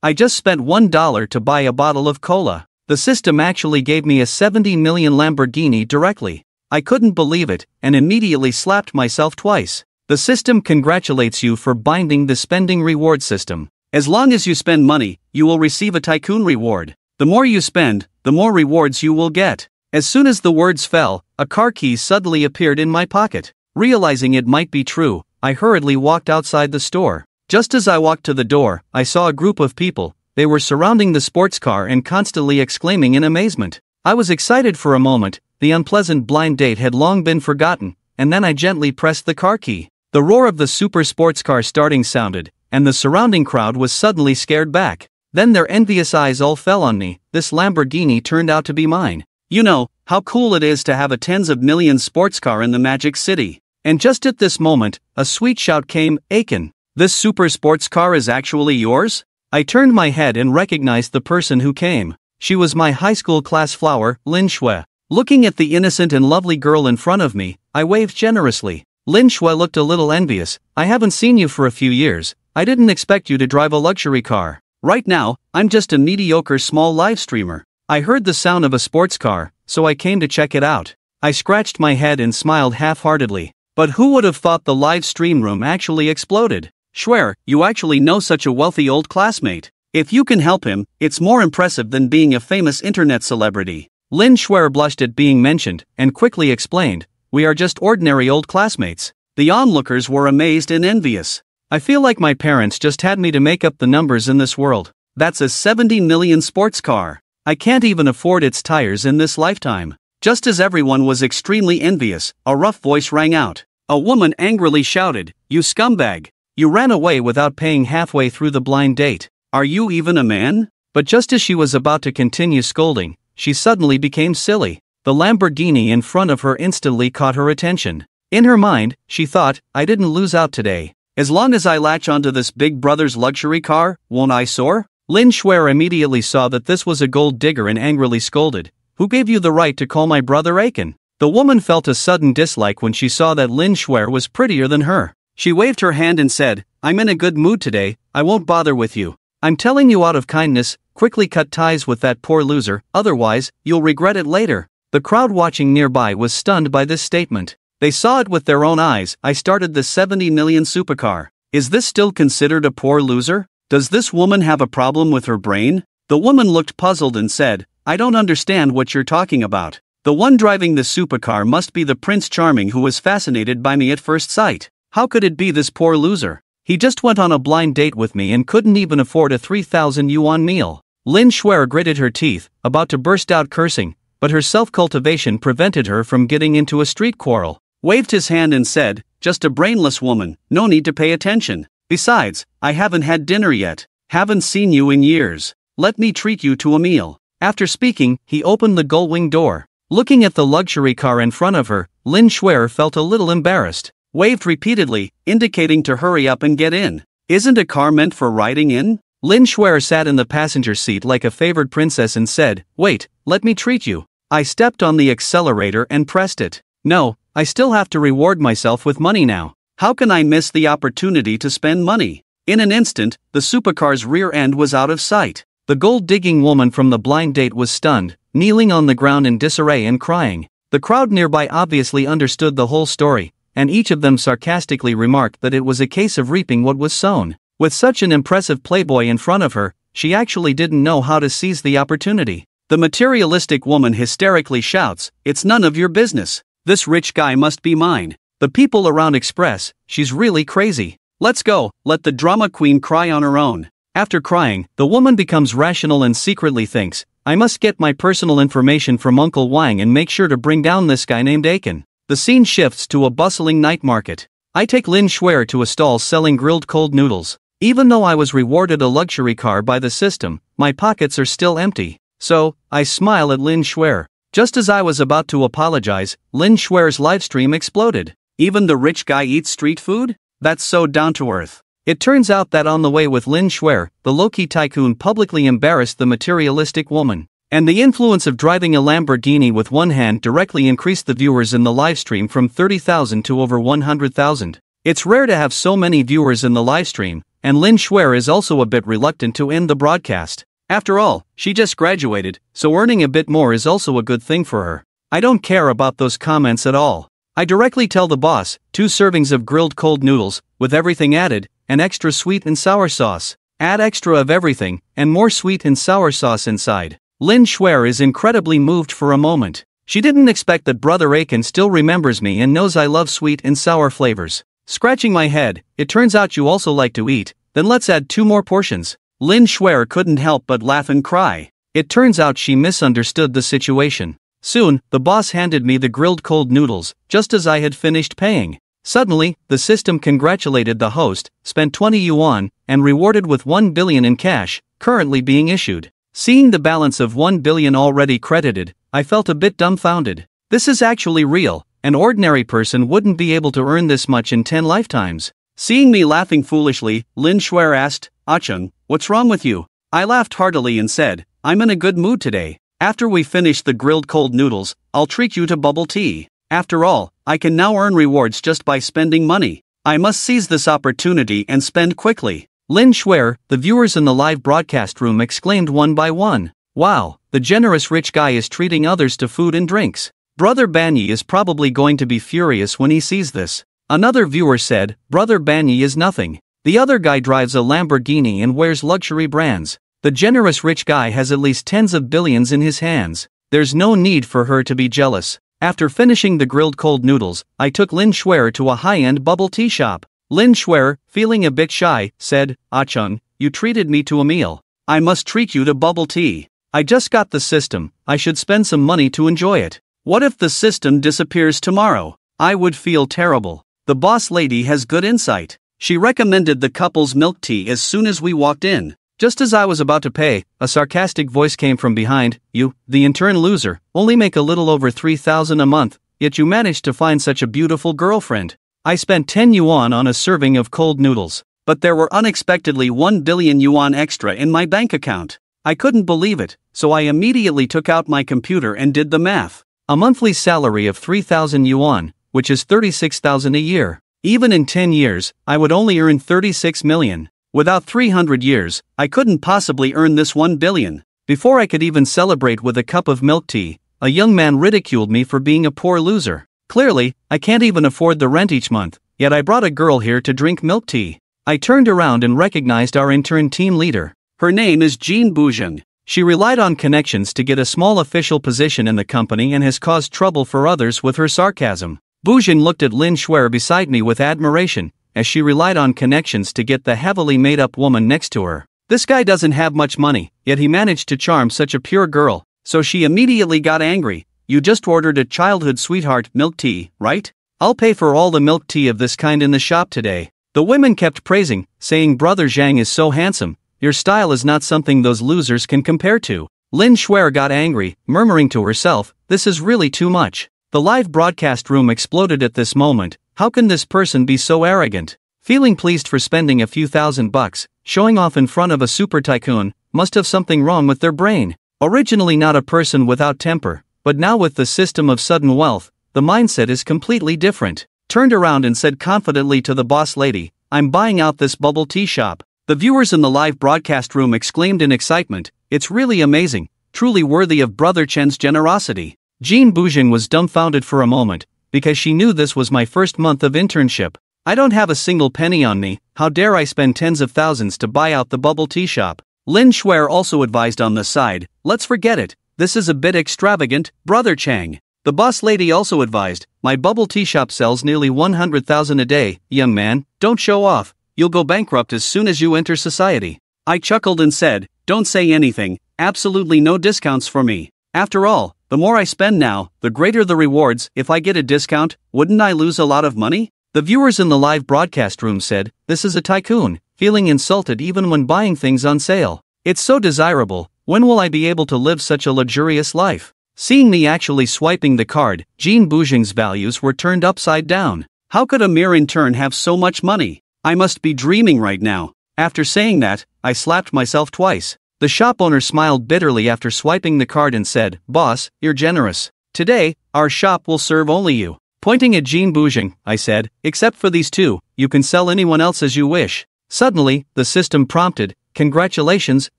I just spent $1 to buy a bottle of cola. The system actually gave me a 70 million Lamborghini directly. I couldn't believe it, and immediately slapped myself twice. The system congratulates you for binding the spending reward system. As long as you spend money, you will receive a tycoon reward. The more you spend, the more rewards you will get. As soon as the words fell, a car key suddenly appeared in my pocket. Realizing it might be true, I hurriedly walked outside the store. Just as I walked to the door, I saw a group of people. They were surrounding the sports car and constantly exclaiming in amazement. I was excited for a moment. The unpleasant blind date had long been forgotten, and then I gently pressed the car key. The roar of the super sports car starting sounded, and the surrounding crowd was suddenly scared back. Then their envious eyes all fell on me. This Lamborghini turned out to be mine. You know, how cool it is to have a tens of millions sports car in the Magic City. And just at this moment, a sweet shout came, "Aiken, this super sports car is actually yours?" I turned my head and recognized the person who came. She was my high school class flower, Lin Shui. Looking at the innocent and lovely girl in front of me, I waved generously. Lin Shui looked a little envious. "I haven't seen you for a few years. I didn't expect you to drive a luxury car. Right now, I'm just a mediocre small live streamer. I heard the sound of a sports car, so I came to check it out." I scratched my head and smiled half-heartedly. But who would have thought the live stream room actually exploded? "Swear, you actually know such a wealthy old classmate. If you can help him, it's more impressive than being a famous internet celebrity." Lin Shui blushed at being mentioned, and quickly explained, "We are just ordinary old classmates." The onlookers were amazed and envious. I feel like my parents just had me to make up the numbers in this world. That's a 70 million sports car. I can't even afford its tires in this lifetime. Just as everyone was extremely envious, a rough voice rang out. A woman angrily shouted, "You scumbag! You ran away without paying halfway through the blind date. Are you even a man?" But just as she was about to continue scolding, she suddenly became silly. The Lamborghini in front of her instantly caught her attention. In her mind, she thought, "I didn't lose out today. As long as I latch onto this big brother's luxury car, won't I soar?" Lin Shui immediately saw that this was a gold digger and angrily scolded, "Who gave you the right to call my brother Aiken?" The woman felt a sudden dislike when she saw that Lin Shui was prettier than her. She waved her hand and said, "I'm in a good mood today, I won't bother with you. I'm telling you out of kindness, quickly cut ties with that poor loser, otherwise, you'll regret it later." The crowd watching nearby was stunned by this statement. They saw it with their own eyes. "I started the 70 million supercar. Is this still considered a poor loser? Does this woman have a problem with her brain?" The woman looked puzzled and said, "I don't understand what you're talking about. The one driving the supercar must be the Prince Charming who was fascinated by me at first sight. How could it be this poor loser? He just went on a blind date with me and couldn't even afford a 3,000 yuan meal." Lin Shui gritted her teeth, about to burst out cursing, but her self-cultivation prevented her from getting into a street quarrel. Waved his hand and said, "Just a brainless woman, no need to pay attention. Besides, I haven't had dinner yet. Haven't seen you in years. Let me treat you to a meal." After speaking, he opened the gullwing door. Looking at the luxury car in front of her, Lin Shui felt a little embarrassed. Waved repeatedly, indicating to hurry up and get in. "Isn't a car meant for riding in?" Lin Shui sat in the passenger seat like a favored princess and said, "Wait, let me treat you." I stepped on the accelerator and pressed it. "No, I still have to reward myself with money now. How can I miss the opportunity to spend money?" In an instant, the supercar's rear end was out of sight. The gold-digging woman from the blind date was stunned, kneeling on the ground in disarray and crying. The crowd nearby obviously understood the whole story, and each of them sarcastically remarked that it was a case of reaping what was sown. With such an impressive playboy in front of her, she actually didn't know how to seize the opportunity. The materialistic woman hysterically shouts, "It's none of your business. This rich guy must be mine." The people around express, "She's really crazy. Let's go, let the drama queen cry on her own." After crying, the woman becomes rational and secretly thinks, "I must get my personal information from Uncle Wang and make sure to bring down this guy named Aiken." The scene shifts to a bustling night market. I take Lin Shui to a stall selling grilled cold noodles. Even though I was rewarded a luxury car by the system, my pockets are still empty. So, I smile at Lin Shui. Just as I was about to apologize, Lin Shui's livestream exploded. "Even the rich guy eats street food? That's so down to earth." It turns out that on the way with Lin Shui, the low-key tycoon publicly embarrassed the materialistic woman. And the influence of driving a Lamborghini with one hand directly increased the viewers in the livestream from 30,000 to over 100,000. It's rare to have so many viewers in the livestream, and Lin Shuer is also a bit reluctant to end the broadcast. After all, she just graduated, so earning a bit more is also a good thing for her. I don't care about those comments at all. I directly tell the boss, 2 servings of grilled cold noodles, with everything added, and extra sweet and sour sauce. Add extra of everything, and more sweet and sour sauce inside. Lin Shuer is incredibly moved for a moment. She didn't expect that Brother Aiken still remembers me and knows I love sweet and sour flavors. Scratching my head, it turns out you also like to eat, then let's add 2 more portions. Lin Shuer couldn't help but laugh and cry. It turns out she misunderstood the situation. Soon, the boss handed me the grilled cold noodles, just as I had finished paying. Suddenly, the system congratulated the host, spent 20 yuan, and rewarded with 1 billion in cash, currently being issued. Seeing the balance of 1 billion already credited, I felt a bit dumbfounded. This is actually real. An ordinary person wouldn't be able to earn this much in 10 lifetimes. Seeing me laughing foolishly, Lin Shuer asked, "Ah-chung, what's wrong with you?" I laughed heartily and said, "I'm in a good mood today. After we finish the grilled cold noodles, I'll treat you to bubble tea. After all, I can now earn rewards just by spending money. I must seize this opportunity and spend quickly." Lin Shuer, the viewers in the live broadcast room exclaimed one by one. Wow, the generous rich guy is treating others to food and drinks. Brother Banyi is probably going to be furious when he sees this. Another viewer said, Brother Banyi is nothing. The other guy drives a Lamborghini and wears luxury brands. The generous rich guy has at least tens of billions in his hands. There's no need for her to be jealous. After finishing the grilled cold noodles, I took Lin Shuer to a high-end bubble tea shop. Lin Shuer, feeling a bit shy, said, "Ah-chung, you treated me to a meal. I must treat you to bubble tea. I just got the system, I should spend some money to enjoy it. What if the system disappears tomorrow? I would feel terrible." The boss lady has good insight. She recommended the couple's milk tea as soon as we walked in. Just as I was about to pay, a sarcastic voice came from behind. "You, the intern loser, only make a little over 3,000 a month, yet you managed to find such a beautiful girlfriend." I spent 10 yuan on a serving of cold noodles, but there were unexpectedly 1 billion yuan extra in my bank account. I couldn't believe it, so I immediately took out my computer and did the math. A monthly salary of 3,000 yuan, which is 36,000 a year. Even in 10 years, I would only earn 36 million. Without 300 years, I couldn't possibly earn this 1 billion. Before I could even celebrate with a cup of milk tea, a young man ridiculed me for being a poor loser. Clearly, I can't even afford the rent each month, yet I brought a girl here to drink milk tea. I turned around and recognized our intern team leader. Her name is Jean Boujin. She relied on connections to get a small official position in the company and has caused trouble for others with her sarcasm. Boujin looked at Lin Shuer beside me with admiration, as she relied on connections to get the heavily made-up woman next to her. This guy doesn't have much money, yet he managed to charm such a pure girl, so she immediately got angry. "You just ordered a childhood sweetheart milk tea, right? I'll pay for all the milk tea of this kind in the shop today." The women kept praising, saying Brother Zhang is so handsome, your style is not something those losers can compare to. Lin Shuer got angry, murmuring to herself, "This is really too much." The live broadcast room exploded at this moment. How can this person be so arrogant? Feeling pleased for spending a few $1,000s, showing off in front of a super tycoon, must have something wrong with their brain. Originally not a person without temper, but now with the system of sudden wealth, the mindset is completely different. Turned around and said confidently to the boss lady, "I'm buying out this bubble tea shop." The viewers in the live broadcast room exclaimed in excitement, "It's really amazing, truly worthy of Brother Chen's generosity." Jean Boujin was dumbfounded for a moment, because she knew this was my first month of internship. "I don't have a single penny on me, how dare I spend tens of thousands to buy out the bubble tea shop?" Lin Shuer also advised on the side, "Let's forget it, this is a bit extravagant, Brother Chang." The boss lady also advised, "My bubble tea shop sells nearly 100,000 a day, young man, don't show off, you'll go bankrupt as soon as you enter society." I chuckled and said, "Don't say anything, absolutely no discounts for me. After all, the more I spend now, the greater the rewards. If I get a discount, wouldn't I lose a lot of money?" The viewers in the live broadcast room said, "This is a tycoon, feeling insulted even when buying things on sale. It's so desirable, when will I be able to live such a luxurious life?" Seeing me actually swiping the card, Jean Boujin's values were turned upside down. How could a mere intern have so much money? I must be dreaming right now. After saying that, I slapped myself twice. The shop owner smiled bitterly after swiping the card and said, "Boss, you're generous. Today, our shop will serve only you." Pointing at Jean Boujin, I said, "Except for these two, you can sell anyone else as you wish." Suddenly, the system prompted, "Congratulations,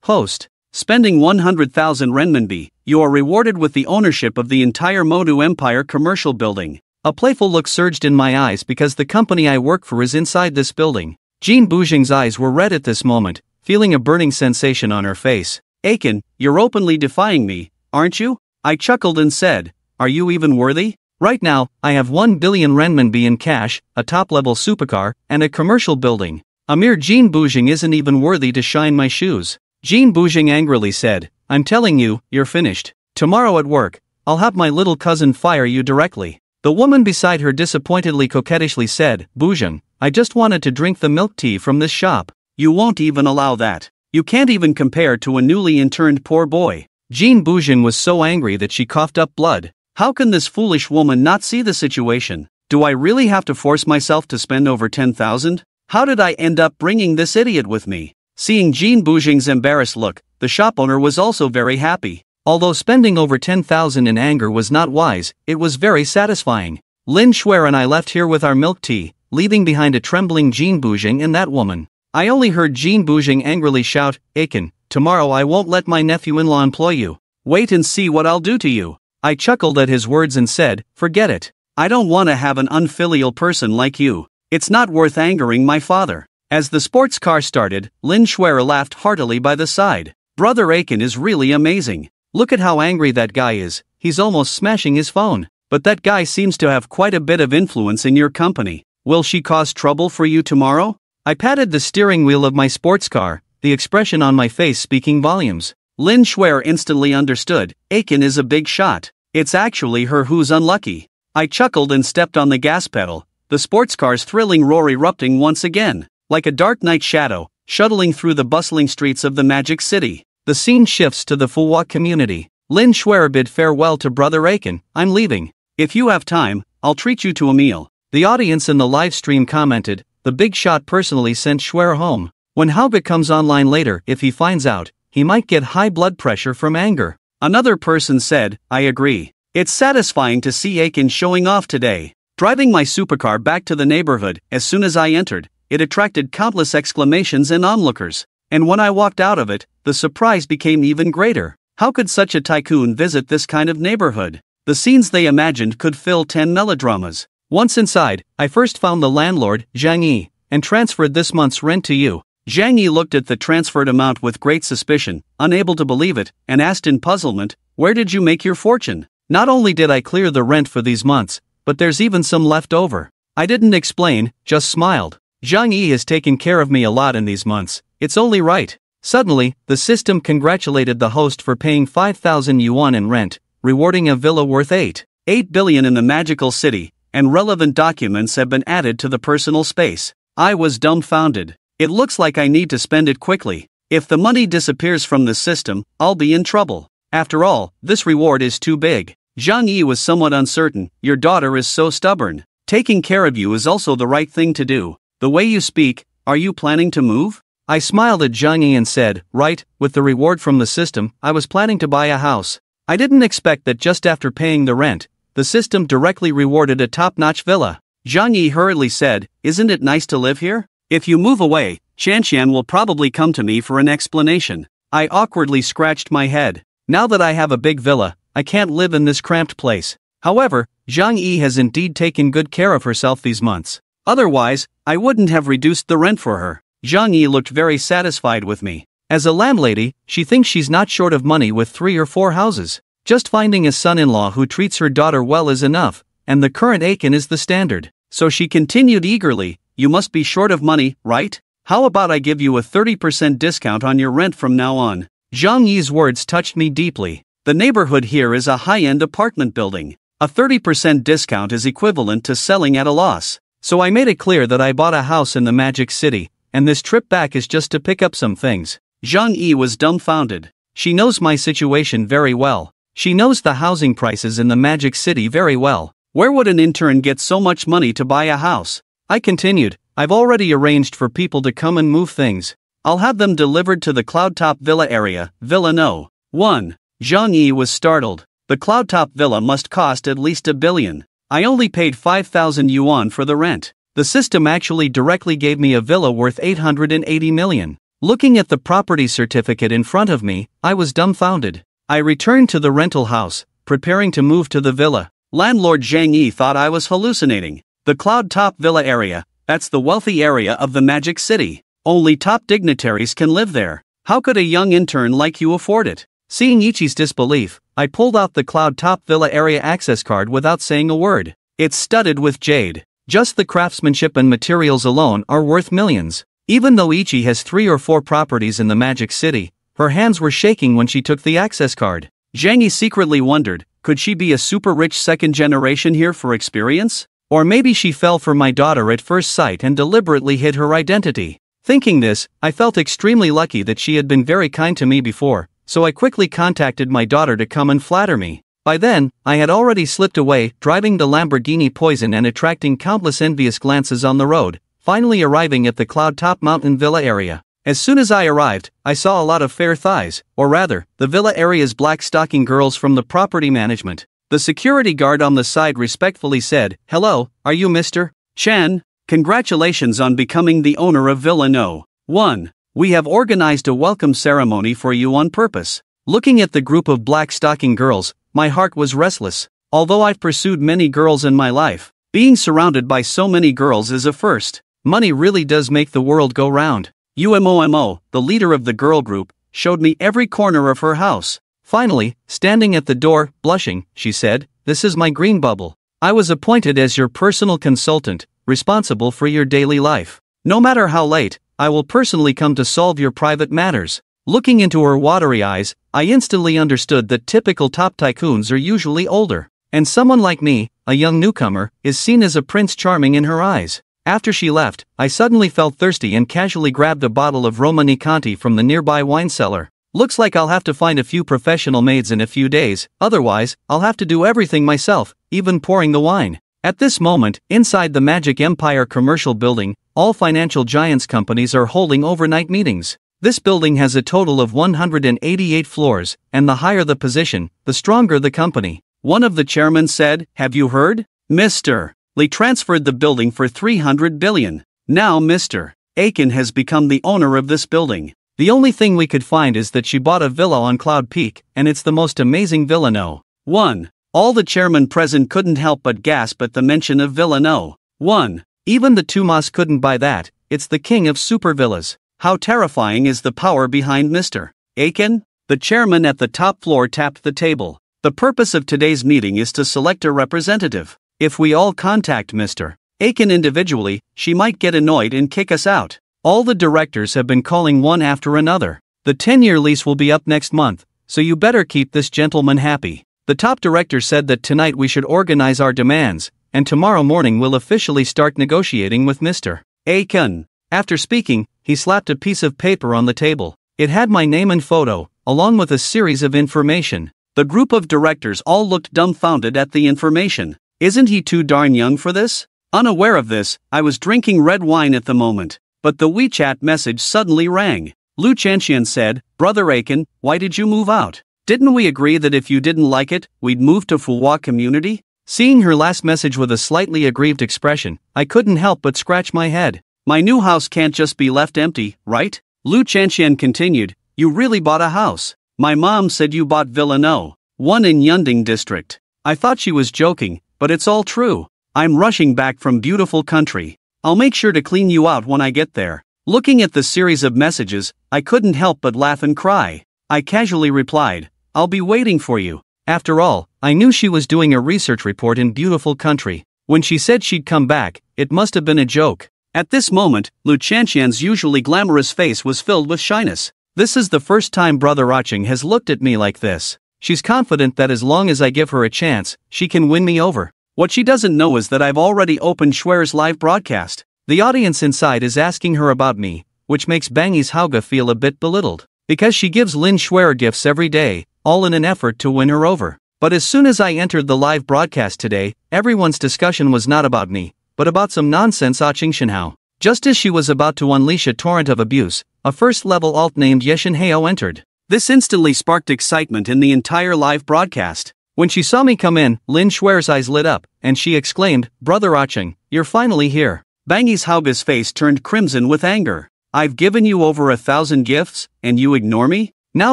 host. Spending 100,000 renminbi, you are rewarded with the ownership of the entire Modu Empire commercial building." A playful look surged in my eyes because the company I work for is inside this building. Jean Bouging's eyes were red at this moment, feeling a burning sensation on her face. "Aiken, you're openly defying me, aren't you?" I chuckled and said, "Are you even worthy? Right now, I have 1 billion renminbi in cash, a top-level supercar, and a commercial building. A mere Jean Bouging isn't even worthy to shine my shoes." Jean Bouging angrily said, "I'm telling you, you're finished. Tomorrow at work, I'll have my little cousin fire you directly." The woman beside her disappointedly coquettishly said, "Bouging, I just wanted to drink the milk tea from this shop." "You won't even allow that. You can't even compare to a newly interned poor boy." Jean Bouging was so angry that she coughed up blood. How can this foolish woman not see the situation? Do I really have to force myself to spend over 10,000? How did I end up bringing this idiot with me? Seeing Jean Bouging's embarrassed look, the shop owner was also very happy. Although spending over 10,000 in anger was not wise, it was very satisfying. Lin Shuer and I left here with our milk tea, leaving behind a trembling Jean Bouging and that woman. I only heard Jean Bouging angrily shout, "Aiken, tomorrow I won't let my nephew-in-law employ you. Wait and see what I'll do to you." I chuckled at his words and said, "Forget it. I don't want to have an unfilial person like you. It's not worth angering my father." As the sports car started, Lin Shuer laughed heartily by the side. "Brother Aiken is really amazing. Look at how angry that guy is, he's almost smashing his phone. But that guy seems to have quite a bit of influence in your company. Will she cause trouble for you tomorrow?" I patted the steering wheel of my sports car, the expression on my face speaking volumes. Lin Shuer instantly understood, Aiken is a big shot. It's actually her who's unlucky. I chuckled and stepped on the gas pedal, the sports car's thrilling roar erupting once again. Like a dark night shadow, shuttling through the bustling streets of the Magic City. The scene shifts to the Fuwa community. Lin Shuer bid farewell to Brother Aiken, "I'm leaving. If you have time, I'll treat you to a meal." The audience in the live stream commented, "The big shot personally sent Shuer home. When Haubik comes online later, if he finds out, he might get high blood pressure from anger." Another person said, "I agree. It's satisfying to see Aiken showing off today." Driving my supercar back to the neighborhood, as soon as I entered, it attracted countless exclamations and onlookers. And when I walked out of it, the surprise became even greater. How could such a tycoon visit this kind of neighborhood? The scenes they imagined could fill 10 melodramas. Once inside, I first found the landlord, Zhang Yi, and transferred this month's rent to you. Zhang Yi looked at the transferred amount with great suspicion, unable to believe it, and asked in puzzlement, "Where did you make your fortune?" Not only did I clear the rent for these months, but there's even some left over. I didn't explain, just smiled. Zhang Yi has taken care of me a lot in these months, it's only right. Suddenly, the system congratulated the host for paying 5,000 yuan in rent, rewarding a villa worth 8 billion in the magical city, and relevant documents have been added to the personal space. I was dumbfounded. It looks like I need to spend it quickly. If the money disappears from the system, I'll be in trouble. After all, this reward is too big. Zhang Yi was somewhat uncertain. "Your daughter is so stubborn. Taking care of you is also the right thing to do. The way you speak, are you planning to move?" I smiled at Zhang Yi and said, "Right, with the reward from the system, I was planning to buy a house." I didn't expect that just after paying the rent, the system directly rewarded a top-notch villa. Zhang Yi hurriedly said, "Isn't it nice to live here? If you move away, Shanshan will probably come to me for an explanation." I awkwardly scratched my head. Now that I have a big villa, I can't live in this cramped place. However, Zhang Yi has indeed taken good care of herself these months. Otherwise, I wouldn't have reduced the rent for her. Zhang Yi looked very satisfied with me. As a landlady, she thinks she's not short of money with 3 or 4 houses. Just finding a son-in-law who treats her daughter well is enough, and the current Aiken is the standard. So she continued eagerly, "You must be short of money, right? How about I give you a 30% discount on your rent from now on?" Zhang Yi's words touched me deeply. The neighborhood here is a high-end apartment building. A 30% discount is equivalent to selling at a loss. So I made it clear that I bought a house in the Magic City, and this trip back is just to pick up some things. Zhang Yi was dumbfounded. She knows my situation very well. She knows the housing prices in the Magic City very well. Where would an intern get so much money to buy a house? I continued, "I've already arranged for people to come and move things. I'll have them delivered to the Cloudtop Villa area, Villa No. 1. Zhang Yi was startled. The Cloudtop Villa must cost at least 1 billion. I only paid 5,000 yuan for the rent. The system actually directly gave me a villa worth 880 million. Looking at the property certificate in front of me, I was dumbfounded. I returned to the rental house, preparing to move to the villa. Landlord Zhang Yi thought I was hallucinating. The Cloud Top Villa area, that's the wealthy area of the Magic City. Only top dignitaries can live there. How could a young intern like you afford it? Seeing Ichi's disbelief, I pulled out the Cloud Top Villa area access card without saying a word. It's studded with jade. Just the craftsmanship and materials alone are worth millions. Even though Ichi has 3 or 4 properties in the Magic City, her hands were shaking when she took the access card. Zhang Yi secretly wondered, could she be a super rich second generation here for experience? Or maybe she fell for my daughter at first sight and deliberately hid her identity. Thinking this, I felt extremely lucky that she had been very kind to me before, so I quickly contacted my daughter to come and flatter me. By then, I had already slipped away, driving the Lamborghini Poison and attracting countless envious glances on the road, finally arriving at the Cloud Top Mountain Villa area. As soon as I arrived, I saw a lot of fair thighs, or rather, the villa area's black stocking girls from the property management. The security guard on the side respectfully said, "Hello, are you Mr. Chen? Congratulations on becoming the owner of Villa No. 1. We have organized a welcome ceremony for you on purpose." Looking at the group of black stocking girls, my heart was restless. Although I've pursued many girls in my life, being surrounded by so many girls is a first. Money really does make the world go round. UMOMO, the leader of the girl group, showed me every corner of her house. Finally, standing at the door, blushing, she said, "This is my green bubble. I was appointed as your personal consultant, responsible for your daily life. No matter how late, I will personally come to solve your private matters." Looking into her watery eyes, I instantly understood that typical top tycoons are usually older, and someone like me, a young newcomer, is seen as a prince charming in her eyes. After she left, I suddenly felt thirsty and casually grabbed a bottle of Romani Conti from the nearby wine cellar. Looks like I'll have to find a few professional maids in a few days, otherwise, I'll have to do everything myself, even pouring the wine. At this moment, inside the Magic Empire commercial building, all financial giants companies are holding overnight meetings. This building has a total of 188 floors, and the higher the position, the stronger the company. One of the chairmen said, "Have you heard? Mr. Lee transferred the building for 300 billion. Now Mr. Aiken has become the owner of this building. The only thing we could find is that she bought a villa on Cloud Peak, and it's the most amazing villa No. 1. All the chairmen present couldn't help but gasp at the mention of Villa No. 1. Even the Tumas couldn't buy that. It's the king of super villas. How terrifying is the power behind Mr. Aiken? The chairman at the top floor tapped the table. The purpose of today's meeting is to select a representative. If we all contact Mr. Aiken individually, she might get annoyed and kick us out. All the directors have been calling one after another. The 10-year lease will be up next month, so you better keep this gentleman happy. The top director said that tonight we should organize our demands, and tomorrow morning we'll officially start negotiating with Mr. Aiken. After speaking, he slapped a piece of paper on the table. It had my name and photo, along with a series of information. The group of directors all looked dumbfounded at the information. Isn't he too darn young for this? Unaware of this, I was drinking red wine at the moment, but the WeChat message suddenly rang. Lu Chanxian said, "Brother Aiken, why did you move out? Didn't we agree that if you didn't like it, we'd move to Fuhua community?" Seeing her last message with a slightly aggrieved expression, I couldn't help but scratch my head. My new house can't just be left empty, right? Lu Chanxian continued, "You really bought a house. My mom said you bought Villa No. 1 in Yunding district." I thought she was joking, but it's all true. I'm rushing back from beautiful country. I'll make sure to clean you out when I get there. Looking at the series of messages, I couldn't help but laugh and cry. I casually replied, "I'll be waiting for you." After all, I knew she was doing a research report in beautiful country. When she said she'd come back, it must have been a joke. At this moment, Lu Chanxian's usually glamorous face was filled with shyness. This is the first time Brother Aching has looked at me like this. She's confident that as long as I give her a chance, she can win me over. What she doesn't know is that I've already opened Schwer's live broadcast. The audience inside is asking her about me, which makes Bangi's Hauga feel a bit belittled. Because she gives Lin Schwer gifts every day, all in an effort to win her over. But as soon as I entered the live broadcast today, everyone's discussion was not about me, but about some nonsense Aching Shenhao. Just as she was about to unleash a torrent of abuse, a first-level alt named Yeshin Heo entered. This instantly sparked excitement in the entire live broadcast. When she saw me come in, Lin Schwer's eyes lit up, and she exclaimed, "Brother Aching, you're finally here. Bangi's Hauga's face turned crimson with anger. I've given you over 1,000 gifts, and you ignore me? Now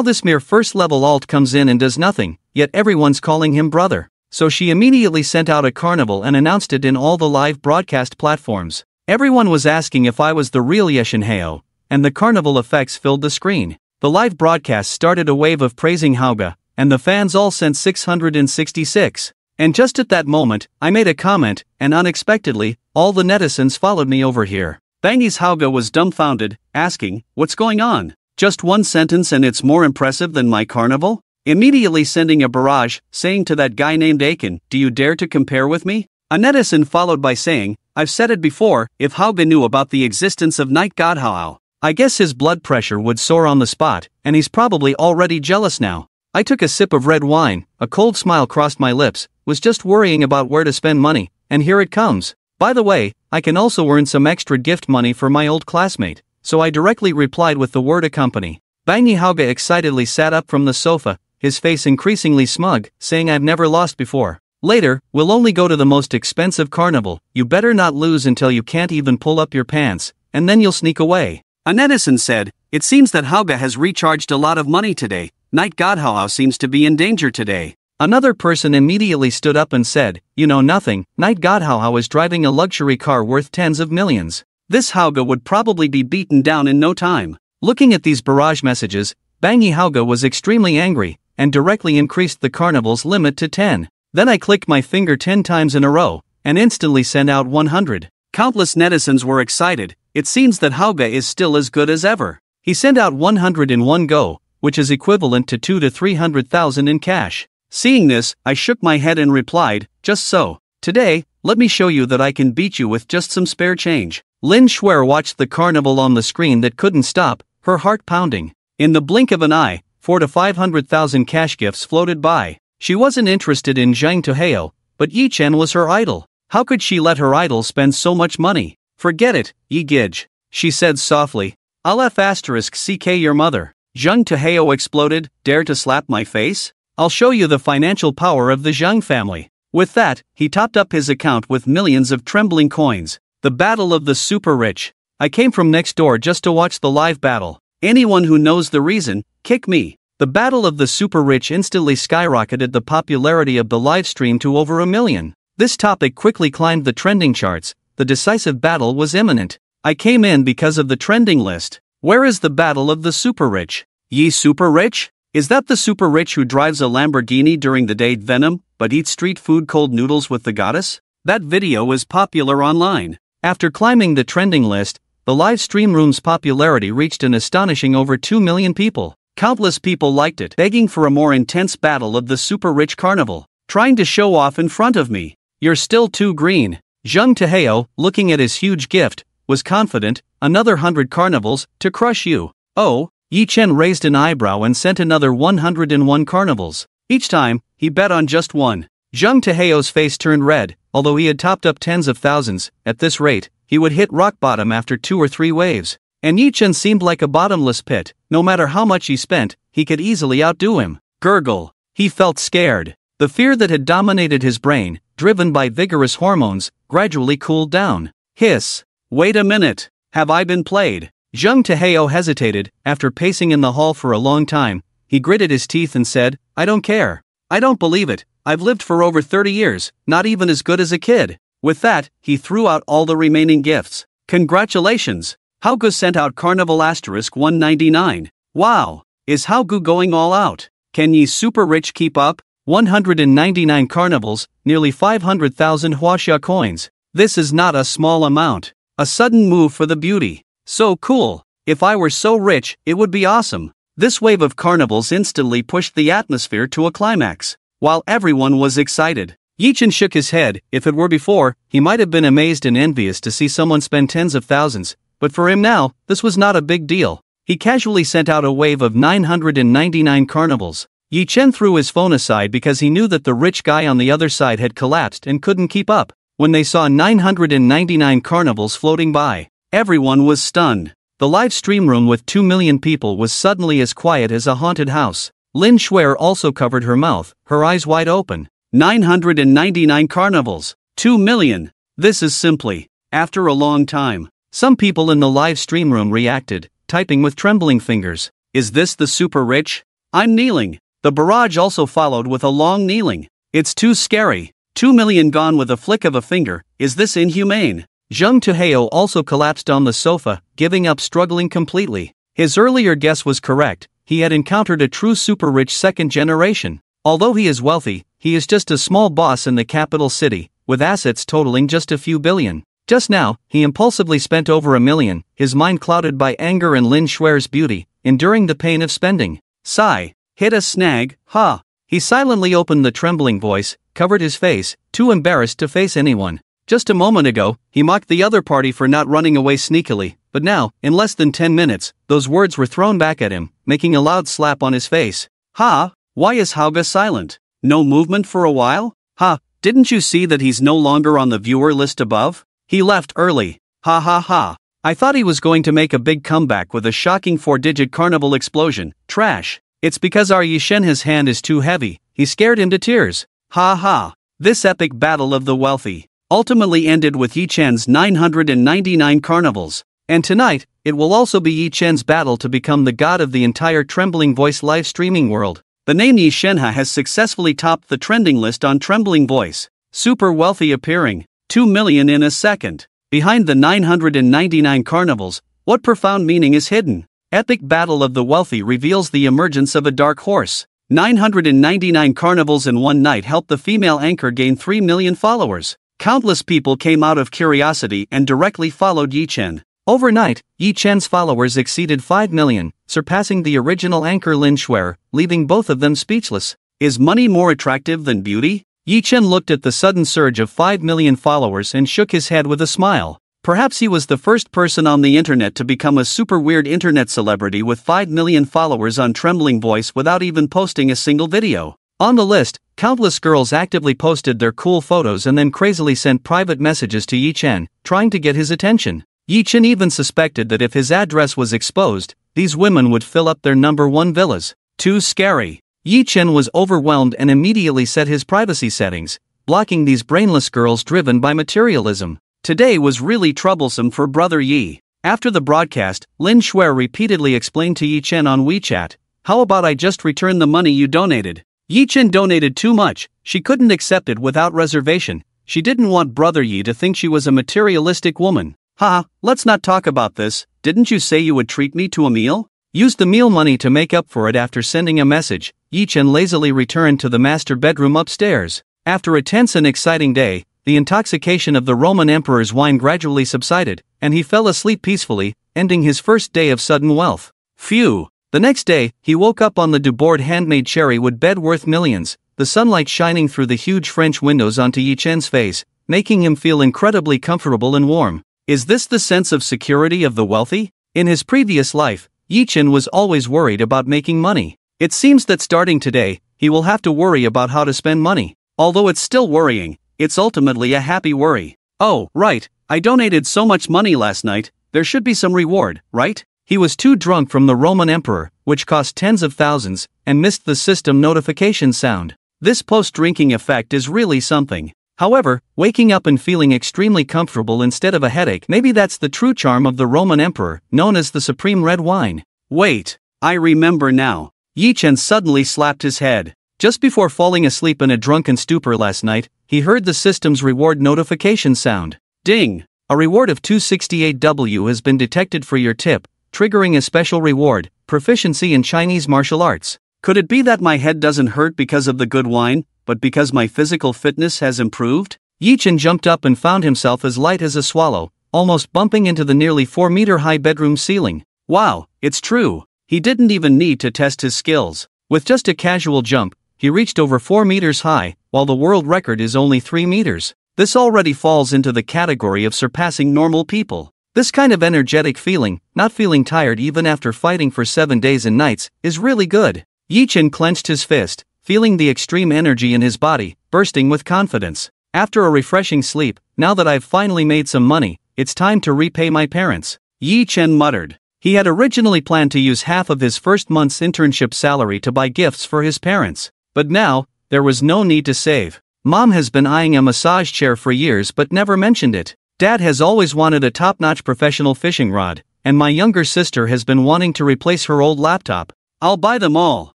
this mere first-level alt comes in and does nothing, yet everyone's calling him brother. So she immediately sent out a carnival and announced it in all the live broadcast platforms. Everyone was asking if I was the real Yeshin Heo, and the carnival effects filled the screen. The live broadcast started a wave of praising Hauga, and the fans all sent 666. And just at that moment, I made a comment, and unexpectedly, all the netizens followed me over here. Bangi's Hauga was dumbfounded, asking, "What's going on? Just one sentence and it's more impressive than my carnival?" Immediately sending a barrage, saying to that guy named Aiken, "Do you dare to compare with me?" A netizen followed by saying, "I've said it before, if Hauga knew about the existence of Night God Hao, I guess his blood pressure would soar on the spot, and he's probably already jealous now." I took a sip of red wine, a cold smile crossed my lips, was just worrying about where to spend money, and here it comes. By the way, I can also earn some extra gift money for my old classmate, so I directly replied with the word accompany. Bangi Hauga excitedly sat up from the sofa, his face increasingly smug, saying, "I've never lost before. Later, we'll only go to the most expensive carnival, you better not lose until you can't even pull up your pants, and then you'll sneak away." A netizen said, "It seems that Hauga has recharged a lot of money today. Night God Hao seems to be in danger today." Another person immediately stood up and said, "You know nothing, Night God Hao is driving a luxury car worth tens of millions. This Hauga would probably be beaten down in no time." Looking at these barrage messages, Bangi Hauga was extremely angry, and directly increased the carnival's limit to 10. Then I clicked my finger 10 times in a row, and instantly sent out 100. Countless netizens were excited. It seems that Hauga is still as good as ever. He sent out 100 in one go, which is equivalent to 2 to 300,000 in cash. Seeing this, I shook my head and replied, "Just so. Today, let me show you that I can beat you with just some spare change." Lin Shuer watched the carnival on the screen that couldn't stop, her heart pounding. In the blink of an eye, 4 to 500,000 cash gifts floated by. She wasn't interested in Zhang Tuheo, but Yi Chen was her idol. How could she let her idol spend so much money? "Forget it, Yi Gij," she said softly. "I'll *CK your mother." Zhang Tuheo exploded, "Dare to slap my face? I'll show you the financial power of the Zhang family." With that, he topped up his account with millions of trembling coins. The battle of the super rich. I came from next door just to watch the live battle. Anyone who knows the reason, kick me. The battle of the super rich instantly skyrocketed the popularity of the live stream to over 1 million. This topic quickly climbed the trending charts. The decisive battle was imminent. I came in because of the trending list. Where is the battle of the super rich? Ye super rich? Is that the super rich who drives a Lamborghini during the day Venom, but eats street food cold noodles with the goddess? That video is popular online. After climbing the trending list, the live stream room's popularity reached an astonishing over 2 million people. Countless people liked it, begging for a more intense battle of the super rich carnival, trying to show off in front of me. "You're still too green." Zhang Tuheo, looking at his huge gift, was confident, "Another 100 carnivals, to crush you." "Oh?" Yi Chen raised an eyebrow and sent another 101 carnivals. Each time, he bet on just one. Zhang Tuheo's face turned red. Although he had topped up tens of thousands, at this rate, he would hit rock bottom after 2 or 3 waves. And Yi Chen seemed like a bottomless pit. No matter how much he spent, he could easily outdo him. Gurgle. He felt scared. The fear that had dominated his brain, driven by vigorous hormones, gradually cooled down. Hiss. "Wait a minute. Have I been played?" Zhang Tuheo hesitated. After pacing in the hall for a long time, he gritted his teeth and said, "I don't care. I don't believe it. I've lived for over 30 years, not even as good as a kid." With that, he threw out all the remaining gifts. "Congratulations! Haugu sent out Carnival *199. Wow! Is Haugu going all out? Can ye super rich keep up? 199 carnivals, nearly 500,000 Huaxia coins. This is not a small amount. A sudden move for the beauty. So cool. If I were so rich, it would be awesome." This wave of carnivals instantly pushed the atmosphere to a climax. While everyone was excited, Yi Chen shook his head. If it were before, he might have been amazed and envious to see someone spend tens of thousands, but for him now, this was not a big deal. He casually sent out a wave of 999 carnivals. Yi Chen threw his phone aside because he knew that the rich guy on the other side had collapsed and couldn't keep up. When they saw 999 carnivals floating by, everyone was stunned. The live stream room with 2 million people was suddenly as quiet as a haunted house. Lin Shuer also covered her mouth, her eyes wide open. 999 carnivals, 2 million. This is simply After a long time, some people in the live stream room reacted, typing with trembling fingers. Is this the super rich? I'm kneeling. The barrage also followed with a long kneeling. It's too scary. 2 million gone with a flick of a finger. Is this inhumane? Zheng Tuheo also collapsed on the sofa, giving up, struggling completely. His earlier guess was correct. He had encountered a true super rich second generation. Although he is wealthy, he is just a small boss in the capital city, with assets totaling just a few billion. Just now, he impulsively spent over $1 million, his mind clouded by anger and Lin Shuer's beauty, enduring the pain of spending. Sigh. Hit a snag, huh? He silently opened the trembling voice, covered his face, too embarrassed to face anyone. Just a moment ago, he mocked the other party for not running away sneakily, but now, in less than 10 minutes, those words were thrown back at him, making a loud slap on his face. Ha! Why is Hauga silent? No movement for a while? Ha! Didn't you see that he's no longer on the viewer list above? He left early. Ha ha ha. I thought he was going to make a big comeback with a shocking 4-digit carnival explosion. Trash. It's because our Yishen's hand is too heavy. He scared him to tears. Ha ha. This epic battle of the wealthy ultimately ended with Yi Chen's 999 carnivals. And tonight, it will also be Yi Chen's battle to become the god of the entire Trembling Voice live streaming world. The name Yi Shenha has successfully topped the trending list on Trembling Voice. Super wealthy appearing. 2 million in a second. Behind the 999 carnivals, what profound meaning is hidden? Epic battle of the wealthy reveals the emergence of a dark horse. 999 carnivals in one night helped the female anchor gain 3 million followers. Countless people came out of curiosity and directly followed Yi Chen. Overnight, Yi Chen's followers exceeded 5 million, surpassing the original anchor Lin Shuer, leaving both of them speechless. Is money more attractive than beauty? Yi Chen looked at the sudden surge of 5 million followers and shook his head with a smile. Perhaps he was the first person on the internet to become a super weird internet celebrity with 5 million followers on Trembling Voice without even posting a single video. On the list, countless girls actively posted their cool photos and then crazily sent private messages to Yi Chen, trying to get his attention. Yi Chen even suspected that if his address was exposed, these women would fill up their #1 villas. Too scary. Yi Chen was overwhelmed and immediately set his privacy settings, blocking these brainless girls driven by materialism. Today was really troublesome for Brother Yi. After the broadcast, Lin Shuer repeatedly explained to Yi Chen on WeChat, "How about I just return the money you donated?" Yi Chen donated too much. She couldn't accept it without reservation. She didn't want Brother Yi to think she was a materialistic woman. "Ha, let's not talk about this. Didn't you say you would treat me to a meal?" Used the meal money to make up for it after sending a message. Yi Chen lazily returned to the master bedroom upstairs. After a tense and exciting day, the intoxication of the Roman emperor's wine gradually subsided, and he fell asleep peacefully, ending his first day of sudden wealth. Phew! The next day, he woke up on the Dubord handmade cherry wood bed worth millions, the sunlight shining through the huge French windows onto Yi Chen's face, making him feel incredibly comfortable and warm. Is this the sense of security of the wealthy? In his previous life, Yi Chen was always worried about making money. It seems that starting today, he will have to worry about how to spend money. Although it's still worrying, it's ultimately a happy worry. Oh, right, I donated so much money last night, there should be some reward, right? He was too drunk from the Roman emperor, which cost tens of thousands, and missed the system notification sound. This post-drinking effect is really something. However, waking up and feeling extremely comfortable instead of a headache, maybe that's the true charm of the Roman emperor, known as the supreme red wine. Wait, I remember now. Yi Chen suddenly slapped his head. Just before falling asleep in a drunken stupor last night, he heard the system's reward notification sound. Ding! A reward of 268W has been detected for your tip, triggering a special reward, proficiency in Chinese martial arts. Could it be that my head doesn't hurt because of the good wine, but because my physical fitness has improved? Yi Chen jumped up and found himself as light as a swallow, almost bumping into the nearly 4-meter-high bedroom ceiling. Wow, it's true. He didn't even need to test his skills. With just a casual jump, he reached over 4 meters high, while the world record is only 3 meters. This already falls into the category of surpassing normal people. This kind of energetic feeling, not feeling tired even after fighting for 7 days and nights, is really good. Yi Chen clenched his fist, feeling the extreme energy in his body, bursting with confidence. After a refreshing sleep, now that I've finally made some money, it's time to repay my parents. Yi Chen muttered. He had originally planned to use half of his first month's internship salary to buy gifts for his parents. But now, there was no need to save. Mom has been eyeing a massage chair for years but never mentioned it. Dad has always wanted a top-notch professional fishing rod, and my younger sister has been wanting to replace her old laptop. I'll buy them all.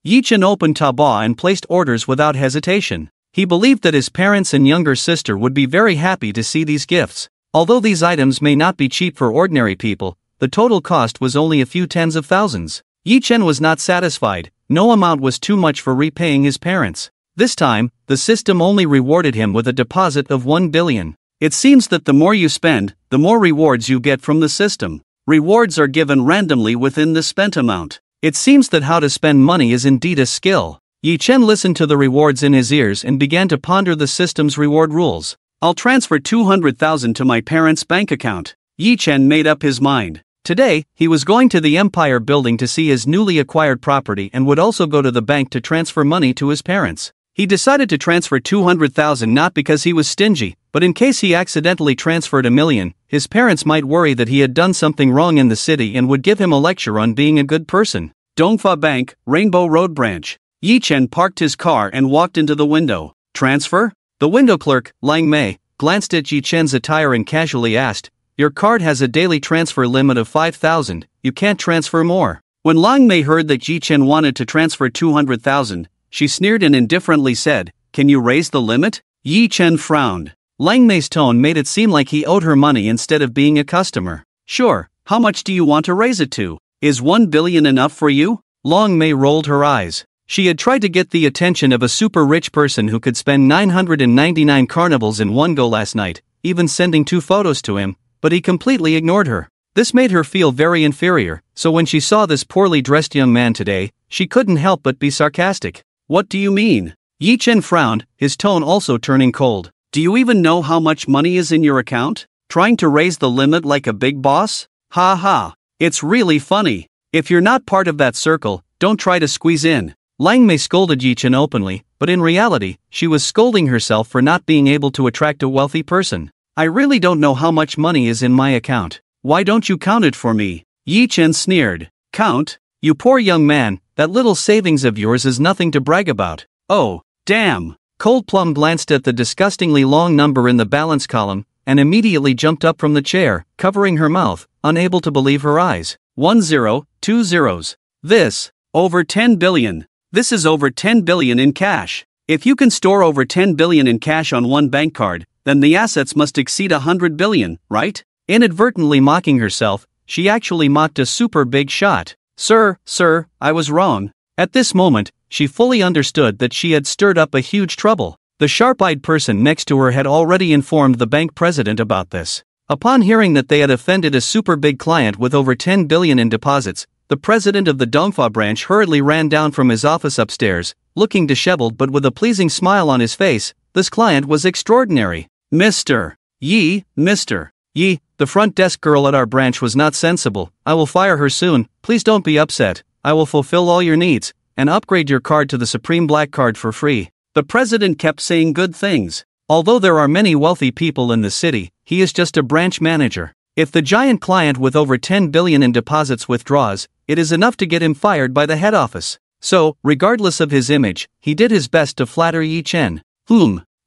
Yi Chen opened Taobao and placed orders without hesitation. He believed that his parents and younger sister would be very happy to see these gifts. Although these items may not be cheap for ordinary people, the total cost was only a few tens of thousands. Yi Chen was not satisfied. No amount was too much for repaying his parents. This time, the system only rewarded him with a deposit of 1 billion. It seems that the more you spend, the more rewards you get from the system. Rewards are given randomly within the spent amount. It seems that how to spend money is indeed a skill. Yi Chen listened to the rewards in his ears and began to ponder the system's reward rules. I'll transfer 200,000 to my parents' bank account. Yi Chen made up his mind. Today, he was going to the Empire Building to see his newly acquired property and would also go to the bank to transfer money to his parents. He decided to transfer 200,000 not because he was stingy, but in case he accidentally transferred 1 million, his parents might worry that he had done something wrong in the city and would give him a lecture on being a good person. Dongfa Bank, Rainbow Road Branch. Yi Chen parked his car and walked into the window. Transfer? The window clerk, Lang Mei, glanced at Yi Chen's attire and casually asked, "Your card has a daily transfer limit of 5,000, you can't transfer more." When Lang Mei heard that Yi Chen wanted to transfer 200,000, she sneered and indifferently said, "Can you raise the limit?" Yi Chen frowned. Lang Mei's tone made it seem like he owed her money instead of being a customer. "Sure, how much do you want to raise it to? Is 1 billion enough for you?" Lang Mei rolled her eyes. She had tried to get the attention of a super rich person who could spend 999 carnivals in one go last night, even sending 2 photos to him, but he completely ignored her. This made her feel very inferior, so when she saw this poorly dressed young man today, she couldn't help but be sarcastic. "What do you mean?" Yi Chen frowned, his tone also turning cold. "Do you even know how much money is in your account? Trying to raise the limit like a big boss? Ha ha. It's really funny. If you're not part of that circle, don't try to squeeze in." Lang Mei scolded Yi Chen openly, but in reality, she was scolding herself for not being able to attract a wealthy person. "I really don't know how much money is in my account. Why don't you count it for me?" Yi Chen sneered. "Count? You poor young man, that little savings of yours is nothing to brag about." "Oh, damn." Cold Plum glanced at the disgustingly long number in the balance column, and immediately jumped up from the chair, covering her mouth, unable to believe her eyes. 1 0, 2 zeros. This, over 10 billion. This is over 10 billion in cash. If you can store over 10 billion in cash on one bank card, then the assets must exceed 100 billion, right? Inadvertently mocking herself, she actually mocked a super big shot. Sir, I was wrong." At this moment, she fully understood that she had stirred up a huge trouble. The sharp-eyed person next to her had already informed the bank president about this. Upon hearing that they had offended a super big client with over 10 billion in deposits, the president of the Dongfa branch hurriedly ran down from his office upstairs, looking disheveled but with a pleasing smile on his face. This client was extraordinary. Mr. Yi, the front desk girl at our branch was not sensible. I will fire her soon. Please don't be upset. I will fulfill all your needs, and upgrade your card to the Supreme Black Card for free." The president kept saying good things. Although there are many wealthy people in the city, he is just a branch manager. If the giant client with over 10 billion in deposits withdraws, it is enough to get him fired by the head office. So, regardless of his image, he did his best to flatter Yi Chen.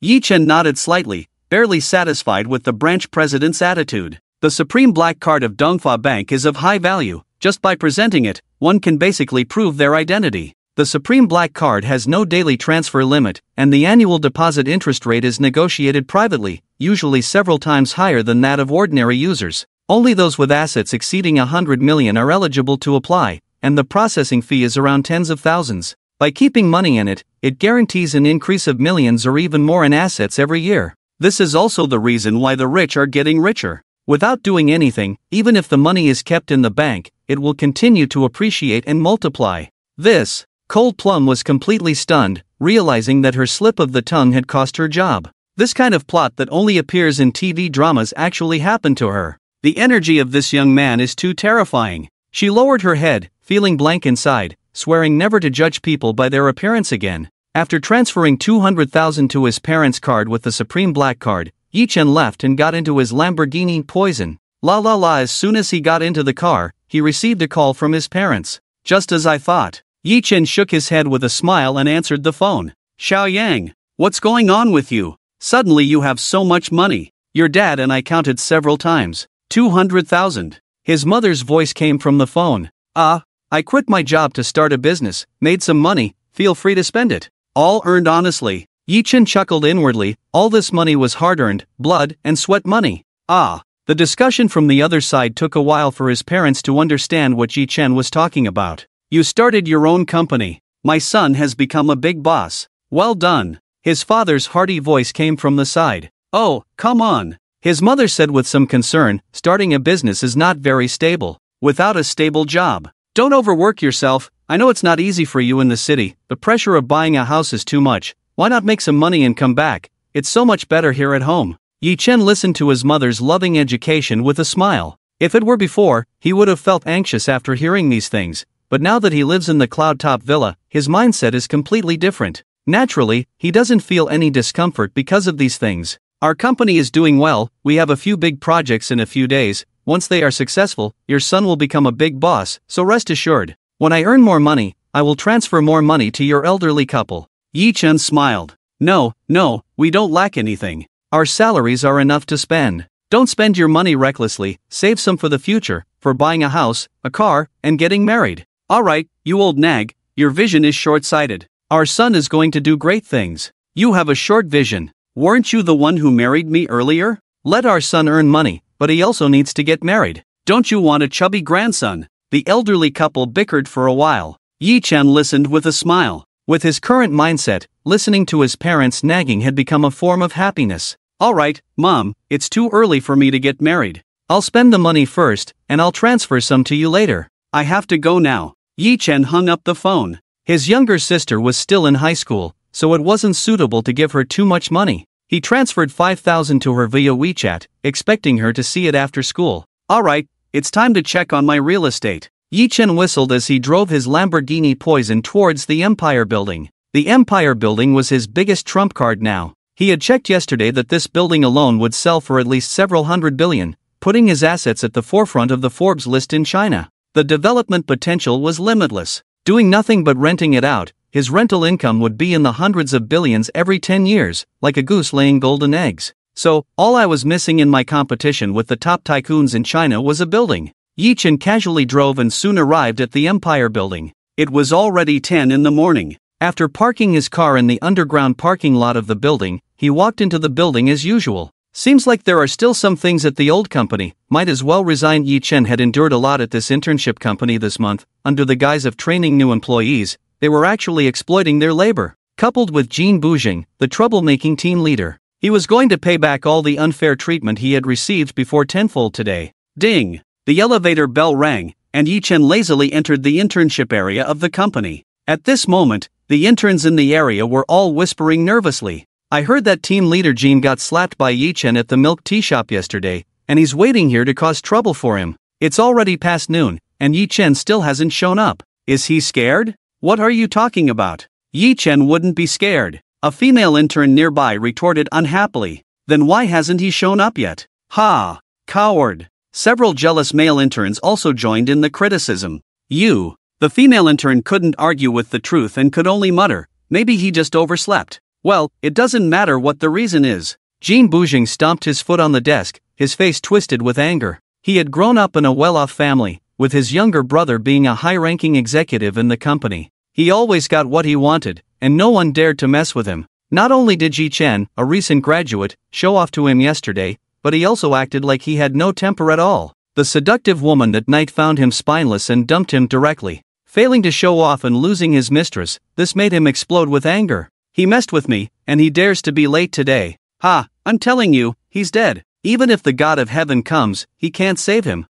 Yi Chen nodded slightly, barely satisfied with the branch president's attitude. The Supreme Black Card of Dongfa Bank is of high value. Just by presenting it, one can basically prove their identity. The Supreme Black Card has no daily transfer limit, and the annual deposit interest rate is negotiated privately, usually several times higher than that of ordinary users. Only those with assets exceeding 100 million are eligible to apply, and the processing fee is around tens of thousands. By keeping money in it, it guarantees an increase of millions or even more in assets every year. This is also the reason why the rich are getting richer. Without doing anything, even if the money is kept in the bank, it will continue to appreciate and multiply. This, Cold Plum was completely stunned, realizing that her slip of the tongue had cost her job. This kind of plot that only appears in TV dramas actually happened to her. The energy of this young man is too terrifying. She lowered her head, feeling blank inside, swearing never to judge people by their appearance again. After transferring 200,000 to his parents' card with the Supreme Black Card, Yi Chen left and got into his Lamborghini Poison. As soon as he got into the car, he received a call from his parents. "Just as I thought." Yi Chen shook his head with a smile and answered the phone. "Xiao Yang, what's going on with you? Suddenly you have so much money. Your dad and I counted several times. 200,000. His mother's voice came from the phone. I quit my job to start a business, made some money, feel free to spend it. All earned honestly. Yi Chen chuckled inwardly, all this money was hard-earned, blood and sweat money. The discussion from the other side took a while for his parents to understand what Yi Chen was talking about. You started your own company. My son has become a big boss. Well done. His father's hearty voice came from the side. Oh, come on. His mother said with some concern, starting a business is not very stable. Without a stable job. Don't overwork yourself. I know it's not easy for you in the city. The pressure of buying a house is too much. Why not make some money and come back? It's so much better here at home. Yi Chen listened to his mother's loving education with a smile. If it were before, he would have felt anxious after hearing these things. But now that he lives in the cloud-top villa, his mindset is completely different. Naturally, he doesn't feel any discomfort because of these things. Our company is doing well, we have a few big projects in a few days. Once they are successful, your son will become a big boss, so rest assured. When I earn more money, I will transfer more money to your elderly couple. Yi Chen smiled. No, we don't lack anything. Our salaries are enough to spend. Don't spend your money recklessly, save some for the future, for buying a house, a car, and getting married. Alright, you old nag, your vision is short-sighted. Our son is going to do great things. You have a short vision. Weren't you the one who married me earlier? Let our son earn money, but he also needs to get married. Don't you want a chubby grandson? The elderly couple bickered for a while. Yi Chen listened with a smile. With his current mindset, listening to his parents nagging had become a form of happiness. Alright, Mom, it's too early for me to get married. I'll spend the money first, and I'll transfer some to you later. I have to go now. Yi Chen hung up the phone. His younger sister was still in high school, so it wasn't suitable to give her too much money. He transferred 5,000 to her via WeChat, expecting her to see it after school. Alright, it's time to check on my real estate. Yi Chen whistled as he drove his Lamborghini Poison towards the Empire Building. The Empire Building was his biggest trump card now. He had checked yesterday that this building alone would sell for at least several hundred billion, putting his assets at the forefront of the Forbes list in China. The development potential was limitless. Doing nothing but renting it out, his rental income would be in the hundreds of billions every 10 years, like a goose laying golden eggs. So, all I was missing in my competition with the top tycoons in China was a building. Yi Chen casually drove and soon arrived at the Empire Building. It was already 10 in the morning. After parking his car in the underground parking lot of the building, he walked into the building as usual. Seems like there are still some things at the old company, might as well resign. Yi Chen had endured a lot at this internship company this month. Under the guise of training new employees, they were actually exploiting their labor. Coupled with Jean Boujing, the troublemaking team leader, he was going to pay back all the unfair treatment he had received before tenfold today. Ding! The elevator bell rang, and Yi Chen lazily entered the internship area of the company. At this moment, the interns in the area were all whispering nervously. I heard that team leader Jean got slapped by Yi Chen at the milk tea shop yesterday, and he's waiting here to cause trouble for him. It's already past noon, and Yi Chen still hasn't shown up. Is he scared? What are you talking about? Yi Chen wouldn't be scared. A female intern nearby retorted unhappily. Then why hasn't he shown up yet? Ha! Coward! Several jealous male interns also joined in the criticism. The female intern couldn't argue with the truth and could only mutter, maybe he just overslept. Well, it doesn't matter what the reason is. Jean Boujing stomped his foot on the desk, his face twisted with anger. He had grown up in a well-off family, with his younger brother being a high-ranking executive in the company. He always got what he wanted, and no one dared to mess with him. Not only did Yi Chen, a recent graduate, show off to him yesterday, but he also acted like he had no temper at all. The seductive woman that night found him spineless and dumped him directly. Failing to show off and losing his mistress, this made him explode with anger. He messed with me, and he dares to be late today. Ha, I'm telling you, he's dead. Even if the God of heaven comes, he can't save him.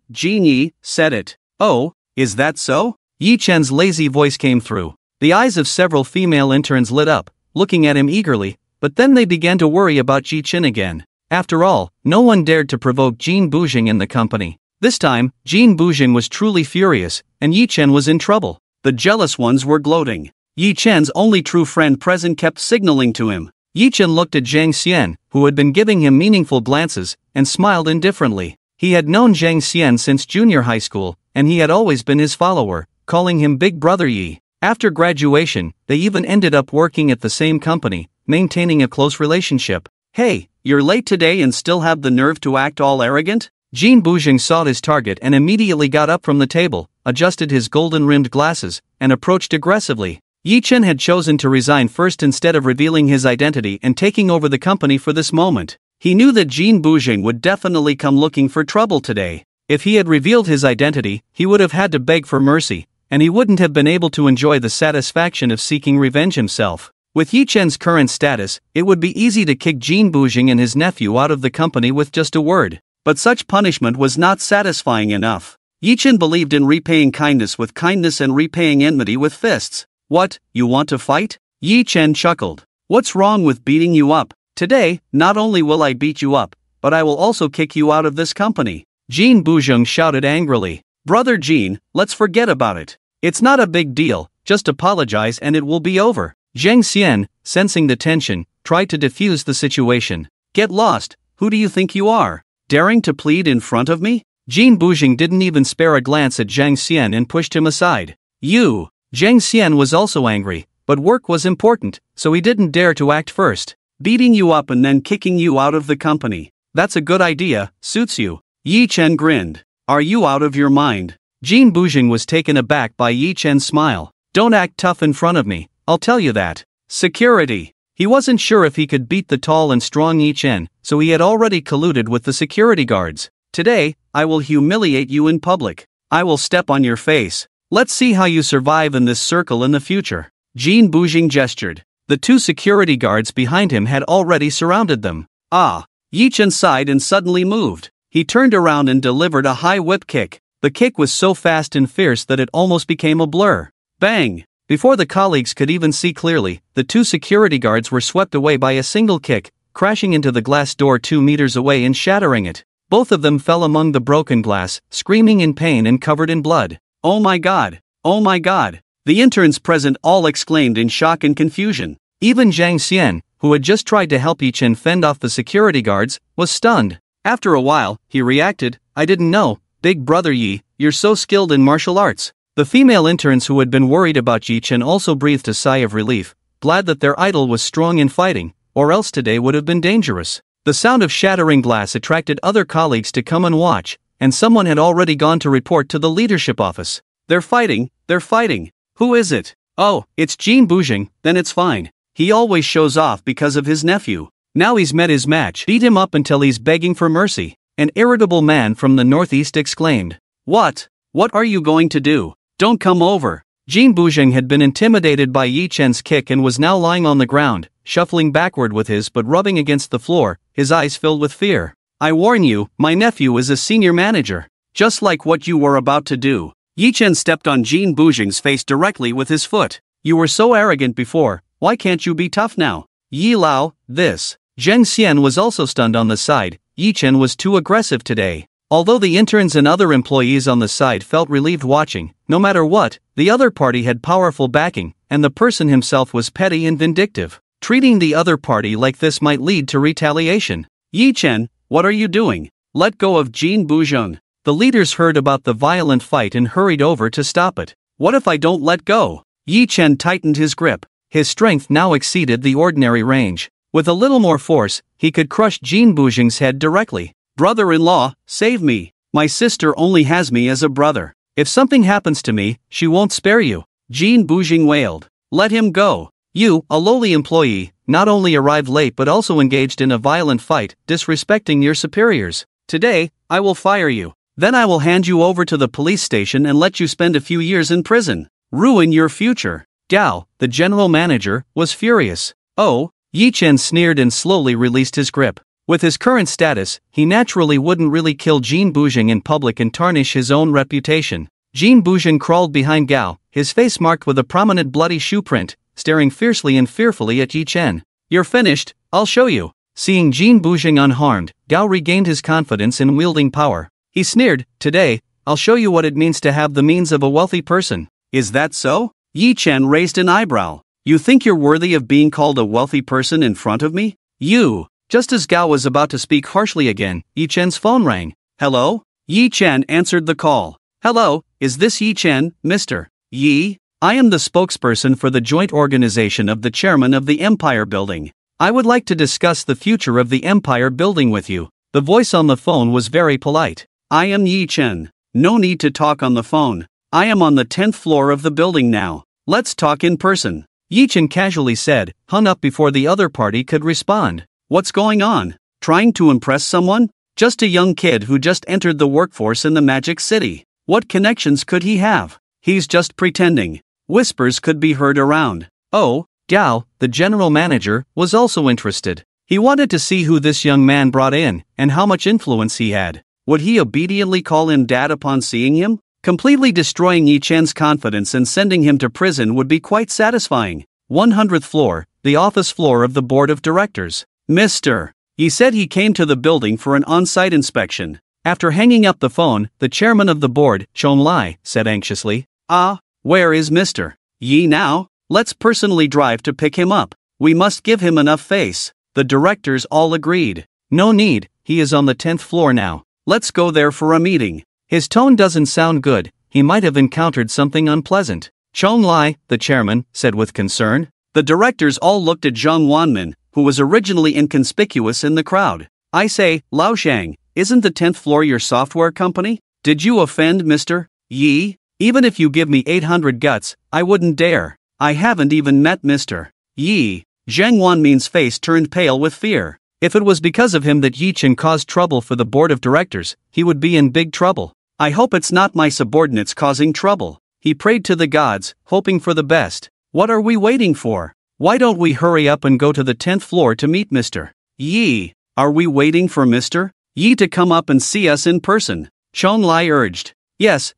Genie, said it. Oh, is that so? Yi Chen's lazy voice came through. The eyes of several female interns lit up, looking at him eagerly, but then they began to worry about Yi Chen again. After all, no one dared to provoke Jean Boujing in the company. This time, Jean Boujing was truly furious, and Yi Chen was in trouble. The jealous ones were gloating. Yi Chen's only true friend present kept signaling to him. Yi Chen looked at Zhang Xian, who had been giving him meaningful glances, and smiled indifferently. He had known Zhang Xian since junior high school, and he had always been his follower, calling him Big Brother Yi. After graduation, they even ended up working at the same company, maintaining a close relationship. Hey, you're late today and still have the nerve to act all arrogant? Jean Boujing saw his target and immediately got up from the table, adjusted his golden-rimmed glasses, and approached aggressively. Yi Chen had chosen to resign first instead of revealing his identity and taking over the company for this moment. He knew that Jean Boujing would definitely come looking for trouble today. If he had revealed his identity, he would have had to beg for mercy, and he wouldn't have been able to enjoy the satisfaction of seeking revenge himself. With Yi Chen's current status, it would be easy to kick Jean Boujing and his nephew out of the company with just a word. But such punishment was not satisfying enough. Yi Chen believed in repaying kindness with kindness and repaying enmity with fists. What, you want to fight? Yi Chen chuckled. What's wrong with beating you up? Today, not only will I beat you up, but I will also kick you out of this company. Jean Boujing shouted angrily. Brother Jean, let's forget about it. It's not a big deal, just apologize and it will be over. Zheng Xian, sensing the tension, tried to defuse the situation. Get lost, who do you think you are? Daring to plead in front of me? Jean Boujing didn't even spare a glance at Zheng Xian and pushed him aside. You! Zheng Xian was also angry, but work was important, so he didn't dare to act first. Beating you up and then kicking you out of the company. That's a good idea, suits you. Yi Chen grinned. Are you out of your mind? Jean Boujing was taken aback by Yi Chen's smile. Don't act tough in front of me, I'll tell you that. Security. He wasn't sure if he could beat the tall and strong Yi Chen, so he had already colluded with the security guards. Today, I will humiliate you in public. I will step on your face. Let's see how you survive in this circle in the future. Jean Boujing gestured. The two security guards behind him had already surrounded them. Ah! Yi Chen sighed and suddenly moved. He turned around and delivered a high whip kick. The kick was so fast and fierce that it almost became a blur. Bang! Before the colleagues could even see clearly, the two security guards were swept away by a single kick, crashing into the glass door 2 meters away and shattering it. Both of them fell among the broken glass, screaming in pain and covered in blood. Oh my god! Oh my god! The interns present all exclaimed in shock and confusion. Even Zhang Xian, who had just tried to help Yi Chen fend off the security guards, was stunned. After a while, he reacted, I didn't know, Big Brother Yi, you're so skilled in martial arts. The female interns who had been worried about Yi Chen also breathed a sigh of relief, glad that their idol was strong in fighting, or else today would have been dangerous. The sound of shattering glass attracted other colleagues to come and watch, and someone had already gone to report to the leadership office. They're fighting. Who is it? Oh, it's Jean Boujing, then it's fine. He always shows off because of his nephew. Now he's met his match. Beat him up until he's begging for mercy. An irritable man from the northeast exclaimed. What? What are you going to do? Don't come over. Jean Boujing had been intimidated by Yi Chen's kick and was now lying on the ground, shuffling backward with his butt rubbing against the floor, his eyes filled with fear. I warn you, my nephew is a senior manager. Just like what you were about to do. Yi Chen stepped on Jean Boujing's face directly with his foot. You were so arrogant before, why can't you be tough now? Yi Lao, this. Zheng Xian was also stunned on the side. Yi Chen was too aggressive today. Although the interns and other employees on the side felt relieved watching, no matter what, the other party had powerful backing, and the person himself was petty and vindictive. Treating the other party like this might lead to retaliation. Yi Chen, what are you doing? Let go of Jean Boujing. The leaders heard about the violent fight and hurried over to stop it. What if I don't let go? Yi Chen tightened his grip. His strength now exceeded the ordinary range. With a little more force, he could crush Jean Boujing's head directly. Brother-in-law, save me. My sister only has me as a brother. If something happens to me, she won't spare you. Jean Boujing wailed. Let him go. You, a lowly employee, not only arrived late but also engaged in a violent fight, disrespecting your superiors. Today, I will fire you. Then I will hand you over to the police station and let you spend a few years in prison. Ruin your future. Gao, the general manager, was furious. Oh, Yi Chen sneered and slowly released his grip. With his current status, he naturally wouldn't really kill Jean Boujing in public and tarnish his own reputation. Jean Boujing crawled behind Gao, his face marked with a prominent bloody shoe print, staring fiercely and fearfully at Yi Chen. You're finished, I'll show you. Seeing Jean Boujing unharmed, Gao regained his confidence in wielding power. He sneered, Today, I'll show you what it means to have the means of a wealthy person. Is that so? Yi Chen raised an eyebrow. You think you're worthy of being called a wealthy person in front of me? You! Just as Gao was about to speak harshly again, Yi Chen's phone rang. Hello? Yi Chen answered the call. Hello, is this Yi Chen, Mr. Yi? I am the spokesperson for the joint organization of the chairman of the Empire Building. I would like to discuss the future of the empire building with you. The voice on the phone was very polite. I am Yi Chen. No need to talk on the phone. I am on the 10th floor of the building now. Let's talk in person. Yi Chen casually said, hung up before the other party could respond. What's going on? Trying to impress someone? Just a young kid who just entered the workforce in the Magic City. What connections could he have? He's just pretending. Whispers could be heard around. Oh, Gao, the general manager, was also interested. He wanted to see who this young man brought in, and how much influence he had. Would he obediently call him dad upon seeing him? Completely destroying Yi Chen's confidence and sending him to prison would be quite satisfying. 100th floor, the office floor of the board of directors. Mr. Yi said he came to the building for an on-site inspection. After hanging up the phone, the chairman of the board, Chong Lai, said anxiously, where is Mr. Yi now? Let's personally drive to pick him up. We must give him enough face. The directors all agreed. No need, he is on the 10th floor now. Let's go there for a meeting. His tone doesn't sound good, he might have encountered something unpleasant. Chong Lai, the chairman, said with concern. The directors all looked at Zhang Wanmin, who was originally inconspicuous in the crowd. I say, Lao Shang, isn't the 10th floor your software company? Did you offend Mr. Yi? Even if you give me 800 guts, I wouldn't dare. I haven't even met Mr. Yi. Zhang Wanmin's face turned pale with fear. If it was because of him that Yi Chen caused trouble for the board of directors, he would be in big trouble. I hope it's not my subordinates causing trouble. He prayed to the gods, hoping for the best. What are we waiting for? Why don't we hurry up and go to the 10th floor to meet Mr. Yi? Are we waiting for Mr. Yi to come up and see us in person? Chong Lai urged. Yes,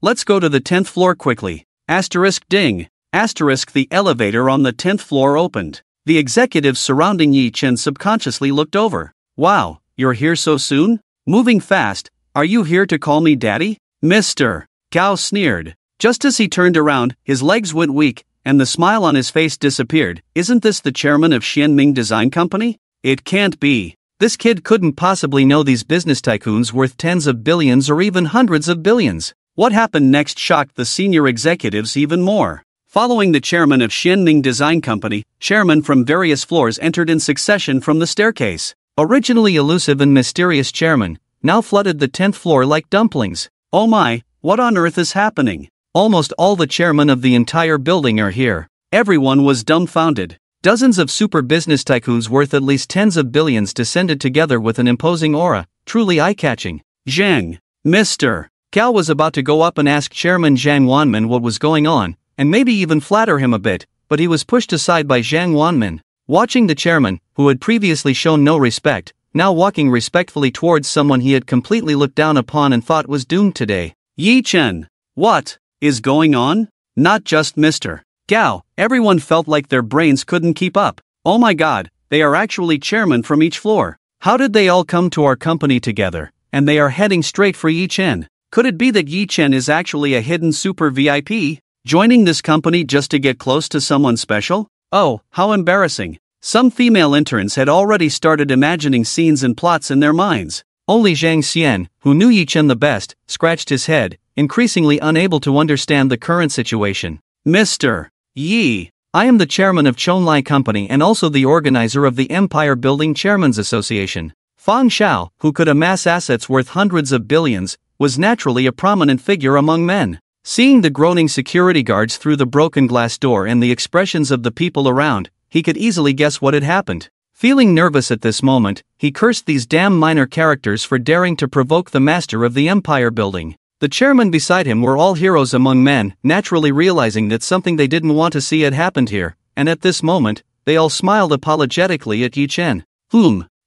let's go to the 10th floor quickly. Asterisk ding. Asterisk the elevator on the 10th floor opened. The executives surrounding Yi Chen subconsciously looked over. Wow, you're here so soon? Moving fast. Are you here to call me daddy? Mr. Gao sneered. Just as he turned around, his legs went weak, and the smile on his face disappeared. Isn't this the chairman of Xianming Design Company? It can't be. This kid couldn't possibly know these business tycoons worth tens of billions or even hundreds of billions. What happened next shocked the senior executives even more. Following the chairman of Xianming Design Company, chairmen from various floors entered in succession from the staircase. Originally elusive and mysterious chairman, now flooded the 10th floor like dumplings. Oh my, what on earth is happening? Almost all the chairmen of the entire building are here. Everyone was dumbfounded. Dozens of super business tycoons worth at least tens of billions descended together with an imposing aura, truly eye-catching. Zhang. Mr. Gao was about to go up and ask Chairman Zhang Wanmin what was going on, and maybe even flatter him a bit, but he was pushed aside by Zhang Wanmin. Watching the chairman, who had previously shown no respect, now walking respectfully towards someone he had completely looked down upon and thought was doomed today. Yi Chen. What is going on? Not just Mr. Gao, everyone felt like their brains couldn't keep up. Oh my god, they are actually chairmen from each floor. How did they all come to our company together? And they are heading straight for Yi Chen. Could it be that Yi Chen is actually a hidden super VIP? Joining this company just to get close to someone special? Oh, how embarrassing. Some female interns had already started imagining scenes and plots in their minds. Only Zhang Xian, who knew Yi Chen the best, scratched his head, increasingly unable to understand the current situation. Mr. Yi, I am the chairman of Chong Lai Company and also the organizer of the Empire Building Chairmen's Association. Fang Xiao, who could amass assets worth hundreds of billions, was naturally a prominent figure among men. Seeing the groaning security guards through the broken glass door and the expressions of the people around, he could easily guess what had happened. Feeling nervous at this moment, he cursed these damn minor characters for daring to provoke the master of the Empire Building. The chairmen beside him were all heroes among men, naturally realizing that something they didn't want to see had happened here, and at this moment, they all smiled apologetically at Yi Chen.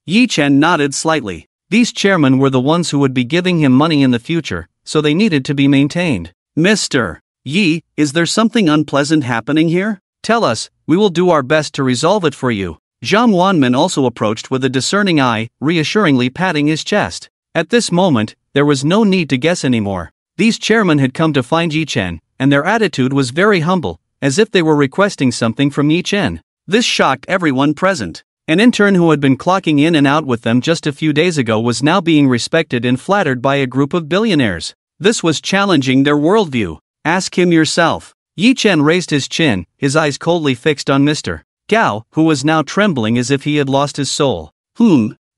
Yi Chen nodded slightly. These chairmen were the ones who would be giving him money in the future, so they needed to be maintained. Mr. Yi, is there something unpleasant happening here? Tell us, we will do our best to resolve it for you. Zhang Wanmin also approached with a discerning eye, reassuringly patting his chest. At this moment, there was no need to guess anymore. These chairmen had come to find Yi Chen, and their attitude was very humble, as if they were requesting something from Yi Chen. This shocked everyone present. An intern who had been clocking in and out with them just a few days ago was now being respected and flattered by a group of billionaires. This was challenging their worldview. Ask him yourself. Yi Chen raised his chin, his eyes coldly fixed on Mr. Gao, who was now trembling as if he had lost his soul.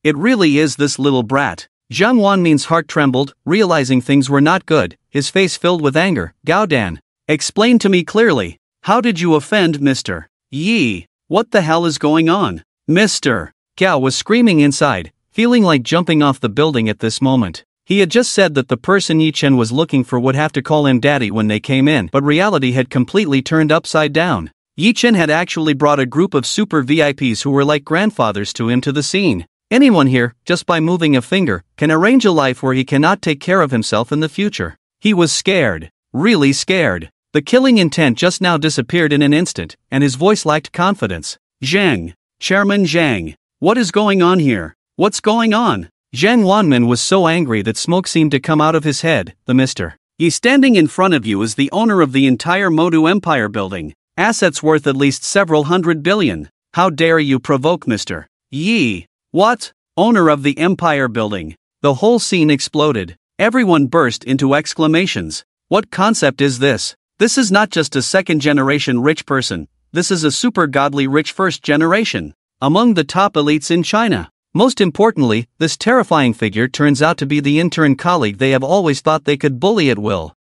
It really is this little brat. Zhang Wanmin's heart trembled, realizing things were not good, his face filled with anger. Gao Dan, explain to me clearly. How did you offend Mr. Yi? What the hell is going on? Mr. Gao was screaming inside, feeling like jumping off the building at this moment. He had just said that the person Yi Chen was looking for would have to call him daddy when they came in, but reality had completely turned upside down. Yi Chen had actually brought a group of super VIPs who were like grandfathers to him to the scene. Anyone here, just by moving a finger, can arrange a life where he cannot take care of himself in the future. He was scared. Really scared. The killing intent just now disappeared in an instant, and his voice lacked confidence. Zhang. Chairman Zhang. What is going on here? What's going on? Zhang Wanmin was so angry that smoke seemed to come out of his head. The Mr. Yi standing in front of you is the owner of the entire Modu Empire building. Assets worth at least several hundred billion. How dare you provoke Mr. Yi? What? Owner of the Empire building. The whole scene exploded. Everyone burst into exclamations. What concept is this? This is not just a second-generation rich person, this is a super godly rich first generation. Among the top elites in China. Most importantly, this terrifying figure turns out to be the intern colleague they have always thought they could bully at will.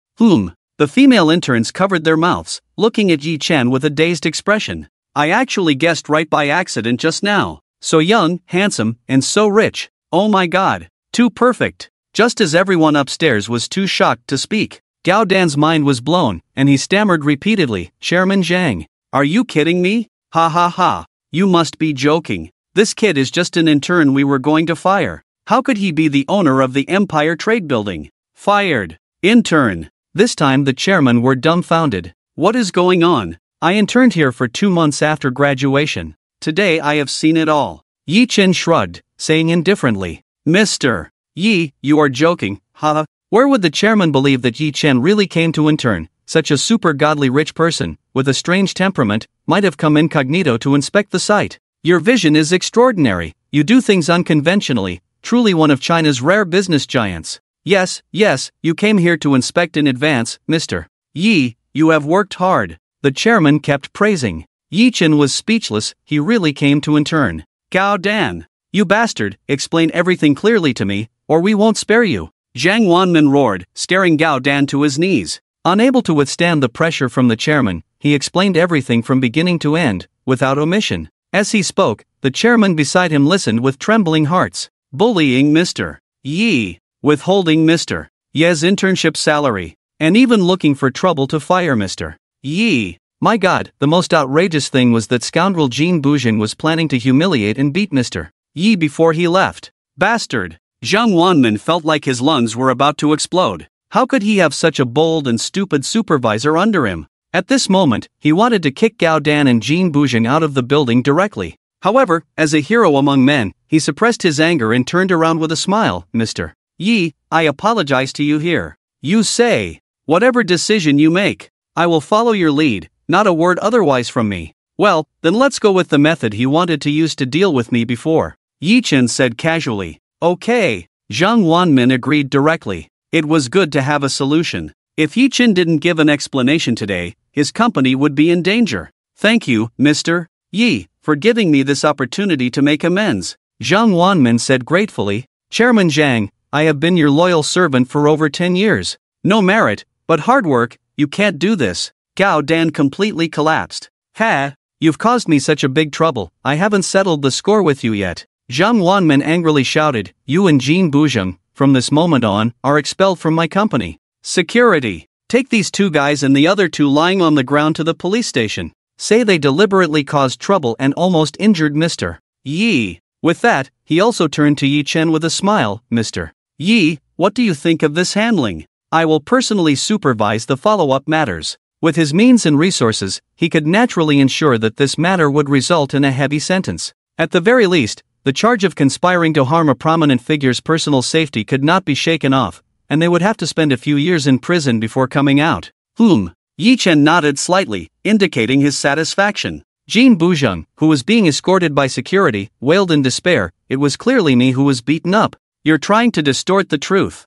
The female interns covered their mouths, looking at Yi Chen with a dazed expression. I actually guessed right by accident just now. So young, handsome, and so rich. Oh my god. Too perfect. Just as everyone upstairs was too shocked to speak. Gao Dan's mind was blown, and he stammered repeatedly, Chairman Zhang. Are you kidding me? Ha ha ha. You must be joking. This kid is just an intern we were going to fire. How could he be the owner of the Empire Trade Building? Fired. Intern. This time the chairmen were dumbfounded. What is going on? I interned here for 2 months after graduation. Today I have seen it all. Yi Chen shrugged, saying indifferently, Mr. Yi, you are joking, haha. Where would the chairman believe that Yi Chen really came to intern? Such a super godly rich person, with a strange temperament, might have come incognito to inspect the site. Your vision is extraordinary, you do things unconventionally, truly one of China's rare business giants. Yes, you came here to inspect in advance, Mr. Yi, you have worked hard. The chairman kept praising. Yi Chen was speechless, he really came to intern. Gao Dan. You bastard, explain everything clearly to me, or we won't spare you. Zhang Wanmin roared, staring Gao Dan to his knees. Unable to withstand the pressure from the chairman, he explained everything from beginning to end, without omission. As he spoke, the chairman beside him listened with trembling hearts. Bullying Mr. Yi, withholding Mr. Ye's internship salary, and even looking for trouble to fire Mr. Yi. My god, the most outrageous thing was that scoundrel Jean Boujing was planning to humiliate and beat Mr. Yi before he left. Bastard. Zhang Wanmin felt like his lungs were about to explode. How could he have such a bold and stupid supervisor under him? At this moment, he wanted to kick Gao Dan and Jean Boujing out of the building directly. However, as a hero among men, he suppressed his anger and turned around with a smile. Mr. Yi, I apologize to you here. You say, whatever decision you make, I will follow your lead, not a word otherwise from me. Well, then let's go with the method he wanted to use to deal with me before. Yi Chen said casually. Okay. Zhang Wanmin agreed directly. It was good to have a solution. If Yi Chen didn't give an explanation today, his company would be in danger. Thank you, Mr. Yi, for giving me this opportunity to make amends. Zhang Wanmin said gratefully. Chairman Zhang, I have been your loyal servant for over 10 years. No merit, but hard work, you can't do this. Gao Dan completely collapsed. Ha! You've caused me such a big trouble, I haven't settled the score with you yet. Zhang Wanmin angrily shouted, you and Jean Boujing, from this moment on, are expelled from my company. Security! Take these 2 guys and the other 2 lying on the ground to the police station. Say they deliberately caused trouble and almost injured Mr. Yi. With that, he also turned to Yi Chen with a smile. Mr. Yi, what do you think of this handling? I will personally supervise the follow-up matters. With his means and resources, he could naturally ensure that this matter would result in a heavy sentence. At the very least, the charge of conspiring to harm a prominent figure's personal safety could not be shaken off, and they would have to spend a few years in prison before coming out. Yi Chen nodded slightly, indicating his satisfaction. Jean Boujing, who was being escorted by security, wailed in despair, it was clearly me who was beaten up. You're trying to distort the truth.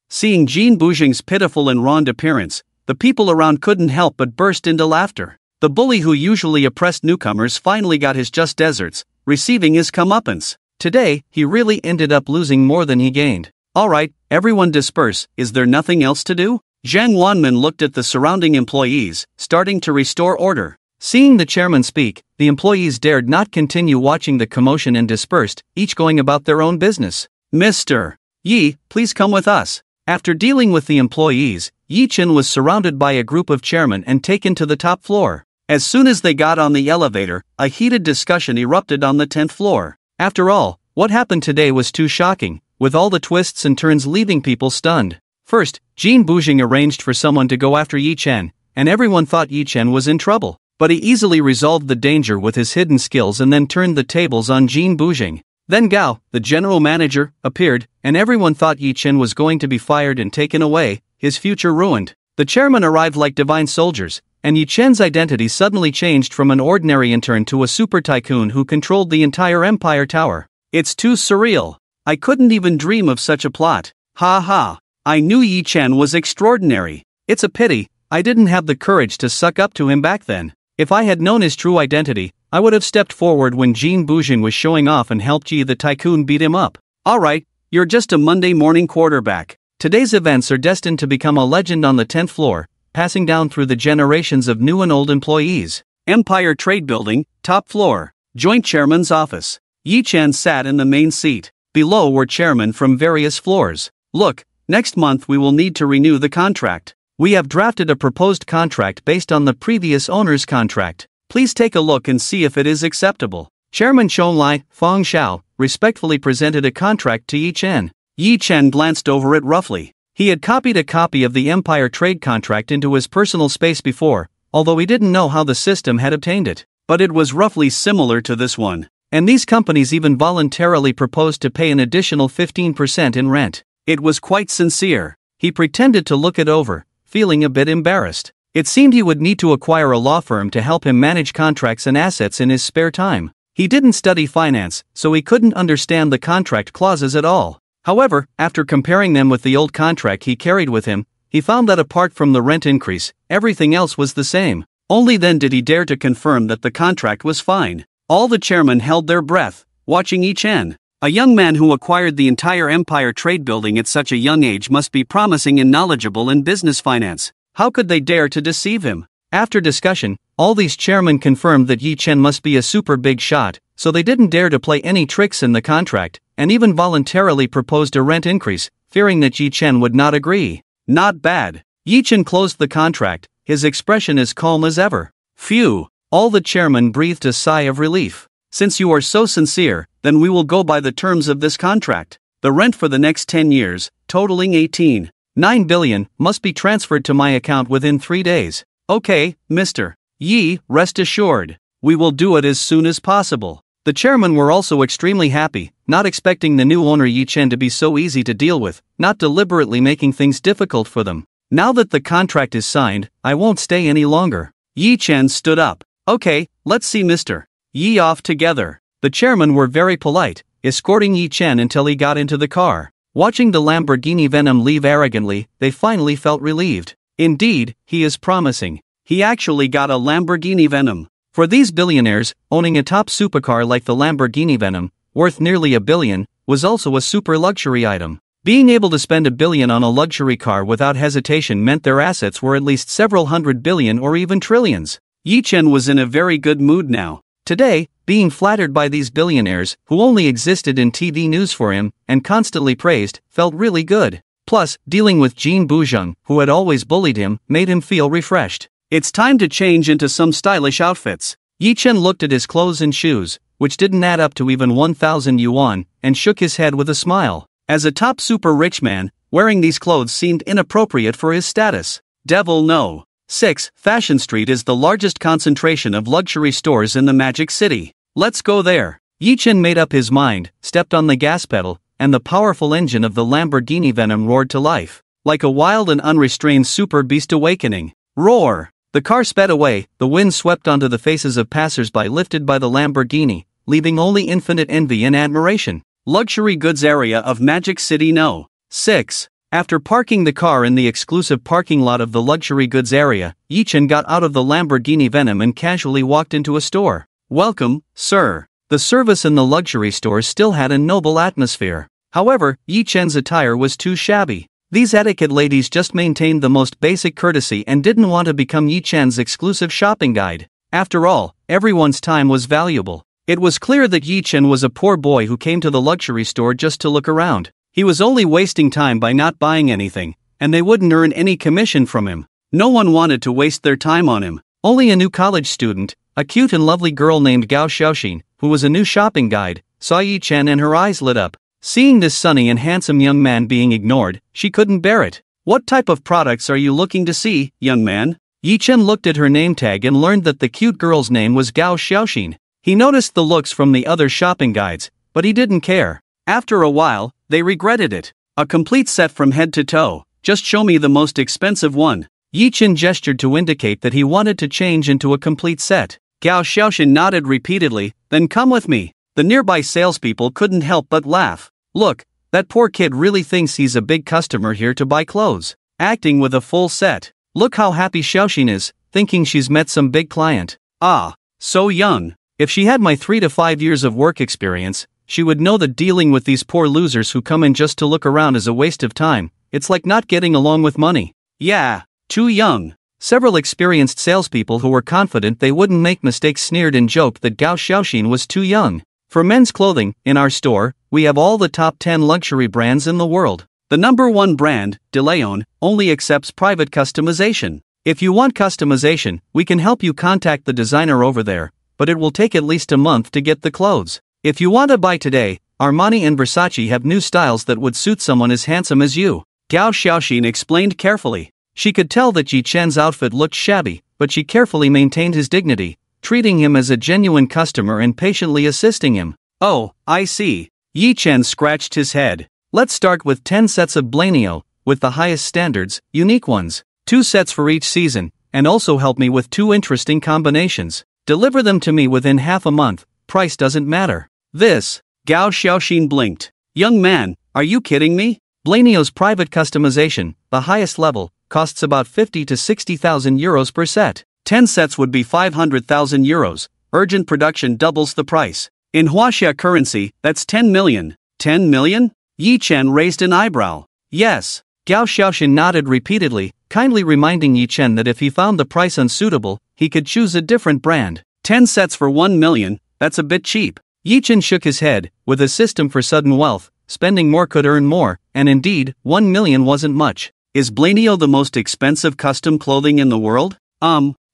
Seeing Jean Boujing's pitiful and wronged appearance, the people around couldn't help but burst into laughter. The bully who usually oppressed newcomers finally got his just desserts, receiving his comeuppance. Today, he really ended up losing more than he gained. Alright, everyone disperse, is there nothing else to do? Zhang Wanman looked at the surrounding employees, starting to restore order. Seeing the chairman speak, the employees dared not continue watching the commotion and dispersed, each going about their own business. Mr. Yi, please come with us. After dealing with the employees, Yi Chen was surrounded by a group of chairmen and taken to the top floor. As soon as they got on the elevator, a heated discussion erupted on the 10th floor. After all, what happened today was too shocking, with all the twists and turns leaving people stunned. First, Jin Bujing arranged for someone to go after Yi Chen, and everyone thought Yi Chen was in trouble. But he easily resolved the danger with his hidden skills and then turned the tables on Jin Bujing. Then Gao, the general manager, appeared, and everyone thought Yi Chen was going to be fired and taken away, his future ruined. The chairman arrived like divine soldiers, and Yi Chen's identity suddenly changed from an ordinary intern to a super tycoon who controlled the entire Empire Tower. It's too surreal. I couldn't even dream of such a plot. Ha ha. I knew Yi Chen was extraordinary. It's a pity I didn't have the courage to suck up to him back then. If I had known his true identity, I would have stepped forward when Jin Bujing was showing off and helped Yi the tycoon beat him up. Alright, you're just a Monday morning quarterback. Today's events are destined to become a legend on the 10th floor, passing down through the generations of new and old employees. Empire Trade Building, top floor, Joint Chairman's office. Yi Chen sat in the main seat. Below were chairmen from various floors. Look, next month we will need to renew the contract. We have drafted a proposed contract based on the previous owner's contract. Please take a look and see if it is acceptable. Chairman Shonlai, Feng Xiao, respectfully presented a contract to Yi Chen. Yi Chen glanced over it roughly. He had copied a copy of the Empire trade contract into his personal space before, although he didn't know how the system had obtained it. But it was roughly similar to this one. And these companies even voluntarily proposed to pay an additional 15% in rent. It was quite sincere. He pretended to look it over, feeling a bit embarrassed. It seemed he would need to acquire a law firm to help him manage contracts and assets in his spare time. He didn't study finance, so he couldn't understand the contract clauses at all. However, after comparing them with the old contract he carried with him, he found that apart from the rent increase, everything else was the same. Only then did he dare to confirm that the contract was fine. All the chairmen held their breath, watching Yi Chen. A young man who acquired the entire Empire Trade Building at such a young age must be promising and knowledgeable in business finance. How could they dare to deceive him? After discussion, all these chairmen confirmed that Yi Chen must be a super big shot, so they didn't dare to play any tricks in the contract, and even voluntarily proposed a rent increase, fearing that Yi Chen would not agree. Not bad. Yi Chen closed the contract, his expression as calm as ever. Phew! All the chairmen breathed a sigh of relief. Since you are so sincere, then we will go by the terms of this contract. The rent for the next 10 years, totaling 18.9 billion, must be transferred to my account within 3 days. Okay, Mr. Yi, rest assured. We will do it as soon as possible. The chairmen were also extremely happy, not expecting the new owner Yi Chen to be so easy to deal with, not deliberately making things difficult for them. Now that the contract is signed, I won't stay any longer. Yi Chen stood up. Okay, let's see Mr. Yi off together. The chairmen were very polite, escorting Yi Chen until he got into the car. Watching the Lamborghini Venom leave arrogantly, they finally felt relieved. Indeed, he is promising. He actually got a Lamborghini Venom. For these billionaires, owning a top supercar like the Lamborghini Venom, worth nearly $1 billion, was also a super luxury item. Being able to spend $1 billion on a luxury car without hesitation meant their assets were at least several hundred billion or even trillions. Yi Chen was in a very good mood now. Today, being flattered by these billionaires, who only existed in TV news for him, and constantly praised, felt really good. Plus, dealing with Jin Bujing, who had always bullied him, made him feel refreshed. It's time to change into some stylish outfits. Yi Chen looked at his clothes and shoes, which didn't add up to even 1,000 yuan, and shook his head with a smile. As a top super rich man, wearing these clothes seemed inappropriate for his status. Devil no. 6. Fashion Street is the largest concentration of luxury stores in the Magic City. Let's go there. Yi Chen made up his mind, stepped on the gas pedal, and the powerful engine of the Lamborghini Venom roared to life. Like a wild and unrestrained super beast awakening. Roar! The car sped away, the wind swept onto the faces of passers-by lifted by the Lamborghini, leaving only infinite envy and admiration. Luxury goods area of Magic City No. 6. After parking the car in the exclusive parking lot of the luxury goods area, Yi Chen got out of the Lamborghini Venom and casually walked into a store. "Welcome, sir." The service in the luxury store still had a noble atmosphere. However, Yi Chen's attire was too shabby. These etiquette ladies just maintained the most basic courtesy and didn't want to become Yi Chen's exclusive shopping guide. After all, everyone's time was valuable. It was clear that Yi Chen was a poor boy who came to the luxury store just to look around. He was only wasting time by not buying anything, and they wouldn't earn any commission from him. No one wanted to waste their time on him. Only a new college student, a cute and lovely girl named Gao Xiaoxin, who was a new shopping guide, saw Yi Chen and her eyes lit up. Seeing this sunny and handsome young man being ignored, she couldn't bear it. "What type of products are you looking to see, young man?" Yi Chen looked at her name tag and learned that the cute girl's name was Gao Xiaoxin. He noticed the looks from the other shopping guides, but he didn't care. After a while, they regretted it. "A complete set from head to toe. Just show me the most expensive one." Yi Chen gestured to indicate that he wanted to change into a complete set. Gao Xiaoxin nodded repeatedly, "Then come with me." The nearby salespeople couldn't help but laugh. "Look, that poor kid really thinks he's a big customer here to buy clothes. Acting with a full set. Look how happy Xiaoxin is, thinking she's met some big client. Ah, so young. If she had my 3 to 5 years of work experience, she would know that dealing with these poor losers who come in just to look around is a waste of time. It's like not getting along with money." "Yeah, too young." Several experienced salespeople who were confident they wouldn't make mistakes sneered and joked that Gao Xiaoxin was too young. "For men's clothing, in our store, we have all the top 10 luxury brands in the world. The #1 brand, De Leon, only accepts private customization. If you want customization, we can help you contact the designer over there, but it will take at least a month to get the clothes. If you want to buy today, Armani and Versace have new styles that would suit someone as handsome as you." Gao Xiaoxin explained carefully. She could tell that Yi Chen's outfit looked shabby, but she carefully maintained his dignity, treating him as a genuine customer and patiently assisting him. "Oh, I see." Yi Chen scratched his head. "Let's start with 10 sets of Blanio, with the highest standards, unique ones. 2 sets for each season, and also help me with 2 interesting combinations. Deliver them to me within half a month, price doesn't matter." "This?" Gao Xiaoxin blinked. "Young man, are you kidding me? Blanio's private customization, the highest level, costs about 50 to 60,000 euros per set. 10 sets would be 500,000 euros. Urgent production doubles the price. In Huaxia currency, that's 10 million. 10 million? Yi Chen raised an eyebrow. "Yes." Gao Xiaoxin nodded repeatedly, kindly reminding Yi Chen that if he found the price unsuitable, he could choose a different brand. 10 sets for 1 million, that's a bit cheap. Yi Chen shook his head. With a system for sudden wealth, spending more could earn more, and indeed, 1 million wasn't much. "Is Blanio the most expensive custom clothing in the world?"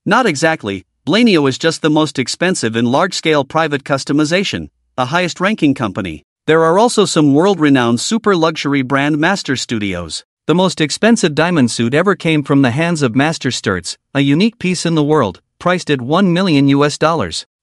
Not exactly. Blanio is just the most expensive in large-scale private customization, the highest-ranking company. There are also some world-renowned super-luxury brand master studios. The most expensive diamond suit ever came from the hands of Master Sturts, a unique piece in the world, priced at $1 million US.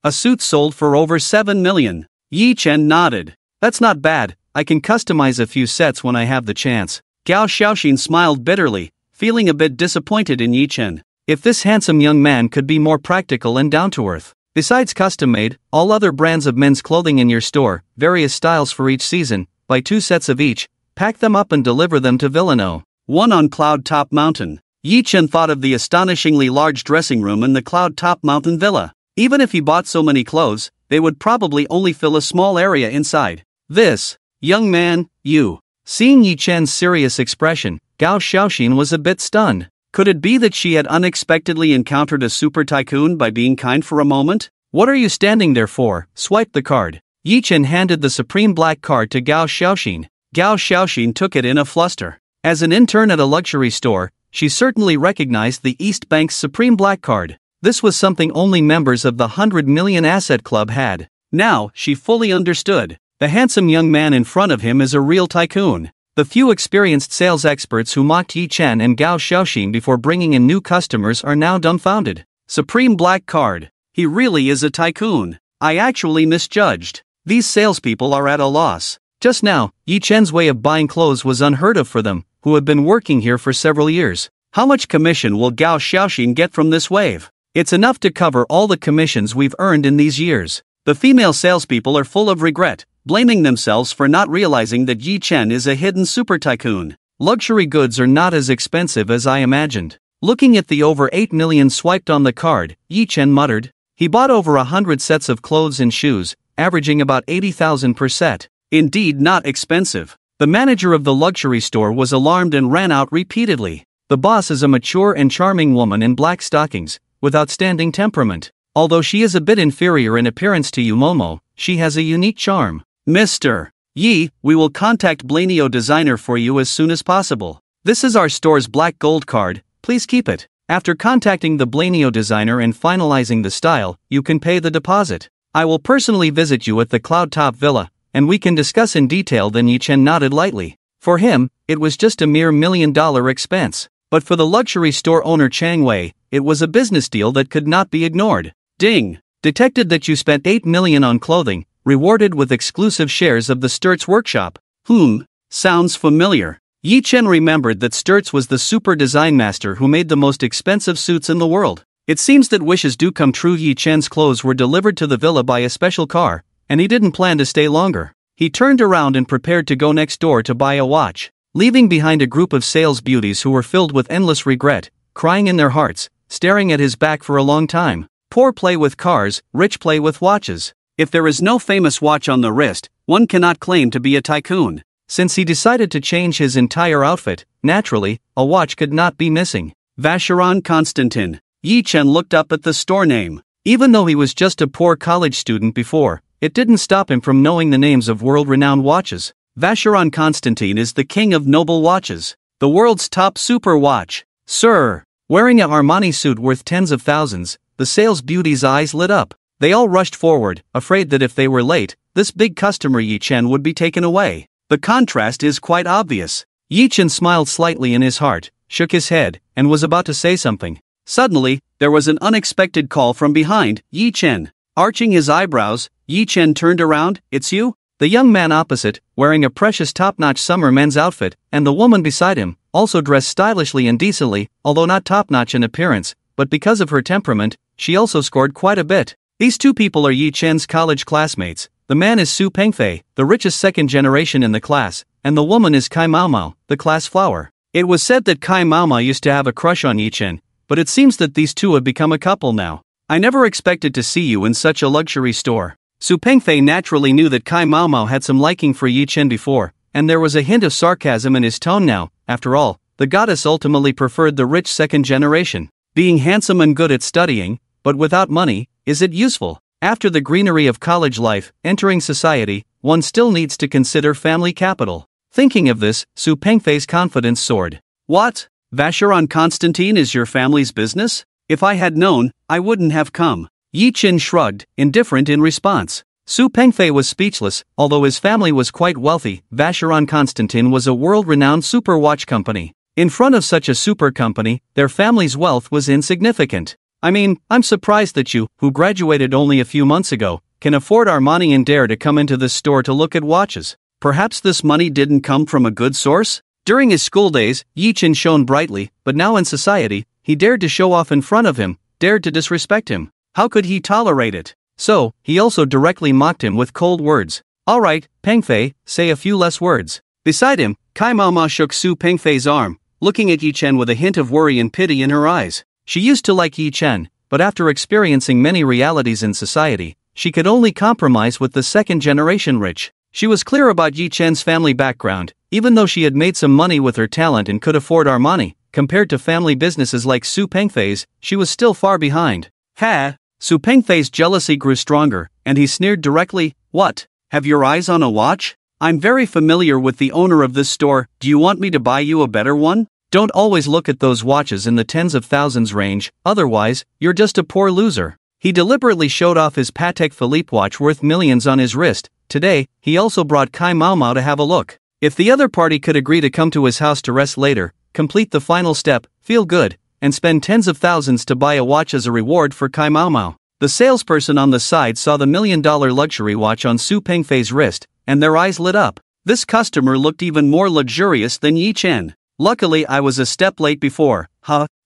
A suit sold for over 7 million. Yi Chen nodded. "That's not bad, I can customize a few sets when I have the chance." Gao Xiaoxin smiled bitterly, feeling a bit disappointed in Yi Chen. If this handsome young man could be more practical and down-to-earth. Besides custom-made, all other brands of men's clothing in your store, various styles for each season, buy 2 sets of each, pack them up and deliver them to Villano. 1 on Cloud Top Mountain. Yi Chen thought of the astonishingly large dressing room in the Cloud Top Mountain Villa. Even if he bought so many clothes, they would probably only fill a small area inside. "This, young man, you." Seeing Yi Chen's serious expression, Gao Xiaoxin was a bit stunned. Could it be that she had unexpectedly encountered a super tycoon by being kind for a moment? "What are you standing there for? Swipe the card." Yi Chen handed the supreme black card to Gao Xiaoxin. Gao Xiaoxin took it in a fluster. As an intern at a luxury store, she certainly recognized the East Bank's supreme black card. This was something only members of the 100 Million Asset Club had. Now, she fully understood. The handsome young man in front of him is a real tycoon. The few experienced sales experts who mocked Yi Chen and Gao Xiaoxin before bringing in new customers are now dumbfounded. Supreme black card. He really is a tycoon. I actually misjudged. These salespeople are at a loss. Just now, Yi Chen's way of buying clothes was unheard of for them, who have been working here for several years. How much commission will Gao Xiaoxin get from this wave? It's enough to cover all the commissions we've earned in these years. The female salespeople are full of regret, blaming themselves for not realizing that Yi Chen is a hidden super tycoon. Luxury goods are not as expensive as I imagined. Looking at the over 8 million swiped on the card, Yi Chen muttered. He bought over 100 sets of clothes and shoes, averaging about 80,000 per set. Indeed not expensive. The manager of the luxury store was alarmed and ran out repeatedly. The boss is a mature and charming woman in black stockings, with outstanding temperament. Although she is a bit inferior in appearance to you Momo, she has a unique charm. Mr. Yi, we will contact Blanio designer for you as soon as possible. This is our store's black gold card, please keep it. After contacting the Blanio designer and finalizing the style, you can pay the deposit. I will personally visit you at the Cloud Top Villa, and we can discuss in detail. Then Yi Chen nodded lightly. For him, it was just a mere $1 million expense. But for the luxury store owner Chang Wei, it was a business deal that could not be ignored. Ding! Detected that you spent 8 million on clothing, rewarded with exclusive shares of the Sturtz workshop. Sounds familiar. Yi Chen remembered that Sturtz was the super design master who made the most expensive suits in the world. It seems that wishes do come true. Yi Chen's clothes were delivered to the villa by a special car, and he didn't plan to stay longer. He turned around and prepared to go next door to buy a watch, leaving behind a group of sales beauties who were filled with endless regret, crying in their hearts, staring at his back for a long time. Poor play with cars, rich play with watches. If there is no famous watch on the wrist, one cannot claim to be a tycoon. Since he decided to change his entire outfit, naturally, a watch could not be missing. Vacheron Constantin. Yi Chen looked up at the store name. Even though he was just a poor college student before, it didn't stop him from knowing the names of world-renowned watches. Vacheron Constantin is the king of noble watches, the world's top super watch. Sir! Wearing a Armani suit worth tens of thousands, the sales beauty's eyes lit up. They all rushed forward, afraid that if they were late, this big customer Yi Chen would be taken away. The contrast is quite obvious. Yi Chen smiled slightly in his heart, shook his head, and was about to say something. Suddenly, there was an unexpected call from behind Yi Chen. Arching his eyebrows, Yi Chen turned around. It's you? The young man opposite, wearing a precious top-notch summer men's outfit, and the woman beside him, also dressed stylishly and decently, although not top-notch in appearance, but because of her temperament, she also scored quite a bit. These two people are Yi Chen's college classmates. The man is Su Pengfei, the richest second generation in the class, and the woman is Kai Maomao, the class flower. It was said that Kai Maomao used to have a crush on Yi Chen, but it seems that these two have become a couple now. I never expected to see you in such a luxury store. Su Pengfei naturally knew that Kai Maomao had some liking for Yi Chen before, and there was a hint of sarcasm in his tone now. After all, the goddess ultimately preferred the rich second generation. Being handsome and good at studying, but without money, is it useful? After the greenery of college life, entering society, one still needs to consider family capital. Thinking of this, Su Pengfei's confidence soared. What? Vacheron Constantin is your family's business? If I had known, I wouldn't have come. Yi Chen shrugged, indifferent in response. Su Pengfei was speechless. Although his family was quite wealthy, Vacheron Constantin was a world-renowned super watch company. In front of such a super company, their family's wealth was insignificant. I mean, I'm surprised that you, who graduated only a few months ago, can afford Armani and dare to come into this store to look at watches. Perhaps this money didn't come from a good source? During his school days, Yi Chen shone brightly, but now in society, he dared to show off in front of him, dared to disrespect him. How could he tolerate it? So, he also directly mocked him with cold words. Alright, Pengfei, say a few less words. Beside him, Kai Maomao shook Su Pengfei's arm, looking at Yi Chen with a hint of worry and pity in her eyes. She used to like Yi Chen, but after experiencing many realities in society, she could only compromise with the second-generation rich. She was clear about Yi Chen's family background. Even though she had made some money with her talent and could afford Armani, compared to family businesses like Su Pengfei's, she was still far behind. Ha! Su Pengfei's jealousy grew stronger, and he sneered directly. What? Have your eyes on a watch? I'm very familiar with the owner of this store. Do you want me to buy you a better one? Don't always look at those watches in the tens of thousands range, otherwise, you're just a poor loser. He deliberately showed off his Patek Philippe watch worth millions on his wrist. Today, he also brought Kai Maomao to have a look. If the other party could agree to come to his house to rest later, complete the final step, feel good, and spend tens of thousands to buy a watch as a reward for Kai Maomao. The salesperson on the side saw the $1 million luxury watch on Su Pengfei's wrist, and their eyes lit up. This customer looked even more luxurious than Yi Chen. Luckily I was a step late before.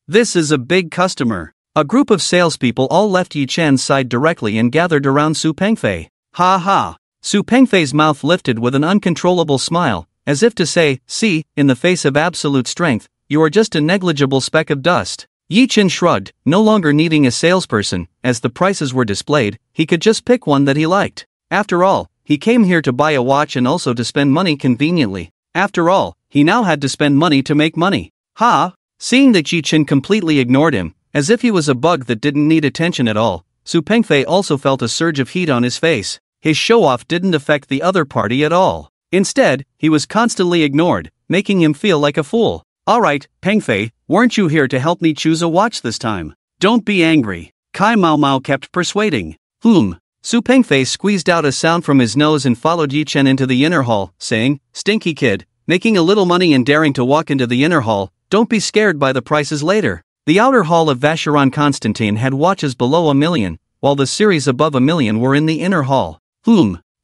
This is a big customer. A group of salespeople all left Yi Chen's side directly and gathered around Su Pengfei. Ha ha. Su Pengfei's mouth lifted with an uncontrollable smile, as if to say, see, in the face of absolute strength, you are just a negligible speck of dust. Yi Chen shrugged, no longer needing a salesperson. As the prices were displayed, he could just pick one that he liked. After all, he came here to buy a watch and also to spend money conveniently. After all, he now had to spend money to make money. Ha! Seeing that Yi Chen completely ignored him, as if he was a bug that didn't need attention at all, Su Pengfei also felt a surge of heat on his face. His show-off didn't affect the other party at all. Instead, he was constantly ignored, making him feel like a fool. Alright, Pengfei, weren't you here to help me choose a watch this time? Don't be angry. Kai Mao Mao kept persuading. Su Pengfei squeezed out a sound from his nose and followed Yi Chen into the inner hall, saying, Stinky kid, making a little money and daring to walk into the inner hall, don't be scared by the prices later. The outer hall of Vacheron Constantine had watches below 1 million, while the series above 1 million were in the inner hall.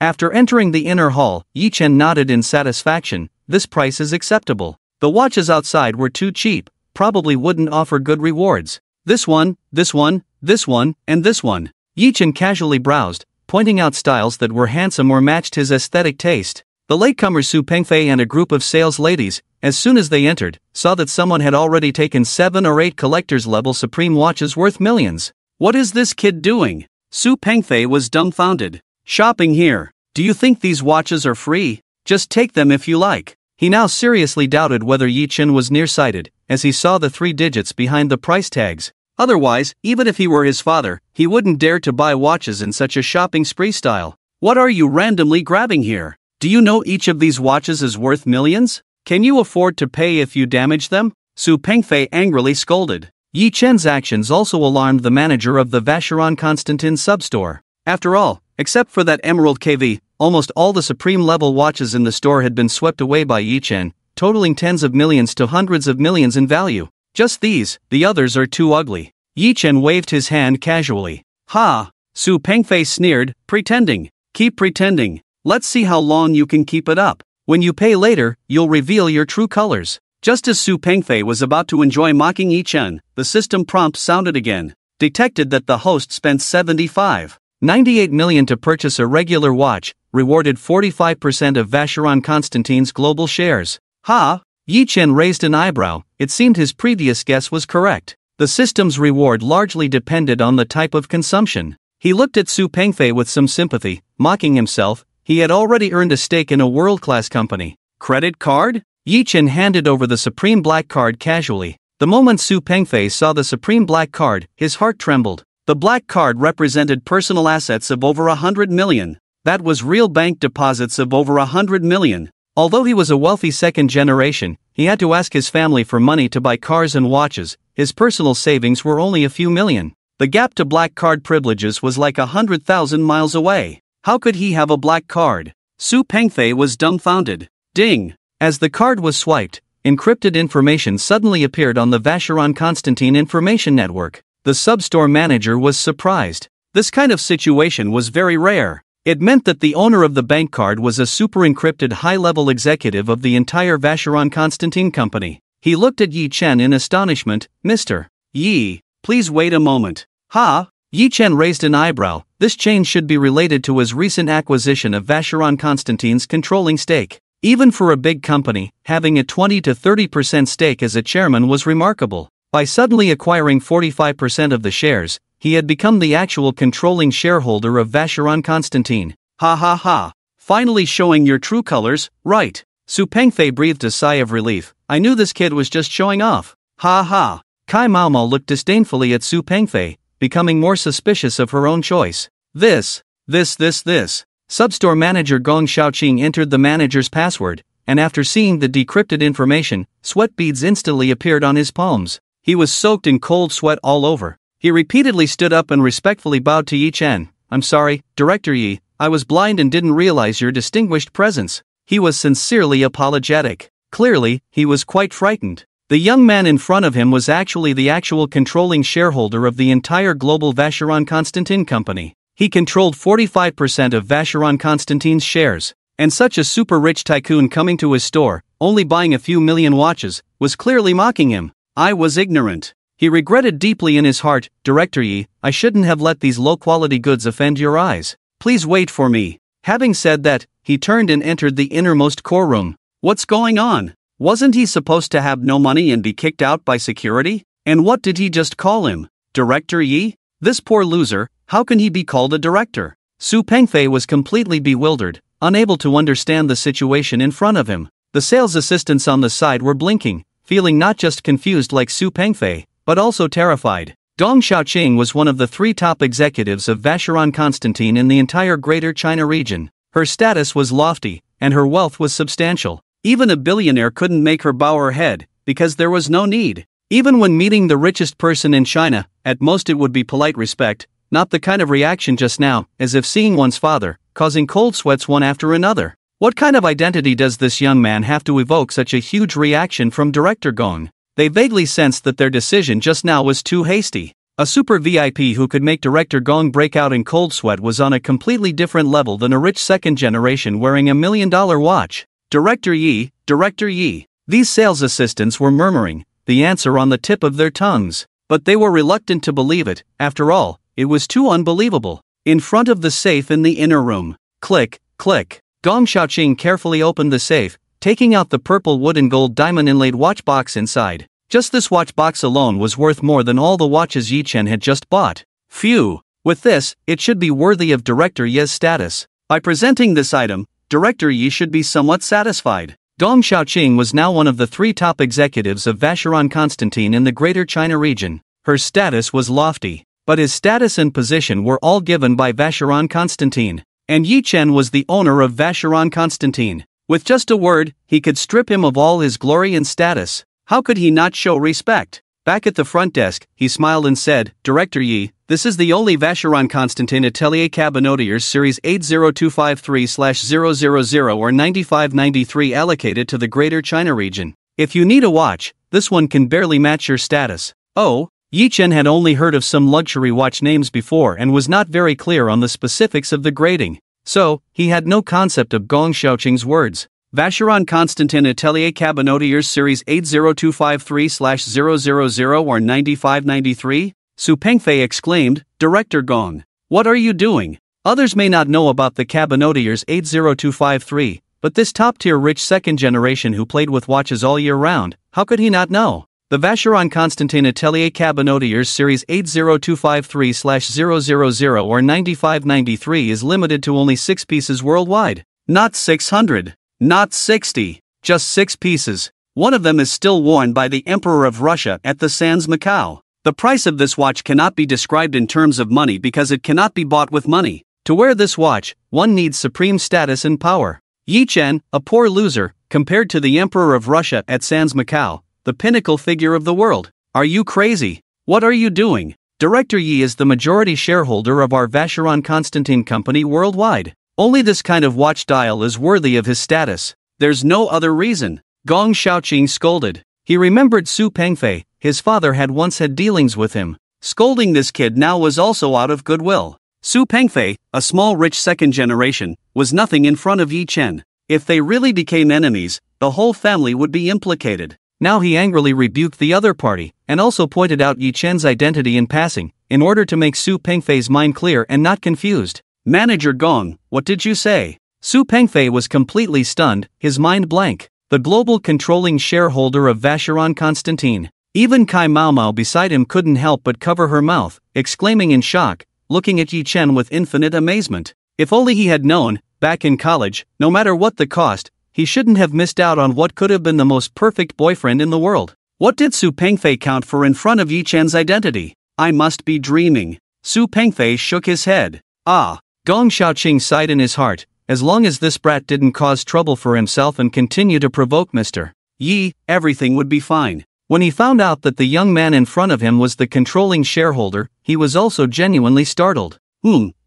After entering the inner hall, Yi Chen nodded in satisfaction. This price is acceptable. The watches outside were too cheap, probably wouldn't offer good rewards. This one, this one, this one, and this one. Yi Chen casually browsed, pointing out styles that were handsome or matched his aesthetic taste. The latecomers Su Pengfei and a group of sales ladies, as soon as they entered, saw that someone had already taken 7 or 8 collector's level supreme watches worth millions. What is this kid doing? Su Pengfei was dumbfounded. Shopping here. Do you think these watches are free? Just take them if you like. He now seriously doubted whether Yi Chen was nearsighted, as he saw the 3 digits behind the price tags. Otherwise, even if he were his father, he wouldn't dare to buy watches in such a shopping spree style. What are you randomly grabbing here? Do you know each of these watches is worth millions? Can you afford to pay if you damage them? Su Pengfei angrily scolded. Yi Chen's actions also alarmed the manager of the Vacheron Constantin substore. After all, except for that Emerald KV, almost all the supreme-level watches in the store had been swept away by Yi Chen, totaling tens of millions to hundreds of millions in value. Just these, the others are too ugly. Yi Chen waved his hand casually. Ha! Su Pengfei sneered, pretending. Keep pretending. Let's see how long you can keep it up. When you pay later, you'll reveal your true colors. Just as Su Pengfei was about to enjoy mocking Yi Chen, the system prompt sounded again. Detected that the host spent 75.98 million to purchase a regular watch, rewarded 45% of Vacheron Constantine's global shares. Ha! Yi Chen raised an eyebrow. It seemed his previous guess was correct. The system's reward largely depended on the type of consumption. He looked at Su Pengfei with some sympathy, mocking himself. He had already earned a stake in a world-class company. Credit card? Yi Chen handed over the Supreme Black card casually. The moment Su Pengfei saw the Supreme Black card, his heart trembled. The black card represented personal assets of over 100 million. That was real bank deposits of over 100 million. Although he was a wealthy second generation, he had to ask his family for money to buy cars and watches. His personal savings were only a few million. The gap to black card privileges was like 100,000 miles away. How could he have a black card? Su Pengfei was dumbfounded. Ding! As the card was swiped, encrypted information suddenly appeared on the Vacheron Constantine information network. The substore manager was surprised. This kind of situation was very rare. It meant that the owner of the bank card was a super-encrypted high-level executive of the entire Vacheron Constantine company. He looked at Yi Chen in astonishment. Mr. Yi, please wait a moment. Ha! Yi Chen raised an eyebrow. This change should be related to his recent acquisition of Vacheron Constantine's controlling stake. Even for a big company, having a 20 to 30% stake as a chairman was remarkable. By suddenly acquiring 45% of the shares, he had become the actual controlling shareholder of Vacheron Constantine. Ha ha ha. Finally showing your true colors, right? Su Pengfei breathed a sigh of relief. I knew this kid was just showing off. Ha ha. Kai Mao Mao looked disdainfully at Su Pengfei, becoming more suspicious of her own choice. This. Substore manager Gong Shaoqing entered the manager's password, and after seeing the decrypted information, sweat beads instantly appeared on his palms. He was soaked in cold sweat all over. He repeatedly stood up and respectfully bowed to Yi Chen. I'm sorry, Director Yi, I was blind and didn't realize your distinguished presence. He was sincerely apologetic. Clearly, he was quite frightened. The young man in front of him was actually the actual controlling shareholder of the entire global Vacheron Constantine company. He controlled 45% of Vacheron Constantine's shares, and such a super-rich tycoon coming to his store, only buying a few million watches, was clearly mocking him. I was ignorant. He regretted deeply in his heart. Director Yi, I shouldn't have let these low-quality goods offend your eyes. Please wait for me. Having said that, he turned and entered the innermost core room. What's going on? Wasn't he supposed to have no money and be kicked out by security? And what did he just call him? Director Yi? This poor loser, how can he be called a director? Su Pengfei was completely bewildered, unable to understand the situation in front of him. The sales assistants on the side were blinking, feeling not just confused like Su Pengfei, but also terrified. Gong Xiaoqing was one of the 3 top executives of Vacheron Constantin in the entire Greater China region. Her status was lofty, and her wealth was substantial. Even a billionaire couldn't make her bow her head, because there was no need. Even when meeting the richest person in China, at most it would be polite respect, not the kind of reaction just now, as if seeing one's father, causing cold sweats one after another. What kind of identity does this young man have to evoke such a huge reaction from Director Gong? They vaguely sensed that their decision just now was too hasty. A super VIP who could make Director Gong break out in cold sweat was on a completely different level than a rich second generation wearing $1 million watch. Director Yi, Director Yi. These sales assistants were murmuring, the answer on the tip of their tongues. But they were reluctant to believe it. After all, it was too unbelievable. In front of the safe in the inner room. Click, click. Gong Xiaoqing carefully opened the safe, taking out the purple wood and gold diamond inlaid watch box inside. Just this watch box alone was worth more than all the watches Yi Chen had just bought. Phew! With this, it should be worthy of Director Yi's status. By presenting this item, Director Yi should be somewhat satisfied. Gong Xiaoqing was now one of the 3 top executives of Vacheron Constantin in the Greater China region. Her status was lofty, but his status and position were all given by Vacheron Constantin. And Yi Chen was the owner of Vacheron Constantin. With just a word, he could strip him of all his glory and status. How could he not show respect? Back at the front desk, he smiled and said, Director Yi, this is the only Vacheron Constantin Atelier Cabinotiers Series 80253/000 or 9593 allocated to the Greater China region. If you need a watch, this one can barely match your status. Oh, Yi Chen had only heard of some luxury watch names before and was not very clear on the specifics of the grading. So, he had no concept of Gong Xiaoqing's words. Vacheron Constantin Atelier Cabinotiers Series 80253/000 or 9593? Su Pengfei exclaimed, Director Gong. What are you doing? Others may not know about the Cabinotiers 80253, but this top-tier rich second generation who played with watches all year round, how could he not know? The Vacheron Constantin Atelier Cabinotiers Series 80253/000 or 9593 is limited to only 6 pieces worldwide. Not 600. Not 60. Just 6 pieces. One of them is still worn by the Emperor of Russia at the Sands Macau. The price of this watch cannot be described in terms of money because it cannot be bought with money. To wear this watch, one needs supreme status and power. Yi Chen, a poor loser, compared to the Emperor of Russia at Sands Macau, the pinnacle figure of the world. Are you crazy? What are you doing? Director Yi is the majority shareholder of our Vacheron Constantin company worldwide. Only this kind of watch dial is worthy of his status. There's no other reason. Gong Xiaoqing scolded. He remembered Su Pengfei, his father had once had dealings with him. Scolding this kid now was also out of goodwill. Su Pengfei, a small rich second generation, was nothing in front of Yi Chen. If they really became enemies, the whole family would be implicated. Now he angrily rebuked the other party, and also pointed out Yi Chen's identity in passing, in order to make Su Pengfei's mind clear and not confused. Manager Gong, what did you say? Su Pengfei was completely stunned, his mind blank. The global controlling shareholder of Vacheron Constantin. Even Kai Maomao beside him couldn't help but cover her mouth, exclaiming in shock, looking at Yi Chen with infinite amazement. If only he had known, back in college, no matter what the cost, he shouldn't have missed out on what could have been the most perfect boyfriend in the world. What did Su Pengfei count for in front of Yi Chen's identity? I must be dreaming. Su Pengfei shook his head. Ah. Gong Xiaoqing sighed in his heart, as long as this brat didn't cause trouble for himself and continue to provoke Mr. Yi, everything would be fine. When he found out that the young man in front of him was the controlling shareholder, he was also genuinely startled.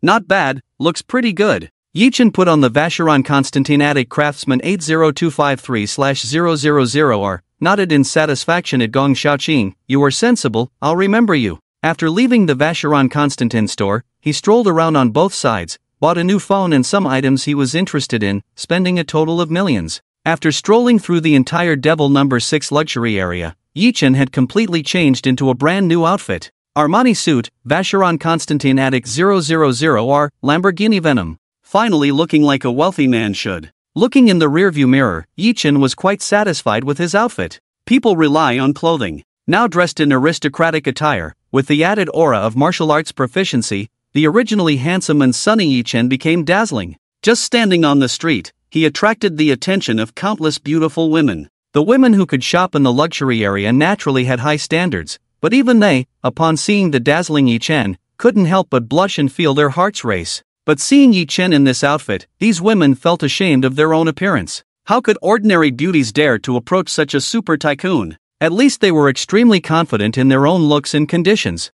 Not bad, looks pretty good. Yi Chen put on the Vacheron Constantin Attic Craftsman 80253/000 or, nodded in satisfaction at Gong Xiaoqing, you are sensible, I'll remember you. After leaving the Vacheron Constantin store, he strolled around on both sides, bought a new phone and some items he was interested in, spending a total of millions. After strolling through the entire Devil No. 6 luxury area, Yi Chen had completely changed into a brand new outfit. Armani suit, Vacheron Constantin Attic 000R, Lamborghini Venom. Finally looking like a wealthy man should. Looking in the rearview mirror, Yi-Chen was quite satisfied with his outfit. People rely on clothing. Now dressed in aristocratic attire, with the added aura of martial arts proficiency, the originally handsome and sunny Yi-Chen became dazzling. Just standing on the street, he attracted the attention of countless beautiful women. The women who could shop in the luxury area naturally had high standards, but even they, upon seeing the dazzling Yi-Chen, couldn't help but blush and feel their hearts race. But seeing Yi-Chen in this outfit, these women felt ashamed of their own appearance. How could ordinary beauties dare to approach such a super tycoon? At least they were extremely confident in their own looks and conditions.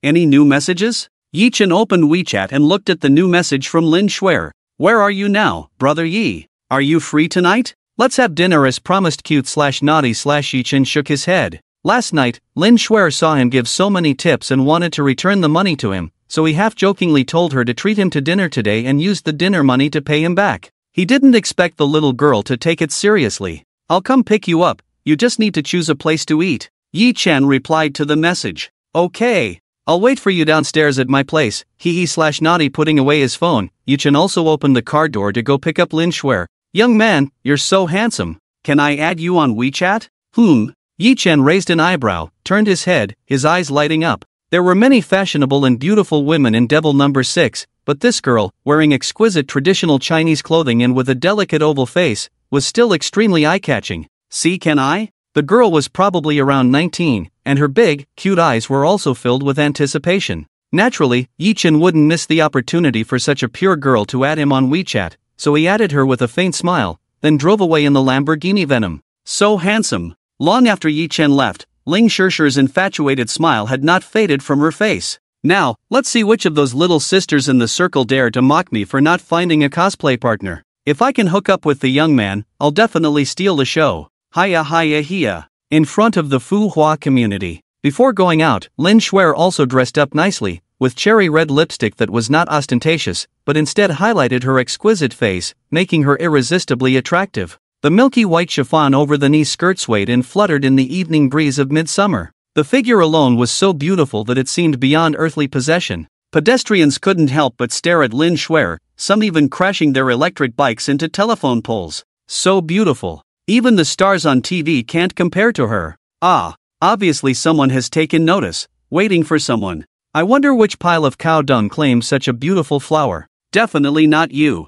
Any new messages? Yi-Chen opened WeChat and looked at the new message from Lin Shuer. Where are you now, brother Yi? Are you free tonight? Let's have dinner as promised. Cute/naughty/ Yi-Chen shook his head. Last night, Lin Shuer saw him give so many tips and wanted to return the money to him, so he half-jokingly told her to treat him to dinner today and used the dinner money to pay him back. He didn't expect the little girl to take it seriously. I'll come pick you up, you just need to choose a place to eat. Yi-Chen replied to the message. Okay. I'll wait for you downstairs at my place. Hee/naughty. Putting away his phone, Yi-Chen also opened the car door to go pick up Lin Shuer. Young man, you're so handsome. Can I add you on WeChat? Yi-Chen raised an eyebrow, turned his head, his eyes lighting up. There were many fashionable and beautiful women in Devil Number 6, but this girl, wearing exquisite traditional Chinese clothing and with a delicate oval face, was still extremely eye-catching. See, can I? The girl was probably around 19, and her big, cute eyes were also filled with anticipation. Naturally, Yi-Chen wouldn't miss the opportunity for such a pure girl to add him on WeChat, so he added her with a faint smile, then drove away in the Lamborghini Venom. So handsome. Long after Yi-Chen left, Ling Shuer's infatuated smile had not faded from her face. Now, let's see which of those little sisters in the circle dare to mock me for not finding a cosplay partner. If I can hook up with the young man, I'll definitely steal the show. Hiya. In front of the Fu Hua community. Before going out, Lin Shuer also dressed up nicely, with cherry red lipstick that was not ostentatious, but instead highlighted her exquisite face, making her irresistibly attractive. The milky white chiffon over the knee skirt swayed and fluttered in the evening breeze of midsummer. The figure alone was so beautiful that it seemed beyond earthly possession. Pedestrians couldn't help but stare at Lin Shuer, some even crashing their electric bikes into telephone poles. So beautiful. Even the stars on TV can't compare to her. Obviously someone has taken notice, waiting for someone. I wonder which pile of cow dung claims such a beautiful flower. Definitely not you.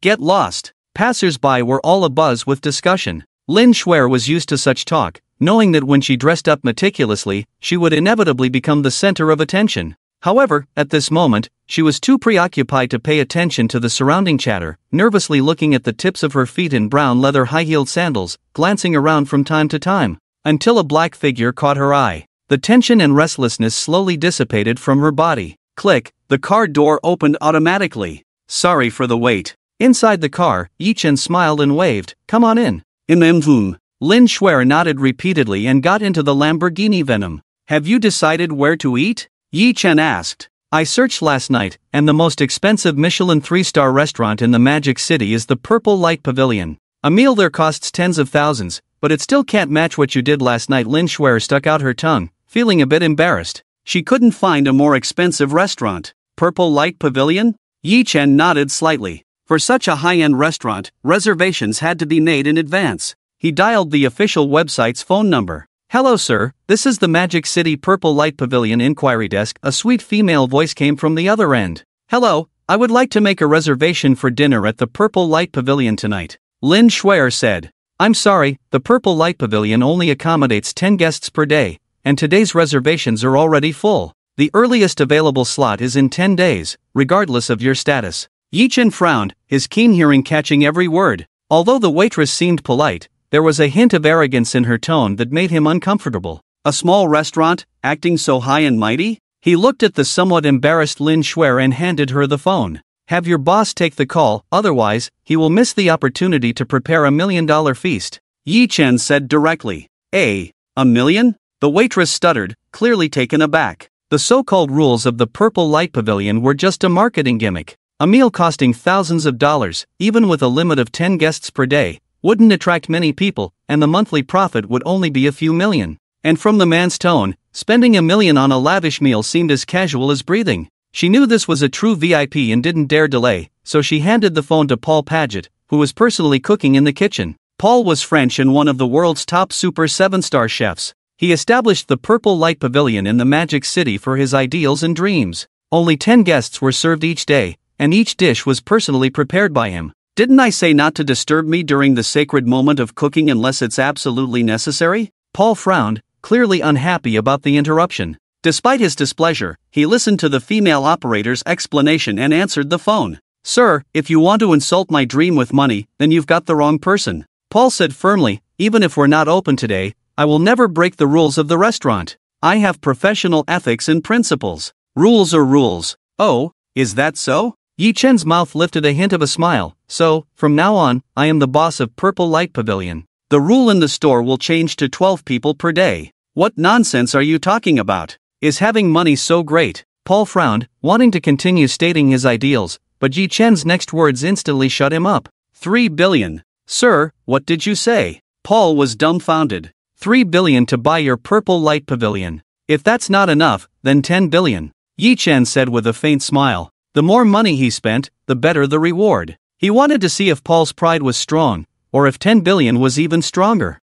Get lost. Passers-by were all abuzz with discussion. Lin Shuer was used to such talk, knowing that when she dressed up meticulously, she would inevitably become the center of attention. However, at this moment, she was too preoccupied to pay attention to the surrounding chatter, nervously looking at the tips of her feet in brown leather high-heeled sandals, glancing around from time to time, until a black figure caught her eye. The tension and restlessness slowly dissipated from her body. Click, the car door opened automatically. Sorry for the wait. Inside the car, Yi-Chen smiled and waved, come on in. Lin Shuer nodded repeatedly and got into the Lamborghini Venom. Have you decided where to eat? Yi-Chen asked. I searched last night, and the most expensive Michelin 3-star restaurant in the Magic City is the Purple Light Pavilion. A meal there costs tens of thousands, but it still can't match what you did last night. Lin Shuer stuck out her tongue, feeling a bit embarrassed. She couldn't find a more expensive restaurant. Purple Light Pavilion? Yi-Chen nodded slightly. For such a high-end restaurant, reservations had to be made in advance. He dialed the official website's phone number. Hello sir, this is the Magic City Purple Light Pavilion inquiry desk. A sweet female voice came from the other end. Hello, I would like to make a reservation for dinner at the Purple Light Pavilion tonight. Lin Shuer said. I'm sorry, the Purple Light Pavilion only accommodates 10 guests per day, and today's reservations are already full. The earliest available slot is in 10 days, regardless of your status. Yi-Chen frowned, his keen hearing catching every word. Although the waitress seemed polite, there was a hint of arrogance in her tone that made him uncomfortable. A small restaurant, acting so high and mighty? He looked at the somewhat embarrassed Lin Shuer and handed her the phone. Have your boss take the call, otherwise, he will miss the opportunity to prepare $1 million feast. Yi-Chen said directly. $1 million? The waitress stuttered, clearly taken aback. The so-called rules of the Purple Light Pavilion were just a marketing gimmick. A meal costing thousands of dollars, even with a limit of 10 guests per day, wouldn't attract many people, and the monthly profit would only be a few million. And from the man's tone, spending $1 million on a lavish meal seemed as casual as breathing. She knew this was a true VIP and didn't dare delay, so she handed the phone to Paul Paget, who was personally cooking in the kitchen. Paul was French and one of the world's top super 7-star chefs. He established the Purple Light Pavilion in the Magic City for his ideals and dreams. Only 10 guests were served each day, and each dish was personally prepared by him. Didn't I say not to disturb me during the sacred moment of cooking unless it's absolutely necessary? Paul frowned, clearly unhappy about the interruption. Despite his displeasure, he listened to the female operator's explanation and answered the phone. Sir, if you want to insult my dream with money, then you've got the wrong person. Paul said firmly, even if we're not open today, I will never break the rules of the restaurant. I have professional ethics and principles. Rules are rules. Oh, is that so? Yi Chen's mouth lifted a hint of a smile. So, from now on, I am the boss of Purple Light Pavilion. The rule in the store will change to 12 people per day. What nonsense are you talking about? Is having money so great? Paul frowned, wanting to continue stating his ideals, but Yi Chen's next words instantly shut him up. 3 billion. Sir, what did you say? Paul was dumbfounded. 3 billion to buy your Purple Light Pavilion. If that's not enough, then 10 billion. Yi Chen said with a faint smile. The more money he spent, the better the reward. He wanted to see if Paul's pride was strong, or if 10 billion was even stronger.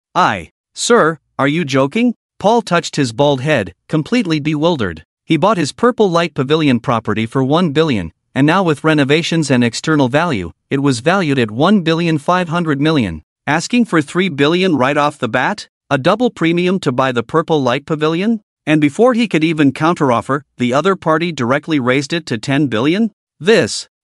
Sir, are you joking? Paul touched his bald head, completely bewildered. He bought his Purple Light Pavilion property for 1 billion, and now with renovations and external value, it was valued at 1,500 million. Asking for 3 billion right off the bat? A double premium to buy the Purple Light Pavilion? And before he could even counteroffer, the other party directly raised it to 10 billion?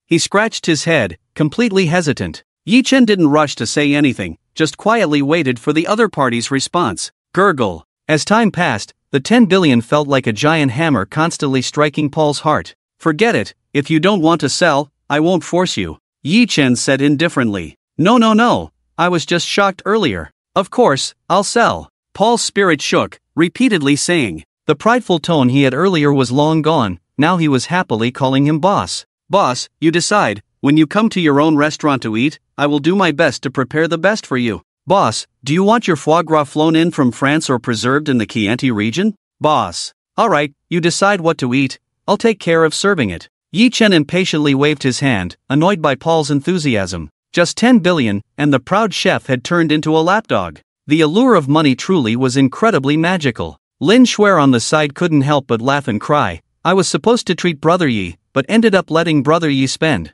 He scratched his head, completely hesitant. Yi Chen didn't rush to say anything, just quietly waited for the other party's response. Gurgle. As time passed, the 10 billion felt like a giant hammer constantly striking Paul's heart. Forget it, if you don't want to sell, I won't force you. Yi Chen said indifferently. No, I was just shocked earlier. Of course, I'll sell. Paul's spirit shook, repeatedly saying. The prideful tone he had earlier was long gone, now he was happily calling him boss. Boss, you decide. When you come to your own restaurant to eat, I will do my best to prepare the best for you. Boss, do you want your foie gras flown in from France or preserved in the Chianti region? Boss. Alright, you decide what to eat, I'll take care of serving it. Yi Chen impatiently waved his hand, annoyed by Paul's enthusiasm. Just 10 billion, and the proud chef had turned into a lapdog. The allure of money truly was incredibly magical. Lin Shuer on the side couldn't help but laugh and cry. I was supposed to treat Brother Yi, but ended up letting Brother Yi spend.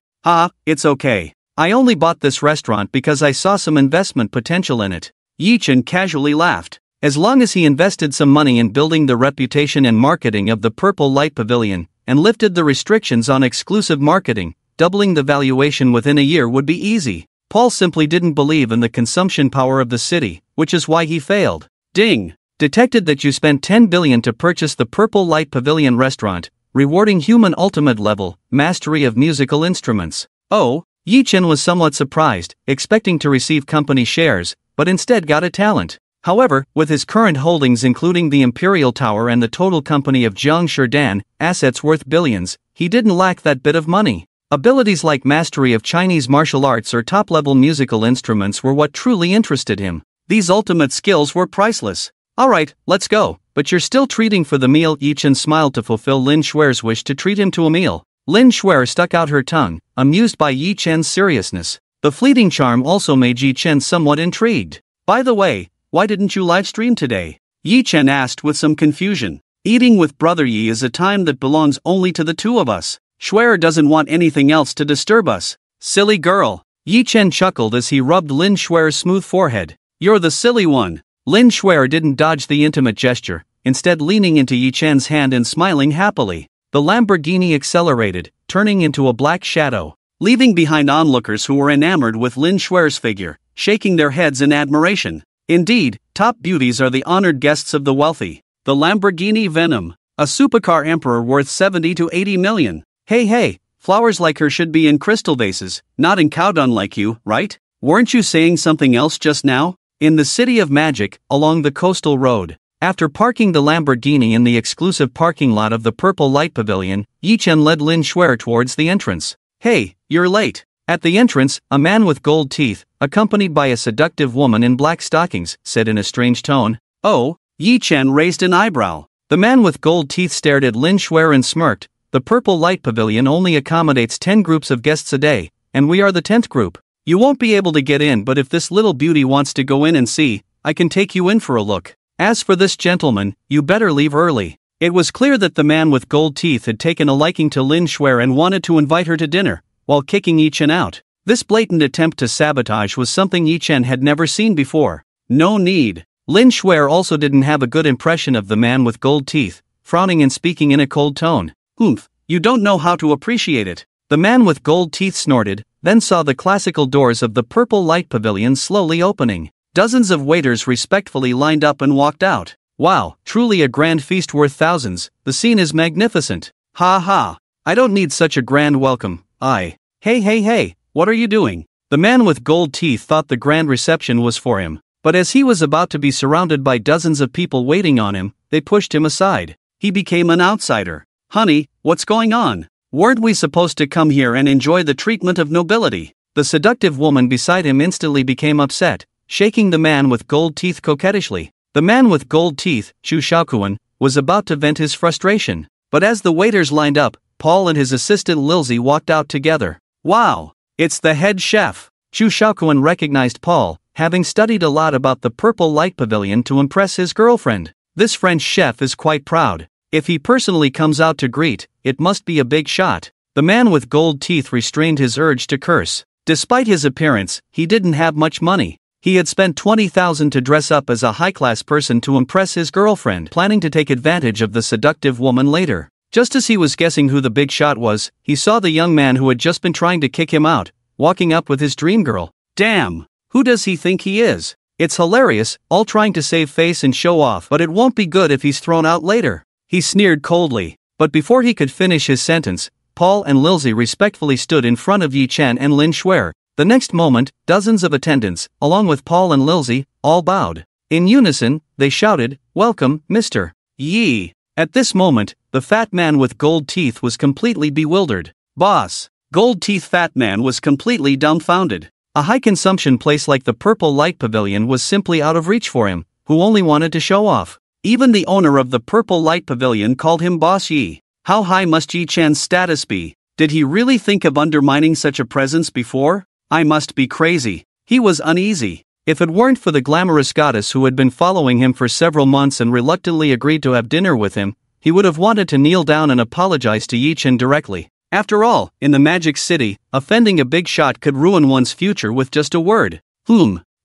It's okay. I only bought this restaurant because I saw some investment potential in it. Yi Chen casually laughed. As long as he invested some money in building the reputation and marketing of the Purple Light Pavilion, and lifted the restrictions on exclusive marketing, doubling the valuation within a year would be easy. Paul simply didn't believe in the consumption power of the city, which is why he failed. Ding! Detected that you spent 10 billion to purchase the Purple Light Pavilion restaurant, rewarding human ultimate level, mastery of musical instruments. Oh, Yi Chen was somewhat surprised, expecting to receive company shares, but instead got a talent. However, with his current holdings including the Imperial Tower and the total company of Jiang Sherdan, assets worth billions, he didn't lack that bit of money. Abilities like mastery of Chinese martial arts or top-level musical instruments were what truly interested him. These ultimate skills were priceless. Alright, let's go, but you're still treating for the meal. Yi Chen smiled to fulfill Lin Shuer's wish to treat him to a meal. Lin Shuer stuck out her tongue, amused by Yi Chen's seriousness. The fleeting charm also made Yi Chen somewhat intrigued. By the way, why didn't you livestream today? Yi Chen asked with some confusion. Eating with Brother Yi is a time that belongs only to the two of us. Shuer doesn't want anything else to disturb us. Silly girl. Yi Chen chuckled as he rubbed Lin Shuer's smooth forehead. You're the silly one. Lin Shuer didn't dodge the intimate gesture, instead leaning into Yi Chen's hand and smiling happily. The Lamborghini accelerated, turning into a black shadow, leaving behind onlookers who were enamored with Lin Shuer's figure, shaking their heads in admiration. Indeed, top beauties are the honored guests of the wealthy. The Lamborghini Venom, a supercar emperor worth 70 to 80 million. Hey, flowers like her should be in crystal vases, not in cow dung like you, right? Weren't you saying something else just now? In the City of Magic, along the coastal road. After parking the Lamborghini in the exclusive parking lot of the Purple Light Pavilion, Yi Chen led Lin Shuer towards the entrance. Hey, you're late. At the entrance, a man with gold teeth, accompanied by a seductive woman in black stockings, said in a strange tone. Oh, Yi Chen raised an eyebrow. The man with gold teeth stared at Lin Shuer and smirked, the Purple Light Pavilion only accommodates 10 groups of guests a day, and we are the 10th group. You won't be able to get in, but if this little beauty wants to go in and see, I can take you in for a look. As for this gentleman, you better leave early." It was clear that the man with gold teeth had taken a liking to Lin Shuer and wanted to invite her to dinner, while kicking Yi Chen out. This blatant attempt to sabotage was something Yi Chen had never seen before. No need. Lin Shuer also didn't have a good impression of the man with gold teeth, frowning and speaking in a cold tone. "Oomph, you don't know how to appreciate it." The man with gold teeth snorted, then saw the classical doors of the Purple Light Pavilion slowly opening. Dozens of waiters respectfully lined up and walked out. "Wow, truly a grand feast worth thousands. The scene is magnificent. Ha ha. I don't need such a grand welcome. Hey, what are you doing?" The man with gold teeth thought the grand reception was for him, but as he was about to be surrounded by dozens of people waiting on him, they pushed him aside. He became an outsider. "Honey, what's going on? Weren't we supposed to come here and enjoy the treatment of nobility?" The seductive woman beside him instantly became upset, shaking the man with gold teeth coquettishly. The man with gold teeth, Chu Shaokuan, was about to vent his frustration, but as the waiters lined up, Paul and his assistant Lilzy walked out together. "Wow, it's the head chef." Chu Shaokuan recognized Paul, having studied a lot about the Purple Light Pavilion to impress his girlfriend. This French chef is quite proud. If he personally comes out to greet, it must be a big shot. The man with gold teeth restrained his urge to curse. Despite his appearance, he didn't have much money. He had spent 20,000 to dress up as a high-class person to impress his girlfriend, planning to take advantage of the seductive woman later. Just as he was guessing who the big shot was, he saw the young man who had just been trying to kick him out, walking up with his dream girl. Damn! Who does he think he is? It's hilarious, all trying to save face and show off, but it won't be good if he's thrown out later. He sneered coldly, but before he could finish his sentence, Paul and Lilzy respectfully stood in front of Yi Chen and Lin Shuer. The next moment, dozens of attendants, along with Paul and Lilzy, all bowed. In unison, they shouted, "Welcome, Mr. Yi." At this moment, the fat man with gold teeth was completely bewildered. "Boss!" Gold Teeth Fat Man was completely dumbfounded. A high-consumption place like the Purple Light Pavilion was simply out of reach for him, who only wanted to show off. Even the owner of the Purple Light Pavilion called him Boss Yi. How high must Yi Chan's status be? Did he really think of undermining such a presence before? I must be crazy. He was uneasy. If it weren't for the glamorous goddess who had been following him for several months and reluctantly agreed to have dinner with him, he would have wanted to kneel down and apologize to Yi Chen directly. After all, in the Magic City, offending a big shot could ruin one's future with just a word.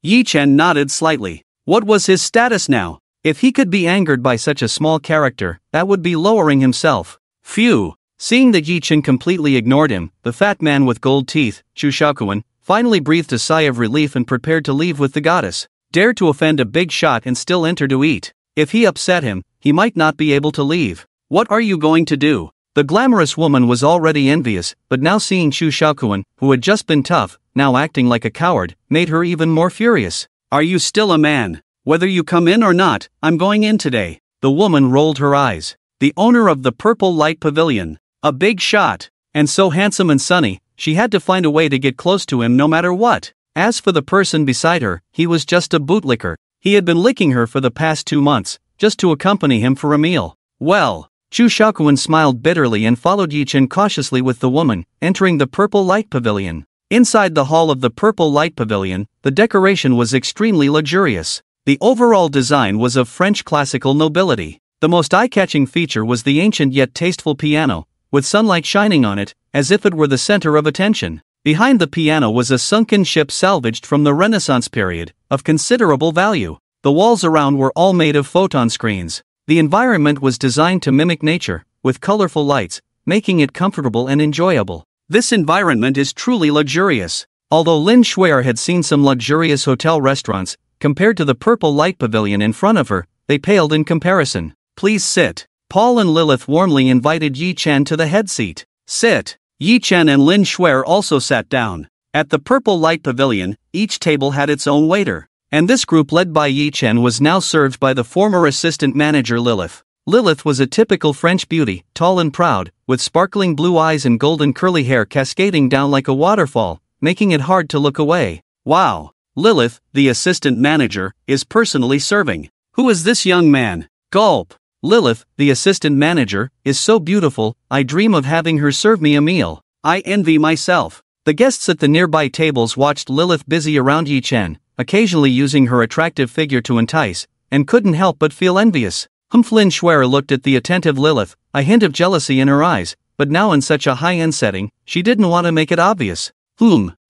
Yi Chen nodded slightly. What was his status now? If he could be angered by such a small character, that would be lowering himself. Phew! Seeing that Yi Chen completely ignored him, the fat man with gold teeth, Chu Shaokuan, finally breathed a sigh of relief and prepared to leave with the goddess. Dared to offend a big shot and still enter to eat. If he upset him, he might not be able to leave. What are you going to do? The glamorous woman was already envious, but now seeing Chu Shaokuan, who had just been tough, now acting like a coward, made her even more furious. Are you still a man? Whether you come in or not, I'm going in today. The woman rolled her eyes. The owner of the Purple Light Pavilion. A big shot. And so handsome and sunny, she had to find a way to get close to him no matter what. As for the person beside her, he was just a bootlicker. He had been licking her for the past 2 months, just to accompany him for a meal. Well, Chu Shaokuan smiled bitterly and followed Yi Chen cautiously with the woman, entering the Purple Light Pavilion. Inside the hall of the Purple Light Pavilion, the decoration was extremely luxurious. The overall design was of French classical nobility. The most eye-catching feature was the ancient yet tasteful piano, with sunlight shining on it, as if it were the center of attention. Behind the piano was a sunken ship salvaged from the Renaissance period, of considerable value. The walls around were all made of photon screens. The environment was designed to mimic nature, with colorful lights, making it comfortable and enjoyable. This environment is truly luxurious. Although Lin Shuer had seen some luxurious hotel restaurants, compared to the Purple Light Pavilion in front of her, they paled in comparison. Please sit. Paul and Lilith warmly invited Yi Chen to the head seat. Sit. Yi Chen and Lin Shuer also sat down. At the Purple Light Pavilion, each table had its own waiter. And this group led by Yi Chen was now served by the former assistant manager Lilith. Lilith was a typical French beauty, tall and proud, with sparkling blue eyes and golden curly hair cascading down like a waterfall, making it hard to look away. Wow! Lilith, the assistant manager, is personally serving. Who is this young man? Gulp! Lilith, the assistant manager, is so beautiful, I dream of having her serve me a meal. I envy myself. The guests at the nearby tables watched Lilith busy around Yi Chen, occasionally using her attractive figure to entice, and couldn't help but feel envious. Flynn Schwer looked at the attentive Lilith, a hint of jealousy in her eyes, but now in such a high-end setting, she didn't want to make it obvious.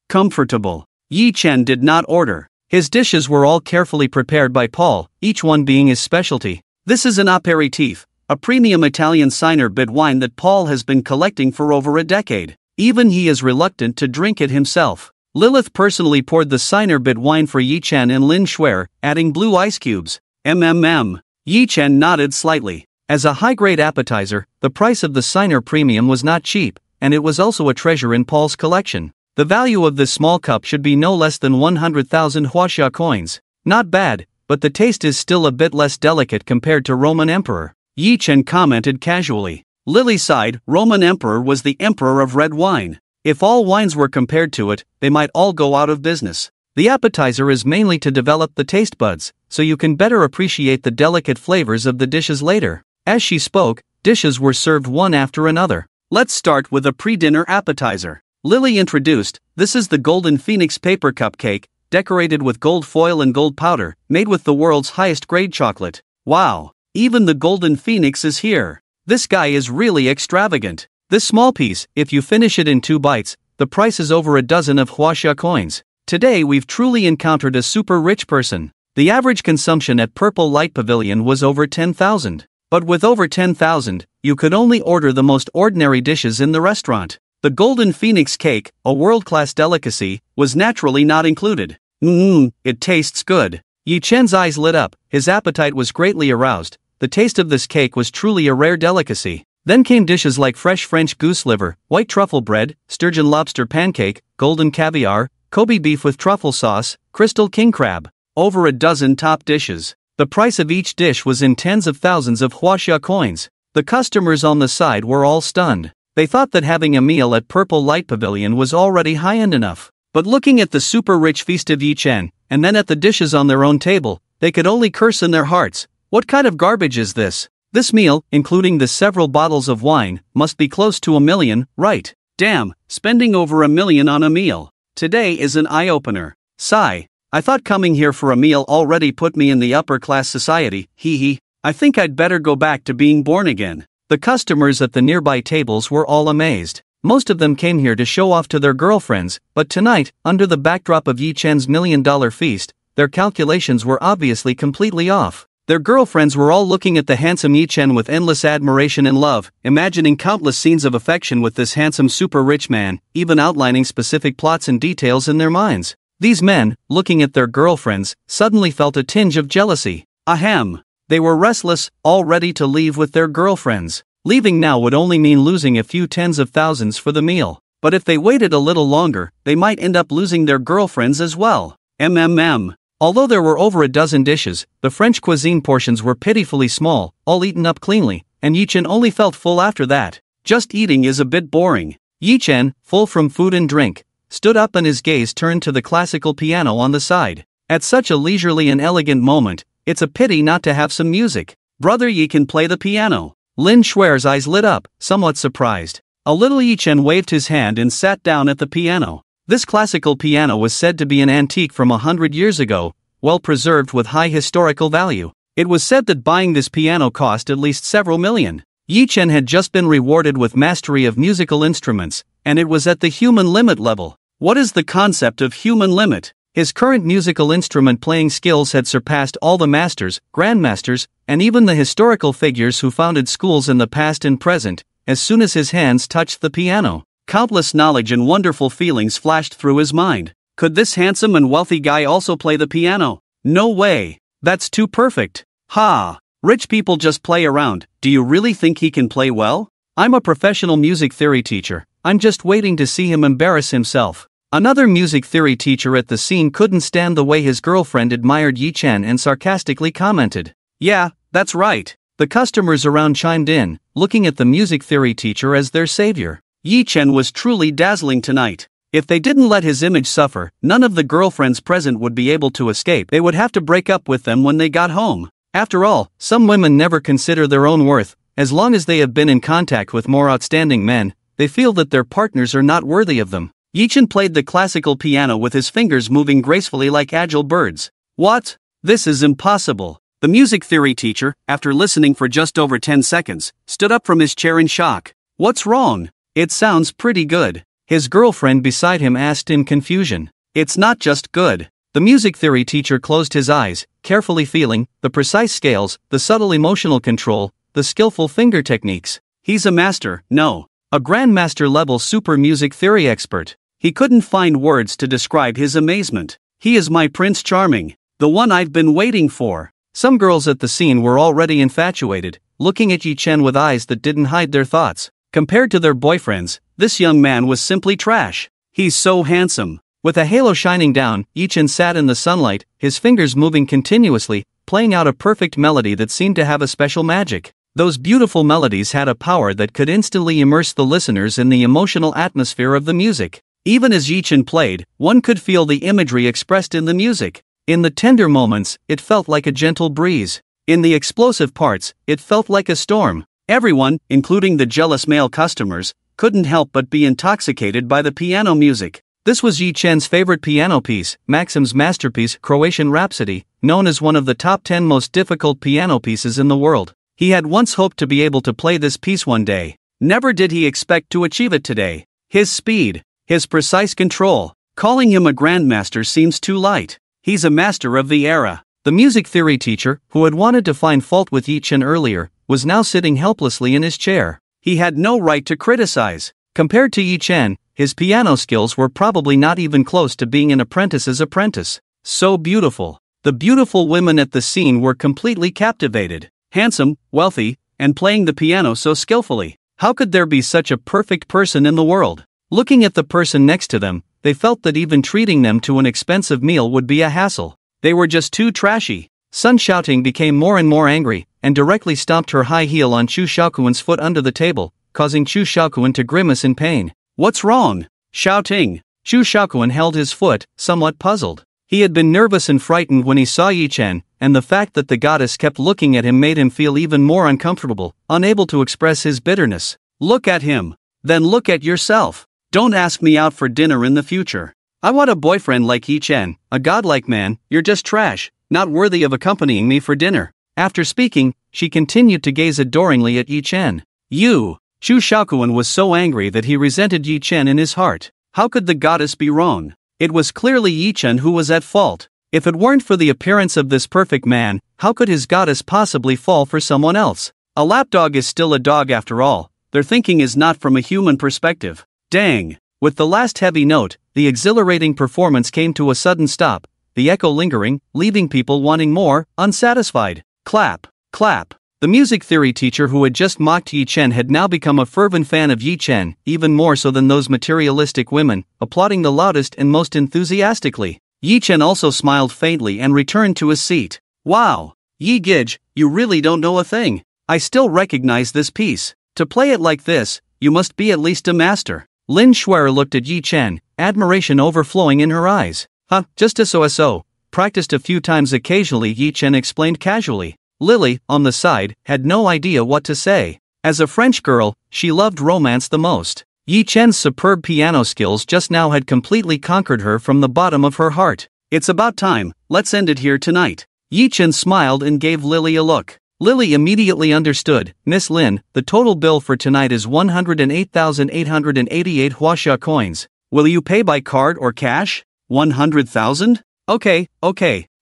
Comfortable. Yi Chen did not order. His dishes were all carefully prepared by Paul, each one being his specialty. This is an aperitif, a premium Italian Signer bit wine that Paul has been collecting for over a decade. Even he is reluctant to drink it himself. Lilith personally poured the Signer bit wine for Yi Chen and Lin Schwer, adding blue ice cubes. Yi Chen nodded slightly. As a high-grade appetizer, the price of the Signer Premium was not cheap, and it was also a treasure in Paul's collection. The value of this small cup should be no less than 100,000 Huaxia coins. Not bad, but the taste is still a bit less delicate compared to Roman Emperor. Yi Chen commented casually. Lily sighed. Roman Emperor was the emperor of red wine. If all wines were compared to it, they might all go out of business. The appetizer is mainly to develop the taste buds, so you can better appreciate the delicate flavors of the dishes later. As she spoke, dishes were served one after another. Let's start with a pre-dinner appetizer. Lily introduced, this is the Golden Phoenix paper cupcake, decorated with gold foil and gold powder, made with the world's highest grade chocolate. Wow, even the Golden Phoenix is here. This guy is really extravagant. This small piece, if you finish it in 2 bites, the price is over a dozen of Huaxia coins. Today we've truly encountered a super rich person. The average consumption at Purple Light Pavilion was over 10,000. But with over 10,000, you could only order the most ordinary dishes in the restaurant. The Golden Phoenix cake, a world-class delicacy, was naturally not included. It tastes good. Yi Chen's eyes lit up, his appetite was greatly aroused. The taste of this cake was truly a rare delicacy. Then came dishes like fresh French goose liver, white truffle bread, sturgeon lobster pancake, golden caviar, Kobe beef with truffle sauce, crystal king crab. Over a dozen top dishes. The price of each dish was in tens of thousands of Huaxia coins. The customers on the side were all stunned. They thought that having a meal at Purple Light Pavilion was already high-end enough. But looking at the super-rich feast of Yi Chen, and then at the dishes on their own table, they could only curse in their hearts. What kind of garbage is this? This meal, including the several bottles of wine, must be close to $1 million, right? Damn, spending over $1 million on a meal. Today is an eye-opener. Sigh. I thought coming here for a meal already put me in the upper-class society, hee. I think I'd better go back to being born again. The customers at the nearby tables were all amazed. Most of them came here to show off to their girlfriends, but tonight, under the backdrop of Yi Chen's $1 million feast, their calculations were obviously completely off. Their girlfriends were all looking at the handsome Yi Chen with endless admiration and love, imagining countless scenes of affection with this handsome super-rich man, even outlining specific plots and details in their minds. These men, looking at their girlfriends, suddenly felt a tinge of jealousy. Ahem. They were restless, all ready to leave with their girlfriends. Leaving now would only mean losing a few tens of thousands for the meal. But if they waited a little longer, they might end up losing their girlfriends as well. Although there were over a dozen dishes, the French cuisine portions were pitifully small, all eaten up cleanly, and Yi Chen only felt full after that. Just eating is a bit boring. Yi Chen, full from food and drink, stood up and his gaze turned to the classical piano on the side. At such a leisurely and elegant moment, it's a pity not to have some music. Brother Yi can play the piano. Lin Schwer's eyes lit up, somewhat surprised. A little Yi Chen waved his hand and sat down at the piano. This classical piano was said to be an antique from 100 years ago, well preserved with high historical value. It was said that buying this piano cost at least several million. Yi Chen had just been rewarded with mastery of musical instruments, and it was at the human limit level. What is the concept of human limit? His current musical instrument playing skills had surpassed all the masters, grandmasters, and even the historical figures who founded schools in the past and present. As soon as his hands touched the piano, countless knowledge and wonderful feelings flashed through his mind. Could this handsome and wealthy guy also play the piano? No way. That's too perfect. Ha! Rich people just play around. Do you really think he can play well? I'm a professional music theory teacher. I'm just waiting to see him embarrass himself. Another music theory teacher at the scene couldn't stand the way his girlfriend admired Yi Chen and sarcastically commented, "Yeah, that's right." The customers around chimed in, looking at the music theory teacher as their savior. Yi Chen was truly dazzling tonight. If they didn't let his image suffer, none of the girlfriends present would be able to escape. They would have to break up with them when they got home. After all, some women never consider their own worth. As long as they have been in contact with more outstanding men, they feel that their partners are not worthy of them. Yichen played the classical piano with his fingers moving gracefully like agile birds. What? This is impossible. The music theory teacher, after listening for just over 10 seconds, stood up from his chair in shock. What's wrong? It sounds pretty good. His girlfriend beside him asked in confusion. It's not just good. The music theory teacher closed his eyes, carefully feeling the precise scales, the subtle emotional control, the skillful finger techniques. He's a master, no, a grandmaster-level super music theory expert. He couldn't find words to describe his amazement. He is my Prince Charming, the one I've been waiting for. Some girls at the scene were already infatuated, looking at Yichen with eyes that didn't hide their thoughts. Compared to their boyfriends, this young man was simply trash. He's so handsome. With a halo shining down, Yichen sat in the sunlight, his fingers moving continuously, playing out a perfect melody that seemed to have a special magic. Those beautiful melodies had a power that could instantly immerse the listeners in the emotional atmosphere of the music. Even as Yichen played, one could feel the imagery expressed in the music. In the tender moments, it felt like a gentle breeze. In the explosive parts, it felt like a storm. Everyone, including the jealous male customers, couldn't help but be intoxicated by the piano music. This was Yichen's favorite piano piece, Maxim's masterpiece, Croatian Rhapsody, known as one of the top 10 most difficult piano pieces in the world. He had once hoped to be able to play this piece one day. Never did he expect to achieve it today. His speed, his precise control, calling him a grandmaster seems too light. He's a master of the era. The music theory teacher, who had wanted to find fault with Yichen earlier, was now sitting helplessly in his chair. He had no right to criticize. Compared to Yichen, his piano skills were probably not even close to being an apprentice's apprentice. So beautiful. The beautiful women at the scene were completely captivated. Handsome, wealthy, and playing the piano so skillfully. How could there be such a perfect person in the world? Looking at the person next to them, they felt that even treating them to an expensive meal would be a hassle. They were just too trashy. Sun Xiaoting became more and more angry, and directly stomped her high heel on Chu Xiaokuan's foot under the table, causing Chu Xiaokuan to grimace in pain. What's wrong? Xiaoting. Chu Xiaokuan held his foot, somewhat puzzled. He had been nervous and frightened when he saw Yichen, and the fact that the goddess kept looking at him made him feel even more uncomfortable, unable to express his bitterness. Look at him. Then look at yourself. Don't ask me out for dinner in the future. I want a boyfriend like Yichen, a godlike man. You're just trash, not worthy of accompanying me for dinner. After speaking, she continued to gaze adoringly at Yichen. You! Chu Xiaokuan was so angry that he resented Yichen in his heart. How could the goddess be wrong? It was clearly Yichen who was at fault. If it weren't for the appearance of this perfect man, how could his goddess possibly fall for someone else? A lapdog is still a dog after all. Their thinking is not from a human perspective. Dang! With the last heavy note, the exhilarating performance came to a sudden stop, the echo lingering, leaving people wanting more, unsatisfied. Clap, clap. The music theory teacher who had just mocked Yichen had now become a fervent fan of Yichen, even more so than those materialistic women, applauding the loudest and most enthusiastically. Yichen also smiled faintly and returned to his seat. Wow! Yi Gij, you really don't know a thing. I still recognize this piece. To play it like this, you must be at least a master. Lin Shuer looked at Yichen, admiration overflowing in her eyes. Just a so. Practiced a few times occasionally, Yichen explained casually. Lily, on the side, had no idea what to say. As a French girl, she loved romance the most. Yichen's superb piano skills just now had completely conquered her from the bottom of her heart. It's about time, let's end it here tonight. Yichen smiled and gave Lily a look. Lily immediately understood. Miss Lin, the total bill for tonight is 108,888 Huaxia coins. Will you pay by card or cash? 100,000? Okay.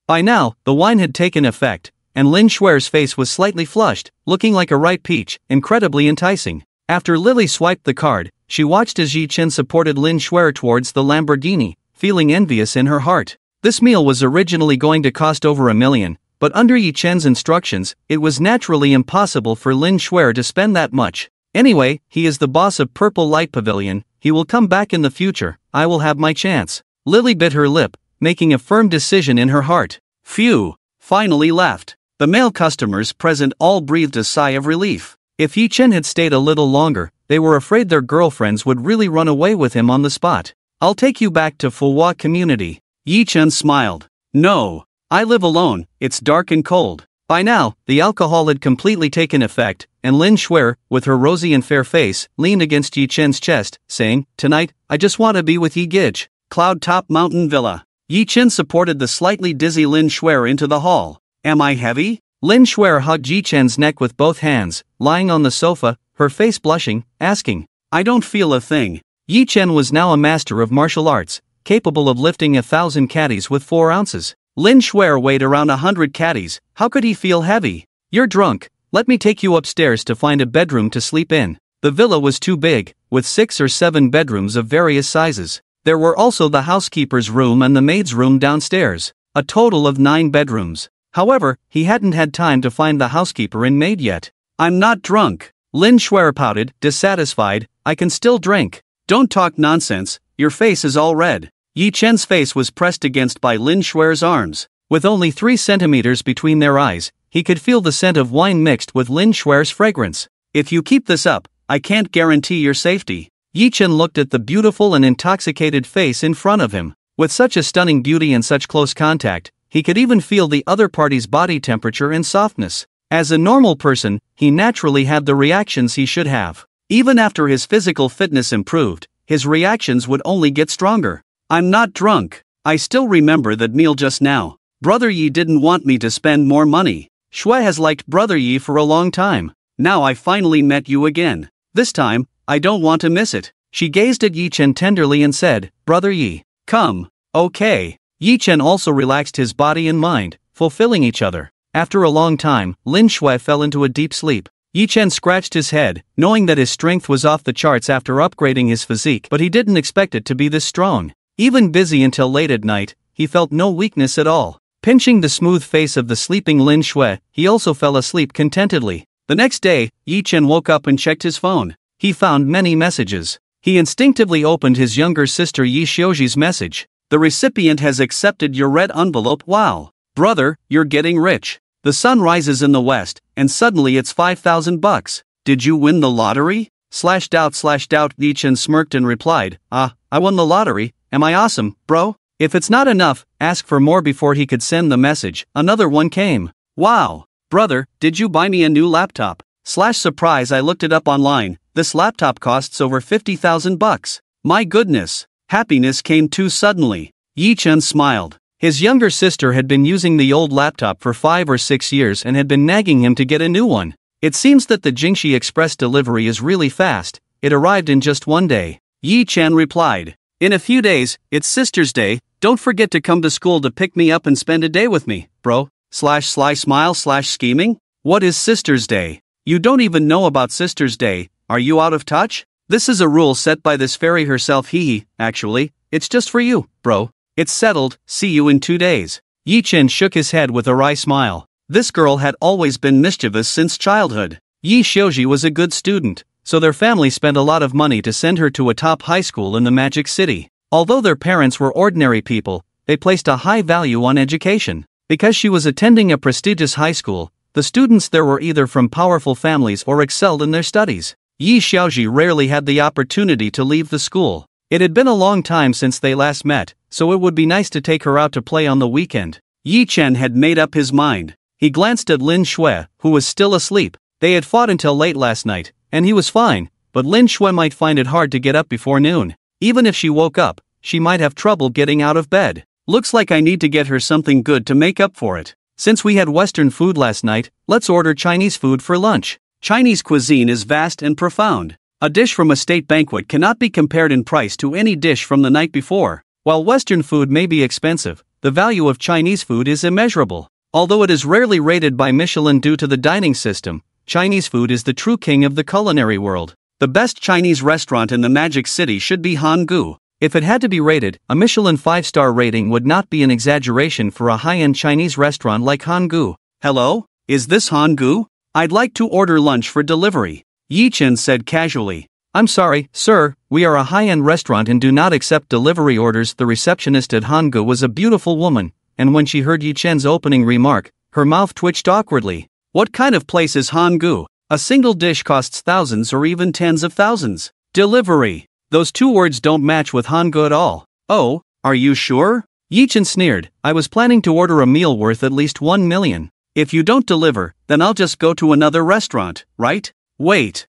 By now, the wine had taken effect, and Lin Shuer's face was slightly flushed, looking like a ripe peach, incredibly enticing. After Lily swiped the card, she watched as Yichen supported Lin Shuer towards the Lamborghini, feeling envious in her heart. This meal was originally going to cost over $1 million, but under Yichen's instructions, it was naturally impossible for Lin Shuer to spend that much. Anyway, he is the boss of Purple Light Pavilion, he will come back in the future, I will have my chance. Lily bit her lip, making a firm decision in her heart. Phew! Finally left. The male customers present all breathed a sigh of relief. If Yichen had stayed a little longer, they were afraid their girlfriends would really run away with him on the spot. I'll take you back to Fuhua community. Yichen smiled. No. I live alone, it's dark and cold. By now, the alcohol had completely taken effect, and Lin Shuer, with her rosy and fair face, leaned against Yi Chen's chest, saying, "Tonight, I just want to be with Yi Gij." Cloud Top Mountain Villa. Yi Chen supported the slightly dizzy Lin Shuer into the hall. "Am I heavy?" Lin Shuer hugged Yi Chen's neck with both hands, lying on the sofa, her face blushing, asking, "I don't feel a thing." Yi Chen was now a master of martial arts, capable of lifting 1,000 caddies with 4 ounces. Lin Shuer weighed around 100 caddies. How could he feel heavy? "You're drunk. Let me take you upstairs to find a bedroom to sleep in." The villa was too big, with 6 or 7 bedrooms of various sizes. There were also the housekeeper's room and the maid's room downstairs, a total of 9 bedrooms. However, he hadn't had time to find the housekeeper and maid yet. "I'm not drunk." Lin Shuer pouted, dissatisfied. "I can still drink." "Don't talk nonsense, your face is all red." Yi Chen's face was pressed against by Lin Shuer's arms. With only 3 centimeters between their eyes, he could feel the scent of wine mixed with Lin Shuer's fragrance. "If you keep this up, I can't guarantee your safety." Yi Chen looked at the beautiful and intoxicated face in front of him. With such a stunning beauty and such close contact, he could even feel the other party's body temperature and softness. As a normal person, he naturally had the reactions he should have. Even after his physical fitness improved, his reactions would only get stronger. "I'm not drunk. I still remember that meal just now. Brother Yi didn't want me to spend more money. Shui has liked Brother Yi for a long time. Now I finally met you again. This time, I don't want to miss it." She gazed at Yi Chen tenderly and said, "Brother Yi, come." "Okay." Yi Chen also relaxed his body and mind, fulfilling each other. After a long time, Lin Shui fell into a deep sleep. Yi Chen scratched his head, knowing that his strength was off the charts after upgrading his physique, but he didn't expect it to be this strong. Even busy until late at night, he felt no weakness at all. Pinching the smooth face of the sleeping Lin Shui, he also fell asleep contentedly. The next day, Yi Chen woke up and checked his phone. He found many messages. He instinctively opened his younger sister Yi Xiuji's message. "The recipient has accepted your red envelope. Wow. Brother, you're getting rich. The sun rises in the west, and suddenly it's $5,000. Did you win the lottery?" /doubt. Yi Chen smirked and replied, I won the lottery. Am I awesome, bro? If it's not enough, ask for more." Before he could send the message, another one came. "Wow. Brother, did you buy me a new laptop?" /surprise. I looked it up online. This laptop costs over $50,000. My goodness. Happiness came too suddenly. Yi Chen smiled. His younger sister had been using the old laptop for 5 or 6 years and had been nagging him to get a new one. It seems that the Jingxi Express delivery is really fast. It arrived in just 1 day. Yi Chen replied, "In a few days, it's Sister's Day. Don't forget to come to school to pick me up and spend a day with me, bro." /sly smile / scheming. What is Sister's Day? You don't even know about Sister's Day. Are you out of touch? This is a rule set by this fairy herself. Hee. Actually, it's just for you, bro. It's settled. See you in 2 days. Yi Chen shook his head with a wry smile. This girl had always been mischievous since childhood. Yi Xiuji was a good student, so their family spent a lot of money to send her to a top high school in the Magic City. Although their parents were ordinary people, they placed a high value on education. Because she was attending a prestigious high school, the students there were either from powerful families or excelled in their studies. Yi Xiuji rarely had the opportunity to leave the school. It had been a long time since they last met, so it would be nice to take her out to play on the weekend. Yi Chen had made up his mind. He glanced at Lin Shui, who was still asleep. They had fought until late last night, and he was fine, but Lin Shui might find it hard to get up before noon. Even if she woke up, she might have trouble getting out of bed. Looks like I need to get her something good to make up for it. Since we had Western food last night, let's order Chinese food for lunch. Chinese cuisine is vast and profound. A dish from a state banquet cannot be compared in price to any dish from the night before. While Western food may be expensive, the value of Chinese food is immeasurable. Although it is rarely rated by Michelin due to the dining system, Chinese food is the true king of the culinary world. The best Chinese restaurant in the Magic City should be Hangu. If it had to be rated, a Michelin 5-star rating would not be an exaggeration for a high-end Chinese restaurant like Hangu. "Hello? Is this Hangu? I'd like to order lunch for delivery," Yi Chen said casually. "I'm sorry, sir, we are a high-end restaurant and do not accept delivery orders." The receptionist at Hangu was a beautiful woman, and when she heard Yi Chen's opening remark, her mouth twitched awkwardly. What kind of place is Hangu? A single dish costs thousands or even tens of thousands. Delivery. Those two words don't match with Hangu at all. "Oh, are you sure?" Yi Chen sneered. "I was planning to order a meal worth at least 1 million. If you don't deliver, then I'll just go to another restaurant, right? Wait.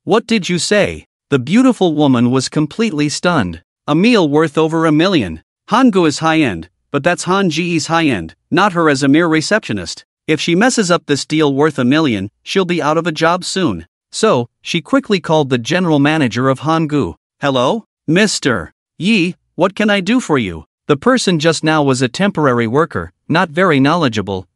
What did you say? The beautiful woman was completely stunned. A meal worth over $1 million. Hangu is high-end, but that's Han Ji's high-end, not her as a mere receptionist. If she messes up this deal worth $1 million, she'll be out of a job soon. So, she quickly called the general manager of Hangu. Hello? Mr. Yi, what can I do for you? The person just now was a temporary worker, not very knowledgeable.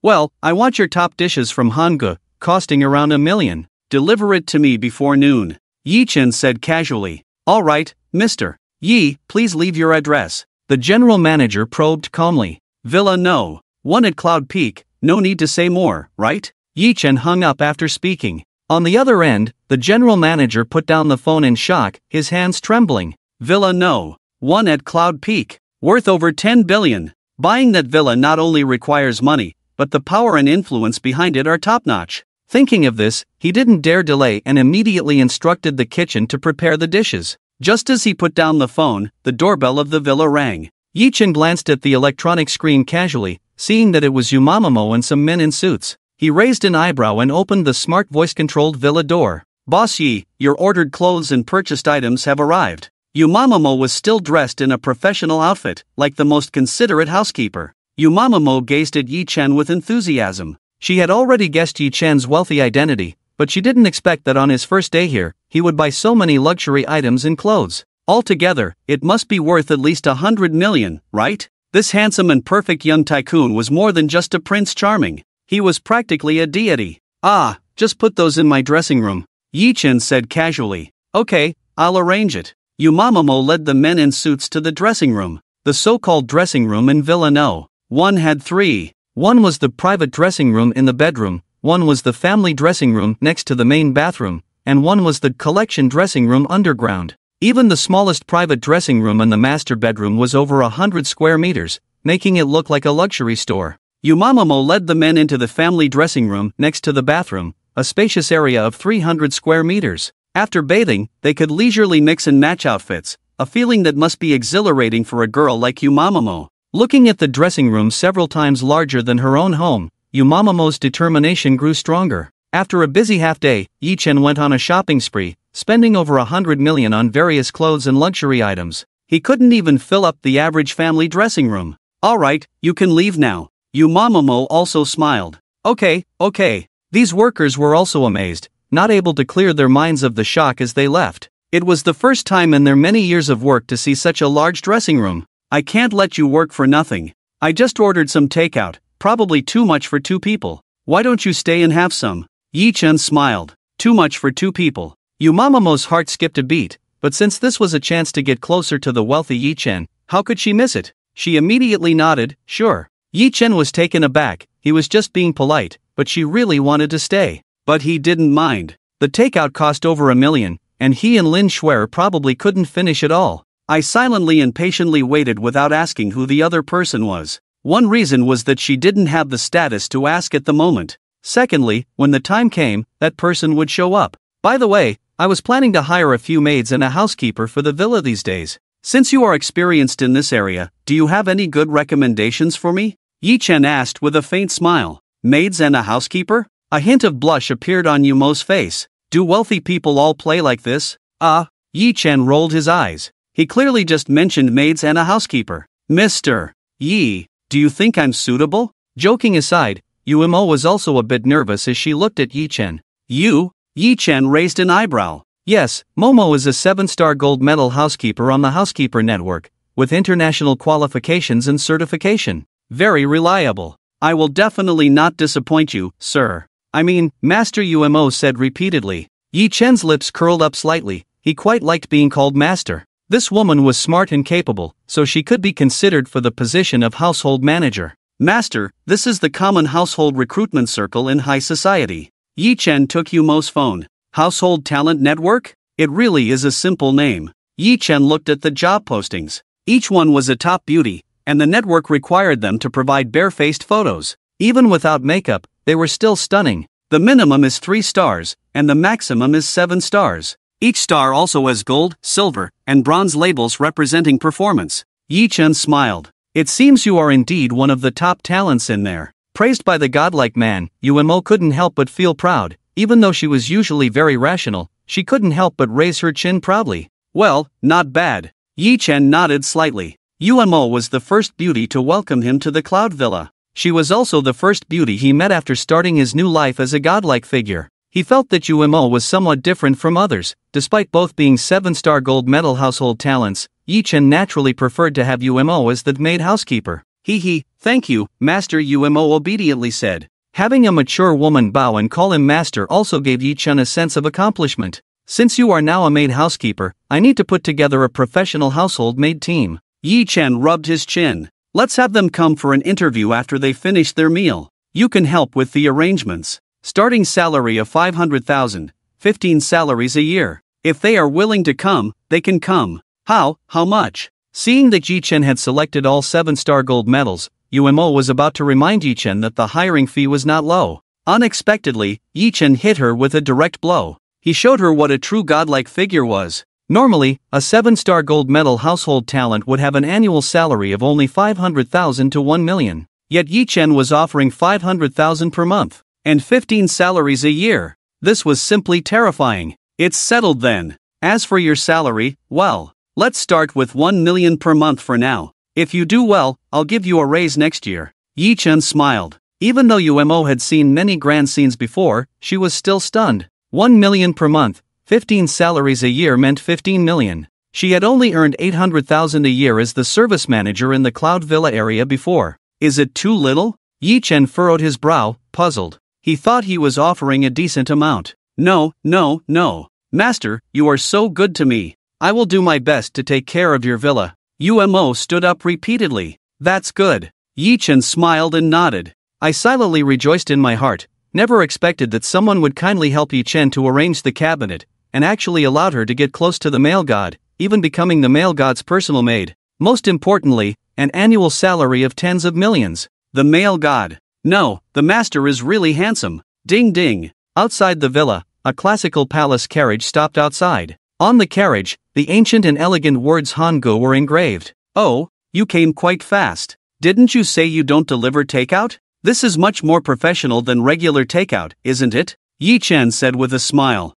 Well, I want your top dishes from Hangu, costing around $1 million. Deliver it to me before noon. Yi Chen said casually. All right, Mr. Yi, please leave your address. The general manager probed calmly. Villa No. 1 at Cloud Peak, no need to say more, right? Yi Chen hung up after speaking. On the other end, the general manager put down the phone in shock, his hands trembling. Villa No. 1 at Cloud Peak. Worth over $10 billion. Buying that villa not only requires money, but the power and influence behind it are top-notch. Thinking of this, he didn't dare delay and immediately instructed the kitchen to prepare the dishes. Just as he put down the phone, the doorbell of the villa rang. Yi Chen glanced at the electronic screen casually, seeing that it was Yumamamo and some men in suits. He raised an eyebrow and opened the smart voice-controlled villa door. Boss Yi, your ordered clothes and purchased items have arrived. Yumamamo was still dressed in a professional outfit, like the most considerate housekeeper. Yumamamo gazed at Yi Chen with enthusiasm. She had already guessed Yi Chen's wealthy identity, but she didn't expect that on his first day here, he would buy so many luxury items and clothes. Altogether, it must be worth at least $100 million, right? This handsome and perfect young tycoon was more than just a Prince Charming. He was practically a deity. Just put those in my dressing room, Yi Chen said casually. Okay, I'll arrange it. Yumamamo led the men in suits to the dressing room. The so-called dressing room in Villa No. 1 had 3. One was the private dressing room in the bedroom, one was the family dressing room next to the main bathroom, and one was the collection dressing room underground. Even the smallest private dressing room in the master bedroom was over 100 square meters, making it look like a luxury store. Yumamamo led the men into the family dressing room next to the bathroom, a spacious area of 300 square meters. After bathing, they could leisurely mix and match outfits, a feeling that must be exhilarating for a girl like Yumamamo. Looking at the dressing room several times larger than her own home, Yumamamo's determination grew stronger. After a busy half-day, Yi Chen went on a shopping spree, spending over $100 million on various clothes and luxury items. He couldn't even fill up the average family dressing room. Alright, you can leave now. Yumamamo also smiled. Okay. These workers were also amazed, not able to clear their minds of the shock as they left. It was the first time in their many years of work to see such a large dressing room. I can't let you work for nothing. I just ordered some takeout, probably too much for 2 people. Why don't you stay and have some? Yi Chen smiled. Too much for 2 people. Yumamamo's heart skipped a beat, but since this was a chance to get closer to the wealthy Yi Chen, how could she miss it? She immediately nodded, sure. Yi Chen was taken aback, he was just being polite, but she really wanted to stay. But he didn't mind. The takeout cost over $1 million, and he and Lin Shuer probably couldn't finish it all. I silently and patiently waited without asking who the other person was. One reason was that she didn't have the status to ask at the moment. Secondly, when the time came, that person would show up. By the way, I was planning to hire a few maids and a housekeeper for the villa these days. Since you are experienced in this area, do you have any good recommendations for me? Yi Chen asked with a faint smile. Maids and a housekeeper? A hint of blush appeared on Yumo's face. Do wealthy people all play like this? Yi Chen rolled his eyes. He clearly just mentioned maids and a housekeeper. Mr. Yi, do you think I'm suitable? Joking aside, Yumo was also a bit nervous as she looked at Yi Chen. You? Yi Chen raised an eyebrow. Yes, Momo is a 7-star gold medal housekeeper on the Housekeeper Network, with international qualifications and certification. Very reliable. I will definitely not disappoint you, sir. I mean, Master Umo said repeatedly. Yi Chen's lips curled up slightly, he quite liked being called master. This woman was smart and capable, so she could be considered for the position of household manager. Master, this is the common household recruitment circle in high society. Yi Chen took Yumo's phone. Household Talent Network? It really is a simple name. Yi Chen looked at the job postings. Each one was a top beauty, and the network required them to provide barefaced photos. Even without makeup, they were still stunning. The minimum is 3 stars, and the maximum is 7 stars. Each star also has gold, silver, and bronze labels representing performance. Yi Chen smiled. It seems you are indeed one of the top talents in there. Praised by the godlike man, Umo couldn't help but feel proud. Even though she was usually very rational, she couldn't help but raise her chin proudly. Well, not bad. Yi Chen nodded slightly. Umo was the first beauty to welcome him to the Cloud Villa. She was also the first beauty he met after starting his new life as a godlike figure. He felt that Umo was somewhat different from others. Despite both being 7-star gold medal household talents, Yi Chen naturally preferred to have Umo as the maid housekeeper. Thank you, Master, Umo obediently said. Having a mature woman bow and call him master also gave Yi Chen a sense of accomplishment. Since you are now a maid housekeeper, I need to put together a professional household maid team. Yi Chen rubbed his chin. Let's have them come for an interview after they finish their meal. You can help with the arrangements. Starting salary of 500,000, 15 salaries a year. If they are willing to come, they can come. How much? Seeing that Yi Chen had selected all 7-star gold medals, Umo was about to remind Yi Chen that the hiring fee was not low. Unexpectedly, Yi Chen hit her with a direct blow. He showed her what a true godlike figure was. Normally, a 7-star gold medal household talent would have an annual salary of only 500,000 to 1 million. Yet Yi Chen was offering 500,000 per month, and 15 salaries a year. This was simply terrifying. It's settled then. As for your salary, well, let's start with 1 million per month for now. If you do well, I'll give you a raise next year. Yi Chen smiled. Even though Umo had seen many grand scenes before, she was still stunned. 1 million per month, 15 salaries a year meant 15 million. She had only earned 800,000 a year as the service manager in the Cloud Villa area before. Is it too little? Yi Chen furrowed his brow, puzzled. He thought he was offering a decent amount. No. Master, you are so good to me. I will do my best to take care of your villa. Umo stood up repeatedly. That's good. Yi Chen smiled and nodded. I silently rejoiced in my heart. Never expected that someone would kindly help Yi Chen to arrange the cabinet, and actually allowed her to get close to the male god, even becoming the male god's personal maid. Most importantly, an annual salary of tens of millions. The male god. No, the master is really handsome. Ding ding. Outside the villa, a classical palace carriage stopped outside. On the carriage, the ancient and elegant words Hangul were engraved. Oh, you came quite fast. Didn't you say you don't deliver takeout? This is much more professional than regular takeout, isn't it? Yi Chen said with a smile.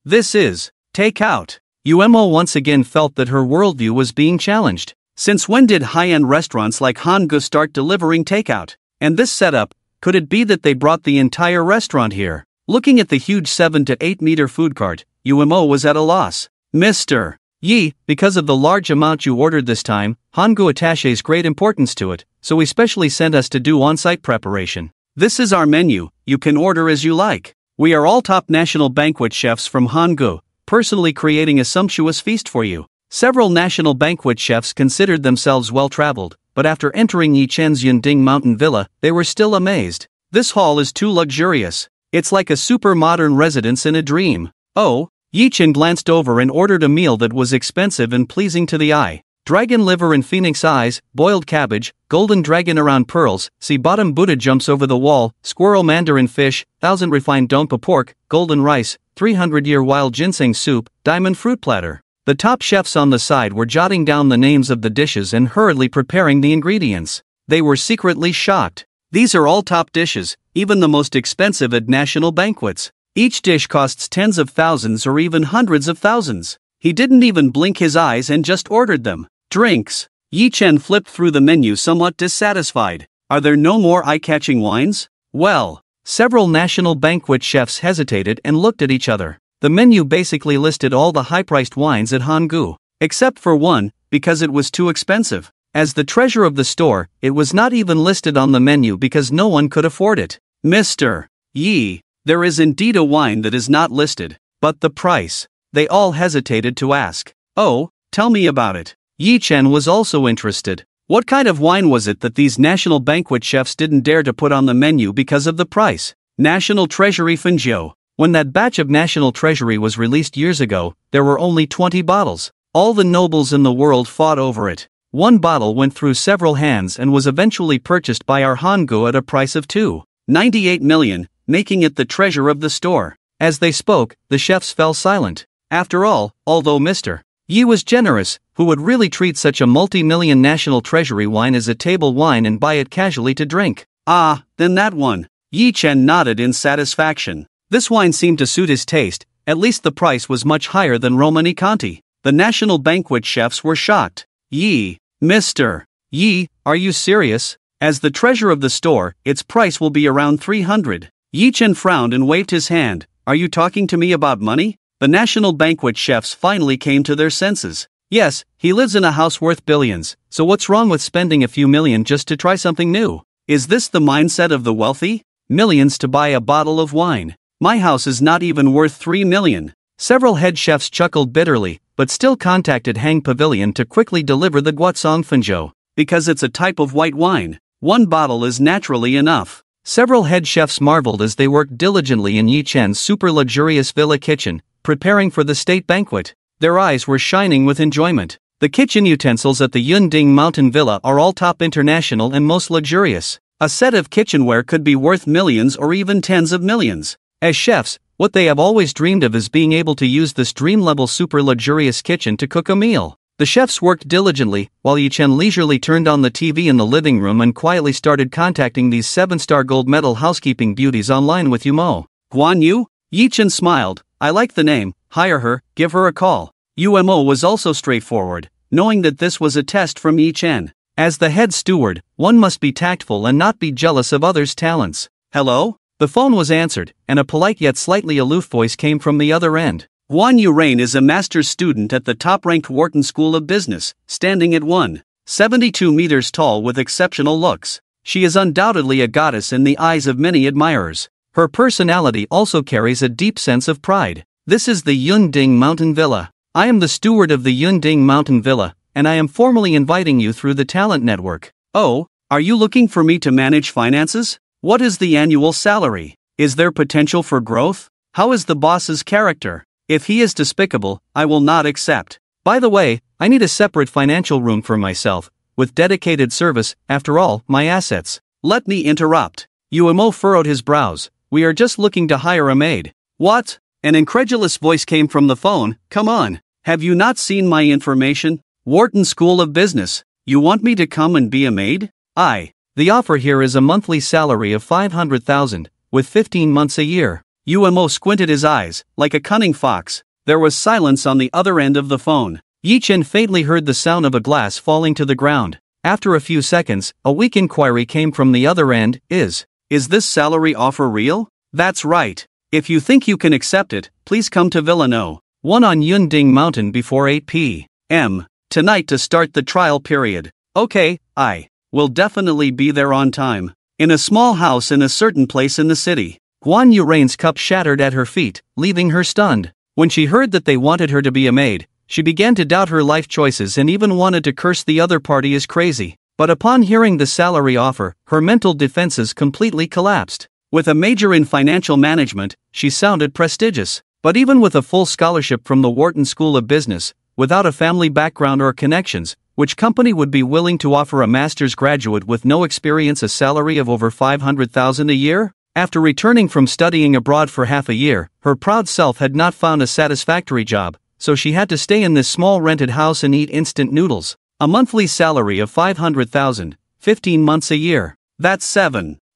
This is takeout. Umo once again felt that her worldview was being challenged. Since when did high-end restaurants like Hangul start delivering takeout? And this setup, could it be that they brought the entire restaurant here? Looking at the huge 7 to 8 meter food cart, Umo was at a loss. Mr. Yi, because of the large amount you ordered this time, Hangul attaches great importance to it, so he specially sent us to do on-site preparation. This is our menu, you can order as you like. We are all top national banquet chefs from Hangul, personally creating a sumptuous feast for you. Several national banquet chefs considered themselves well-traveled, but after entering Yi Chen's Yunding Mountain Villa, they were still amazed. This hall is too luxurious. It's like a super modern residence in a dream. Oh, Yi Chen glanced over and ordered a meal that was expensive and pleasing to the eye. Dragon liver and phoenix eyes, boiled cabbage, golden dragon around pearls, sea-bottom Buddha jumps over the wall, squirrel mandarin fish, 1,000 refined dompa pork, golden rice, 300-year wild ginseng soup, diamond fruit platter. The top chefs on the side were jotting down the names of the dishes and hurriedly preparing the ingredients. They were secretly shocked. These are all top dishes, even the most expensive at national banquets. Each dish costs tens of thousands or even hundreds of thousands. He didn't even blink his eyes and just ordered them. Drinks. Yi Chen flipped through the menu somewhat dissatisfied. Are there no more eye-catching wines? Well, several national banquet chefs hesitated and looked at each other. The menu basically listed all the high-priced wines at Hangul, except for one, because it was too expensive. As the treasure of the store, it was not even listed on the menu because no one could afford it. Mr. Yi, there is indeed a wine that is not listed, but the price. They all hesitated to ask. Oh, tell me about it. Yi Chen was also interested. What kind of wine was it that these national banquet chefs didn't dare to put on the menu because of the price? National Treasury Fengjiu. When that batch of National Treasury was released years ago, there were only 20 bottles. All the nobles in the world fought over it. One bottle went through several hands and was eventually purchased by our Hangul at a price of 2.98 million, making it the treasure of the store. As they spoke, the chefs fell silent. After all, although Mr. Yi was generous, who would really treat such a multi-million national treasury wine as a table wine and buy it casually to drink? Ah, then that one. Yi Chen nodded in satisfaction. This wine seemed to suit his taste, at least the price was much higher than Romani Conti. The national banquet chefs were shocked. Yi, Mr. Yi, are you serious? As the treasurer of the store, its price will be around 300. Yi Chen frowned and waved his hand. Are you talking to me about money? The national banquet chefs finally came to their senses. Yes, he lives in a house worth billions, so what's wrong with spending a few million just to try something new? Is this the mindset of the wealthy? Millions to buy a bottle of wine. My house is not even worth 3 million. Several head chefs chuckled bitterly, but still contacted Hang Pavilion to quickly deliver the Guatsong Fanzhou. Because it's a type of white wine, one bottle is naturally enough. Several head chefs marveled as they worked diligently in Yi Chen's super luxurious villa kitchen, preparing for the state banquet. Their eyes were shining with enjoyment. The kitchen utensils at the Yunding Mountain Villa are all top international and most luxurious. A set of kitchenware could be worth millions or even tens of millions. As chefs, what they have always dreamed of is being able to use this dream-level super luxurious kitchen to cook a meal. The chefs worked diligently, while Yi Chen leisurely turned on the TV in the living room and quietly started contacting these 7-star gold medal housekeeping beauties online with Yumo. Guan Yu? Yi Chen smiled. I like the name, hire her, give her a call. Umo was also straightforward, knowing that this was a test from Yi Chen. As the head steward, one must be tactful and not be jealous of others' talents. Hello? The phone was answered, and a polite yet slightly aloof voice came from the other end. Guan Yurain is a master's student at the top-ranked Wharton School of Business, standing at 1.72 meters tall with exceptional looks. She is undoubtedly a goddess in the eyes of many admirers. Her personality also carries a deep sense of pride. This is the Yunding Mountain Villa. I am the steward of the Yunding Mountain Villa, and I am formally inviting you through the talent network. Oh, are you looking for me to manage finances? What is the annual salary? Is there potential for growth? How is the boss's character? If he is despicable, I will not accept. By the way, I need a separate financial room for myself, with dedicated service, after all, my assets. Let me interrupt. Umo furrowed his brows. We are just looking to hire a maid. What? An incredulous voice came from the phone. Come on. Have you not seen my information? Wharton School of Business. You want me to come and be a maid? The offer here is a monthly salary of 500,000, with 15 months a year. Umo squinted his eyes, like a cunning fox. There was silence on the other end of the phone. Yi Chen faintly heard the sound of a glass falling to the ground. After a few seconds, a weak inquiry came from the other end. Is this salary offer real? That's right. If you think you can accept it, please come to Villa No. 1 on Yunding Mountain before 8 p.m. tonight to start the trial period. Okay, I will definitely be there on time. In a small house in a certain place in the city. Guan Yurain's cup shattered at her feet, leaving her stunned. When she heard that they wanted her to be a maid, she began to doubt her life choices and even wanted to curse the other party as crazy. But upon hearing the salary offer, her mental defenses completely collapsed. With a major in financial management, she sounded prestigious. But even with a full scholarship from the Wharton School of Business, without a family background or connections, which company would be willing to offer a master's graduate with no experience a salary of over 500,000 a year? After returning from studying abroad for half a year, her proud self had not found a satisfactory job, so she had to stay in this small rented house and eat instant noodles. A monthly salary of 500,000, 15 months a year. That's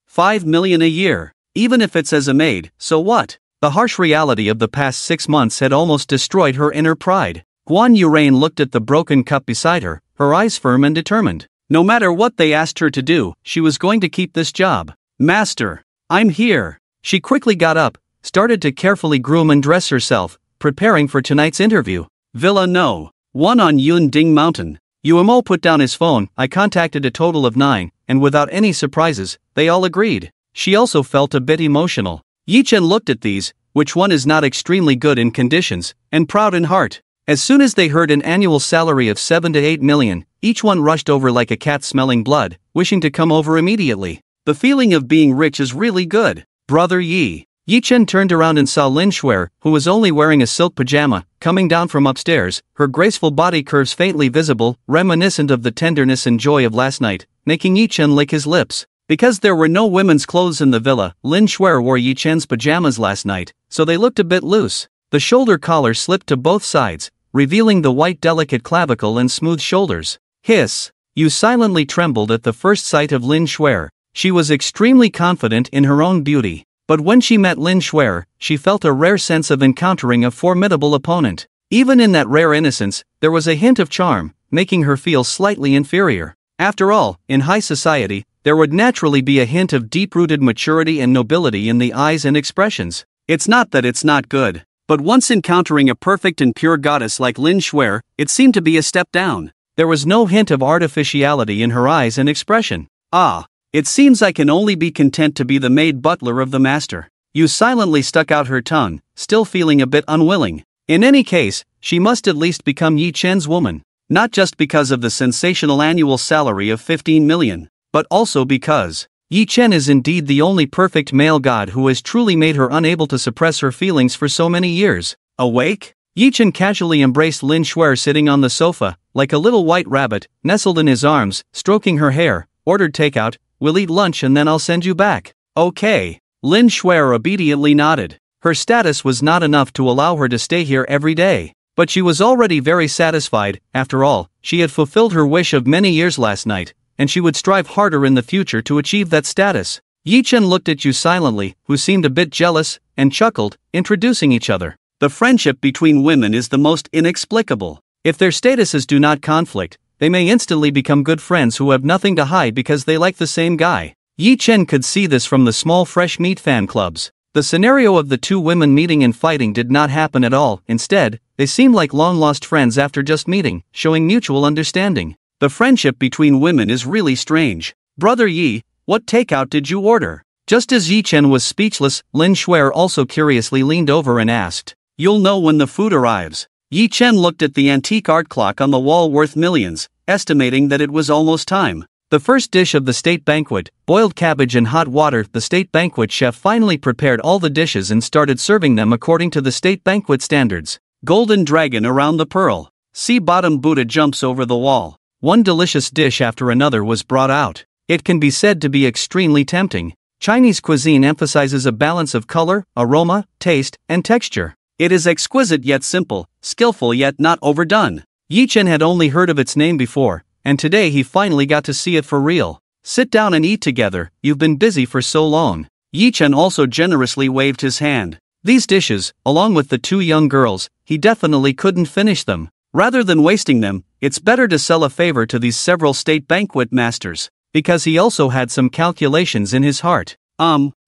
5 million a year. Even if it's as a maid, so what? The harsh reality of the past 6 months had almost destroyed her inner pride. Guan Yurain looked at the broken cup beside her, her eyes firm and determined. No matter what they asked her to do, she was going to keep this job. Master, I'm here. She quickly got up, started to carefully groom and dress herself, preparing for tonight's interview. Villa No. 1 on Yunding Mountain. Umo put down his phone. I contacted a total of 9, and without any surprises, they all agreed. She also felt a bit emotional. Yi Chen looked at these, which one is not extremely good in conditions, and proud in heart. As soon as they heard an annual salary of 7 to 8 million, each one rushed over like a cat smelling blood, wishing to come over immediately. The feeling of being rich is really good. Brother Yi. Yi Chen turned around and saw Lin Shuer, who was only wearing a silk pajama, coming down from upstairs, her graceful body curves faintly visible, reminiscent of the tenderness and joy of last night, making Yi Chen lick his lips. Because there were no women's clothes in the villa, Lin Shuer wore Yi Chen's pajamas last night, so they looked a bit loose. The shoulder collar slipped to both sides, revealing the white delicate clavicle and smooth shoulders. Hiss! You silently trembled at the first sight of Lin Shuer. She was extremely confident in her own beauty. But when she met Lin Shuer, she felt a rare sense of encountering a formidable opponent. Even in that rare innocence, there was a hint of charm, making her feel slightly inferior. After all, in high society, there would naturally be a hint of deep-rooted maturity and nobility in the eyes and expressions. It's not that it's not good, but once encountering a perfect and pure goddess like Lin Shuer, it seemed to be a step down. There was no hint of artificiality in her eyes and expression. Ah, it seems I can only be content to be the maid butler of the master. Yu silently stuck out her tongue, still feeling a bit unwilling. In any case, she must at least become Yi Chen's woman. Not just because of the sensational annual salary of 15 million, but also because Yi Chen is indeed the only perfect male god who has truly made her unable to suppress her feelings for so many years. Awake? Yi Chen casually embraced Lin Shuer sitting on the sofa, like a little white rabbit, nestled in his arms, stroking her hair, ordered takeout. We'll eat lunch and then I'll send you back. Okay. Lin Shuer obediently nodded. Her status was not enough to allow her to stay here every day. But she was already very satisfied. After all, she had fulfilled her wish of many years last night, and she would strive harder in the future to achieve that status. Yi Chen looked at Yu silently, who seemed a bit jealous, and chuckled, introducing each other. The friendship between women is the most inexplicable. If their statuses do not conflict, they may instantly become good friends who have nothing to hide because they like the same guy. Yi Chen could see this from the small fresh meat fan clubs. The scenario of the two women meeting and fighting did not happen at all. Instead, they seemed like long-lost friends after just meeting, showing mutual understanding. The friendship between women is really strange. Brother Yi, what takeout did you order? Just as Yi Chen was speechless, Lin Shuer also curiously leaned over and asked, You'll know when the food arrives. Yi Chen looked at the antique art clock on the wall worth millions, estimating that it was almost time. The first dish of the state banquet, boiled cabbage and hot water. The state banquet chef finally prepared all the dishes and started serving them according to the state banquet standards. Golden dragon around the pearl. Sea-bottom Buddha jumps over the wall. One delicious dish after another was brought out. It can be said to be extremely tempting. Chinese cuisine emphasizes a balance of color, aroma, taste, and texture. It is exquisite yet simple, skillful yet not overdone. Yi Chen had only heard of its name before, and today he finally got to see it for real. Sit down and eat together, you've been busy for so long. Yi Chen also generously waved his hand. These dishes, along with the two young girls, he definitely couldn't finish them. Rather than wasting them, it's better to sell a favor to these several state banquet masters, because he also had some calculations in his heart.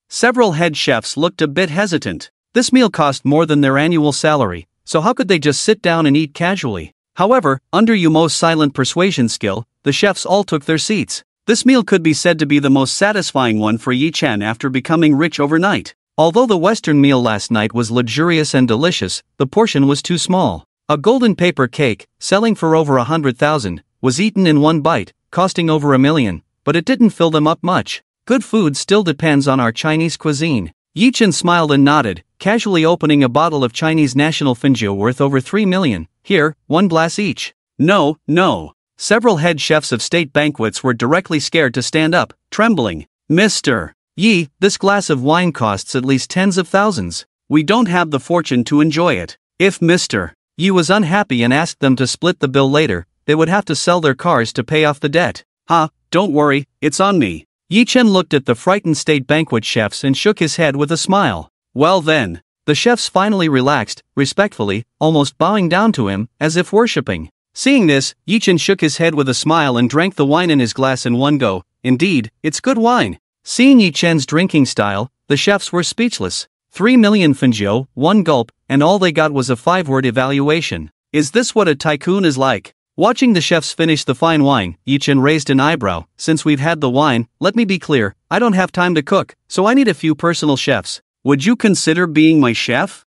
Several head chefs looked a bit hesitant. This meal cost more than their annual salary, so how could they just sit down and eat casually? However, under Yumo's silent persuasion skill, the chefs all took their seats. This meal could be said to be the most satisfying one for Yi Chen after becoming rich overnight. Although the Western meal last night was luxurious and delicious, the portion was too small. A golden paper cake, selling for over 100,000, was eaten in one bite, costing over $1 million, but it didn't fill them up much. Good food still depends on our Chinese cuisine. Yi Chen smiled and nodded, casually opening a bottle of Chinese national finjiu worth over 3 million. Here, one glass each. No. Several head chefs of state banquets were directly scared to stand up, trembling. Mr. Yi, this glass of wine costs at least tens of thousands. We don't have the fortune to enjoy it. If Mr. Yi was unhappy and asked them to split the bill later, they would have to sell their cars to pay off the debt. Don't worry, it's on me. Yi Chen looked at the frightened state banquet chefs and shook his head with a smile. Well then. The chefs finally relaxed, respectfully, almost bowing down to him, as if worshipping. Seeing this, Yi Chen shook his head with a smile and drank the wine in his glass in one go. Indeed, it's good wine. Seeing Yi Chen's drinking style, the chefs were speechless. 3 million finjiu, one gulp, and all they got was a 5-word evaluation. Is this what a tycoon is like? Watching the chefs finish the fine wine, Yi Chen raised an eyebrow. Since we've had the wine, let me be clear, I don't have time to cook, so I need a few personal chefs. Would you consider being my chef?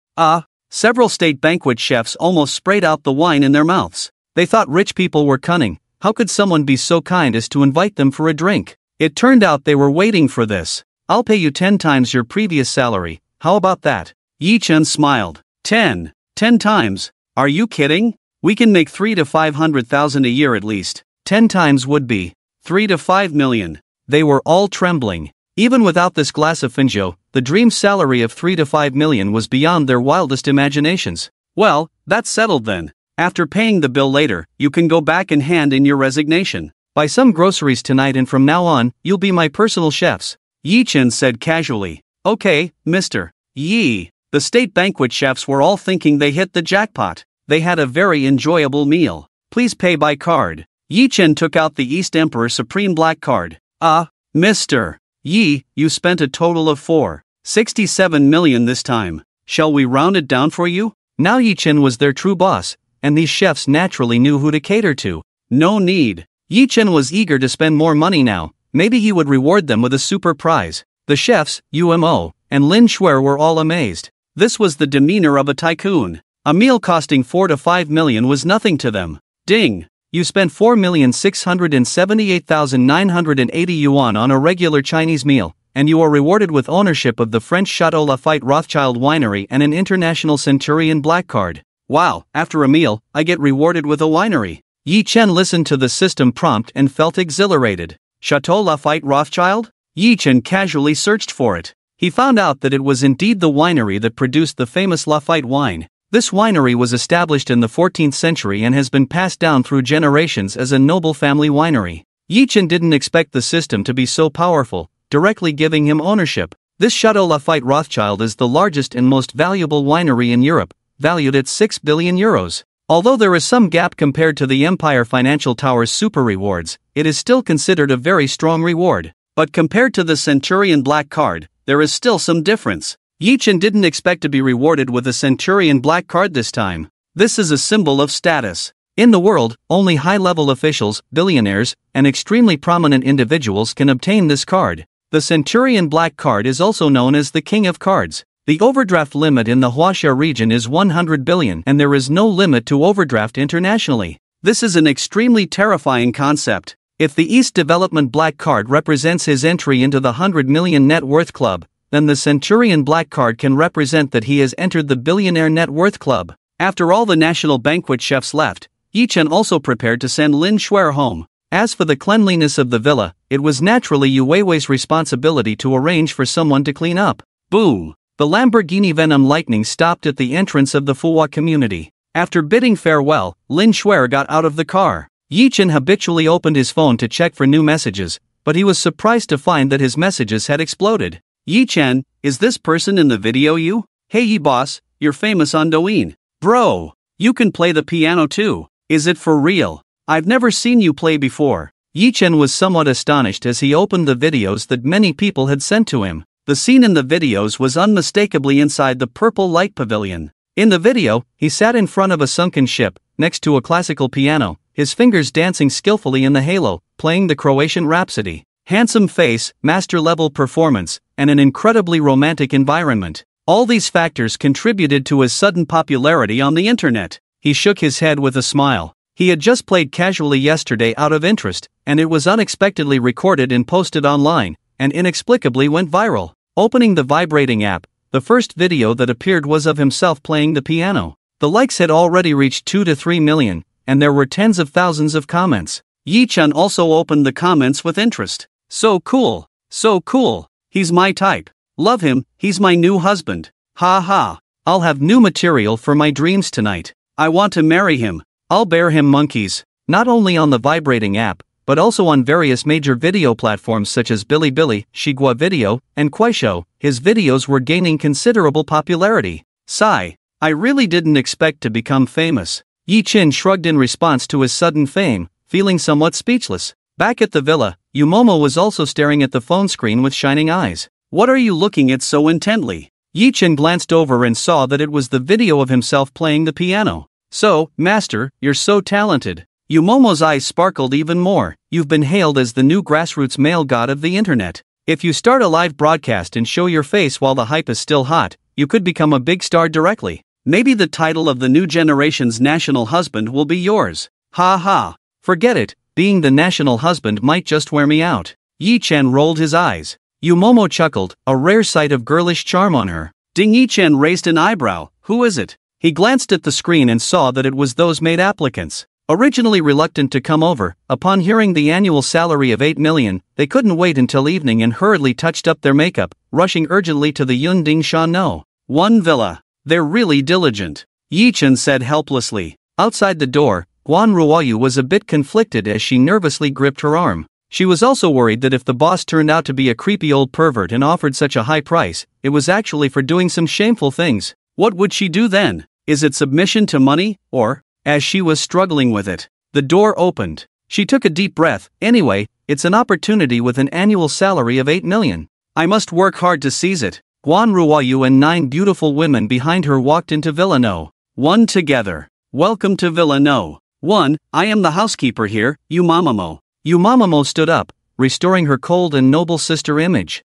Several state banquet chefs almost sprayed out the wine in their mouths. They thought rich people were cunning. How could someone be so kind as to invite them for a drink? It turned out they were waiting for this. I'll pay you 10 times your previous salary, how about that? Yi Chen smiled. 10 times? Are you kidding? We can make 3 to 500,000 a year at least. 10 times would be 3 to 5 million. They were all trembling. Even without this glass of finjiu, the dream salary of 3 to 5 million was beyond their wildest imaginations. Well, that's settled then. After paying the bill later, you can go back and hand in your resignation. Buy some groceries tonight and from now on, you'll be my personal chefs. Yi Chen said casually. Okay, Mr. Yi. The state banquet chefs were all thinking they hit the jackpot. They had a very enjoyable meal. Please pay by card. Yi Chen took out the East Emperor Supreme Black Card. Mr. Yi, you spent a total of 467 million this time. Shall we round it down for you? Now Yi Chen was their true boss, and these chefs naturally knew who to cater to. No need. Yi Chen was eager to spend more money now. Maybe he would reward them with a super prize. The chefs, Umo, and Lin Shuer were all amazed. This was the demeanor of a tycoon. A meal costing 4 to 5 million was nothing to them. Ding! You spent 4,678,980 yuan on a regular Chinese meal, and you are rewarded with ownership of the French Chateau Lafite Rothschild winery and an international Centurion Black Card. Wow, after a meal, I get rewarded with a winery. Yi Chen listened to the system prompt and felt exhilarated. Chateau Lafite Rothschild? Yi Chen casually searched for it. He found out that it was indeed the winery that produced the famous Lafite wine. This winery was established in the 14th century and has been passed down through generations as a noble family winery. Yi Chen didn't expect the system to be so powerful, directly giving him ownership. This Chateau Lafite Rothschild is the largest and most valuable winery in Europe, valued at 6 billion euros. Although there is some gap compared to the Empire Financial Tower's super rewards, it is still considered a very strong reward. But compared to the Centurion Black Card, there is still some difference. Yi Chen didn't expect to be rewarded with a Centurion Black Card this time. This is a symbol of status. In the world, only high-level officials, billionaires, and extremely prominent individuals can obtain this card. The Centurion Black Card is also known as the King of Cards. The overdraft limit in the Huaxia region is 100 billion and there is no limit to overdraft internationally. This is an extremely terrifying concept. If the East Development Black Card represents his entry into the 100 million net worth club, then the Centurion Black Card can represent that he has entered the Billionaire Net Worth Club. After all the national banquet chefs left, Yi Chen also prepared to send Lin Shuer home. As for the cleanliness of the villa, it was naturally Yu Weiwei's responsibility to arrange for someone to clean up. Boom! The Lamborghini Venom Lightning stopped at the entrance of the Fuhua community. After bidding farewell, Lin Shuer got out of the car. Yi Chen habitually opened his phone to check for new messages, but he was surprised to find that his messages had exploded. Yi Chen, is this person in the video you? Hey Yi boss, you're famous on Douyin. Bro, you can play the piano too. Is it for real? I've never seen you play before. Yi Chen was somewhat astonished as he opened the videos that many people had sent to him. The scene in the videos was unmistakably inside the purple light pavilion. In the video, he sat in front of a sunken ship, next to a classical piano, his fingers dancing skillfully in the halo, playing the Croatian Rhapsody. Handsome face, master-level performance, and an incredibly romantic environment. All these factors contributed to his sudden popularity on the internet. He shook his head with a smile. He had just played casually yesterday out of interest, and it was unexpectedly recorded and posted online, and inexplicably went viral. Opening the vibrating app, the first video that appeared was of himself playing the piano. The likes had already reached 2 to 3 million, and there were tens of thousands of comments. Yi Chen also opened the comments with interest. So cool. So cool. He's my type. Love him, he's my new husband. Ha ha. I'll have new material for my dreams tonight. I want to marry him. I'll bear him monkeys. Not only on the vibrating app, but also on various major video platforms such as Bilibili, Shigua Video, and Kuaishou, his videos were gaining considerable popularity. Sigh. I really didn't expect to become famous. Yi Chen shrugged in response to his sudden fame, feeling somewhat speechless. Back at the villa, Yumomo was also staring at the phone screen with shining eyes. What are you looking at so intently? Yi Chen glanced over and saw that it was the video of himself playing the piano. So, master, you're so talented. Yumomo's eyes sparkled even more. You've been hailed as the new grassroots male god of the internet. If you start a live broadcast and show your face while the hype is still hot, you could become a big star directly. Maybe the title of the new generation's national husband will be yours. Ha ha. Forget it. Being the national husband might just wear me out. Yi Chen rolled his eyes. Yumomo chuckled, a rare sight of girlish charm on her. Ding. Yi Chen raised an eyebrow. Who is it? He glanced at the screen and saw that it was those maid applicants. Originally reluctant to come over, upon hearing the annual salary of 8 million, they couldn't wait until evening and hurriedly touched up their makeup, rushing urgently to the Yunding Shan No. One villa. They're really diligent. Yi Chen said helplessly. Outside the door, Guan Ruoyu was a bit conflicted as she nervously gripped her arm. She was also worried that if the boss turned out to be a creepy old pervert and offered such a high price, it was actually for doing some shameful things. What would she do then? Is it submission to money, or? As she was struggling with it, the door opened. She took a deep breath. Anyway, it's an opportunity with an annual salary of 8 million. I must work hard to seize it. Guan Ruoyu and 9 beautiful women behind her walked into Villa No. 1 together. Welcome to Villa No. 1, I am the housekeeper here, Umamamo. Umamamo stood up, restoring her cold and noble sister image.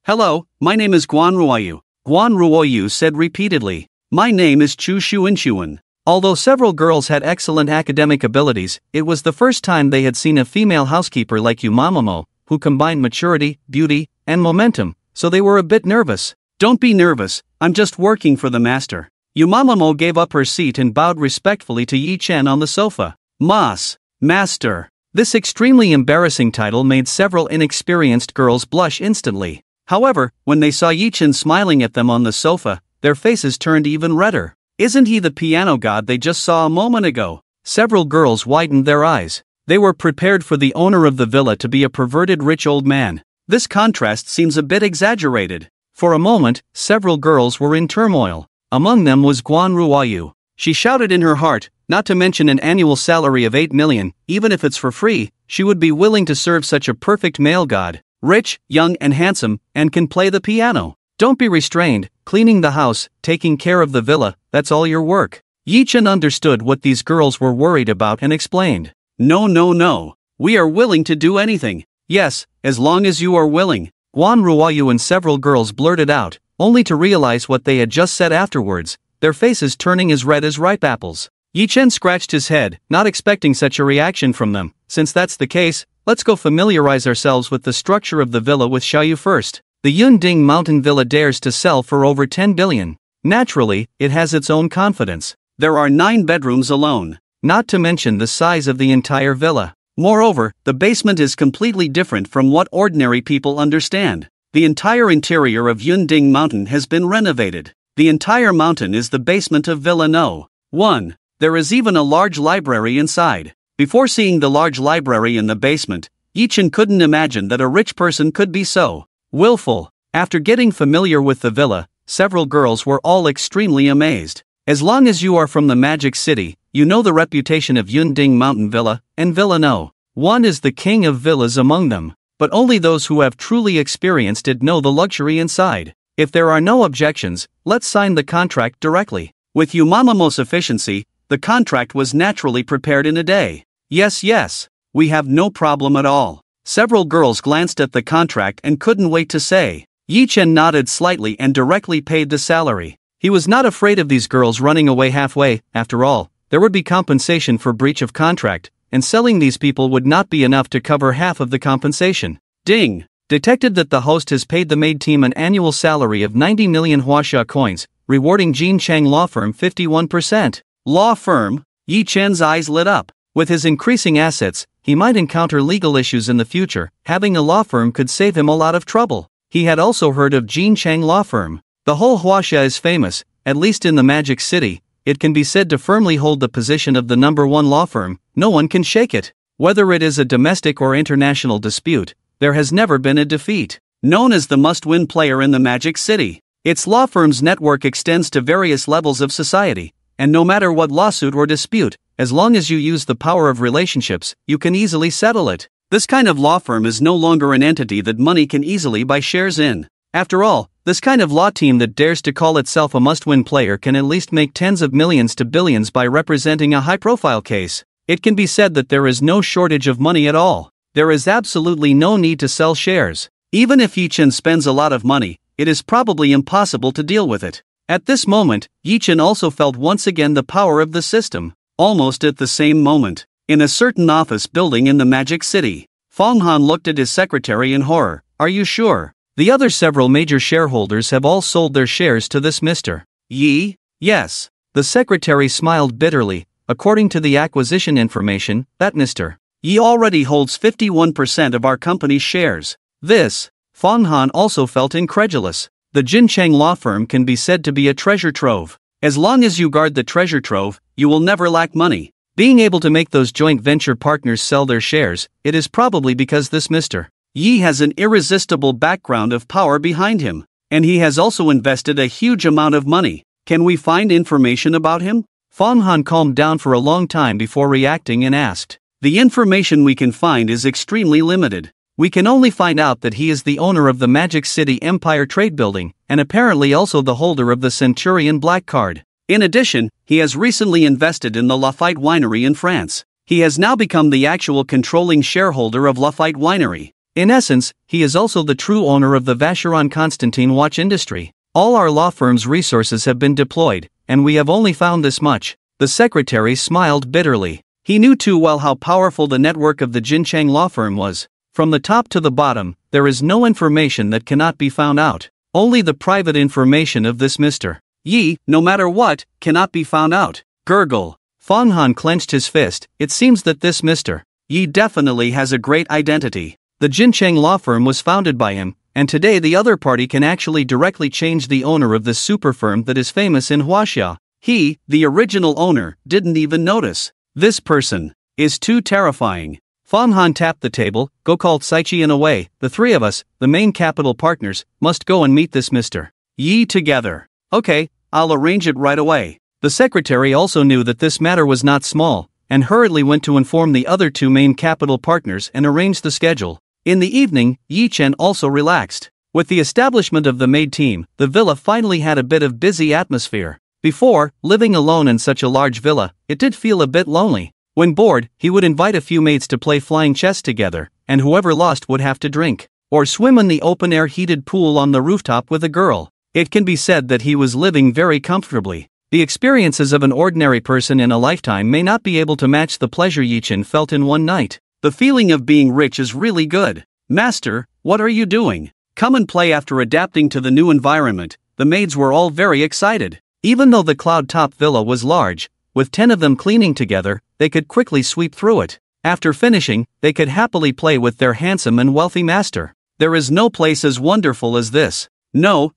Hello, my name is Guan Ruoyu. Guan Ruoyu said repeatedly. My name is Chu Xuan. Although several girls had excellent academic abilities, it was the first time they had seen a female housekeeper like Umamamo, who combined maturity, beauty, and momentum, so they were a bit nervous. Don't be nervous, I'm just working for the master. Umamamo gave up her seat and bowed respectfully to Yi Chen on the sofa. Master. This extremely embarrassing title made several inexperienced girls blush instantly. However, when they saw Yi Chen smiling at them on the sofa, their faces turned even redder. Isn't he the piano god they just saw a moment ago? Several girls widened their eyes. They were prepared for the owner of the villa to be a perverted rich old man. This contrast seems a bit exaggerated. For a moment, several girls were in turmoil. Among them was Guan Ruoyu. She shouted in her heart, not to mention an annual salary of 8 million, even if it's for free, she would be willing to serve such a perfect male god. Rich, young and handsome, and can play the piano. Don't be restrained, cleaning the house, taking care of the villa, that's all your work. Yi Chen understood what these girls were worried about and explained. No. We are willing to do anything. Yes, as long as you are willing. Guan Ruoyu and several girls blurted out, only to realize what they had just said afterwards, their faces turning as red as ripe apples. Yi Chen scratched his head, not expecting such a reaction from them. Since that's the case, let's go familiarize ourselves with the structure of the villa with Xiaoyu first. The Yunding Mountain Villa dares to sell for over 10 billion. Naturally, it has its own confidence. There are 9 bedrooms alone, not to mention the size of the entire villa. Moreover, the basement is completely different from what ordinary people understand. The entire interior of Yunding Mountain has been renovated. The entire mountain is the basement of Villa No. 1. There is even a large library inside. Before seeing the large library in the basement, Yi Chen couldn't imagine that a rich person could be so willful. After getting familiar with the villa, several girls were all extremely amazed. As long as you are from the Magic City, you know the reputation of Yunding Mountain Villa, and Villa No. 1 is the king of villas among them, but only those who have truly experienced it know the luxury inside. If there are no objections, let's sign the contract directly. With Umamamo's efficiency, the contract was naturally prepared in a day. Yes, we have no problem at all. Several girls glanced at the contract and couldn't wait to say. Yi Chen nodded slightly and directly paid the salary. He was not afraid of these girls running away halfway. After all, there would be compensation for breach of contract, and selling these people would not be enough to cover half of the compensation. Ding! Detected that the host has paid the maid team an annual salary of 90 million Huaxia coins, rewarding Jin Chang Law Firm 51%. Law firm? Yi Chen's eyes lit up. With his increasing assets, he might encounter legal issues in the future. Having a law firm could save him a lot of trouble. He had also heard of Jin Chang Law Firm. The whole Huaxia is famous, at least in the Magic City. It can be said to firmly hold the position of the #1 law firm. No one can shake it. Whether it is a domestic or international dispute, there has never been a defeat. Known as the must-win player in the Magic City, its law firm's network extends to various levels of society, and no matter what lawsuit or dispute, as long as you use the power of relationships, you can easily settle it. This kind of law firm is no longer an entity that money can easily buy shares in. After all, this kind of law team that dares to call itself a must-win player can at least make tens of millions to billions by representing a high-profile case. It can be said that there is no shortage of money at all. There is absolutely no need to sell shares. Even if Yi Chen spends a lot of money, it is probably impossible to deal with it. At this moment, Yi Chen also felt once again the power of the system. Almost at the same moment, in a certain office building in the Magic City, Fong Han looked at his secretary in horror. Are you sure? The other several major shareholders have all sold their shares to this Mr. Yi? Yes. The secretary smiled bitterly. According to the acquisition information, that Mr. Yi already holds 51% of our company's shares. This, Fong Han also felt incredulous. The Jincheng law firm can be said to be a treasure trove. As long as you guard the treasure trove, you will never lack money. Being able to make those joint venture partners sell their shares, it is probably because this Mr. Yi has an irresistible background of power behind him, and he has also invested a huge amount of money. Can we find information about him? Fong Han calmed down for a long time before reacting and asked. The information we can find is extremely limited. We can only find out that he is the owner of the Magic City Empire Trade Building, and apparently also the holder of the Centurion Black Card. In addition, he has recently invested in the Lafite Winery in France. He has now become the actual controlling shareholder of Lafite Winery. In essence, he is also the true owner of the Vacheron Constantin watch industry. All our law firm's resources have been deployed, and we have only found this much. The secretary smiled bitterly. He knew too well how powerful the network of the Jincheng law firm was. From the top to the bottom, there is no information that cannot be found out. Only the private information of this Mr. Yi, no matter what, cannot be found out. Gurgle. Fong Han clenched his fist. It seems that this Mr. Yi definitely has a great identity. The Jincheng law firm was founded by him, and today the other party can actually directly change the owner of this super firm that is famous in Huaxia. He, the original owner, didn't even notice. This person is too terrifying. Fong Han tapped the table. Go call Saichi and away. The three of us, the main capital partners, must go and meet this Mr. Yi together. Okay, I'll arrange it right away. The secretary also knew that this matter was not small, and hurriedly went to inform the other two main capital partners and arrange the schedule. In the evening, Yi Chen also relaxed. With the establishment of the maid team, the villa finally had a bit of busy atmosphere. Before, living alone in such a large villa, it did feel a bit lonely. When bored, he would invite a few mates to play flying chess together, and whoever lost would have to drink, or swim in the open-air heated pool on the rooftop with a girl. It can be said that he was living very comfortably. The experiences of an ordinary person in a lifetime may not be able to match the pleasure Yi Chen felt in one night. The feeling of being rich is really good. Master, what are you doing? Come and play. After adapting to the new environment, the maids were all very excited. Even though the cloud-top villa was large, with 10 of them cleaning together, they could quickly sweep through it. After finishing, they could happily play with their handsome and wealthy master. There is no place as wonderful as this. No.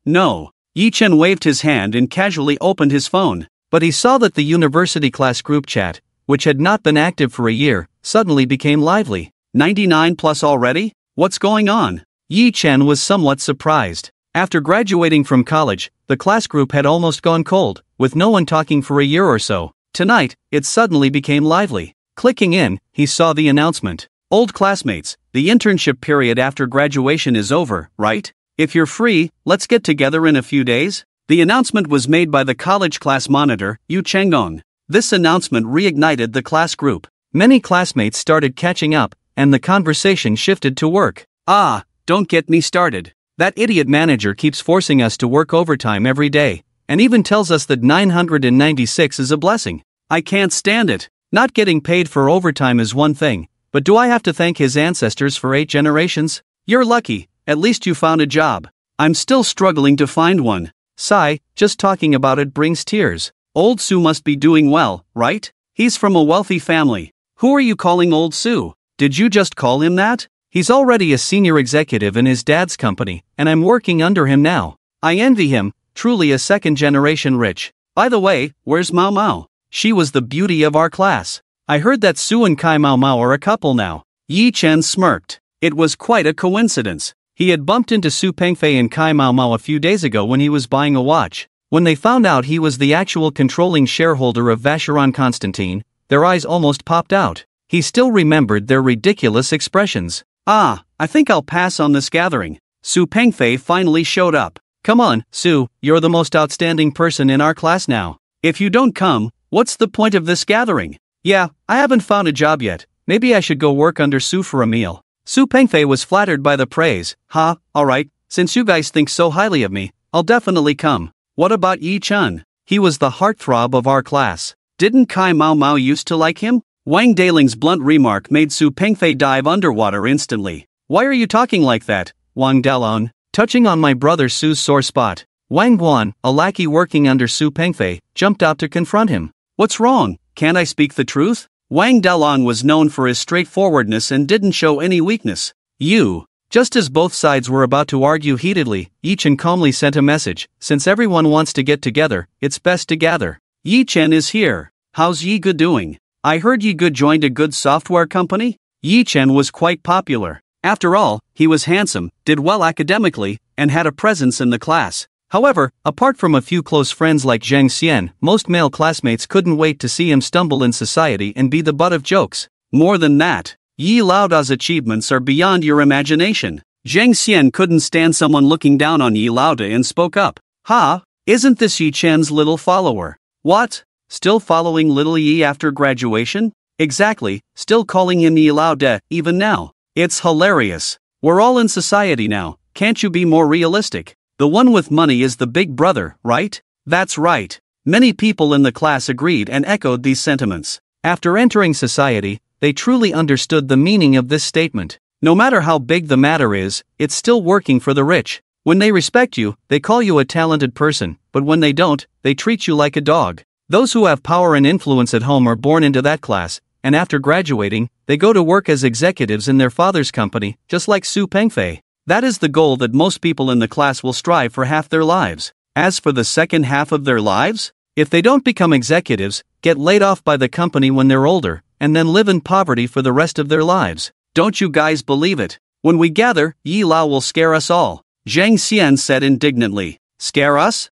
Yi Chen waved his hand and casually opened his phone. But he saw that the university class group chat, which had not been active for a year, suddenly became lively. 99 plus already? What's going on? Yi Chen was somewhat surprised. After graduating from college, the class group had almost gone cold, with no one talking for a year or so. Tonight, it suddenly became lively. Clicking in, he saw the announcement. Old classmates, the internship period after graduation is over, right? If you're free, let's get together in a few days. The announcement was made by the college class monitor, Yu Chengdong. This announcement reignited the class group. Many classmates started catching up, and the conversation shifted to work. Don't get me started. That idiot manager keeps forcing us to work overtime every day, and even tells us that 996 is a blessing. I can't stand it. Not getting paid for overtime is one thing, but do I have to thank his ancestors for 8 generations? You're lucky, at least you found a job. I'm still struggling to find one. Sigh, just talking about it brings tears. Old Su must be doing well, right? He's from a wealthy family. Who are you calling Old Su? Did you just call him that? He's already a senior executive in his dad's company, and I'm working under him now. I envy him, truly a second-generation rich. By the way, where's Mao Mao? She was the beauty of our class. I heard that Su and Kai Mao Mao are a couple now. Yi Chen smirked. It was quite a coincidence. He had bumped into Su Pengfei and Kai Mao Mao a few days ago when he was buying a watch. When they found out he was the actual controlling shareholder of Vacheron Constantin, their eyes almost popped out. He still remembered their ridiculous expressions. I think I'll pass on this gathering. Su Pengfei finally showed up. Come on, Su, you're the most outstanding person in our class now. If you don't come, what's the point of this gathering? Yeah, I haven't found a job yet. Maybe I should go work under Su for a meal. Su Pengfei was flattered by the praise. Alright, since you guys think so highly of me, I'll definitely come. What about Yi Chen? He was the heartthrob of our class. Didn't Kai Mao Mao used to like him? Wang Daling's blunt remark made Su Pengfei dive underwater instantly. Why are you talking like that, Wang Dalong? Touching on my brother Su's sore spot. Wang Guan, a lackey working under Su Pengfei, jumped out to confront him. What's wrong? Can't I speak the truth? Wang Dalong was known for his straightforwardness and didn't show any weakness. Just as both sides were about to argue heatedly, Yi Chen calmly sent a message. Since everyone wants to get together, it's best to gather. Yi Chen is here. How's Yi Ge doing? I heard Yi Ge joined a good software company? Yi Chen was quite popular. After all, he was handsome, did well academically, and had a presence in the class. However, apart from a few close friends like Zhang Xian, most male classmates couldn't wait to see him stumble in society and be the butt of jokes. More than that, Yi Laoda's achievements are beyond your imagination. Zhang Xian couldn't stand someone looking down on Yi Laoda and spoke up. Ha! Isn't this Yi Chen's little follower? What? Still following little Yi after graduation? Exactly, still calling him Yi Laoda even now. It's hilarious. We're all in society now, can't you be more realistic? The one with money is the big brother, right? That's right. Many people in the class agreed and echoed these sentiments. After entering society, they truly understood the meaning of this statement. No matter how big the matter is, it's still working for the rich. When they respect you, they call you a talented person, but when they don't, they treat you like a dog. Those who have power and influence at home are born into that class, and after graduating, they go to work as executives in their father's company, just like Su Pengfei. That is the goal that most people in the class will strive for half their lives. As for the second half of their lives, if they don't become executives, get laid off by the company when they're older, and then live in poverty for the rest of their lives. Don't you guys believe it? When we gather, Yi Lao will scare us all. Zhang Xian said indignantly. Scare us?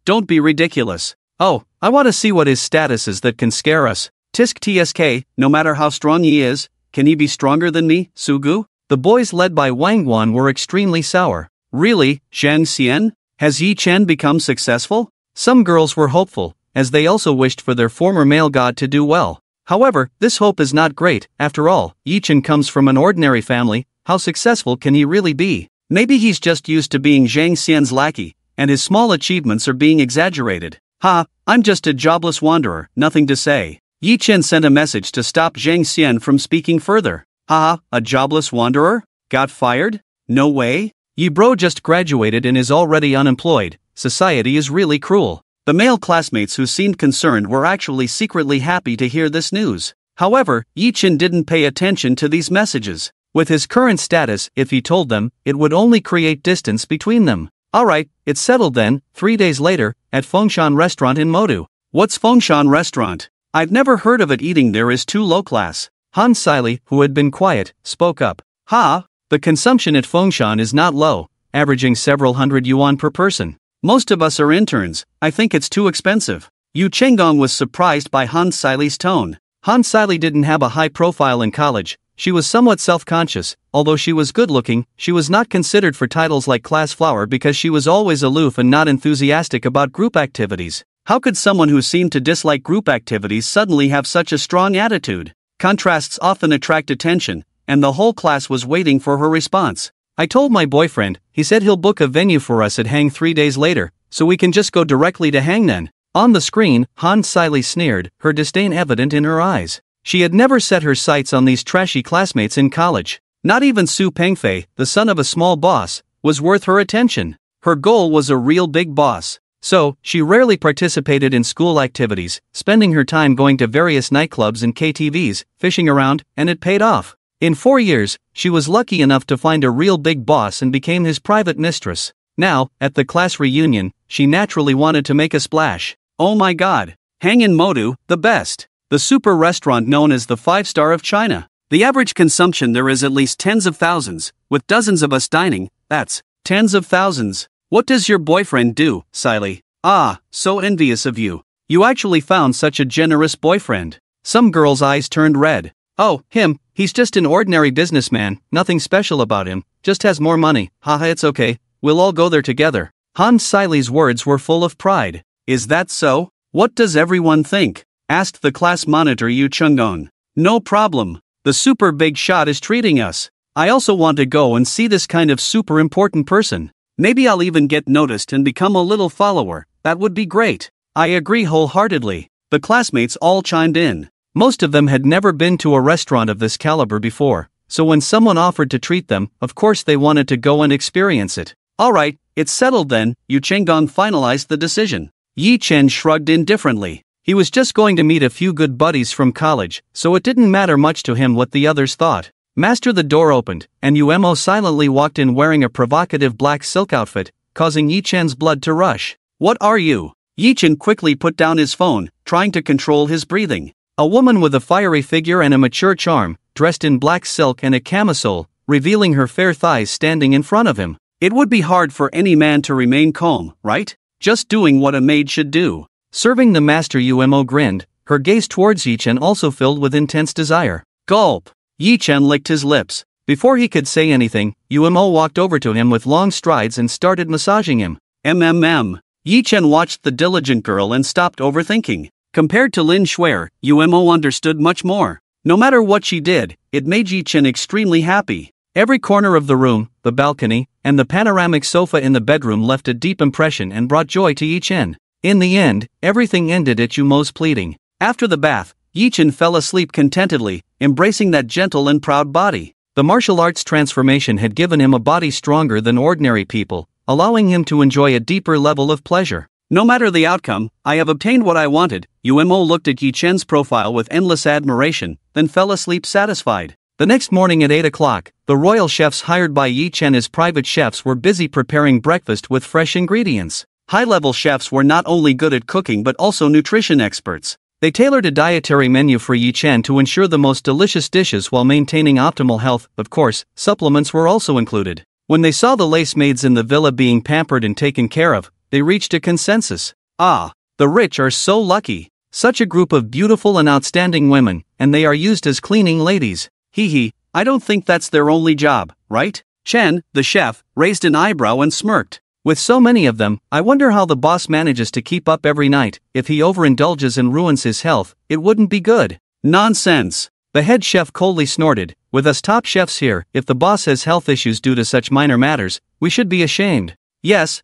Don't be ridiculous. Oh, I want to see what his status is that can scare us. Tisk tsk, no matter how strong he is, can he be stronger than me, Sugu? The boys led by Wang Guan were extremely sour. Really, Zhang Xian? Has Yi Chen become successful? Some girls were hopeful, as they also wished for their former male god to do well. However, this hope is not great. After all, Yi Chen comes from an ordinary family. How successful can he really be? Maybe he's just used to being Zhang Xian's lackey, and his small achievements are being exaggerated. I'm just a jobless wanderer, nothing to say. Yi Chen sent a message to stop Zhang Xian from speaking further. A jobless wanderer? Got fired? No way. Yi Bro just graduated and is already unemployed. Society is really cruel. The male classmates who seemed concerned were actually secretly happy to hear this news. However, Yi Chen didn't pay attention to these messages. With his current status, if he told them, it would only create distance between them. Alright, it's settled then. 3 days later, at Fengshan Restaurant in Modu. What's Fengshan Restaurant? I've never heard of it. Eating there is too low class. Han Siley, who had been quiet, spoke up. The consumption at Fengshan is not low, averaging several hundred yuan per person. Most of us are interns. I think it's too expensive. Yu Chenggong was surprised by Han Siley's tone. Han Siley didn't have a high profile in college. She was somewhat self-conscious. Although she was good-looking, she was not considered for titles like class flower because she was always aloof and not enthusiastic about group activities. How could someone who seemed to dislike group activities suddenly have such a strong attitude? Contrasts often attract attention, and the whole class was waiting for her response. I told my boyfriend. He said he'll book a venue for us at Hang 3 days later, so we can just go directly to Hangnan. On the screen, Han Siley sneered, her disdain evident in her eyes. She had never set her sights on these trashy classmates in college. Not even Su Pengfei, the son of a small boss, was worth her attention. Her goal was a real big boss. So, she rarely participated in school activities, spending her time going to various nightclubs and KTVs, fishing around, and it paid off. In 4 years, she was lucky enough to find a real big boss and became his private mistress. Now, at the class reunion, she naturally wanted to make a splash. Oh my god! Hang in Modu, the best! The super restaurant known as the 5-star of China. The average consumption there is at least tens of thousands, with dozens of us dining. That's tens of thousands. What does your boyfriend do, Siley? So envious of you. You actually found such a generous boyfriend. Some girls' eyes turned red. Oh, him, he's just an ordinary businessman, nothing special about him, just has more money. Haha, it's okay, we'll all go there together. Han Siley's words were full of pride. Is that so? What does everyone think? Asked the class monitor Yu Chengdong. No problem. The super big shot is treating us. I also want to go and see this kind of super important person. Maybe I'll even get noticed and become a little follower. That would be great. I agree wholeheartedly. The classmates all chimed in. Most of them had never been to a restaurant of this caliber before, so when someone offered to treat them, of course they wanted to go and experience it. Alright, it's settled then. Yu Chenggong finalized the decision. Yi Chen shrugged indifferently. He was just going to meet a few good buddies from college, so it didn't matter much to him what the others thought. Master, the door opened, and Uemo silently walked in wearing a provocative black silk outfit, causing Yi Chen's blood to rush. What are you? Yi Chen quickly put down his phone, trying to control his breathing. A woman with a fiery figure and a mature charm, dressed in black silk and a camisole, revealing her fair thighs standing in front of him. It would be hard for any man to remain calm, right? Just doing what a maid should do. Serving the master, Umo grinned, her gaze towards Yi Chen also filled with intense desire. Gulp! Yi Chen licked his lips. Before he could say anything, Umo walked over to him with long strides and started massaging him. Yi Chen watched the diligent girl and stopped overthinking. Compared to Lin Shuer, Umo understood much more. No matter what she did, it made Yi Chen extremely happy. Every corner of the room, the balcony, and the panoramic sofa in the bedroom left a deep impression and brought joy to Yi Chen. In the end, everything ended at Umo's pleading. After the bath, Yi Chen fell asleep contentedly, embracing that gentle and proud body. The martial arts transformation had given him a body stronger than ordinary people, allowing him to enjoy a deeper level of pleasure. No matter the outcome, I have obtained what I wanted. Umo looked at Yi Chen's profile with endless admiration, then fell asleep satisfied. The next morning at 8 o'clock, the royal chefs hired by Yi Chen as private chefs were busy preparing breakfast with fresh ingredients. High-level chefs were not only good at cooking but also nutrition experts. They tailored a dietary menu for Yi Chen to ensure the most delicious dishes while maintaining optimal health. Of course, supplements were also included. When they saw the lace maids in the villa being pampered and taken care of, they reached a consensus. Ah, the rich are so lucky. Such a group of beautiful and outstanding women, and they are used as cleaning ladies. I don't think that's their only job, right? Chen, the chef, raised an eyebrow and smirked. With so many of them, I wonder how the boss manages to keep up every night. If he overindulges and ruins his health, it wouldn't be good. Nonsense! The head chef coldly snorted. With us top chefs here, if the boss has health issues due to such minor matters, we should be ashamed. Yes.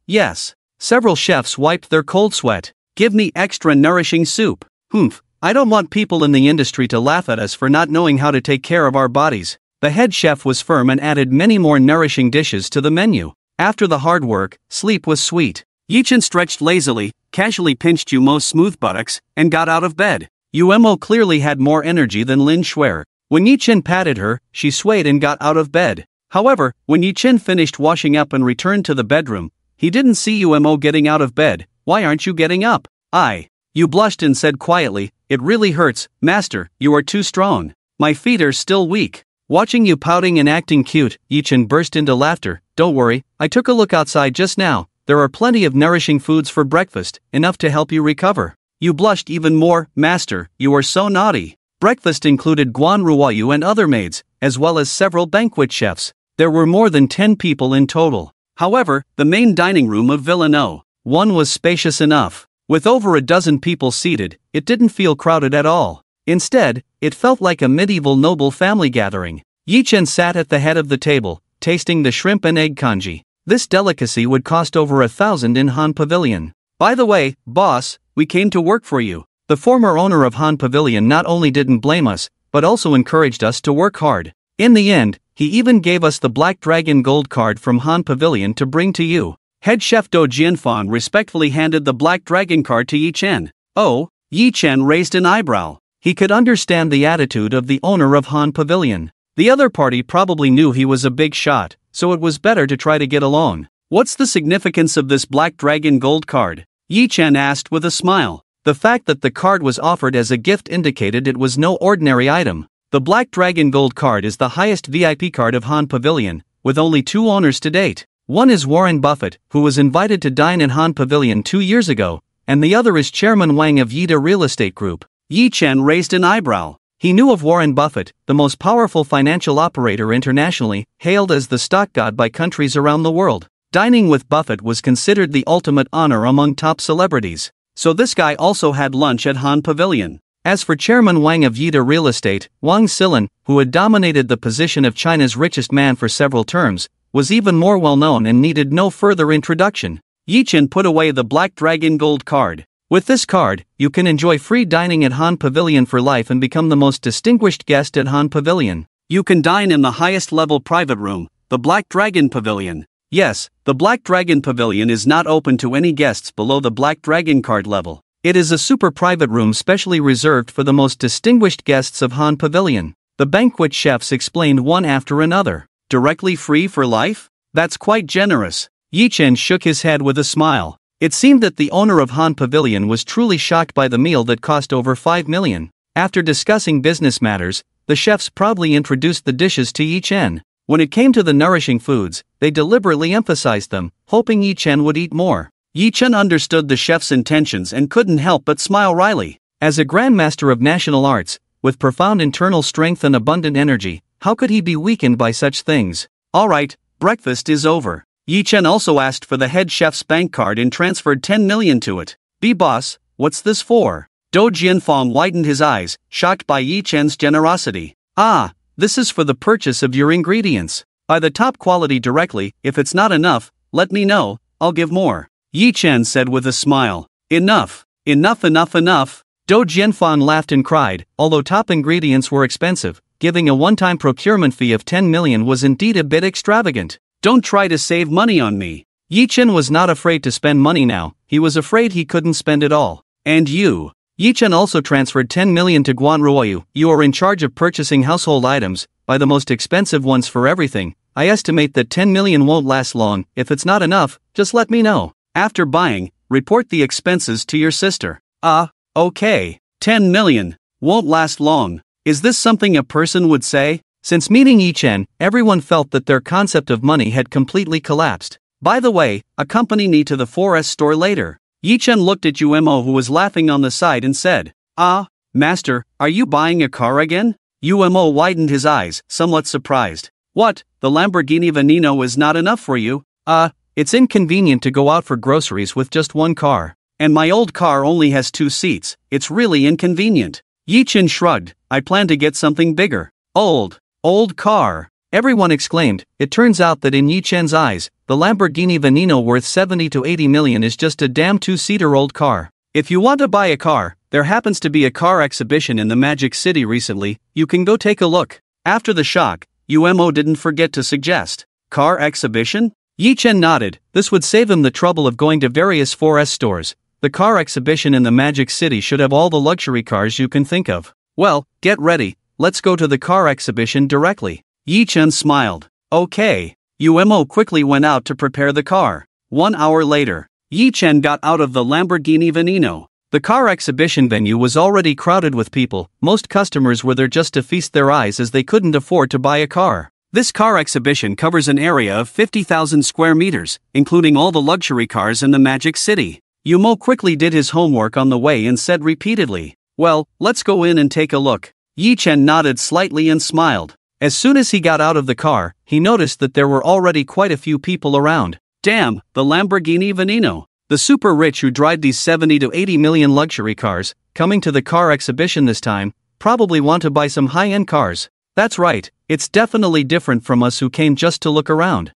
Several chefs wiped their cold sweat. Give me extra nourishing soup. I don't want people in the industry to laugh at us for not knowing how to take care of our bodies. The head chef was firm and added many more nourishing dishes to the menu. After the hard work, sleep was sweet. Yi Chen stretched lazily, casually pinched Umo's smooth buttocks, and got out of bed. Umo clearly had more energy than Lin Shuer. When Yi Chen patted her, she swayed and got out of bed. However, when Yi Chen finished washing up and returned to the bedroom, he didn't see Umo getting out of bed. Why aren't you getting up? You blushed and said quietly, it really hurts, master, you are too strong. My feet are still weak. Watching you pouting and acting cute, Yi Chen burst into laughter. Don't worry, I took a look outside just now. There are plenty of nourishing foods for breakfast, enough to help you recover. You blushed even more, master, you are so naughty. Breakfast included Guan Ruoyu and other maids, as well as several banquet chefs. There were more than 10 people in total. However, the main dining room of Villa No. 1 was spacious enough. With over a dozen people seated, it didn't feel crowded at all. Instead, it felt like a medieval noble family gathering. Yi Chen sat at the head of the table, tasting the shrimp and egg congee. This delicacy would cost over 1,000 in Han Pavilion. By the way, boss, we came to work for you. The former owner of Han Pavilion not only didn't blame us, but also encouraged us to work hard. In the end, he even gave us the Black Dragon Gold card from Han Pavilion to bring to you. Head chef Do Jianfan respectfully handed the Black Dragon card to Yi Chen. Oh, Yi Chen raised an eyebrow. He could understand the attitude of the owner of Han Pavilion. The other party probably knew he was a big shot, so it was better to try to get along. What's the significance of this Black Dragon Gold card? Yi Chen asked with a smile. The fact that the card was offered as a gift indicated it was no ordinary item. The Black Dragon Gold card is the highest VIP card of Han Pavilion, with only 2 owners to date. One is Warren Buffett, who was invited to dine in Han Pavilion 2 years ago, and the other is Chairman Wang of Yida Real Estate Group. Yi Chen raised an eyebrow. He knew of Warren Buffett, the most powerful financial operator internationally, hailed as the stock god by countries around the world. Dining with Buffett was considered the ultimate honor among top celebrities. So this guy also had lunch at Han Pavilion. As for Chairman Wang of Yida Real Estate, Wang Xilin, who had dominated the position of China's richest man for several terms, was even more well-known and needed no further introduction. Yi Chen put away the Black Dragon Gold card. With this card, you can enjoy free dining at Han Pavilion for life and become the most distinguished guest at Han Pavilion. You can dine in the highest level private room, the Black Dragon Pavilion. Yes, the Black Dragon Pavilion is not open to any guests below the Black Dragon card level. It is a super private room specially reserved for the most distinguished guests of Han Pavilion. The banquet chefs explained one after another. Directly free for life? That's quite generous. Yi Chen shook his head with a smile. It seemed that the owner of Han Pavilion was truly shocked by the meal that cost over 5 million. After discussing business matters, the chefs proudly introduced the dishes to Yi Chen. When it came to the nourishing foods, they deliberately emphasized them, hoping Yi Chen would eat more. Yi Chen understood the chef's intentions and couldn't help but smile wryly. As a grandmaster of national arts, with profound internal strength and abundant energy, how could he be weakened by such things? Alright, breakfast is over. Yi Chen also asked for the head chef's bank card and transferred 10 million to it. Boss, what's this for? Do Jianfang widened his eyes, shocked by Yi Chen's generosity. Ah, this is for the purchase of your ingredients. Buy the top quality directly. If it's not enough, let me know, I'll give more. Yi Chen said with a smile. Enough. Do Jianfang laughed and cried. Although top ingredients were expensive, giving a one-time procurement fee of 10 million was indeed a bit extravagant. Don't try to save money on me. Yi Chen was not afraid to spend money now, he was afraid he couldn't spend it all. And you? Yi Chen also transferred 10 million to Guan Ruoyu. You are in charge of purchasing household items, buy the most expensive ones for everything. I estimate that 10 million won't last long. If it's not enough, just let me know. After buying, report the expenses to your sister. Okay. 10 million. Won't last long. Is this something a person would say? Since meeting Yi Chen, everyone felt that their concept of money had completely collapsed. By the way, accompany me to the 4S store later. Yi Chen looked at Umo, who was laughing on the side, and said, Master, are you buying a car again? Umo widened his eyes, somewhat surprised. What, the Lamborghini Veneno is not enough for you? It's inconvenient to go out for groceries with just one car. And my old car only has 2 seats, it's really inconvenient. Yi Chen shrugged, I plan to get something bigger. Old car. Everyone exclaimed. It turns out that in Yi Chen's eyes, the Lamborghini Veneno worth 70 to 80 million is just a damn 2-seater old car. If you want to buy a car, there happens to be a car exhibition in the Magic City recently, you can go take a look. After the shock, Umo didn't forget to suggest. Car exhibition? Yi Chen nodded. This would save him the trouble of going to various 4S stores. The car exhibition in the Magic City should have all the luxury cars you can think of. Well, get ready, let's go to the car exhibition directly. Yi Chen smiled. Okay. Umo quickly went out to prepare the car. 1 hour later, Yi Chen got out of the Lamborghini Veneno. The car exhibition venue was already crowded with people. Most customers were there just to feast their eyes as they couldn't afford to buy a car. This car exhibition covers an area of 50,000 square meters, including all the luxury cars in the Magic City. Umo quickly did his homework on the way and said repeatedly, well, let's go in and take a look. Yi Chen nodded slightly and smiled. As soon as he got out of the car, he noticed that there were already quite a few people around. Damn, the Lamborghini Veneno. The super rich who drive these 70 to 80 million luxury cars, coming to the car exhibition this time, probably want to buy some high-end cars. That's right, it's definitely different from us who came just to look around.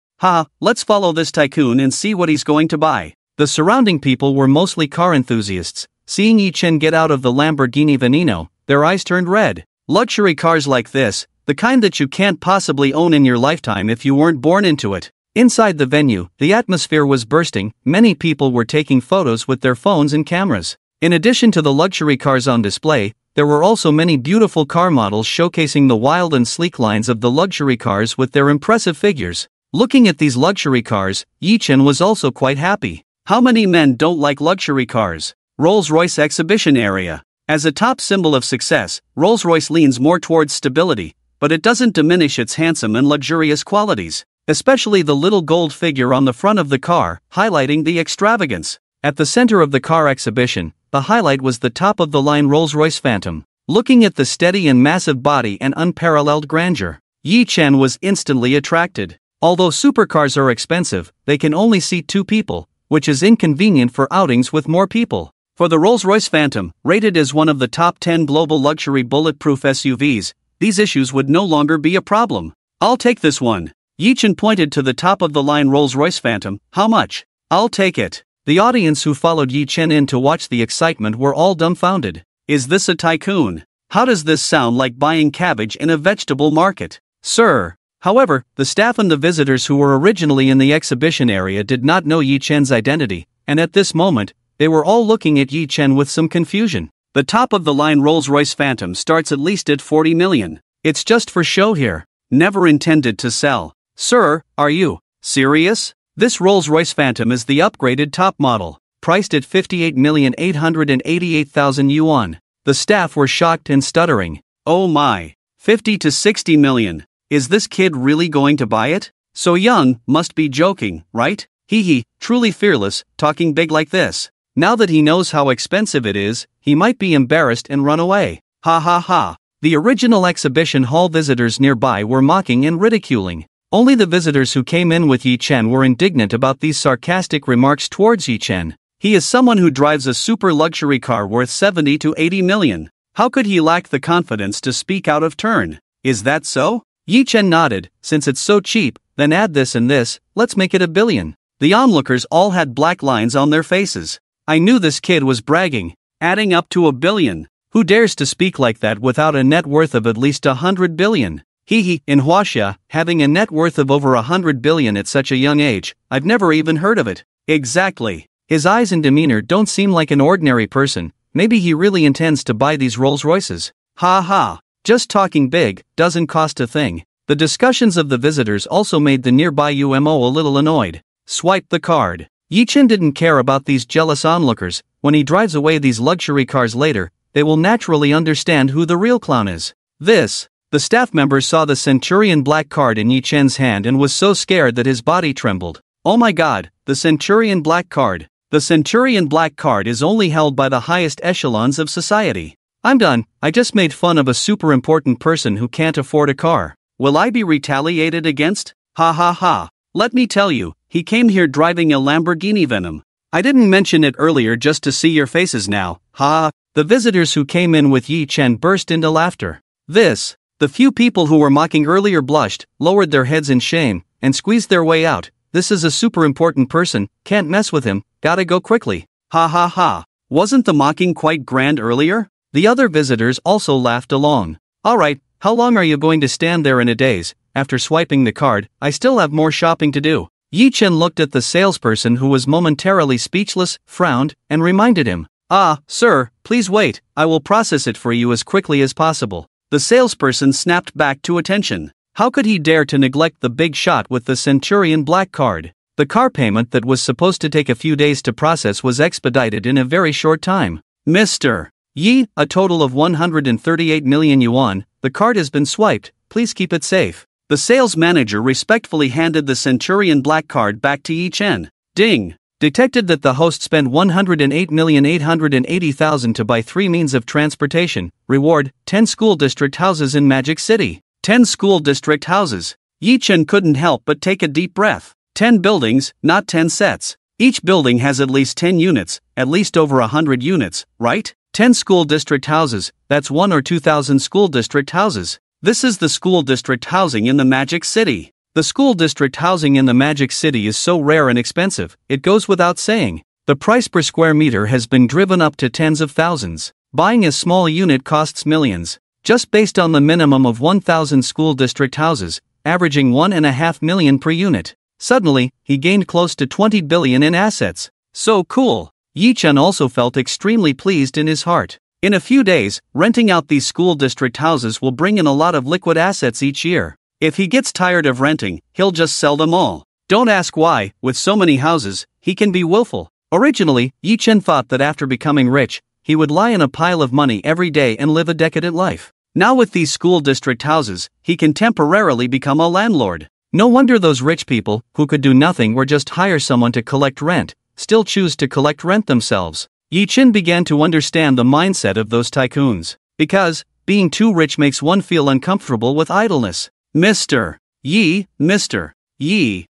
Let's follow this tycoon and see what he's going to buy. The surrounding people were mostly car enthusiasts. Seeing Yi Chen get out of the Lamborghini Veneno, their eyes turned red. Luxury cars like this, the kind that you can't possibly own in your lifetime if you weren't born into it. Inside the venue, the atmosphere was bursting. Many people were taking photos with their phones and cameras. In addition to the luxury cars on display, there were also many beautiful car models showcasing the wild and sleek lines of the luxury cars with their impressive figures. Looking at these luxury cars, Yi Chen was also quite happy. How many men don't like luxury cars? Rolls-Royce exhibition area. As a top symbol of success, Rolls-Royce leans more towards stability, but it doesn't diminish its handsome and luxurious qualities, especially the little gold figure on the front of the car, highlighting the extravagance. At the center of the car exhibition, the highlight was the top-of-the-line Rolls-Royce Phantom. Looking at the steady and massive body and unparalleled grandeur, Yi Chen was instantly attracted. Although supercars are expensive, they can only seat 2 people, which is inconvenient for outings with more people. For the Rolls-Royce Phantom, rated as one of the top 10 global luxury bulletproof SUVs, these issues would no longer be a problem. I'll take this one. Yi Chen pointed to the top-of-the-line Rolls-Royce Phantom. How much? I'll take it. The audience who followed Yi Chen in to watch the excitement were all dumbfounded. Is this a tycoon? How does this sound like buying cabbage in a vegetable market? Sir. However, the staff and the visitors who were originally in the exhibition area did not know Yi Chen's identity, and at this moment, they were all looking at Yi Chen with some confusion. The top-of-the-line Rolls-Royce Phantom starts at least at 40 million. It's just for show here. Never intended to sell. Sir, are you serious? This Rolls-Royce Phantom is the upgraded top model, priced at 58,888,000 yuan. The staff were shocked and stuttering. Oh my. 50 to 60 million. Is this kid really going to buy it? So young, must be joking, right? Hee, truly fearless, talking big like this. Now that he knows how expensive it is, he might be embarrassed and run away. Ha ha ha. The original exhibition hall visitors nearby were mocking and ridiculing. Only the visitors who came in with Yi Chen were indignant about these sarcastic remarks towards Yi Chen. He is someone who drives a super luxury car worth 70 to 80 million. How could he lack the confidence to speak out of turn? Is that so? Yi Chen nodded. Since it's so cheap, then add this and this, let's make it a billion. The onlookers all had black lines on their faces. I knew this kid was bragging. Adding up to $1 billion. Who dares to speak like that without a net worth of at least 100 billion? In Huaxia, having a net worth of over 100 billion at such a young age, I've never even heard of it. Exactly. His eyes and demeanor don't seem like an ordinary person. Maybe he really intends to buy these Rolls Royces. Ha ha. Just talking big doesn't cost a thing. The discussions of the visitors also made the nearby UMO a little annoyed. Swipe the card. Yi Chen didn't care about these jealous onlookers. When he drives away these luxury cars later, they will naturally understand who the real clown is. The staff member saw the Centurion Black card in Yi Chen's hand and was so scared that his body trembled. Oh my god, the Centurion Black card. The Centurion Black card is only held by the highest echelons of society. I'm done. I just made fun of a super important person who can't afford a car. Will I be retaliated against? Ha ha ha. Let me tell you, he came here driving a Lamborghini Venom. I didn't mention it earlier just to see your faces now. Ha. The visitors who came in with Yi Chen burst into laughter. The few people who were mocking earlier blushed, lowered their heads in shame, and squeezed their way out. This is a super important person, can't mess with him, gotta go quickly. Ha ha ha. Wasn't the mocking quite grand earlier? The other visitors also laughed along. Alright, how long are you going to stand there in a daze? After swiping the card, I still have more shopping to do. Yi Chen looked at the salesperson who was momentarily speechless, frowned, and reminded him. Ah, sir, please wait, I will process it for you as quickly as possible. The salesperson snapped back to attention. How could he dare to neglect the big shot with the Centurion Black card? The car payment that was supposed to take a few days to process was expedited in a very short time. Mr. Yi, a total of 138 million yuan, the card has been swiped, please keep it safe. The sales manager respectfully handed the Centurion Black card back to Yi Chen. Ding! Detected that the host spent 108,880,000 to buy 3 means of transportation. Reward, 10 school district houses in Magic City. 10 school district houses. Yi Chen couldn't help but take a deep breath. 10 buildings, not 10 sets. Each building has at least 10 units, at least over 100 units, right? 10 school district houses, that's 1 or 2,000 school district houses. This is the school district housing in the Magic City. The school district housing in the Magic City is so rare and expensive, it goes without saying. The price per square meter has been driven up to tens of thousands. Buying a small unit costs millions. Just based on the minimum of 1,000 school district houses, averaging 1.5 million per unit. Suddenly, he gained close to 20 billion in assets. So cool. Yi Chen also felt extremely pleased in his heart. In a few days, renting out these school district houses will bring in a lot of liquid assets each year. If he gets tired of renting, he'll just sell them all. Don't ask why, with so many houses, he can be willful. Originally, Yi Chen thought that after becoming rich, he would lie in a pile of money every day and live a decadent life. Now with these school district houses, he can temporarily become a landlord. No wonder those rich people, who could do nothing or just hire someone to collect rent, still choose to collect rent themselves. Yi Chen began to understand the mindset of those tycoons. Because, being too rich makes one feel uncomfortable with idleness. Mr. Yi.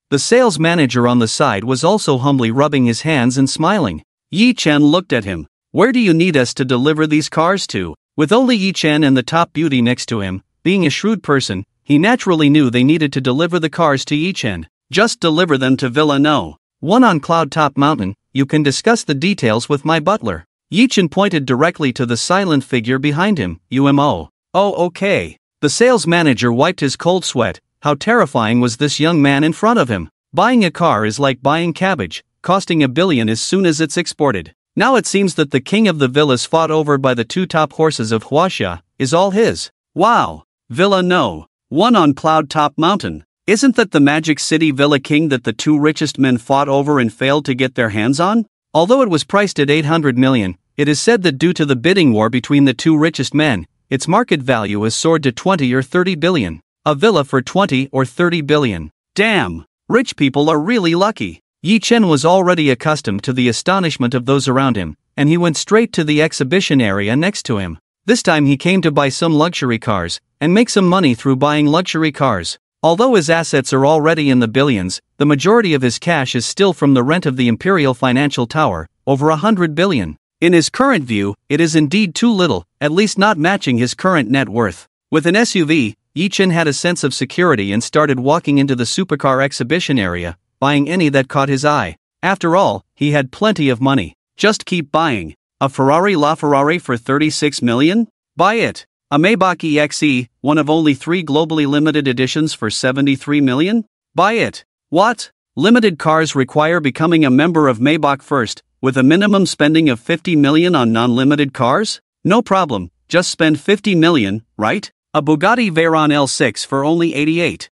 The sales manager on the side was also humbly rubbing his hands and smiling. Yi Chen looked at him. Where do you need us to deliver these cars to? With only Yi Chen and the top beauty next to him, being a shrewd person, he naturally knew they needed to deliver the cars to Yi Chen. Just deliver them to Villa No. 1 on Cloud Top Mountain, you can discuss the details with my butler. Yi Chen pointed directly to the silent figure behind him, UMO. Oh okay. The sales manager wiped his cold sweat. How terrifying was this young man in front of him? Buying a car is like buying cabbage, costing $1 billion as soon as it's exported. Now it seems that the king of the villas fought over by the 2 top horses of Huaxia is all his. Wow. Villa No. 1 on Cloud Top Mountain. Isn't that the Magic City Villa King that the 2 richest men fought over and failed to get their hands on? Although it was priced at 800 million, It is said that due to the bidding war between the two richest men, its market value has soared to 20 or 30 billion. A villa for 20 or 30 billion. Damn! Rich people are really lucky. Yi Chen was already accustomed to the astonishment of those around him, and he went straight to the exhibition area next to him. This time he came to buy some luxury cars, and make some money through buying luxury cars. Although his assets are already in the billions, the majority of his cash is still from the rent of the Imperial Financial Tower, over 100 billion. In his current view, it is indeed too little, at least not matching his current net worth. With an SUV, Yi Chen had a sense of security and started walking into the Supercar exhibition area, buying any that caught his eye. After all, he had plenty of money. Just keep buying. A Ferrari LaFerrari for 36 million? Buy it. A Maybach EXE, one of only 3 globally limited editions for 73 million? Buy it. What? Limited cars require becoming a member of Maybach first, with a minimum spending of 50 million on non-limited cars? No problem, just spend 50 million, right? A Bugatti Veyron L6 for only 88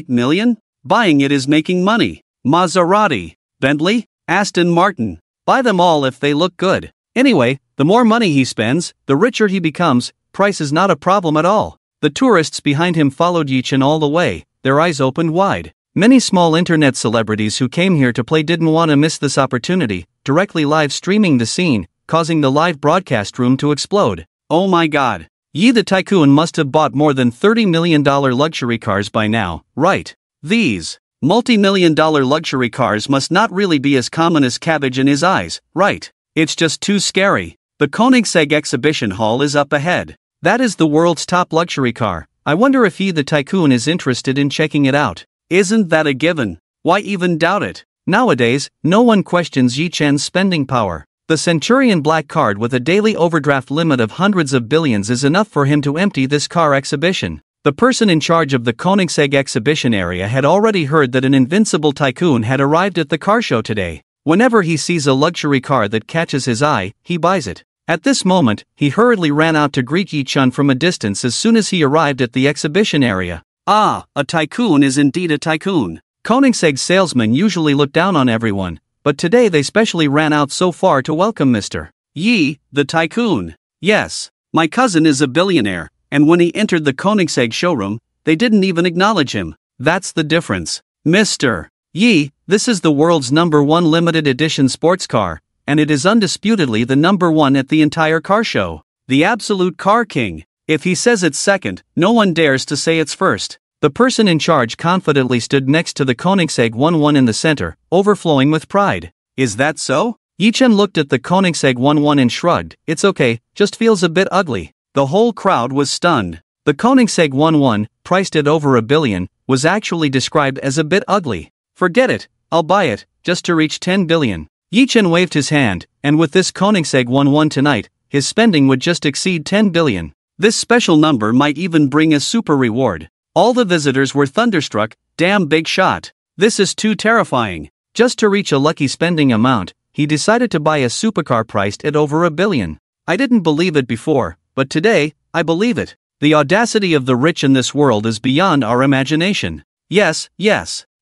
million? Buying it is making money. Maserati, Bentley, Aston Martin. Buy them all if they look good. Anyway, the more money he spends, the richer he becomes. Price is not a problem at all. The tourists behind him followed Yi Chen all the way, their eyes opened wide. Many small internet celebrities who came here to play didn't want to miss this opportunity, directly live streaming the scene, causing the live broadcast room to explode. Oh my god. Yi the tycoon must have bought more than $30 million luxury cars by now, right? These multi-million-dollar luxury cars must not really be as common as cabbage in his eyes, right? It's just too scary. The Koenigsegg exhibition hall is up ahead. That is the world's top luxury car. I wonder if Yi the tycoon is interested in checking it out. Isn't that a given? Why even doubt it? Nowadays, no one questions Yi Chen's spending power. The Centurion Black card with a daily overdraft limit of hundreds of billions is enough for him to empty this car exhibition. The person in charge of the Koenigsegg exhibition area had already heard that an invincible tycoon had arrived at the car show today. Whenever he sees a luxury car that catches his eye, he buys it. At this moment, he hurriedly ran out to greet Yi Chen from a distance as soon as he arrived at the exhibition area. Ah, a tycoon is indeed a tycoon. Koenigsegg salesmen usually look down on everyone, but today they specially ran out so far to welcome Mr. Yi, the tycoon. Yes, my cousin is a billionaire, and when he entered the Koenigsegg showroom, they didn't even acknowledge him. That's the difference. Mr. Yi, this is the world's #1 limited edition sports car, and it is undisputedly the #1 at the entire car show. The absolute car king. If he says it's second, no one dares to say it's first. The person in charge confidently stood next to the Koenigsegg 11 in the center, overflowing with pride. Is that so? Yi Chen looked at the Koenigsegg 11 and shrugged. It's okay, just feels a bit ugly. The whole crowd was stunned. The Koenigsegg 11, priced at over $1 billion, was actually described as a bit ugly. Forget it, I'll buy it, just to reach 10 billion. Yi Chen waved his hand, and with this Koenigsegg 11 tonight, his spending would just exceed 10 billion. This special number might even bring a super reward. All the visitors were thunderstruck. Damn big shot. This is too terrifying. Just to reach a lucky spending amount, he decided to buy a supercar priced at over $1 billion. I didn't believe it before, but today, I believe it. The audacity of the rich in this world is beyond our imagination. Yes.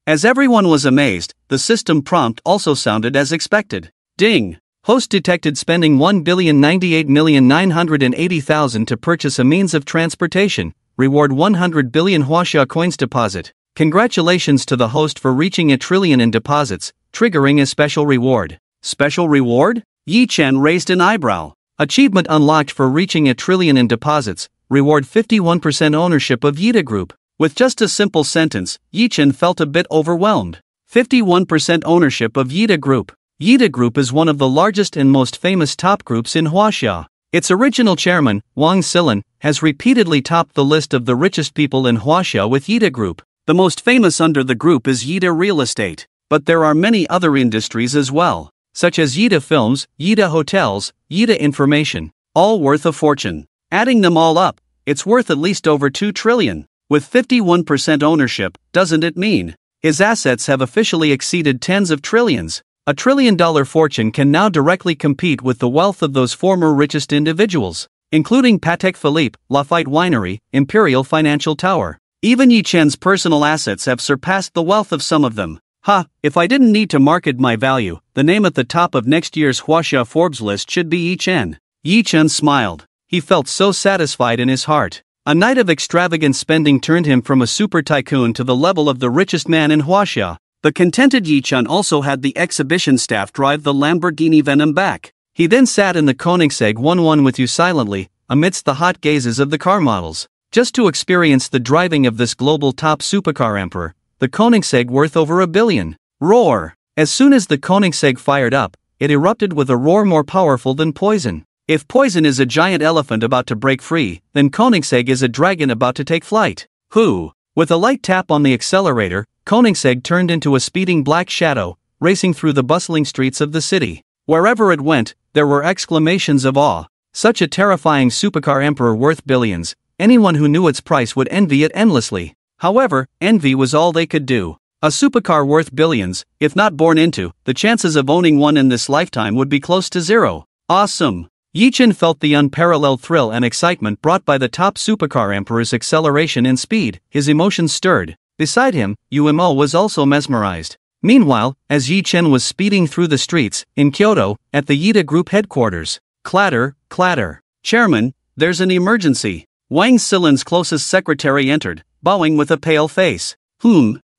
As everyone was amazed, the system prompt also sounded as expected. Ding! Host detected spending 1,098,980,000 to purchase a means of transportation. Reward 100 billion Huaxia coins deposit. Congratulations to the host for reaching $1 trillion in deposits, triggering a special reward. Special reward? Yi Chen raised an eyebrow. Achievement unlocked for reaching $1 trillion in deposits. Reward 51% ownership of Yida Group. With just a simple sentence, Yi Chen felt a bit overwhelmed. 51% ownership of Yida Group. Yida Group is one of the largest and most famous top groups in Huaxia. Its original chairman, Wang Silan, has repeatedly topped the list of the richest people in Huaxia with Yida Group. The most famous under the group is Yida Real Estate, but there are many other industries as well, such as Yida Films, Yida Hotels, Yida Information, all worth a fortune. Adding them all up, it's worth at least over 2 trillion. With 51% ownership, doesn't it mean his assets have officially exceeded tens of trillions? $1 trillion fortune can now directly compete with the wealth of those former richest individuals, including Patek Philippe, Lafite Winery, Imperial Financial Tower. Even Yi Chen's personal assets have surpassed the wealth of some of them. Ha, if I didn't need to market my value, the name at the top of next year's Huaxia Forbes list should be Yi Chen. Yi Chen smiled. He felt so satisfied in his heart. A night of extravagant spending turned him from a super tycoon to the level of the richest man in Huaxia. The contented Yi Chen also had the exhibition staff drive the Lamborghini Venom back. He then sat in the Koenigsegg 1-1 with you silently, amidst the hot gazes of the car models, just to experience the driving of this global top supercar emperor, the Koenigsegg worth over $1 billion. Roar! As soon as the Koenigsegg fired up, it erupted with a roar more powerful than poison. If poison is a giant elephant about to break free, then Koenigsegg is a dragon about to take flight. Who? With a light tap on the accelerator, Koenigsegg turned into a speeding black shadow, racing through the bustling streets of the city. Wherever it went, there were exclamations of awe. Such a terrifying supercar emperor worth billions, anyone who knew its price would envy it endlessly. However, envy was all they could do. A supercar worth billions, if not born into, the chances of owning one in this lifetime would be close to zero. Awesome! Yi Chen felt the unparalleled thrill and excitement brought by the top supercar emperor's acceleration and speed. His emotions stirred. Beside him, Yu Mo was also mesmerized. Meanwhile, as Yi Chen was speeding through the streets, in Kyoto, at the Yida Group headquarters, clatter, clatter. Chairman, there's an emergency. Wang Silin's closest secretary entered, bowing with a pale face.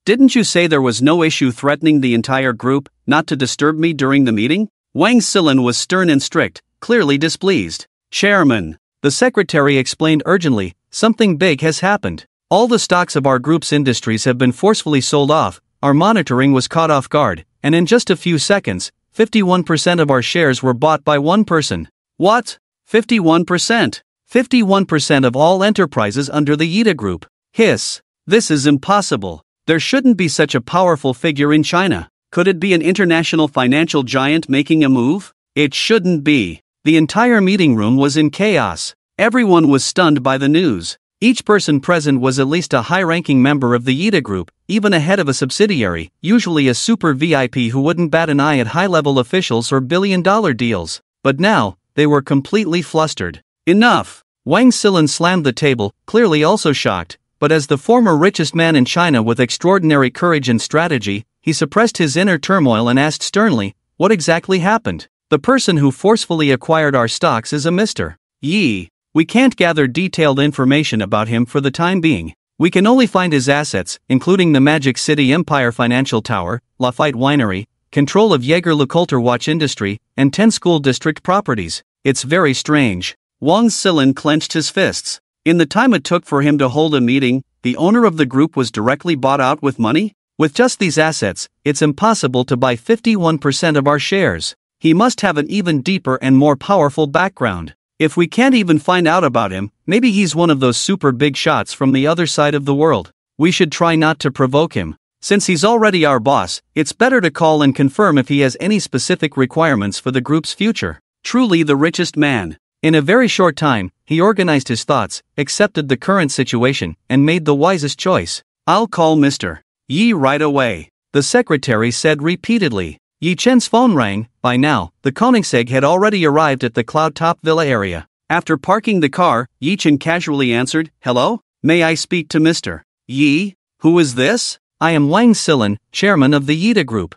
Didn't you say there was no issue threatening the entire group, not to disturb me during the meeting? Wang Silin was stern and strict, clearly displeased. Chairman, the secretary explained urgently, something big has happened. All the stocks of our group's industries have been forcefully sold off, our monitoring was caught off guard, and in just a few seconds, 51% of our shares were bought by one person. What? 51%? 51% of all enterprises under the Yida Group. Hiss. This is impossible. There shouldn't be such a powerful figure in China. Could it be an international financial giant making a move? It shouldn't be. The entire meeting room was in chaos. Everyone was stunned by the news. Each person present was at least a high-ranking member of the Yida Group, even a head of a subsidiary, usually a super VIP who wouldn't bat an eye at high-level officials or billion-dollar deals. But now, they were completely flustered. Enough! Wang Silin slammed the table, clearly also shocked, but as the former richest man in China with extraordinary courage and strategy, he suppressed his inner turmoil and asked sternly, what exactly happened? The person who forcefully acquired our stocks is a Mr. Yi. We can't gather detailed information about him for the time being. We can only find his assets, including the Magic City Empire Financial Tower, Lafite Winery, control of Jaeger-LeCoultre watch industry, and 10 school district properties. It's very strange. Wang Silin clenched his fists. In the time it took for him to hold a meeting, the owner of the group was directly bought out with money? With just these assets, it's impossible to buy 51% of our shares. He must have an even deeper and more powerful background. If we can't even find out about him, maybe he's one of those super big shots from the other side of the world. We should try not to provoke him. Since he's already our boss, it's better to call and confirm if he has any specific requirements for the group's future. Truly the richest man. In a very short time, he organized his thoughts, accepted the current situation, and made the wisest choice. I'll call Mr. Yi right away, the secretary said repeatedly. Yi Chen's phone rang. By now, the Koenigsegg had already arrived at the Cloud Top Villa area. After parking the car, Yi Chen casually answered, Hello? May I speak to Mr. Yi? Who is this? I am Wang Silin, chairman of the Yida Group.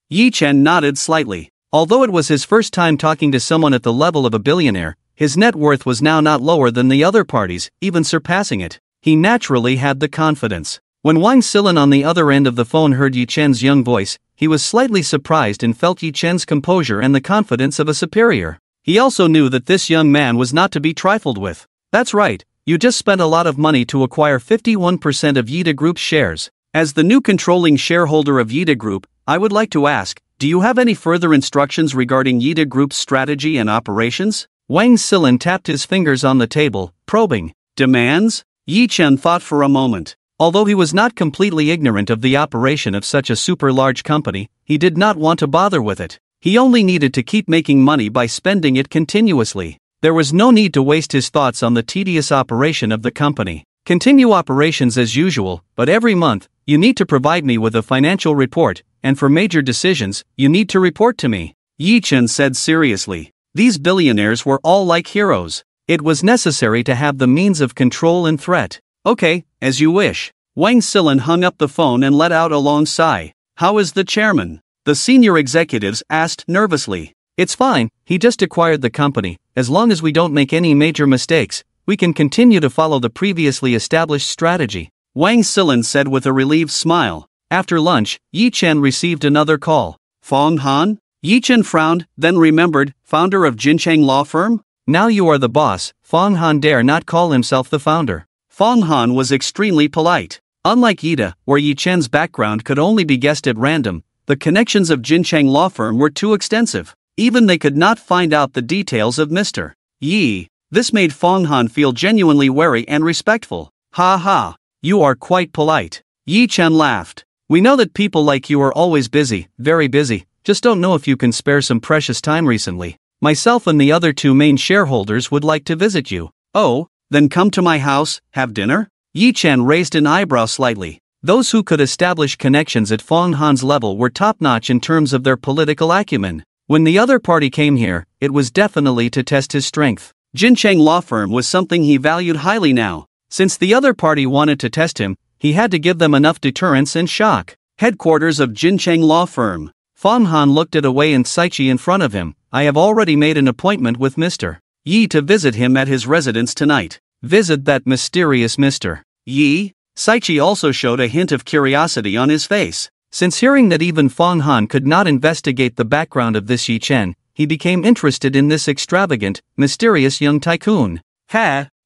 Yi Chen nodded slightly. Although it was his first time talking to someone at the level of a billionaire, his net worth was now not lower than the other parties, even surpassing it. He naturally had the confidence. When Wang Silin on the other end of the phone heard Yi Chen's young voice, he was slightly surprised and felt Yi Chen's composure and the confidence of a superior. He also knew that this young man was not to be trifled with. That's right, you just spent a lot of money to acquire 51% of Yida Group's shares. As the new controlling shareholder of Yida Group, I would like to ask, do you have any further instructions regarding Yida Group's strategy and operations? Wang Silin tapped his fingers on the table, probing. Demands? Yi Chen thought for a moment. Although he was not completely ignorant of the operation of such a super large company, he did not want to bother with it. He only needed to keep making money by spending it continuously. There was no need to waste his thoughts on the tedious operation of the company. Continue operations as usual, but every month, you need to provide me with a financial report, and for major decisions, you need to report to me. Yi Chen said seriously. These billionaires were all like heroes. It was necessary to have the means of control and threat. Okay, as you wish. Wang Silin hung up the phone and let out a long sigh. how is the chairman? The senior executives asked nervously. It's fine, he just acquired the company. As long as we don't make any major mistakes, we can continue to follow the previously established strategy, Wang Silan said with a relieved smile. After lunch, Yi Chen received another call. Fong Han? Yi Chen frowned, then remembered, founder of Jincheng Law Firm? Now you are the boss. Fong Han dare not call himself the founder. Fong Han was extremely polite. Unlike Yida, where Yi Chen's background could only be guessed at random, the connections of Jincheng Law Firm were too extensive. Even they could not find out the details of Mr. Yi. This made Fong Han feel genuinely wary and respectful. Ha ha, you are quite polite. Yi Chen laughed. We know that people like you are always busy, very busy, just don't know if you can spare some precious time recently. Myself and the other two main shareholders would like to visit you. Oh, then come to my house, have dinner? Yi Chen raised an eyebrow slightly. Those who could establish connections at Fong Han's level were top-notch in terms of their political acumen. When the other party came here, it was definitely to test his strength. Jincheng Law Firm was something he valued highly now. Since the other party wanted to test him, he had to give them enough deterrence and shock. Headquarters of Jincheng Law Firm. Fong Han looked at Wei and Saichi in front of him. I have already made an appointment with Mr. Yi to visit him at his residence tonight. Visit that mysterious Mr. Yi? Saichi also showed a hint of curiosity on his face. Since hearing that even Fong Han could not investigate the background of this Yi Chen, he became interested in this extravagant, mysterious young tycoon.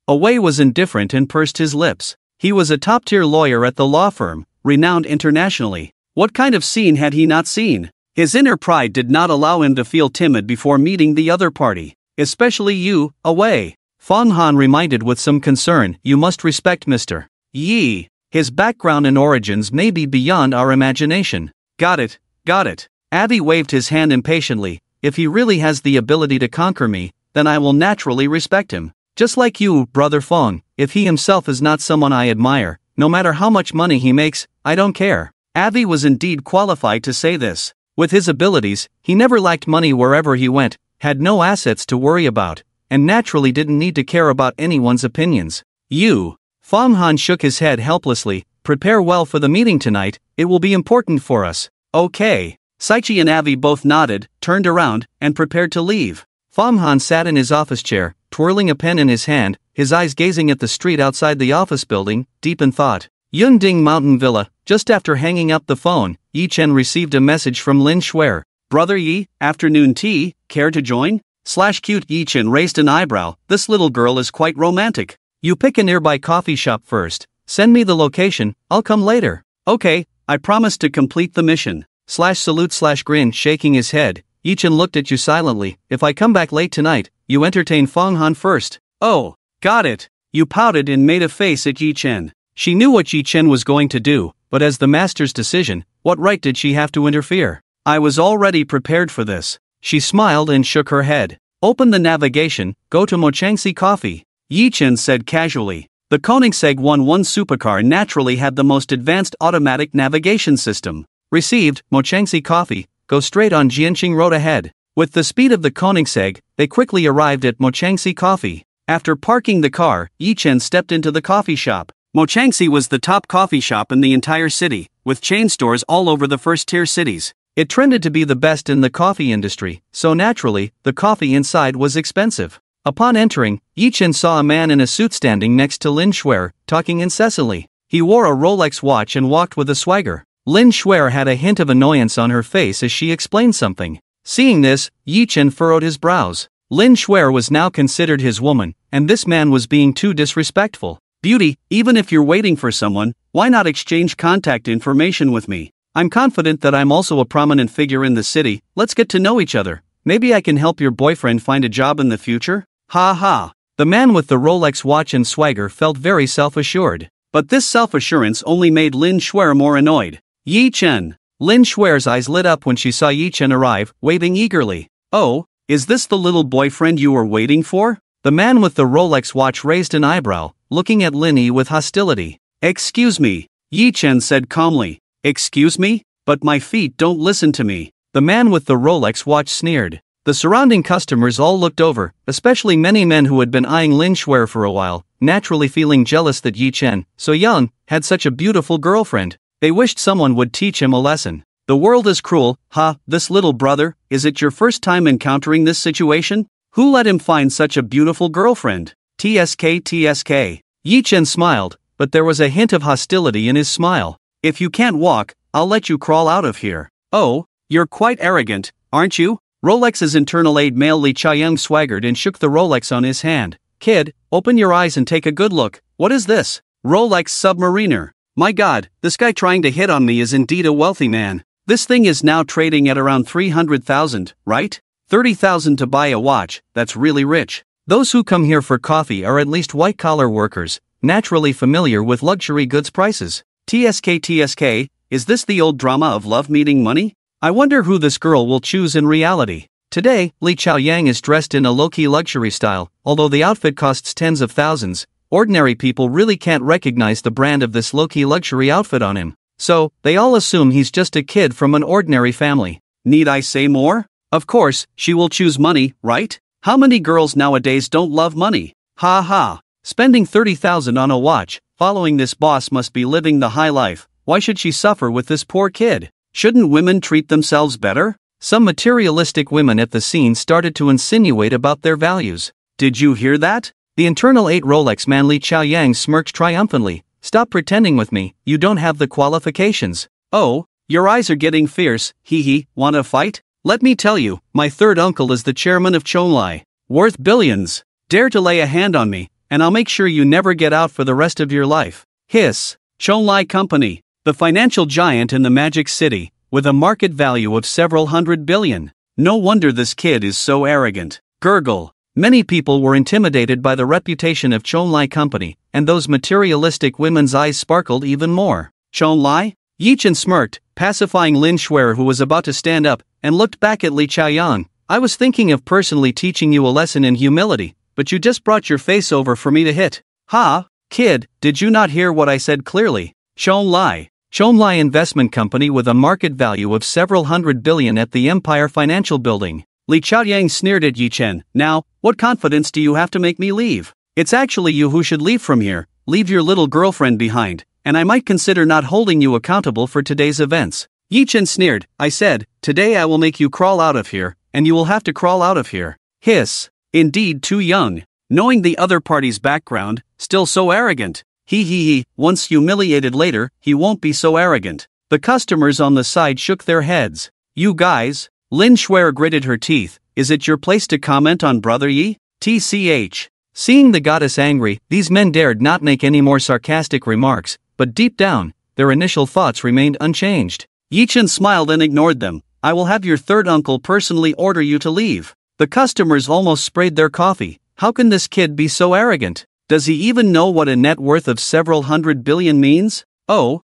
Wei was indifferent and pursed his lips. He was a top-tier lawyer at the law firm, renowned internationally. What kind of scene had he not seen? His inner pride did not allow him to feel timid before meeting the other party. Especially you, Wei. Fong Han reminded with some concern, you must respect Mr. Yi. His background and origins may be beyond our imagination. Got it. Avi waved his hand impatiently. If he really has the ability to conquer me, then I will naturally respect him. Just like you, Brother Fong, if he himself is not someone I admire, no matter how much money he makes, I don't care. Avi was indeed qualified to say this. With his abilities, he never lacked money wherever he went, had no assets to worry about, and naturally didn't need to care about anyone's opinions. You. Fong Han shook his head helplessly. Prepare well for the meeting tonight, it will be important for us. Okay. Saichi and Avi both nodded, turned around, and prepared to leave. Fong Han sat in his office chair, twirling a pen in his hand, his eyes gazing at the street outside the office building, deep in thought. Yunding Mountain Villa. Just after hanging up the phone, Yi Chen received a message from Lin Shuer. Brother Yi, afternoon tea, care to join? Cute. Yi Chen raised an eyebrow. This little girl is quite romantic. You pick a nearby coffee shop first. Send me the location, I'll come later. Okay, I promise to complete the mission. Salute grin, shaking his head. Yi Chen looked at you silently. If I come back late tonight, you entertain Fong Han first. Oh, got it. You pouted and made a face at Yi Chen. She knew what Yi Chen was going to do, but as the master's decision, what right did she have to interfere? I was already prepared for this. She smiled and shook her head. Open the navigation, go to Mochangsi Coffee. Yi Chen said casually. The Koenigsegg 1-1 Supercar naturally had the most advanced automatic navigation system. Received, Mochangsi Coffee, go straight on Jianqing Road ahead. With the speed of the Koenigsegg, they quickly arrived at Mochangsi Coffee. After parking the car, Yi Chen stepped into the coffee shop. Mochangsi was the top coffee shop in the entire city, with chain stores all over the first-tier cities. It trended to be the best in the coffee industry, so naturally, the coffee inside was expensive. Upon entering, Yi Chen saw a man in a suit standing next to Lin Shuer, talking incessantly. He wore a Rolex watch and walked with a swagger. Lin Shuer had a hint of annoyance on her face as she explained something. Seeing this, Yi Chen furrowed his brows. Lin Shuer was now considered his woman, and this man was being too disrespectful. Beauty, even if you're waiting for someone, why not exchange contact information with me? I'm confident that I'm also a prominent figure in the city, let's get to know each other. Maybe I can help your boyfriend find a job in the future? Ha ha. The man with the Rolex watch and swagger felt very self-assured. But this self-assurance only made Lin Shuer more annoyed. Yi Chen. Lin Shuer's eyes lit up when she saw Yi Chen arrive, waving eagerly. Oh, is this the little boyfriend you were waiting for? The man with the Rolex watch raised an eyebrow, looking at Lin Yi with hostility. Excuse me, Yi Chen said calmly. Excuse me? But my feet don't listen to me. The man with the Rolex watch sneered. The surrounding customers all looked over, especially many men who had been eyeing Lin Shuer for a while, naturally feeling jealous that Yi Chen, so young, had such a beautiful girlfriend. They wished someone would teach him a lesson. The world is cruel, this little brother, is it your first time encountering this situation? Who let him find such a beautiful girlfriend? TSK. Yi Chen smiled, but there was a hint of hostility in his smile. If you can't walk, I'll let you crawl out of here. Oh, you're quite arrogant, aren't you? Rolex's internal aide male Li Chaoyang swaggered and shook the Rolex on his hand. Kid, open your eyes and take a good look. What is this? Rolex Submariner. My god, this guy trying to hit on me is indeed a wealthy man. This thing is now trading at around 300,000, right? 30,000 to buy a watch, that's really rich. Those who come here for coffee are at least white-collar workers, naturally familiar with luxury goods prices. TSK, is this the old drama of love meeting money? I wonder who this girl will choose in reality. Today, Li Chaoyang is dressed in a low-key luxury style, although the outfit costs tens of thousands. Ordinary people really can't recognize the brand of this low-key luxury outfit on him. So, they all assume he's just a kid from an ordinary family. Need I say more? Of course, she will choose money, right? How many girls nowadays don't love money? Spending 30,000 on a watch, following this boss must be living the high life. Why should she suffer with this poor kid? Shouldn't women treat themselves better? Some materialistic women at the scene started to insinuate about their values. Did you hear that? The internal 8 Rolex man Li Chaoyang smirked triumphantly. Stop pretending with me, you don't have the qualifications. Oh, your eyes are getting fierce, wanna fight? Let me tell you, my third uncle is the chairman of Chonglai, worth billions. Dare to lay a hand on me, and I'll make sure you never get out for the rest of your life. Hiss. Chonglai Company, the financial giant in the Magic City, with a market value of several hundred billion. No wonder this kid is so arrogant. Gurgle. Many people were intimidated by the reputation of Chonglai Company, and those materialistic women's eyes sparkled even more. Chonglai? Yi Chen smirked, pacifying Lin Shuer, who was about to stand up, and looked back at Li Chaoyang. I was thinking of personally teaching you a lesson in humility, but you just brought your face over for me to hit. Kid, did you not hear what I said clearly? Chonglai Investment Company with a market value of several hundred billion at the Empire Financial Building. Li Chaoyang sneered at Yi Chen. Now, what confidence do you have to make me leave? It's actually you who should leave from here. Leave your little girlfriend behind, and I might consider not holding you accountable for today's events. Yi Chen sneered. I said, today I will make you crawl out of here, and you will have to crawl out of here. Hiss. Indeed too young. Knowing the other party's background, still so arrogant. Once humiliated later, he won't be so arrogant. The customers on the side shook their heads. You guys? Lin Shuer gritted her teeth. Is it your place to comment on Brother Yi? TCH. Seeing the goddess angry, these men dared not make any more sarcastic remarks, but deep down, their initial thoughts remained unchanged. Yi Chen smiled and ignored them. I will have your third uncle personally order you to leave. The customers almost sprayed their coffee. How can this kid be so arrogant? Does he even know what a net worth of several hundred billion means? Oh,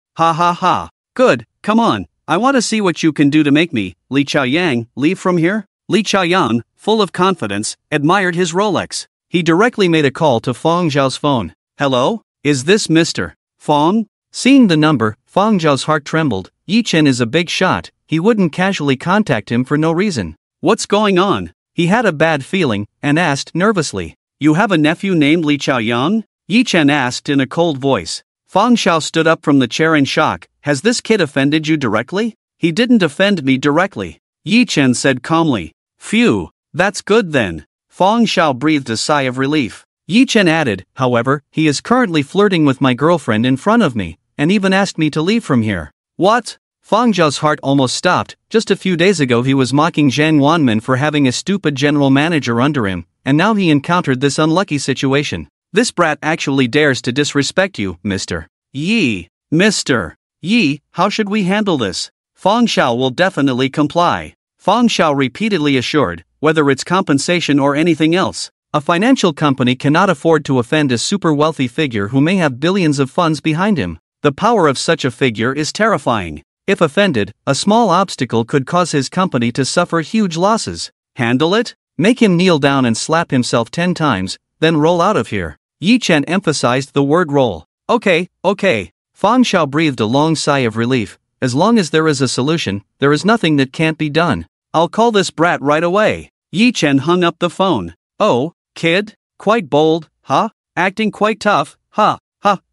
Good, come on. I want to see what you can do to make me, Li Chaoyang, leave from here. Li Chaoyang, full of confidence, admired his Rolex. He directly made a call to Fang Zhao's phone. Hello? Is this Mr. Fang? Seeing the number, Fang Zhao's heart trembled. Yi Chen is a big shot. He wouldn't casually contact him for no reason. What's going on? He had a bad feeling, and asked nervously. You have a nephew named Li Chaoyang? Yi Chen asked in a cold voice. Fang Zhao stood up from the chair in shock. Has this kid offended you directly? He didn't offend me directly. Yi Chen said calmly. Phew, that's good then. Fang Zhao breathed a sigh of relief. Yi Chen added, however, he is currently flirting with my girlfriend in front of me, and even asked me to leave from here. What? Fang Zhao's heart almost stopped. Just a few days ago he was mocking Zhang Wanmin for having a stupid general manager under him, and now he encountered this unlucky situation. This brat actually dares to disrespect you, Mr. Yi. Mr. Yi, how should we handle this? Fang Zhao will definitely comply. Fang Zhao repeatedly assured, whether it's compensation or anything else. A financial company cannot afford to offend a super wealthy figure who may have billions of funds behind him. The power of such a figure is terrifying. If offended, a small obstacle could cause his company to suffer huge losses. Handle it? Make him kneel down and slap himself 10 times, then roll out of here. Yi Chen emphasized the word roll. Okay. Fang Zhao breathed a long sigh of relief. As long as there is a solution, there is nothing that can't be done. I'll call this brat right away. Yi Chen hung up the phone. Oh, kid? Quite bold, huh? Acting quite tough, huh?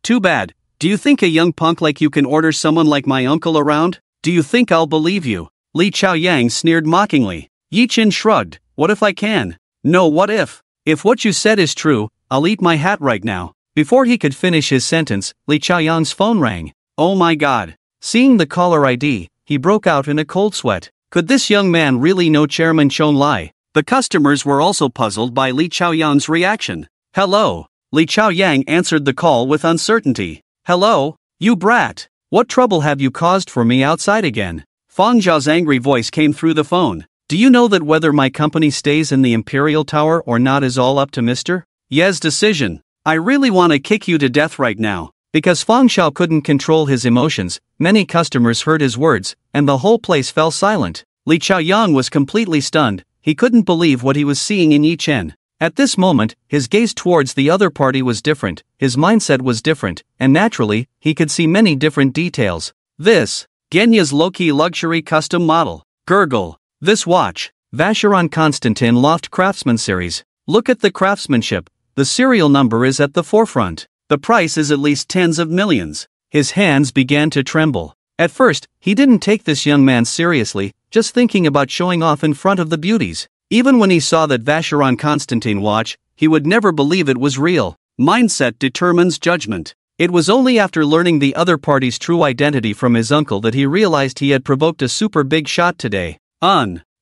Too bad. Do you think a young punk like you can order someone like my uncle around? Do you think I'll believe you? Li Chaoyang sneered mockingly. Yi Chen shrugged. What if I can? No, what if? If what you said is true, I'll eat my hat right now. Before he could finish his sentence, Li Chaoyang's phone rang. Oh my god. Seeing the caller ID, he broke out in a cold sweat. Could this young man really know Chairman Chon Lai? The customers were also puzzled by Li Chaoyang's reaction. Hello. Li Chaoyang answered the call with uncertainty. Hello, you brat. What trouble have you caused for me outside again? Fang Zhao's angry voice came through the phone. Do you know that whether my company stays in the Imperial Tower or not is all up to Mr. Ye's decision? I really want to kick you to death right now. Because Fang Zhao couldn't control his emotions, many customers heard his words, and the whole place fell silent. Li Chaoyang was completely stunned. He couldn't believe what he was seeing in Yi Chen. At this moment, his gaze towards the other party was different, his mindset was different, and naturally, he could see many different details. This, Genya's low-key luxury custom model. Gurgle. This watch, Vacheron Constantin Loft Craftsman Series. Look at the craftsmanship, the serial number is at the forefront. The price is at least tens of millions. His hands began to tremble. At first, he didn't take this young man seriously, just thinking about showing off in front of the beauties. Even when he saw that Vacheron Constantin watch, he would never believe it was real. Mindset determines judgment. It was only after learning the other party's true identity from his uncle that he realized he had provoked a super big shot today.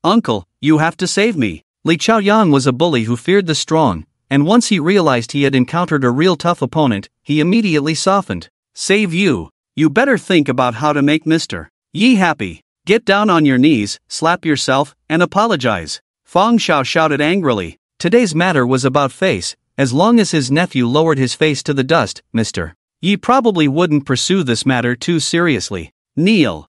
Uncle, you have to save me. Li Chaoyang was a bully who feared the strong, and once he realized he had encountered a real tough opponent, he immediately softened. Save you? You better think about how to make Mr. Yi happy. Get down on your knees, slap yourself, and apologize. Fang Zhao shouted angrily. Today's matter was about face. As long as his nephew lowered his face to the dust, Mr. Yi probably wouldn't pursue this matter too seriously. Kneel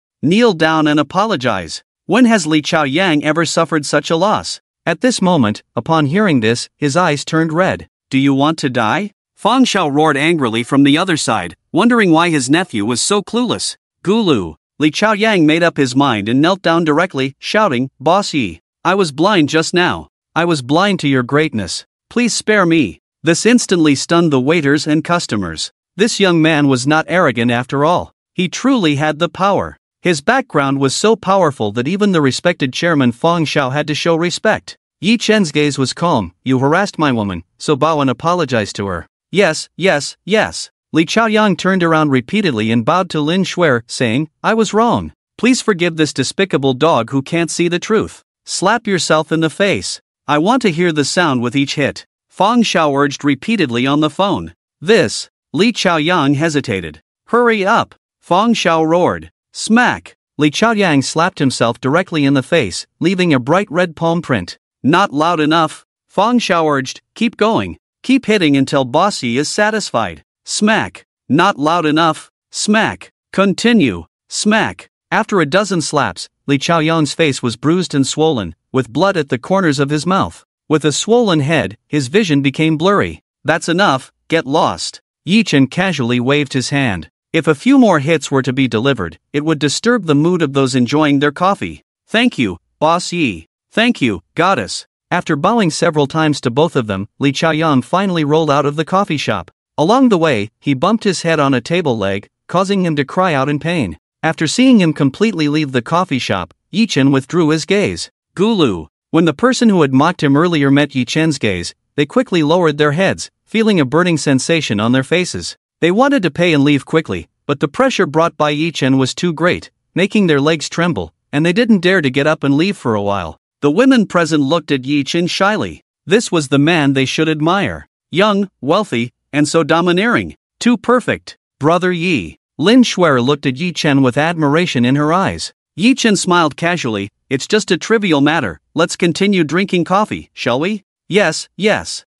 down and apologize. When has Li Chaoyang ever suffered such a loss? At this moment, upon hearing this, his eyes turned red. Do you want to die? Fang Zhao roared angrily from the other side, wondering why his nephew was so clueless. Gulu. Li Chaoyang made up his mind and knelt down directly, shouting, Boss Yi, I was blind just now. I was blind to your greatness. Please spare me. This instantly stunned the waiters and customers. This young man was not arrogant after all. He truly had the power. His background was so powerful that even the respected chairman Fang Zhao had to show respect. Yi Chen's gaze was calm. You harassed my woman, so bow and apologize to her. Yes. Li Chaoyang turned around repeatedly and bowed to Lin Shuer, saying, I was wrong. Please forgive this despicable dog who can't see the truth. Slap yourself in the face. I want to hear the sound with each hit. Fang Zhao urged repeatedly on the phone. This. Li Chaoyang hesitated. Hurry up. Fang Zhao roared. Smack! Li Chaoyang slapped himself directly in the face, leaving a bright red palm print. Not loud enough. Fang Zhao urged, keep going. Keep hitting until Boss Yi is satisfied. Smack! Not loud enough. Smack! Continue. Smack! After a dozen slaps, Li Chaoyang's face was bruised and swollen, with blood at the corners of his mouth. With a swollen head, his vision became blurry. That's enough, get lost. Yi Chen casually waved his hand. If a few more hits were to be delivered, it would disturb the mood of those enjoying their coffee. Thank you, Boss Yi. Thank you, Goddess. After bowing several times to both of them, Li Chaoyang finally rolled out of the coffee shop. Along the way, he bumped his head on a table leg, causing him to cry out in pain. After seeing him completely leave the coffee shop, Yi Chen withdrew his gaze. Gulu. When the person who had mocked him earlier met Yi Chen's gaze, they quickly lowered their heads, feeling a burning sensation on their faces. They wanted to pay and leave quickly, but the pressure brought by Yi Chen was too great, making their legs tremble, and they didn't dare to get up and leave for a while. The women present looked at Yi Chen shyly. This was the man they should admire. Young, wealthy, and so domineering. Too perfect. Brother Yi. Lin Shuer looked at Yi Chen with admiration in her eyes. Yi Chen smiled casually. It's just a trivial matter. Let's continue drinking coffee, shall we? Yes.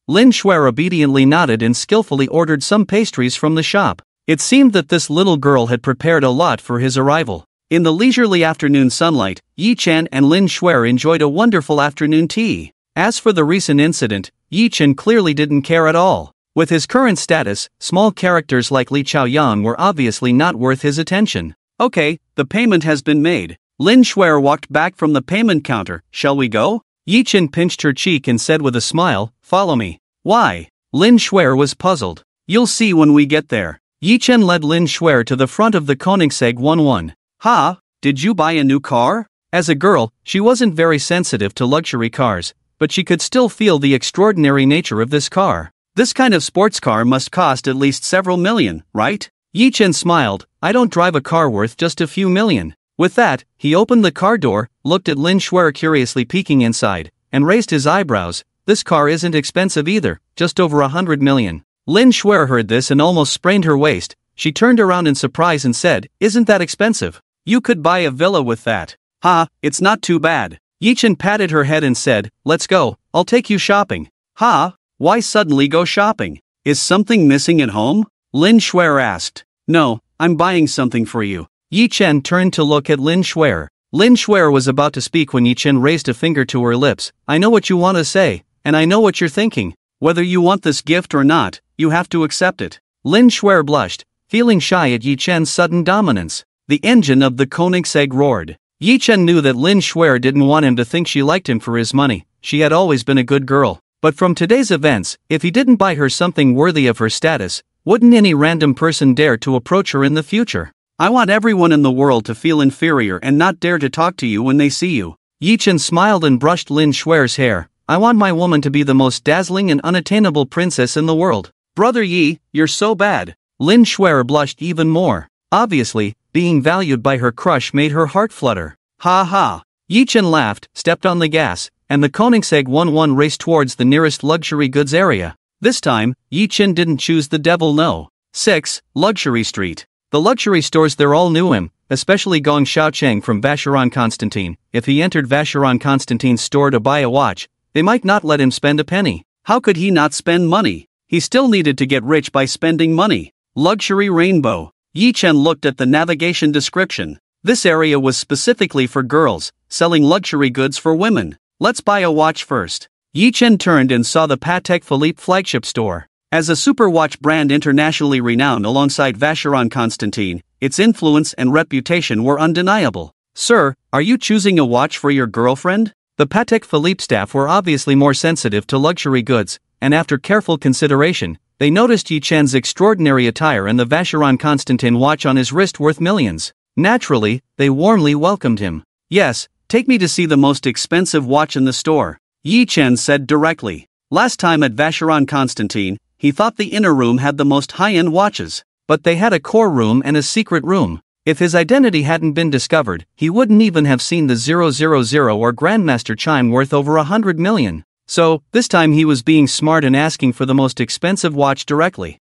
Lin Shuer obediently nodded and skillfully ordered some pastries from the shop. It seemed that this little girl had prepared a lot for his arrival. In the leisurely afternoon sunlight, Yi Chen and Lin Shuer enjoyed a wonderful afternoon tea. As for the recent incident, Yi Chen clearly didn't care at all. With his current status, small characters like Li Chaoyang were obviously not worth his attention. Okay, the payment has been made. Lin Shuer walked back from the payment counter. Shall we go? Yi Chen pinched her cheek and said with a smile, follow me. Why? Lin Shuer was puzzled. You'll see when we get there. Yi Chen led Lin Shuer to the front of the Koenigsegg 11. Ha, did you buy a new car? As a girl, she wasn't very sensitive to luxury cars, but she could still feel the extraordinary nature of this car. This kind of sports car must cost at least several million, right? Yi Chen smiled. I don't drive a car worth just a few million. With that, he opened the car door, looked at Lin Shuer curiously peeking inside, and raised his eyebrows. This car isn't expensive either, just over 100 million. Lin Shuer heard this and almost sprained her waist. She turned around in surprise and said, isn't that expensive? You could buy a villa with that. Ha, it's not too bad. Yi Chen patted her head and said, let's go, I'll take you shopping. Ha, why suddenly go shopping? Is something missing at home? Lin Shuer asked. No, I'm buying something for you. Yi Chen turned to look at Lin Shuer. Lin Shuer was about to speak when Yi Chen raised a finger to her lips. I know what you want to say, and I know what you're thinking. Whether you want this gift or not, you have to accept it. Lin Shuer blushed, feeling shy at Yi Chen's sudden dominance. The engine of the Koenigsegg roared. Yi Chen knew that Lin Shuer didn't want him to think she liked him for his money. She had always been a good girl. But from today's events, if he didn't buy her something worthy of her status, wouldn't any random person dare to approach her in the future? I want everyone in the world to feel inferior and not dare to talk to you when they see you. Yi Chen smiled and brushed Lin Shuer's hair. I want my woman to be the most dazzling and unattainable princess in the world. Brother Yi, you're so bad. Lin Shuer blushed even more. Obviously, being valued by her crush made her heart flutter. Ha ha. Yi Chen laughed, stepped on the gas, and the Koenigsegg 11 raced towards the nearest luxury goods area. This time, Yi Chen didn't choose the devil no. 6. Luxury Street. The luxury stores there all knew him, especially Gong Xiaocheng from Vacheron Constantine. If he entered Vacheron Constantine's store to buy a watch, they might not let him spend a penny. How could he not spend money? He still needed to get rich by spending money. Luxury Rainbow. Yi Chen looked at the navigation description. This area was specifically for girls, selling luxury goods for women. Let's buy a watch first. Yi Chen turned and saw the Patek Philippe flagship store. As a super watch brand internationally renowned alongside Vacheron Constantine, its influence and reputation were undeniable. Sir, are you choosing a watch for your girlfriend? The Patek Philippe staff were obviously more sensitive to luxury goods, and after careful consideration, they noticed Yi Chen's extraordinary attire and the Vacheron Constantine watch on his wrist worth millions. Naturally, they warmly welcomed him. Yes, take me to see the most expensive watch in the store, Yi Chen said directly. Last time at Vacheron Constantine, he thought the inner room had the most high-end watches, but they had a core room and a secret room. If his identity hadn't been discovered, he wouldn't even have seen the 000 or Grandmaster chime worth over 100 million. So, this time he was being smart and asking for the most expensive watch directly.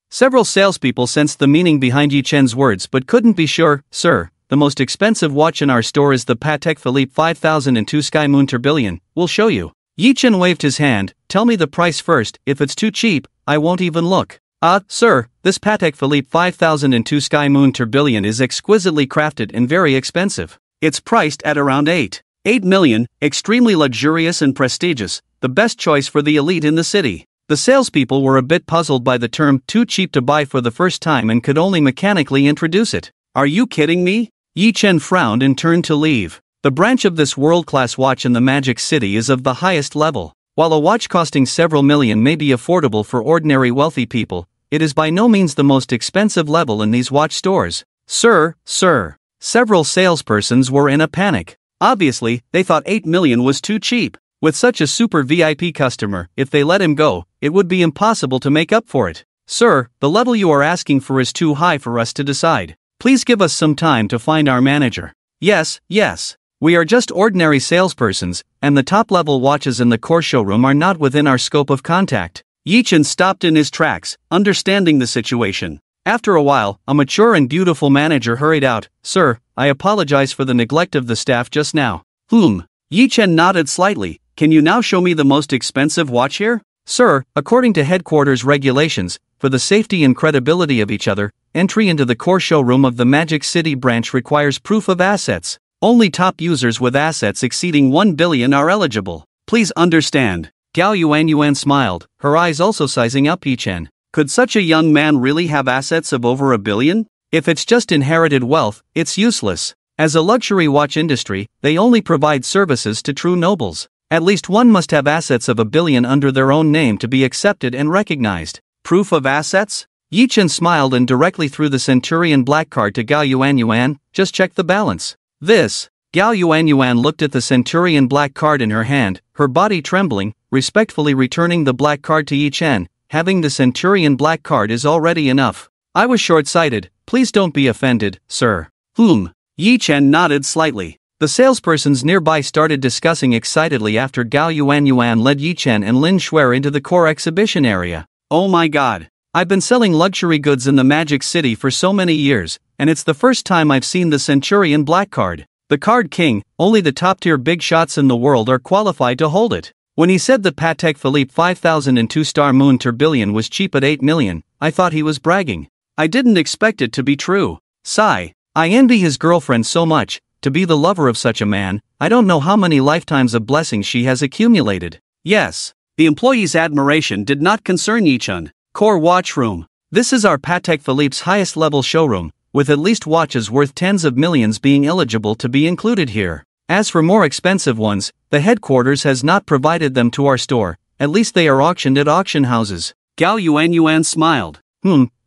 Several salespeople sensed the meaning behind Yi Chen's words but couldn't be sure. Sir, the most expensive watch in our store is the Patek Philippe 5002 Sky Moon Tourbillon. We'll show you. Yi Chen waved his hand. Tell me the price first. If it's too cheap, I won't even look. Sir, this Patek Philippe 5002 Sky Moon Tourbillon is exquisitely crafted and very expensive. It's priced at around 8 million, extremely luxurious and prestigious, the best choice for the elite in the city. The salespeople were a bit puzzled by the term too cheap to buy for the first time and could only mechanically introduce it. Are you kidding me? Yi Chen frowned and turned to leave. The branch of this world-class watch in the Magic City is of the highest level. While a watch costing several million may be affordable for ordinary wealthy people, it is by no means the most expensive level in these watch stores. Sir. Several salespersons were in a panic. Obviously, they thought 8 million was too cheap. With such a super VIP customer, if they let him go, it would be impossible to make up for it. Sir, the level you are asking for is too high for us to decide. Please give us some time to find our manager. Yes. We are just ordinary salespersons, and the top-level watches in the core showroom are not within our scope of contact. Yi Chen stopped in his tracks, understanding the situation. After a while, a mature and beautiful manager hurried out. Sir, I apologize for the neglect of the staff just now. Yi Chen nodded slightly. Can you now show me the most expensive watch here? Sir, according to headquarters regulations, for the safety and credibility of each other, entry into the core showroom of the Magic City branch requires proof of assets. Only top users with assets exceeding 1 billion are eligible. Please understand. Gao Yuan smiled, her eyes also sizing up Yi Chen. Could such a young man really have assets of over 1 billion? If it's just inherited wealth, it's useless. As a luxury watch industry, they only provide services to true nobles. At least one must have assets of 1 billion under their own name to be accepted and recognized. Proof of assets? Yi Chen smiled and directly threw the Centurion black card to Gao Yuanyuan. Just check the balance. This. Gao Yuanyuan looked at the Centurion black card in her hand, her body trembling, respectfully returning the black card to Yi Chen. Having the Centurion black card is already enough. I was short-sighted, please don't be offended, sir. Yi Chen nodded slightly. The salespersons nearby started discussing excitedly after Gao Yuanyuan led Yi Chen and Lin Shuer into the core exhibition area. Oh my god. I've been selling luxury goods in the Magic City for so many years, and it's the first time I've seen the Centurion black card. The card king, only the top-tier big shots in the world are qualified to hold it. When he said the Patek Philippe 5002 Star Moon Tourbillon was cheap at 8 million, I thought he was bragging. I didn't expect it to be true. Sigh. I envy his girlfriend so much. To be the lover of such a man, I don't know how many lifetimes of blessings she has accumulated. Yes. The employee's admiration did not concern Yi Chen. Core Watch Room. This is our Patek Philippe's highest level showroom, with at least watches worth tens of millions being eligible to be included here. As for more expensive ones, the headquarters has not provided them to our store, at least they are auctioned at auction houses. Gao Yuanyuan smiled.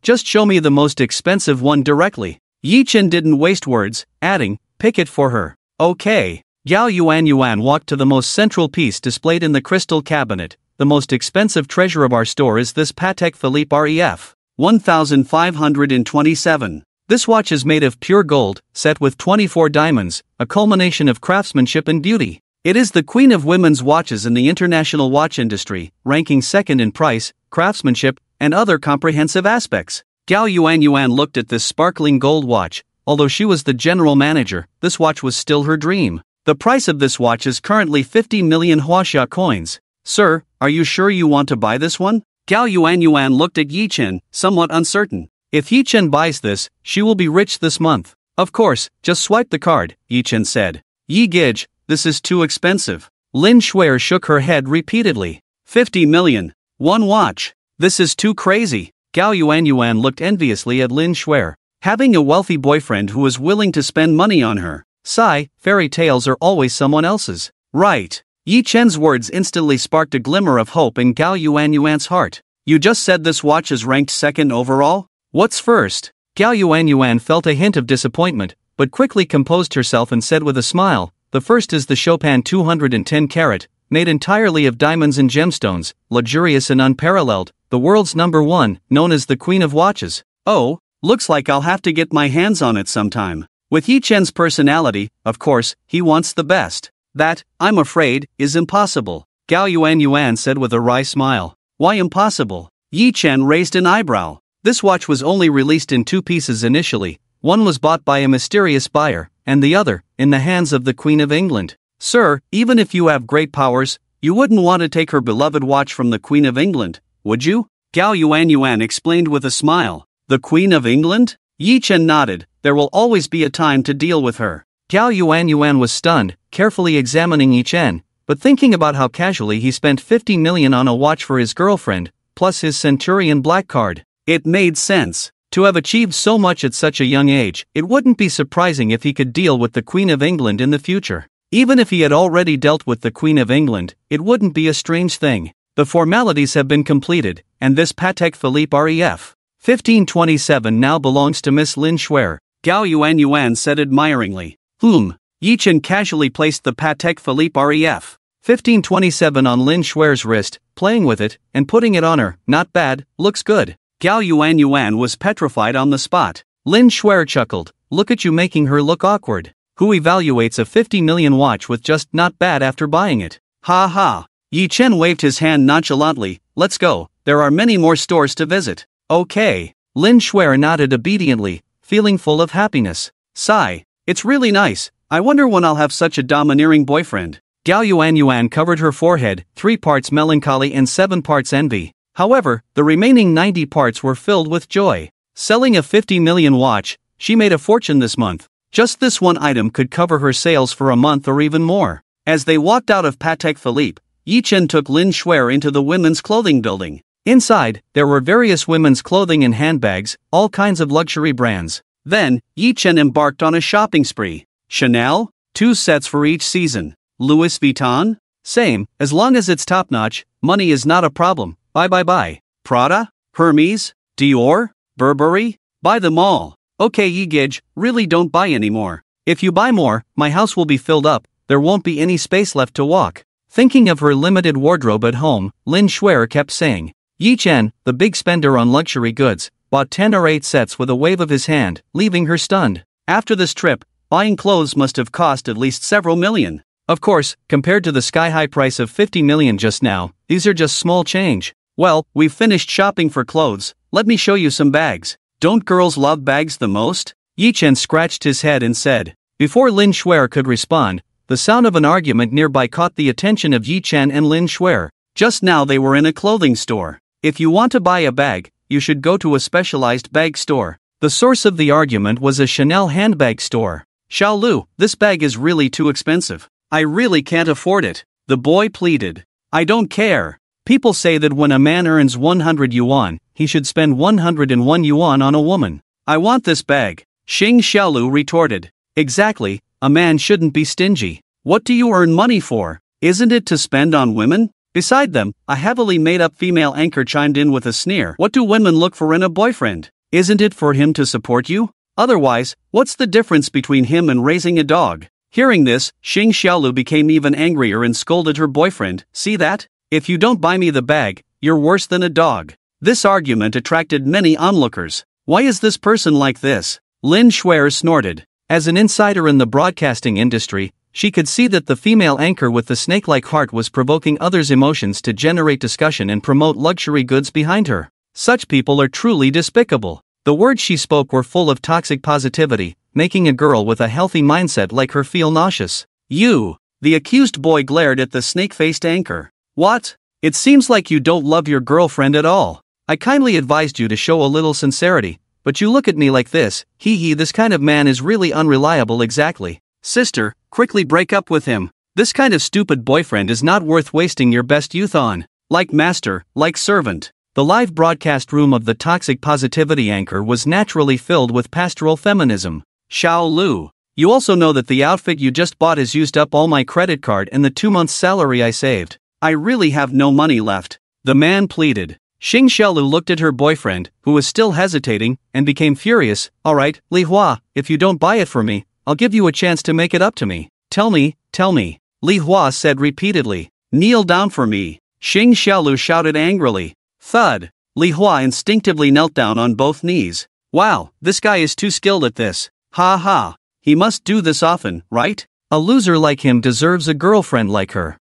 Just show me the most expensive one directly. Yi Chen didn't waste words, adding, pick it for her. Okay. Gao Yuanyuan walked to the most central piece displayed in the crystal cabinet. The most expensive treasure of our store is this Patek Philippe REF 1527. This watch is made of pure gold, set with 24 diamonds, a culmination of craftsmanship and beauty. It is the queen of women's watches in the international watch industry, ranking second in price, craftsmanship, and other comprehensive aspects. Gao Yuanyuan looked at this sparkling gold watch. Although she was the general manager, this watch was still her dream. The price of this watch is currently 50 million Huaxia coins. Sir, are you sure you want to buy this one? Gao Yuanyuan looked at Yi Chen, somewhat uncertain. If Yi Chen buys this, she will be rich this month. Of course, just swipe the card, Yi Chen said. Yi Gij, this is too expensive. Lin Shuer shook her head repeatedly. 50 million. One watch. This is too crazy. Gao Yuanyuan looked enviously at Lin Shuer. Having a wealthy boyfriend who was willing to spend money on her. Sigh, fairy tales are always someone else's. Right. Yi Chen's words instantly sparked a glimmer of hope in Gao Yuanyuan's heart. You just said this watch is ranked second overall? What's first? Gao Yuanyuan felt a hint of disappointment, but quickly composed herself and said with a smile, the first is the Chopin 210 carat, made entirely of diamonds and gemstones, luxurious and unparalleled, the world's #1, known as the Queen of Watches. Oh, looks like I'll have to get my hands on it sometime. With Yi Chen's personality, of course, he wants the best. That, I'm afraid, is impossible, Gao Yuanyuan said with a wry smile. Why impossible? Yi Chen raised an eyebrow. This watch was only released in two pieces initially. One was bought by a mysterious buyer, and the other, in the hands of the Queen of England. Sir, even if you have great powers, you wouldn't want to take her beloved watch from the Queen of England, would you? Gao Yuanyuan explained with a smile. The Queen of England? Yi Chen nodded. There will always be a time to deal with her. Gao Yuanyuan was stunned, carefully examining Yi Chen, but thinking about how casually he spent 50 million on a watch for his girlfriend, plus his Centurion black card. It made sense. To have achieved so much at such a young age, it wouldn't be surprising if he could deal with the Queen of England in the future. Even if he had already dealt with the Queen of England, it wouldn't be a strange thing. The formalities have been completed, and this Patek Philippe REF 1527 now belongs to Miss Lin Shuer, Gao Yuanyuan said admiringly. Yi Chen casually placed the Patek Philippe REF 1527 on Lin Shuer's wrist, playing with it, and putting it on her. Not bad, looks good. Gao Yuanyuan was petrified on the spot. Lin Shuer chuckled, look at you making her look awkward. Who evaluates a 50 million watch with just not bad after buying it? Ha ha. Yi Chen waved his hand nonchalantly, let's go, there are many more stores to visit. Okay. Lin Shuer nodded obediently, feeling full of happiness. Sigh. It's really nice. I wonder when I'll have such a domineering boyfriend. Gao Yuanyuan covered her forehead, 3 parts melancholy and 7 parts envy. However, the remaining 90 parts were filled with joy. Selling a 50 million watch, she made a fortune this month. Just this one item could cover her sales for a month or even more. As they walked out of Patek Philippe, Yi Chen took Lin Shuer into the women's clothing building. Inside, there were various women's clothing and handbags, all kinds of luxury brands. Then, Yi Chen embarked on a shopping spree. Chanel? 2 sets for each season. Louis Vuitton? Same, as long as it's top-notch, money is not a problem. Bye. Prada? Hermes? Dior? Burberry? Buy them all. Okay Yigij, really don't buy anymore. If you buy more, my house will be filled up, there won't be any space left to walk. Thinking of her limited wardrobe at home, Lin Shuer kept saying. Yi Chen, the big spender on luxury goods, bought 10 or 8 sets with a wave of his hand, leaving her stunned. After this trip, buying clothes must have cost at least several million. Of course, compared to the sky-high price of 50 million just now, these are just small change. Well, we've finished shopping for clothes, let me show you some bags. Don't girls love bags the most? Yi Chen scratched his head and said. Before Lin Shuer could respond, the sound of an argument nearby caught the attention of Yi Chen and Lin Shuer. Just now they were in a clothing store. If you want to buy a bag, you should go to a specialized bag store. The source of the argument was a Chanel handbag store. Xiao Lu, this bag is really too expensive. I really can't afford it, the boy pleaded. I don't care. People say that when a man earns 100 yuan, he should spend 101 yuan on a woman. I want this bag, Xing Xiaolu retorted. Exactly, a man shouldn't be stingy. What do you earn money for? Isn't it to spend on women? Beside them, a heavily made-up female anchor chimed in with a sneer. What do women look for in a boyfriend? Isn't it for him to support you? Otherwise, what's the difference between him and raising a dog? Hearing this, Xing Xiaolu became even angrier and scolded her boyfriend. See that? If you don't buy me the bag, you're worse than a dog. This argument attracted many onlookers. Why is this person like this? Lin Shuer snorted. As an insider in the broadcasting industry, she could see that the female anchor with the snake-like heart was provoking others' emotions to generate discussion and promote luxury goods behind her. Such people are truly despicable. The words she spoke were full of toxic positivity, making a girl with a healthy mindset like her feel nauseous. You! The accused boy glared at the snake-faced anchor. What? It seems like you don't love your girlfriend at all. I kindly advised you to show a little sincerity, but you look at me like this. This kind of man is really unreliable. Exactly. Sister, quickly break up with him. This kind of stupid boyfriend is not worth wasting your best youth on. Like master, like servant. The live broadcast room of the toxic positivity anchor was naturally filled with pastoral feminism. Xiao Lu, you also know that the outfit you just bought has used up all my credit card and the 2 months' salary I saved. I really have no money left. The man pleaded. Xing Xiaolu looked at her boyfriend, who was still hesitating, and became furious. Alright, Li Hua, if you don't buy it for me, I'll give you a chance to make it up to me. Tell me, Li Hua said repeatedly. Kneel down for me. Xing Xiaolu shouted angrily. Thud. Li Hua instinctively knelt down on both knees. Wow, this guy is too skilled at this. Ha ha. He must do this often, right? A loser like him deserves a girlfriend like her.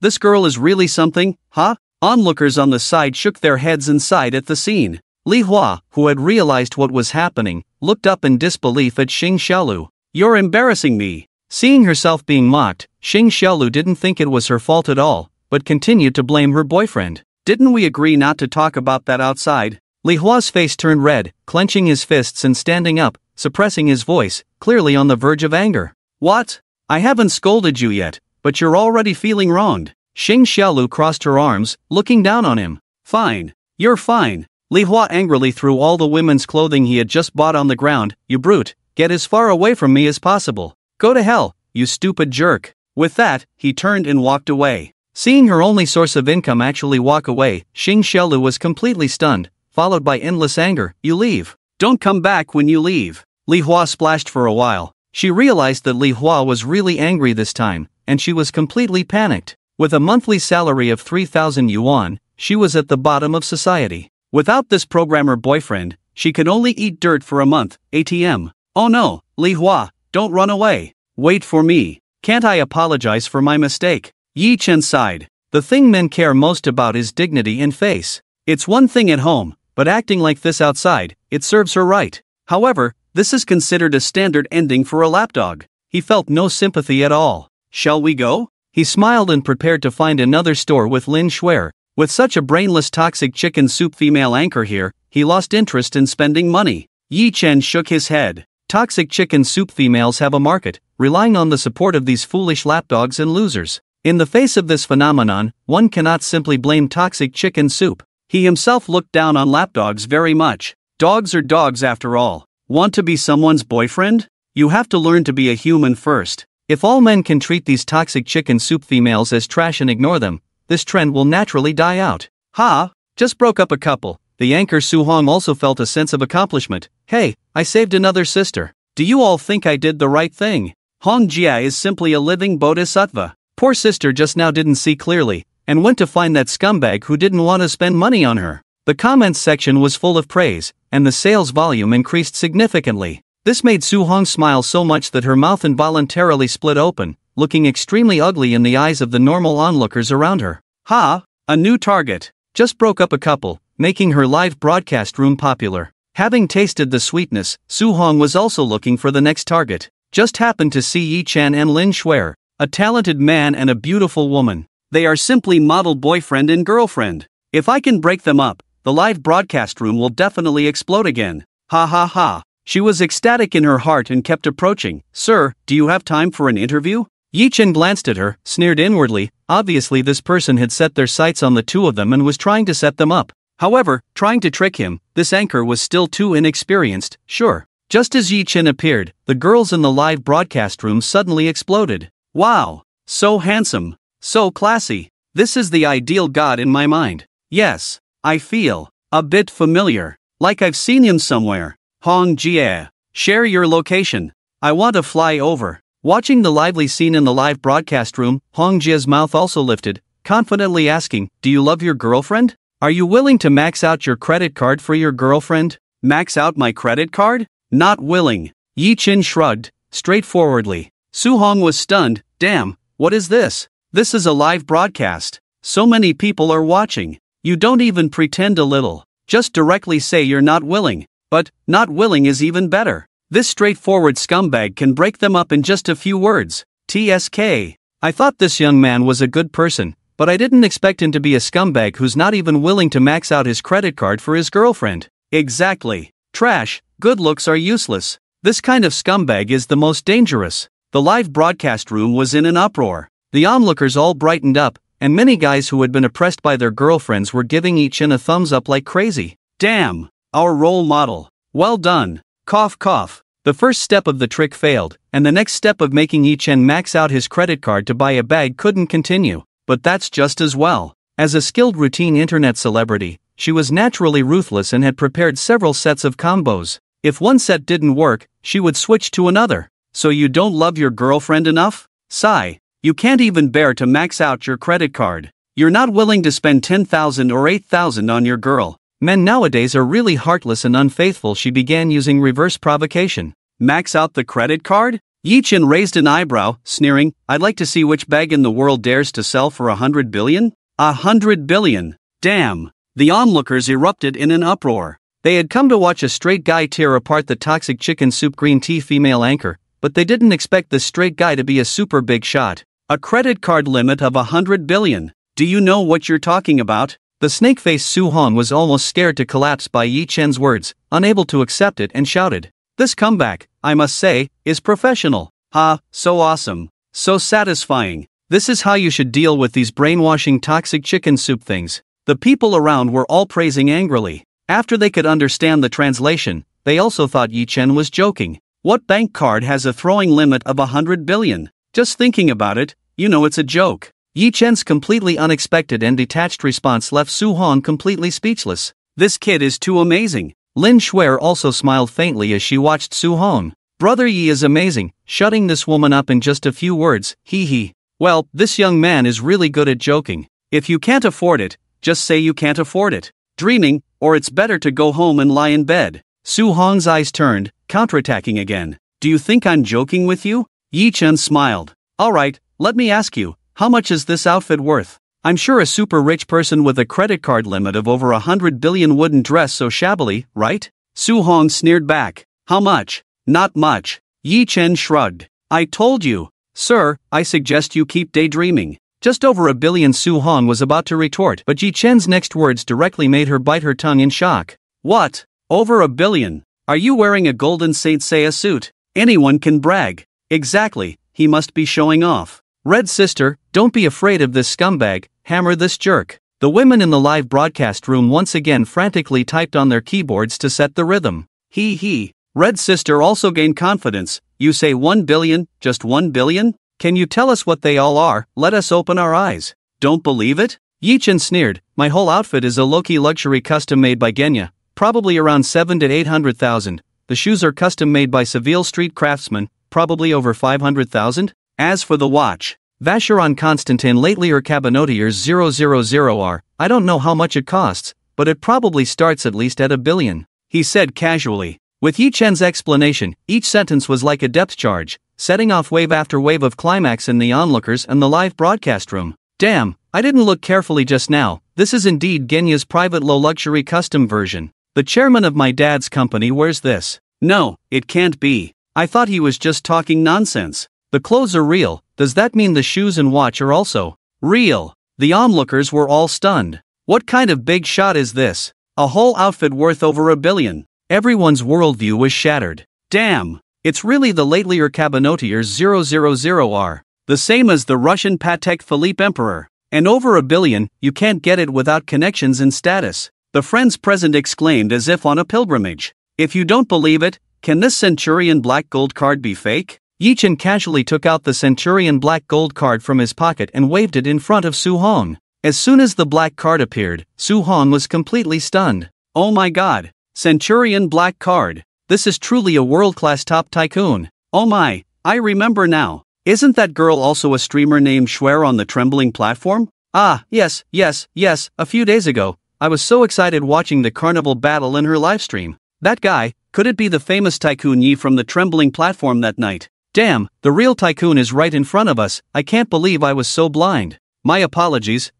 This girl is really something, huh? Onlookers on the side shook their heads and sighed at the scene. Li Hua, who had realized what was happening, looked up in disbelief at Xing Xiaolu. You're embarrassing me. Seeing herself being mocked, Xing Xiaolu didn't think it was her fault at all, but continued to blame her boyfriend. Didn't we agree not to talk about that outside? Li Hua's face turned red, clenching his fists and standing up, suppressing his voice, clearly on the verge of anger. What? I haven't scolded you yet, but you're already feeling wronged. Xing Xiaolu crossed her arms, looking down on him. Fine. You're fine. Li Hua angrily threw all the women's clothing he had just bought on the ground. You brute, get as far away from me as possible. Go to hell, you stupid jerk. With that, he turned and walked away. Seeing her only source of income actually walk away, Xing Xiaolu was completely stunned, followed by endless anger. You leave. Don't come back when you leave. Li Hua splashed for a while. She realized that Li Hua was really angry this time, and she was completely panicked. With a monthly salary of 3,000 yuan, she was at the bottom of society. Without this programmer boyfriend, she could only eat dirt for a month. ATM. Oh no, Li Hua, don't run away. Wait for me. Can't I apologize for my mistake? Yi Chen sighed. The thing men care most about is dignity and face. It's one thing at home, but acting like this outside, it serves her right. However, this is considered a standard ending for a lapdog. He felt no sympathy at all. Shall we go? He smiled and prepared to find another store with Lin Shuer. With such a brainless toxic chicken soup female anchor here, he lost interest in spending money. Yi Chen shook his head. Toxic chicken soup females have a market, relying on the support of these foolish lapdogs and losers. In the face of this phenomenon, one cannot simply blame toxic chicken soup. He himself looked down on lapdogs very much. Dogs are dogs after all. Want to be someone's boyfriend? You have to learn to be a human first. If all men can treat these toxic chicken soup females as trash and ignore them, this trend will naturally die out. Ha! Just broke up a couple. the anchor Su-hong also felt a sense of accomplishment. Hey, I saved another sister. Do you all think I did the right thing? Hong Jia is simply a living bodhisattva. Poor sister just now didn't see clearly, and went to find that scumbag who didn't want to spend money on her. The comments section was full of praise, and the sales volume increased significantly. This made Su-hong smile so much that her mouth involuntarily split open, looking extremely ugly in the eyes of the normal onlookers around her. Ha! A new target. Just broke up a couple, making her live broadcast room popular. Having tasted the sweetness, Su-hong was also looking for the next target. Just happened to see Yi Chen and Lin Shuer, a talented man and a beautiful woman. They are simply model boyfriend and girlfriend. If I can break them up, the live broadcast room will definitely explode again. Ha ha ha. She was ecstatic in her heart and kept approaching. Sir, do you have time for an interview? Yi Chen glanced at her, sneered inwardly. Obviously this person had set their sights on the two of them and was trying to set them up. However, trying to trick him, this anchor was still too inexperienced. Sure. Just as Yi Chen appeared, the girls in the live broadcast room suddenly exploded. Wow! So handsome. So classy. This is the ideal god in my mind. Yes. I feel a bit familiar. Like I've seen him somewhere. Hong Jia. Share your location. I want to fly over. Watching the lively scene in the live broadcast room, Hong Jia's mouth also lifted, confidently asking, do you love your girlfriend? Are you willing to max out your credit card for your girlfriend? Max out my credit card? Not willing. Yi Chen shrugged, straightforwardly. Su-hong was stunned. Damn, what is this? This is a live broadcast. So many people are watching. You don't even pretend a little. Just directly say you're not willing. But, not willing is even better. This straightforward scumbag can break them up in just a few words. TSK. I thought this young man was a good person, but I didn't expect him to be a scumbag who's not even willing to max out his credit card for his girlfriend. Exactly. Trash. Good looks are useless. This kind of scumbag is the most dangerous. The live broadcast room was in an uproar. The onlookers all brightened up, and many guys who had been oppressed by their girlfriends were giving Yi Chen a thumbs up like crazy. Damn! Our role model. Well done. Cough cough. The first step of the trick failed, and the next step of making Yi Chen max out his credit card to buy a bag couldn't continue. But that's just as well. As a skilled routine internet celebrity, she was naturally ruthless and had prepared several sets of combos. If one set didn't work, she would switch to another. So you don't love your girlfriend enough? Sigh. You can't even bear to max out your credit card. You're not willing to spend 10,000 or 8,000 on your girl. Men nowadays are really heartless and unfaithful. She began using reverse provocation. Max out the credit card? Yi Chen raised an eyebrow, sneering, I'd like to see which bag in the world dares to sell for 100 billion? 100 billion. Damn. The onlookers erupted in an uproar. They had come to watch a straight guy tear apart the toxic chicken soup green tea female anchor, but they didn't expect this straight guy to be a super big shot. A credit card limit of 100 billion. Do you know what you're talking about? The snake-faced Su-hong was almost scared to collapse by Yi Chen's words, unable to accept it, and shouted. This comeback, I must say, is professional. Ha, so awesome. So satisfying. This is how you should deal with these brainwashing toxic chicken soup things. The people around were all praising angrily. After they could understand the translation, they also thought Yi Chen was joking. What bank card has a throwing limit of 100 billion? Just thinking about it, you know it's a joke. Yi Chen's completely unexpected and detached response left Su-hong completely speechless. This kid is too amazing. Lin Shuer also smiled faintly as she watched Su-hong. Brother Yi is amazing, shutting this woman up in just a few words, hee hee. Well, this young man is really good at joking. If you can't afford it, just say you can't afford it. Dreaming, or it's better to go home and lie in bed. Su-hong's eyes turned, counterattacking again. Do you think I'm joking with you? Yi Chen smiled. Alright, let me ask you, how much is this outfit worth? I'm sure a super rich person with a credit card limit of over 100 billion wouldn't dress so shabbily, right? Su-hong sneered back. How much? Not much. Yi Chen shrugged. I told you. Sir, I suggest you keep daydreaming. Just over $1 billion. Su-hong was about to retort, but Yi Chen's next words directly made her bite her tongue in shock. What? Over $1 billion? Are you wearing a golden Saint Seiya suit? Anyone can brag. Exactly, he must be showing off. Red sister, don't be afraid of this scumbag, hammer this jerk. The women in the live broadcast room once again frantically typed on their keyboards to set the rhythm. Hee hee. Red sister also gained confidence. You say 1 billion, just 1 billion? Can you tell us what they all are? Let us open our eyes. Don't believe it? Yi Chen sneered, my whole outfit is a low-key luxury custom made by Genya, probably around 7 to 800,000. The shoes are custom made by Seville Street craftsmen, probably over 500,000. As for the watch, Vacheron Constantin Latelier Cabinotiers 000R, I don't know how much it costs, but it probably starts at least at $1 billion, he said casually. With Yi Chen's explanation, each sentence was like a depth charge, setting off wave after wave of climax in the onlookers and the live broadcast room. Damn, I didn't look carefully just now, this is indeed Genya's private low-luxury custom version. The chairman of my dad's company wears this. No, it can't be. I thought he was just talking nonsense. The clothes are real, does that mean the shoes and watch are also real? The onlookers were all stunned. What kind of big shot is this? A whole outfit worth over $1 billion. Everyone's worldview was shattered. Damn, it's really the Latelier Cabinotiers 000R. The same as the Russian Patek Philippe Emperor. And over $1 billion, you can't get it without connections and status. The friends present exclaimed as if on a pilgrimage. If you don't believe it, can this Centurion Black Gold card be fake? Yi Chen casually took out the Centurion Black Gold card from his pocket and waved it in front of Su Hong. As soon as the black card appeared, Su Hong was completely stunned. Oh my god, Centurion Black card. This is truly a world-class top tycoon. Oh my, I remember now. Isn't that girl also a streamer named Schwer on the Trembling platform? Ah, yes, a few days ago. I was so excited watching the carnival battle in her livestream. That guy, could it be the famous Tycoon Yi from the Trembling platform that night? Damn, the real tycoon is right in front of us, I can't believe I was so blind. My apologies.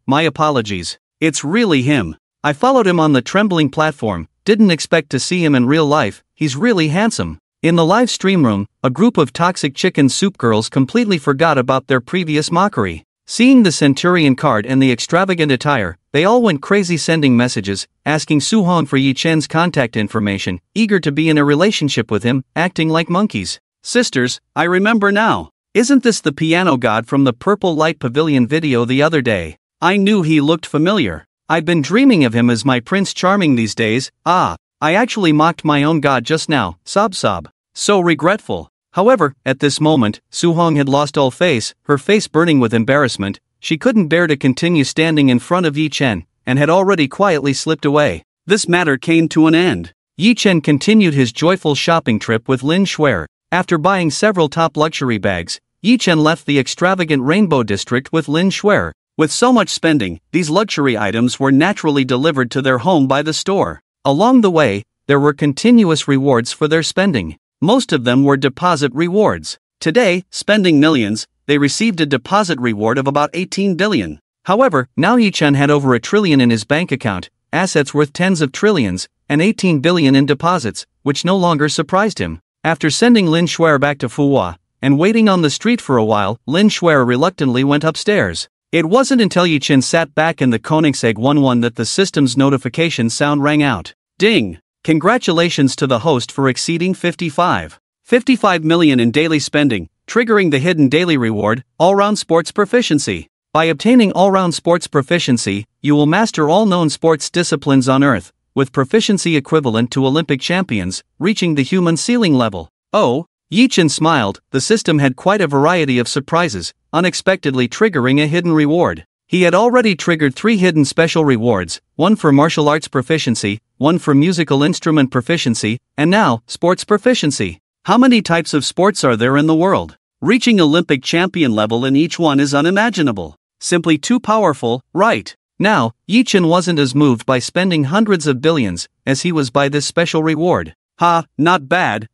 It's really him. I followed him on the Trembling platform, didn't expect to see him in real life, he's really handsome. In the live stream room, a group of toxic chicken soup girls completely forgot about their previous mockery. Seeing the Centurion card and the extravagant attire, they all went crazy sending messages, asking Su Hong for Yi Chen's contact information, eager to be in a relationship with him, acting like monkeys. Sisters, I remember now. Isn't this the piano god from the Purple Light Pavilion video the other day? I knew he looked familiar. I've been dreaming of him as my Prince Charming these days. I actually mocked my own god just now, sob. So regretful. However, at this moment, Su Hong had lost all face, her face burning with embarrassment. She couldn't bear to continue standing in front of Yi Chen, and had already quietly slipped away. This matter came to an end. Yi Chen continued his joyful shopping trip with Lin Schwer. After buying several top luxury bags, Yi Chen left the extravagant Rainbow District with Lin Schwer. With so much spending, these luxury items were naturally delivered to their home by the store. Along the way, there were continuous rewards for their spending. Most of them were deposit rewards. Today, spending millions, they received a deposit reward of about 18 billion. However, now Yi Chen had over $1 trillion in his bank account, assets worth tens of trillions, and 18 billion in deposits, which no longer surprised him. After sending Lin Schwer back to Fuhua, and waiting on the street for a while, Lin Schwer reluctantly went upstairs. It wasn't until Yi Chen sat back in the Koenigsegg 11 that the system's notification sound rang out. Ding! Congratulations to the host for exceeding 55 million in daily spending, triggering the hidden daily reward, All-Round Sports Proficiency. By obtaining All-Round Sports Proficiency, you will master all known sports disciplines on Earth, with proficiency equivalent to Olympic champions, reaching the human ceiling level. Oh, Yi Chen smiled, the system had quite a variety of surprises, unexpectedly triggering a hidden reward. He had already triggered 3 hidden special rewards, one for martial arts proficiency, one for musical instrument proficiency, and now, sports proficiency. How many types of sports are there in the world? Reaching Olympic champion level in each one is unimaginable. Simply too powerful, right? Now, Yi Chen wasn't as moved by spending hundreds of billions, as he was by this special reward. Not bad.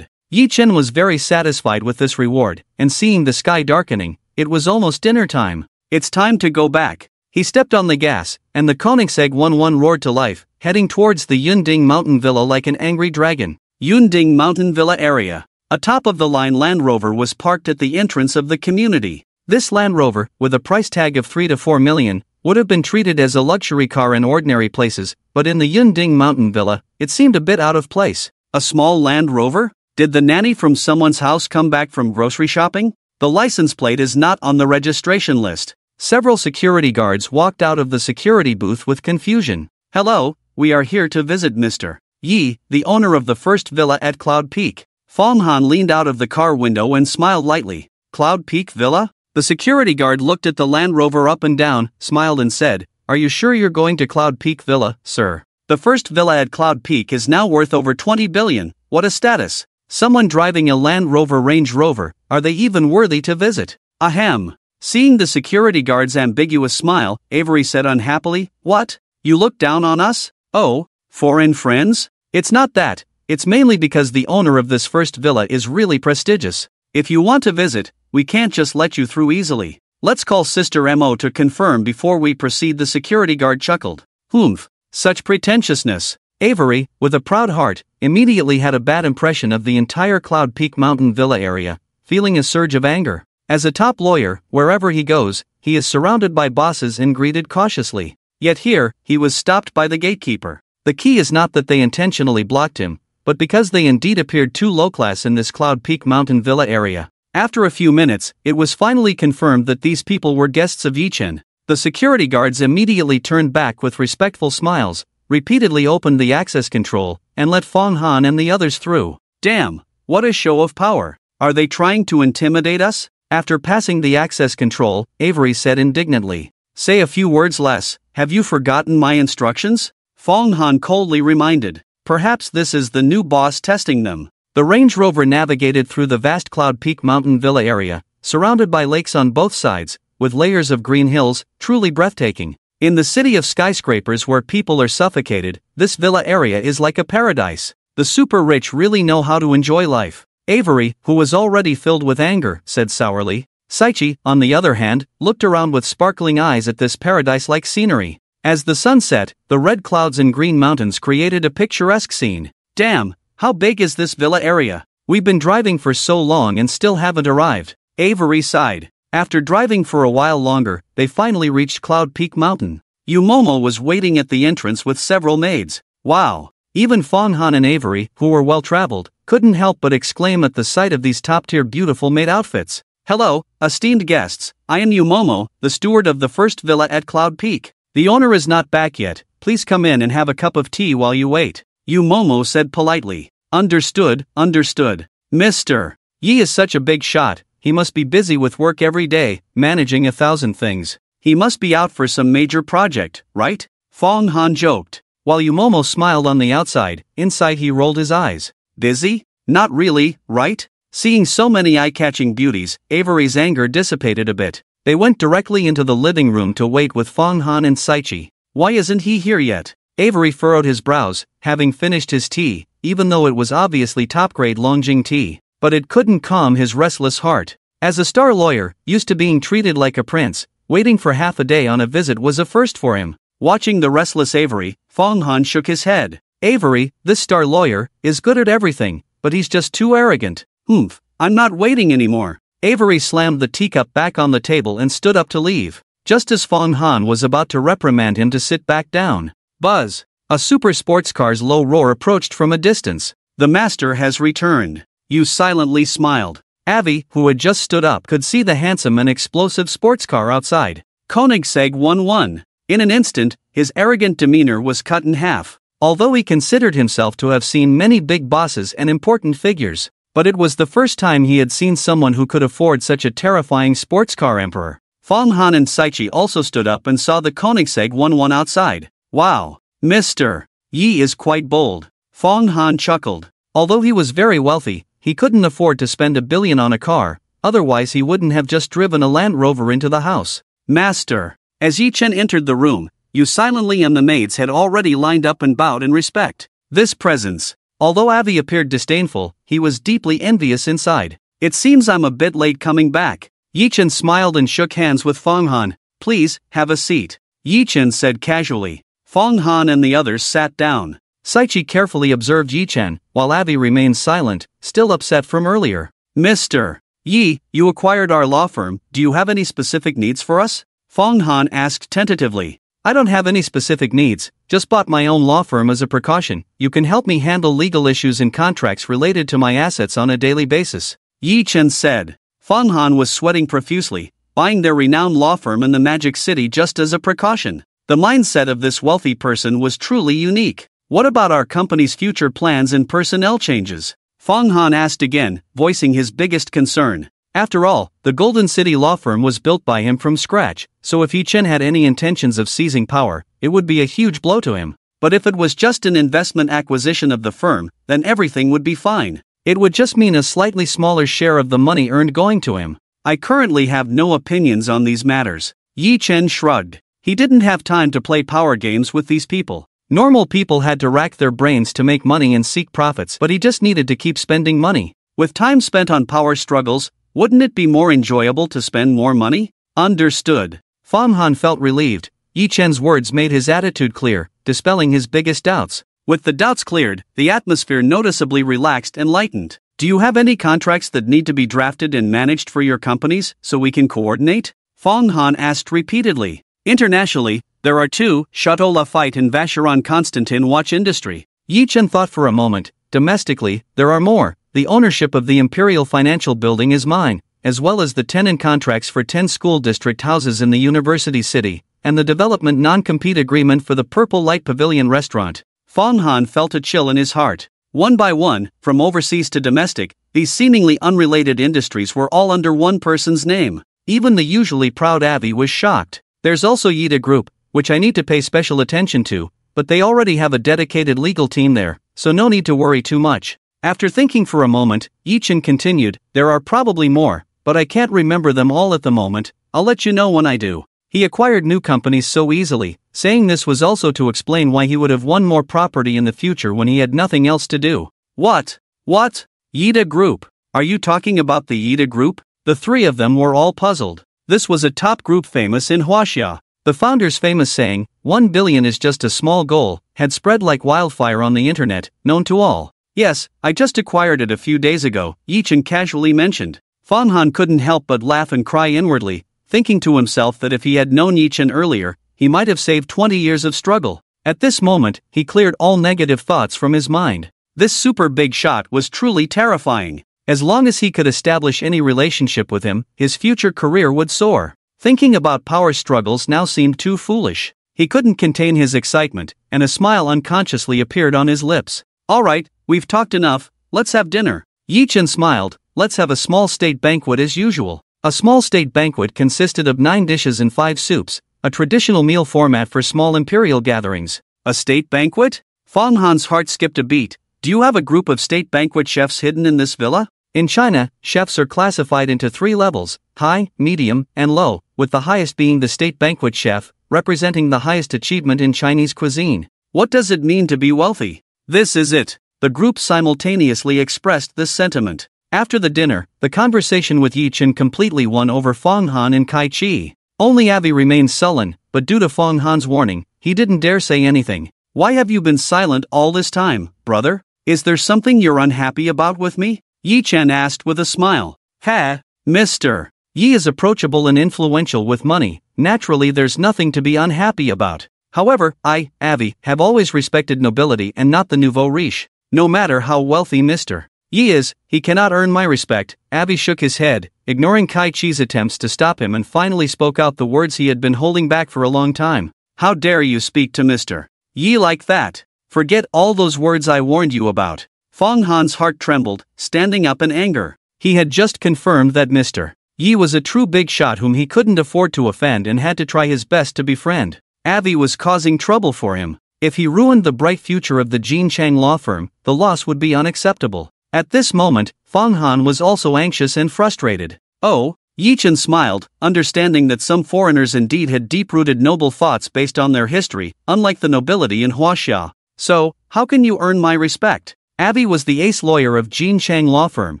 Yi Chen was very satisfied with this reward, and seeing the sky darkening, it was almost dinner time. It's time to go back. He stepped on the gas, and the Koenigsegg 11 roared to life, heading towards the Yunding Mountain Villa like an angry dragon. Yunding Mountain Villa area. A top-of-the-line Land Rover was parked at the entrance of the community. This Land Rover, with a price tag of 3 to 4 million, would have been treated as a luxury car in ordinary places, but in the Yunding Mountain Villa, it seemed a bit out of place. A small Land Rover? Did the nanny from someone's house come back from grocery shopping? The license plate is not on the registration list. Several security guards walked out of the security booth with confusion. Hello, we are here to visit Mr. Yi, the owner of the first villa at Cloud Peak. Fong Han leaned out of the car window and smiled lightly. Cloud Peak Villa? The security guard looked at the Land Rover up and down, smiled and said, "Are you sure you're going to Cloud Peak Villa, sir? The first villa at Cloud Peak is now worth over 20 billion, what a status. Someone driving a Land Rover Range Rover, are they even worthy to visit?" Ahem. Seeing the security guard's ambiguous smile, Avery said unhappily, "What? You look down on us? Oh, foreign friends? It's not that, it's mainly because the owner of this first villa is really prestigious. If you want to visit, we can't just let you through easily. Let's call Sister M.O. to confirm before we proceed." The security guard chuckled. "Humph, such pretentiousness." Avery, with a proud heart, immediately had a bad impression of the entire Cloud Peak Mountain Villa area, feeling a surge of anger. As a top lawyer, wherever he goes, he is surrounded by bosses and greeted cautiously. Yet here, he was stopped by the gatekeeper. The key is not that they intentionally blocked him, but because they indeed appeared too low-class in this Cloud Peak Mountain Villa area. After a few minutes, it was finally confirmed that these people were guests of Yichen. The security guards immediately turned back with respectful smiles, repeatedly opened the access control, and let Fong Han and the others through. Damn, what a show of power. Are they trying to intimidate us? After passing the access control, Avery said indignantly, "Say a few words less, have you forgotten my instructions?" Fong Han coldly reminded. Perhaps this is the new boss testing them. The Range Rover navigated through the vast Cloud Peak Mountain Villa area, surrounded by lakes on both sides, with layers of green hills, truly breathtaking. In the city of skyscrapers where people are suffocated, this villa area is like a paradise. The super rich really know how to enjoy life. Avery, who was already filled with anger, said sourly. Saichi, on the other hand, looked around with sparkling eyes at this paradise-like scenery. As the sun set, the red clouds and green mountains created a picturesque scene. Damn, how big is this villa area? We've been driving for so long and still haven't arrived. Avery sighed. After driving for a while longer, they finally reached Cloud Peak Mountain. Yumomo was waiting at the entrance with several maids. Wow! Even Fong Han and Avery, who were well-traveled, couldn't help but exclaim at the sight of these top-tier beautiful maid outfits. "Hello, esteemed guests, I am Yumomo, the steward of the first villa at Cloud Peak. The owner is not back yet, please come in and have a cup of tea while you wait," Yumomo said politely. Understood, understood. Mr. Yi is such a big shot, he must be busy with work every day, managing 1,000 things. He must be out for some major project, right? Fong Han joked. While Yumomo smiled on the outside, inside he rolled his eyes. Busy? Not really, right? Seeing so many eye-catching beauties, Avery's anger dissipated a bit. They went directly into the living room to wait with Fong Han and Saichi. Why isn't he here yet? Avery furrowed his brows, having finished his tea, even though it was obviously top-grade Longjing tea. But it couldn't calm his restless heart. As a star lawyer, used to being treated like a prince, waiting for half a day on a visit was a first for him. Watching the restless Avery, Fong Han shook his head. Avery, this star lawyer, is good at everything, but he's just too arrogant. Humph, I'm not waiting anymore. Avery slammed the teacup back on the table and stood up to leave. Just as Fong Han was about to reprimand him to sit back down. Buzz! A super sports car's low roar approached from a distance. The master has returned. You silently smiled. Avi, who had just stood up, could see the handsome and explosive sports car outside. Koenigsegg 11. In an instant, his arrogant demeanor was cut in half. Although he considered himself to have seen many big bosses and important figures, but it was the first time he had seen someone who could afford such a terrifying sports car emperor. Fong Han and Saichi also stood up and saw the Koenigsegg 11 outside. Wow! Mr. Yi is quite bold. Fong Han chuckled. Although he was very wealthy, he couldn't afford to spend $1 billion on a car, otherwise he wouldn't have just driven a Land Rover into the house. Master! As Yichen entered the room, you silently and the maids had already lined up and bowed in respect. This presence. Although Avi appeared disdainful, he was deeply envious inside. It seems I'm a bit late coming back. Yichen smiled and shook hands with Fong Han. Please, have a seat. Yichen said casually. Fong Han and the others sat down. Saichi carefully observed Yichen, while Avi remained silent, still upset from earlier. Mr. Yi, you acquired our law firm, do you have any specific needs for us? Fong Han asked tentatively. I don't have any specific needs, just bought my own law firm as a precaution. You can help me handle legal issues and contracts related to my assets on a daily basis. Yichen said. Fong Han was sweating profusely, buying their renowned law firm in the Magic City just as a precaution. The mindset of this wealthy person was truly unique. What about our company's future plans and personnel changes? Fong Han asked again, voicing his biggest concern. After all, the Golden City law firm was built by him from scratch, so if Yi Chen had any intentions of seizing power, it would be a huge blow to him. But if it was just an investment acquisition of the firm, then everything would be fine. It would just mean a slightly smaller share of the money earned going to him. I currently have no opinions on these matters. Yi Chen shrugged. He didn't have time to play power games with these people. Normal people had to rack their brains to make money and seek profits, but he just needed to keep spending money. With time spent on power struggles, wouldn't it be more enjoyable to spend more money? Understood. Fang Han felt relieved. Yi Chen's words made his attitude clear, dispelling his biggest doubts. With the doubts cleared, the atmosphere noticeably relaxed and lightened. Do you have any contracts that need to be drafted and managed for your companies, so we can coordinate? Fang Han asked repeatedly. Internationally, there are 2, Chateau Lafite and Vacheron Constantin watch industry. Yi Chen thought for a moment. Domestically, there are more. The ownership of the Imperial Financial Building is mine, as well as the tenant contracts for 10 school district houses in the University City, and the development non-compete agreement for the Purple Light Pavilion restaurant. Fang Han felt a chill in his heart. One by one, from overseas to domestic, these seemingly unrelated industries were all under one person's name. Even the usually proud Avi was shocked. There's also Yida Group, which I need to pay special attention to, but they already have a dedicated legal team there, so no need to worry too much. After thinking for a moment, Yi Chen continued, there are probably more, but I can't remember them all at the moment. I'll let you know when I do. He acquired new companies so easily, saying this was also to explain why he would have won more property in the future when he had nothing else to do. What? Yida Group? Are you talking about the Yida Group? The 3 of them were all puzzled. This was a top group famous in Huaxia. The founder's famous saying, 1 billion is just a small goal, had spread like wildfire on the internet, known to all. Yes, I just acquired it a few days ago, Yi Chen casually mentioned. Fang Han couldn't help but laugh and cry inwardly, thinking to himself that if he had known Yi Chen earlier, he might have saved 20 years of struggle. At this moment, he cleared all negative thoughts from his mind. This super big shot was truly terrifying. As long as he could establish any relationship with him, his future career would soar. Thinking about power struggles now seemed too foolish. He couldn't contain his excitement, and a smile unconsciously appeared on his lips. Alright, we've talked enough, let's have dinner. Yi Chen smiled. Let's have a small state banquet as usual. A small state banquet consisted of 9 dishes and 5 soups, a traditional meal format for small imperial gatherings. A state banquet? Fang Han's heart skipped a beat. Do you have a group of state banquet chefs hidden in this villa? In China, chefs are classified into 3 levels, high, medium, and low, with the highest being the state banquet chef, representing the highest achievement in Chinese cuisine. What does it mean to be wealthy? This is it. The group simultaneously expressed this sentiment. After the dinner, the conversation with Yi Chen completely won over Fang Han and Kai Chi. Only Avi remained sullen, but due to Fang Han's warning, he didn't dare say anything. Why have you been silent all this time, brother? Is there something you're unhappy about with me? Yi Chen asked with a smile. Ha, Mr. Yi is approachable and influential with money, naturally there's nothing to be unhappy about. However, I, Avi, have always respected nobility and not the nouveau riche. No matter how wealthy Mr. Yi is, he cannot earn my respect. Avi shook his head, ignoring Kai Chi's attempts to stop him, and finally spoke out the words he had been holding back for a long time. How dare you speak to Mr. Yi like that? Forget all those words I warned you about. Fang Han's heart trembled, standing up in anger. He had just confirmed that Mr. Yi was a true big shot whom he couldn't afford to offend and had to try his best to befriend. Avi was causing trouble for him. If he ruined the bright future of the Jin Chang law firm, the loss would be unacceptable. At this moment, Fang Han was also anxious and frustrated. Oh, Yi Chen smiled, understanding that some foreigners indeed had deep-rooted noble thoughts based on their history, unlike the nobility in Huaxia. So, how can you earn my respect? Avi was the ace lawyer of Jin Chang law firm,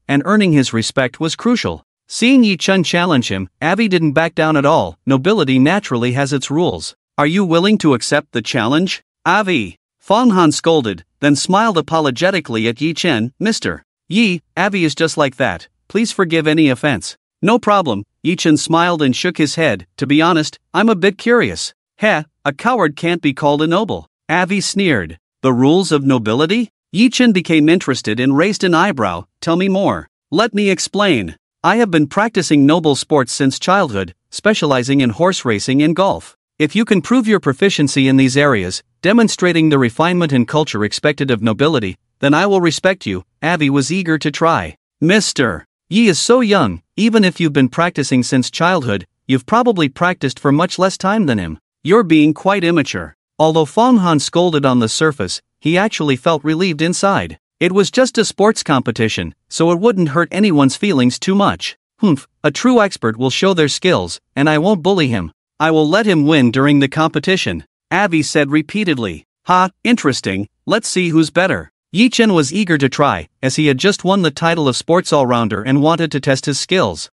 and earning his respect was crucial. Seeing Yi Chen challenge him, Avi didn't back down at all. Nobility naturally has its rules. Are you willing to accept the challenge? Avi. Fang Han scolded, then smiled apologetically at Yi Chen. Mr. Yi, Avi is just like that. Please forgive any offense. No problem. Yi Chen smiled and shook his head. To be honest, I'm a bit curious. Heh, a coward can't be called a noble. Avi sneered. The rules of nobility? Yi Chen became interested and raised an eyebrow. Tell me more. Let me explain. I have been practicing noble sports since childhood, specializing in horse racing and golf. If you can prove your proficiency in these areas, demonstrating the refinement and culture expected of nobility, then I will respect you. Avi was eager to try. Mr. Yi is so young, even if you've been practicing since childhood, you've probably practiced for much less time than him. You're being quite immature. Although Fong Han scolded on the surface, he actually felt relieved inside. It was just a sports competition, so it wouldn't hurt anyone's feelings too much. Humph, a true expert will show their skills, and I won't bully him. I will let him win during the competition, Avi said repeatedly. Ha, interesting, let's see who's better. Yi Chen was eager to try, as he had just won the title of sports all-rounder and wanted to test his skills.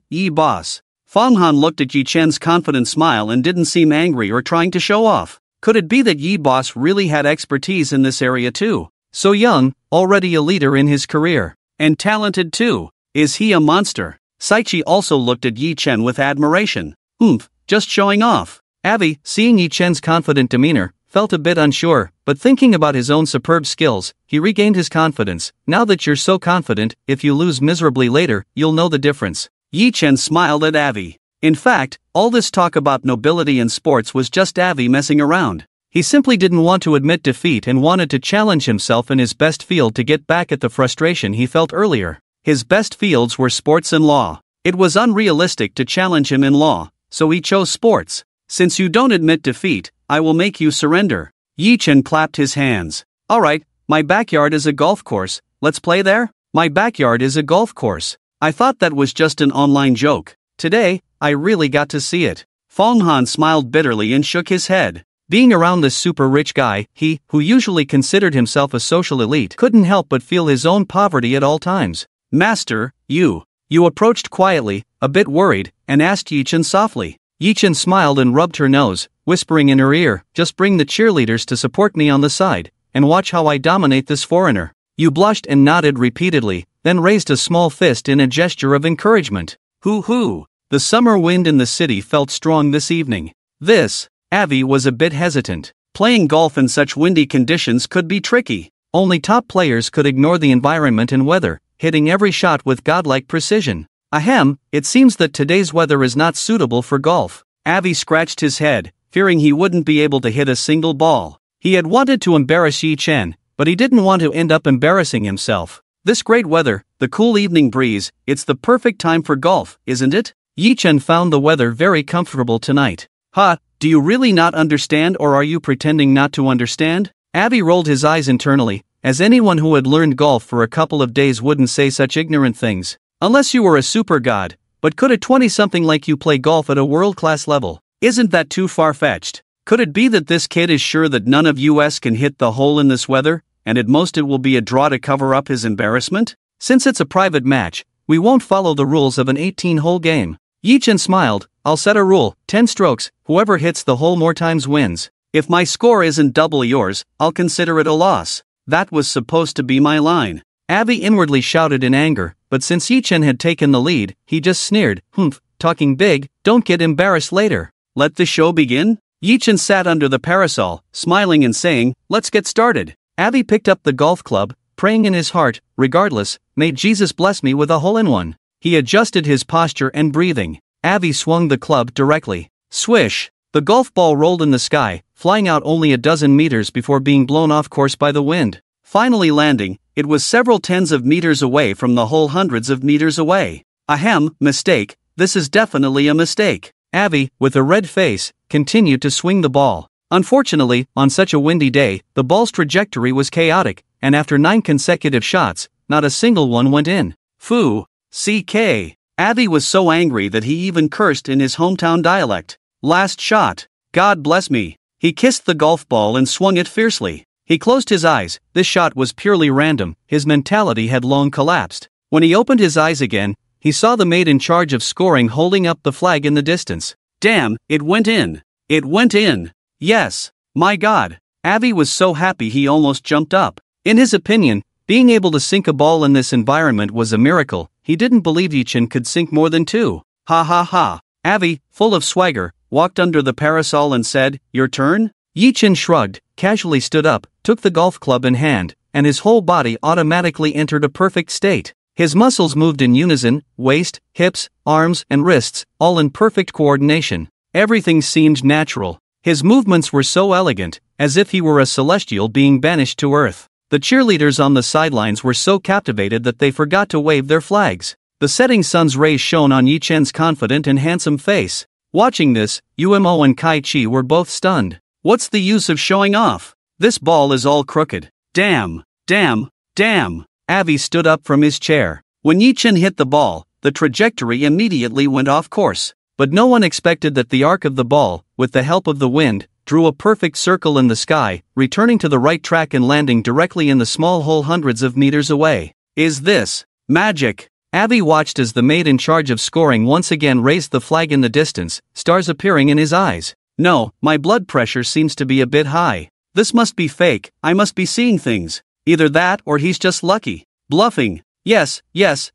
Yi boss. Fong Han looked at Yi Chen's confident smile and didn't seem angry or trying to show off. Could it be that Yi boss really had expertise in this area too? So young, already a leader in his career. And talented too. Is he a monster? Saichi also looked at Yi Chen with admiration. Just showing off. Avi, seeing Yi Chen's confident demeanor, felt a bit unsure, but thinking about his own superb skills, he regained his confidence. Now that you're so confident, if you lose miserably later, you'll know the difference. Yi Chen smiled at Avi. In fact, all this talk about nobility in sports was just Avi messing around. He simply didn't want to admit defeat and wanted to challenge himself in his best field to get back at the frustration he felt earlier. His best fields were sports and law. It was unrealistic to challenge him in law, so he chose sports. Since you don't admit defeat, I will make you surrender. Yi Chen clapped his hands. Alright, my backyard is a golf course, let's play there? My backyard is a golf course. I thought that was just an online joke. Today, I really got to see it. Fong Han smiled bitterly and shook his head. Being around this super rich guy, he, who usually considered himself a social elite, couldn't help but feel his own poverty at all times. Master, you approached quietly, a bit worried, and asked Yi Chen softly. Yi Chen smiled and rubbed her nose, whispering in her ear, just bring the cheerleaders to support me on the side, and watch how I dominate this foreigner. You blushed and nodded repeatedly, then raised a small fist in a gesture of encouragement. Hoo-hoo! The summer wind in the city felt strong this evening. Avi was a bit hesitant. Playing golf in such windy conditions could be tricky. Only top players could ignore the environment and weather, hitting every shot with godlike precision. Ahem, it seems that today's weather is not suitable for golf. Avi scratched his head, fearing he wouldn't be able to hit a single ball. He had wanted to embarrass Yi Chen, but he didn't want to end up embarrassing himself. This great weather, the cool evening breeze, it's the perfect time for golf, isn't it? Yi Chen found the weather very comfortable tonight. Ha, do you really not understand, or are you pretending not to understand? Avi rolled his eyes internally, as anyone who had learned golf for a couple of days wouldn't say such ignorant things. Unless you were a super god, but could a 20-something like you play golf at a world-class level? Isn't that too far-fetched? Could it be that this kid is sure that none of us can hit the hole in this weather, and at most it will be a draw to cover up his embarrassment? Since it's a private match, we won't follow the rules of an 18-hole game. Yi Chen smiled. I'll set a rule, 10 strokes, whoever hits the hole more times wins. If my score isn't double yours, I'll consider it a loss. That was supposed to be my line. Avi inwardly shouted in anger, but since Yi Chen had taken the lead, he just sneered. Talking big, don't get embarrassed later. Let the show begin? Yi Chen sat under the parasol, smiling and saying, let's get started. Avi picked up the golf club, praying in his heart, regardless, may Jesus bless me with a hole-in-one. He adjusted his posture and breathing. Avi swung the club directly. Swish! The golf ball rolled in the sky, flying out only a dozen meters before being blown off course by the wind. Finally landing, it was several tens of meters away from the hole hundreds of meters away. Ahem, mistake, this is definitely a mistake. Avi, with a red face, continued to swing the ball. Unfortunately, on such a windy day, the ball's trajectory was chaotic, and after 9 consecutive shots, not a single one went in. Foo! CK. Avi was so angry that he even cursed in his hometown dialect. Last shot. God bless me. He kissed the golf ball and swung it fiercely. He closed his eyes. This shot was purely random. His mentality had long collapsed. When he opened his eyes again, he saw the mate in charge of scoring holding up the flag in the distance. Damn, it went in. It went in. Yes. My God. Avi was so happy he almost jumped up. In his opinion, being able to sink a ball in this environment was a miracle. He didn't believe Yi Chen could sink more than 2. Ha ha ha. Avi, full of swagger, walked under the parasol and said, your turn? Yi Chen shrugged, casually stood up, took the golf club in hand, and his whole body automatically entered a perfect state. His muscles moved in unison, waist, hips, arms, and wrists, all in perfect coordination. Everything seemed natural. His movements were so elegant, as if he were a celestial being banished to earth. The cheerleaders on the sidelines were so captivated that they forgot to wave their flags. The setting sun's rays shone on Yi Chen's confident and handsome face. Watching this, Umo and Kai Chi were both stunned. What's the use of showing off? This ball is all crooked. Damn. Avi stood up from his chair. When Yi Chen hit the ball, the trajectory immediately went off course. But no one expected that the arc of the ball, with the help of the wind, drew a perfect circle in the sky, returning to the right track and landing directly in the small hole hundreds of meters away. Is this magic? Avi watched as the maid in charge of scoring once again raised the flag in the distance, stars appearing in his eyes. No, my blood pressure seems to be a bit high. This must be fake, I must be seeing things. Either that or he's just lucky. Bluffing. Yes,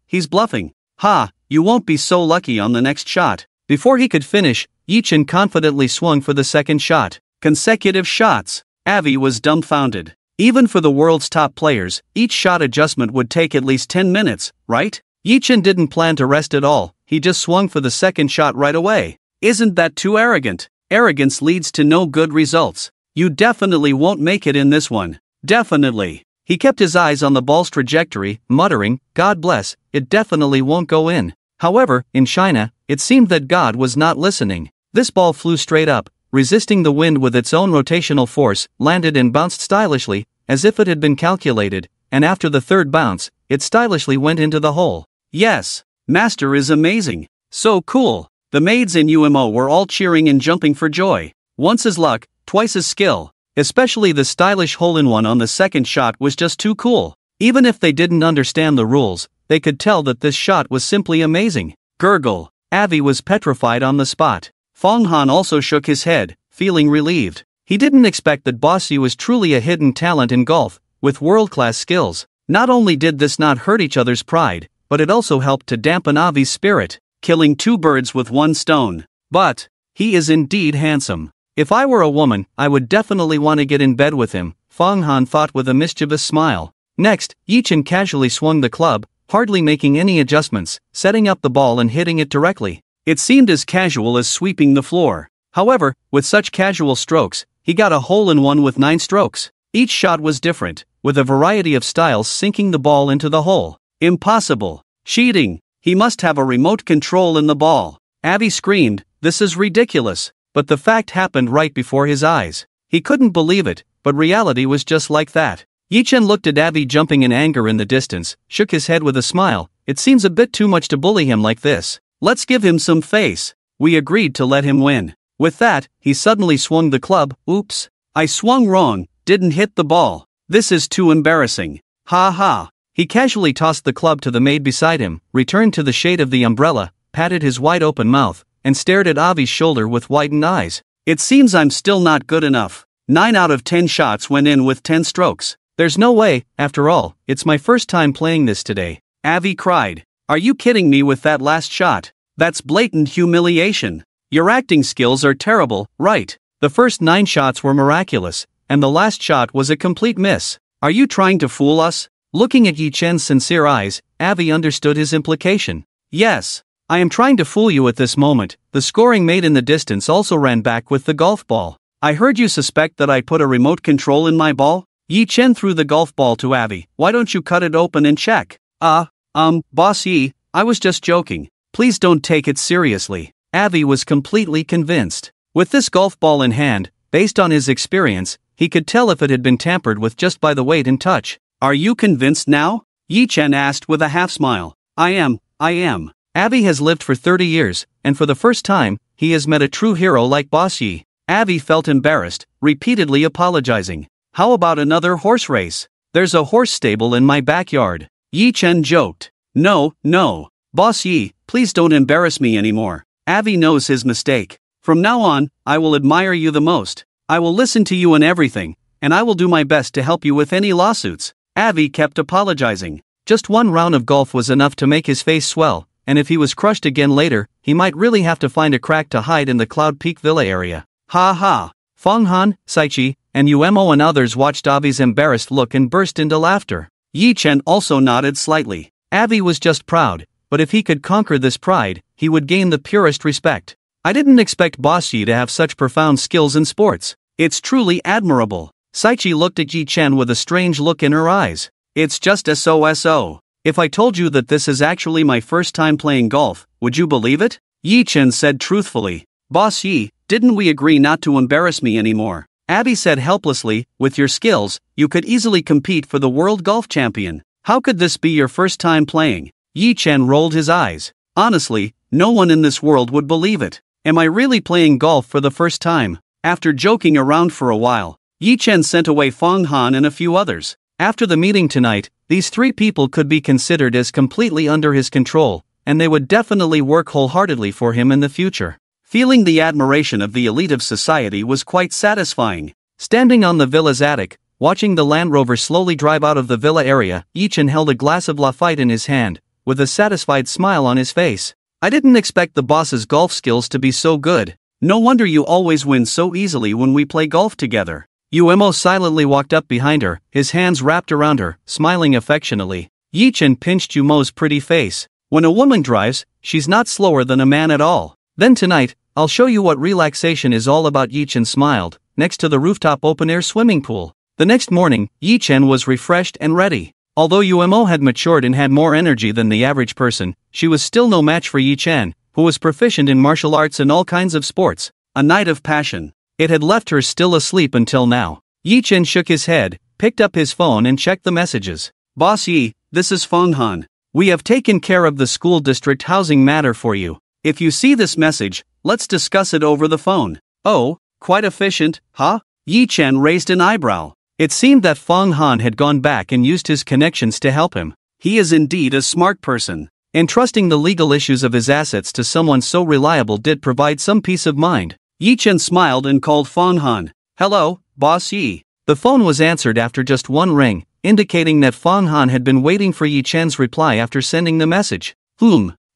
he's bluffing. Ha, you won't be so lucky on the next shot. Before he could finish, Yi Chen confidently swung for the second shot. Consecutive shots. Avi was dumbfounded. Even for the world's top players, each shot adjustment would take at least 10 minutes, right? Yi Chen didn't plan to rest at all, he just swung for the second shot right away. Isn't that too arrogant? Arrogance leads to no good results. You definitely won't make it in this one. Definitely. He kept his eyes on the ball's trajectory, muttering, God bless, it definitely won't go in. However, in China, it seemed that God was not listening. This ball flew straight up, resisting the wind with its own rotational force, landed and bounced stylishly, as if it had been calculated, and after the third bounce, it stylishly went into the hole. Yes, Master is amazing. So cool. The maids in UMO were all cheering and jumping for joy. Once as luck, twice as skill. Especially the stylish hole-in-one on the second shot was just too cool. Even if they didn't understand the rules, they could tell that this shot was simply amazing. Gurgle. Avi was petrified on the spot. Fong Han also shook his head, feeling relieved. He didn't expect that Bossy was truly a hidden talent in golf, with world-class skills. Not only did this not hurt each other's pride, but it also helped to dampen Avi's spirit, killing two birds with one stone. But he is indeed handsome. If I were a woman, I would definitely want to get in bed with him, Fong Han thought with a mischievous smile. Next, Yi Chen casually swung the club, hardly making any adjustments, setting up the ball and hitting it directly. It seemed as casual as sweeping the floor. However, with such casual strokes, he got a hole-in-one with 9 strokes. Each shot was different, with a variety of styles sinking the ball into the hole. Impossible. Cheating. He must have a remote control in the ball. Avi screamed, this is ridiculous. But the fact happened right before his eyes. He couldn't believe it, but reality was just like that. Yi Chen looked at Avi jumping in anger in the distance, shook his head with a smile. It seems a bit too much to bully him like this. Let's give him some face. We agreed to let him win. With that, he suddenly swung the club. Oops. I swung wrong, didn't hit the ball. This is too embarrassing. Ha ha. He casually tossed the club to the maid beside him, returned to the shade of the umbrella, patted his wide-open mouth, and stared at Avi's shoulder with widened eyes. It seems I'm still not good enough. 9 out of 10 shots went in with 10 strokes. There's no way, after all, it's my first time playing this today. Avi cried. Are you kidding me with that last shot? That's blatant humiliation. Your acting skills are terrible, right? The first 9 shots were miraculous, and the last shot was a complete miss. Are you trying to fool us? Looking at Yi Chen's sincere eyes, Avi understood his implication. Yes. I am trying to fool you at this moment. The scoring maid in the distance also ran back with the golf ball. I heard you suspect that I put a remote control in my ball? Yi Chen threw the golf ball to Avi. Why don't you cut it open and check? Boss Yi, I was just joking. Please don't take it seriously. Avi was completely convinced. With this golf ball in hand, based on his experience, he could tell if it had been tampered with just by the weight and touch. Are you convinced now? Yi Chen asked with a half smile. I am. Avi has lived for 30 years, and for the first time, he has met a true hero like Boss Yi. Avi felt embarrassed, repeatedly apologizing. How about another horse race? There's a horse stable in my backyard. Yi Chen joked. No. Boss Yi, please don't embarrass me anymore. Avi knows his mistake. From now on, I will admire you the most. I will listen to you in everything, and I will do my best to help you with any lawsuits. Avi kept apologizing. Just one round of golf was enough to make his face swell, and if he was crushed again later, he might really have to find a crack to hide in the Cloud Peak Villa area. Ha ha! Fong Han, Saichi, and Uemo and others watched Avi's embarrassed look and burst into laughter. Yi Chen also nodded slightly. Avi was just proud, but if he could conquer this pride, he would gain the purest respect. I didn't expect Boss Yi to have such profound skills in sports. It's truly admirable. Saichi looked at Yi Chen with a strange look in her eyes. It's just so. If I told you that this is actually my first time playing golf, would you believe it? Yi Chen said truthfully. Boss Yi, didn't we agree not to embarrass me anymore? Abby said helplessly, with your skills, you could easily compete for the world golf champion. How could this be your first time playing? Yi Chen rolled his eyes. Honestly, no one in this world would believe it. Am I really playing golf for the first time? After joking around for a while, Yi Chen sent away Fong Han and a few others. After the meeting tonight, these 3 people could be considered as completely under his control, and they would definitely work wholeheartedly for him in the future. Feeling the admiration of the elite of society was quite satisfying. Standing on the villa's attic, watching the Land Rover slowly drive out of the villa area, Yi Chen held a glass of Lafite in his hand, with a satisfied smile on his face. I didn't expect the boss's golf skills to be so good. No wonder you always win so easily when we play golf together. Uemo silently walked up behind her, his hands wrapped around her, smiling affectionately. Yi Chen pinched Umo's pretty face. When a woman drives, she's not slower than a man at all. Then tonight, I'll show you what relaxation is all about. Yi Chen smiled, next to the rooftop open-air swimming pool. The next morning, Yi Chen was refreshed and ready. Although Uemo had matured and had more energy than the average person, she was still no match for Yi Chen, who was proficient in martial arts and all kinds of sports. A night of passion. It had left her still asleep until now. Yi Chen shook his head, picked up his phone and checked the messages. Boss Yi, this is Fong Han. We have taken care of the school district housing matter for you. If you see this message, let's discuss it over the phone. Oh, quite efficient, huh? Yi Chen raised an eyebrow. It seemed that Fong Han had gone back and used his connections to help him. He is indeed a smart person. Entrusting the legal issues of his assets to someone so reliable did provide some peace of mind. Yi Chen smiled and called Fong Han. Hello, Boss Yi. The phone was answered after just one ring, indicating that Fong Han had been waiting for Yi Chen's reply after sending the message.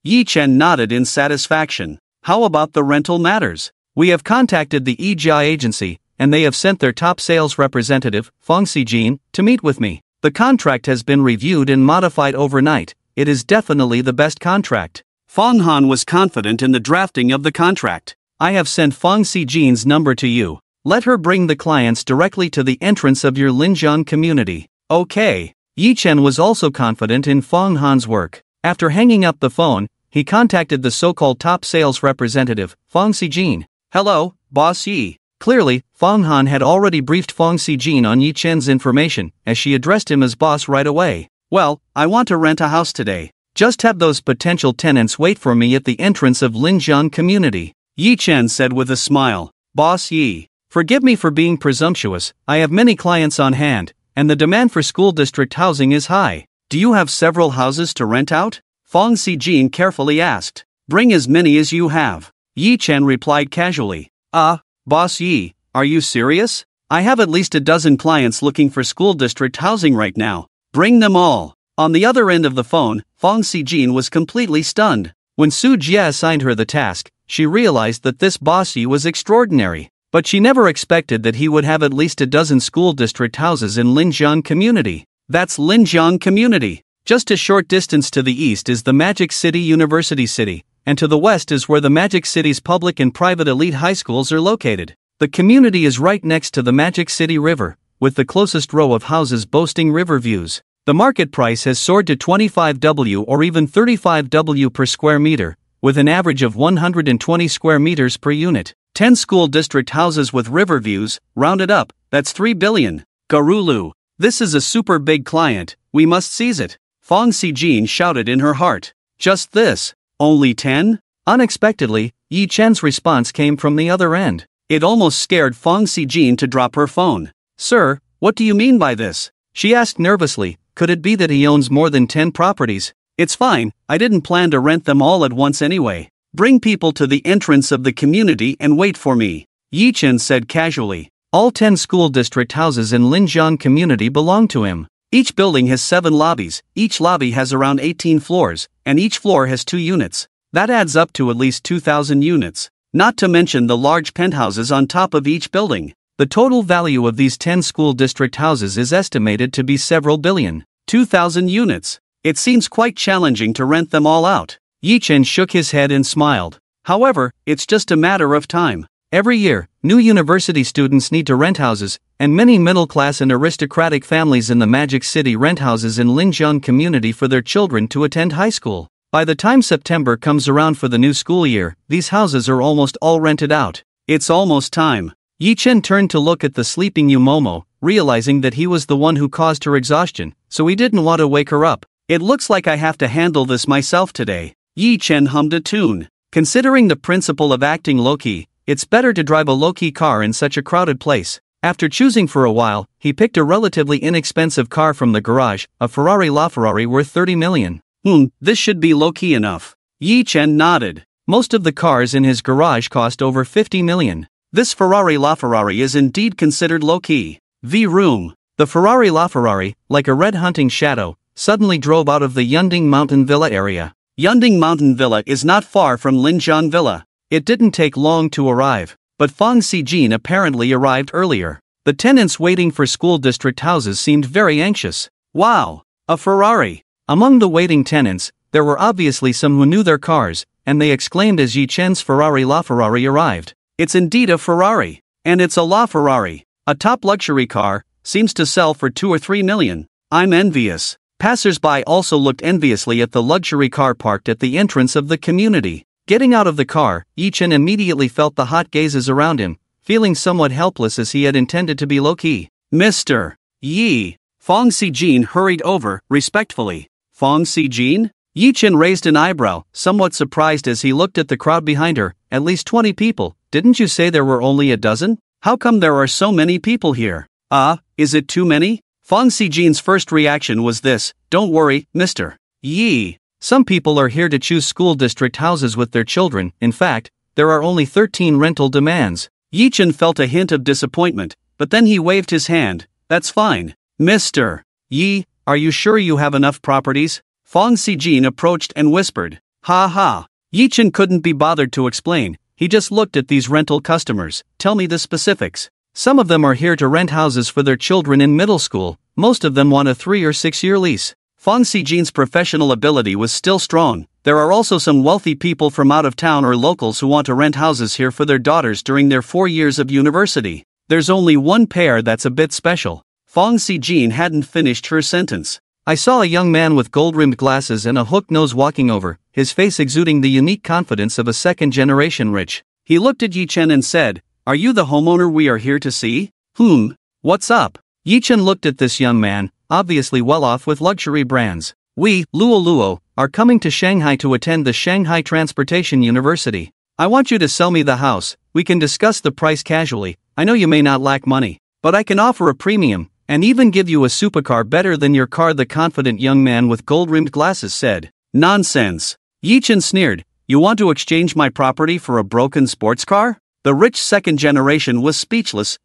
Yi Chen nodded in satisfaction. How about the rental matters? We have contacted the EJI agency, and they have sent their top sales representative, Fong Sijin, to meet with me. The contract has been reviewed and modified overnight. It is definitely the best contract. Fong Han was confident in the drafting of the contract. I have sent Fong Sijin's number to you. Let her bring the clients directly to the entrance of your Linjiang community. Okay. Yi Chen was also confident in Fong Han's work. After hanging up the phone, he contacted the so-called top sales representative, Fong Sijin. Hello, Boss Yi. Clearly, Fong Han had already briefed Fong Sijin on Yi Chen's information, as she addressed him as boss right away. Well, I want to rent a house today. Just have those potential tenants wait for me at the entrance of Linjiang community. Yi Chen said with a smile. Boss Yi, forgive me for being presumptuous. I have many clients on hand, and the demand for school district housing is high. Do you have several houses to rent out? Fong Sijin carefully asked. Bring as many as you have. Yi Chen replied casually. Boss Yi, are you serious? I have at least a dozen clients looking for school district housing right now. Bring them all. On the other end of the phone, Fong Sijin was completely stunned. When Su Jie assigned her the task, she realized that this Boss Yi was extraordinary. But she never expected that he would have at least a dozen school district houses in Linjiang community. That's Linjiang community. Just a short distance to the east is the Magic City University City, and to the west is where the Magic City's public and private elite high schools are located. The community is right next to the Magic City River, with the closest row of houses boasting river views. The market price has soared to 25W or even 35W per square meter, with an average of 120 square meters per unit. 10 school district houses with river views, rounded up, that's 3 billion. Garulu. This is a super big client, we must seize it. Fong Sijin shouted in her heart. Just this. Only 10? Unexpectedly, Yi Chen's response came from the other end. It almost scared Fong Sijin to drop her phone. Sir, what do you mean by this? She asked nervously. Could it be that he owns more than 10 properties? It's fine, I didn't plan to rent them all at once anyway. Bring people to the entrance of the community and wait for me. Yi Chen said casually. All 10 school district houses in Linjiang community belong to him. Each building has 7 lobbies, each lobby has around 18 floors, and each floor has 2 units. That adds up to at least 2,000 units. Not to mention the large penthouses on top of each building. The total value of these 10 school district houses is estimated to be several billion. 2,000 units. It seems quite challenging to rent them all out. Yi Chen shook his head and smiled. However, it's just a matter of time. Every year, new university students need to rent houses, and many middle-class and aristocratic families in the Magic City rent houses in Linjiang community for their children to attend high school. By the time September comes around for the new school year, these houses are almost all rented out. It's almost time. Yi Chen turned to look at the sleeping Yu Momo, realizing that he was the one who caused her exhaustion, so he didn't want to wake her up. It looks like I have to handle this myself today. Yi Chen hummed a tune. Considering the principle of acting low-key, it's better to drive a low-key car in such a crowded place. After choosing for a while, he picked a relatively inexpensive car from the garage, a Ferrari LaFerrari worth 30 million. This should be low-key enough. Yi Chen nodded. Most of the cars in his garage cost over 50 million. This Ferrari LaFerrari is indeed considered low-key. V-Room. The Ferrari LaFerrari, like a red hunting shadow, suddenly drove out of the Yunding Mountain Villa area. Yunding Mountain Villa is not far from Linjiang Villa. It didn't take long to arrive, but Fang Xijin apparently arrived earlier. The tenants waiting for school district houses seemed very anxious. Wow! A Ferrari! Among the waiting tenants, there were obviously some who knew their cars, and they exclaimed as Yi Chen's Ferrari LaFerrari arrived. It's indeed a Ferrari. And it's a LaFerrari. A top luxury car, seems to sell for 2 or 3 million. I'm envious. Passers-by also looked enviously at the luxury car parked at the entrance of the community. Getting out of the car, Yi Chen immediately felt the hot gazes around him, feeling somewhat helpless as he had intended to be low-key. Mr. Yi. Fang Xijin hurried over, respectfully. Fang Xijin? Yi Chen raised an eyebrow, somewhat surprised as he looked at the crowd behind her. At least 20 people. Didn't you say there were only a dozen? How come there are so many people here? Is it too many? Fang Xijin's first reaction was this: don't worry, Mr. Yi. Some people are here to choose school district houses with their children. In fact, there are only 13 rental demands. Yi Chen felt a hint of disappointment, but then he waved his hand. That's fine. Mr. Yi, are you sure you have enough properties? Fang Xijin approached and whispered. Ha ha. Yi Chen couldn't be bothered to explain. He just looked at these rental customers. Tell me the specifics. Some of them are here to rent houses for their children in middle school. Most of them want a 3 or 6 year lease. Fang Xijin's professional ability was still strong. There are also some wealthy people from out of town or locals who want to rent houses here for their daughters during their 4 years of university. There's only one pair that's a bit special. Fang Xijin hadn't finished her sentence. I saw a young man with gold-rimmed glasses and a hooked nose walking over, his face exuding the unique confidence of a second-generation rich. He looked at Yi Chen and said, "Are you the homeowner we are here to see?" What's up? Yi Chen looked at this young man, obviously well off with luxury brands. We, Luo, are coming to Shanghai to attend the Shanghai Transportation University. I want you to sell me the house. We can discuss the price casually. I know you may not lack money, but I can offer a premium, and even give you a supercar better than your car, the confident young man with gold-rimmed glasses said. Nonsense. Yi Chen sneered. You want to exchange my property for a broken sports car? The rich second generation was speechless.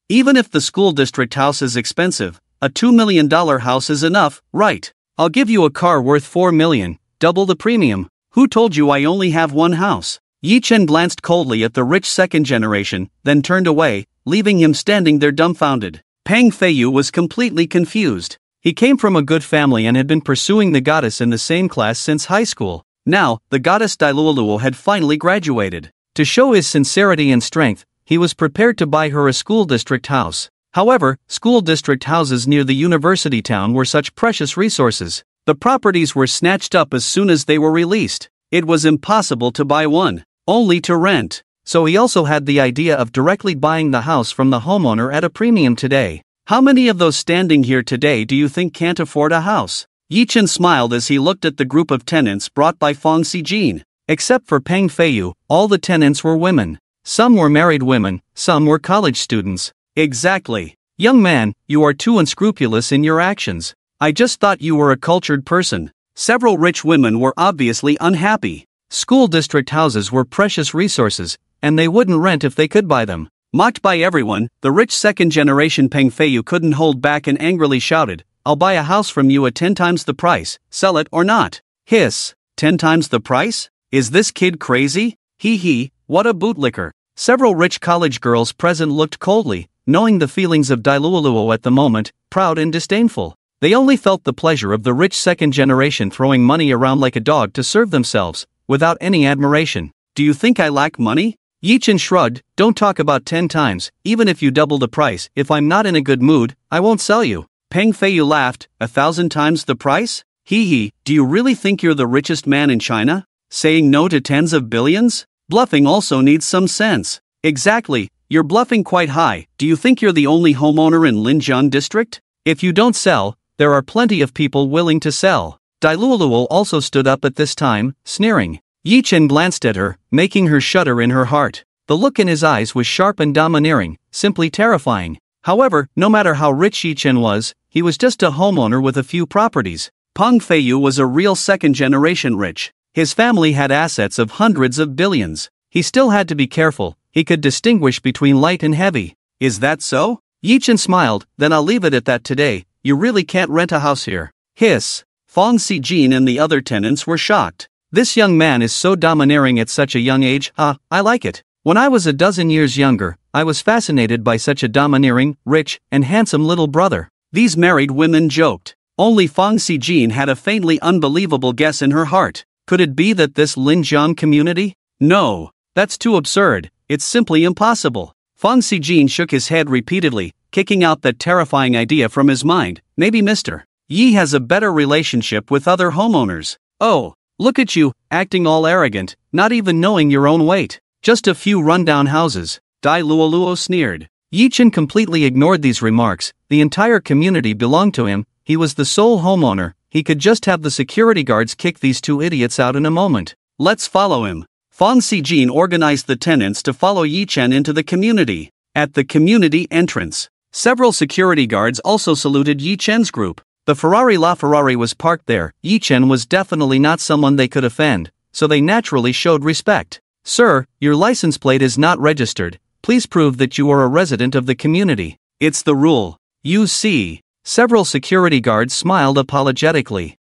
Even if the school district house is expensive, a $2 million house is enough, right? I'll give you a car worth 4 million, double the premium. Who told you I only have one house? Yi Chen glanced coldly at the rich second generation, then turned away, leaving him standing there dumbfounded. Peng Feiyu was completely confused. He came from a good family and had been pursuing the goddess in the same class since high school. Now, the goddess Dailuoluo had finally graduated. To show his sincerity and strength, he was prepared to buy her a school district house. However, school district houses near the university town were such precious resources. The properties were snatched up as soon as they were released. It was impossible to buy one, only to rent. So he also had the idea of directly buying the house from the homeowner at a premium today. How many of those standing here today do you think can't afford a house? Yi Chen smiled as he looked at the group of tenants brought by Fang Xijin. Except for Peng Feiyu, all the tenants were women. Some were married women, some were college students. Exactly. Young man, you are too unscrupulous in your actions. I just thought you were a cultured person. Several rich women were obviously unhappy. School district houses were precious resources, and they wouldn't rent if they could buy them. Mocked by everyone, the rich second-generation Peng Feiyu couldn't hold back and angrily shouted, "I'll buy a house from you at 10 times the price, sell it or not." Hiss. 10 times the price? Is this kid crazy? Hee, what a bootlicker. Several rich college girls present looked coldly, knowing the feelings of Dailuoluo at the moment, proud and disdainful. They only felt the pleasure of the rich second generation throwing money around like a dog to serve themselves, without any admiration. Do you think I lack money? Yi Chen shrugged, don't talk about 10 times, even if you double the price. If I'm not in a good mood, I won't sell you. Peng Feiyu laughed, 1,000 times the price? Hee hee, do you really think you're the richest man in China? Saying no to tens of billions? Bluffing also needs some sense. Exactly, you're bluffing quite high. Do you think you're the only homeowner in Linjiang district? If you don't sell, there are plenty of people willing to sell. Dai Luoluo also stood up at this time, sneering. Yi Chen glanced at her, making her shudder in her heart. The look in his eyes was sharp and domineering, simply terrifying. However, no matter how rich Yi Chen was, he was just a homeowner with a few properties. Peng Feiyu was a real second-generation rich. His family had assets of hundreds of billions. He still had to be careful. He could distinguish between light and heavy. Is that so? Yi Chen smiled, then I'll leave it at that today. You really can't rent a house here. Hiss. Fang Xijin and the other tenants were shocked. This young man is so domineering at such a young age. I like it. When I was a dozen years younger, I was fascinated by such a domineering, rich, and handsome little brother. These married women joked. Only Fang Xijin had a faintly unbelievable guess in her heart. Could it be that this Linjiang community? No. That's too absurd. It's simply impossible. Fang Xijin shook his head repeatedly, kicking out that terrifying idea from his mind. Maybe Mr. Yi has a better relationship with other homeowners. Oh, look at you, acting all arrogant, not even knowing your own weight. Just a few rundown houses. Dai Luoluo sneered. Yi Chen completely ignored these remarks. The entire community belonged to him. He was the sole homeowner. He could just have the security guards kick these two idiots out in a moment. Let's follow him. Fang Xijin organized the tenants to follow Yi Chen into the community. At the community entrance, several security guards also saluted Yi Chen's group. The Ferrari was parked there. Yi Chen was definitely not someone they could offend, so they naturally showed respect. Sir, your license plate is not registered. Please prove that you are a resident of the community. It's the rule. You see. Several security guards smiled apologetically.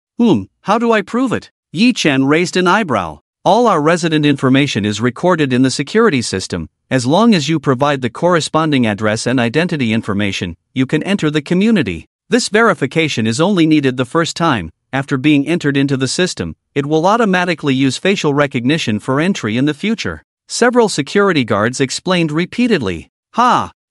How do I prove it? Yi Chen raised an eyebrow. All our resident information is recorded in the security system. As long as you provide the corresponding address and identity information, you can enter the community. This verification is only needed the first time. After being entered into the system, it will automatically use facial recognition for entry in the future. Several security guards explained repeatedly.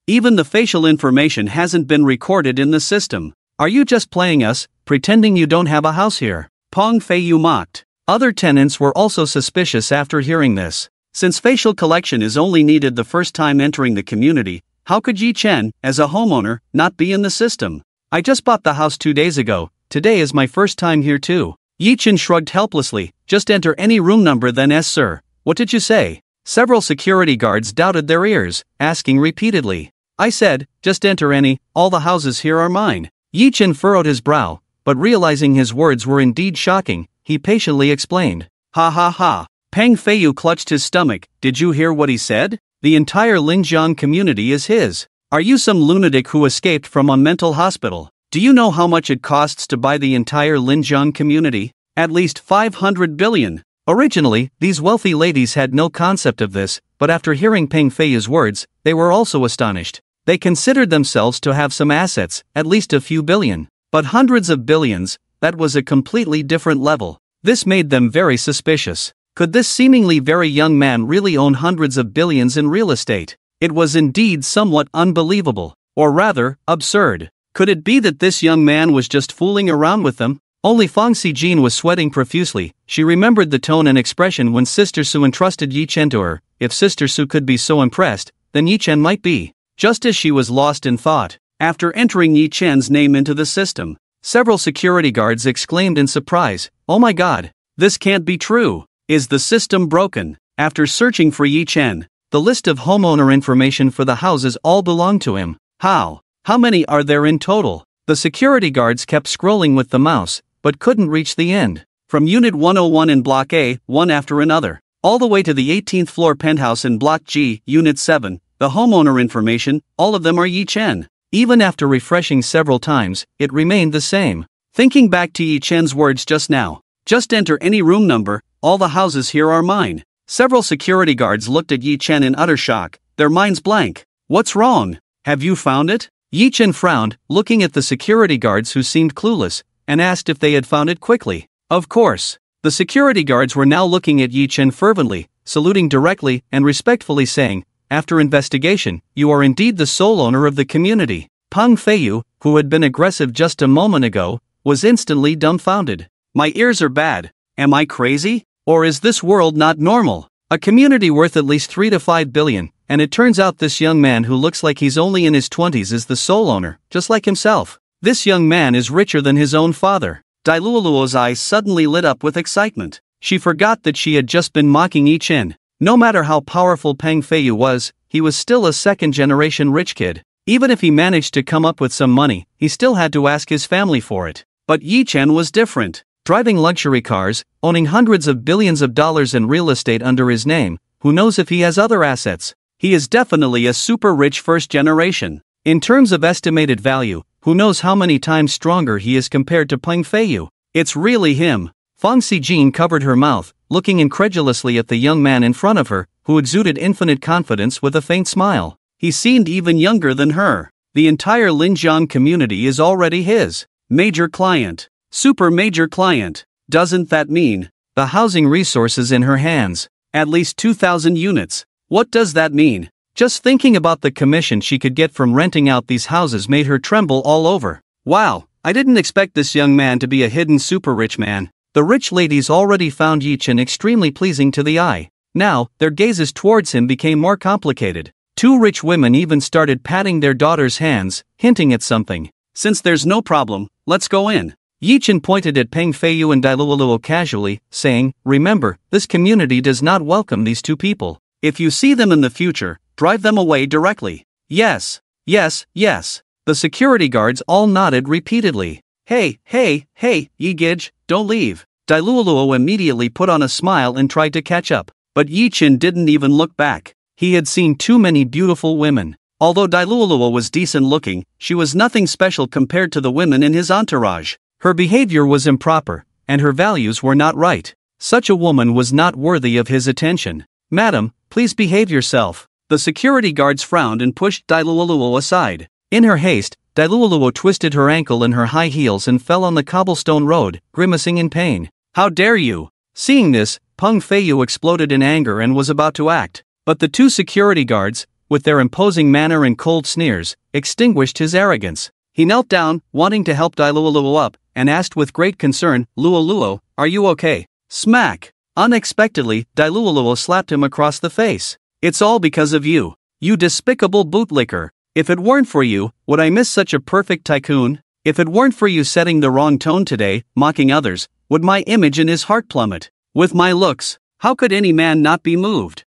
Even the facial information hasn't been recorded in the system. Are you just playing us, pretending you don't have a house here? Peng Feiyu mocked. Other tenants were also suspicious after hearing this. Since facial collection is only needed the first time entering the community, how could Yi Chen, as a homeowner, not be in the system? I just bought the house 2 days ago. Today is my first time here too. Yi Chen shrugged helplessly. Just enter any room number then yes sir. What did you say? Several security guards doubted their ears, asking repeatedly. I said, just enter any, all the houses here are mine. Yi Chen furrowed his brow, but realizing his words were indeed shocking, he patiently explained. Ha. Peng Feiyu clutched his stomach. Did you hear what he said? The entire Linjiang community is his. Are you some lunatic who escaped from a mental hospital? Do you know how much it costs to buy the entire Linjiang community? At least 500 billion. Originally, these wealthy ladies had no concept of this, but after hearing Peng Feiyu's words, they were also astonished. They considered themselves to have some assets, at least a few billion. But hundreds of billions, that was a completely different level. This made them very suspicious. Could this seemingly very young man really own hundreds of billions in real estate? It was indeed somewhat unbelievable, or rather, absurd. Could it be that this young man was just fooling around with them? Only Fang Xijin was sweating profusely. She remembered the tone and expression when Sister Su entrusted Yi Chen to her. If Sister Su could be so impressed, then Yi Chen might be. Just as she was lost in thought, after entering Yi Chen's name into the system, several security guards exclaimed in surprise, "Oh my god, this can't be true. Is the system broken?" After searching for Yi Chen, the list of homeowner information for the houses all belonged to him. How many are there in total? The security guards kept scrolling with the mouse, but couldn't reach the end. From Unit 101 in Block A, one after another, all the way to the 18th floor penthouse in Block G, Unit 7, the homeowner information, all of them are Yi Chen. Even after refreshing several times, it remained the same. Thinking back to Yi Chen's words just now, just enter any room number, all the houses here are mine. Several security guards looked at Yi Chen in utter shock, their minds blank. What's wrong? Have you found it? Yi Chen frowned, looking at the security guards who seemed clueless, and asked if they had found it quickly. Of course. The security guards were now looking at Yi Chen fervently. saluting directly and respectfully saying, "After investigation, you are indeed the sole owner of the community." Peng Feiyu, who had been aggressive just a moment ago, was instantly dumbfounded. My ears are bad. Am I crazy? Or is this world not normal? A community worth at least 3 to 5 billion, and it turns out this young man who looks like he's only in his 20s is the sole owner, just like himself. This young man is richer than his own father. Dailuluo's eyes suddenly lit up with excitement. She forgot that she had just been mocking Yi Chen. No matter how powerful Peng Feiyu was, he was still a second-generation rich kid. Even if he managed to come up with some money, he still had to ask his family for it. But Yi Chen was different. Driving luxury cars, owning hundreds of billions of dollars in real estate under his name, who knows if he has other assets? He is definitely a super rich first generation. In terms of estimated value, who knows how many times stronger he is compared to Peng Feiyu? It's really him. Fang Xijin covered her mouth, looking incredulously at the young man in front of her, who exuded infinite confidence with a faint smile. He seemed even younger than her. The entire Linjiang community is already his major client. Super major client. Doesn't that mean the housing resources in her hands? At least 2,000 units. What does that mean? Just thinking about the commission she could get from renting out these houses made her tremble all over. Wow, I didn't expect this young man to be a hidden super rich man. The rich ladies already found Yi Chen extremely pleasing to the eye. Now, their gazes towards him became more complicated. Two rich women even started patting their daughters' hands, hinting at something. Since there's no problem, let's go in. Yi Chen pointed at Peng Feiyu and Dailuluo casually, saying, "Remember, this community does not welcome these two people. If you see them in the future, drive them away directly." Yes, yes, yes. The security guards all nodded repeatedly. Hey, Yi Gij, don't leave. Dailuluo immediately put on a smile and tried to catch up. But Yi Chen didn't even look back. He had seen too many beautiful women. Although Dailuluo was decent looking, she was nothing special compared to the women in his entourage. Her behavior was improper, and her values were not right. Such a woman was not worthy of his attention. "Madam, please behave yourself." The security guards frowned and pushed Dailuluo aside. In her haste, Dailuluo twisted her ankle in her high heels and fell on the cobblestone road, grimacing in pain. "How dare you!" Seeing this, Peng Feiyu exploded in anger and was about to act. But the two security guards, with their imposing manner and cold sneers, extinguished his arrogance. He knelt down, wanting to help Dailuluo up, and asked with great concern, "Luoluo, are you okay?" Smack! Unexpectedly, Dailuluo slapped him across the face. "It's all because of you. You despicable bootlicker. If it weren't for you, would I miss such a perfect tycoon? If it weren't for you setting the wrong tone today, mocking others, would my image in his heart plummet? With my looks, how could any man not be moved?"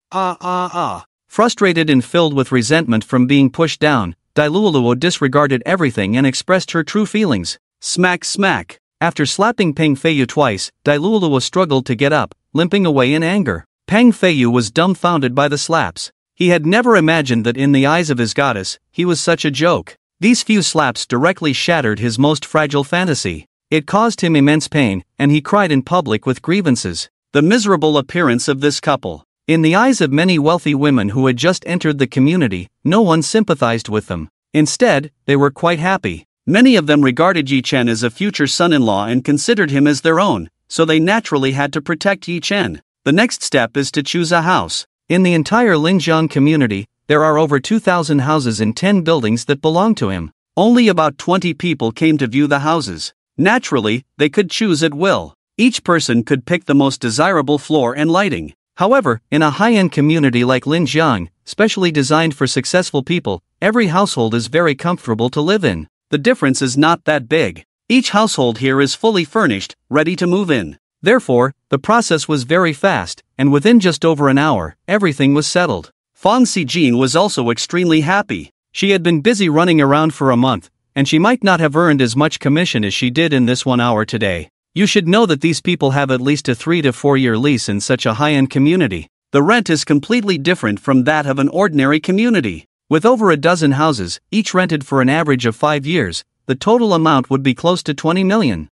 Frustrated and filled with resentment from being pushed down, Dailuluo disregarded everything and expressed her true feelings. Smack smack. After slapping Peng Feiyu twice, Dailuluo struggled to get up, limping away in anger. Peng Feiyu was dumbfounded by the slaps. He had never imagined that in the eyes of his goddess, he was such a joke. These few slaps directly shattered his most fragile fantasy. It caused him immense pain, and he cried in public with grievances. The miserable appearance of this couple. In the eyes of many wealthy women who had just entered the community, no one sympathized with them. Instead, they were quite happy. Many of them regarded Yi Chen as a future son-in-law and considered him as their own, so they naturally had to protect Yi Chen. The next step is to choose a house. In the entire Linjiang community, there are over 2,000 houses in 10 buildings that belong to him. Only about 20 people came to view the houses. Naturally, they could choose at will. Each person could pick the most desirable floor and lighting. However, in a high-end community like Linjiang, specially designed for successful people, every household is very comfortable to live in. The difference is not that big. Each household here is fully furnished, ready to move in. Therefore, the process was very fast, and within just over an hour, everything was settled. Fang Xijin was also extremely happy. She had been busy running around for a month, and she might not have earned as much commission as she did in this 1 hour today. You should know that these people have at least a 3 to 4 year lease in such a high-end community. The rent is completely different from that of an ordinary community. With over a dozen houses, each rented for an average of 5 years, the total amount would be close to 20 million.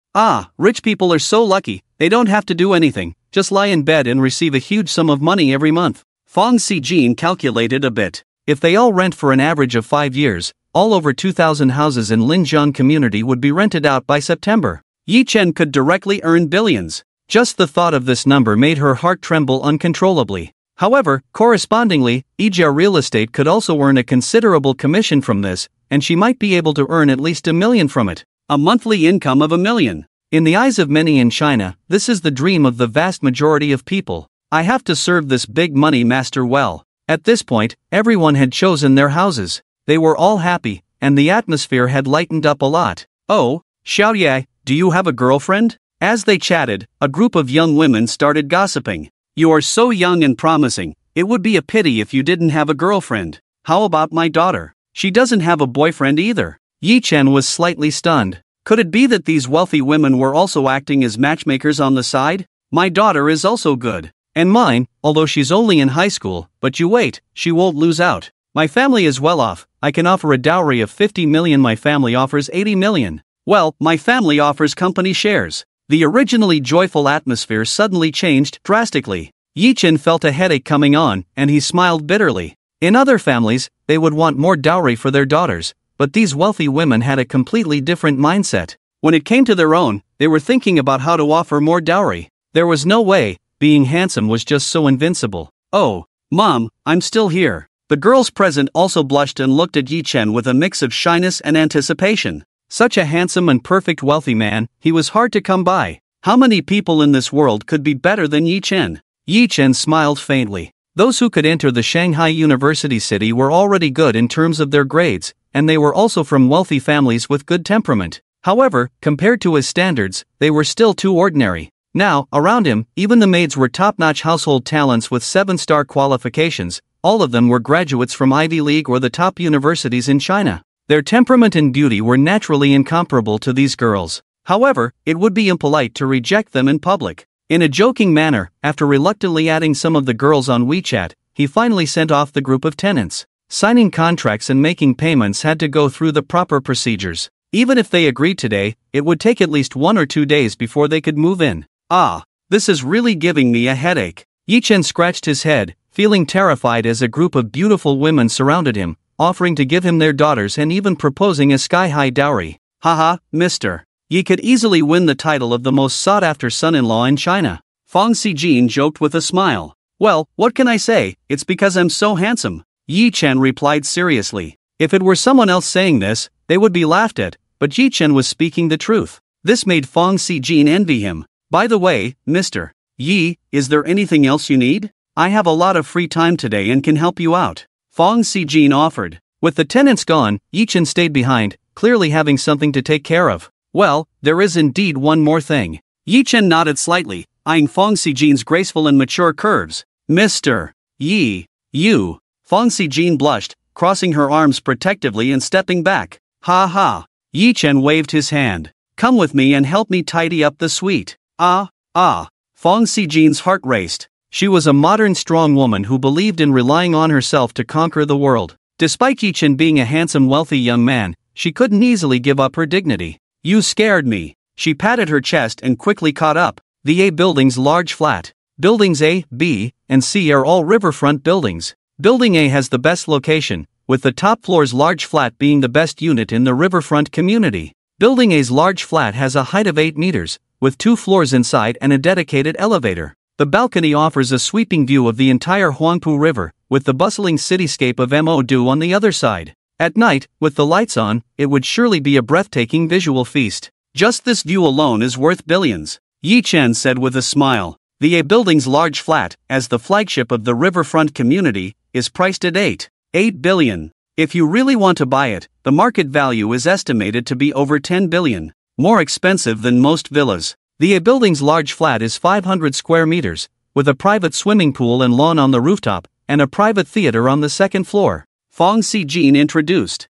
Rich people are so lucky, they don't have to do anything, just lie in bed and receive a huge sum of money every month. Fang Xijin calculated a bit. If they all rent for an average of 5 years, all over 2,000 houses in Linjiang community would be rented out by September. Yi Chen could directly earn billions. Just the thought of this number made her heart tremble uncontrollably. However, correspondingly, Ija Real Estate could also earn a considerable commission from this, and she might be able to earn at least $1 million from it. A monthly income of $1 million. In the eyes of many in China, this is the dream of the vast majority of people. I have to serve this big money master well. At this point, everyone had chosen their houses. They were all happy, and the atmosphere had lightened up a lot. Oh, Xiaoye, do you have a girlfriend? As they chatted, a group of young women started gossiping. You are so young and promising, it would be a pity if you didn't have a girlfriend. How about my daughter? She doesn't have a boyfriend either. Yi Chen was slightly stunned. Could it be that these wealthy women were also acting as matchmakers on the side? My daughter is also good. And mine, although she's only in high school, but you wait, she won't lose out. My family is well off, I can offer a dowry of 50 million, my family offers 80 million. Well, my family offers company shares. The originally joyful atmosphere suddenly changed drastically. Yi Chen felt a headache coming on, and he smiled bitterly. In other families, they would want more dowry for their daughters, but these wealthy women had a completely different mindset. When it came to their own, they were thinking about how to offer more dowry. There was no way, being handsome was just so invincible. Oh, Mom, I'm still here. The girls present also blushed and looked at Yi Chen with a mix of shyness and anticipation. Such a handsome and perfect wealthy man, he was hard to come by. How many people in this world could be better than Yi Chen? Yi Chen smiled faintly. Those who could enter the Shanghai University city were already good in terms of their grades, and they were also from wealthy families with good temperament. However, compared to his standards, they were still too ordinary. Now, around him, even the maids were top-notch household talents with 7-star qualifications. All of them were graduates from Ivy League or the top universities in China. Their temperament and beauty were naturally incomparable to these girls. However, it would be impolite to reject them in public. In a joking manner, after reluctantly adding some of the girls on WeChat, he finally sent off the group of tenants. Signing contracts and making payments had to go through the proper procedures. Even if they agreed today, it would take at least 1 or 2 days before they could move in. Ah, this is really giving me a headache. Yi Chen scratched his head, feeling terrified as a group of beautiful women surrounded him, offering to give him their daughters and even proposing a sky-high dowry. Haha, mister. Ye could easily win the title of the most sought-after son-in-law in China. Fang Xijin joked with a smile. Well, what can I say, it's because I'm so handsome. Yi Chen replied seriously. If it were someone else saying this, they would be laughed at, but Yi Chen was speaking the truth. This made Fang Xijin envy him. By the way, Mr. Yi, is there anything else you need? I have a lot of free time today and can help you out. Fang Xijin offered. With the tenants gone, Yi Chen stayed behind, clearly having something to take care of. Well, there is indeed one more thing. Yi Chen nodded slightly, eyeing Fang Xijin's graceful and mature curves. Mr. Yi, you. Fang Xijin blushed, crossing her arms protectively and stepping back. Ha ha. Yi Chen waved his hand. Come with me and help me tidy up the suite. Ah. Fang Xijin's heart raced. She was a modern strong woman who believed in relying on herself to conquer the world. Despite Yi Chen being a handsome wealthy young man, she couldn't easily give up her dignity. You scared me. She patted her chest and quickly caught up. The A building's large flat. Buildings A, B, and C are all riverfront buildings. Building A has the best location, with the top floor's large flat being the best unit in the riverfront community. Building A's large flat has a height of 8 meters, with 2 floors inside and a dedicated elevator. The balcony offers a sweeping view of the entire Huangpu River, with the bustling cityscape of Modu on the other side. At night, with the lights on, it would surely be a breathtaking visual feast. Just this view alone is worth billions. Yi Chen said with a smile. The A building's large flat, as the flagship of the riverfront community, is priced at 8 billion. If you really want to buy it, the market value is estimated to be over 10 billion. More expensive than most villas. The A building's large flat is 500 square meters, with a private swimming pool and lawn on the rooftop, and a private theater on the second floor. Fang Xijin introduced.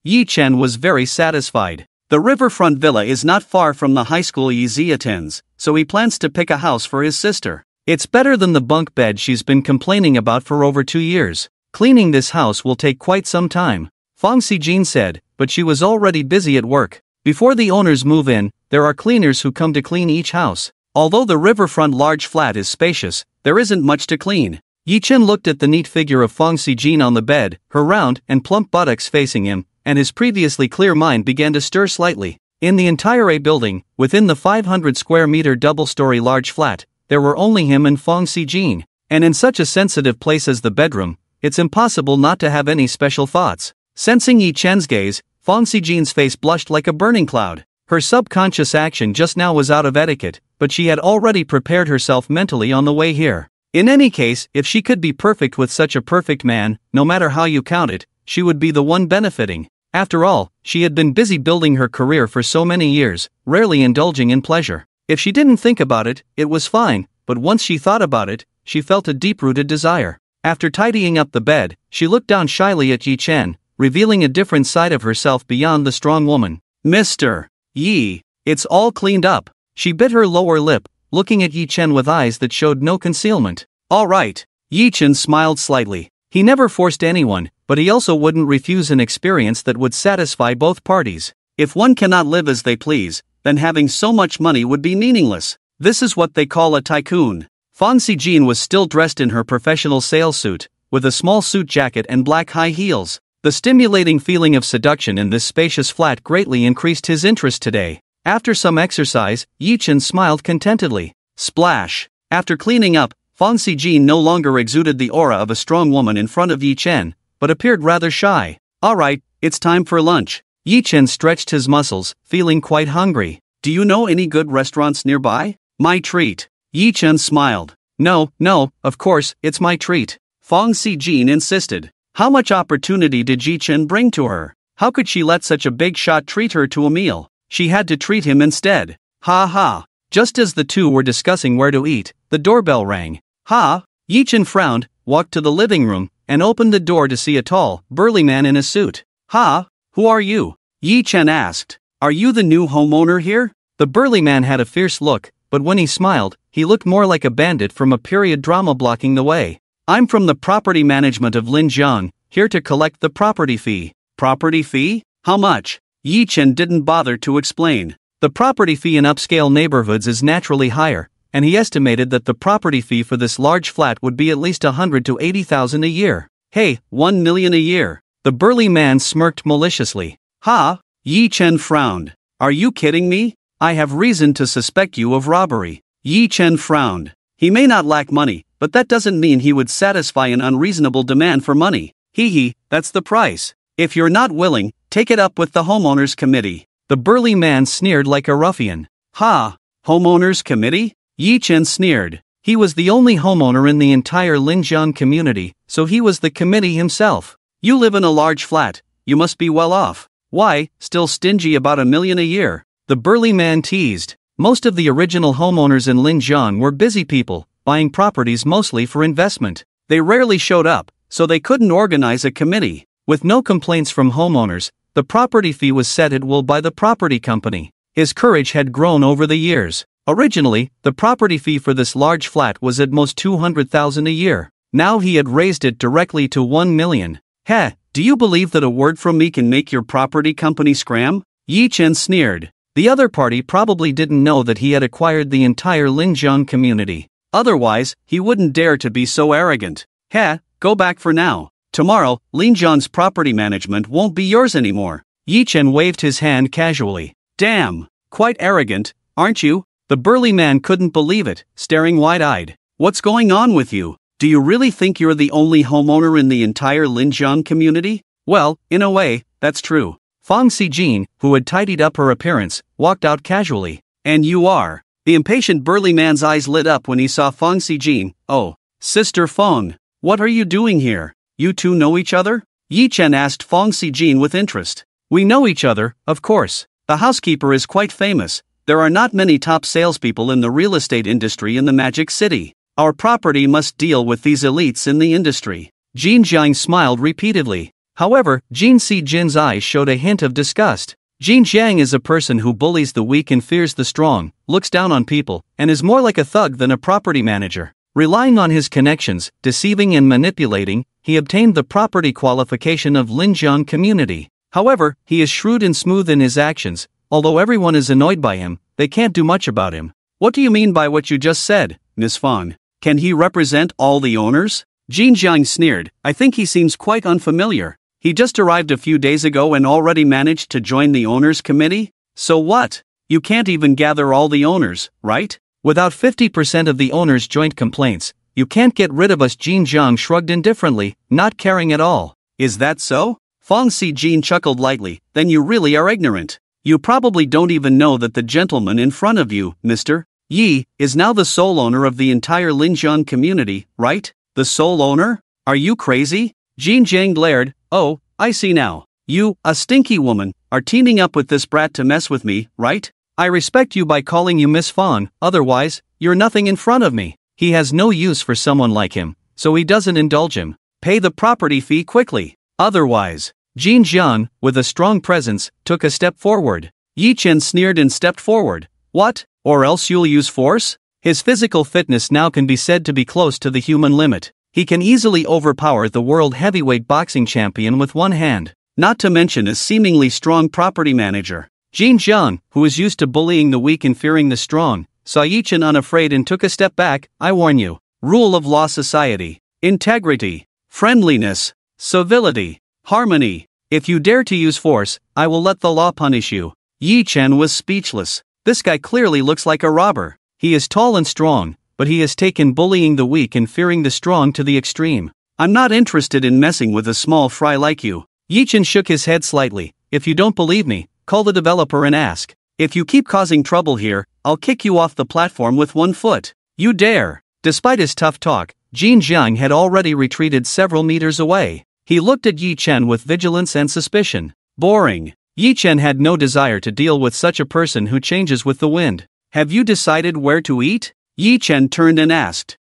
Yi Chen was very satisfied. The riverfront villa is not far from the high school Yi attends, so he plans to pick a house for his sister. It's better than the bunk bed she's been complaining about for over 2 years. Cleaning this house will take quite some time, Fang Xijin said, but she was already busy at work. Before the owners move in, there are cleaners who come to clean each house. Although the riverfront large flat is spacious, there isn't much to clean. Yi Chen looked at the neat figure of Fang Xijin on the bed, her round and plump buttocks facing him, and his previously clear mind began to stir slightly. In the entire A building, within the 500 square meter double-story large flat, there were only him and Fang Xijin. And in such a sensitive place as the bedroom, it's impossible not to have any special thoughts. Sensing Yi Chen's gaze, Fong Sijin's face blushed like a burning cloud. Her subconscious action just now was out of etiquette, but she had already prepared herself mentally on the way here. In any case, if she could be perfect with such a perfect man, no matter how you count it, she would be the one benefiting. After all, she had been busy building her career for so many years, rarely indulging in pleasure. If she didn't think about it, it was fine, but once she thought about it, she felt a deep-rooted desire. After tidying up the bed, she looked down shyly at Yi Chen, revealing a different side of herself beyond the strong woman. Mr. Yi, it's all cleaned up. She bit her lower lip, looking at Yi Chen with eyes that showed no concealment. All right. Yi Chen smiled slightly. He never forced anyone, but he also wouldn't refuse an experience that would satisfy both parties. If one cannot live as they please, then having so much money would be meaningless. This is what they call a tycoon. Fong Sijin was still dressed in her professional sales suit, with a small suit jacket and black high heels. The stimulating feeling of seduction in this spacious flat greatly increased his interest today. After some exercise, Yi Chen smiled contentedly. Splash! After cleaning up, Fong Sijin no longer exuded the aura of a strong woman in front of Yi Chen, but appeared rather shy. Alright, it's time for lunch. Yi Chen stretched his muscles, feeling quite hungry. Do you know any good restaurants nearby? My treat. Yi Chen smiled. No, of course, it's my treat. Fong Sijin insisted. How much opportunity did Yi Chen bring to her? How could she let such a big shot treat her to a meal? She had to treat him instead. Ha ha. Just as the two were discussing where to eat, the doorbell rang. Ha! Yi Chen frowned, walked to the living room, and opened the door to see a tall, burly man in a suit. Ha! Who are you? Yi Chen asked. Are you the new homeowner here? The burly man had a fierce look, but when he smiled, he looked more like a bandit from a period drama blocking the way. I'm from the property management of Linjiang, here to collect the property fee. Property fee? How much? Yi Chen didn't bother to explain. The property fee in upscale neighborhoods is naturally higher, and he estimated that the property fee for this large flat would be at least 100 to 80,000 a year. Hey, 1 million a year. The burly man smirked maliciously. Ha! Yi Chen frowned. Are you kidding me? I have reason to suspect you of robbery. Yi Chen frowned. He may not lack money, but that doesn't mean he would satisfy an unreasonable demand for money. Hee, that's the price. If you're not willing, take it up with the homeowners committee. The burly man sneered like a ruffian. Ha! Homeowners committee? Yi Chen sneered. He was the only homeowner in the entire Linjiang community, so he was the committee himself. You live in a large flat, you must be well off. Why, still stingy about 1 million a year? The burly man teased. Most of the original homeowners in Linjiang were busy people, buying properties mostly for investment. They rarely showed up, so they couldn't organize a committee. With no complaints from homeowners, the property fee was set at will by the property company. His courage had grown over the years. Originally, the property fee for this large flat was at most 200,000 a year. Now he had raised it directly to 1 million. Heh, do you believe that a word from me can make your property company scram? Yi Chen sneered. The other party probably didn't know that he had acquired the entire Linjiang community. Otherwise, he wouldn't dare to be so arrogant. Heh, go back for now. Tomorrow, Linjiang's property management won't be yours anymore. Yi Chen waved his hand casually. Damn, quite arrogant, aren't you? The burly man couldn't believe it, staring wide-eyed. What's going on with you? Do you really think you're the only homeowner in the entire Linjiang community? Well, in a way, that's true. Fong Sijin, who had tidied up her appearance, walked out casually. And you are? The impatient burly man's eyes lit up when he saw Fong Sijin. Oh, Sister Fong, what are you doing here? You two know each other? Yi Chen asked Fong Sijin with interest. We know each other, of course. The housekeeper is quite famous. There are not many top salespeople in the real estate industry in the Magic City. Our property must deal with these elites in the industry. Jin Jiang smiled repeatedly. However, Jin Sijin's eyes showed a hint of disgust. Jin Jiang is a person who bullies the weak and fears the strong, looks down on people, and is more like a thug than a property manager. Relying on his connections, deceiving and manipulating, he obtained the property qualification of Linjiang community. However, he is shrewd and smooth in his actions. Although everyone is annoyed by him, they can't do much about him. What do you mean by what you just said, Miss Fong? Can he represent all the owners? Jin Jiang sneered. I think he seems quite unfamiliar. He just arrived a few days ago and already managed to join the owners committee? So what? You can't even gather all the owners, right? Without 50% of the owners' joint complaints, you can't get rid of us. Jin Jiang shrugged indifferently, not caring at all. Is that so? Fong Sijin chuckled lightly. Then you really are ignorant. You probably don't even know that the gentleman in front of you, Mr. Yi, is now the sole owner of the entire Linjiang community, right? The sole owner? Are you crazy? Jin Jiang glared. Oh, I see now. You, a stinky woman, are teaming up with this brat to mess with me, right? I respect you by calling you Miss Fong, otherwise, you're nothing in front of me. He has no use for someone like him, so he doesn't indulge him. Pay the property fee quickly. Otherwise, Jin Jiang, with a strong presence, took a step forward. Yi Chen sneered and stepped forward. What? Or else you'll use force? His physical fitness now can be said to be close to the human limit. He can easily overpower the world heavyweight boxing champion with one hand, not to mention a seemingly strong property manager. Jin Jiang, who is used to bullying the weak and fearing the strong, saw Yi Chen unafraid and took a step back. I warn you. Rule of law society. Integrity. Friendliness. Civility. Harmony. If you dare to use force, I will let the law punish you. Yi Chen was speechless. This guy clearly looks like a robber. He is tall and strong, but he has taken bullying the weak and fearing the strong to the extreme. I'm not interested in messing with a small fry like you. Yi Chen shook his head slightly. If you don't believe me, call the developer and ask. If you keep causing trouble here, I'll kick you off the platform with 1 foot. You dare. Despite his tough talk, Jin Jiang had already retreated several meters away. He looked at Yi Chen with vigilance and suspicion. Boring. Yi Chen had no desire to deal with such a person who changes with the wind. Have you decided where to eat? Yi Chen turned and asked.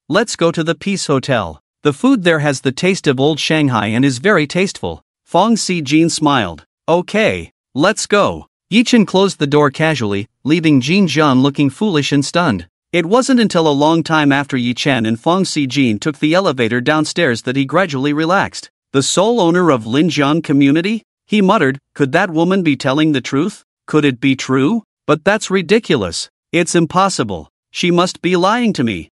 Let's go to the Peace Hotel. The food there has the taste of old Shanghai and is very tasteful. Fong Sijin smiled. Okay, let's go. Yi Chen closed the door casually, leaving Jin Jiang looking foolish and stunned. It wasn't until a long time after Yi Chen and Fong Sijin took the elevator downstairs that he gradually relaxed. The sole owner of Linjiang community? He muttered, could that woman be telling the truth? Could it be true? But that's ridiculous. It's impossible. She must be lying to me.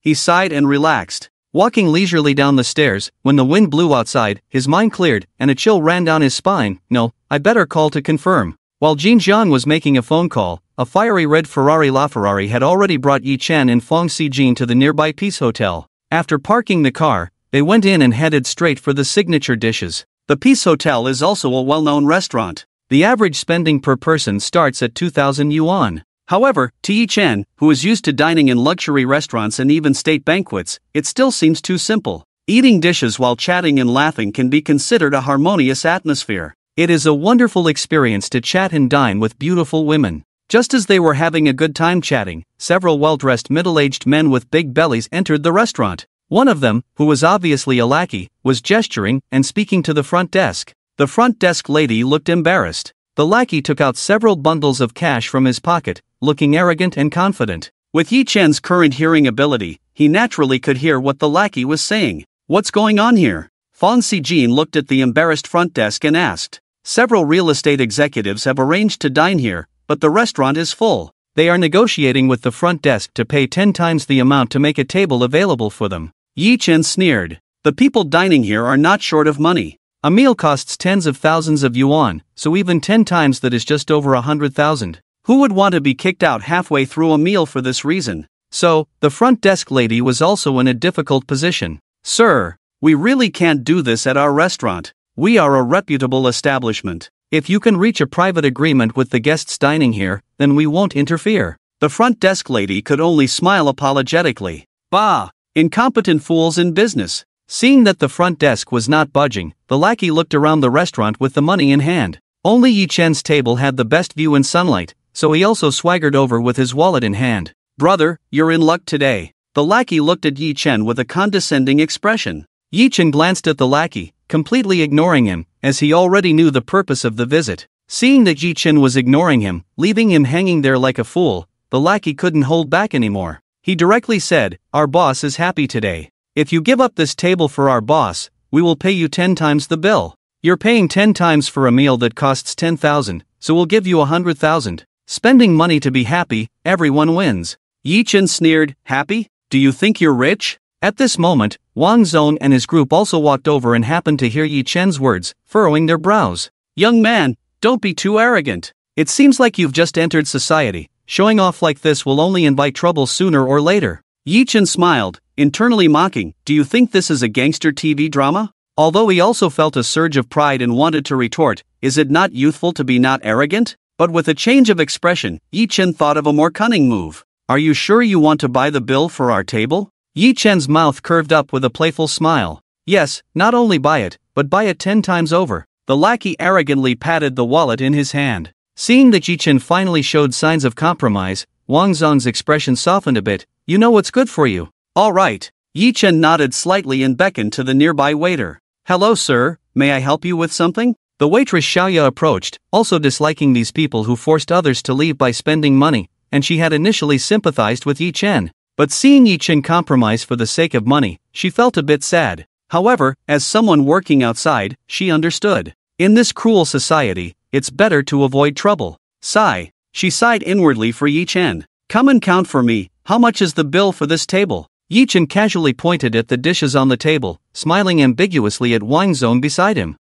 He sighed and relaxed. Walking leisurely down the stairs, when the wind blew outside, his mind cleared, and a chill ran down his spine. No, I better call to confirm. While Jin Jiang was making a phone call, a fiery red Ferrari LaFerrari had already brought Yi Chen and Fong Sijin to the nearby Peace Hotel. After parking the car, they went in and headed straight for the signature dishes. The Peace Hotel is also a well-known restaurant. The average spending per person starts at 2,000 yuan. However, to Yi Chen, who is used to dining in luxury restaurants and even state banquets, it still seems too simple. Eating dishes while chatting and laughing can be considered a harmonious atmosphere. It is a wonderful experience to chat and dine with beautiful women. Just as they were having a good time chatting, several well-dressed middle-aged men with big bellies entered the restaurant. One of them, who was obviously a lackey, was gesturing and speaking to the front desk. The front desk lady looked embarrassed. The lackey took out several bundles of cash from his pocket, looking arrogant and confident. With Yi Chen's current hearing ability, he naturally could hear what the lackey was saying. What's going on here? Fong Sijin looked at the embarrassed front desk and asked. Several real estate executives have arranged to dine here, but the restaurant is full. They are negotiating with the front desk to pay 10 times the amount to make a table available for them. Yi Chen sneered. The people dining here are not short of money. A meal costs tens of thousands of yuan, so even 10 times that is just over 100,000. Who would want to be kicked out halfway through a meal for this reason? So, the front desk lady was also in a difficult position. Sir, we really can't do this at our restaurant. We are a reputable establishment. If you can reach a private agreement with the guests dining here, then we won't interfere. The front desk lady could only smile apologetically. Bah! Incompetent fools in business. Seeing that the front desk was not budging, the lackey looked around the restaurant with the money in hand. Only Yi Chen's table had the best view in sunlight, so he also swaggered over with his wallet in hand. Brother, you're in luck today. The lackey looked at Yi Chen with a condescending expression. Yi Chen glanced at the lackey, completely ignoring him, as he already knew the purpose of the visit. Seeing that Yi Chen was ignoring him, leaving him hanging there like a fool, the lackey couldn't hold back anymore. He directly said, "Our boss is happy today. If you give up this table for our boss, we will pay you 10 times the bill. You're paying 10 times for a meal that costs 10,000, so we'll give you 100,000. Spending money to be happy, everyone wins." Yi Chen sneered, "Happy? Do you think you're rich?" At this moment, Wang Zong and his group also walked over and happened to hear Yi Chen's words, furrowing their brows. "Young man, don't be too arrogant. It seems like you've just entered society. Showing off like this will only invite trouble sooner or later. Yi Chen smiled, internally mocking, "Do you think this is a gangster TV drama?" Although he also felt a surge of pride and wanted to retort, "Is it not youthful to be not arrogant?" But with a change of expression, Yi Chen thought of a more cunning move. "Are you sure you want to buy the bill for our table?" Yi Chen's mouth curved up with a playful smile. "Yes, not only buy it, but buy it 10 times over." The lackey arrogantly patted the wallet in his hand. Seeing that Yi Chen finally showed signs of compromise, Wang Zong's expression softened a bit. "You know what's good for you." "All right." Yi Chen nodded slightly and beckoned to the nearby waiter. "Hello sir, may I help you with something?" The waitress Xiaoya approached, also disliking these people who forced others to leave by spending money, and she had initially sympathized with Yi Chen. But seeing Yi Chen compromise for the sake of money, she felt a bit sad. However, as someone working outside, she understood. In this cruel society, it's better to avoid trouble. Sigh. She sighed inwardly for Yi Chen. "Come and count for me, how much is the bill for this table?" Yi Chen casually pointed at the dishes on the table, smiling ambiguously at Wang Zong beside him.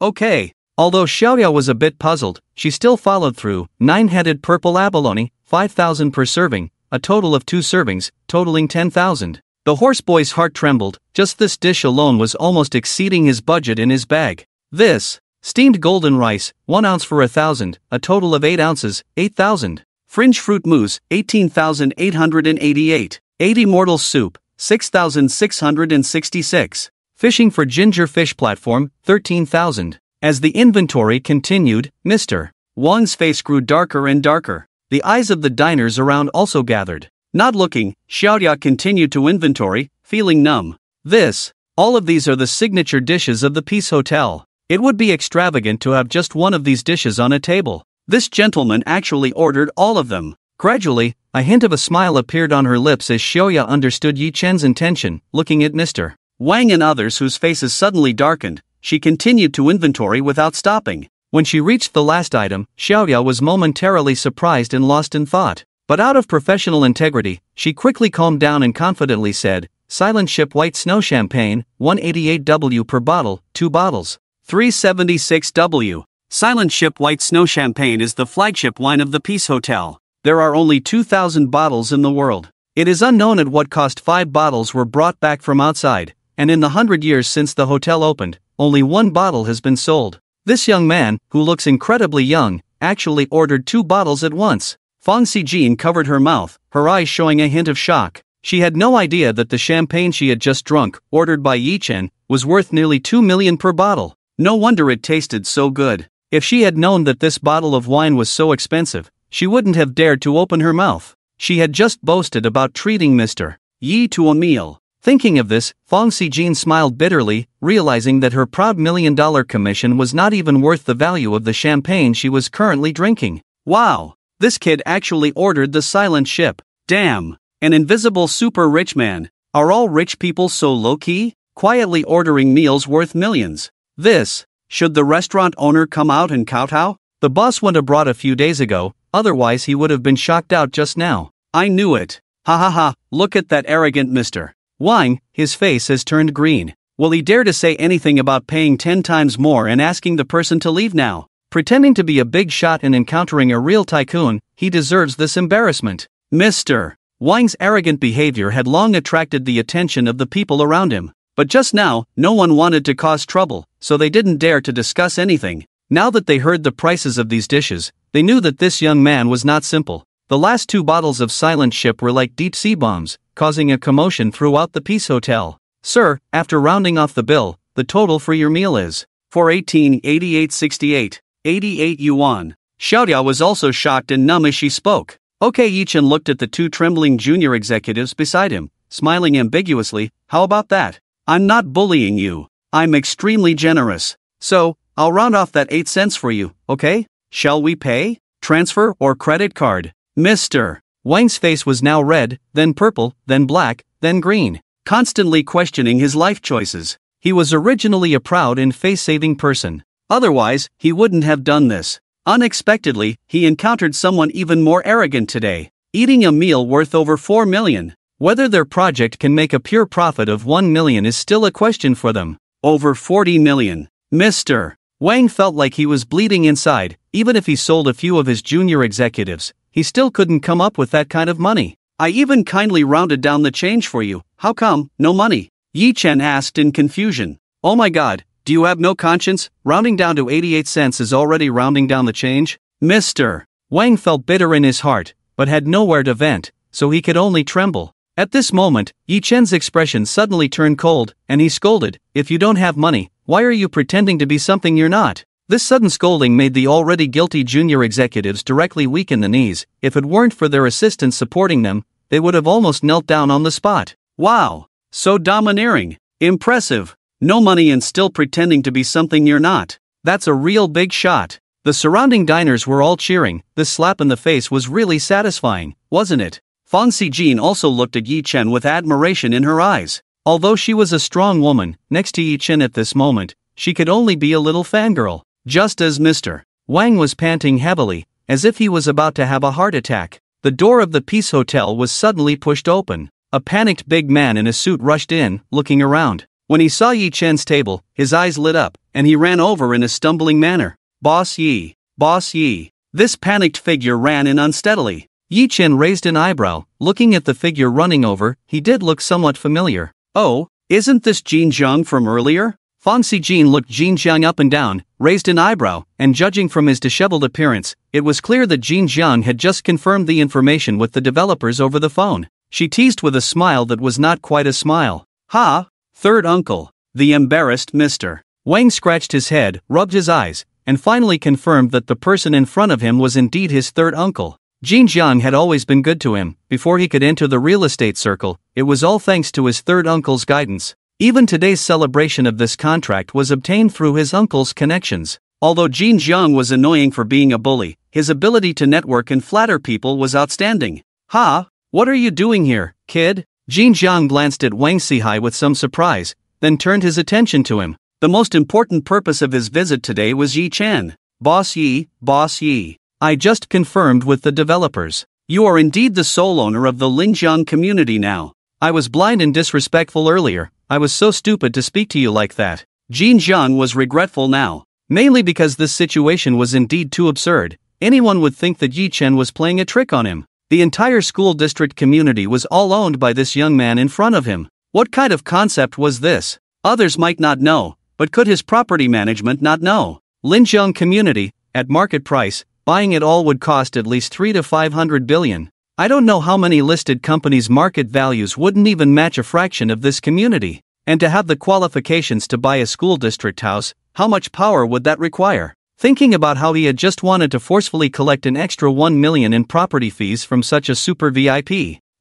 Okay." Although Xiaoya was a bit puzzled, she still followed through. 9-headed purple abalone, 5,000 per serving, a total of 2 servings, totaling 10,000. The horseboy's heart trembled, just this dish alone was almost exceeding his budget in his bag. This. Steamed golden rice, 1 ounce for 1,000, a total of 8 ounces, 8,000. Fringe fruit mousse, 18,888. 80 mortal soup, 6,666. Fishing for ginger fish platform, 13,000. As the inventory continued, Mr. Wang's face grew darker and darker. The eyes of the diners around also gathered. Not looking, Xiaoya continued to inventory, feeling numb. All of these are the signature dishes of the Peace Hotel. It would be extravagant to have just one of these dishes on a table. This gentleman actually ordered all of them. Gradually, a hint of a smile appeared on her lips as Xiaoya understood Yi Chen's intention, looking at Mr. Wang and others whose faces suddenly darkened. She continued to inventory without stopping. When she reached the last item, Xiaoya was momentarily surprised and lost in thought. But out of professional integrity, she quickly calmed down and confidently said, "Silent Ship White Snow Champagne, 188W per bottle, 2 bottles. 376W. Silent Ship White Snow Champagne is the flagship wine of the Peace Hotel. There are only 2,000 bottles in the world. It is unknown at what cost 5 bottles were brought back from outside, and in the 100 years since the hotel opened, only 1 bottle has been sold." This young man, who looks incredibly young, actually ordered 2 bottles at once. Fang Xijin covered her mouth, her eyes showing a hint of shock. She had no idea that the champagne she had just drunk, ordered by Yi Chen, was worth nearly 2 million per bottle. No wonder it tasted so good. If she had known that this bottle of wine was so expensive, she wouldn't have dared to open her mouth. She had just boasted about treating Mr. Yi to a meal. Thinking of this, Fang Xijin smiled bitterly, realizing that her proud $1 million commission was not even worth the value of the champagne she was currently drinking. Wow! This kid actually ordered the silent ship. Damn! An invisible super rich man. Are all rich people so low-key? Quietly ordering meals worth millions. Should the restaurant owner come out and kowtow? The boss went abroad a few days ago, otherwise he would have been shocked out just now. I knew it. Ha ha ha, look at that arrogant Mr. Wang, his face has turned green. Will he dare to say anything about paying 10 times more and asking the person to leave now? Pretending to be a big shot and encountering a real tycoon, he deserves this embarrassment. Mr. Wang's arrogant behavior had long attracted the attention of the people around him. But just now, no one wanted to cause trouble, so they didn't dare to discuss anything. Now that they heard the prices of these dishes, they knew that this young man was not simple. The last 2 bottles of Silent Ship were like deep-sea bombs, causing a commotion throughout the Peace Hotel. "Sir, after rounding off the bill, the total for your meal is 418.8868, 88 yuan. Xiaoya was also shocked and numb as she spoke. Okay, Yi Chen looked at the 2 trembling junior executives beside him, smiling ambiguously. How about that? I'm not bullying you. I'm extremely generous. So, I'll round off that 8 cents for you, okay? Shall we pay? Transfer or credit card? Mr. Wang's face was now red, then purple, then black, then green, constantly questioning his life choices. He was originally a proud and face-saving person. Otherwise, he wouldn't have done this. Unexpectedly, he encountered someone even more arrogant today, eating a meal worth over 4 million. Whether their project can make a pure profit of 1 million is still a question for them. Over 40 million. Mr. Wang felt like he was bleeding inside. Even if he sold a few of his junior executives, he still couldn't come up with that kind of money. I even kindly rounded down the change for you. How come, no money? Yi Chen asked in confusion. Oh my god, do you have no conscience? Rounding down to 88 cents is already rounding down the change? Mr. Wang felt bitter in his heart, but had nowhere to vent, so he could only tremble. At this moment, Yi Chen's expression suddenly turned cold, and he scolded, if you don't have money, why are you pretending to be something you're not? This sudden scolding made the already guilty junior executives directly weak in the knees. If it weren't for their assistants supporting them, they would have almost knelt down on the spot. Wow! So domineering. Impressive. No money and still pretending to be something you're not. That's a real big shot. The surrounding diners were all cheering. This slap in the face was really satisfying, wasn't it? Fang Xijin also looked at Yi Chen with admiration in her eyes. Although she was a strong woman, next to Yi Chen at this moment, she could only be a little fangirl. Just as Mr. Wang was panting heavily, as if he was about to have a heart attack, the door of the Peace Hotel was suddenly pushed open. A panicked big man in a suit rushed in, looking around. When he saw Yi Chen's table, his eyes lit up, and he ran over in a stumbling manner. Boss Yi! Boss Yi! This panicked figure ran in unsteadily. Yi Chen raised an eyebrow, looking at the figure running over. He did look somewhat familiar. Oh, isn't this Jin Jiang from earlier? Fang Xijin looked Jin Jiang up and down, raised an eyebrow, and judging from his disheveled appearance, it was clear that Jin Jiang had just confirmed the information with the developers over the phone. She teased with a smile that was not quite a smile. Ha! Third uncle. The embarrassed Mr. Wang scratched his head, rubbed his eyes, and finally confirmed that the person in front of him was indeed his third uncle. Jin Jiang had always been good to him. Before he could enter the real estate circle, it was all thanks to his third uncle's guidance. Even today's celebration of this contract was obtained through his uncle's connections. Although Jin Jiang was annoying for being a bully, his ability to network and flatter people was outstanding. Ha! What are you doing here, kid? Jin Jiang glanced at Wang Sihai with some surprise, then turned his attention to him. The most important purpose of his visit today was Yi Chen. Boss Yi, Boss Yi. I just confirmed with the developers. You are indeed the sole owner of the Linjiang community now. I was blind and disrespectful earlier. I was so stupid to speak to you like that. Jin Jiang was regretful now. Mainly because this situation was indeed too absurd. Anyone would think that Yi Chen was playing a trick on him. The entire school district community was all owned by this young man in front of him. What kind of concept was this? Others might not know, but could his property management not know? Linjiang community, at market price, buying it all would cost at least 3 to 500 billion. I don't know how many listed companies' market values wouldn't even match a fraction of this community. And to have the qualifications to buy a school district house, how much power would that require? Thinking about how he had just wanted to forcefully collect an extra 1 million in property fees from such a super VIP,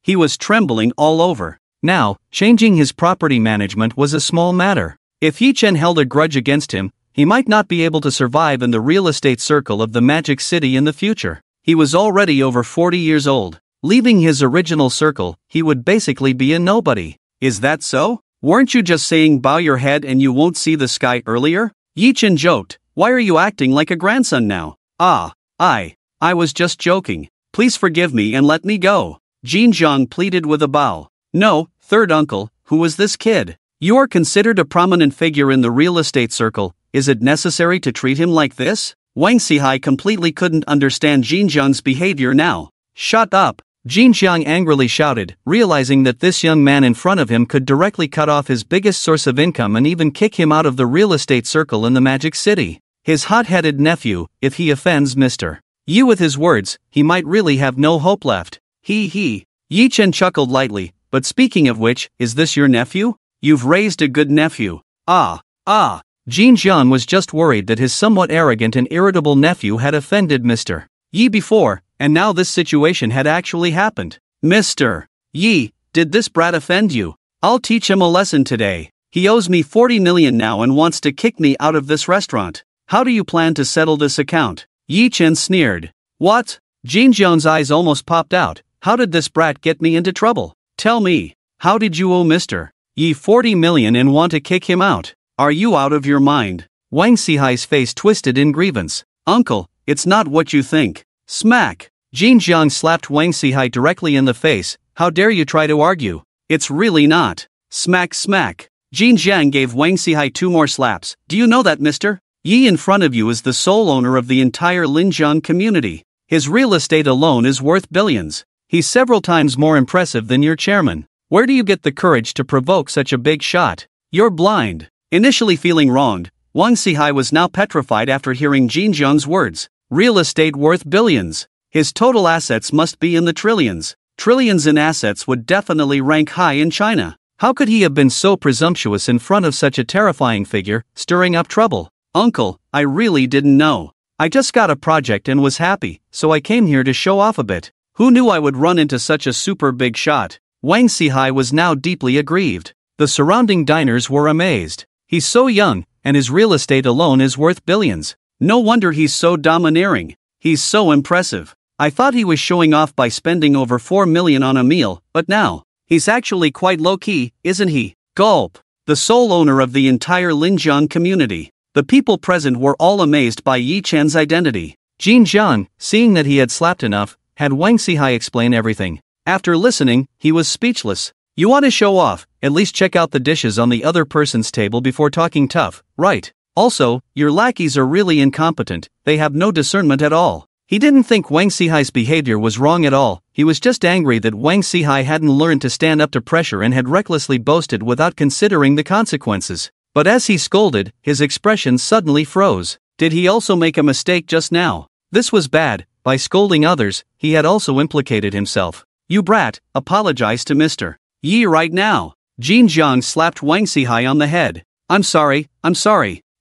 he was trembling all over. Now, changing his property management was a small matter. If Yi Chen held a grudge against him, he might not be able to survive in the real estate circle of the Magic City in the future. He was already over 40 years old. Leaving his original circle, he would basically be a nobody. Is that so? Weren't you just saying bow your head and you won't see the sky earlier? Yi Chen joked. Why are you acting like a grandson now? I was just joking. Please forgive me and let me go. Jin Jiang pleaded with a bow. No, third uncle, who was this kid? You are considered a prominent figure in the real estate circle. Is it necessary to treat him like this? Wang Sihai completely couldn't understand Jin Jiang's behavior now. Shut up! Jin Jiang angrily shouted, realizing that this young man in front of him could directly cut off his biggest source of income and even kick him out of the real estate circle in the Magic City. His hot-headed nephew, if he offends Mr. Yi with his words, he might really have no hope left. He. Yi Chen chuckled lightly, but speaking of which, is this your nephew? You've raised a good nephew. Jin Jiang was just worried that his somewhat arrogant and irritable nephew had offended Mr. Yi before, and now this situation had actually happened. Mr. Yi, did this brat offend you? I'll teach him a lesson today. He owes me 40 million now and wants to kick me out of this restaurant. How do you plan to settle this account? Yi Chen sneered. What? Jin Jiang's eyes almost popped out. How did this brat get me into trouble? Tell me, how did you owe Mr. Yi 40 million and want to kick him out? Are you out of your mind? Wang Sihai's face twisted in grievance. Uncle, it's not what you think. Smack! Jin Jiang slapped Wang Sihai directly in the face. How dare you try to argue? It's really not. Smack smack. Jin Jiang gave Wang Sihai 2 more slaps. Do you know that, Mr. Yi in front of you is the sole owner of the entire Linjiang community. His real estate alone is worth billions. He's several times more impressive than your chairman. Where do you get the courage to provoke such a big shot? You're blind. Initially feeling wronged, Wang Sihai was now petrified after hearing Jin Jiang's words. Real estate worth billions. His total assets must be in the trillions. Trillions in assets would definitely rank high in China. How could he have been so presumptuous in front of such a terrifying figure, stirring up trouble? Uncle, I really didn't know. I just got a project and was happy, so I came here to show off a bit. Who knew I would run into such a super big shot? Wang Sihai was now deeply aggrieved. The surrounding diners were amazed. He's so young, and his real estate alone is worth billions. No wonder he's so domineering. He's so impressive. I thought he was showing off by spending over 4 million on a meal, but now, he's actually quite low-key, isn't he? Gulp. The sole owner of the entire Linjiang community. The people present were all amazed by Yi Chen's identity. Jin Jiang, seeing that he had slapped enough, had Wang Sihai explain everything. After listening, he was speechless. You want to show off, at least check out the dishes on the other person's table before talking tough, right? Also, your lackeys are really incompetent, they have no discernment at all. He didn't think Wang Sihai's behavior was wrong at all, he was just angry that Wang Sihai hadn't learned to stand up to pressure and had recklessly boasted without considering the consequences. But as he scolded, his expression suddenly froze. Did he also make a mistake just now? This was bad. By scolding others, he had also implicated himself. You brat, apologize to Mr. Yi right now. Jin Jiang slapped Wang Sihai on the head. I'm sorry,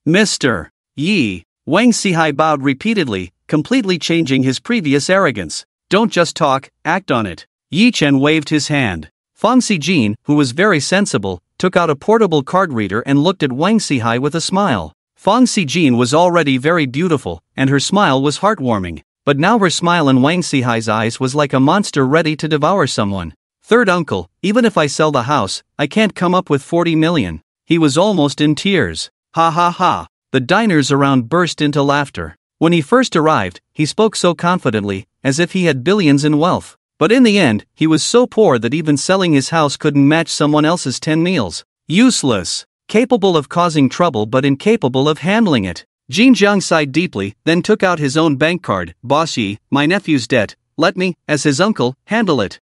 Mr. Yi. Wang Sihai bowed repeatedly, completely changing his previous arrogance. Don't just talk, act on it. Yi Chen waved his hand. Fang Xijin, who was very sensible, took out a portable card reader and looked at Wang Sihai with a smile. Fang Xijin was already very beautiful, and her smile was heartwarming. But now her smile in Wang Sihai's eyes was like a monster ready to devour someone. Third uncle, even if I sell the house, I can't come up with 40 million. He was almost in tears. Ha ha ha. The diners around burst into laughter. When he first arrived, he spoke so confidently, as if he had billions in wealth. But in the end, he was so poor that even selling his house couldn't match someone else's 10 meals. Useless. Capable of causing trouble but incapable of handling it. Jin Jiang sighed deeply, then took out his own bank card. Boss Yi, my nephew's debt, let me, as his uncle, handle it.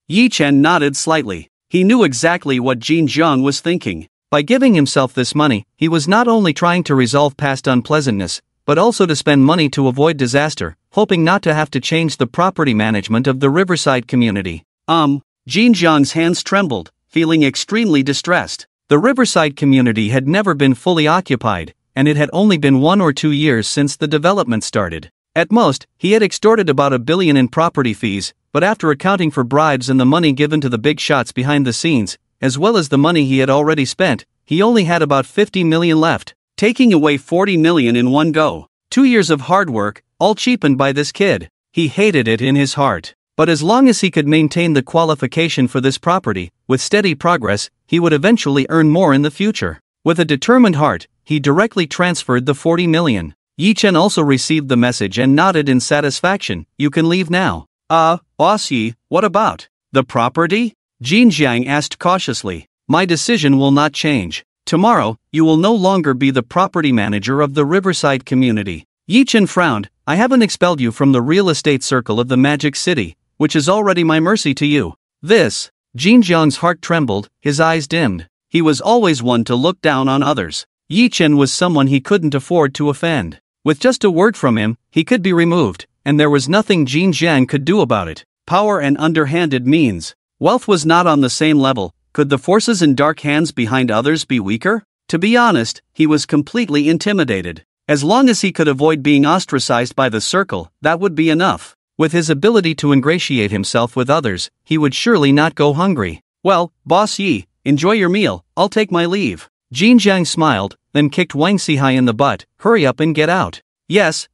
Yi Chen nodded slightly. He knew exactly what Jin Jiang was thinking. By giving himself this money, he was not only trying to resolve past unpleasantness, but also to spend money to avoid disaster, hoping not to have to change the property management of the riverside community. Jin Jiang's hands trembled, feeling extremely distressed. The riverside community had never been fully occupied, and it had only been 1 or 2 years since the development started. At most, he had extorted about 1 billion in property fees, but after accounting for bribes and the money given to the big shots behind the scenes, as well as the money he had already spent, he only had about 50 million left, taking away 40 million in one go. 2 years of hard work, all cheapened by this kid. He hated it in his heart. But as long as he could maintain the qualification for this property, with steady progress, he would eventually earn more in the future. With a determined heart, he directly transferred the 40 million. Yi Chen also received the message and nodded in satisfaction. You can leave now. Boss Yi, what about the property? Jin Jiang asked cautiously. My decision will not change. Tomorrow, you will no longer be the property manager of the Riverside community. Yi Chen frowned. I haven't expelled you from the real estate circle of the Magic City, which is already my mercy to you. This. Jin Jiang's heart trembled, his eyes dimmed. He was always one to look down on others. Yi Chen was someone he couldn't afford to offend. With just a word from him, he could be removed, and there was nothing Jin Jiang could do about it. Power and underhanded means. Wealth was not on the same level. Could the forces in dark hands behind others be weaker? To be honest, he was completely intimidated. As long as he could avoid being ostracized by the circle, that would be enough. With his ability to ingratiate himself with others, he would surely not go hungry. Well, Boss Yi, enjoy your meal, I'll take my leave. Jin Jiang smiled, then kicked Wang Sihai in the butt. Hurry up and get out. Yes.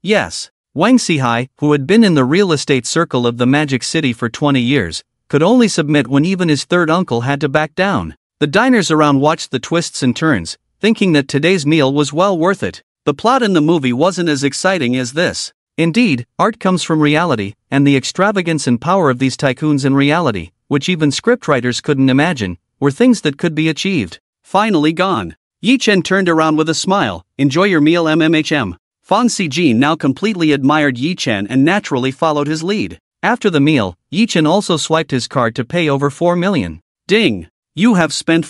Wang Sihai, who had been in the real estate circle of the Magic City for 20 years, could only submit when even his third uncle had to back down. The diners around watched the twists and turns, thinking that today's meal was well worth it. The plot in the movie wasn't as exciting as this. Indeed, art comes from reality, and the extravagance and power of these tycoons in reality, which even scriptwriters couldn't imagine, were things that could be achieved. Finally gone. Yi Chen turned around with a smile. Enjoy your meal MMHM. Fang Xijin now completely admired Yi Chen and naturally followed his lead. After the meal, Yi-Chen also swiped his card to pay over 4 million. Ding! You have spent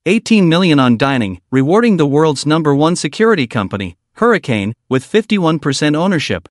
18 million on dining, rewarding the world's #1 security company, Hurricane, with 51% ownership.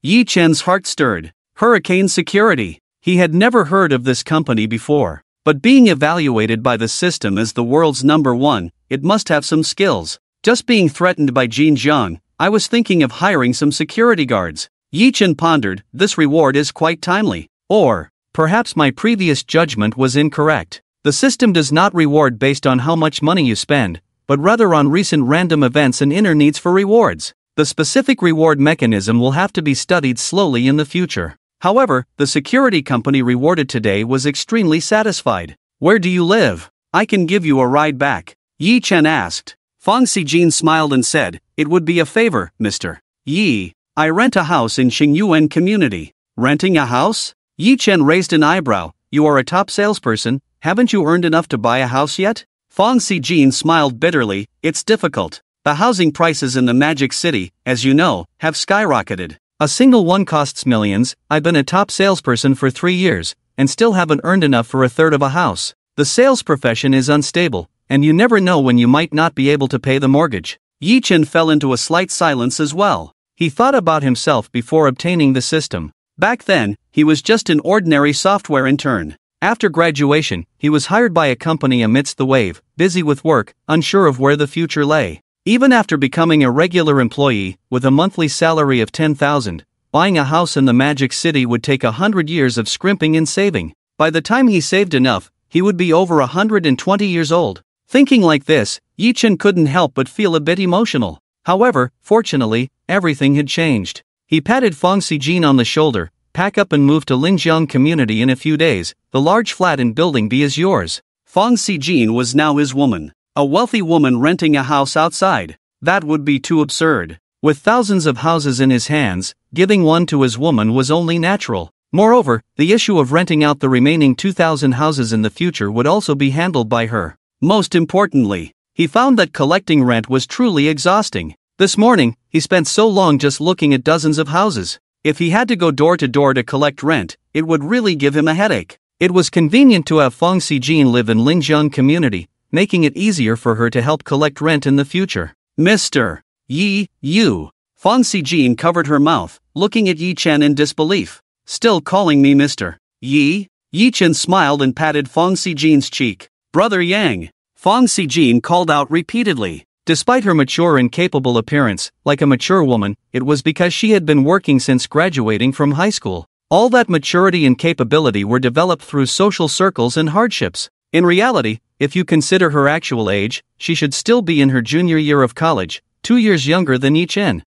Yi-Chen's heart stirred. Hurricane Security. He had never heard of this company before. But being evaluated by the system as the world's #1, it must have some skills. Just being threatened by Jin Jiang, I was thinking of hiring some security guards. Yi-Chen pondered, this reward is quite timely. Or, perhaps my previous judgment was incorrect. The system does not reward based on how much money you spend, but rather on recent random events and inner needs for rewards. The specific reward mechanism will have to be studied slowly in the future. However, the security company rewarded today was extremely satisfied. Where do you live? I can give you a ride back. Yi-Chen asked. Fang Xijin smiled and said, it would be a favor, Mr. Yi. I rent a house in Xingyuan community. Renting a house? Yi-Chen raised an eyebrow. You are a top salesperson, haven't you earned enough to buy a house yet? Fang Xijin smiled bitterly, it's difficult. The housing prices in the Magic City, as you know, have skyrocketed. A single one costs millions. I've been a top salesperson for 3 years, and still haven't earned enough for a third of a house. The sales profession is unstable, and you never know when you might not be able to pay the mortgage. Yi-Chen fell into a slight silence as well. He thought about himself before obtaining the system. Back then, he was just an ordinary software intern. After graduation, he was hired by a company amidst the wave, busy with work, unsure of where the future lay. Even after becoming a regular employee, with a monthly salary of 10,000, buying a house in the Magic City would take 100 years of scrimping and saving. By the time he saved enough, he would be over 120 years old. Thinking like this, Yi-Chen couldn't help but feel a bit emotional. However, fortunately, everything had changed. He patted Fang Xijin on the shoulder. Pack up and move to Linjiang community in a few days. The large flat and building B is yours. Fang Xijin was now his woman. A wealthy woman renting a house outside. That would be too absurd. With thousands of houses in his hands, giving one to his woman was only natural. Moreover, the issue of renting out the remaining 2,000 houses in the future would also be handled by her. Most importantly, he found that collecting rent was truly exhausting. This morning, he spent so long just looking at dozens of houses. If he had to go door to door to collect rent, it would really give him a headache. It was convenient to have Fang Xijin live in Linjiang community, making it easier for her to help collect rent in the future. Mr. Yi, you. Fang Xijin covered her mouth, looking at Yi-Chen in disbelief. Still calling me Mr. Yi? Yi-Chen smiled and patted Fang Xijin's cheek. Brother Yang. Fang Xijin called out repeatedly. Despite her mature and capable appearance, like a mature woman, it was because she had been working since graduating from high school. All that maturity and capability were developed through social circles and hardships. In reality, if you consider her actual age, she should still be in her junior year of college, 2 years younger than Yi-Chen.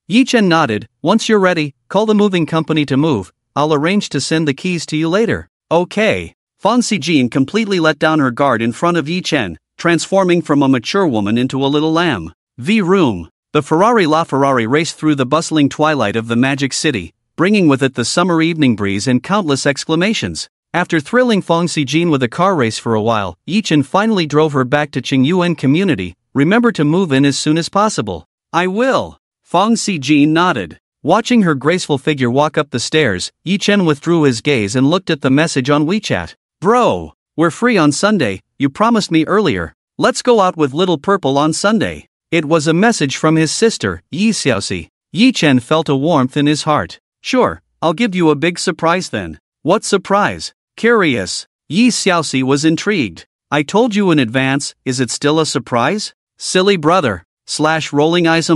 Yi-Chen nodded. Once you're ready, call the moving company to move. I'll arrange to send the keys to you later. Okay. Fang Xijin completely let down her guard in front of Yi-Chen, transforming from a mature woman into a little lamb. Vroom. The Ferrari raced through the bustling twilight of the Magic City, bringing with it the summer evening breeze and countless exclamations. After thrilling Fang Xijin with a car race for a while, Yi-Chen finally drove her back to Qingyuan community. Remember to move in as soon as possible. I will. Fang Xijin nodded. Watching her graceful figure walk up the stairs, Yi-Chen withdrew his gaze and looked at the message on WeChat. Bro, we're free on Sunday, you promised me earlier. Let's go out with Little Purple on Sunday. It was a message from his sister, Yi Xiaoxi. Yi-Chen felt a warmth in his heart. Sure, I'll give you a big surprise then. What surprise? Curious. Yi Xiaoxi was intrigued. I told you in advance, is it still a surprise? Silly brother. Rolling eyes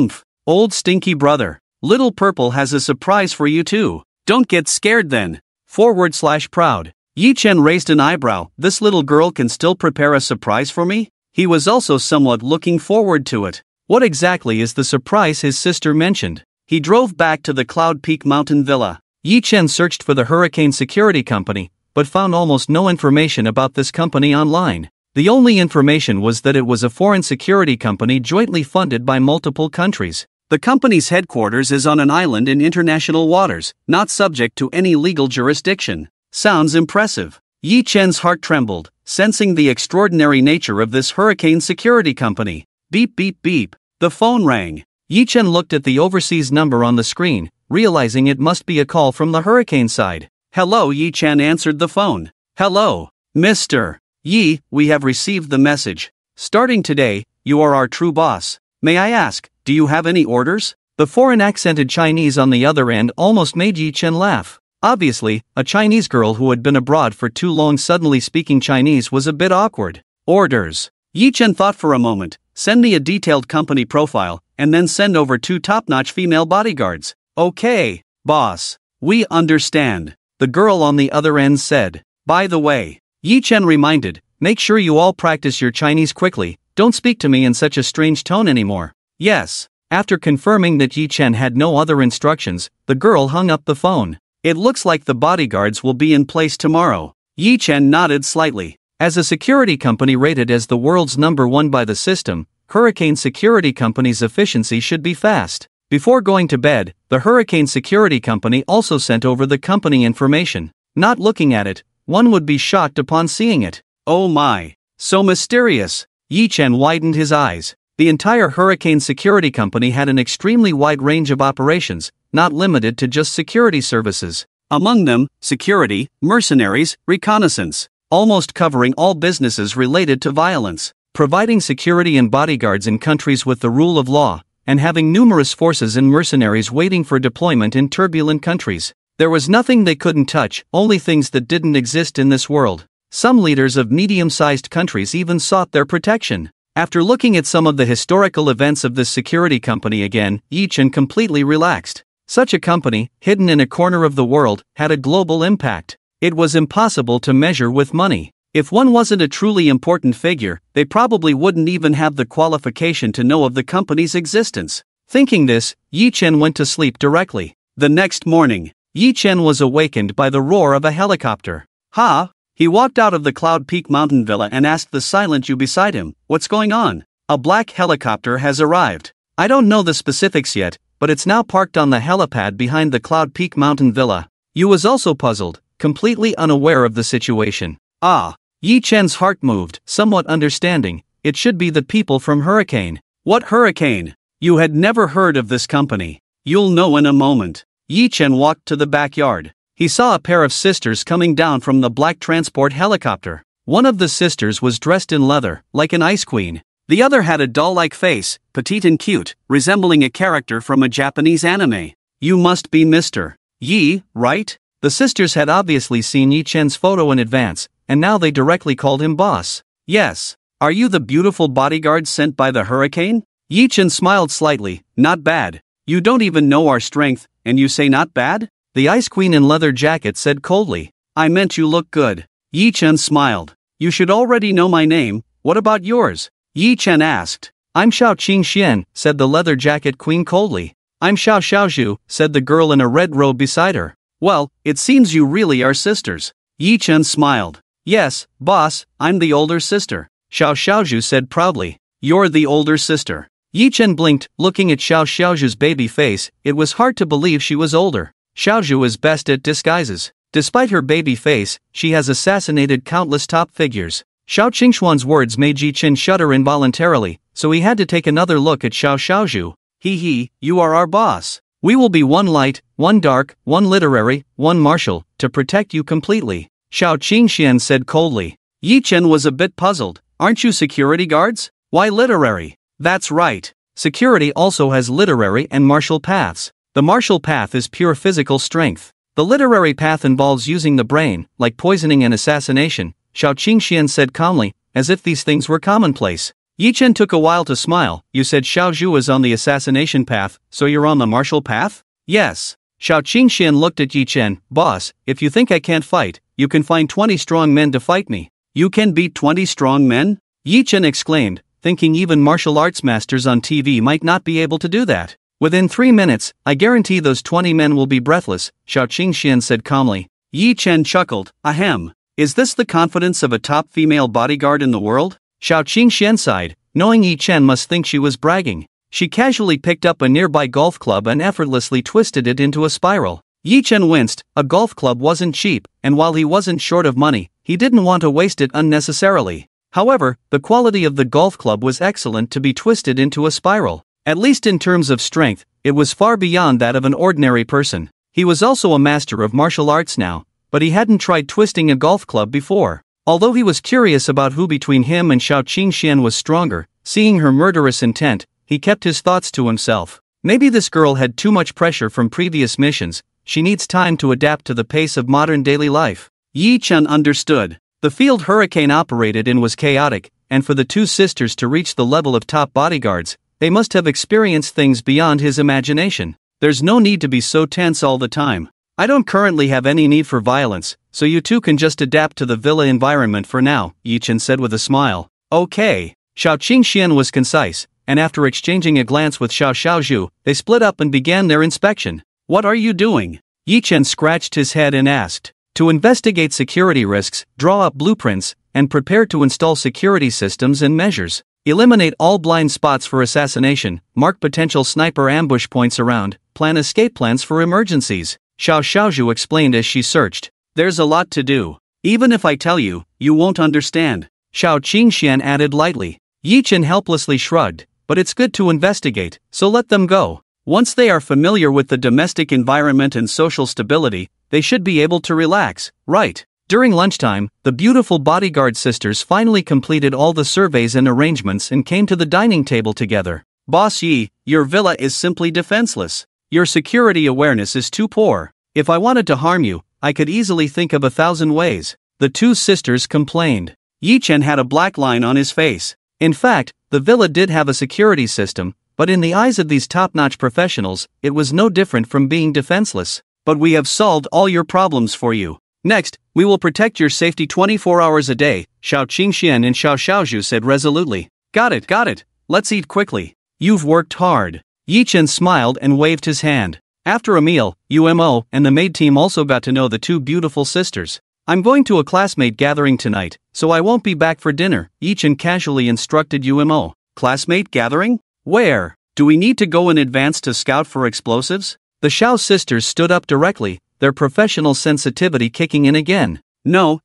Old stinky brother. Little Purple has a surprise for you too. Don't get scared then. /proud. Yi-Chen raised an eyebrow. This little girl can still prepare a surprise for me? He was also somewhat looking forward to it. What exactly is the surprise his sister mentioned? He drove back to the Cloud Peak Mountain Villa. Yi-Chen searched for the Hurricane Security Company, but found almost no information about this company online. The only information was that it was a foreign security company jointly funded by multiple countries. The company's headquarters is on an island in international waters, not subject to any legal jurisdiction. Sounds impressive. Yi-Chen's heart trembled, sensing the extraordinary nature of this Hurricane Security Company. Beep beep beep. The phone rang. Yi-Chen looked at the overseas number on the screen, realizing it must be a call from the hurricane side. Hello, Yi Chen answered the phone. Hello, Mr. Yi, we have received the message. Starting today, you are our true boss. May I ask, do you have any orders? The foreign-accented Chinese on the other end almost made Yi Chen laugh. Obviously, a Chinese girl who had been abroad for too long suddenly speaking Chinese was a bit awkward. Orders. Yi Chen thought for a moment. Send me a detailed company profile, and then send over 2 top-notch female bodyguards. Okay, boss. We understand. The girl on the other end said. By the way, Yi Chen reminded, make sure you all practice your Chinese quickly, don't speak to me in such a strange tone anymore. Yes. After confirming that Yi Chen had no other instructions, the girl hung up the phone. It looks like the bodyguards will be in place tomorrow. Yi Chen nodded slightly. As a security company rated as the world's #1 by the system, Hurricane Security Company's efficiency should be fast. Before going to bed, the Hurricane Security Company also sent over the company information. Not looking at it, one would be shocked upon seeing it. Oh my, so mysterious. Yi Chen widened his eyes. The entire Hurricane Security Company had an extremely wide range of operations, not limited to just security services. Among them, security, mercenaries, reconnaissance, almost covering all businesses related to violence, providing security and bodyguards in countries with the rule of law, and having numerous forces and mercenaries waiting for deployment in turbulent countries. There was nothing they couldn't touch, only things that didn't exist in this world. Some leaders of medium-sized countries even sought their protection. After looking at some of the historical events of this security company again, Yi Chen completely relaxed. Such a company, hidden in a corner of the world, had a global impact. It was impossible to measure with money. If one wasn't a truly important figure, they probably wouldn't even have the qualification to know of the company's existence. Thinking this, Yi Chen went to sleep directly. The next morning, Yi Chen was awakened by the roar of a helicopter. Ha! He walked out of the Cloud Peak Mountain Villa and asked the silent Yu beside him, what's going on? A black helicopter has arrived. I don't know the specifics yet, but it's now parked on the helipad behind the Cloud Peak Mountain Villa. Yu was also puzzled, completely unaware of the situation. Ah! Yi Chen's heart moved, somewhat understanding. It should be the people from Hurricane. What Hurricane? You had never heard of this company. You'll know in a moment. Yi Chen walked to the backyard. He saw a pair of sisters coming down from the black transport helicopter. One of the sisters was dressed in leather, like an ice queen. The other had a doll-like face, petite and cute, resembling a character from a Japanese anime. You must be Mr. Yi, right? The sisters had obviously seen Yi Chen's photo in advance, and now they directly called him boss. Yes. Are you the beautiful bodyguard sent by the hurricane? Yi Chen smiled slightly. Not bad. You don't even know our strength, and you say not bad? The ice queen in leather jacket said coldly. I meant you look good. Yi Chen smiled. You should already know my name. What about yours? Yi Chen asked. I'm Xiao Qingxian, said the leather jacket queen coldly. I'm Xiao Xiaozhu, said the girl in a red robe beside her. Well, it seems you really are sisters. Yi Chen smiled. Yes, boss, I'm the older sister. Xiao Xiaozhu said proudly. You're the older sister. Yi Chen blinked, looking at Xiao Xiaozhu's baby face. It was hard to believe she was older. Xiaozhu is best at disguises. Despite her baby face, she has assassinated countless top figures. Xiao Qingxuan's words made Yi Chen shudder involuntarily, so he had to take another look at Xiao Xiaozhu. He, you are our boss. We will be one light, one dark, one literary, one martial, to protect you completely. Xiao Qingxian said coldly. Yi Chen was a bit puzzled. Aren't you security guards? Why literary? That's right. Security also has literary and martial paths. The martial path is pure physical strength. The literary path involves using the brain, like poisoning and assassination, Xiao Qingxian said calmly, as if these things were commonplace. Yi Chen took a while to smile. You said Xiao Zhu is on the assassination path, so you're on the martial path? Yes. Xiao Qingxian looked at Yi Chen. Boss, if you think I can't fight, you can find 20 strong men to fight me. You can beat 20 strong men? Yi Chen exclaimed, thinking even martial arts masters on TV might not be able to do that. Within 3 minutes, I guarantee those 20 men will be breathless, Xiao Qingxian said calmly. Yi Chen chuckled. Ahem. Is this the confidence of a top female bodyguard in the world? Xiao Qingxian sighed, knowing Yi Chen must think she was bragging. She casually picked up a nearby golf club and effortlessly twisted it into a spiral. Yi Chen winced. A golf club wasn't cheap, and while he wasn't short of money, he didn't want to waste it unnecessarily. However, the quality of the golf club was excellent to be twisted into a spiral. At least in terms of strength, it was far beyond that of an ordinary person. He was also a master of martial arts now, but he hadn't tried twisting a golf club before. Although he was curious about who between him and Xiao Qingxian was stronger, seeing her murderous intent, he kept his thoughts to himself. Maybe this girl had too much pressure from previous missions, she needs time to adapt to the pace of modern daily life. Yi Chen understood. The field Hurricane operated in was chaotic, and for the two sisters to reach the level of top bodyguards, they must have experienced things beyond his imagination. There's no need to be so tense all the time. I don't currently have any need for violence, so you two can just adapt to the villa environment for now, Yi Chen said with a smile. Okay. Xiao Qingxian was concise, and after exchanging a glance with Xiao Xiaozhu, they split up and began their inspection. What are you doing? Yi Chen scratched his head and asked. To investigate security risks, draw up blueprints, and prepare to install security systems and measures. Eliminate all blind spots for assassination, mark potential sniper ambush points around, plan escape plans for emergencies, Xiao Xiaozhu explained as she searched. There's a lot to do. Even if I tell you, you won't understand, Xiao Qingxian added lightly. Yi Chen helplessly shrugged, but it's good to investigate, so let them go. Once they are familiar with the domestic environment and social stability, they should be able to relax, right? During lunchtime, the beautiful bodyguard sisters finally completed all the surveys and arrangements and came to the dining table together. Boss Yi, your villa is simply defenseless. Your security awareness is too poor. If I wanted to harm you, I could easily think of 1,000 ways, the two sisters complained. Yi Chen had a black line on his face. In fact, the villa did have a security system, but in the eyes of these top-notch professionals, it was no different from being defenseless. But we have solved all your problems for you. Next, we will protect your safety 24 hours a day, Xiao Qingxian and Xiao Xiaozhu said resolutely. Got it. Let's eat quickly. You've worked hard. Yi Chen smiled and waved his hand. After a meal, UMO and the maid team also got to know the two beautiful sisters. I'm going to a classmate gathering tonight, so I won't be back for dinner, Yi Chen casually instructed UMO. Classmate gathering? Where? Do we need to go in advance to scout for explosives? The Xiao sisters stood up directly, their professional sensitivity kicking in again. No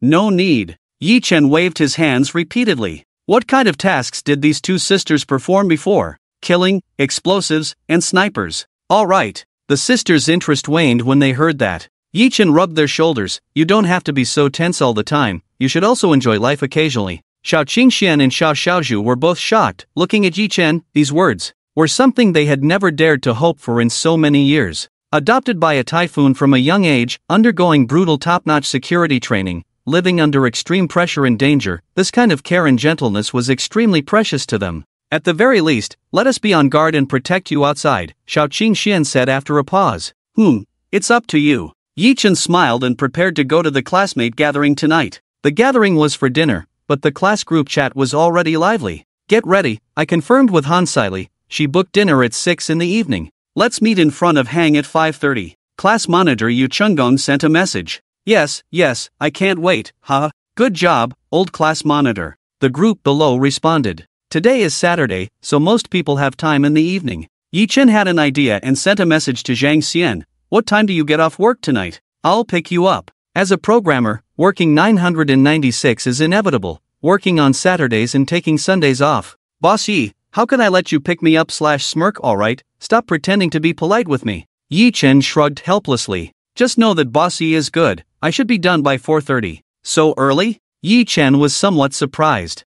need. Yi Chen waved his hands repeatedly. What kind of tasks did these two sisters perform before? Killing, explosives, and snipers. All right. The sisters' interest waned when they heard that. Yi Chen rubbed their shoulders. You don't have to be so tense all the time, you should also enjoy life occasionally. Xiao Qingxian and Xiao Xiaozhu were both shocked, looking at Yi Chen. These words were something they had never dared to hope for in so many years. Adopted by a typhoon from a young age, undergoing brutal top-notch security training, living under extreme pressure and danger, this kind of care and gentleness was extremely precious to them. At the very least, let us be on guard and protect you outside, Xiao Qingxian said after a pause. It's up to you. Yi Chen smiled and prepared to go to the classmate gathering tonight. The gathering was for dinner, but the class group chat was already lively. Get ready, I confirmed with Han Siley. She booked dinner at 6 in the evening. Let's meet in front of Hang at 5:30. Class monitor Yu Chunggong sent a message. Yes, I can't wait, Good job, old class monitor. The group below responded. Today is Saturday, so most people have time in the evening. Yi Chen had an idea and sent a message to Zhang Xian. What time do you get off work tonight? I'll pick you up. As a programmer, working 996 is inevitable, working on Saturdays and taking Sundays off. Boss Yi, how can I let you pick me up /smirk alright, stop pretending to be polite with me. Yi Chen shrugged helplessly. Just know that Boss Yi is good, I should be done by 4:30. So early? Yi Chen was somewhat surprised.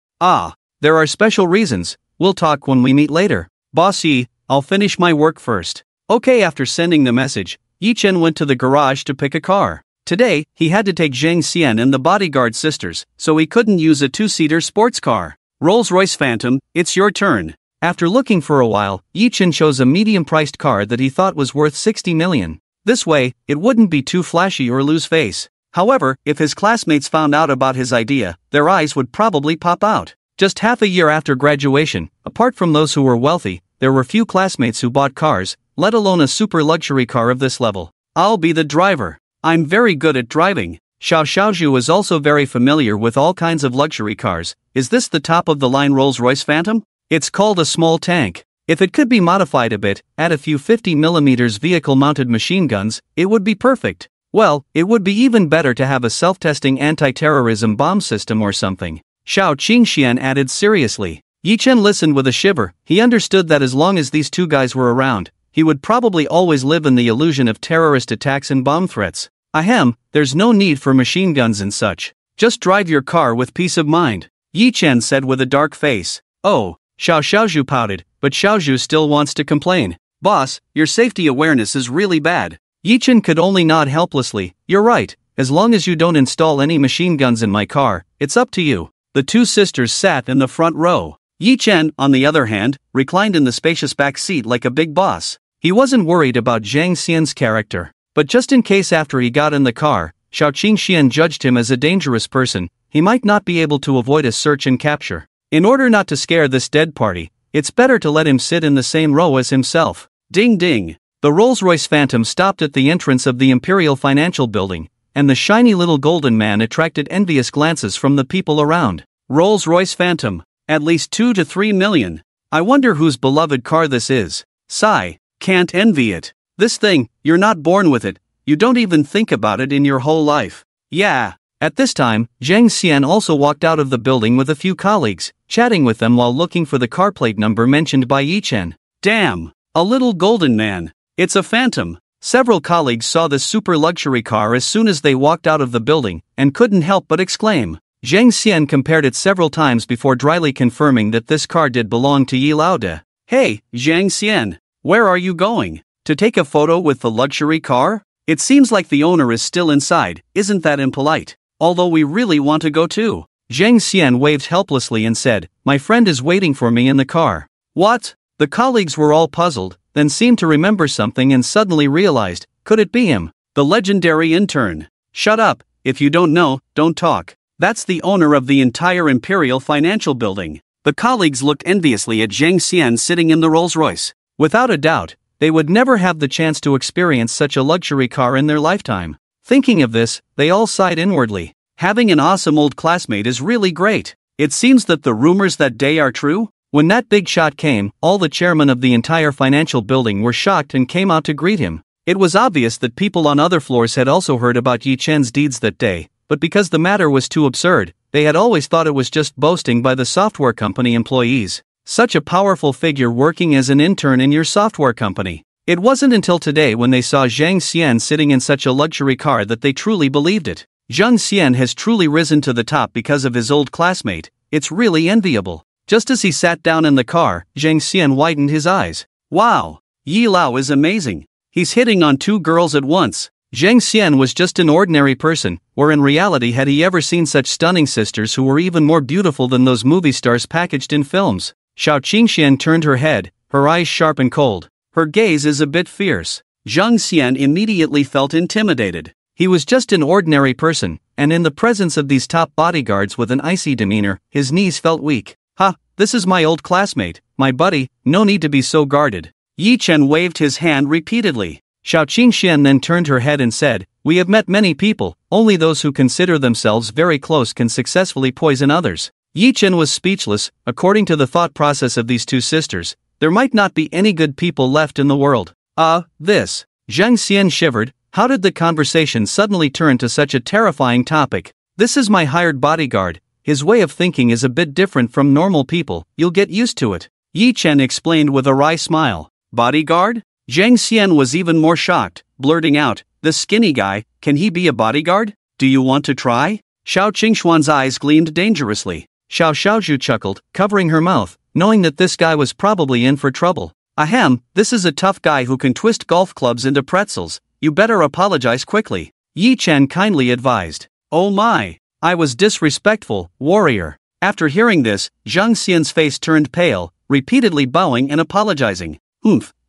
There are special reasons, we'll talk when we meet later. Boss Yi, I'll finish my work first. Okay. After sending the message, Yi Chen went to the garage to pick a car. Today, he had to take Zhang Xian and the bodyguard sisters, so he couldn't use a two-seater sports car. Rolls-Royce Phantom, it's your turn. After looking for a while, Yi Chen chose a medium-priced car that he thought was worth 60 million. This way, it wouldn't be too flashy or lose face. However, if his classmates found out about his idea, their eyes would probably pop out. Just half a year after graduation, apart from those who were wealthy, there were few classmates who bought cars, let alone a super luxury car of this level. I'll be the driver. I'm very good at driving. Xiao Xiaozhu is also very familiar with all kinds of luxury cars. Is this the top-of-the-line Rolls-Royce Phantom? It's called a small tank. If it could be modified a bit, add a few 50mm vehicle-mounted machine guns, it would be perfect. Well, it would be even better to have a self-testing anti-terrorism bomb system or something. Xiao Qingxian added seriously. Yi Chen listened with a shiver. He understood that as long as these two guys were around, he would probably always live in the illusion of terrorist attacks and bomb threats. Ahem, there's no need for machine guns and such. Just drive your car with peace of mind, Yi Chen said with a dark face. Oh, Xiaozhu pouted, but Xiaozhu still wants to complain. Boss, your safety awareness is really bad. Yi Chen could only nod helplessly. You're right, as long as you don't install any machine guns in my car, it's up to you. The two sisters sat in the front row. Yi Chen, on the other hand, reclined in the spacious back seat like a big boss. He wasn't worried about Zhang Xian's character, but just in case after he got in the car, Xiao Qingxian judged him as a dangerous person, he might not be able to avoid a search and capture. In order not to scare this dead party, it's better to let him sit in the same row as himself. Ding ding! The Rolls-Royce Phantom stopped at the entrance of the Imperial Financial Building, and the shiny little golden man attracted envious glances from the people around. Rolls-Royce Phantom, at least 2 to 3 million. I wonder whose beloved car this is. Sigh. Can't envy it. This thing, you're not born with it, you don't even think about it in your whole life. Yeah. At this time, Zhang Xian also walked out of the building with a few colleagues, chatting with them while looking for the car plate number mentioned by Yi Chen. Damn! A little golden man. It's a phantom. Several colleagues saw this super luxury car as soon as they walked out of the building, and couldn't help but exclaim. Zhang Xian compared it several times before dryly confirming that this car did belong to Yi Lao De. Hey, Zhang Xian! Where are you going? To take a photo with the luxury car? It seems like the owner is still inside, isn't that impolite? Although we really want to go too. Zhang Xian waved helplessly and said, my friend is waiting for me in the car. What? The colleagues were all puzzled, then seemed to remember something and suddenly realized, could it be him? The legendary intern. Shut up, if you don't know, don't talk. That's the owner of the entire Imperial Financial Building. The colleagues looked enviously at Zhang Xian sitting in the Rolls-Royce. Without a doubt, they would never have the chance to experience such a luxury car in their lifetime. Thinking of this, they all sighed inwardly. Having an awesome old classmate is really great. It seems that the rumors that day are true. When that big shot came, all the chairmen of the entire financial building were shocked and came out to greet him. It was obvious that people on other floors had also heard about Yi Chen's deeds that day, but because the matter was too absurd, they had always thought it was just boasting by the software company employees. Such a powerful figure working as an intern in your software company. It wasn't until today when they saw Zhang Xian sitting in such a luxury car that they truly believed it. Zhang Xian has truly risen to the top because of his old classmate. It's really enviable. Just as he sat down in the car, Zhang Xian widened his eyes. Wow! Yi Lao is amazing. He's hitting on 2 girls at once. Zhang Xian was just an ordinary person, or in reality had he ever seen such stunning sisters who were even more beautiful than those movie stars packaged in films? Xiao Qingxian turned her head, her eyes sharp and cold. Her gaze is a bit fierce. Zhang Xian immediately felt intimidated. He was just an ordinary person, and in the presence of these top bodyguards with an icy demeanor, his knees felt weak. Ha, this is my old classmate, my buddy, no need to be so guarded. Yi Chen waved his hand repeatedly. Xiao Qingxian then turned her head and said, we have met many people, only those who consider themselves very close can successfully poison others. Yi Chen was speechless. According to the thought process of these two sisters, there might not be any good people left in the world. This. Zhang Xian shivered. How did the conversation suddenly turn to such a terrifying topic? This is my hired bodyguard. His way of thinking is a bit different from normal people, you'll get used to it. Yi Chen explained with a wry smile. Bodyguard? Zhang Xian was even more shocked, blurting out, this skinny guy, can he be a bodyguard? Do you want to try? Xiao Qingxuan's eyes gleamed dangerously. Xiao Xiaozhu chuckled, covering her mouth, knowing that this guy was probably in for trouble. Ahem, this is a tough guy who can twist golf clubs into pretzels. You better apologize quickly. Yi Chen kindly advised. Oh my, I was disrespectful, warrior. After hearing this, Zhang Xian's face turned pale, repeatedly bowing and apologizing.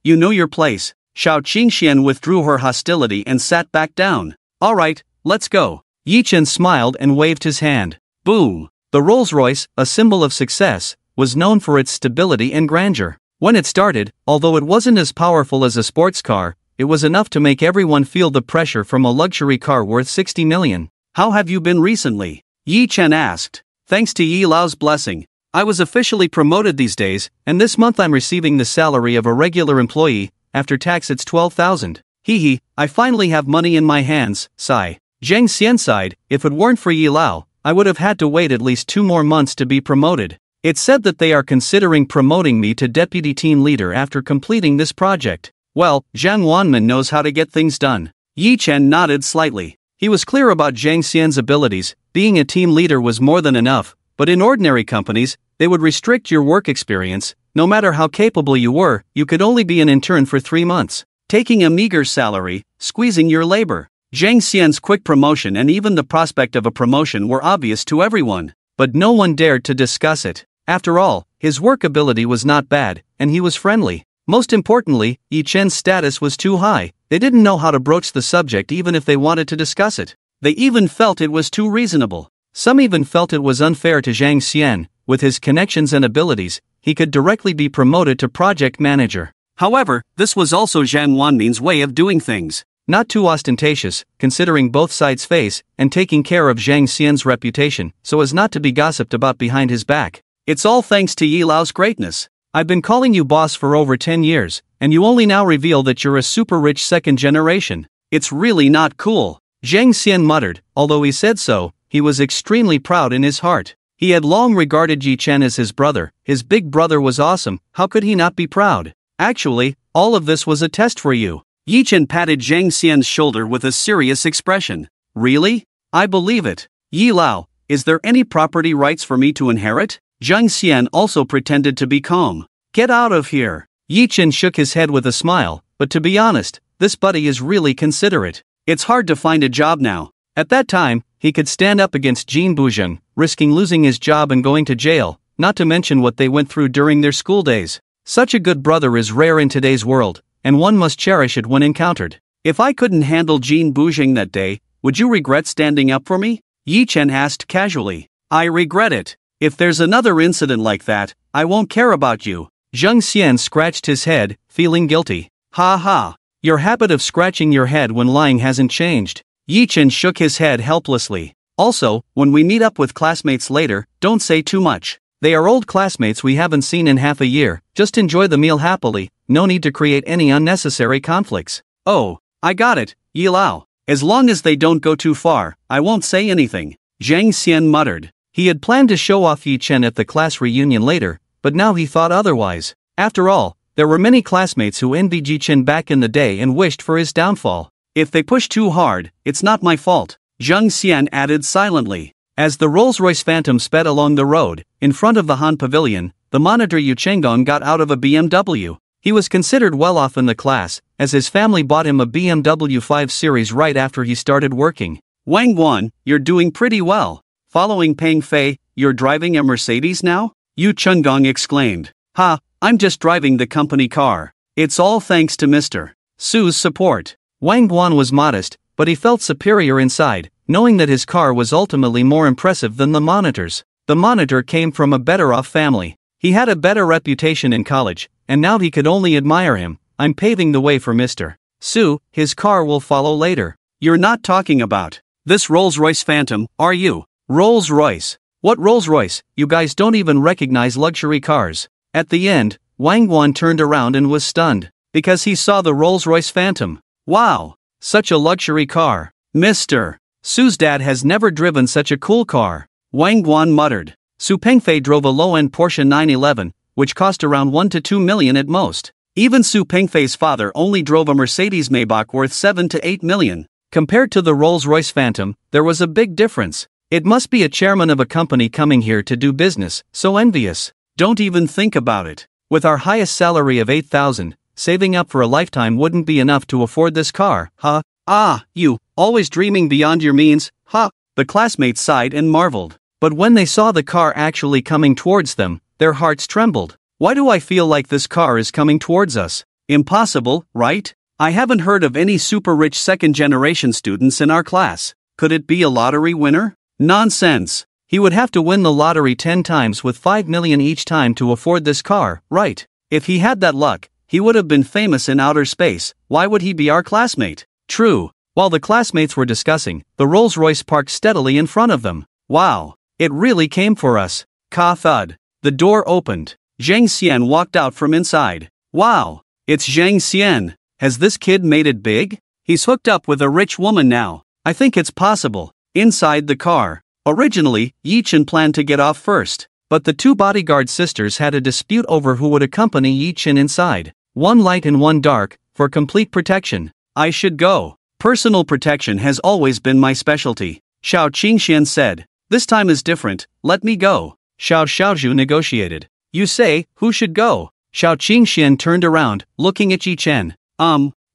You know your place. Xiao Qingxian withdrew her hostility and sat back down. Alright, let's go. Yi Chen smiled and waved his hand. Boom. The Rolls-Royce, a symbol of success, was known for its stability and grandeur. When it started, although it wasn't as powerful as a sports car, it was enough to make everyone feel the pressure from a luxury car worth 60 million. How have you been recently? Yi Chen asked. Thanks to Yi Lao's blessing, I was officially promoted these days, and this month I'm receiving the salary of a regular employee. After tax it's 12,000. Hee, I finally have money in my hands, sigh. Zhang Xian sighed, if it weren't for Yi Lao, I would have had to wait at least 2 more months to be promoted. It said that they are considering promoting me to deputy team leader after completing this project. Well, Zhang Wanman knows how to get things done. Yi Chen nodded slightly. He was clear about Zhang Xian's abilities. Being a team leader was more than enough, but in ordinary companies, they would restrict your work experience. No matter how capable you were, you could only be an intern for 3 months, taking a meager salary, squeezing your labor. Zhang Xian's quick promotion and even the prospect of a promotion were obvious to everyone, but no one dared to discuss it. After all, his work ability was not bad, and he was friendly. Most importantly, Yi Chen's status was too high. They didn't know how to broach the subject even if they wanted to discuss it. They even felt it was too reasonable. Some even felt it was unfair to Zhang Xian. With his connections and abilities, he could directly be promoted to project manager. However, this was also Zhang Wanmin's way of doing things. Not too ostentatious, considering both sides' face, and taking care of Zhang Xian's reputation, so as not to be gossiped about behind his back. It's all thanks to Yi Lao's greatness. I've been calling you boss for over 10 years, and you only now reveal that you're a super rich second generation. It's really not cool. Zhang Xian muttered. Although he said so, he was extremely proud in his heart. He had long regarded Yi Chen as his brother. His big brother was awesome. How could he not be proud? Actually, all of this was a test for you. Yi Chen patted Zhang Xian's shoulder with a serious expression. Really? I believe it. Yi Lao, is there any property rights for me to inherit? Zhang Xian also pretended to be calm. Get out of here. Yi Chen shook his head with a smile, but to be honest, this buddy is really considerate. It's hard to find a job now. At that time, he could stand up against Jin Buzheng, risking losing his job and going to jail, not to mention what they went through during their school days. Such a good brother is rare in today's world, and one must cherish it when encountered. If I couldn't handle Jin Buzheng that day, would you regret standing up for me? Yi Chen asked casually. I regret it. If there's another incident like that, I won't care about you. Zhang Xian scratched his head, feeling guilty. Ha ha. Your habit of scratching your head when lying hasn't changed. Yi Chen shook his head helplessly. Also, when we meet up with classmates later, don't say too much. They are old classmates we haven't seen in half a year. Just enjoy the meal happily. No need to create any unnecessary conflicts. Oh, I got it, Yi Lao. As long as they don't go too far, I won't say anything. Zhang Xian muttered. He had planned to show off Yi Chen at the class reunion later, but now he thought otherwise. After all, there were many classmates who envied Yi Chen back in the day and wished for his downfall. If they push too hard, it's not my fault, Zhang Xian added silently. As the Rolls-Royce Phantom sped along the road, in front of the Han Pavilion, the monitor Yu Chenggong got out of a BMW. He was considered well off in the class, as his family bought him a BMW 5 Series right after he started working. Wang Guan, you're doing pretty well. Following Peng Fei, you're driving a Mercedes now? Yu Chenggong exclaimed. Ha, I'm just driving the company car. It's all thanks to Mr. Su's support. Wang Guan was modest, but he felt superior inside, knowing that his car was ultimately more impressive than the monitor's. The monitor came from a better-off family. He had a better reputation in college, and now he could only admire him. I'm paving the way for Mr. Su, his car will follow later. You're not talking about this Rolls-Royce Phantom, are you? Rolls-Royce? What Rolls-Royce? You guys don't even recognize luxury cars. At the end, Wang Guan turned around and was stunned, because he saw the Rolls-Royce Phantom. Wow! Such a luxury car. Mr. Su's dad has never driven such a cool car. Wang Guan muttered. Su Pengfei drove a low-end Porsche 911, which cost around 1 to 2 million at most. Even Su Pengfei's father only drove a Mercedes Maybach worth 7 to 8 million. Compared to the Rolls-Royce Phantom, there was a big difference. It must be a chairman of a company coming here to do business, so envious. Don't even think about it. With our highest salary of 8,000, saving up for a lifetime wouldn't be enough to afford this car, huh? Ah, you, always dreaming beyond your means, huh? The classmates sighed and marveled. But when they saw the car actually coming towards them, their hearts trembled. Why do I feel like this car is coming towards us? Impossible, right? I haven't heard of any super rich second-generation students in our class. Could it be a lottery winner? Nonsense. He would have to win the lottery 10 times with 5 million each time to afford this car, right? If he had that luck, he would have been famous in outer space. Why would he be our classmate? True. While the classmates were discussing, the Rolls-Royce parked steadily in front of them. Wow. It really came for us. Ka thud. The door opened. Zhang Xian walked out from inside. Wow. It's Zhang Xian. Has this kid made it big? He's hooked up with a rich woman now. I think it's possible. Inside the car. Originally, Yi Chen planned to get off first. But the two bodyguard sisters had a dispute over who would accompany Yi Chen inside, one light and one dark, for complete protection. I should go. Personal protection has always been my specialty, Xiao Qingxian said. This time is different, let me go. Xiao Xiaozhu negotiated. You say, who should go? Xiao Qingxian turned around, looking at Yi Chen.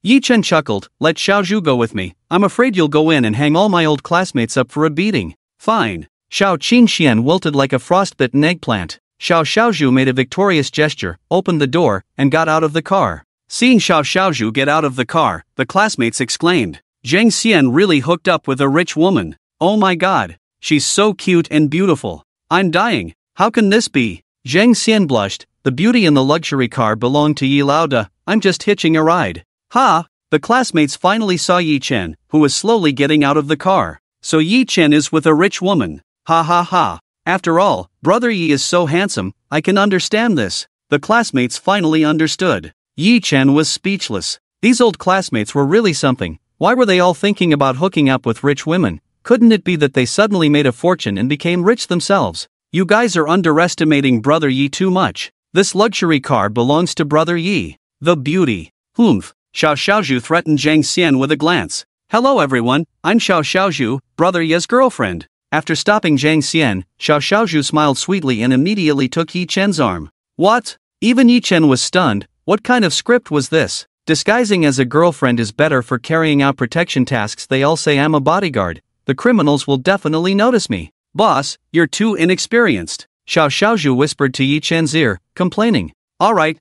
Yi Chen chuckled, let Xiaozhu go with me. I'm afraid you'll go in and hang all my old classmates up for a beating. Fine. Xiao Qingxian wilted like a frostbitten eggplant. Xiao Xiaozhu made a victorious gesture, opened the door, and got out of the car. Seeing Xiao Xiaozhu get out of the car, the classmates exclaimed. Zhang Xian really hooked up with a rich woman. Oh my god. She's so cute and beautiful. I'm dying. How can this be? Zhang Xian blushed. The beauty in the luxury car belonged to Yi Laoda. I'm just hitching a ride. Ha! The classmates finally saw Yi Chen, who was slowly getting out of the car. So Yi Chen is with a rich woman. Ha ha ha. After all, brother Yi is so handsome, I can understand this. The classmates finally understood. Yi Chen was speechless. These old classmates were really something. Why were they all thinking about hooking up with rich women? Couldn't it be that they suddenly made a fortune and became rich themselves? You guys are underestimating brother Yi too much. This luxury car belongs to brother Yi. The beauty. Humph. Xiao Xiaozhu threatened Zhang Xian with a glance. Hello everyone, I'm Xiao Xiaozhu, brother Yi's girlfriend. After stopping Zhang Xian, Xiao Xiaozhu smiled sweetly and immediately took Yi Chen's arm. What? Even Yi Chen was stunned. What kind of script was this? Disguising as a girlfriend is better for carrying out protection tasks. They all say I'm a bodyguard. The criminals will definitely notice me. Boss, you're too inexperienced. Xiao Xiaozhu whispered to Yi Chen's ear, complaining. Alright,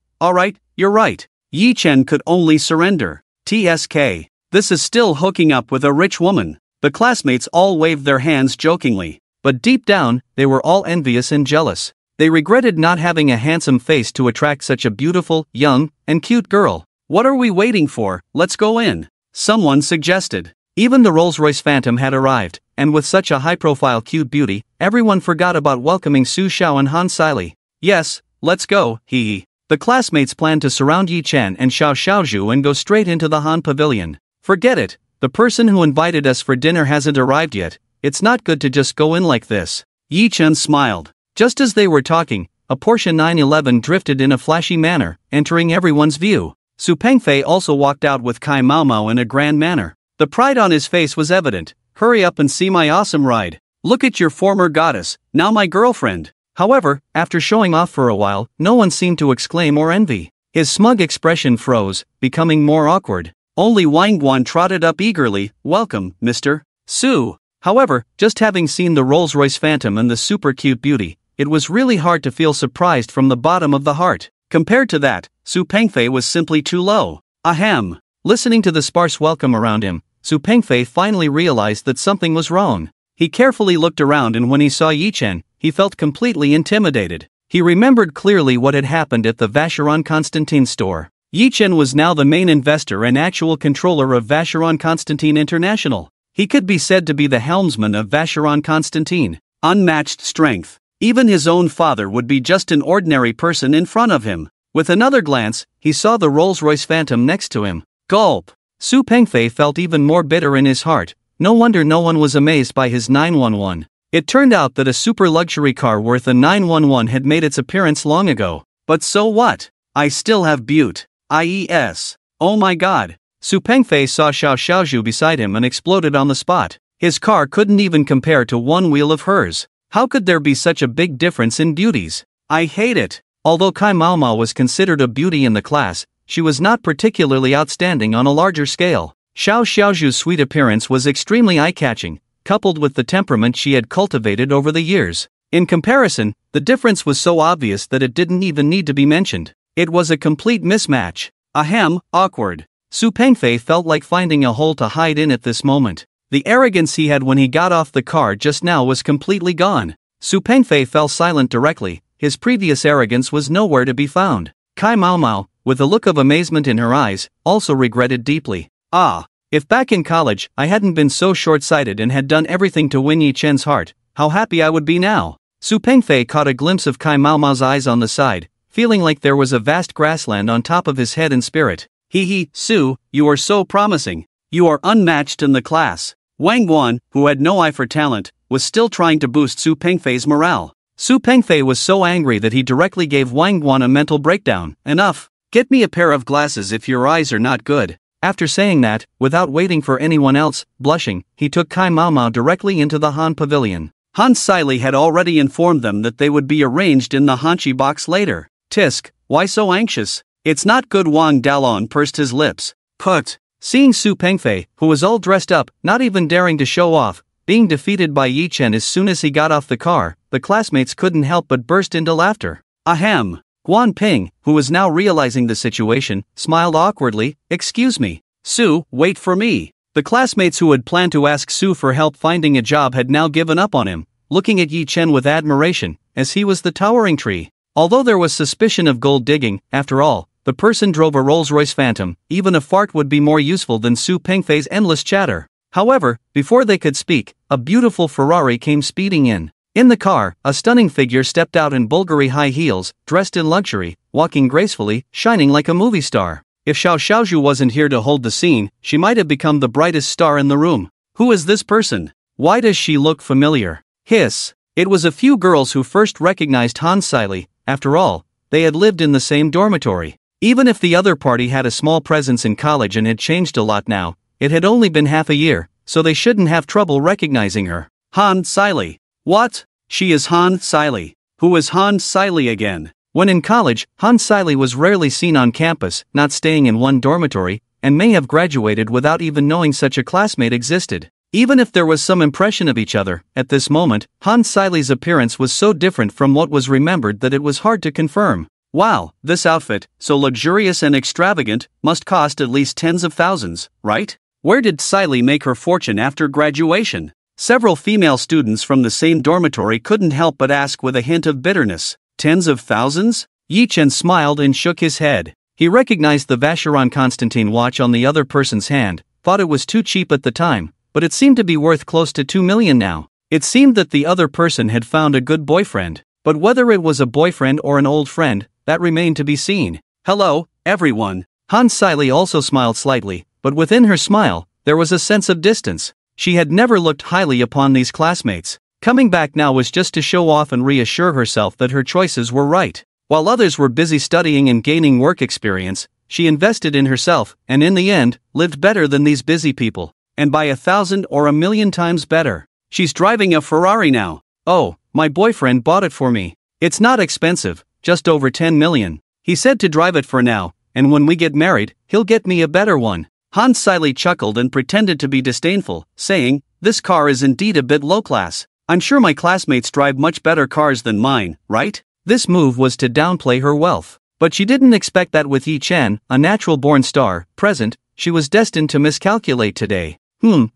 you're right. Yi Chen could only surrender. TSK. This is still hooking up with a rich woman. The classmates all waved their hands jokingly. But deep down, they were all envious and jealous. They regretted not having a handsome face to attract such a beautiful, young, and cute girl. What are we waiting for? Let's go in. Someone suggested. Even the Rolls-Royce Phantom had arrived, and with such a high-profile cute beauty, everyone forgot about welcoming Su Xiao and Han Siley. Yes, let's go, hee. The classmates planned to surround Yi Chen and Xiao Xiaozhu and go straight into the Han Pavilion. Forget it, the person who invited us for dinner hasn't arrived yet. It's not good to just go in like this. Yi Chen smiled. Just as they were talking, a Porsche 911 drifted in a flashy manner, entering everyone's view. Su Pengfei also walked out with Kai Mao Mao in a grand manner. The pride on his face was evident. Hurry up and see my awesome ride. Look at your former goddess, now my girlfriend. However, after showing off for a while, no one seemed to exclaim or envy. His smug expression froze, becoming more awkward. Only Wang Guan trotted up eagerly. Welcome, Mr. Su. However, just having seen the Rolls-Royce Phantom and the super cute beauty, it was really hard to feel surprised from the bottom of the heart. Compared to that, Su Pengfei was simply too low. Ahem. Listening to the sparse welcome around him, Su Pengfei finally realized that something was wrong. He carefully looked around and when he saw Yi Chen, he felt completely intimidated. He remembered clearly what had happened at the Vacheron Constantin store. Yi Chen was now the main investor and actual controller of Vacheron Constantin International. He could be said to be the helmsman of Vacheron Constantin. Unmatched strength. Even his own father would be just an ordinary person in front of him. With another glance, he saw the Rolls-Royce Phantom next to him. Gulp! Su Pengfei felt even more bitter in his heart. No wonder no one was amazed by his 911. It turned out that a super luxury car worth a 911 had made its appearance long ago. But so what? I still have Butte. IES. Oh my god. Su Pengfei saw Xiao Xiaozhu beside him and exploded on the spot. His car couldn't even compare to one wheel of hers. How could there be such a big difference in beauties? I hate it. Although Kai Mao Mao was considered a beauty in the class, she was not particularly outstanding on a larger scale. Xiao Xiaozhu's sweet appearance was extremely eye-catching, coupled with the temperament she had cultivated over the years. In comparison, the difference was so obvious that it didn't even need to be mentioned. It was a complete mismatch. Ahem, awkward. Su Pengfei felt like finding a hole to hide in at this moment. The arrogance he had when he got off the car just now was completely gone. Su Pengfei fell silent directly. His previous arrogance was nowhere to be found. Kai Mao Mao, with a look of amazement in her eyes, also regretted deeply. Ah, if back in college I hadn't been so short-sighted and had done everything to win Yi Chen's heart, how happy I would be now. Su Pengfei caught a glimpse of Kai Mao Mao's eyes on the side, feeling like there was a vast grassland on top of his head and spirit. Hee, Su, you are so promising. You are unmatched in the class. Wang Guan, who had no eye for talent, was still trying to boost Su Pengfei's morale. Su Pengfei was so angry that he directly gave Wang Guan a mental breakdown. Enough. Get me a pair of glasses if your eyes are not good. After saying that, without waiting for anyone else, blushing, he took Kai Mao Mao directly into the Han Pavilion. Han Siley had already informed them that they would be arranged in the Hanchi box later. Tisk, why so anxious? It's not good. Wang Dalon pursed his lips. Put. Seeing Su Pengfei, who was all dressed up, not even daring to show off, being defeated by Yi Chen as soon as he got off the car, the classmates couldn't help but burst into laughter. Ahem. Guan Ping, who was now realizing the situation, smiled awkwardly. Excuse me. Su, wait for me. The classmates who had planned to ask Su for help finding a job had now given up on him, looking at Yi Chen with admiration, as he was the towering tree. Although there was suspicion of gold digging, after all, the person drove a Rolls-Royce Phantom. Even a fart would be more useful than Su Pengfei's endless chatter. However, before they could speak, a beautiful Ferrari came speeding in. In the car, a stunning figure stepped out in Bulgari high heels, dressed in luxury, walking gracefully, shining like a movie star. If Xiao Xiaozhu wasn't here to hold the scene, she might have become the brightest star in the room. Who is this person? Why does she look familiar? Hiss. It was a few girls who first recognized Han Siley. After all, they had lived in the same dormitory. Even if the other party had a small presence in college and had changed a lot now, it had only been half a year, so they shouldn't have trouble recognizing her. Han Siley. What? She is Han Siley. Who is Han Siley again? When in college, Han Siley was rarely seen on campus, not staying in one dormitory, and may have graduated without even knowing such a classmate existed. Even if there was some impression of each other, at this moment, Han Siley's appearance was so different from what was remembered that it was hard to confirm. Wow, this outfit, so luxurious and extravagant, must cost at least tens of thousands, right? Where did Siley make her fortune after graduation? Several female students from the same dormitory couldn't help but ask with a hint of bitterness. Tens of thousands? Yi Chen smiled and shook his head. He recognized the Vacheron Constantine watch on the other person's hand, thought it was too cheap at the time, but it seemed to be worth close to 2 million now. It seemed that the other person had found a good boyfriend, but whether it was a boyfriend or an old friend, that remained to be seen. Hello, everyone. Han Siley also smiled slightly, but within her smile, there was a sense of distance. She had never looked highly upon these classmates. Coming back now was just to show off and reassure herself that her choices were right. While others were busy studying and gaining work experience, she invested in herself, and in the end, lived better than these busy people. And by 1,000 or 1,000,000 times better. She's driving a Ferrari now. Oh, my boyfriend bought it for me. It's not expensive, just over 10 million. He said to drive it for now, and when we get married, he'll get me a better one. Han Siley chuckled and pretended to be disdainful, saying, this car is indeed a bit low class. I'm sure my classmates drive much better cars than mine, right? This move was to downplay her wealth. But she didn't expect that with Yi Chen, a natural-born star, present, she was destined to miscalculate today.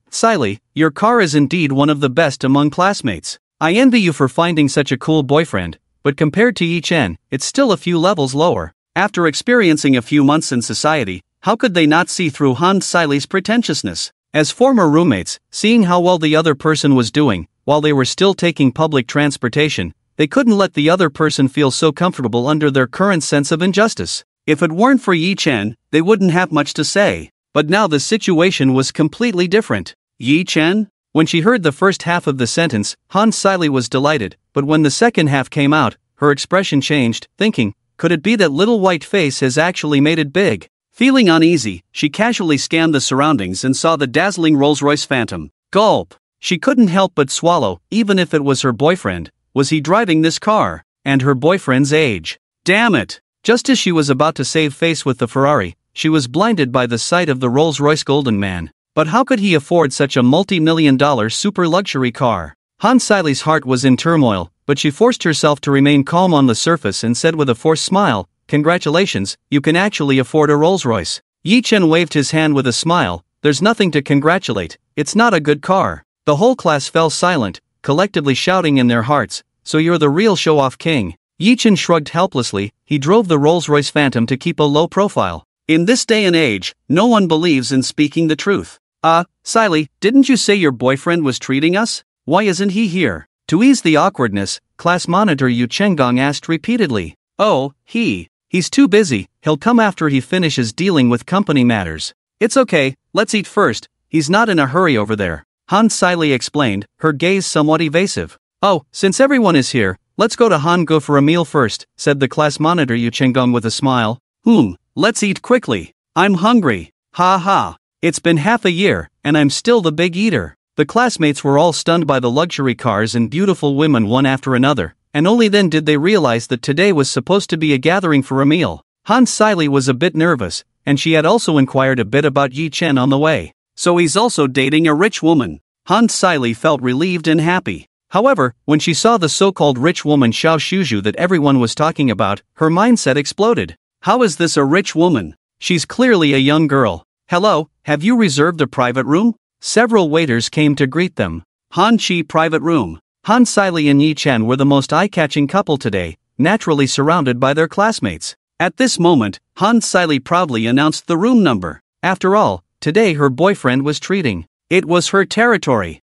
Siley, your car is indeed one of the best among classmates. I envy you for finding such a cool boyfriend, but compared to Yi Chen, it's still a few levels lower. After experiencing a few months in society, how could they not see through Han Siley's pretentiousness? As former roommates, seeing how well the other person was doing, while they were still taking public transportation, they couldn't let the other person feel so comfortable under their current sense of injustice. If it weren't for Yi Chen, they wouldn't have much to say. But now the situation was completely different. Yi Chen? When she heard the first half of the sentence, Han Siley was delighted, but when the second half came out, her expression changed, thinking, could it be that little white face has actually made it big? Feeling uneasy, she casually scanned the surroundings and saw the dazzling Rolls-Royce Phantom. Gulp! She couldn't help but swallow, even if it was her boyfriend. Was he driving this car? And her boyfriend's age? Damn it! Just as she was about to save face with the Ferrari, she was blinded by the sight of the Rolls-Royce Golden Man. But how could he afford such a multi-million-dollar super luxury car? Han Siley's heart was in turmoil, but she forced herself to remain calm on the surface and said with a forced smile, congratulations, you can actually afford a Rolls-Royce. Yi Chen waved his hand with a smile, there's nothing to congratulate, it's not a good car. The whole class fell silent, collectively shouting in their hearts, so you're the real show-off king. Yi Chen shrugged helplessly, he drove the Rolls-Royce Phantom to keep a low profile. In this day and age, no one believes in speaking the truth. Siley, didn't you say your boyfriend was treating us? Why isn't he here? To ease the awkwardness, class monitor Yu Chenggong asked repeatedly. Oh, he's too busy, he'll come after he finishes dealing with company matters. It's okay, let's eat first, he's not in a hurry over there. Han Siley explained, her gaze somewhat evasive. Oh, since everyone is here, let's go to Hangul for a meal first, said the class monitor Yu Chenggong with a smile. Let's eat quickly. I'm hungry. Ha ha. It's been half a year, and I'm still the big eater. The classmates were all stunned by the luxury cars and beautiful women one after another, and only then did they realize that today was supposed to be a gathering for a meal. Han Siley was a bit nervous, and she had also inquired a bit about Yi Chen on the way. So he's also dating a rich woman. Han Siley felt relieved and happy. However, when she saw the so-called rich woman Xiao Shuzhu that everyone was talking about, her mindset exploded. How is this a rich woman? She's clearly a young girl. Hello, have you reserved a private room? Several waiters came to greet them. Han Chi private room. Han Siley and Yi Chen were the most eye-catching couple today, naturally surrounded by their classmates. At this moment, Han Siley proudly announced the room number. After all, today her boyfriend was treating. It was her territory.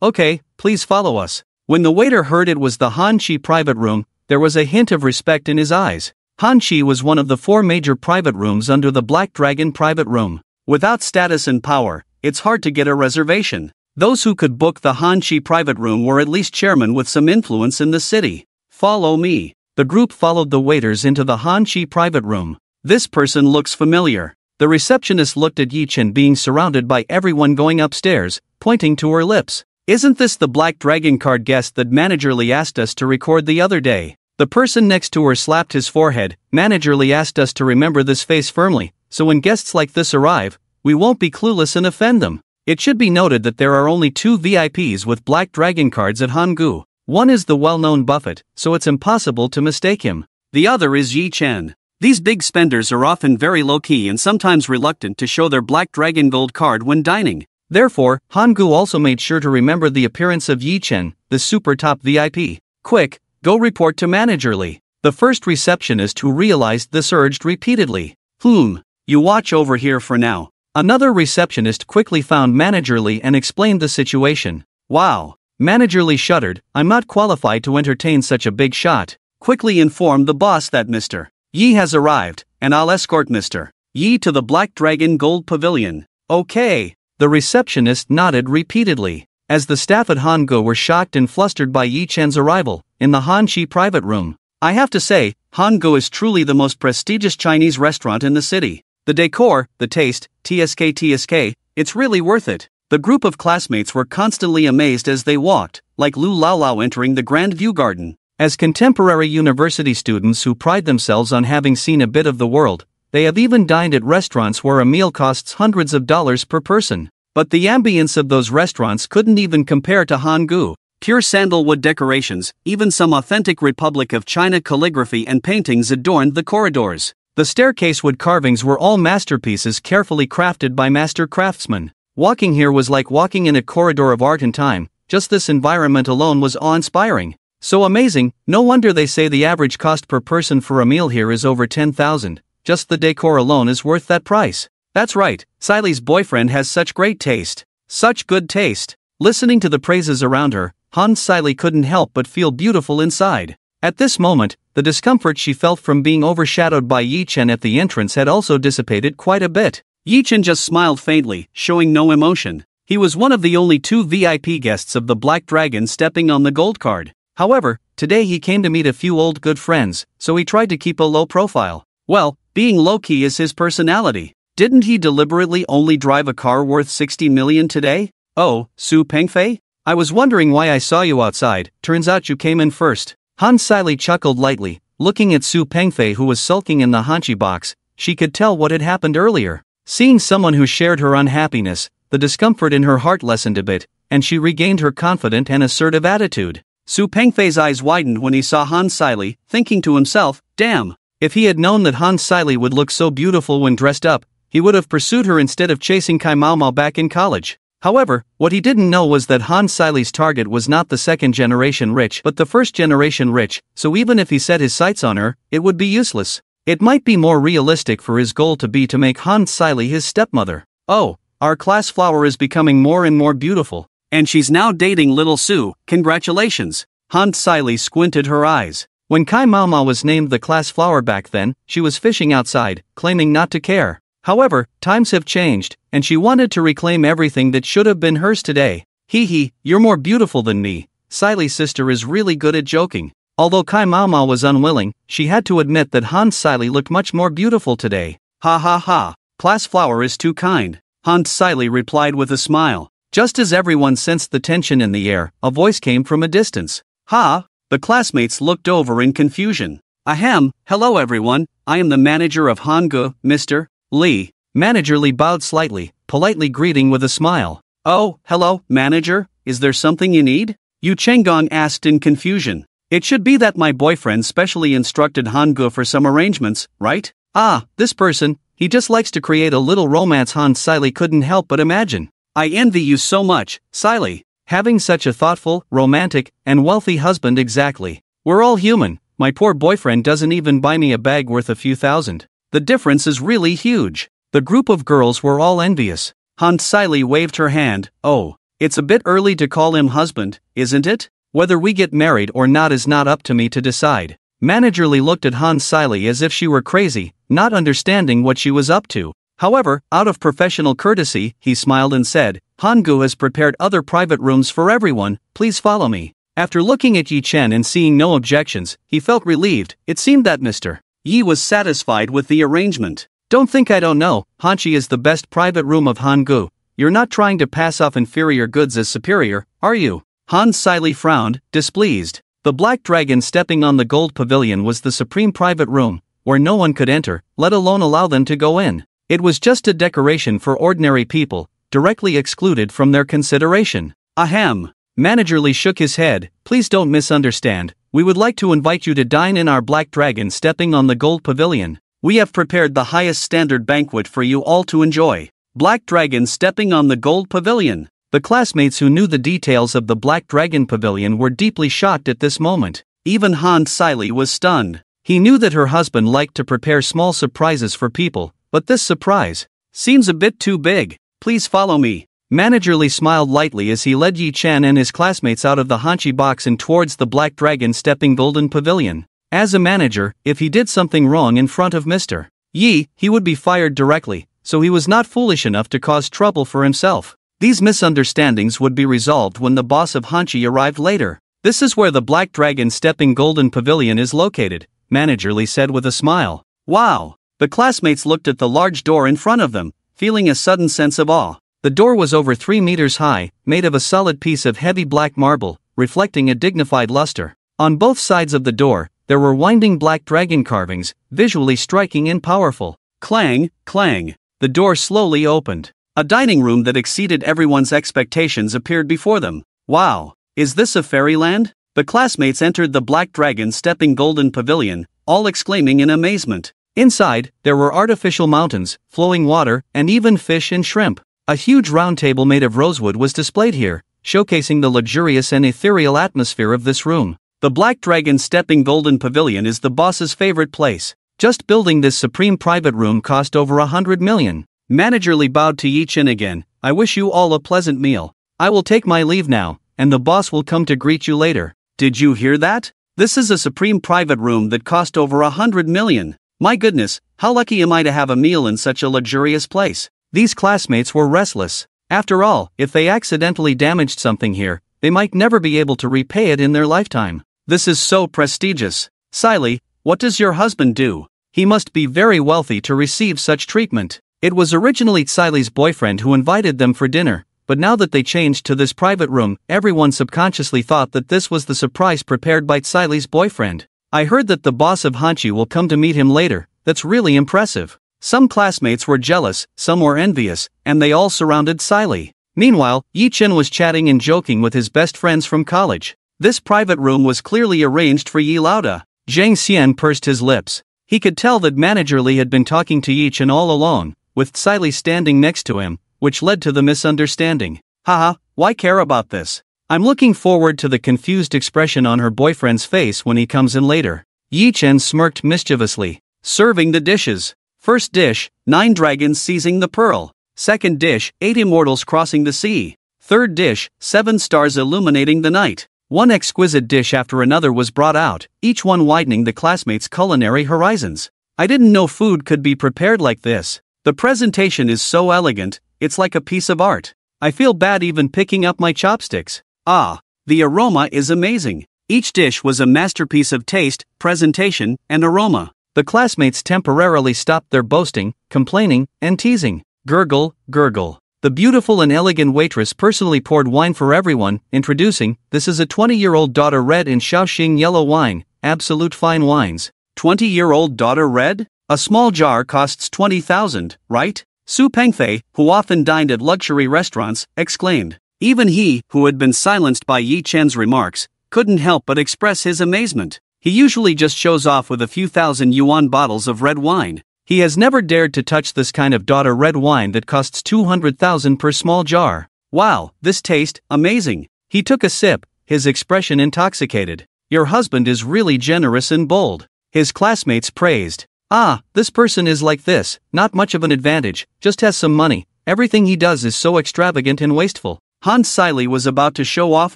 Okay, please follow us. When the waiter heard it was the Han Chi private room, there was a hint of respect in his eyes. Han Chi was one of the 4 major private rooms under the Black Dragon private room. Without status and power, it's hard to get a reservation. Those who could book the Han Chi private room were at least chairmen with some influence in the city. Follow me. The group followed the waiters into the Han Chi private room. This person looks familiar. The receptionist looked at Yi Chen being surrounded by everyone going upstairs, pointing to her lips. Isn't this the Black Dragon card guest that Manager Lee asked us to record the other day? The person next to her slapped his forehead. Manager Lee asked us to remember this face firmly, so when guests like this arrive, we won't be clueless and offend them. It should be noted that there are only 2 VIPs with Black Dragon cards at Hangul. One is the well-known Buffett, so it's impossible to mistake him. The other is Yi Chen. These big spenders are often very low-key and sometimes reluctant to show their Black Dragon gold card when dining. Therefore, Hangul also made sure to remember the appearance of Yi Chen, the super top VIP. Quick, go report to Manager Lee. The first receptionist who realized this urged repeatedly. You watch over here for now. Another receptionist quickly found Manager Lee and explained the situation. Wow. Manager Lee shuddered. I'm not qualified to entertain such a big shot. Quickly inform the boss that Mr. Yi has arrived, and I'll escort Mr. Yi to the Black Dragon Gold Pavilion. Okay. The receptionist nodded repeatedly. As the staff at Hangul were shocked and flustered by Yi Chen's arrival, in the Han Chi private room. I have to say, Hangul is truly the most prestigious Chinese restaurant in the city. The decor, the taste, TSK, it's really worth it. The group of classmates were constantly amazed as they walked, like Lu Laolao entering the Grand View Garden. As contemporary university students who pride themselves on having seen a bit of the world, they have even dined at restaurants where a meal costs hundreds of dollars per person. But the ambience of those restaurants couldn't even compare to Hangul. Pure sandalwood decorations, even some authentic Republic of China calligraphy and paintings adorned the corridors. The staircase wood carvings were all masterpieces carefully crafted by master craftsmen. Walking here was like walking in a corridor of art and time. Just this environment alone was awe-inspiring. So amazing, no wonder they say the average cost per person for a meal here is over 10,000. Just the decor alone is worth that price. That's right, Siley's boyfriend has such great taste. Such good taste. Listening to the praises around her, Han Siley couldn't help but feel beautiful inside. At this moment, the discomfort she felt from being overshadowed by Yi Chen at the entrance had also dissipated quite a bit. Yi Chen just smiled faintly, showing no emotion. He was one of the only 2 VIP guests of the Black Dragon stepping on the gold card. However, today he came to meet a few old good friends, so he tried to keep a low profile. Well, being low-key is his personality. Didn't he deliberately only drive a car worth 60 million today? Oh, Su Pengfei? I was wondering why I saw you outside, turns out you came in first. Han Siley chuckled lightly, looking at Su Pengfei who was sulking in the Hanchi box. She could tell what had happened earlier. Seeing someone who shared her unhappiness, the discomfort in her heart lessened a bit, and she regained her confident and assertive attitude. Su Pengfei's eyes widened when he saw Han Siley, thinking to himself, damn. If he had known that Han Siley would look so beautiful when dressed up, he would have pursued her instead of chasing Kai Mao Mao back in college. However, what he didn't know was that Han Siley's target was not the second-generation rich but the first-generation rich, so even if he set his sights on her, it would be useless. It might be more realistic for his goal to be to make Han Siley his stepmother. Oh, our class flower is becoming more and more beautiful. And she's now dating little Sue, congratulations. Han Siley squinted her eyes. When Kai Mao Mao was named the class flower back then, she was fishing outside, claiming not to care. However, times have changed, and she wanted to reclaim everything that should have been hers today. Hee hee, you're more beautiful than me. Siley's sister is really good at joking. Although Kai Mama was unwilling, she had to admit that Han Siley looked much more beautiful today. Ha ha ha, class flower is too kind, Han Siley replied with a smile. Just as everyone sensed the tension in the air, a voice came from a distance. Ha! The classmates looked over in confusion. Ahem, hello everyone, I am the manager of Hangul, Mr. Lee. Manager Lee bowed slightly, politely greeting with a smile. Oh, hello, manager, is there something you need? Yu Chenggong asked in confusion. It should be that my boyfriend specially instructed Hangul for some arrangements, right? Ah, this person, he just likes to create a little romance, Han Siley couldn't help but imagine. I envy you so much, Siley. Having such a thoughtful, romantic, and wealthy husband. Exactly. We're all human. My poor boyfriend doesn't even buy me a bag worth a few thousand. The difference is really huge. The group of girls were all envious. Han Siley waved her hand. Oh, it's a bit early to call him husband, isn't it? Whether we get married or not is not up to me to decide. Manager Lee looked at Han Siley as if she were crazy, not understanding what she was up to. However, out of professional courtesy, he smiled and said, Hangul has prepared other private rooms for everyone, please follow me. After looking at Yi Chen and seeing no objections, he felt relieved. It seemed that Mr. Yi was satisfied with the arrangement. Don't think I don't know, Hanchi is the best private room of Hangul. You're not trying to pass off inferior goods as superior, are you? Han Siley frowned, displeased. The Black Dragon stepping on the gold pavilion was the supreme private room, where no one could enter, let alone allow them to go in. It was just a decoration for ordinary people, directly excluded from their consideration. Ahem. Manager Lee shook his head. Please don't misunderstand. We would like to invite you to dine in our Black Dragon stepping on the gold pavilion. We have prepared the highest standard banquet for you all to enjoy. Black Dragon stepping on the gold pavilion. The classmates who knew the details of the Black Dragon pavilion were deeply shocked at this moment. Even Han Siley was stunned. He knew that her husband liked to prepare small surprises for people, but this surprise seems a bit too big. Please follow me. Manager Lee smiled lightly as he led Yi Chen and his classmates out of the Hanchi box and towards the Black Dragon stepping golden pavilion. As a manager, if he did something wrong in front of Mr. Yi, he would be fired directly, so he was not foolish enough to cause trouble for himself. These misunderstandings would be resolved when the boss of Hanchi arrived later. This is where the Black Dragon stepping golden pavilion is located, Manager Lee said with a smile. Wow! The classmates looked at the large door in front of them, feeling a sudden sense of awe. The door was over 3 meters high, made of a solid piece of heavy black marble, reflecting a dignified luster. On both sides of the door, there were winding black dragon carvings, visually striking and powerful. Clang, clang. The door slowly opened. A dining room that exceeded everyone's expectations appeared before them. Wow! Is this a fairyland? The classmates entered the Black Dragon stepping golden pavilion, all exclaiming in amazement. Inside, there were artificial mountains, flowing water, and even fish and shrimp. A huge round table made of rosewood was displayed here, showcasing the luxurious and ethereal atmosphere of this room. The Black Dragon stepping golden pavilion is the boss's favorite place. Just building this supreme private room cost over 100 million. Manager Lee bowed to Yi Chen again. I wish you all a pleasant meal. I will take my leave now, and the boss will come to greet you later. Did you hear that? This is a supreme private room that cost over 100 million. My goodness, how lucky am I to have a meal in such a luxurious place? These classmates were restless. After all, if they accidentally damaged something here, they might never be able to repay it in their lifetime. This is so prestigious. Siley, what does your husband do? He must be very wealthy to receive such treatment. It was originally Siley's boyfriend who invited them for dinner, but now that they changed to this private room, everyone subconsciously thought that this was the surprise prepared by Siley's boyfriend. I heard that the boss of Hanchi will come to meet him later. That's really impressive. Some classmates were jealous, some were envious, and they all surrounded Siley. Meanwhile, Yi Chen was chatting and joking with his best friends from college. This private room was clearly arranged for Yi Lauda. Zhang Xian pursed his lips. He could tell that Manager Lee had been talking to Yi Chen all along, with Siley standing next to him, which led to the misunderstanding. Haha, why care about this? I'm looking forward to the confused expression on her boyfriend's face when he comes in later. Yi Chen smirked mischievously. Serving the dishes. First dish, 9 dragons seizing the pearl. Second dish, 8 immortals crossing the sea. Third dish, 7 stars illuminating the night. One exquisite dish after another was brought out, each one widening the classmates' culinary horizons. I didn't know food could be prepared like this. The presentation is so elegant, it's like a piece of art. I feel bad even picking up my chopsticks. Ah, the aroma is amazing. Each dish was a masterpiece of taste, presentation, and aroma. The classmates temporarily stopped their boasting, complaining, and teasing. Gurgle, gurgle. The beautiful and elegant waitress personally poured wine for everyone, introducing, "This is a 20-year-old daughter red in Shaoxing yellow wine, absolute fine wines." 20-year-old daughter red? A small jar costs 20,000, right? Su Pengfei, who often dined at luxury restaurants, exclaimed. Even he, who had been silenced by Yi Chen's remarks, couldn't help but express his amazement. He usually just shows off with a few thousand yuan bottles of red wine. He has never dared to touch this kind of daughter red wine that costs 200,000 per small jar. Wow, this taste, amazing. He took a sip, his expression intoxicated. Your husband is really generous and bold. His classmates praised. Ah, this person is like this, not much of an advantage, just has some money. Everything he does is so extravagant and wasteful. Han Siley was about to show off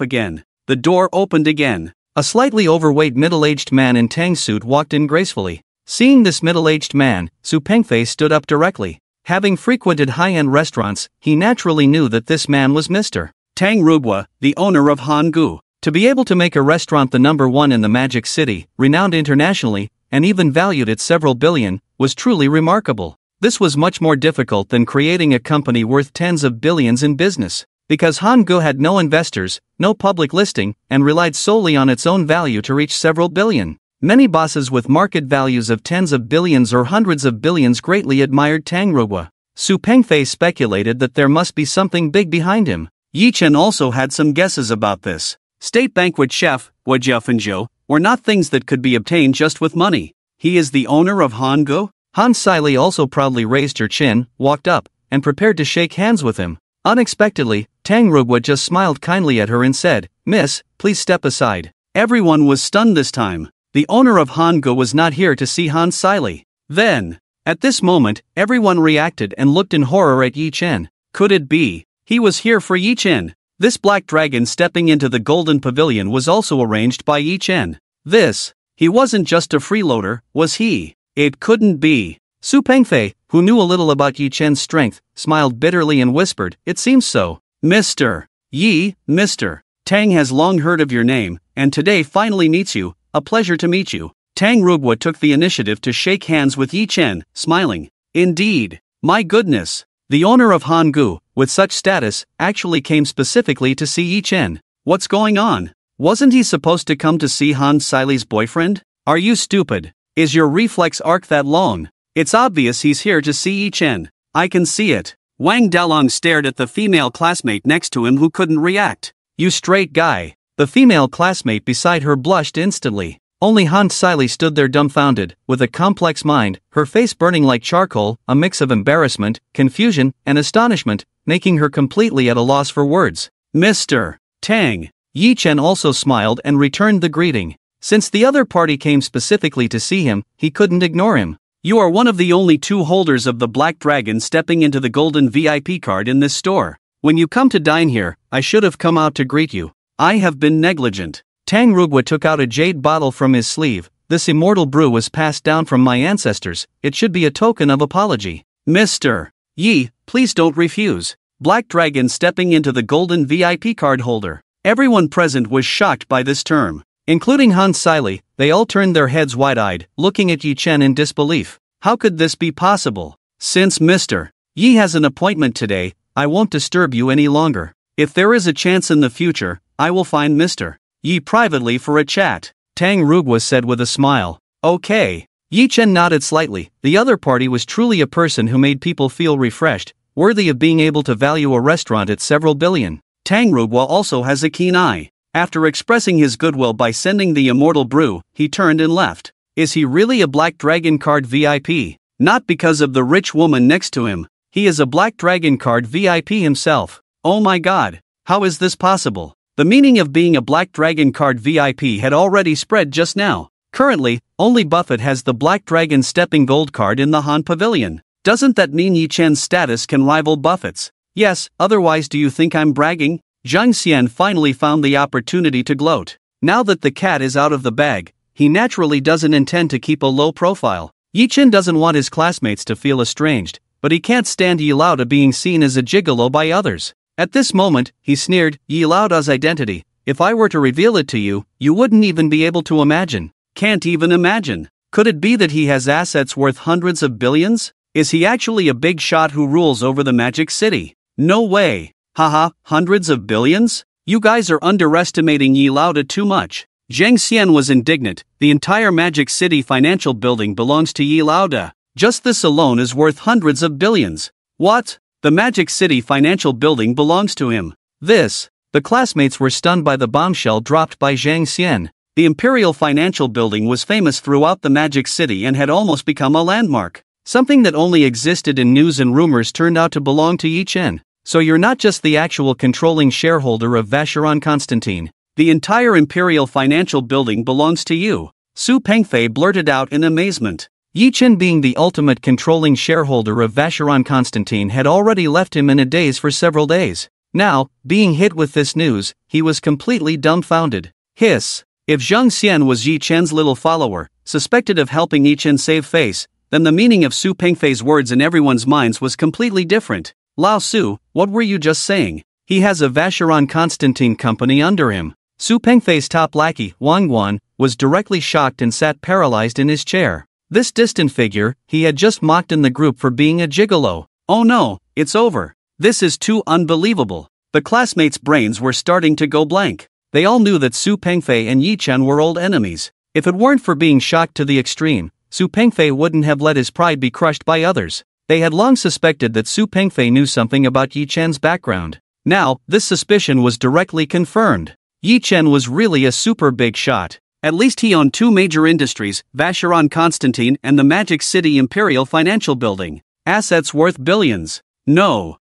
again. The door opened again. A slightly overweight middle-aged man in tang suit walked in gracefully. Seeing this middle-aged man, Su Pengfei stood up directly. Having frequented high-end restaurants, he naturally knew that this man was Mr. Tang Ruihua, the owner of Han Gu. To be able to make a restaurant the #1 in the Magic City, renowned internationally, and even valued at several billion, was truly remarkable. This was much more difficult than creating a company worth tens of billions in business. Because Han Gu had no investors, no public listing, and relied solely on its own value to reach several billion. Many bosses with market values of tens of billions or hundreds of billions greatly admired Tang Ruihua. Su Pengfei speculated that there must be something big behind him. Yi Chen also had some guesses about this. State banquet chef, Wajia were not things that could be obtained just with money. He is the owner of Han Gu? Han Siley also proudly raised her chin, walked up, and prepared to shake hands with him. Unexpectedly, Tang Ruihua just smiled kindly at her and said, "Miss, please step aside." Everyone was stunned this time. The owner of Han Gu was not here to see Han Siley. Then, at this moment, everyone reacted and looked in horror at Yi Chen. Could it be? He was here for Yi Chen. This black dragon stepping into the golden pavilion was also arranged by Yi Chen. He wasn't just a freeloader, was he? It couldn't be. Su Pengfei, who knew a little about Yi Chen's strength, smiled bitterly and whispered, "It seems so." Mr. Yi, Mr. Tang has long heard of your name, and today finally meets you. A pleasure to meet you. Tang Ruihua took the initiative to shake hands with Yi Chen, smiling. Indeed. My goodness. The owner of Han Gu, with such status, actually came specifically to see Yi Chen. What's going on? Wasn't he supposed to come to see Han Siley's boyfriend? Are you stupid? Is your reflex arc that long? It's obvious he's here to see Yi Chen. I can see it. Wang Dalong stared at the female classmate next to him who couldn't react. You straight guy. The female classmate beside her blushed instantly. Only Han Siley stood there dumbfounded, with a complex mind, her face burning like charcoal, a mix of embarrassment, confusion, and astonishment, making her completely at a loss for words. Mr. Tang. Yi Chen also smiled and returned the greeting. Since the other party came specifically to see him, he couldn't ignore him. You are one of the only two holders of the Black Dragon stepping into the golden VIP card in this store. When you come to dine here, I should have come out to greet you. I have been negligent. Tang Ruihua took out a jade bottle from his sleeve. This immortal brew was passed down from my ancestors. It should be a token of apology. Mr. Yi, please don't refuse. Black Dragon stepping into the golden VIP card holder. Everyone present was shocked by this term. Including Han Siley, they all turned their heads wide-eyed, looking at Yi Chen in disbelief. How could this be possible? Since Mr. Yi has an appointment today, I won't disturb you any longer. If there is a chance in the future, I will find Mr. Yi privately for a chat, Tang Ruihua said with a smile. Okay. Yi Chen nodded slightly. The other party was truly a person who made people feel refreshed, worthy of being able to value a restaurant at several billion. Tang Ruihua also has a keen eye. After expressing his goodwill by sending the immortal brew, he turned and left. Is he really a Black Dragon card VIP? Not because of the rich woman next to him. He is a Black Dragon card VIP himself. Oh my god. How is this possible? The meaning of being a Black Dragon card VIP had already spread just now. Currently, only Buffett has the Black Dragon Stepping Gold card in the Han Pavilion. Doesn't that mean Yi Chen's status can rival Buffett's? Yes, otherwise do you think I'm bragging? Zhang Xian finally found the opportunity to gloat. Now that the cat is out of the bag, he naturally doesn't intend to keep a low profile. Yi Chen doesn't want his classmates to feel estranged, but he can't stand Yi Laoda being seen as a gigolo by others. At this moment, he sneered, Yi Laoda's identity, if I were to reveal it to you, you wouldn't even be able to imagine. Can't even imagine. Could it be that he has assets worth hundreds of billions? Is he actually a big shot who rules over the Magic City? No way. Haha, hundreds of billions? You guys are underestimating Yi Laoda too much. Zhang Xian was indignant. The entire Magic City financial building belongs to Yi Laoda. Just this alone is worth hundreds of billions. What? The Magic City financial building belongs to him. The classmates were stunned by the bombshell dropped by Zhang Xian. The Imperial Financial Building was famous throughout the Magic City and had almost become a landmark. Something that only existed in news and rumors turned out to belong to Yi Chen. So you're not just the actual controlling shareholder of Vacheron Constantine. The entire Imperial Financial Building belongs to you. Su Pengfei blurted out in amazement. Yi Chen, being the ultimate controlling shareholder of Vacheron Constantine, had already left him in a daze for several days. Now, being hit with this news, he was completely dumbfounded. Hiss. If Zhang Xian was Yi Chen's little follower, suspected of helping Yi Chen save face, then the meaning of Su Pengfei's words in everyone's minds was completely different. Lao Su, what were you just saying? He has a Vacheron Constantine company under him. Su Pengfei's top lackey, Wang Guan, was directly shocked and sat paralyzed in his chair. This distant figure, he had just mocked in the group for being a gigolo. Oh no, it's over. This is too unbelievable. The classmates' brains were starting to go blank. They all knew that Su Pengfei and Yi Chen were old enemies. If it weren't for being shocked to the extreme, Su Pengfei wouldn't have let his pride be crushed by others. They had long suspected that Su Pengfei knew something about Yi Chen's background. Now, this suspicion was directly confirmed. Yi Chen was really a super big shot. At least he owned two major industries, Vacheron Constantine and the Magic City Imperial Financial Building. Assets worth billions. No.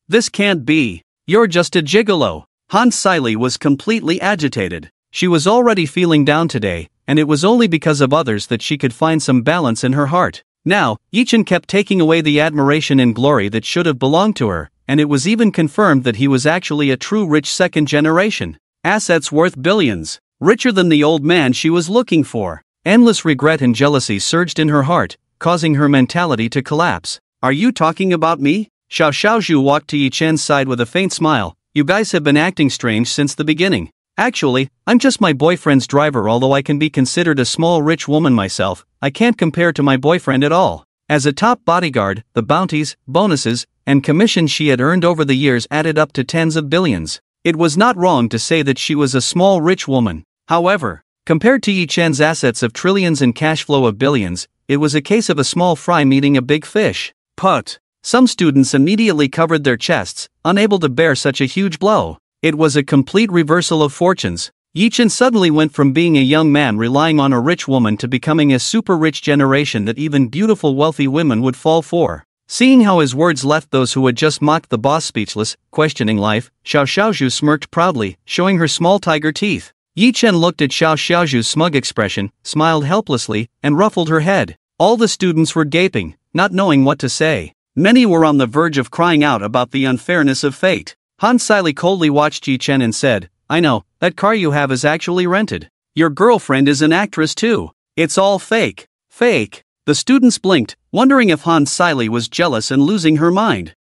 This can't be. You're just a gigolo. Han Siley was completely agitated. She was already feeling down today, and it was only because of others that she could find some balance in her heart. Now, Yi Chen kept taking away the admiration and glory that should have belonged to her, and it was even confirmed that he was actually a true rich second generation. Assets worth billions. Richer than the old man she was looking for. Endless regret and jealousy surged in her heart, causing her mentality to collapse. Are you talking about me? Xiao Xiaozhu walked to Yi Chen's side with a faint smile. You guys have been acting strange since the beginning. Actually, I'm just my boyfriend's driver. Although I can be considered a small rich woman myself, I can't compare to my boyfriend at all. As a top bodyguard, the bounties, bonuses, and commissions she had earned over the years added up to tens of billions. It was not wrong to say that she was a small rich woman. However, compared to Yi Chen's assets of trillions and cash flow of billions, it was a case of a small fry meeting a big fish. Put. Some students immediately covered their chests, unable to bear such a huge blow. It was a complete reversal of fortunes. Yi Chen suddenly went from being a young man relying on a rich woman to becoming a super rich generation that even beautiful wealthy women would fall for. Seeing how his words left those who had just mocked the boss speechless, questioning life, Xiao Xiaozhu smirked proudly, showing her small tiger teeth. Yi Chen looked at Xiao Xiaozhu's smug expression, smiled helplessly, and ruffled her head. All the students were gaping, not knowing what to say. Many were on the verge of crying out about the unfairness of fate. Han Siley coldly watched Yi Chen and said, I know, that car you have is actually rented. Your girlfriend is an actress too. It's all fake. Fake. The students blinked, wondering if Han Siley was jealous and losing her mind.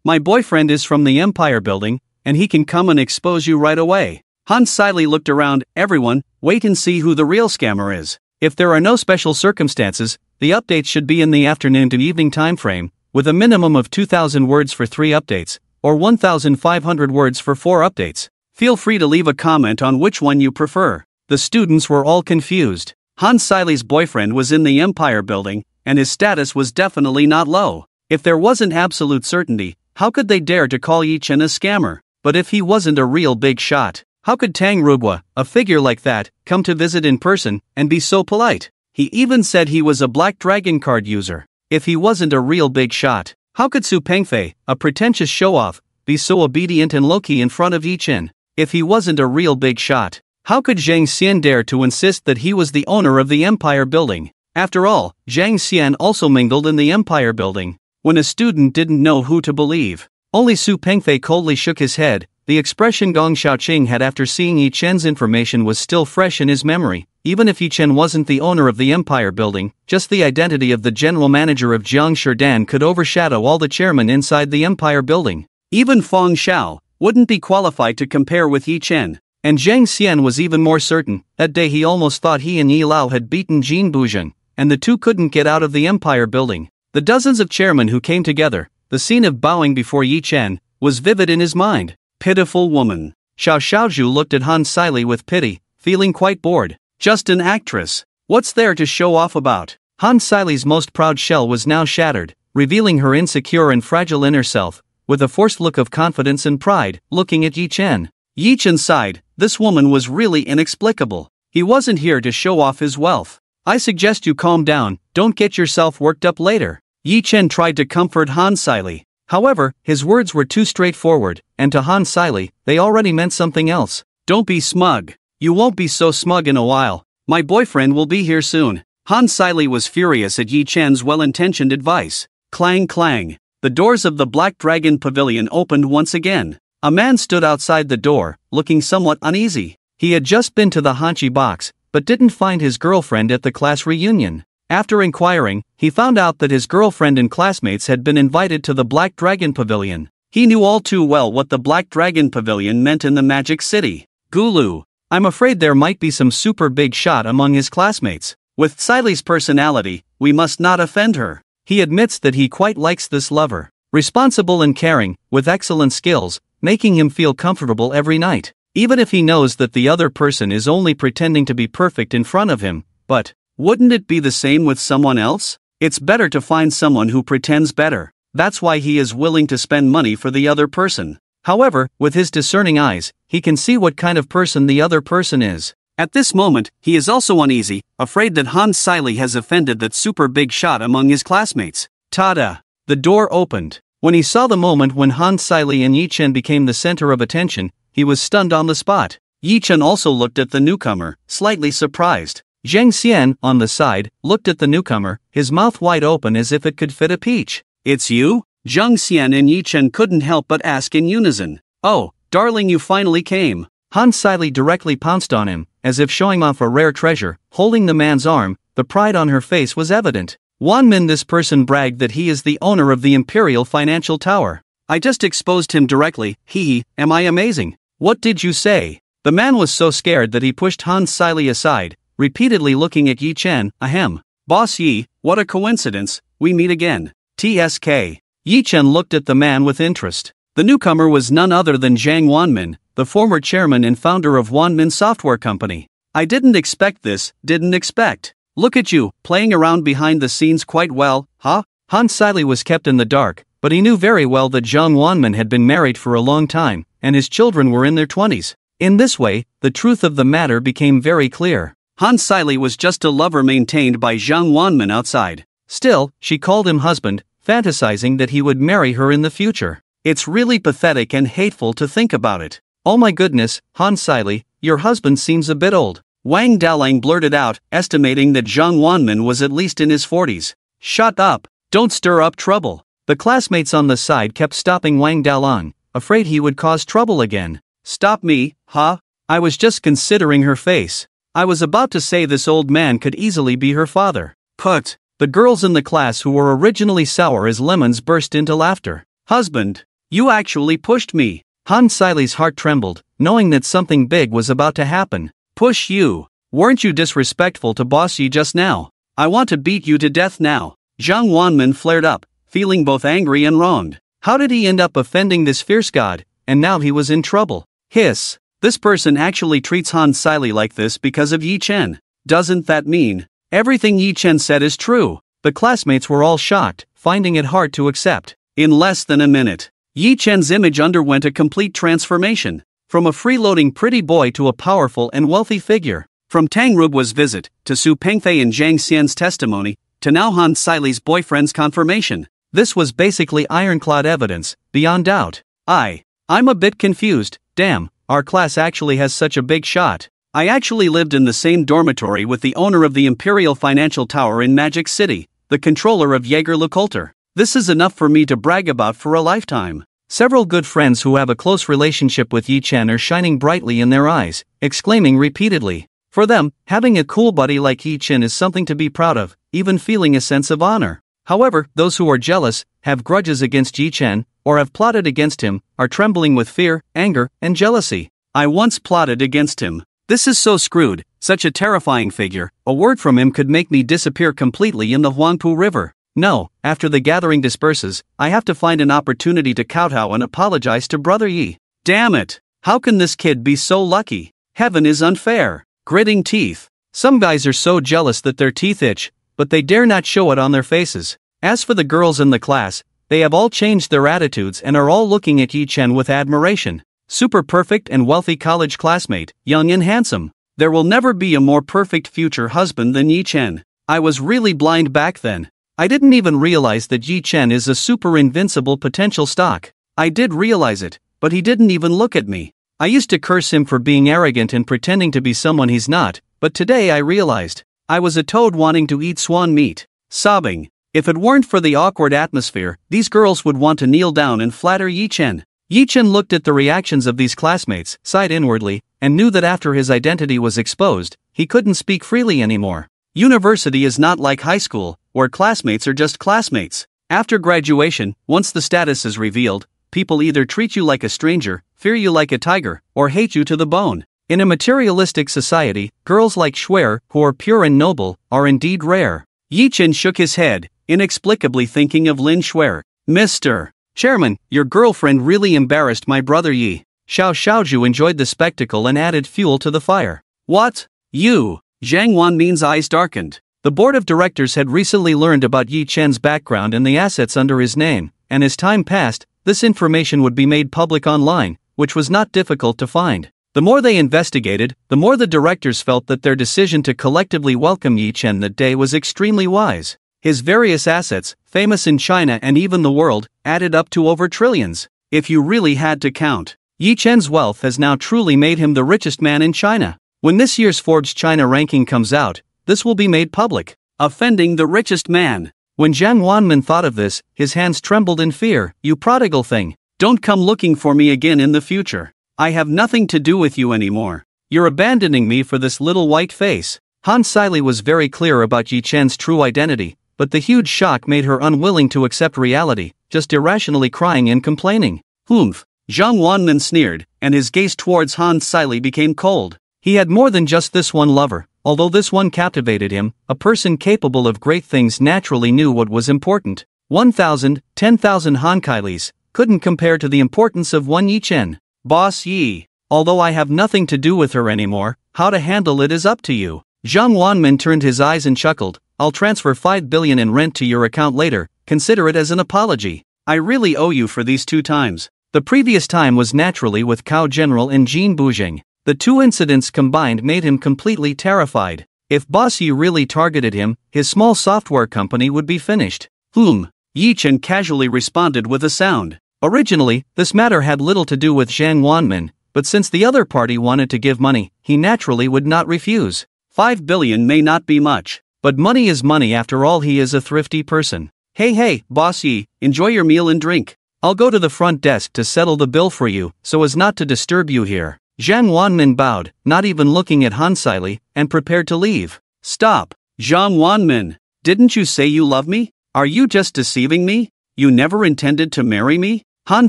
My boyfriend is from the Empire Building, and he can come and expose you right away. Han Siley looked around. Everyone, wait and see who the real scammer is. If there are no special circumstances, the updates should be in the afternoon to evening time frame, with a minimum of 2,000 words for 3 updates, or 1,500 words for 4 updates. Feel free to leave a comment on which one you prefer. The students were all confused. Han Siley's boyfriend was in the Empire Building, and his status was definitely not low. If there wasn't absolute certainty, how could they dare to call Yi Chen a scammer? But if he wasn't a real big shot, how could Tang Ruhua, a figure like that, come to visit in person and be so polite? He even said he was a Black Dragon card user. If he wasn't a real big shot, how could Su Pengfei, a pretentious show-off, be so obedient and low-key in front of Yi Chen? If he wasn't a real big shot, how could Zhang Xian dare to insist that he was the owner of the Empire Building? After all, Zhang Xian also mingled in the Empire Building. When a student didn't know who to believe, only Su Pengfei coldly shook his head. The expression Gong Xiaoqing had after seeing Yi Chen's information was still fresh in his memory. Even if Yi Chen wasn't the owner of the Empire Building, just the identity of the general manager of Jiang Sherdan could overshadow all the chairmen inside the Empire Building. Even Feng Xiao, wouldn't be qualified to compare with Yi Chen. And Zhang Xian was even more certain. That day he almost thought he and Yi Lao had beaten Jin Buzhen, and the two couldn't get out of the Empire building. The dozens of chairmen who came together, the scene of bowing before Yi Chen, was vivid in his mind. Pitiful woman. Xiao Xiaozhu looked at Han Sili with pity, feeling quite bored. Just an actress. What's there to show off about? Han Sili's most proud shell was now shattered, revealing her insecure and fragile inner self, with a forced look of confidence and pride, looking at Yi Chen. Yi Chen sighed. This woman was really inexplicable. He wasn't here to show off his wealth. I suggest you calm down, don't get yourself worked up later. Yi Chen tried to comfort Han Sili. However, his words were too straightforward, and to Han Sili, they already meant something else. Don't be smug. You won't be so smug in a while. My boyfriend will be here soon. Han Sili was furious at Yi Chen's well-intentioned advice. Clang clang. The doors of the Black Dragon Pavilion opened once again. A man stood outside the door, looking somewhat uneasy. He had just been to the Hanchi box, but didn't find his girlfriend at the class reunion. After inquiring, he found out that his girlfriend and classmates had been invited to the Black Dragon Pavilion. He knew all too well what the Black Dragon Pavilion meant in the Magic City. Gulu. I'm afraid there might be some super big shot among his classmates. With Sili's personality, we must not offend her. He admits that he quite likes this lover. Responsible and caring, with excellent skills, making him feel comfortable every night. Even if he knows that the other person is only pretending to be perfect in front of him. But wouldn't it be the same with someone else? It's better to find someone who pretends better. That's why he is willing to spend money for the other person. However, with his discerning eyes, he can see what kind of person the other person is. At this moment, he is also uneasy, afraid that Han Sili has offended that super big shot among his classmates. Ta-da! The door opened. When he saw the moment when Han Sili and Yi Chen became the center of attention, he was stunned on the spot. Yi Chen also looked at the newcomer, slightly surprised. Zhang Xian, on the side, looked at the newcomer, his mouth wide open as if it could fit a peach. It's you? Zhang Xian and Yi Chen couldn't help but ask in unison. Oh, darling, you finally came. Han Sili directly pounced on him, as if showing off a rare treasure. Holding the man's arm, the pride on her face was evident. Wanmin, this person bragged that he is the owner of the Imperial Financial Tower. I just exposed him directly, hee, am I amazing? What did you say? The man was so scared that he pushed Han Sili aside, repeatedly looking at Yi Chen. Ahem. Boss Yi, what a coincidence, we meet again. TSK. Yi Chen looked at the man with interest. The newcomer was none other than Zhang Wanmin, the former chairman and founder of Wanmin Software Company. I didn't expect this, didn't expect. Look at you, playing around behind the scenes quite well, huh? Han Sili was kept in the dark, but he knew very well that Zhang Wanmin had been married for a long time, and his children were in their 20s. In this way, the truth of the matter became very clear. Han Sili was just a lover maintained by Zhang Wanmin outside. Still, she called him husband, fantasizing that he would marry her in the future. It's really pathetic and hateful to think about it. Oh my goodness, Han Sili, your husband seems a bit old. Wang Dalang blurted out, estimating that Zhang Wanmin was at least in his 40s. Shut up, don't stir up trouble. The classmates on the side kept stopping Wang Dalang, afraid he would cause trouble again. Stop me, huh? I was just considering her face. I was about to say this old man could easily be her father. Put. The girls in the class who were originally sour as lemons burst into laughter. Husband, you actually pushed me. Han Sili's heart trembled, knowing that something big was about to happen. Push you? Weren't you disrespectful to Boss Yi just now? I want to beat you to death now. Zhang Wanmin flared up, feeling both angry and wronged. How did he end up offending this fierce god, and now he was in trouble? Hiss. This person actually treats Han Sili like this because of Yi Chen. Doesn't that mean everything Yi Chen said is true? The classmates were all shocked, finding it hard to accept. In less than a minute, Yi Chen's image underwent a complete transformation. From a freeloading pretty boy to a powerful and wealthy figure. From Tang Rubu's visit, to Su Pengfei and Zhang Xian's testimony, to now Han Sili's boyfriend's confirmation. This was basically ironclad evidence, beyond doubt. I'm a bit confused. Damn, our class actually has such a big shot. I actually lived in the same dormitory with the owner of the Imperial Financial Tower in Magic City, the controller of Jaeger LeCoulter. This is enough for me to brag about for a lifetime. Several good friends who have a close relationship with Yi Chen are shining brightly in their eyes, exclaiming repeatedly. For them, having a cool buddy like Yi Chen is something to be proud of, even feeling a sense of honor. However, those who are jealous, have grudges against Yi Chen, or have plotted against him, are trembling with fear, anger, and jealousy. I once plotted against him. This is so screwed, such a terrifying figure. A word from him could make me disappear completely in the Huangpu River. No, after the gathering disperses, I have to find an opportunity to kowtow and apologize to Brother Yi. Damn it! How can this kid be so lucky? Heaven is unfair. Gritting teeth. Some guys are so jealous that their teeth itch, but they dare not show it on their faces. As for the girls in the class, they have all changed their attitudes and are all looking at Yi Chen with admiration. Super perfect and wealthy college classmate, young and handsome. There will never be a more perfect future husband than Yi Chen. I was really blind back then. I didn't even realize that Yi Chen is a super invincible potential stock. I did realize it, but he didn't even look at me. I used to curse him for being arrogant and pretending to be someone he's not, but today I realized. I was a toad wanting to eat swan meat. Sobbing. If it weren't for the awkward atmosphere, these girls would want to kneel down and flatter Yi Chen. Yi Chen looked at the reactions of these classmates, sighed inwardly, and knew that after his identity was exposed, he couldn't speak freely anymore. University is not like high school, where classmates are just classmates. After graduation, once the status is revealed, people either treat you like a stranger, fear you like a tiger, or hate you to the bone. In a materialistic society, girls like Schwer, who are pure and noble, are indeed rare. Yi Chen shook his head, inexplicably thinking of Lin Schwer. Mr. Chairman, your girlfriend really embarrassed my brother Yi. Xiao Xiaozhu enjoyed the spectacle and added fuel to the fire. What? You? Zhang Wanmin's eyes darkened. The board of directors had recently learned about Yi Chen's background and the assets under his name, and as time passed, this information would be made public online, which was not difficult to find. The more they investigated, the more the directors felt that their decision to collectively welcome Yi Chen that day was extremely wise. His various assets, famous in China and even the world, added up to over trillions. If you really had to count, Yi Chen's wealth has now truly made him the richest man in China. When this year's Forbes China ranking comes out, this will be made public. Offending the richest man. When Zhang Wanmin thought of this, his hands trembled in fear. You prodigal thing. Don't come looking for me again in the future. I have nothing to do with you anymore. You're abandoning me for this little white face. Han Sili was very clear about Yi Chen's true identity, but the huge shock made her unwilling to accept reality, just irrationally crying and complaining. Humph. Zhang Wanmin sneered, and his gaze towards Han Sili became cold. He had more than just this one lover, although this one captivated him. A person capable of great things naturally knew what was important. 1,000, 10,000 Hankailis couldn't compare to the importance of one Yi Chen. Boss Yi, although I have nothing to do with her anymore, how to handle it is up to you. Zhang Wanmin turned his eyes and chuckled. I'll transfer 5 billion in rent to your account later, consider it as an apology. I really owe you for these 2 times. The previous time was naturally with Cao General and Jin Bujing. The 2 incidents combined made him completely terrified. If Boss Yi really targeted him, his small software company would be finished. Yi Chen casually responded with a sound. Originally, this matter had little to do with Zhang Wanmin, but since the other party wanted to give money, he naturally would not refuse. 5 billion may not be much, but money is money after all. He is a thrifty person. Hey, Boss Yi, enjoy your meal and drink. I'll go to the front desk to settle the bill for you, so as not to disturb you here. Zhang Wanmin bowed, not even looking at Han Sili, and prepared to leave. Stop, Zhang Wanmin. Didn't you say you love me? Are you just deceiving me? You never intended to marry me? Han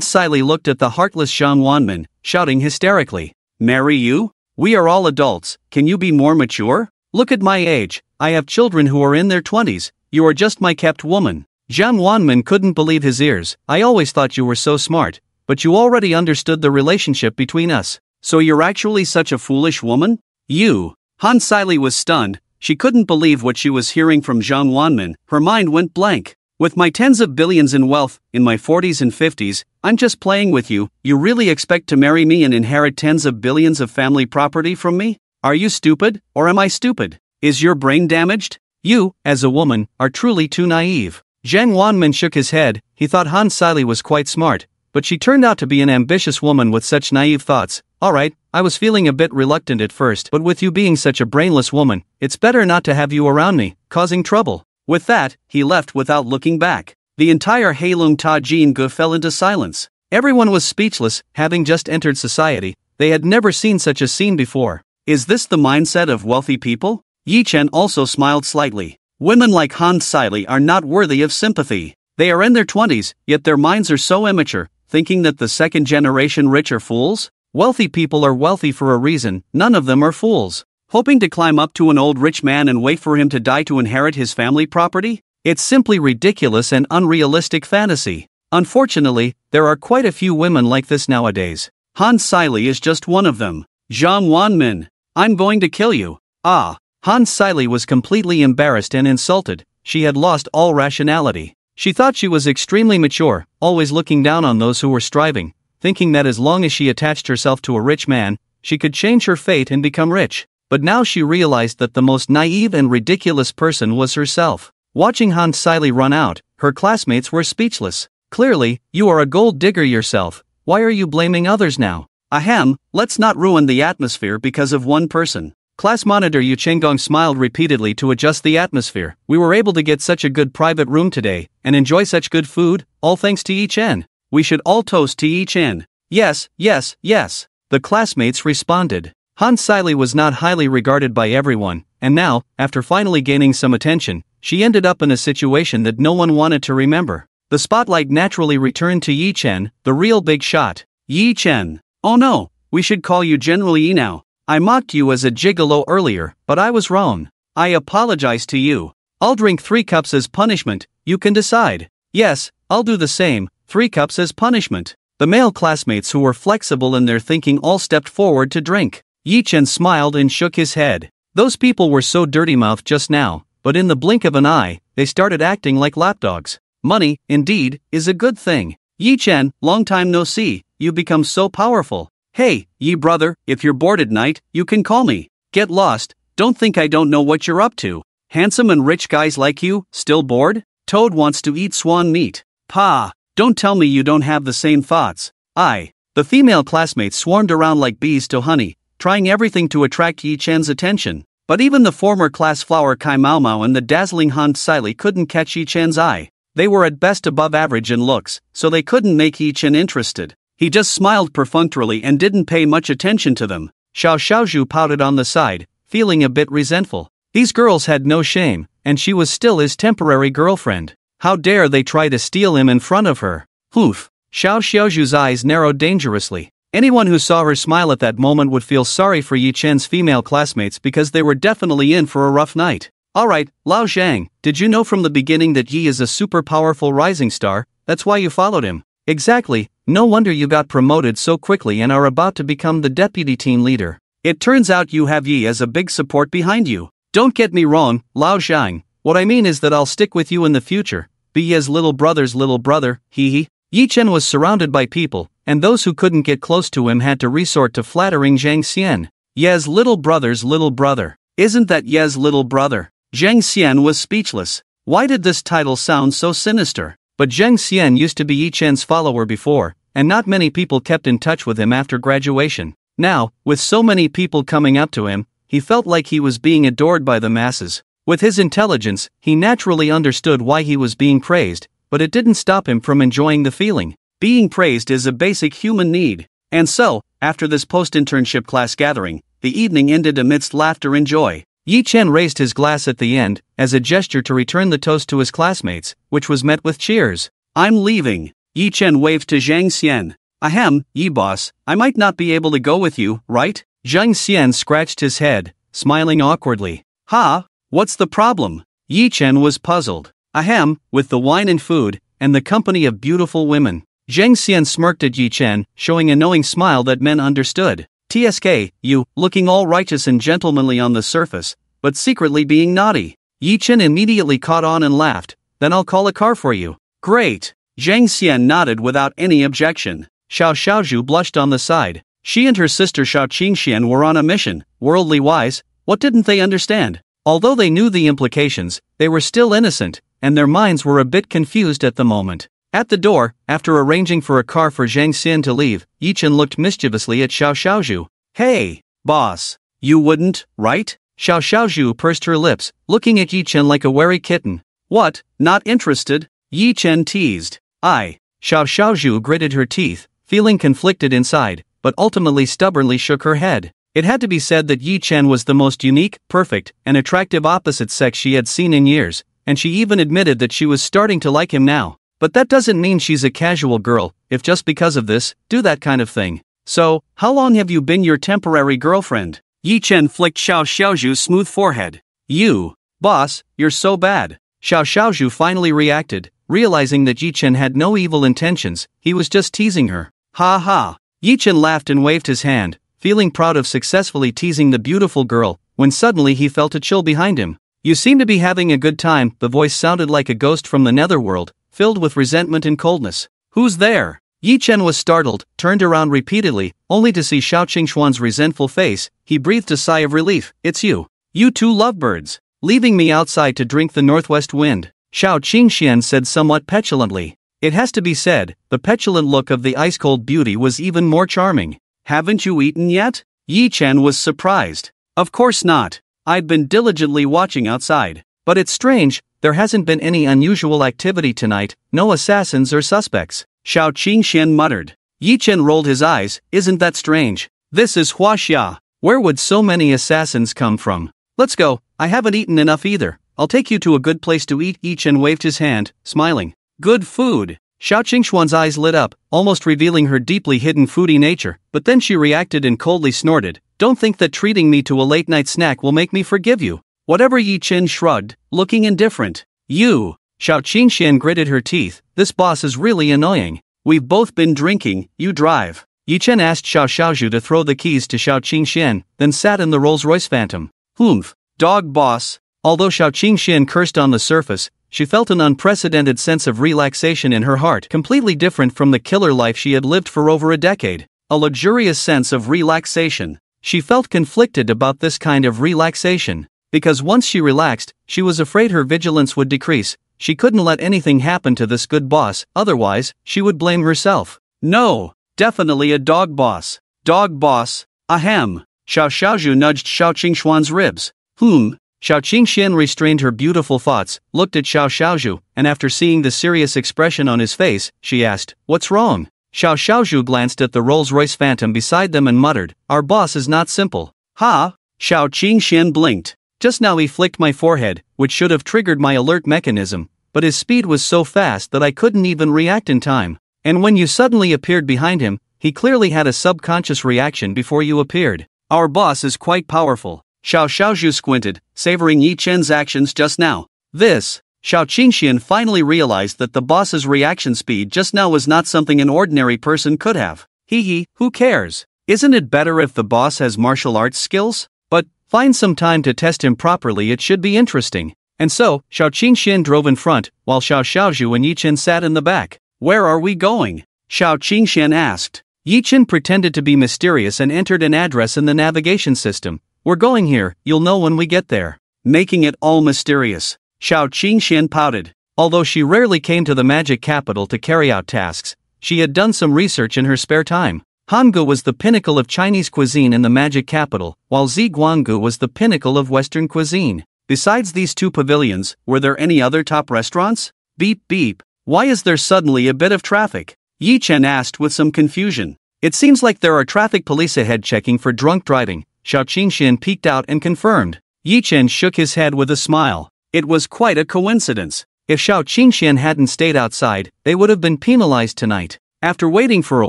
Sili looked at the heartless Zhang Wanmin, shouting hysterically. Marry you? We are all adults, can you be more mature? Look at my age, I have children who are in their 20s, you are just my kept woman. Zhang Wanmin couldn't believe his ears. I always thought you were so smart, but you already understood the relationship between us. So you're actually such a foolish woman? You. Han Sili was stunned. She couldn't believe what she was hearing from Zhang Wanmin. Her mind went blank. With my tens of billions in wealth, in my 40s and 50s, I'm just playing with you. You really expect to marry me and inherit tens of billions of family property from me? Are you stupid, or am I stupid? Is your brain damaged? You, as a woman, are truly too naive. Zhang Wanmin shook his head. He thought Han Sili was quite smart, but she turned out to be an ambitious woman with such naive thoughts. Alright, I was feeling a bit reluctant at first, but with you being such a brainless woman, it's better not to have you around me, causing trouble. With that, he left without looking back. The entire Heilong Ta Jin Ge fell into silence. Everyone was speechless. Having just entered society, they had never seen such a scene before. Is this the mindset of wealthy people? Yi Chen also smiled slightly. Women like Han Sili are not worthy of sympathy. They are in their 20s, yet their minds are so immature, thinking that the second generation rich are fools? Wealthy people are wealthy for a reason, none of them are fools. Hoping to climb up to an old rich man and wait for him to die to inherit his family property? It's simply ridiculous and unrealistic fantasy. Unfortunately, there are quite a few women like this nowadays. Han Siley is just one of them. Zhang Wanmin. I'm going to kill you. Ah. Han Siley was completely embarrassed and insulted. She had lost all rationality. She thought she was extremely mature, always looking down on those who were striving, thinking that as long as she attached herself to a rich man, she could change her fate and become rich. But now she realized that the most naive and ridiculous person was herself. Watching Han Siley run out, her classmates were speechless. Clearly, you are a gold digger yourself. Why are you blaming others now? Ahem, let's not ruin the atmosphere because of one person. Class monitor Yu Chenggong smiled repeatedly to adjust the atmosphere. We were able to get such a good private room today, and enjoy such good food, all thanks to Yi Chen. We should all toast to Yi Chen. Yes, yes, yes. The classmates responded. Han Siley was not highly regarded by everyone, and now, after finally gaining some attention, she ended up in a situation that no one wanted to remember. The spotlight naturally returned to Yi Chen, the real big shot. Yi Chen. Oh no, we should call you General Yi now. I mocked you as a gigolo earlier, but I was wrong. I apologize to you. I'll drink 3 cups as punishment, you can decide. Yes, I'll do the same, 3 cups as punishment. The male classmates who were flexible in their thinking all stepped forward to drink. Yi Chen smiled and shook his head. Those people were so dirty-mouthed just now, but in the blink of an eye, they started acting like lapdogs. Money, indeed, is a good thing. Yi Chen, long time no see, you become so powerful. Hey, Yi brother, if you're bored at night, you can call me. Get lost, don't think I don't know what you're up to. Handsome and rich guys like you, still bored? Toad wants to eat swan meat. Pa, don't tell me you don't have the same thoughts. The female classmates swarmed around like bees to honey, trying everything to attract Yi Chen's attention. But even the former class flower Kai Mao Mao and the dazzling Han Siley couldn't catch Yi Chen's eye. They were at best above average in looks, so they couldn't make Yi Chen interested. He just smiled perfunctorily and didn't pay much attention to them. Xiao Xiaozhu pouted on the side, feeling a bit resentful. These girls had no shame, and she was still his temporary girlfriend. How dare they try to steal him in front of her? Oof. Xiao Xiaozhu's eyes narrowed dangerously. Anyone who saw her smile at that moment would feel sorry for Yi Chen's female classmates because they were definitely in for a rough night. Alright, Lao Zhang, did you know from the beginning that Yi is a super powerful rising star? That's why you followed him. Exactly, no wonder you got promoted so quickly and are about to become the deputy team leader. It turns out you have Yi as a big support behind you. Don't get me wrong, Lao Zhang, what I mean is that I'll stick with you in the future. Be Yi's little brother's little brother, hee hee. Yi Chen was surrounded by people, and those who couldn't get close to him had to resort to flattering Zhang Xian. Ye's little brother's little brother. Isn't that Ye's little brother? Zhang Xian was speechless. Why did this title sound so sinister? But Zhang Xian used to be Yi Chen's follower before, and not many people kept in touch with him after graduation. Now, with so many people coming up to him, he felt like he was being adored by the masses. With his intelligence, he naturally understood why he was being praised, but it didn't stop him from enjoying the feeling. Being praised is a basic human need. And so, after this post-internship class gathering, the evening ended amidst laughter and joy. Yi Chen raised his glass at the end, as a gesture to return the toast to his classmates, which was met with cheers. I'm leaving. Yi Chen waved to Zhang Xian. Ahem, Yi boss, I might not be able to go with you, right? Zhang Xian scratched his head, smiling awkwardly. Ha, what's the problem? Yi Chen was puzzled. Ahem, with the wine and food, and the company of beautiful women. Zhang Xian smirked at Yi Chen, showing a knowing smile that men understood. TSK, you, looking all righteous and gentlemanly on the surface, but secretly being naughty. Yi Chen immediately caught on and laughed. Then I'll call a car for you. Great. Zhang Xian nodded without any objection. Xiao Xiaozhu blushed on the side. She and her sister Xiao Qingxian were on a mission, worldly wise. What didn't they understand? Although they knew the implications, they were still innocent, and their minds were a bit confused at the moment. At the door, after arranging for a car for Zhang Xian to leave, Yi Chen looked mischievously at Xiao Xiaozhu. Hey, boss. You wouldn't, right? Xiao Xiaozhu pursed her lips, looking at Yi Chen like a wary kitten. What, not interested? Yi Chen teased. Xiao Xiaozhu gritted her teeth, feeling conflicted inside, but ultimately stubbornly shook her head. It had to be said that Yi Chen was the most unique, perfect, and attractive opposite sex she had seen in years, and she even admitted that she was starting to like him now. But that doesn't mean she's a casual girl, if just because of this, do that kind of thing. So, how long have you been your temporary girlfriend? Yi Chen flicked Xiao Xiaozhu's smooth forehead. You, boss, you're so bad. Xiao Xiaozhu finally reacted, realizing that Yi Chen had no evil intentions, he was just teasing her. Ha ha. Yi Chen laughed and waved his hand, feeling proud of successfully teasing the beautiful girl, when suddenly he felt a chill behind him. You seem to be having a good time, the voice sounded like a ghost from the netherworld, filled with resentment and coldness. Who's there? Yi Chen was startled, turned around repeatedly, only to see Xiao Qingxuan's resentful face. He breathed a sigh of relief. It's you. You two lovebirds. Leaving me outside to drink the northwest wind, Xiao Qingxian said somewhat petulantly. It has to be said, the petulant look of the ice-cold beauty was even more charming. Haven't you eaten yet? Yi Chen was surprised. Of course not. I'd been diligently watching outside. But it's strange, there hasn't been any unusual activity tonight, no assassins or suspects, Xiao Qingxian muttered. Yi Chen rolled his eyes. Isn't that strange? This is Huaxia. Where would so many assassins come from? Let's go, I haven't eaten enough either. I'll take you to a good place to eat. Yi Chen waved his hand, smiling. Good food. Xiao Qingxuan's eyes lit up, almost revealing her deeply hidden foodie nature, but then she reacted and coldly snorted. Don't think that treating me to a late-night snack will make me forgive you. Whatever. Yi Chen shrugged, looking indifferent. You. Xiao Qingxian gritted her teeth. This boss is really annoying. We've both been drinking, you drive. Yi Chen asked Xiao Xiaozhu to throw the keys to Xiao Qingxian, then sat in the Rolls-Royce Phantom. Humph. Dog boss. Although Xiao Qingxian cursed on the surface, she felt an unprecedented sense of relaxation in her heart, completely different from the killer life she had lived for over a decade. A luxurious sense of relaxation. She felt conflicted about this kind of relaxation, because once she relaxed, she was afraid her vigilance would decrease. She couldn't let anything happen to this good boss, otherwise, she would blame herself. No, definitely a dog boss. Dog boss. Ahem. Xiao Xiaozhu nudged Xiao Qingxuan's ribs. Xiao Qingxian restrained her beautiful thoughts, looked at Xiao Xiaozhu, and after seeing the serious expression on his face, she asked, What's wrong? Xiao Xiaozhu glanced at the Rolls-Royce Phantom beside them and muttered, Our boss is not simple. Ha! Xiao Qingxian blinked. Just now he flicked my forehead, which should have triggered my alert mechanism, but his speed was so fast that I couldn't even react in time. And when you suddenly appeared behind him, he clearly had a subconscious reaction before you appeared. Our boss is quite powerful. Xiao Xiaozhu squinted, savoring Yi Chen's actions just now. This. Xiao Qingxian finally realized that the boss's reaction speed just now was not something an ordinary person could have. Who cares? Isn't it better if the boss has martial arts skills? But, find some time to test him properly, it should be interesting. And so, Xiao Qingxian drove in front, while Xiao Xiaozhu and Yi Chen sat in the back. Where are we going? Xiao Qingxian asked. Yi Chen pretended to be mysterious and entered an address in the navigation system. We're going here, you'll know when we get there. Making it all mysterious. Xiao Qingxian pouted. Although she rarely came to the magic capital to carry out tasks, she had done some research in her spare time. Hanggu was the pinnacle of Chinese cuisine in the magic capital, while Ziguanggu was the pinnacle of Western cuisine. Besides these two pavilions, were there any other top restaurants? Beep beep. Why is there suddenly a bit of traffic? Yi Chen asked with some confusion. It seems like there are traffic police ahead checking for drunk driving, Xiao Qingxian peeked out and confirmed. Yi Chen shook his head with a smile. It was quite a coincidence. If Xiao Qingxian hadn't stayed outside, they would have been penalized tonight. After waiting for a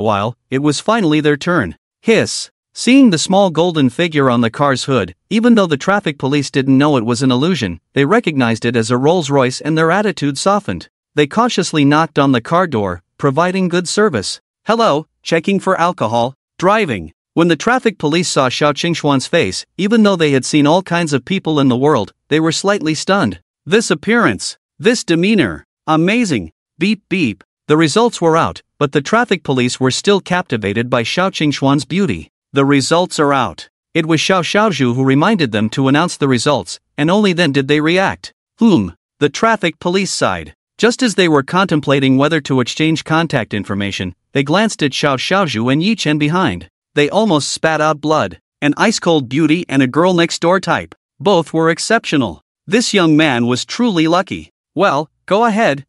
while, it was finally their turn. Hiss. Seeing the small golden figure on the car's hood, even though the traffic police didn't know it was an illusion, they recognized it as a Rolls-Royce and their attitude softened. They cautiously knocked on the car door, providing good service. Hello, checking for alcohol, driving. When the traffic police saw Xiao Qingxuan's face, even though they had seen all kinds of people in the world, they were slightly stunned. This appearance, this demeanor, amazing. Beep beep. The results were out, but the traffic police were still captivated by Xiao Qingxuan's beauty. The results are out. It was Xiao Xiaozhu who reminded them to announce the results, and only then did they react. The traffic police sighed. Just as they were contemplating whether to exchange contact information, they glanced at Xiao Xiaozhu and Yi Chen behind. They almost spat out blood. An ice-cold beauty and a girl next door type. Both were exceptional. This young man was truly lucky. Well, go ahead.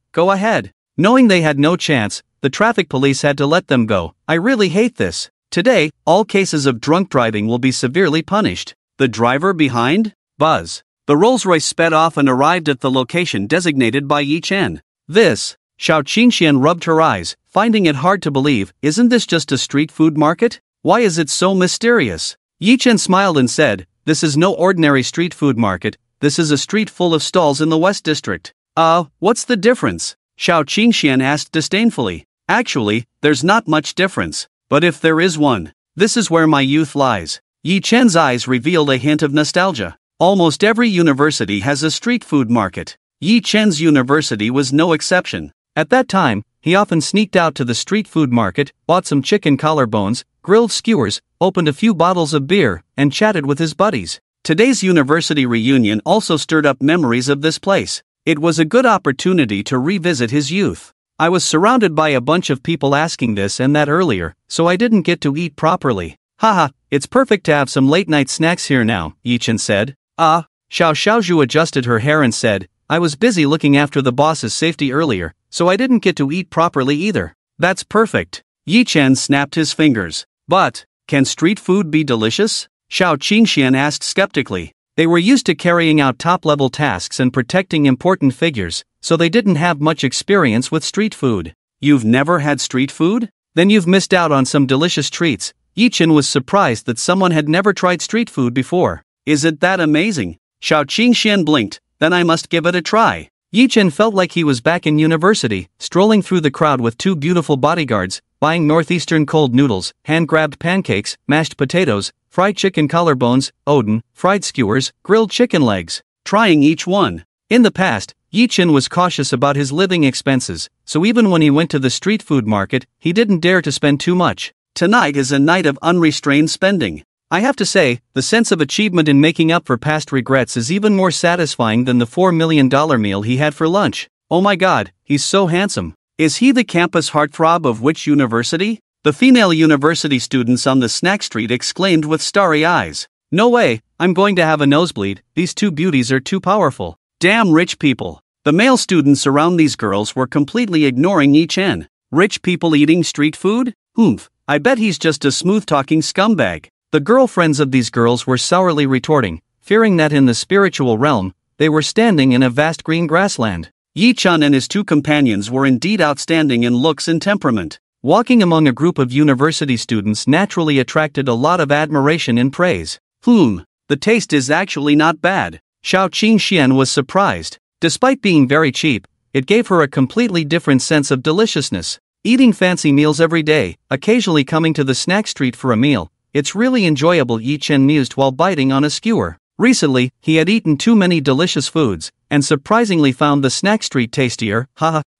Knowing they had no chance, the traffic police had to let them go. I really hate this. Today, all cases of drunk driving will be severely punished. The driver behind? Buzz. The Rolls-Royce sped off and arrived at the location designated by Yi Chen. This. Xiao Qingxian rubbed her eyes, finding it hard to believe. Isn't this just a street food market? Why is it so mysterious? Yi Chen smiled and said, this is no ordinary street food market, this is a street full of stalls in the West District. What's the difference? Xiao Qingxian asked disdainfully. Actually, there's not much difference. But if there is one, this is where my youth lies. Yi Chen's eyes revealed a hint of nostalgia. Almost every university has a street food market. Yi Chen's university was no exception. At that time, he often sneaked out to the street food market, bought some chicken collarbones, grilled skewers, opened a few bottles of beer, and chatted with his buddies. Today's university reunion also stirred up memories of this place. It was a good opportunity to revisit his youth. I was surrounded by a bunch of people asking this and that earlier, so I didn't get to eat properly. Haha, it's perfect to have some late-night snacks here now, Yi Chen said. Xiao Xiaozhu adjusted her hair and said, I was busy looking after the boss's safety earlier, so I didn't get to eat properly either. That's perfect. Yi Chen snapped his fingers. But, can street food be delicious? Xiao Qingxian asked skeptically. They were used to carrying out top-level tasks and protecting important figures, so they didn't have much experience with street food. You've never had street food? Then you've missed out on some delicious treats. Yi Chen was surprised that someone had never tried street food before. Is it that amazing? Xiao Qingxian blinked. Then I must give it a try. Yi Chen felt like he was back in university, strolling through the crowd with two beautiful bodyguards, buying northeastern cold noodles, hand-grabbed pancakes, mashed potatoes, fried chicken collarbones, oden, fried skewers, grilled chicken legs, trying each one. In the past, Yi Chen was cautious about his living expenses, so even when he went to the street food market, he didn't dare to spend too much. Tonight is a night of unrestrained spending. I have to say, the sense of achievement in making up for past regrets is even more satisfying than the $4 million meal he had for lunch. Oh my god, he's so handsome. Is he the campus heartthrob of which university? The female university students on the snack street exclaimed with starry eyes. No way, I'm going to have a nosebleed, these two beauties are too powerful. Damn rich people. The male students around these girls were completely ignoring Yi Chen. Rich people eating street food? Oomph, I bet he's just a smooth-talking scumbag. The girlfriends of these girls were sourly retorting, fearing that in the spiritual realm, they were standing in a vast green grassland. Yi Chen and his two companions were indeed outstanding in looks and temperament. Walking among a group of university students naturally attracted a lot of admiration and praise. The taste is actually not bad. Xiao Qingxian was surprised. Despite being very cheap, it gave her a completely different sense of deliciousness. Eating fancy meals every day, occasionally coming to the snack street for a meal, it's really enjoyable, Yi Chen mused while biting on a skewer. Recently, he had eaten too many delicious foods, and surprisingly found the snack street tastier.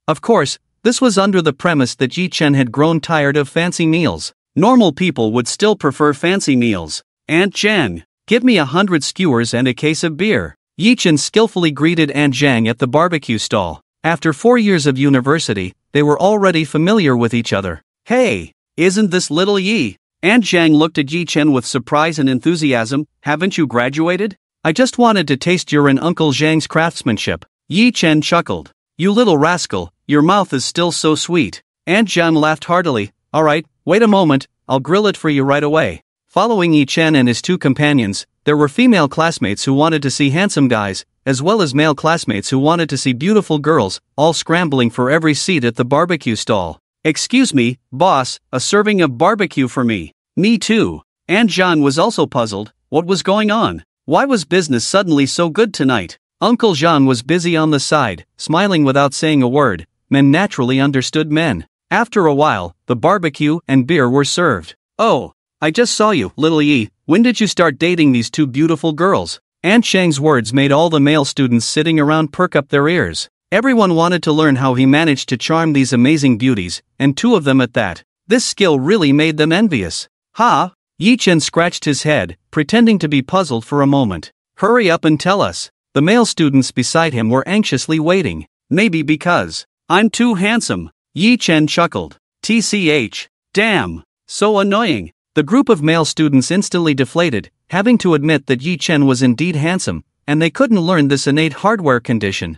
Of course, this was under the premise that Yi Chen had grown tired of fancy meals. Normal people would still prefer fancy meals. Aunt Zhang, give me 100 skewers and a case of beer. Yi Chen skillfully greeted Aunt Zhang at the barbecue stall. After 4 years of university, they were already familiar with each other. Hey, isn't this little Yi? Aunt Zhang looked at Yi Chen with surprise and enthusiasm. Haven't you graduated? I just wanted to taste your and Uncle Zhang's craftsmanship. Yi Chen chuckled. You little rascal, your mouth is still so sweet. Aunt Zhang laughed heartily. Alright, wait a moment, I'll grill it for you right away. Following Yi Chen and his two companions, there were female classmates who wanted to see handsome guys, as well as male classmates who wanted to see beautiful girls, all scrambling for every seat at the barbecue stall. Excuse me, boss, a serving of barbecue for me. Me too. Aunt Zhang was also puzzled. What was going on? Why was business suddenly so good tonight? Uncle Zhang was busy on the side, smiling without saying a word. Men naturally understood men. After a while, the barbecue and beer were served. Oh, I just saw you, little Yi. When did you start dating these two beautiful girls? Aunt Zhang's words made all the male students sitting around perk up their ears. Everyone wanted to learn how he managed to charm these amazing beauties, and two of them at that. This skill really made them envious. Yi Chen scratched his head, pretending to be puzzled for a moment. Hurry up and tell us. The male students beside him were anxiously waiting. Maybe because I'm too handsome. Yi Chen chuckled. TCH. Damn. So annoying. The group of male students instantly deflated, having to admit that Yi Chen was indeed handsome, and they couldn't learn this innate hardware condition.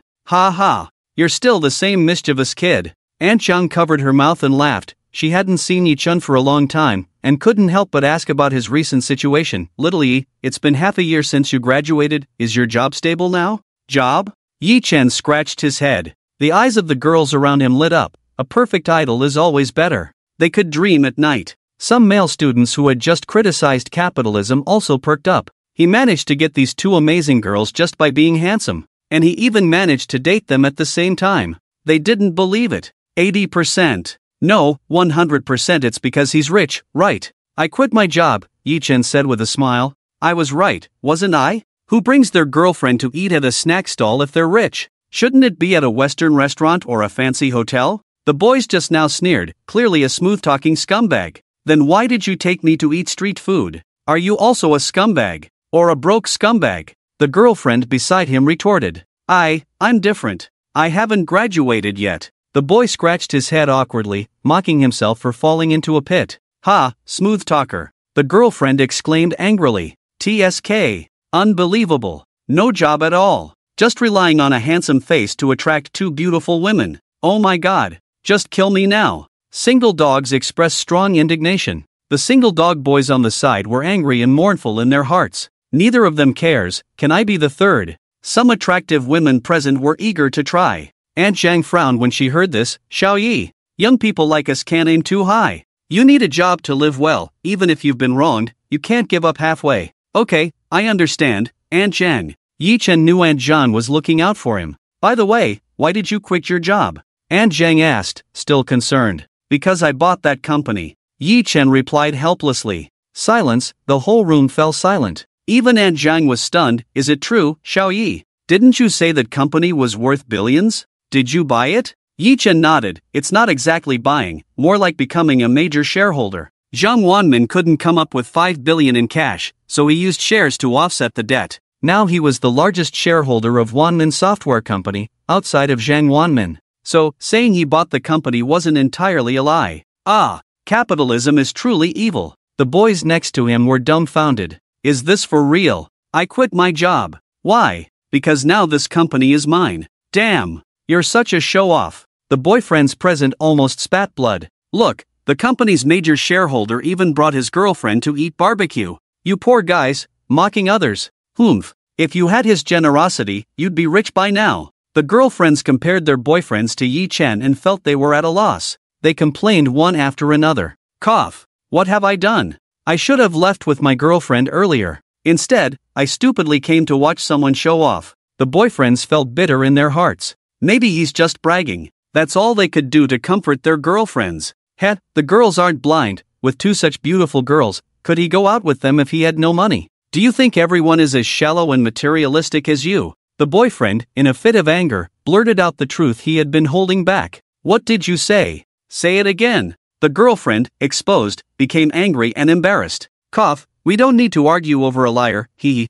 You're still the same mischievous kid. Aunt Zhang covered her mouth and laughed. She hadn't seen Yi Chen for a long time, and couldn't help but ask about his recent situation. Little Yi, it's been half a year since you graduated, is your job stable now? Job? Yi Chen scratched his head. The eyes of the girls around him lit up. A perfect idol is always better. They could dream at night. Some male students who had just criticized capitalism also perked up. He managed to get these two amazing girls just by being handsome. And he even managed to date them at the same time. They didn't believe it. 80%. No, 100% it's because he's rich, right? I quit my job, Yi Chen said with a smile. I was right, wasn't I? Who brings their girlfriend to eat at a snack stall if they're rich? Shouldn't it be at a Western restaurant or a fancy hotel? The boys just now sneered, clearly a smooth-talking scumbag. Then why did you take me to eat street food? Are you also a scumbag? Or a broke scumbag? The girlfriend beside him retorted. I'm different. I haven't graduated yet. The boy scratched his head awkwardly, mocking himself for falling into a pit. Ha, smooth talker. The girlfriend exclaimed angrily. TSK. Unbelievable. No job at all. Just relying on a handsome face to attract two beautiful women. Oh my god. Just kill me now. Single dogs expressed strong indignation. The single dog boys on the side were angry and mournful in their hearts. Neither of them cares. Can I be the third? Some attractive women present were eager to try. Aunt Zhang frowned when she heard this. Xiao Yi, young people like us can't aim too high. You need a job to live well, even if you've been wronged, you can't give up halfway. Okay, I understand, Aunt Zhang. Yi Chen knew Aunt Zhang was looking out for him. By the way, why did you quit your job? Aunt Zhang asked, still concerned. Because I bought that company. Yi Chen replied helplessly. Silence, the whole room fell silent. Even Aunt Zhang was stunned. Is it true, Xiao Yi? Didn't you say that company was worth billions? Did you buy it? Yi Chen nodded. It's not exactly buying, more like becoming a major shareholder. Zhang Wanmin couldn't come up with 5 billion in cash, so he used shares to offset the debt. Now he was the largest shareholder of Wanmin Software Company, outside of Zhang Wanmin. So, saying he bought the company wasn't entirely a lie. Ah, capitalism is truly evil. The boys next to him were dumbfounded. Is this for real? I quit my job. Why? Because now this company is mine. Damn. You're such a show-off. The boyfriends present almost spat blood. Look, the company's major shareholder even brought his girlfriend to eat barbecue. You poor guys, mocking others. Humph. If you had his generosity, you'd be rich by now. The girlfriends compared their boyfriends to Yi Chen and felt they were at a loss. They complained one after another. Cough. What have I done? I should have left with my girlfriend earlier. Instead, I stupidly came to watch someone show off. The boyfriends felt bitter in their hearts. Maybe he's just bragging. That's all they could do to comfort their girlfriends. Heh, the girls aren't blind. With two such beautiful girls, could he go out with them if he had no money? Do you think everyone is as shallow and materialistic as you? The boyfriend, in a fit of anger, blurted out the truth he had been holding back. What did you say? Say it again. The girlfriend, exposed, became angry and embarrassed. Cough, we don't need to argue over a liar.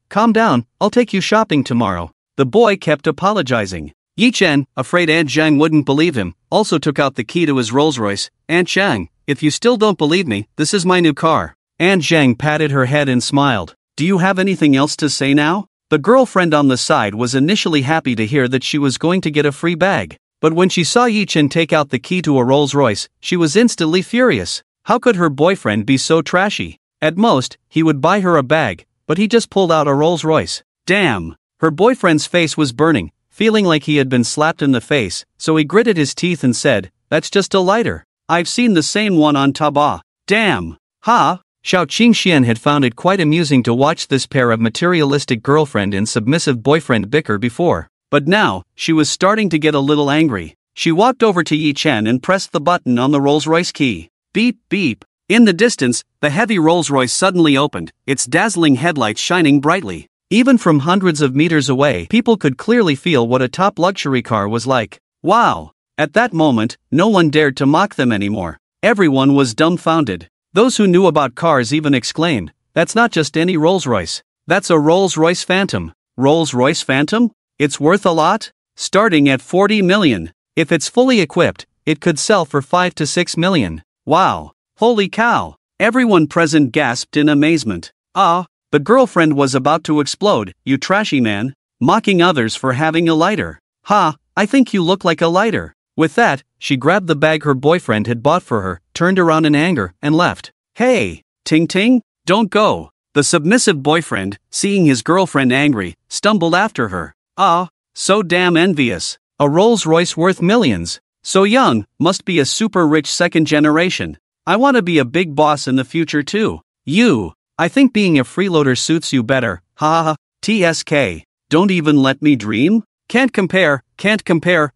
Calm down, I'll take you shopping tomorrow. The boy kept apologizing. Yi Chen, afraid Aunt Zhang wouldn't believe him, also took out the key to his Rolls-Royce. Aunt Zhang, if you still don't believe me, this is my new car. Aunt Zhang patted her head and smiled. Do you have anything else to say now? The girlfriend on the side was initially happy to hear that she was going to get a free bag. But when she saw Yi Chen take out the key to a Rolls-Royce, she was instantly furious. How could her boyfriend be so trashy? At most, he would buy her a bag, but he just pulled out a Rolls-Royce. Damn! Her boyfriend's face was burning, feeling like he had been slapped in the face, so he gritted his teeth and said, That's just a lighter. I've seen the same one on Taobao. Damn! Ha! Xiao Qingxian had found it quite amusing to watch this pair of materialistic girlfriend and submissive boyfriend bicker before. But now, she was starting to get a little angry. She walked over to Yi Chen and pressed the button on the Rolls-Royce key. Beep, beep. In the distance, the heavy Rolls-Royce suddenly opened, its dazzling headlights shining brightly. Even from hundreds of meters away, people could clearly feel what a top luxury car was like. Wow! At that moment, no one dared to mock them anymore. Everyone was dumbfounded. Those who knew about cars even exclaimed, That's not just any Rolls-Royce. That's a Rolls-Royce Phantom. Rolls-Royce Phantom? It's worth a lot? Starting at 40 million. If it's fully equipped, it could sell for 5 to 6 million. Wow! Holy cow! Everyone present gasped in amazement. Ah! The girlfriend was about to explode. You trashy man. Mocking others for having a lighter. Ha! I think you look like a lighter. With that, she grabbed the bag her boyfriend had bought for her, turned around in anger, and left. Hey! Ting Ting! Don't go! The submissive boyfriend, seeing his girlfriend angry, stumbled after her. Ah! So damn envious. A Rolls-Royce worth millions. So young, must be a super rich second generation. I want to be a big boss in the future too. You. I think being a freeloader suits you better. Ha ha ha. TSK. Don't even let me dream? Can't compare,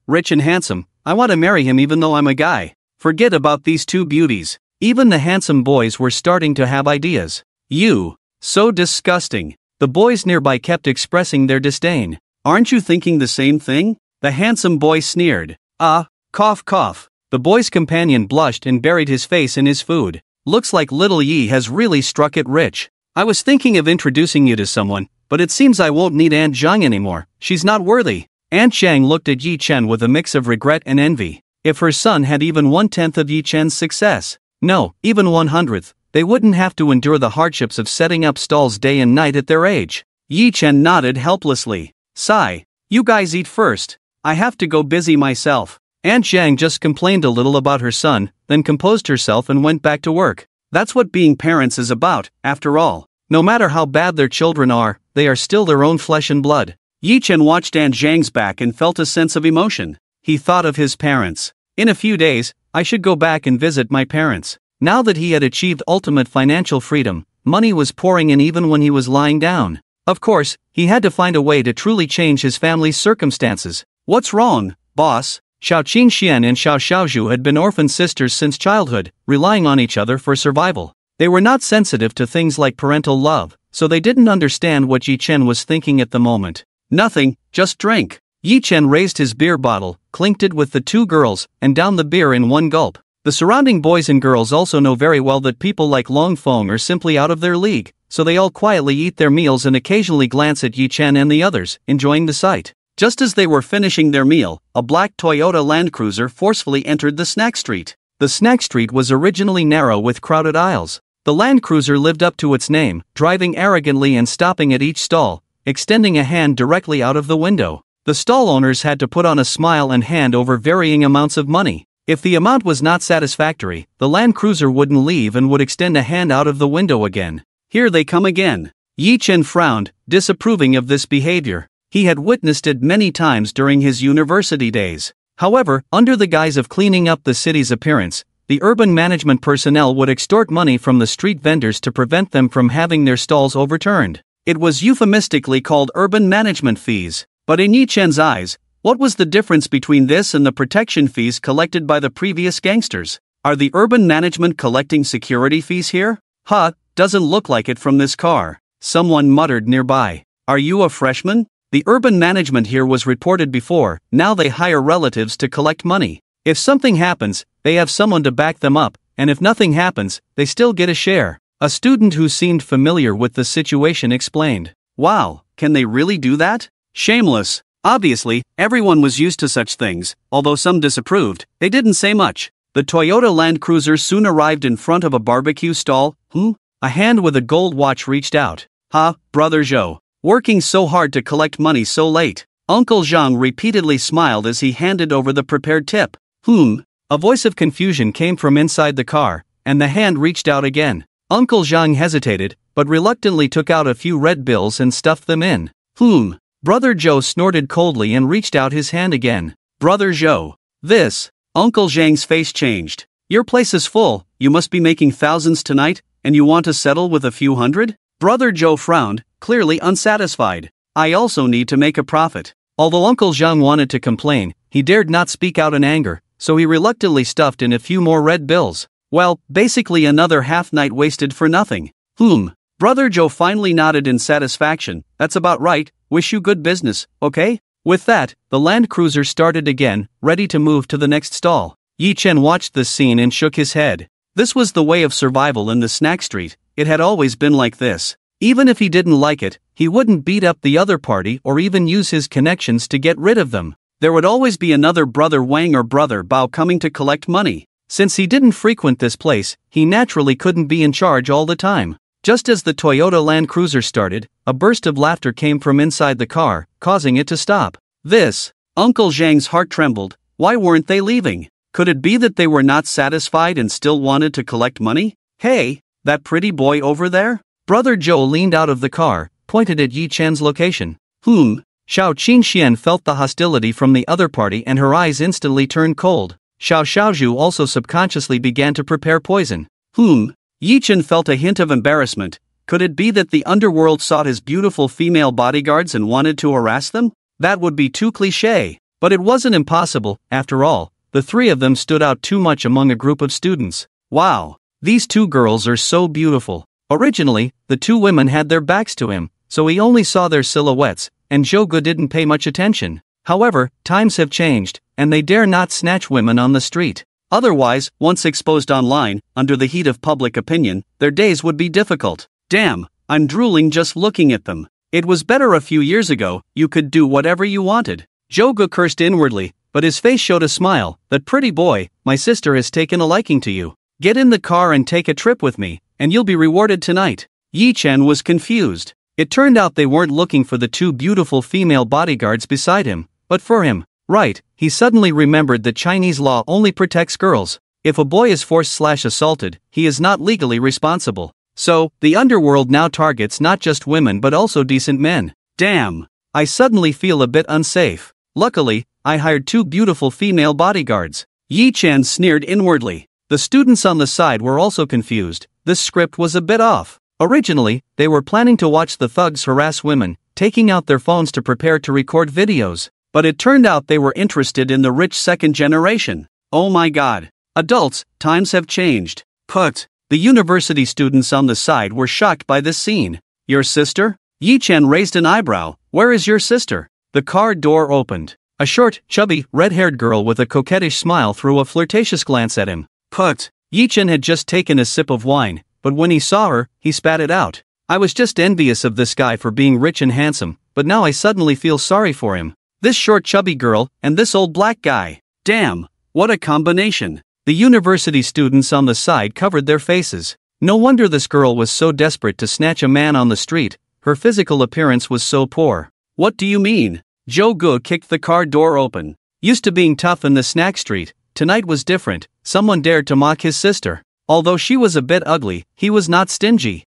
rich and handsome. I want to marry him even though I'm a guy. Forget about these two beauties. Even the handsome boys were starting to have ideas. You. So disgusting. The boys nearby kept expressing their disdain. Aren't you thinking the same thing? The handsome boy sneered. Cough cough. The boy's companion blushed and buried his face in his food. Looks like little Yi has really struck it rich. I was thinking of introducing you to someone, but it seems I won't need Aunt Zhang anymore. She's not worthy. Aunt Zhang looked at Yi Chen with a mix of regret and envy. If her son had even 1/10 of Yi Chen's success, no, even 1/100th, they wouldn't have to endure the hardships of setting up stalls day and night at their age. Yi Chen nodded helplessly. Sigh. You guys eat first. I have to go busy myself. Aunt Zhang just complained a little about her son, then composed herself and went back to work. That's what being parents is about, after all. No matter how bad their children are, they are still their own flesh and blood. Yi Chen watched Aunt Zhang's back and felt a sense of emotion. He thought of his parents. In a few days, I should go back and visit my parents. Now that he had achieved ultimate financial freedom, money was pouring in even when he was lying down. Of course, he had to find a way to truly change his family's circumstances. What's wrong, boss? Xiao Qingxian and Xiao Xiaozhu had been orphan sisters since childhood, relying on each other for survival. They were not sensitive to things like parental love, so they didn't understand what Yi Chen was thinking at the moment. Nothing, just drink. Yi Chen raised his beer bottle, clinked it with the two girls, and downed the beer in one gulp. The surrounding boys and girls also know very well that people like Long Feng are simply out of their league, so they all quietly eat their meals and occasionally glance at Yi Chen and the others, enjoying the sight. Just as they were finishing their meal, a black Toyota Land Cruiser forcefully entered the snack street. The snack street was originally narrow with crowded aisles. The Land Cruiser lived up to its name, driving arrogantly and stopping at each stall, extending a hand directly out of the window. The stall owners had to put on a smile and hand over varying amounts of money. If the amount was not satisfactory, the Land Cruiser wouldn't leave and would extend a hand out of the window again. Here they come again. Yi Chen frowned, disapproving of this behavior. He had witnessed it many times during his university days. However, under the guise of cleaning up the city's appearance, the urban management personnel would extort money from the street vendors to prevent them from having their stalls overturned. It was euphemistically called urban management fees. But in Yi Chen's eyes, what was the difference between this and the protection fees collected by the previous gangsters? Are the urban management collecting security fees here? Doesn't look like it from this car. Someone muttered nearby. Are you a freshman? The urban management here was reported before. Now they hire relatives to collect money. If something happens, they have someone to back them up, and if nothing happens, they still get a share. A student who seemed familiar with the situation explained. Wow, can they really do that? Shameless. Obviously, everyone was used to such things, although some disapproved. They didn't say much. The Toyota Land Cruiser soon arrived in front of a barbecue stall. A hand with a gold watch reached out. Brother Zhou. Working so hard to collect money so late. Uncle Zhang repeatedly smiled as he handed over the prepared tip. A voice of confusion came from inside the car, and the hand reached out again. Uncle Zhang hesitated, but reluctantly took out a few red bills and stuffed them in. Brother Zhou snorted coldly and reached out his hand again. Brother Zhou. This. Uncle Zhang's face changed. Your place is full, you must be making thousands tonight, and you want to settle with a few hundred? Brother Zhou frowned, clearly unsatisfied. I also need to make a profit. Although Uncle Zhang wanted to complain, he dared not speak out in anger, so he reluctantly stuffed in a few more red bills. Well, basically another half night wasted for nothing. Brother Zhou finally nodded in satisfaction. That's about right, wish you good business, okay? With that, the Land Cruiser started again, ready to move to the next stall. Yi Chen watched this scene and shook his head. This was the way of survival in the snack street. It had always been like this. Even if he didn't like it, he wouldn't beat up the other party or even use his connections to get rid of them. There would always be another Brother Wang or Brother Bao coming to collect money. Since he didn't frequent this place, he naturally couldn't be in charge all the time. Just as the Toyota Land Cruiser started, a burst of laughter came from inside the car, causing it to stop. This. Uncle Zhang's heart trembled. Why weren't they leaving? Could it be that they were not satisfied and still wanted to collect money? Hey, that pretty boy over there? Brother Zhou leaned out of the car, pointed at Yi Chen's location. Xiao Qingxian felt the hostility from the other party and her eyes instantly turned cold. Xiao Xiaozhu also subconsciously began to prepare poison. Yi Chen felt a hint of embarrassment. Could it be that the underworld sought his beautiful female bodyguards and wanted to harass them? That would be too cliché. But it wasn't impossible, after all. The three of them stood out too much among a group of students. Wow, these two girls are so beautiful. Originally, the two women had their backs to him, so he only saw their silhouettes, and Zhou didn't pay much attention. However, times have changed, and they dare not snatch women on the street. Otherwise, once exposed online, under the heat of public opinion, their days would be difficult. Damn, I'm drooling just looking at them. It was better a few years ago, you could do whatever you wanted. Zhou cursed inwardly, but his face showed a smile. That pretty boy, my sister has taken a liking to you. Get in the car and take a trip with me, and you'll be rewarded tonight. Yi Chen was confused. It turned out they weren't looking for the two beautiful female bodyguards beside him, but for him. Right, he suddenly remembered that Chinese law only protects girls. If a boy is forced/assaulted, he is not legally responsible. So, the underworld now targets not just women but also decent men. Damn, I suddenly feel a bit unsafe. Luckily, I hired two beautiful female bodyguards. Yi Chen sneered inwardly. The students on the side were also confused. This script was a bit off. Originally, they were planning to watch the thugs harass women, taking out their phones to prepare to record videos. But it turned out they were interested in the rich second generation. Oh my god. Adults, times have changed. The university students on the side were shocked by this scene. Your sister? Yi Chen raised an eyebrow. Where is your sister? The car door opened. A short, chubby, red-haired girl with a coquettish smile threw a flirtatious glance at him. Yi Chen had just taken a sip of wine, but when he saw her, he spat it out. I was just envious of this guy for being rich and handsome, but now I suddenly feel sorry for him. This short chubby girl, and this old black guy. Damn, what a combination. The university students on the side covered their faces. No wonder this girl was so desperate to snatch a man on the street. Her physical appearance was so poor. What do you mean? Zhou kicked the car door open. Used to being tough in the snack street, tonight was different. Someone dared to mock his sister. Although she was a bit ugly, he was not stingy.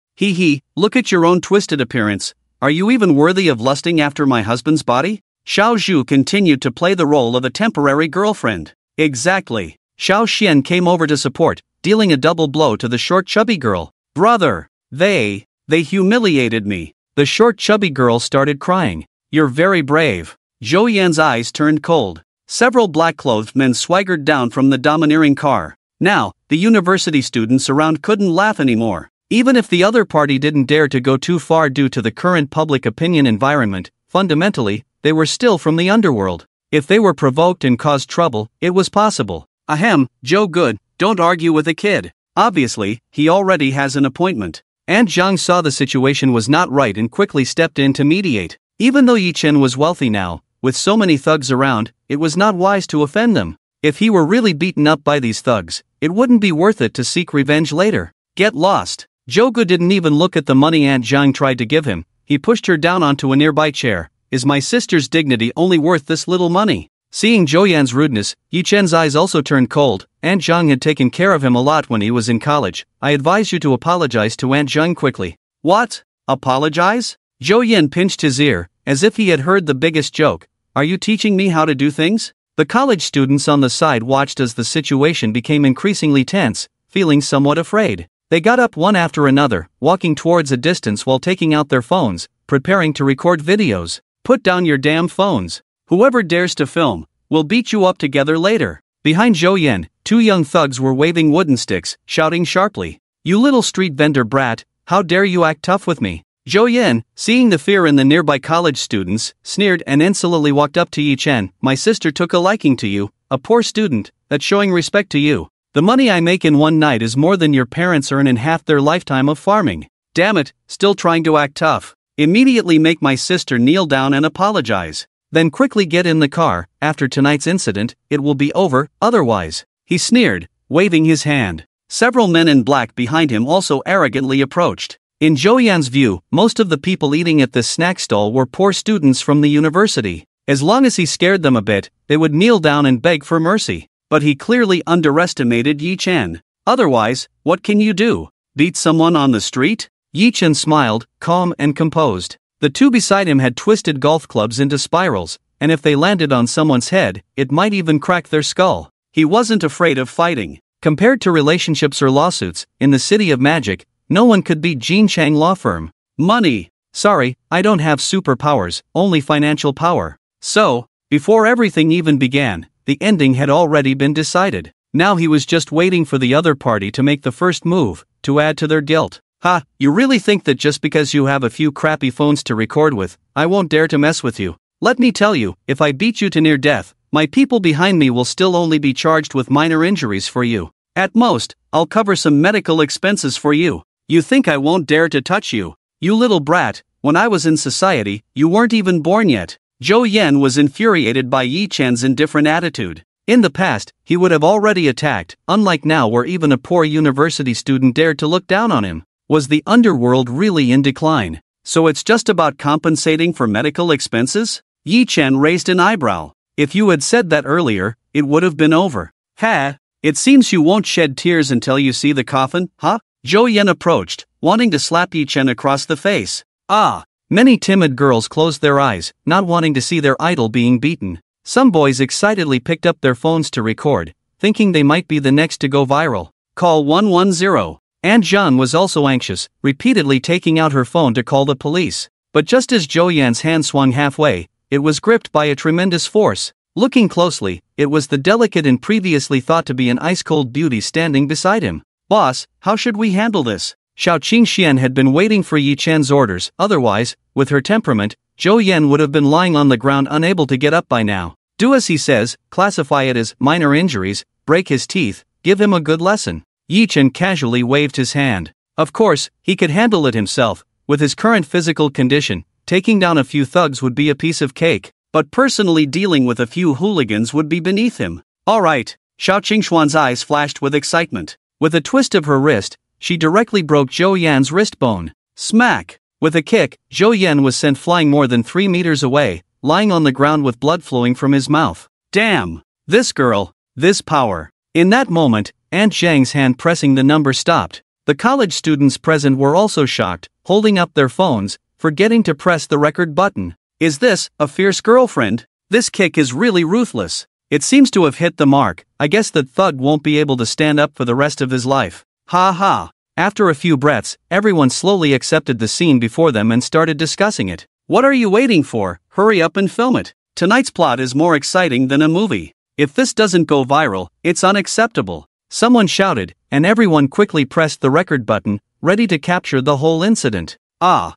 Look at your own twisted appearance. Are you even worthy of lusting after my husband's body? Xiao Zhu continued to play the role of a temporary girlfriend. Exactly. Xiao Xian came over to support, dealing a double blow to the short chubby girl. Brother, they humiliated me. The short chubby girl started crying. You're very brave. Zhou Yan's eyes turned cold. Several black-clothed men swaggered down from the domineering car. Now, the university students around couldn't laugh anymore. Even if the other party didn't dare to go too far due to the current public opinion environment, fundamentally, they were still from the underworld. If they were provoked and caused trouble, it was possible. Ahem, Zhou, don't argue with a kid. Obviously, he already has an appointment. Aunt Zhang saw the situation was not right and quickly stepped in to mediate. Even though Yi Chen was wealthy now, with so many thugs around, it was not wise to offend them. If he were really beaten up by these thugs, it wouldn't be worth it to seek revenge later. Get lost. Zhou didn't even look at the money Aunt Zhang tried to give him. He pushed her down onto a nearby chair. Is my sister's dignity only worth this little money? Seeing Zhou Yan's rudeness, Yi Chen's eyes also turned cold. Aunt Zhang had taken care of him a lot when he was in college. I advise you to apologize to Aunt Zhang quickly. What? Apologize? Zhou Yan pinched his ear, as if he had heard the biggest joke. Are you teaching me how to do things? The college students on the side watched as the situation became increasingly tense, feeling somewhat afraid. They got up one after another, walking towards a distance while taking out their phones, preparing to record videos. Put down your damn phones. Whoever dares to film, we'll beat you up together later. Behind Zhou Yan, two young thugs were waving wooden sticks, shouting sharply. You little street vendor brat, how dare you act tough with me? Zhou Yan, seeing the fear in the nearby college students, sneered and insolently walked up to Yi Chen. My sister took a liking to you, a poor student, that's showing respect to you. The money I make in one night is more than your parents earn in half their lifetime of farming. Damn it, still trying to act tough. Immediately make my sister kneel down and apologize. Then quickly get in the car. After tonight's incident, it will be over, otherwise. He sneered, waving his hand. Several men in black behind him also arrogantly approached. In Zhou Yan's view, most of the people eating at this snack stall were poor students from the university. As long as he scared them a bit, they would kneel down and beg for mercy. But he clearly underestimated Yi Chen. Otherwise, what can you do? Beat someone on the street? Yi Chen smiled, calm and composed. The two beside him had twisted golf clubs into spirals, and if they landed on someone's head, it might even crack their skull. He wasn't afraid of fighting. Compared to relationships or lawsuits, in the City of Magic, no one could beat Jin Chang Law Firm. Money. Sorry, I don't have superpowers, only financial power. So, before everything even began, the ending had already been decided. Now he was just waiting for the other party to make the first move, to add to their guilt. Ha, you really think that just because you have a few crappy phones to record with, I won't dare to mess with you? Let me tell you, if I beat you to near death, my people behind me will still only be charged with minor injuries for you. At most, I'll cover some medical expenses for you. You think I won't dare to touch you? You little brat, when I was in society, you weren't even born yet. Zhou Yan was infuriated by Yi Chan's indifferent attitude. In the past, he would have already attacked, unlike now where even a poor university student dared to look down on him. Was the underworld really in decline? So it's just about compensating for medical expenses? Yi Chan raised an eyebrow. If you had said that earlier, it would have been over. Ha! It seems you won't shed tears until you see the coffin, huh? Zhou Yan approached, wanting to slap Yi Chen across the face. Ah! Many timid girls closed their eyes, not wanting to see their idol being beaten. Some boys excitedly picked up their phones to record, thinking they might be the next to go viral. Call 110. Aunt Jean was also anxious, repeatedly taking out her phone to call the police. But just as Zhou Yan's hand swung halfway, it was gripped by a tremendous force. Looking closely, it was the delicate and previously thought to be an ice-cold beauty standing beside him. Boss, how should we handle this? Xiao Qingxian had been waiting for Yi Chan's orders, otherwise, with her temperament, Zhou Yan would have been lying on the ground unable to get up by now. Do as he says, classify it as minor injuries, break his teeth, give him a good lesson. Yi Chen casually waved his hand. Of course, he could handle it himself. With his current physical condition, taking down a few thugs would be a piece of cake, but personally dealing with a few hooligans would be beneath him. All right, Xiao Qingxuan's eyes flashed with excitement. With a twist of her wrist, she directly broke Zhou Yan's wrist bone. Smack! With a kick, Zhou Yan was sent flying more than 3 meters away, lying on the ground with blood flowing from his mouth. Damn! This girl, this power. In that moment, Aunt Zhang's hand pressing the number stopped. The college students present were also shocked, holding up their phones, forgetting to press the record button. Is this a fierce girlfriend? This kick is really ruthless. It seems to have hit the mark. I guess that thug won't be able to stand up for the rest of his life. Ha ha. After a few breaths, everyone slowly accepted the scene before them and started discussing it. What are you waiting for? Hurry up and film it. Tonight's plot is more exciting than a movie. If this doesn't go viral, it's unacceptable. Someone shouted, and everyone quickly pressed the record button, ready to capture the whole incident. Ah.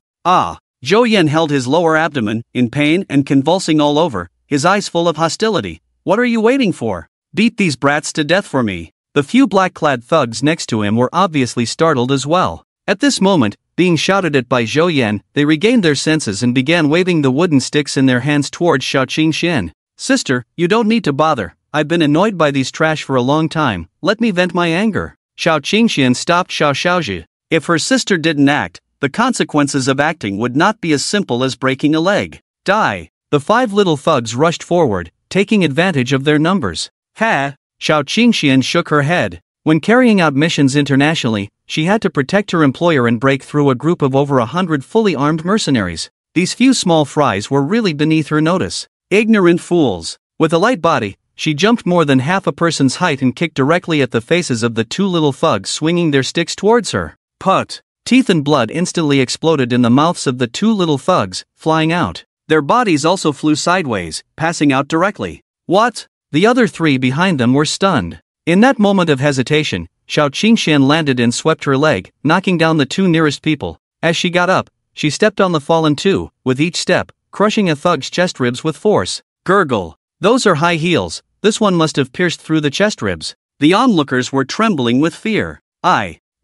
Zhou Yan held his lower abdomen, in pain and convulsing all over, his eyes full of hostility. What are you waiting for? Beat these brats to death for me. The few black-clad thugs next to him were obviously startled as well. At this moment, being shouted at by Zhou Yan, they regained their senses and began waving the wooden sticks in their hands towards Xiao Qingxian. Sister, you don't need to bother. I've been annoyed by these trash for a long time. Let me vent my anger. Xiao Qingxian stopped Xiao Xiaozhi. If her sister didn't act, the consequences of acting would not be as simple as breaking a leg. Die. The 5 little thugs rushed forward, taking advantage of their numbers. Ha! Xiao Qingxian shook her head. When carrying out missions internationally, she had to protect her employer and break through a group of over 100 fully armed mercenaries. These few small fries were really beneath her notice. Ignorant fools. With a light body, she jumped more than half a person's height and kicked directly at the faces of the 2 little thugs swinging their sticks towards her. Put! Teeth and blood instantly exploded in the mouths of the 2 little thugs, flying out. Their bodies also flew sideways, passing out directly. What? The other 3 behind them were stunned. In that moment of hesitation, Xiao Qingxian landed and swept her leg, knocking down the 2 nearest people. As she got up, she stepped on the fallen 2, with each step, crushing a thug's chest ribs with force. Gurgle. Those are high heels. This one must have pierced through the chest ribs. The onlookers were trembling with fear.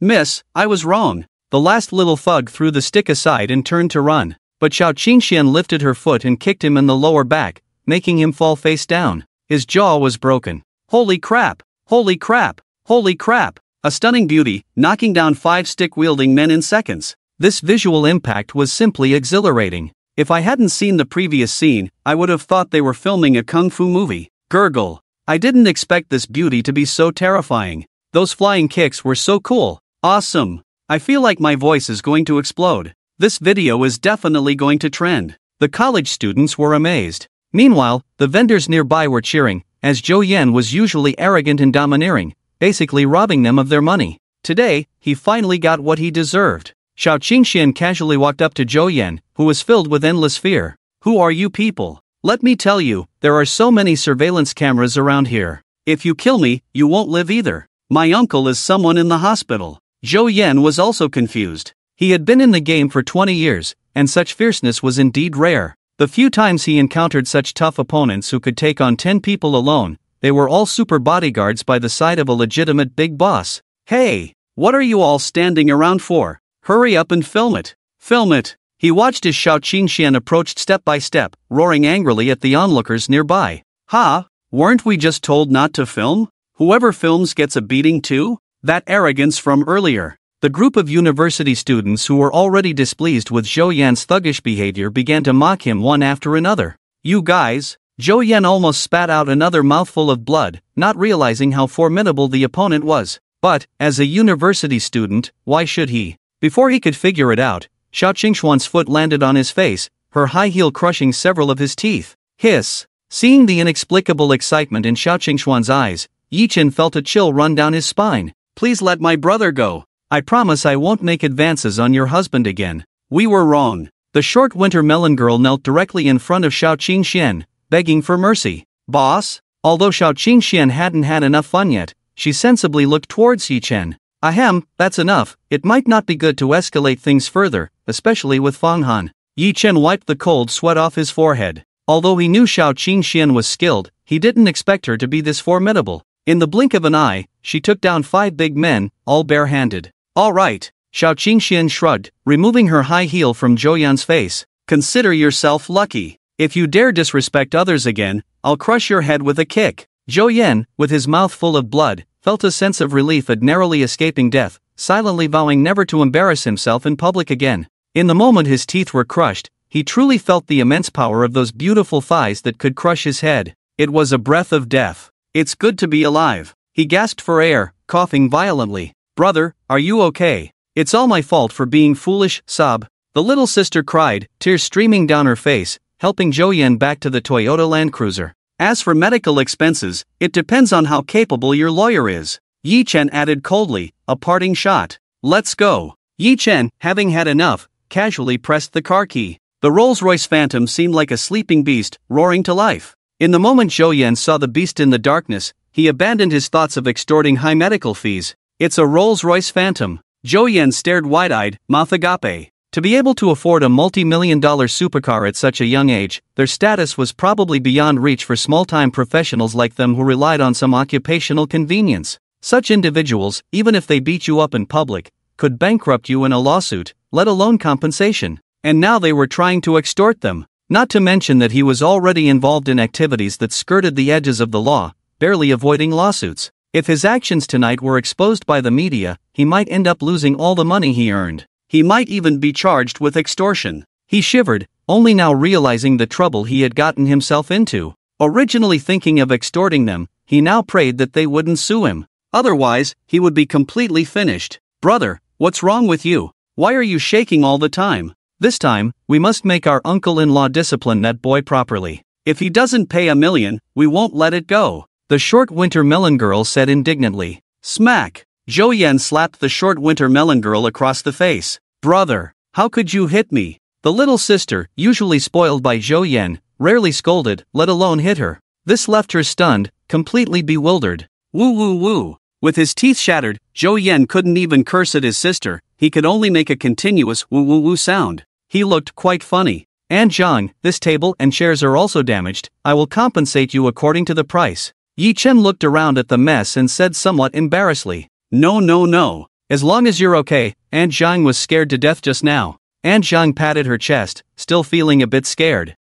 Miss, I was wrong. The last little thug threw the stick aside and turned to run. But Xiao Qingxian lifted her foot and kicked him in the lower back, making him fall face down. His jaw was broken. Holy crap! Holy crap! Holy crap! A stunning beauty, knocking down 5 stick-wielding men in seconds. This visual impact was simply exhilarating. If I hadn't seen the previous scene, I would have thought they were filming a kung fu movie. Gurgle. I didn't expect this beauty to be so terrifying. Those flying kicks were so cool. Awesome. I feel like my voice is going to explode. This video is definitely going to trend. The college students were amazed. Meanwhile, the vendors nearby were cheering, as Zhou Yan was usually arrogant and domineering, basically robbing them of their money. Today, he finally got what he deserved. Xiao Qingxian casually walked up to Zhou Yan, who was filled with endless fear. "Who are you people? Let me tell you, there are so many surveillance cameras around here. If you kill me, you won't live either. My uncle is someone in the hospital." Zhou Yan was also confused. He had been in the game for 20 years, and such fierceness was indeed rare. The few times he encountered such tough opponents who could take on 10 people alone, they were all super bodyguards by the side of a legitimate big boss. "Hey, what are you all standing around for? Hurry up and film it. Film it." He watched as Xiao Qingxian approached step by step, roaring angrily at the onlookers nearby. "Ha, weren't we just told not to film? Whoever films gets a beating too?" That arrogance from earlier. The group of university students who were already displeased with Zhou Yan's thuggish behavior began to mock him one after another. "You guys." Zhou Yan almost spat out another mouthful of blood, not realizing how formidable the opponent was. But, as a university student, why should he? Before he could figure it out, Xiao Qingxuan's foot landed on his face, her high heel crushing several of his teeth. Hiss! Seeing the inexplicable excitement in Xiao Qingxuan's eyes, Yi Chen felt a chill run down his spine. "Please let my brother go. I promise I won't make advances on your husband again. We were wrong." The short winter melon girl knelt directly in front of Xiao Qingxian, begging for mercy. "Boss?" Although Xiao Qingxian hadn't had enough fun yet, she sensibly looked towards Yi Chen. "Ahem, that's enough. It might not be good to escalate things further, especially with Fang Han." Yi Chen wiped the cold sweat off his forehead. Although he knew Xiao Qingxian was skilled, he didn't expect her to be this formidable. In the blink of an eye, she took down 5 big men, all bare-handed. "All right," Xiao Qingxian shrugged, removing her high heel from Zhou Yan's face. "Consider yourself lucky. If you dare disrespect others again, I'll crush your head with a kick." Zhou Yan, with his mouth full of blood, felt a sense of relief at narrowly escaping death, silently vowing never to embarrass himself in public again. In the moment his teeth were crushed, he truly felt the immense power of those beautiful thighs that could crush his head. It was a breath of death. "It's good to be alive." He gasped for air, coughing violently. "Brother, are you okay?" "It's all my fault for being foolish, sob." The little sister cried, tears streaming down her face, helping Zhou Yan back to the Toyota Land Cruiser. "As for medical expenses, it depends on how capable your lawyer is," Yi Chen added coldly, a parting shot. "Let's go." Yi Chen, having had enough, casually pressed the car key. The Rolls-Royce Phantom seemed like a sleeping beast, roaring to life. In the moment Zhou Yan saw the beast in the darkness, he abandoned his thoughts of extorting high medical fees. "It's a Rolls-Royce Phantom." Zhou Yan stared wide-eyed, mouth agape. To be able to afford a multi-million-dollar supercar at such a young age, their status was probably beyond reach for small-time professionals like them who relied on some occupational convenience. Such individuals, even if they beat you up in public, could bankrupt you in a lawsuit, let alone compensation. And now they were trying to extort them. Not to mention that he was already involved in activities that skirted the edges of the law, barely avoiding lawsuits. If his actions tonight were exposed by the media, he might end up losing all the money he earned. He might even be charged with extortion. He shivered, only now realizing the trouble he had gotten himself into. Originally thinking of extorting them, he now prayed that they wouldn't sue him. Otherwise, he would be completely finished. "Brother, what's wrong with you? Why are you shaking all the time?" "This time, we must make our uncle-in-law discipline that boy properly. If he doesn't pay $1 million, we won't let it go," the short winter melon girl said indignantly. Smack! Zhou Yan slapped the short winter melon girl across the face. "Brother, how could you hit me?" The little sister, usually spoiled by Zhou Yan, rarely scolded, let alone hit her. This left her stunned, completely bewildered. Woo woo woo. With his teeth shattered, Zhou Yan couldn't even curse at his sister, he could only make a continuous woo woo woo sound. He looked quite funny. "Aunt Zhang, this table and chairs are also damaged, I will compensate you according to the price." Yi Chen looked around at the mess and said somewhat embarrassedly, No. As long as you're okay." Aunt Zhang was scared to death just now. Aunt Zhang patted her chest, still feeling a bit scared.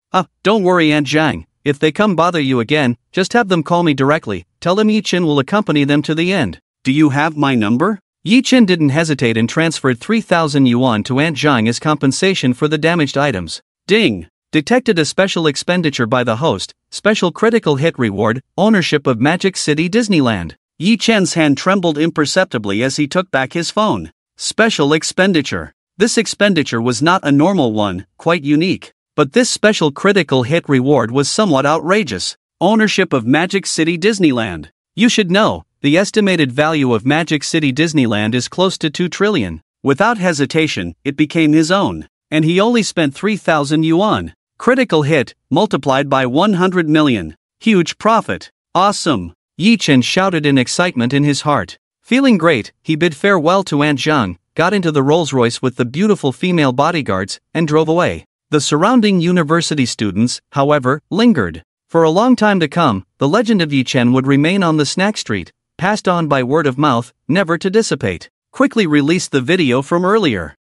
Don't worry Aunt Zhang, if they come bother you again, just have them call me directly, tell them Yi Chen will accompany them to the end." "Do you have my number?" Yi Chen didn't hesitate and transferred 3,000 yuan to Aunt Zhang as compensation for the damaged items. Ding! Detected a special expenditure by the host, special critical hit reward, ownership of Magic City Disneyland. Yi Chen's hand trembled imperceptibly as he took back his phone. Special expenditure. This expenditure was not a normal one, quite unique. But this special critical hit reward was somewhat outrageous. Ownership of Magic City Disneyland. You should know, the estimated value of Magic City Disneyland is close to 2 trillion. Without hesitation, it became his own. And he only spent 3,000 yuan. Critical hit, multiplied by 100 million. Huge profit. Awesome. Yi Chen shouted in excitement in his heart. Feeling great, he bid farewell to Aunt Zhang, got into the Rolls-Royce with the beautiful female bodyguards, and drove away. The surrounding university students, however, lingered. For a long time to come, the legend of Yi Chen would remain on the snack street, passed on by word of mouth, never to dissipate. Quickly released the video from earlier.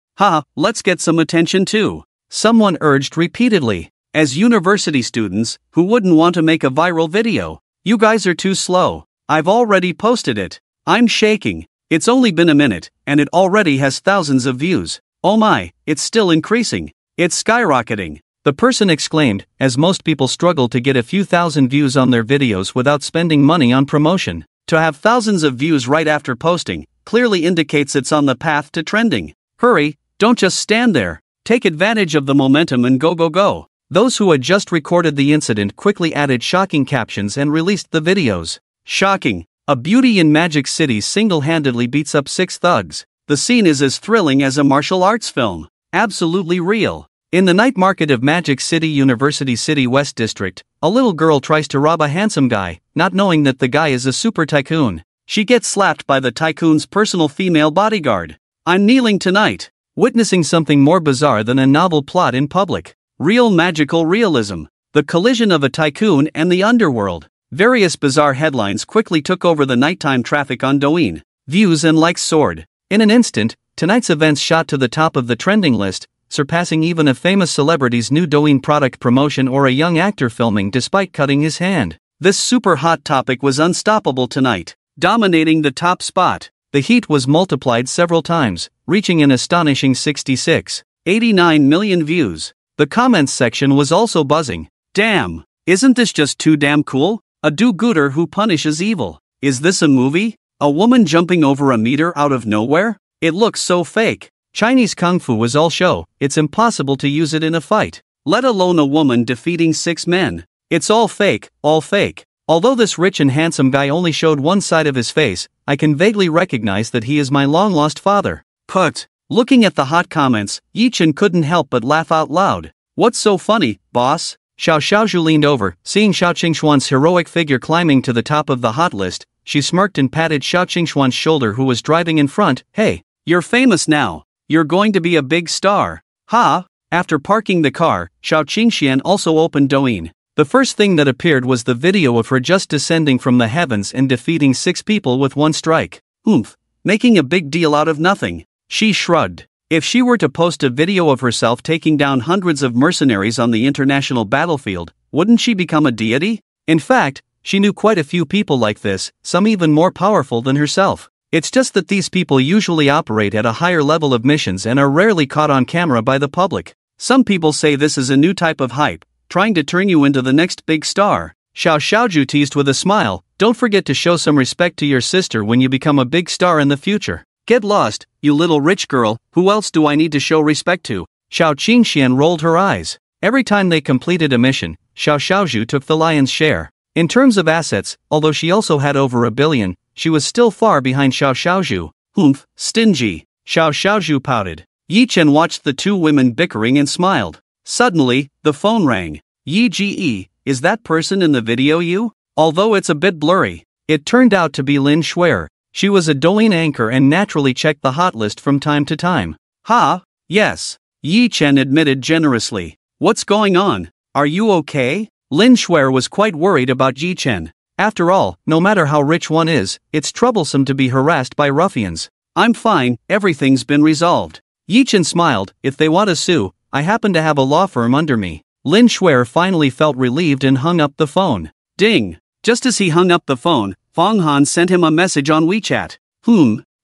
Let's get some attention too. Someone urged repeatedly. As university students, who wouldn't want to make a viral video? You guys are too slow. I've already posted it. I'm shaking. It's only been a minute, and it already has thousands of views. Oh my, it's still increasing. It's skyrocketing. The person exclaimed, as most people struggle to get a few thousand views on their videos without spending money on promotion. To have thousands of views right after posting clearly indicates it's on the path to trending. Hurry, don't just stand there. Take advantage of the momentum and go go go. Those who had just recorded the incident quickly added shocking captions and released the videos. Shocking. A beauty in Magic City single-handedly beats up 6 thugs. The scene is as thrilling as a martial arts film. Absolutely real. In the night market of Magic City University City West District, a little girl tries to rob a handsome guy, not knowing that the guy is a super tycoon. She gets slapped by the tycoon's personal female bodyguard. I'm kneeling tonight. Witnessing something more bizarre than a novel plot in public. Real magical realism. The collision of a tycoon and the underworld. Various bizarre headlines quickly took over the nighttime traffic on Douyin. Views and likes soared. In an instant, tonight's events shot to the top of the trending list, surpassing even a famous celebrity's new Douyin product promotion or a young actor filming despite cutting his hand. This super hot topic was unstoppable tonight, dominating the top spot. The heat was multiplied several times, reaching an astonishing 89 million views. The comments section was also buzzing. Damn, isn't this just too damn cool? A do-gooder who punishes evil. Is this a movie? A woman jumping over a meter out of nowhere? It looks so fake. Chinese kung fu was all show, it's impossible to use it in a fight. Let alone a woman defeating 6 men. It's all fake, all fake. Although this rich and handsome guy only showed one side of his face, I can vaguely recognize that he is my long-lost father. Put. Looking at the hot comments, Yi Chen couldn't help but laugh out loud. What's so funny, boss? Xiao Xiaozhu leaned over, seeing Xiao Qingxuan's heroic figure climbing to the top of the hot list. She smirked and patted Xiao Qingxuan's shoulder, who was driving in front. Hey, you're famous now. You're going to be a big star. Ha! After parking the car, Xiao Qingxian also opened Douyin. The first thing that appeared was the video of her just descending from the heavens and defeating 6 people with one strike. Oomph, making a big deal out of nothing. She shrugged. If she were to post a video of herself taking down hundreds of mercenaries on the international battlefield, wouldn't she become a deity? In fact, she knew quite a few people like this, some even more powerful than herself. It's just that these people usually operate at a higher level of missions and are rarely caught on camera by the public. Some people say this is a new type of hype, trying to turn you into the next big star. Xiao Xiaozhu teased with a smile. Don't forget to show some respect to your sister when you become a big star in the future. Get lost, you little rich girl, who else do I need to show respect to? Xiao Qingxian rolled her eyes. Every time they completed a mission, Xiao Xiaozhu took the lion's share. In terms of assets, although she also had over 1 billion, she was still far behind Xiao Xiaozhu. Humph, stingy. Xiao Xiaozhu pouted. Yi Chen watched the 2 women bickering and smiled. Suddenly, the phone rang. Yi Ji, is that person in the video you? Although it's a bit blurry. It turned out to be Lin Shuer. She was a Douyin anchor and naturally checked the hot list from time to time. Ha, yes. Yi Chen admitted generously. What's going on? Are you okay? Lin Shuer was quite worried about Yi Chen. After all, no matter how rich one is, it's troublesome to be harassed by ruffians. I'm fine, everything's been resolved. Yi Chen smiled. If they want to sue, I happen to have a law firm under me. Lin Shuer finally felt relieved and hung up the phone. Ding! Just as he hung up the phone, Fong Han sent him a message on WeChat.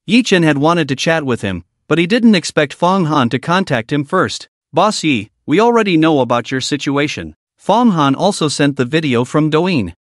Yi Chen had wanted to chat with him, but he didn't expect Fong Han to contact him first. Boss Yi, we already know about your situation. Fong Han also sent the video from Douyin.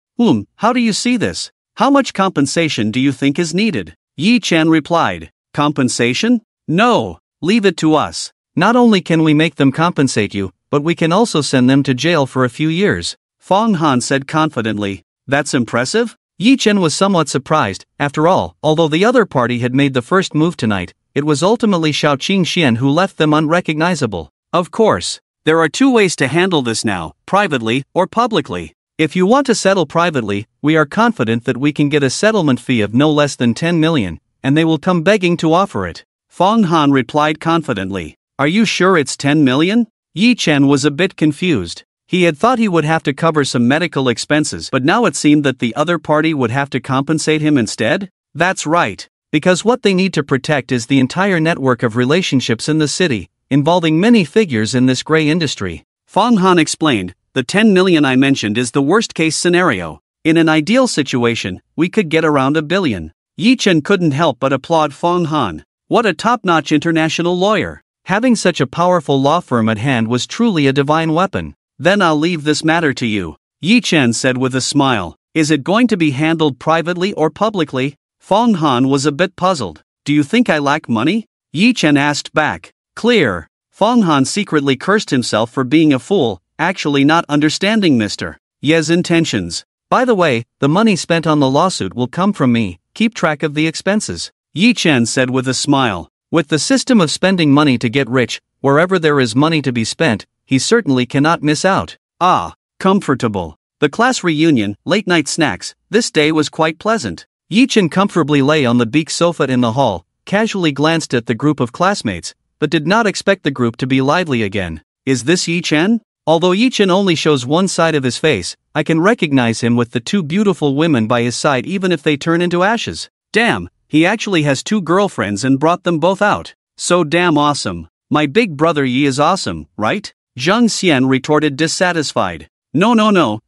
How do you see this? How much compensation do you think is needed? Yi Chen replied. Compensation? No, leave it to us. Not only can we make them compensate you, but we can also send them to jail for a few years. Fong Han said confidently. That's impressive? Yi Chen was somewhat surprised. After all, although the other party had made the first move tonight, it was ultimately Xiao Qingxian who left them unrecognizable. Of course. There are two ways to handle this now, privately or publicly. If you want to settle privately, we are confident that we can get a settlement fee of no less than 10 million, and they will come begging to offer it. Fong Han replied confidently. Are you sure it's 10 million? Yi Chen was a bit confused. He had thought he would have to cover some medical expenses, but now it seemed that the other party would have to compensate him instead? That's right. Because what they need to protect is the entire network of relationships in the city, involving many figures in this gray industry. Fong Han explained, the 10 million I mentioned is the worst-case scenario. In an ideal situation, we could get around $1 billion. Yi Chen couldn't help but applaud Fong Han. What a top-notch international lawyer. Having such a powerful law firm at hand was truly a divine weapon. Then I'll leave this matter to you, Yi Chen said with a smile. Is it going to be handled privately or publicly? Fong Han was a bit puzzled. Do you think I lack money? Yi Chen asked back. Clear. Fong Han secretly cursed himself for being a fool, actually not understanding Mr. Ye's intentions. By the way, the money spent on the lawsuit will come from me. Keep track of the expenses, Yi Chen said with a smile. With the system of spending money to get rich, wherever there is money to be spent, he certainly cannot miss out. Ah, comfortable. The class reunion, late-night snacks, this day was quite pleasant. Yi Chen comfortably lay on the beak sofa in the hall, casually glanced at the group of classmates, but did not expect the group to be lively again. Is this Yi Chen? Although Yi Chen only shows one side of his face, I can recognize him with the two beautiful women by his side even if they turn into ashes. Damn, he actually has 2 girlfriends and brought them both out. So damn awesome. My big brother Yi is awesome, right? Zhang Xian retorted dissatisfied. No,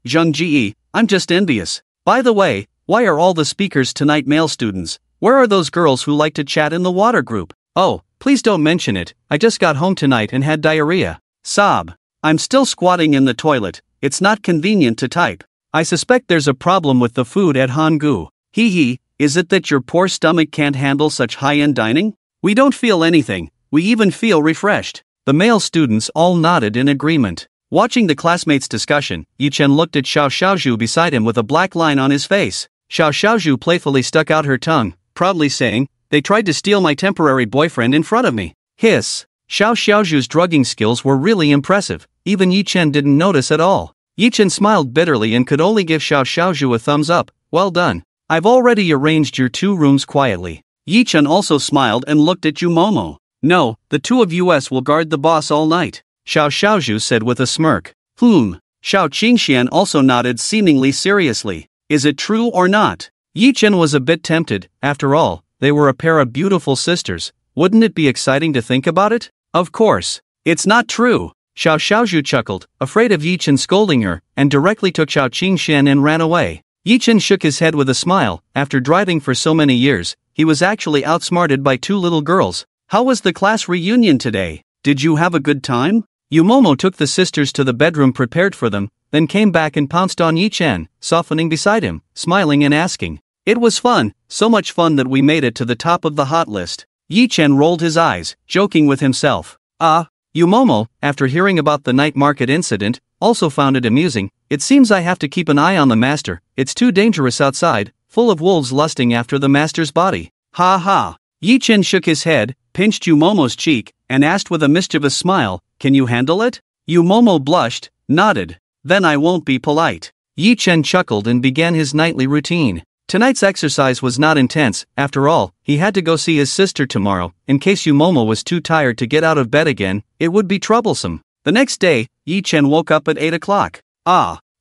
Zhang Ji, I'm just envious. By the way, why are all the speakers tonight male students? Where are those girls who like to chat in the water group? Oh, please don't mention it, I just got home tonight and had diarrhea. Sob. I'm still squatting in the toilet, it's not convenient to type. I suspect there's a problem with the food at Hanggu. Hee, is it that your poor stomach can't handle such high-end dining? We don't feel anything, we even feel refreshed. The male students all nodded in agreement. Watching the classmates' discussion, Yi Chen looked at Xiao Xiaozhu beside him with a black line on his face. Xiao Xiaozhu playfully stuck out her tongue, proudly saying, "They tried to steal my temporary boyfriend in front of me." Hiss. Xiao Xiaozhu's drugging skills were really impressive, even Yi Chen didn't notice at all. Yi Chen smiled bitterly and could only give Xiao Xiaozhu a thumbs up. Well done. I've already arranged your 2 rooms quietly. Yi Chen also smiled and looked at Yumomo. No, the 2 of us will guard the boss all night, Xiao Xiaozhu said with a smirk. Xiao Qingxian also nodded seemingly seriously. Is it true or not? Yi Chen was a bit tempted. After all, they were a pair of beautiful sisters. Wouldn't it be exciting to think about it? Of course. It's not true. Xiao Xiaozhu chuckled, afraid of Yi Chen scolding her, and directly took Xiao Qingxian and ran away. Yi Chen shook his head with a smile. After driving for so many years, he was actually outsmarted by 2 little girls. How was the class reunion today? Did you have a good time? Yumomo took the sisters to the bedroom prepared for them, then came back and pounced on Yi Chen, softening beside him, smiling and asking. It was fun, so much fun that we made it to the top of the hot list. Yi Chen rolled his eyes, joking with himself. Yumomo, after hearing about the night market incident, also found it amusing. It seems I have to keep an eye on the master, it's too dangerous outside, full of wolves lusting after the master's body. Ha ha. Yi Chen shook his head, pinched Yumomo's cheek, and asked with a mischievous smile, can you handle it? Yumomo blushed, nodded. Then I won't be polite. Yi Chen chuckled and began his nightly routine. Tonight's exercise was not intense. After all, he had to go see his sister tomorrow. In case Yumomo was too tired to get out of bed again, it would be troublesome. The next day, Yi Chen woke up at 8 o'clock.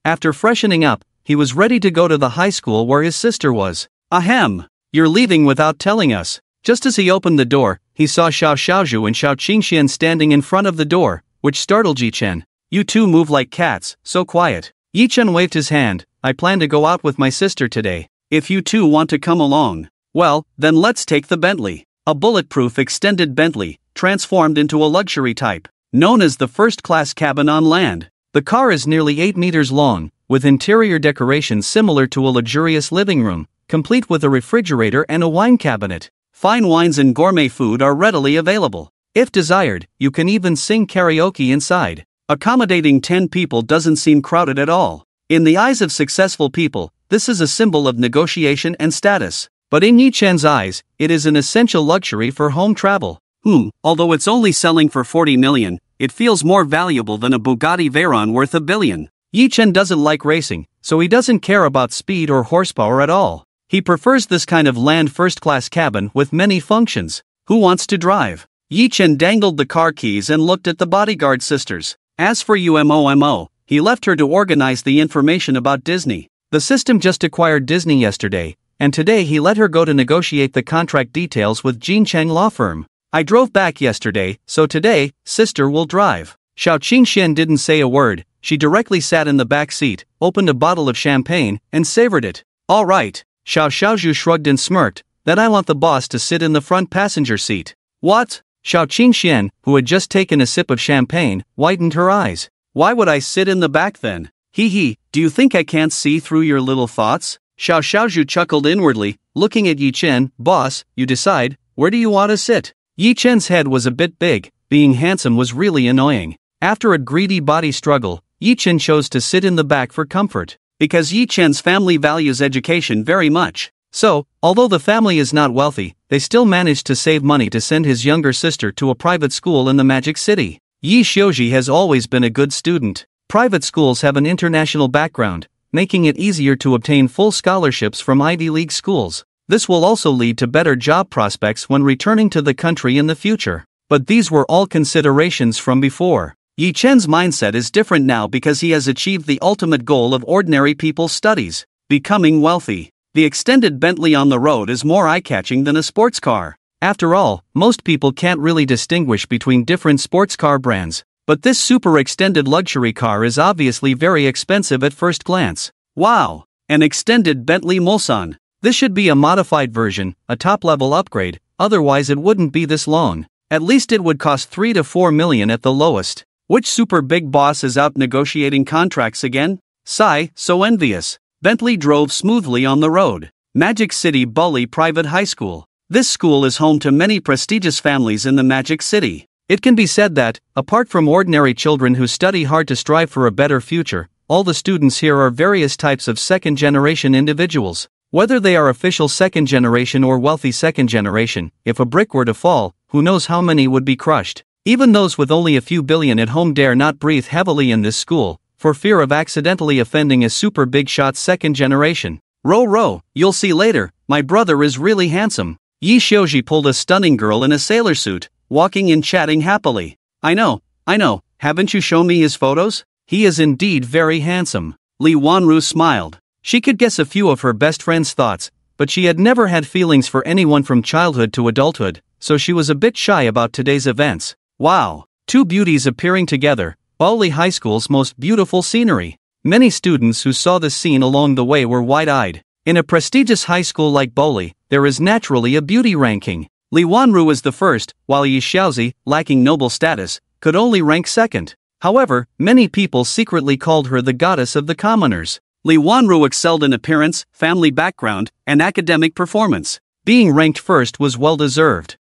After freshening up, he was ready to go to the high school where his sister was. Ahem. You're leaving without telling us. Just as he opened the door, he saw Xiao Xiaozhu and Xiao Qingxian standing in front of the door, which startled Yi Chen. You 2 move like cats, so quiet. Yi Chen waved his hand. I plan to go out with my sister today. If you 2 want to come along, well, then let's take the Bentley. A bulletproof extended Bentley, transformed into a luxury type, known as the first-class cabin on land. The car is nearly 8 meters long, with interior decorations similar to a luxurious living room, complete with a refrigerator and a wine cabinet. Fine wines and gourmet food are readily available. If desired, you can even sing karaoke inside. Accommodating 10 people doesn't seem crowded at all. In the eyes of successful people, this is a symbol of negotiation and status. But in Yi Chen's eyes, it is an essential luxury for home travel. Although it's only selling for 40 million, it feels more valuable than a Bugatti Veyron worth $1 billion. Yi Chen doesn't like racing, so he doesn't care about speed or horsepower at all. He prefers this kind of land first-class cabin with many functions. Who wants to drive? Yi Chen dangled the car keys and looked at the bodyguard sisters. As for UMOMO, he left her to organize the information about Disney. The system just acquired Disney yesterday, and today he let her go to negotiate the contract details with Jin Cheng law firm. I drove back yesterday, so today, sister will drive. Xiao Qingxian didn't say a word. She directly sat in the back seat, opened a bottle of champagne, and savored it. All right. Xiao Xiaozhu shrugged and smirked. Then I want the boss to sit in the front passenger seat. What? Xiao Qingxian, who had just taken a sip of champagne, widened her eyes. Why would I sit in the back then? Hee, do you think I can't see through your little thoughts? Xiao Xiaozhu chuckled inwardly, looking at Yi Chen. Boss, you decide, where do you want to sit? Yi Chen's head was a bit big. Being handsome was really annoying. After a greedy body struggle, Yi Chen chose to sit in the back for comfort. Because Yi Chen's family values education very much. So, although the family is not wealthy, they still managed to save money to send his younger sister to a private school in the Magic City. Yi Xiuji has always been a good student. Private schools have an international background, making it easier to obtain full scholarships from Ivy League schools. This will also lead to better job prospects when returning to the country in the future. But these were all considerations from before. Yi Chen's mindset is different now because he has achieved the ultimate goal of ordinary people's studies, becoming wealthy. The extended Bentley on the road is more eye-catching than a sports car. After all, most people can't really distinguish between different sports car brands. But this super extended luxury car is obviously very expensive at first glance. Wow! An extended Bentley Mulsanne. This should be a modified version, a top-level upgrade, otherwise it wouldn't be this long. At least it would cost 3 to 4 million at the lowest. Which super big boss is out negotiating contracts again? Sigh, so envious. Bentley drove smoothly on the road. Magic City Bully Private High School. This school is home to many prestigious families in the Magic City. It can be said that, apart from ordinary children who study hard to strive for a better future, all the students here are various types of second-generation individuals. Whether they are official second-generation or wealthy second-generation, if a brick were to fall, who knows how many would be crushed. Even those with only a few billion at home dare not breathe heavily in this school, for fear of accidentally offending a super big shot second generation. Ro, you'll see later, my brother is really handsome. Yi Xiuji pulled a stunning girl in a sailor suit, walking and chatting happily. I know, haven't you shown me his photos? He is indeed very handsome. Li Wanru smiled. She could guess a few of her best friend's thoughts, but she had never had feelings for anyone from childhood to adulthood, so she was a bit shy about today's events. Wow, two beauties appearing together, Bali High School's most beautiful scenery. Many students who saw this scene along the way were wide-eyed. In a prestigious high school like Boli, there is naturally a beauty ranking. Li Wanru was the first, while Yi Xiaozi, lacking noble status, could only rank second. However, many people secretly called her the goddess of the commoners. Li Wanru excelled in appearance, family background, and academic performance. Being ranked first was well-deserved.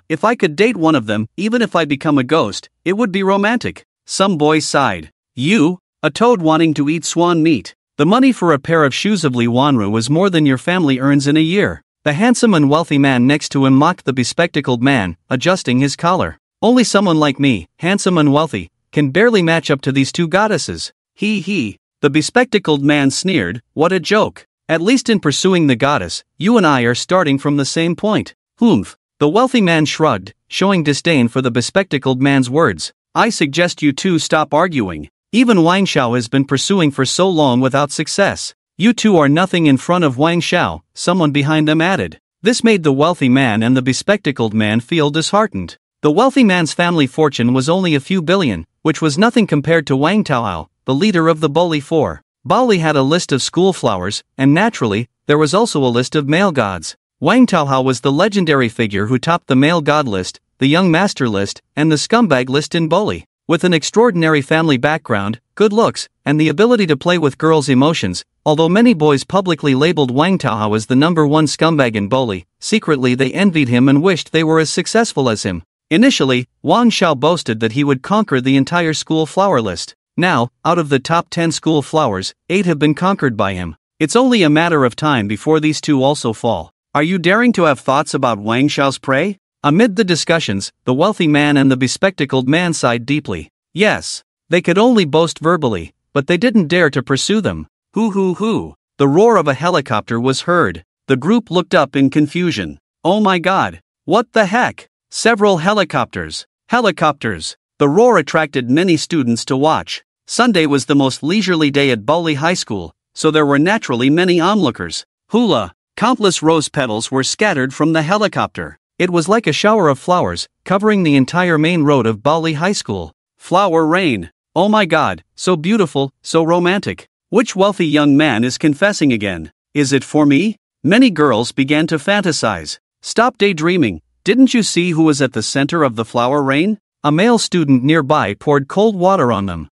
If I could date one of them, even if I become a ghost, it would be romantic. Some boys sighed. You, a toad wanting to eat swan meat. The money for a pair of shoes of Li Wanru was more than your family earns in a year. The handsome and wealthy man next to him mocked the bespectacled man, adjusting his collar. Only someone like me, handsome and wealthy, can barely match up to these two goddesses. He. The bespectacled man sneered, what a joke. At least in pursuing the goddess, you and I are starting from the same point. Humph. The wealthy man shrugged, showing disdain for the bespectacled man's words. I suggest you two stop arguing. Even Wang Xiao has been pursuing for so long without success. You two are nothing in front of Wang Xiao, someone behind them added. This made the wealthy man and the bespectacled man feel disheartened. The wealthy man's family fortune was only a few billion, which was nothing compared to Wang Taoao, the leader of the Boli Four. Bali had a list of school flowers, and naturally, there was also a list of male gods. Wang Taoao was the legendary figure who topped the male god list, the young master list, and the scumbag list in Boli. With an extraordinary family background, good looks, and the ability to play with girls' emotions, although many boys publicly labeled Wang Taoao as the #1 scumbag in Boli, secretly they envied him and wished they were as successful as him. Initially, Wang Xiao boasted that he would conquer the entire school flower list. Now, out of the top 10 school flowers, 8 have been conquered by him. It's only a matter of time before these two also fall. Are you daring to have thoughts about Wang Xiao's prey? Amid the discussions, the wealthy man and the bespectacled man sighed deeply. Yes, they could only boast verbally, but they didn't dare to pursue them. Hoo. The roar of a helicopter was heard. The group looked up in confusion. Oh my god, what the heck? Several helicopters. The roar attracted many students to watch. Sunday was the most leisurely day at Bali High School, so there were naturally many onlookers. Hula! Countless rose petals were scattered from the helicopter. It was like a shower of flowers, covering the entire main road of Bali High School. Flower rain. Oh my god, so beautiful, so romantic. Which wealthy young man is confessing again? Is it for me? Many girls began to fantasize. Stop daydreaming. Didn't you see who was at the center of the flower rain? A male student nearby poured cold water on them.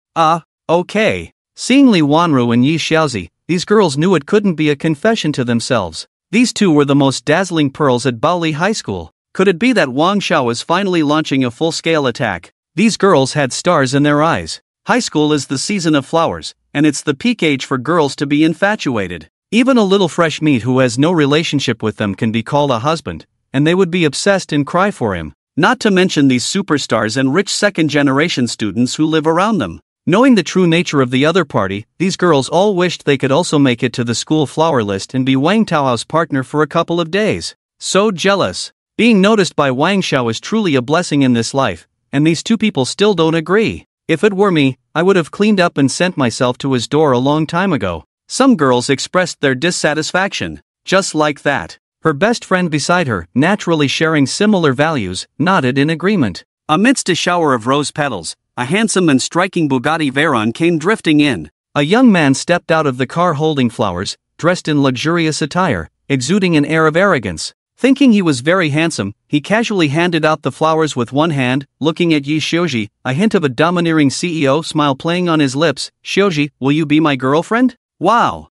Okay. Seeing Li Wanru and Yi Xiaozi, these girls knew it couldn't be a confession to themselves. These two were the most dazzling pearls at Bali High School. Could it be that Wang Xiao was finally launching a full-scale attack? These girls had stars in their eyes. High school is the season of flowers, and it's the peak age for girls to be infatuated. Even a little fresh meat who has no relationship with them can be called a husband, and they would be obsessed and cry for him. Not to mention these superstars and rich second-generation students who live around them. Knowing the true nature of the other party, these girls all wished they could also make it to the school flower list and be Wang Taohao's partner for a couple of days. So jealous. Being noticed by Wang Xiao is truly a blessing in this life, and these two people still don't agree. If it were me, I would have cleaned up and sent myself to his door a long time ago. Some girls expressed their dissatisfaction. Just like that. Her best friend beside her, naturally sharing similar values, nodded in agreement. Amidst a shower of rose petals, a handsome and striking Bugatti Veyron came drifting in. A young man stepped out of the car holding flowers, dressed in luxurious attire, exuding an air of arrogance. Thinking he was very handsome, he casually handed out the flowers with one hand, looking at Yi Xiaoji, a hint of a domineering CEO smile playing on his lips. Xiaoji, will you be my girlfriend? Wow.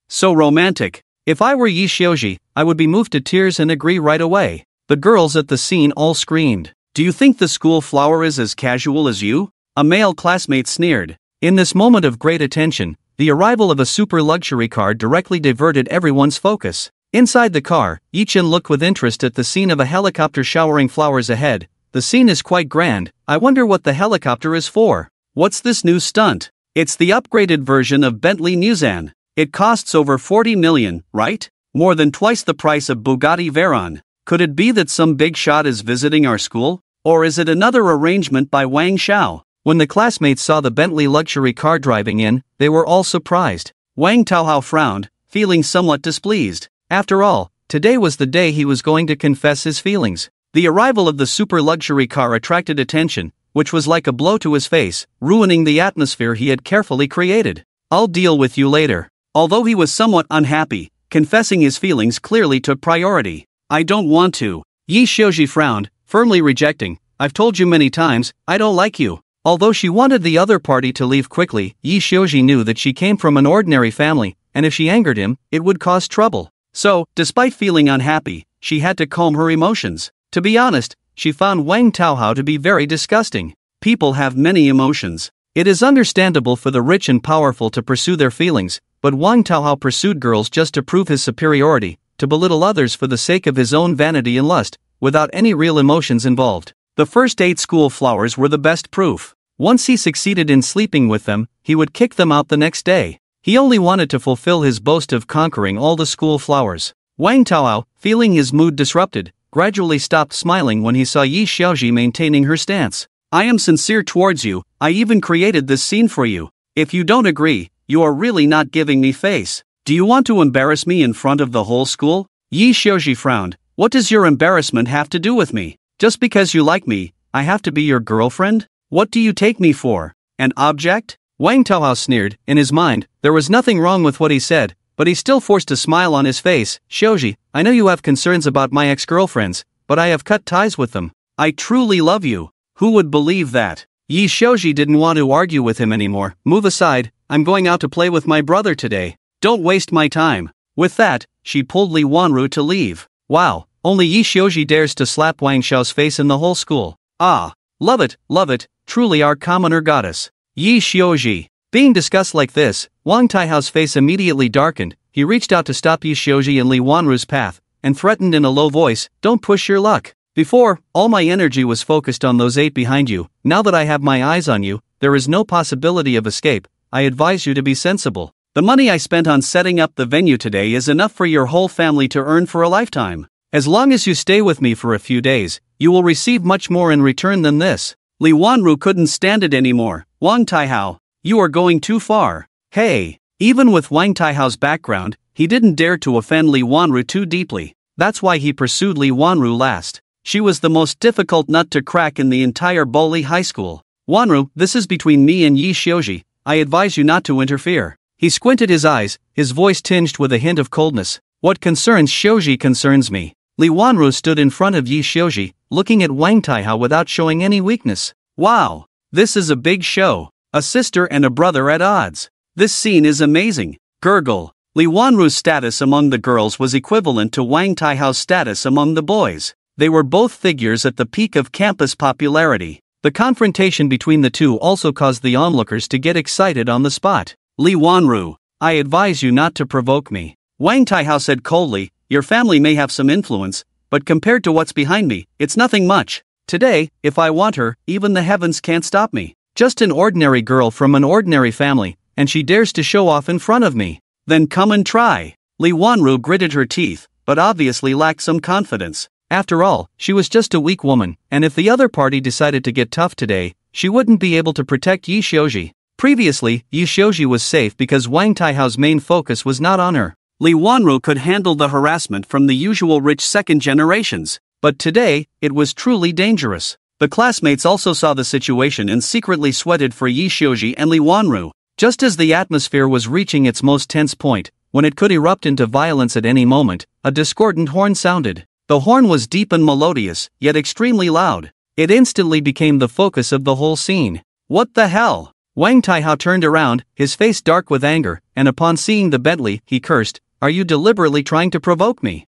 So romantic. If I were Yi Xiaoji, I would be moved to tears and agree right away. The girls at the scene all screamed. Do you think the school flower is as casual as you? A male classmate sneered. In this moment of great attention, the arrival of a super luxury car directly diverted everyone's focus. Inside the car, Yi Chen looked with interest at the scene of a helicopter showering flowers ahead. The scene is quite grand. I wonder what the helicopter is for. What's this new stunt? It's the upgraded version of Bentley Musan. It costs over 40 million, right? More than twice the price of Bugatti Veyron. Could it be that some big shot is visiting our school? Or is it another arrangement by Wang Xiao? When the classmates saw the Bentley luxury car driving in, they were all surprised. Wang Taohao frowned, feeling somewhat displeased. After all, today was the day he was going to confess his feelings. The arrival of the super luxury car attracted attention, which was like a blow to his face, ruining the atmosphere he had carefully created. I'll deal with you later. Although he was somewhat unhappy, confessing his feelings clearly took priority. I don't want to. Yi Xiaoji frowned, firmly rejecting. I've told you many times, I don't like you. Although she wanted the other party to leave quickly, Yi Xiaoji knew that she came from an ordinary family, and if she angered him, it would cause trouble. So, despite feeling unhappy, she had to calm her emotions. To be honest, she found Wang Taohao to be very disgusting. People have many emotions. It is understandable for the rich and powerful to pursue their feelings, but Wang Taohao pursued girls just to prove his superiority, to belittle others for the sake of his own vanity and lust, without any real emotions involved. The first 8 school flowers were the best proof. Once he succeeded in sleeping with them, he would kick them out the next day. He only wanted to fulfill his boast of conquering all the school flowers. Wang Taohao, feeling his mood disrupted, gradually stopped smiling when he saw Yi Xiaoji maintaining her stance. I am sincere towards you, I even created this scene for you. If you don't agree, you are really not giving me face. Do you want to embarrass me in front of the whole school? Yi Xiaoji frowned. What does your embarrassment have to do with me? Just because you like me, I have to be your girlfriend? What do you take me for? An object? Wang Taohao sneered. In his mind, there was nothing wrong with what he said, but he still forced a smile on his face. Xiaoji, I know you have concerns about my ex-girlfriends, but I have cut ties with them. I truly love you. Who would believe that? Yi Xiaoji didn't want to argue with him anymore. Move aside, I'm going out to play with my brother today. Don't waste my time. With that, she pulled Li Wanru to leave. Wow, Only Yi Xiuji dares to slap Wang Xiao's face in the whole school. Ah, love it, truly our commoner goddess. Yi Xiuji. Being discussed like this, Wang Taihao's face immediately darkened. He reached out to stop Yi Xiuji in Li Wanru's path, and threatened in a low voice, "Don't push your luck. Before, all my energy was focused on those 8 behind you. Now that I have my eyes on you, there is no possibility of escape. I advise you to be sensible. The money I spent on setting up the venue today is enough for your whole family to earn for a lifetime. As long as you stay with me for a few days, you will receive much more in return than this." Li Wanru couldn't stand it anymore. "Wang Taihao, you are going too far." Hey! Even with Wang Taihao's background, he didn't dare to offend Li Wanru too deeply. That's why he pursued Li Wanru last. She was the most difficult nut to crack in the entire Boli High School. "Wanru, this is between me and Yi Xiuji. I advise you not to interfere." He squinted his eyes, his voice tinged with a hint of coldness. "What concerns Xiuji concerns me." Li Wanru stood in front of Yi Xiuji, looking at Wang Taihao without showing any weakness. Wow! This is a big show. A sister and a brother at odds. This scene is amazing. Gurgle. Li Wanru's status among the girls was equivalent to Wang Taihao's status among the boys. They were both figures at the peak of campus popularity. The confrontation between the two also caused the onlookers to get excited on the spot. "Li Wanru, I advise you not to provoke me," Wang Taihao said coldly. "Your family may have some influence, but compared to what's behind me, it's nothing much. Today, if I want her, even the heavens can't stop me. Just an ordinary girl from an ordinary family, and she dares to show off in front of me. Then come and try." Li Wanru gritted her teeth, but obviously lacked some confidence. After all, she was just a weak woman, and if the other party decided to get tough today, she wouldn't be able to protect Yi Xiuji. Previously, Yi Xiuji was safe because Wang Taihao's main focus was not on her. Li Wanru could handle the harassment from the usual rich second generations, but today, it was truly dangerous. The classmates also saw the situation and secretly sweated for Yi Xiuji and Li Wanru. Just as the atmosphere was reaching its most tense point, when it could erupt into violence at any moment, a discordant horn sounded. The horn was deep and melodious, yet extremely loud. It instantly became the focus of the whole scene. What the hell? Wang Taihao turned around, his face dark with anger, and upon seeing the Bentley, he cursed, "Are you deliberately trying to provoke me?"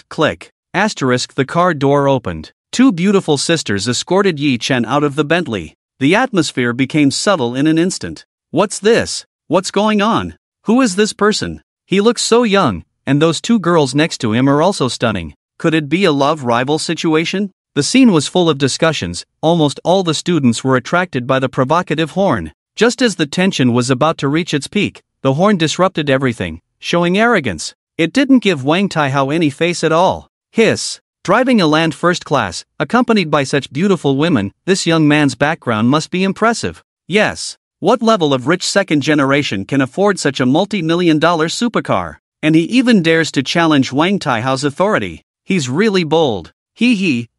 Click. The car door opened. 2 beautiful sisters escorted Yi Chen out of the Bentley. The atmosphere became subtle in an instant. What's this? What's going on? Who is this person? He looks so young, and those 2 girls next to him are also stunning. Could it be a love rival situation? The scene was full of discussions. Almost all the students were attracted by the provocative horn. Just as the tension was about to reach its peak, the horn disrupted everything, showing arrogance. It didn't give Wang Taihao any face at all. Hiss. Driving a land first class, accompanied by such beautiful women, this young man's background must be impressive. Yes. What level of rich second generation can afford such a multi-million-dollar supercar? And he even dares to challenge Wang Taihao's authority. He's really bold.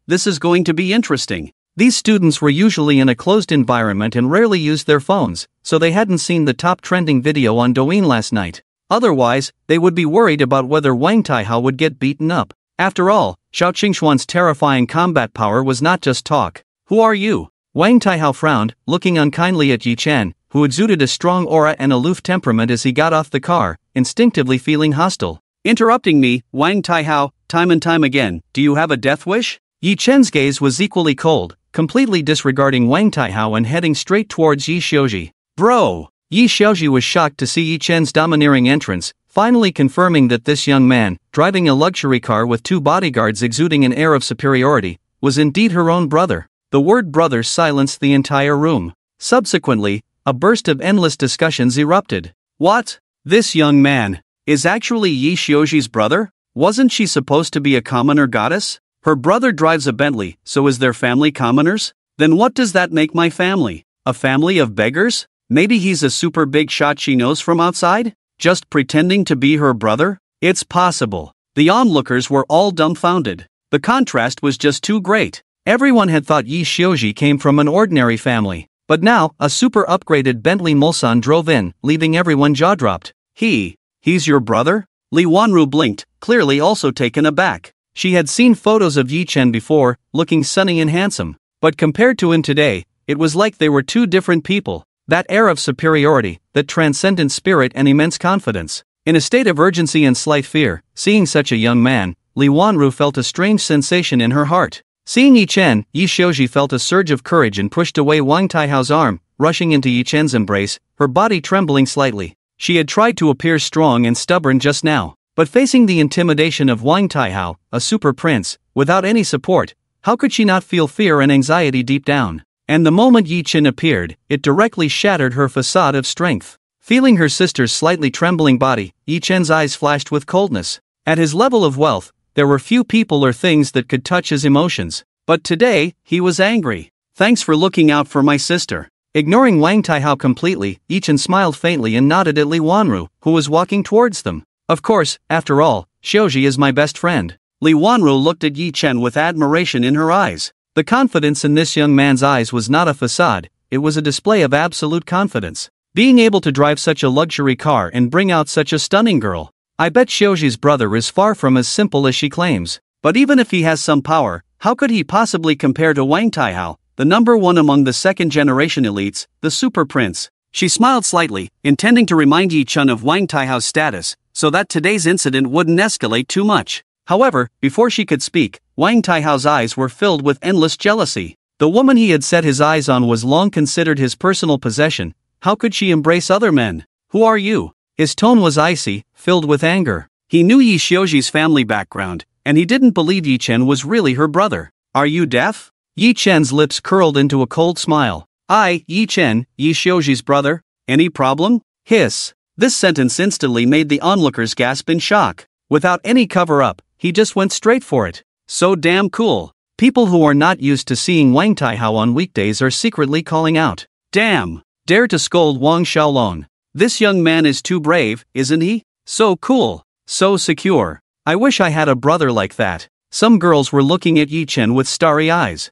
This is going to be interesting. These students were usually in a closed environment and rarely used their phones, so they hadn't seen the top trending video on Douyin last night. Otherwise, they would be worried about whether Wang Taihao would get beaten up. After all, Xiao Qingxuan's terrifying combat power was not just talk. "Who are you?" Wang Taihao frowned, looking unkindly at Yi Chen, who exuded a strong aura and aloof temperament as he got off the car, instinctively feeling hostile. "Interrupting me, Wang Taihao, time and time again, do you have a death wish?" Yi Chen's gaze was equally cold, completely disregarding Wang Taihao and heading straight towards Yi Xiuji. "Bro!" Yi Xiuji was shocked to see Yi Chen's domineering entrance, finally confirming that this young man, driving a luxury car with 2 bodyguards exuding an air of superiority, was indeed her own brother. The word brother silenced the entire room. Subsequently, a burst of endless discussions erupted. What? This young man is actually Yi Xiuji's brother? Wasn't she supposed to be a commoner goddess? Her brother drives a Bentley, so is their family commoners? Then what does that make my family? A family of beggars? Maybe he's a super big shot she knows from outside? Just pretending to be her brother? It's possible. The onlookers were all dumbfounded. The contrast was just too great. Everyone had thought Yi Xiuji came from an ordinary family. But now, a super upgraded Bentley Mulsanne drove in, leaving everyone jaw-dropped. He's your brother? Li Wanru blinked, clearly also taken aback. She had seen photos of Yi Chen before, looking sunny and handsome. But compared to him today, it was like they were 2 different people. That air of superiority, that transcendent spirit and immense confidence. In a state of urgency and slight fear, seeing such a young man, Li Wanru felt a strange sensation in her heart. Seeing Yi Chen, Yi Xiaoji felt a surge of courage and pushed away Wang Taihao's arm, rushing into Yi Chen's embrace, her body trembling slightly. She had tried to appear strong and stubborn just now, but facing the intimidation of Wang Taihao, a super prince, without any support, how could she not feel fear and anxiety deep down? And the moment Yi Chen appeared, it directly shattered her facade of strength. Feeling her sister's slightly trembling body, Yi Chen's eyes flashed with coldness. At his level of wealth, there were few people or things that could touch his emotions. But today, he was angry. Thanks for looking out for my sister. Ignoring Wang Taihao completely, Yi Chen smiled faintly and nodded at Li Wanru, who was walking towards them. Of course, after all, Xiaoji is my best friend. Li Wanru looked at Yi Chen with admiration in her eyes. The confidence in this young man's eyes was not a facade, it was a display of absolute confidence. Being able to drive such a luxury car and bring out such a stunning girl. I bet Xiaoji's brother is far from as simple as she claims. But even if he has some power, how could he possibly compare to Wang Taihao, the number one among the second-generation elites, the super prince? She smiled slightly, intending to remind Yi Chen of Wang Taihao's status, so that today's incident wouldn't escalate too much. However, before she could speak, Wang Taihao's eyes were filled with endless jealousy. The woman he had set his eyes on was long considered his personal possession. How could she embrace other men? Who are you? His tone was icy, filled with anger. He knew Yi Xiaoji's family background, and he didn't believe Yi Chen was really her brother. Are you deaf? Yi Chen's lips curled into a cold smile. I, Yi Chen, Yi Xiaoji's brother? Any problem? Hiss. This sentence instantly made the onlookers gasp in shock. Without any cover-up, he just went straight for it. So damn cool. People who are not used to seeing Wang Taihao on weekdays are secretly calling out. Damn. Dare to scold Wang Xiaolong. This young man is too brave, isn't he? So cool. So secure. I wish I had a brother like that. Some girls were looking at Yi Chen with starry eyes.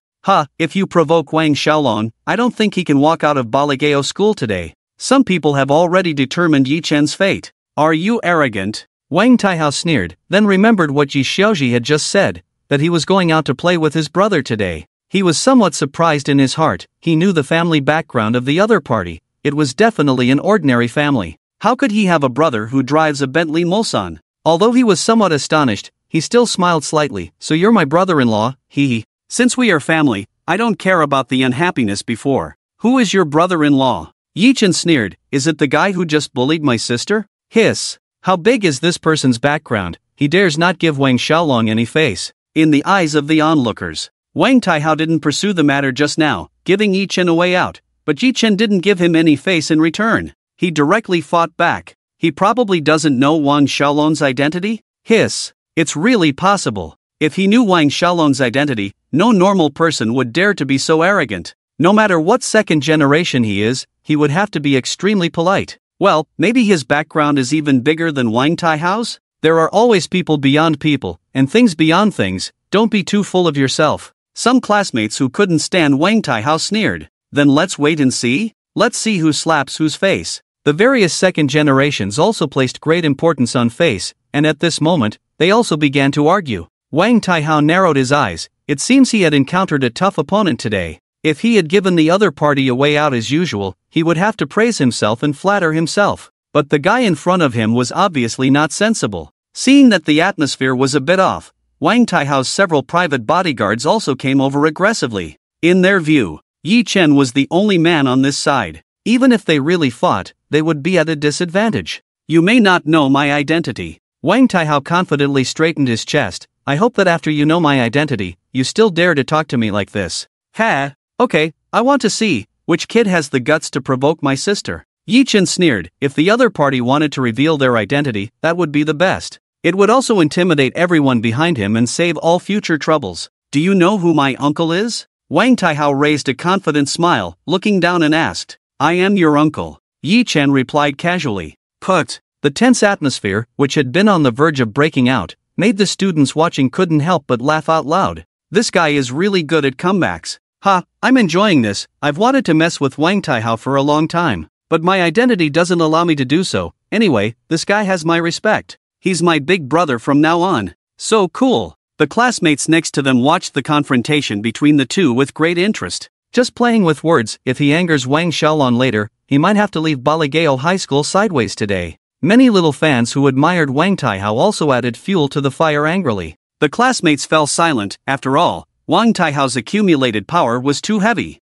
If you provoke Wang Xiaolong, I don't think he can walk out of Balagao school today. Some people have already determined Yi Chen's fate. Are you arrogant? Wang Taihao sneered, then remembered what Yi Xiaoji had just said, that he was going out to play with his brother today. He was somewhat surprised in his heart. He knew the family background of the other party. It was definitely an ordinary family. How could he have a brother who drives a Bentley Mulsanne? Although he was somewhat astonished, he still smiled slightly. So you're my brother-in-law, he. Since we are family, I don't care about the unhappiness before. Who is your brother-in-law? Yi Chen sneered. Is it the guy who just bullied my sister? Hiss. How big is this person's background? He dares not give Wang Xiaolong any face. In the eyes of the onlookers, Wang Taihao didn't pursue the matter just now, giving Yi Chen a way out. But Yi Chen didn't give him any face in return. He directly fought back. He probably doesn't know Wang Xiaolong's identity? Hiss. It's really possible. If he knew Wang Xiaolong's identity, no normal person would dare to be so arrogant. No matter what second generation he is, he would have to be extremely polite. Well, maybe his background is even bigger than Wang Taihao's? There are always people beyond people, and things beyond things. Don't be too full of yourself. Some classmates who couldn't stand Wang Taihao sneered. Then let's wait and see? Let's see who slaps whose face. The various second generations also placed great importance on face, and at this moment, they also began to argue. Wang Taihao narrowed his eyes. It seems he had encountered a tough opponent today. If he had given the other party a way out as usual, he would have to praise himself and flatter himself. But the guy in front of him was obviously not sensible. Seeing that the atmosphere was a bit off, Wang Taihao's several private bodyguards also came over aggressively. In their view, Yi Chen was the only man on this side. Even if they really fought, they would be at a disadvantage. You may not know my identity. Wang Taihao confidently straightened his chest. I hope that after you know my identity, you still dare to talk to me like this. Okay, I want to see, which kid has the guts to provoke my sister? Yi Chen sneered. If the other party wanted to reveal their identity, that would be the best. It would also intimidate everyone behind him and save all future troubles. Do you know who my uncle is? Wang Taihao raised a confident smile, looking down and asked. I am your uncle. Yi Chen replied casually. Put. The tense atmosphere, which had been on the verge of breaking out, made the students watching couldn't help but laugh out loud. This guy is really good at comebacks. I'm enjoying this. I've wanted to mess with Wang Taihao for a long time, but my identity doesn't allow me to do so. Anyway, this guy has my respect. He's my big brother from now on. So cool. The classmates next to them watched the confrontation between the two with great interest. Just playing with words, if he angers Wang Xiaolong later, he might have to leave Balagao High School sideways today. Many little fans who admired Wang Taihao also added fuel to the fire angrily. The classmates fell silent. After all, Wang Taihao's accumulated power was too heavy.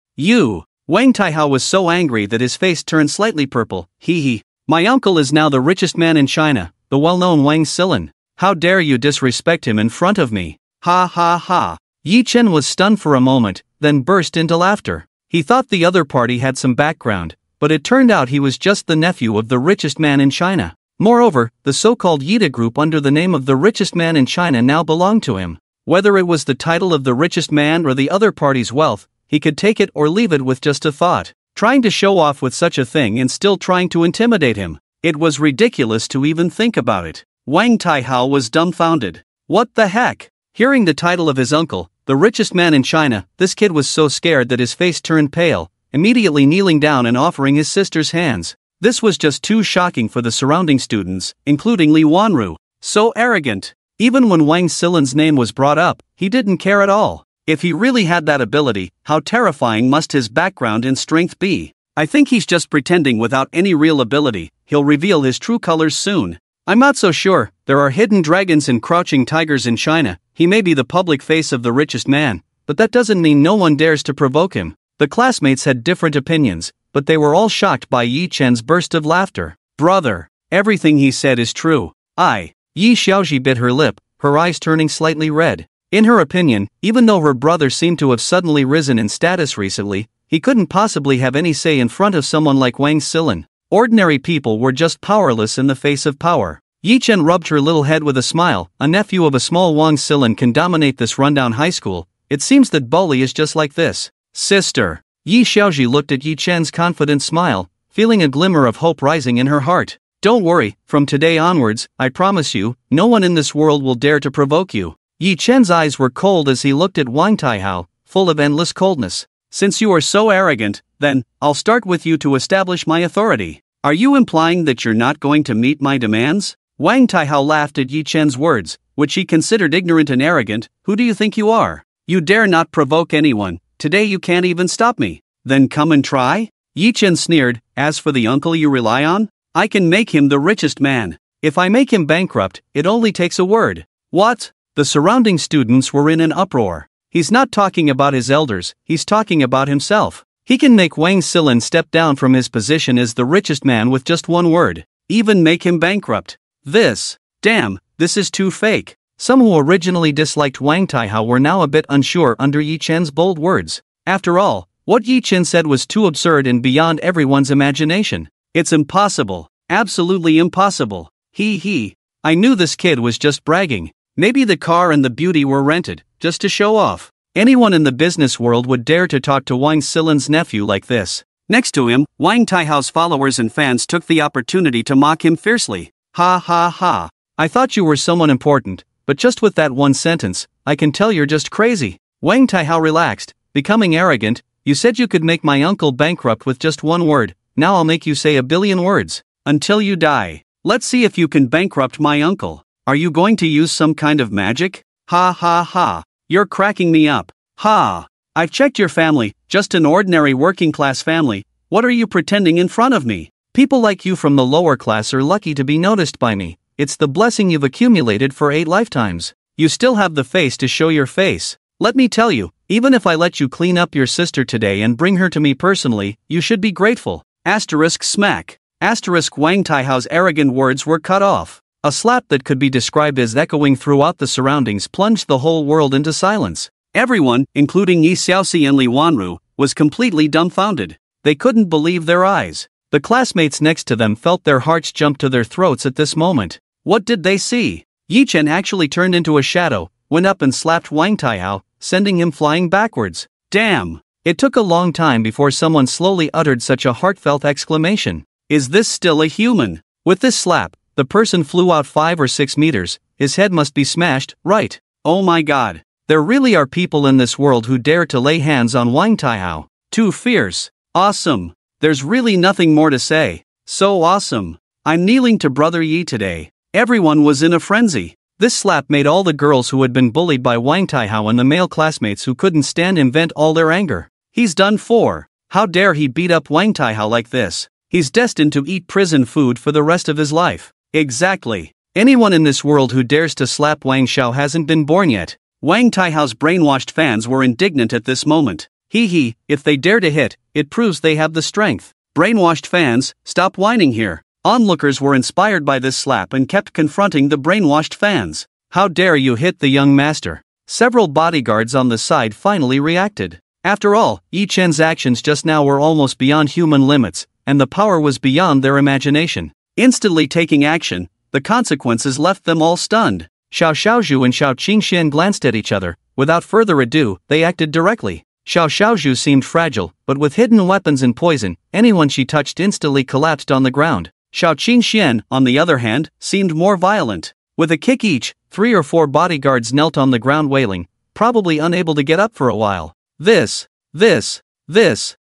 Wang Taihao was so angry that his face turned slightly purple. Hee. My uncle is now the richest man in China, the well-known Wang Silan. How dare you disrespect him in front of me? Ha ha ha. Yi Chen was stunned for a moment, then burst into laughter. He thought the other party had some background, but it turned out he was just the nephew of the richest man in China. Moreover, the so-called Yida group under the name of the richest man in China now belonged to him. Whether it was the title of the richest man or the other party's wealth, he could take it or leave it with just a thought. Trying to show off with such a thing and still trying to intimidate him. It was ridiculous to even think about it. Wang Taihao was dumbfounded. What the heck? Hearing the title of his uncle, the richest man in China, this kid was so scared that his face turned pale, immediately kneeling down and offering his sister's hands. This was just too shocking for the surrounding students, including Li Wanru. So arrogant. Even when Wang Silan's name was brought up, he didn't care at all. If he really had that ability, how terrifying must his background and strength be? I think he's just pretending without any real ability. He'll reveal his true colors soon. I'm not so sure. There are hidden dragons and crouching tigers in China. He may be the public face of the richest man, but that doesn't mean no one dares to provoke him. The classmates had different opinions, but they were all shocked by Yi Chen's burst of laughter. Brother, everything he said is true. Yi Xiaoji bit her lip, her eyes turning slightly red. In her opinion, even though her brother seemed to have suddenly risen in status recently, he couldn't possibly have any say in front of someone like Wang Silan. Ordinary people were just powerless in the face of power. Yi Chen rubbed her little head with a smile. A nephew of a small Wang Silan can dominate this rundown high school. It seems that Bully is just like this. Sister. Yi Xiaoji looked at Yi Chen's confident smile, feeling a glimmer of hope rising in her heart. Don't worry, from today onwards, I promise you, no one in this world will dare to provoke you. Yi Chen's eyes were cold as he looked at Wang Taihao, full of endless coldness. Since you are so arrogant, then, I'll start with you to establish my authority. Are you implying that you're not going to meet my demands? Wang Taihao laughed at Yi Chen's words, which he considered ignorant and arrogant. Who do you think you are? You dare not provoke anyone. Today you can't even stop me. Then come and try? Yi Chen sneered. As for the uncle you rely on, I can make him the richest man. If I make him bankrupt, it only takes a word. What? The surrounding students were in an uproar. He's not talking about his elders, he's talking about himself. He can make Wang Silan step down from his position as the richest man with just one word. Even make him bankrupt. This is too fake. Some who originally disliked Wang Taihao were now a bit unsure under Yi Chen's bold words. After all, what Yi Chen said was too absurd and beyond everyone's imagination. It's impossible. Absolutely impossible. I knew this kid was just bragging. Maybe the car and the beauty were rented, just to show off. Anyone in the business world would dare to talk to Wang Silan's nephew like this. Next to him, Wang Taihao's followers and fans took the opportunity to mock him fiercely. Ha ha ha. I thought you were someone important, but just with that one sentence, I can tell you're just crazy. Wang Taihao relaxed, becoming arrogant. You said you could make my uncle bankrupt with just one word. Now I'll make you say a billion words. Until you die. Let's see if you can bankrupt my uncle. Are you going to use some kind of magic? Ha ha ha. You're cracking me up. Ha. I've checked your family, just an ordinary working class family. What are you pretending in front of me? People like you from the lower class are lucky to be noticed by me. It's the blessing you've accumulated for 8 lifetimes. You still have the face to show your face. Let me tell you, even if I let you clean up your sister today and bring her to me personally, you should be grateful. Asterisk smack. Asterisk Wang Taihao's arrogant words were cut off. A slap that could be described as echoing throughout the surroundings plunged the whole world into silence. Everyone, including Yi Xiaoxi and Li Wanru, was completely dumbfounded. They couldn't believe their eyes. The classmates next to them felt their hearts jump to their throats at this moment. What did they see? Yi Chen actually turned into a shadow, went up and slapped Wang Taihao, sending him flying backwards. Damn! It took a long time before someone slowly uttered such a heartfelt exclamation. Is this still a human? With this slap, the person flew out 5 or 6 meters. His head must be smashed, right? Oh my god. There really are people in this world who dare to lay hands on Wang Taihao. Too fierce. Awesome. There's really nothing more to say. So awesome. I'm kneeling to Brother Yi today. Everyone was in a frenzy. This slap made all the girls who had been bullied by Wang Taihao and the male classmates who couldn't stand him vent all their anger. He's done for. How dare he beat up Wang Taihao like this? He's destined to eat prison food for the rest of his life. Exactly. Anyone in this world who dares to slap Wang Xiao hasn't been born yet. Wang Taihao's brainwashed fans were indignant at this moment. Hee, if they dare to hit, it proves they have the strength. Brainwashed fans, stop whining here. Onlookers were inspired by this slap and kept confronting the brainwashed fans. How dare you hit the young master? Several bodyguards on the side finally reacted. After all, Yi Chen's actions just now were almost beyond human limits, and the power was beyond their imagination. Instantly taking action, the consequences left them all stunned. Xiao Xiaozhu and Xiao Qingxian glanced at each other. Without further ado, they acted directly. Xiao Xiaozhu seemed fragile, but with hidden weapons and poison, anyone she touched instantly collapsed on the ground. Xiao Qingxian, on the other hand, seemed more violent. With a kick each, 3 or 4 bodyguards knelt on the ground wailing, probably unable to get up for a while. This.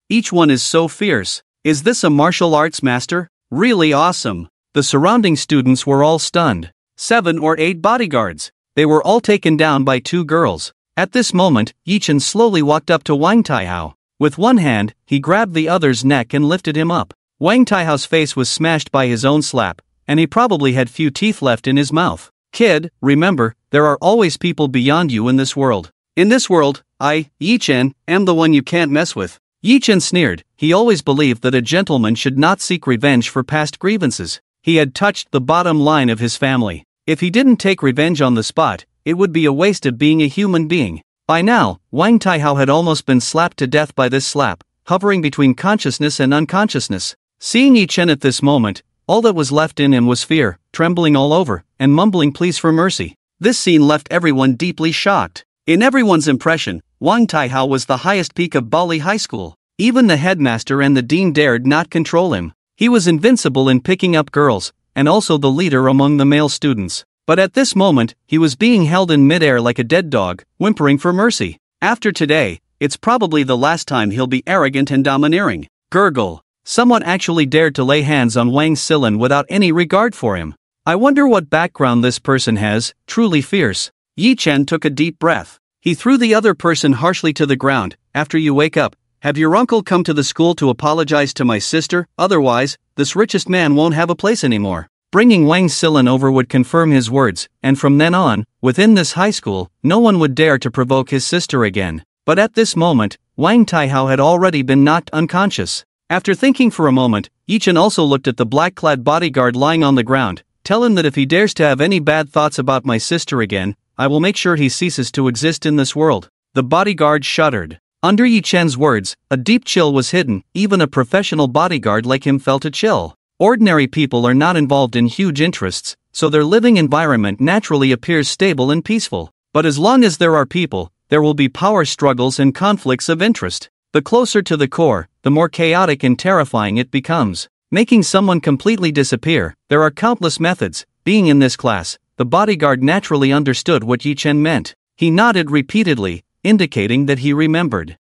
Each one is so fierce. Is this a martial arts master? Really awesome. The surrounding students were all stunned. 7 or 8 bodyguards. They were all taken down by 2 girls. At this moment, Yi Chen slowly walked up to Wang Taihao. With one hand, he grabbed the other's neck and lifted him up. Wang Taihao's face was smashed by his own slap, and he probably had few teeth left in his mouth. Kid, remember, there are always people beyond you in this world. In this world, I, Yi Chen, am the one you can't mess with. Yi Chen sneered. He always believed that a gentleman should not seek revenge for past grievances. He had touched the bottom line of his family. If he didn't take revenge on the spot, it would be a waste of being a human being. By now, Wang Taihao had almost been slapped to death by this slap, hovering between consciousness and unconsciousness. Seeing Yi Chen at this moment, all that was left in him was fear, trembling all over, and mumbling pleas for mercy. This scene left everyone deeply shocked. In everyone's impression, Wang Taihao was the highest peak of Bali High School. Even the headmaster and the dean dared not control him. He was invincible in picking up girls, and also the leader among the male students. But at this moment, he was being held in midair like a dead dog, whimpering for mercy. After today, it's probably the last time he'll be arrogant and domineering. Gurgle. Someone actually dared to lay hands on Wang Silin without any regard for him. I wonder what background this person has, truly fierce. Yi Chen took a deep breath. He threw the other person harshly to the ground. After you wake up, have your uncle come to the school to apologize to my sister, otherwise, this richest man won't have a place anymore. Bringing Wang Silin over would confirm his words, and from then on, within this high school, no one would dare to provoke his sister again. But at this moment, Wang Taihao had already been knocked unconscious. After thinking for a moment, Yi Chen also looked at the black-clad bodyguard lying on the ground. Tell him that if he dares to have any bad thoughts about my sister again, I will make sure he ceases to exist in this world. The bodyguard shuddered. Under Yi Chen's words, a deep chill was hidden. Even a professional bodyguard like him felt a chill. Ordinary people are not involved in huge interests, so their living environment naturally appears stable and peaceful. But as long as there are people, there will be power struggles and conflicts of interest. The closer to the core, the more chaotic and terrifying it becomes. Making someone completely disappear, there are countless methods. Being in this class, the bodyguard naturally understood what Yi Chen meant. He nodded repeatedly, indicating that he remembered.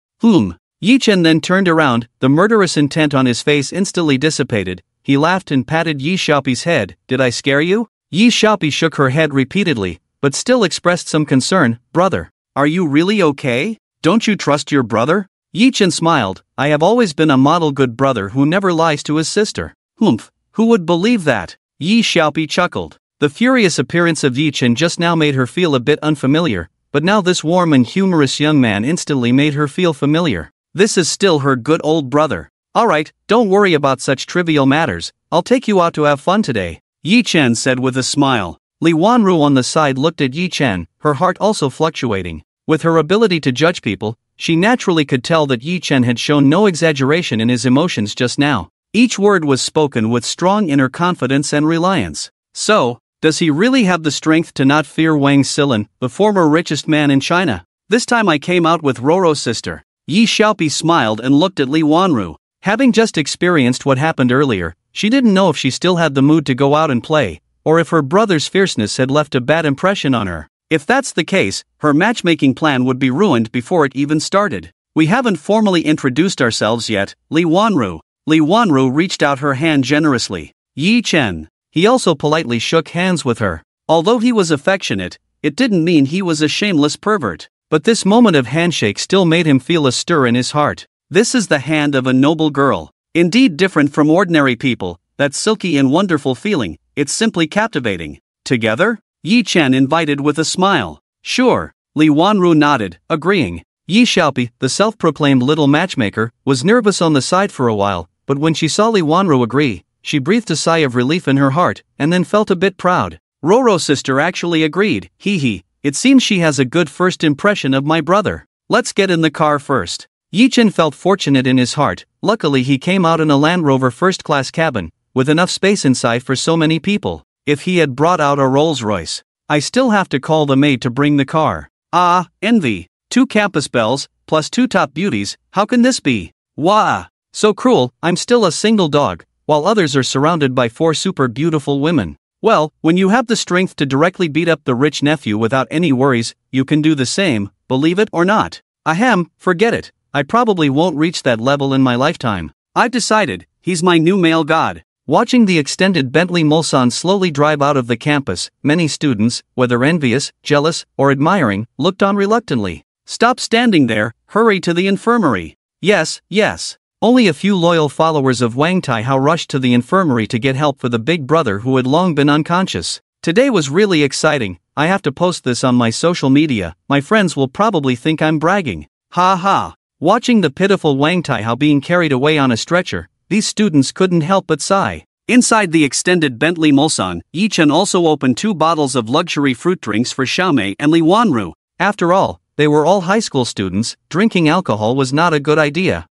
Yi Chen then turned around, the murderous intent on his face instantly dissipated. He laughed and patted Yi Xiaopi's head. Did I scare you? Yi Xiaopi shook her head repeatedly, but still expressed some concern. Brother, are you really okay? Don't you trust your brother? Yi Chen smiled. I have always been a model good brother who never lies to his sister. Who would believe that? Yi Xiaopi chuckled. The furious appearance of Yi Chen just now made her feel a bit unfamiliar, but now this warm and humorous young man instantly made her feel familiar. This is still her good old brother. Alright, don't worry about such trivial matters. I'll take you out to have fun today, Yi Chen said with a smile. Li Wanru on the side looked at Yi Chen, her heart also fluctuating. With her ability to judge people, she naturally could tell that Yi Chen had shown no exaggeration in his emotions just now. Each word was spoken with strong inner confidence and reliance. So, does he really have the strength to not fear Wang Silin, the former richest man in China? This time I came out with Roro's sister. Yi Xiaopi smiled and looked at Li Wanru. Having just experienced what happened earlier, she didn't know if she still had the mood to go out and play, or if her brother's fierceness had left a bad impression on her. If that's the case, her matchmaking plan would be ruined before it even started. We haven't formally introduced ourselves yet, Li Wanru. Li Wanru reached out her hand generously. Yi Chen. He also politely shook hands with her. Although he was affectionate, it didn't mean he was a shameless pervert. But this moment of handshake still made him feel a stir in his heart. This is the hand of a noble girl. Indeed different from ordinary people, that silky and wonderful feeling, it's simply captivating. together? Yi Chen invited with a smile. Sure. Li Wanru nodded, agreeing. Yi Xiaopi, the self-proclaimed little matchmaker, was nervous on the side for a while, but when she saw Li Wanru agree, she breathed a sigh of relief in her heart, and then felt a bit proud. Roro's sister actually agreed. Hee hee, it seems she has a good first impression of my brother. Let's get in the car first. Yi Chen felt fortunate in his heart. Luckily he came out in a Land Rover first-class cabin, with enough space inside for so many people. If he had brought out a Rolls-Royce, I still have to call the maid to bring the car. Ah, envy. 2 campus belles, plus 2 top beauties, how can this be? Wah! So cruel, I'm still a single dog, while others are surrounded by 4 super beautiful women. Well, when you have the strength to directly beat up the rich nephew without any worries, you can do the same, believe it or not. Ahem, forget it, I probably won't reach that level in my lifetime. I've decided, he's my new male god. Watching the extended Bentley Mulsanne slowly drive out of the campus, many students, whether envious, jealous, or admiring, looked on reluctantly. Stop standing there, hurry to the infirmary. Yes, yes. Only a few loyal followers of Wang Taihao rushed to the infirmary to get help for the big brother who had long been unconscious. Today was really exciting, I have to post this on my social media, my friends will probably think I'm bragging. Ha ha. Watching the pitiful Wang Taihao being carried away on a stretcher, these students couldn't help but sigh. Inside the extended Bentley Mulsanne, Yi Chen also opened 2 bottles of luxury fruit drinks for Xiaomei and Li Wanru. After all, they were all high school students, drinking alcohol was not a good idea.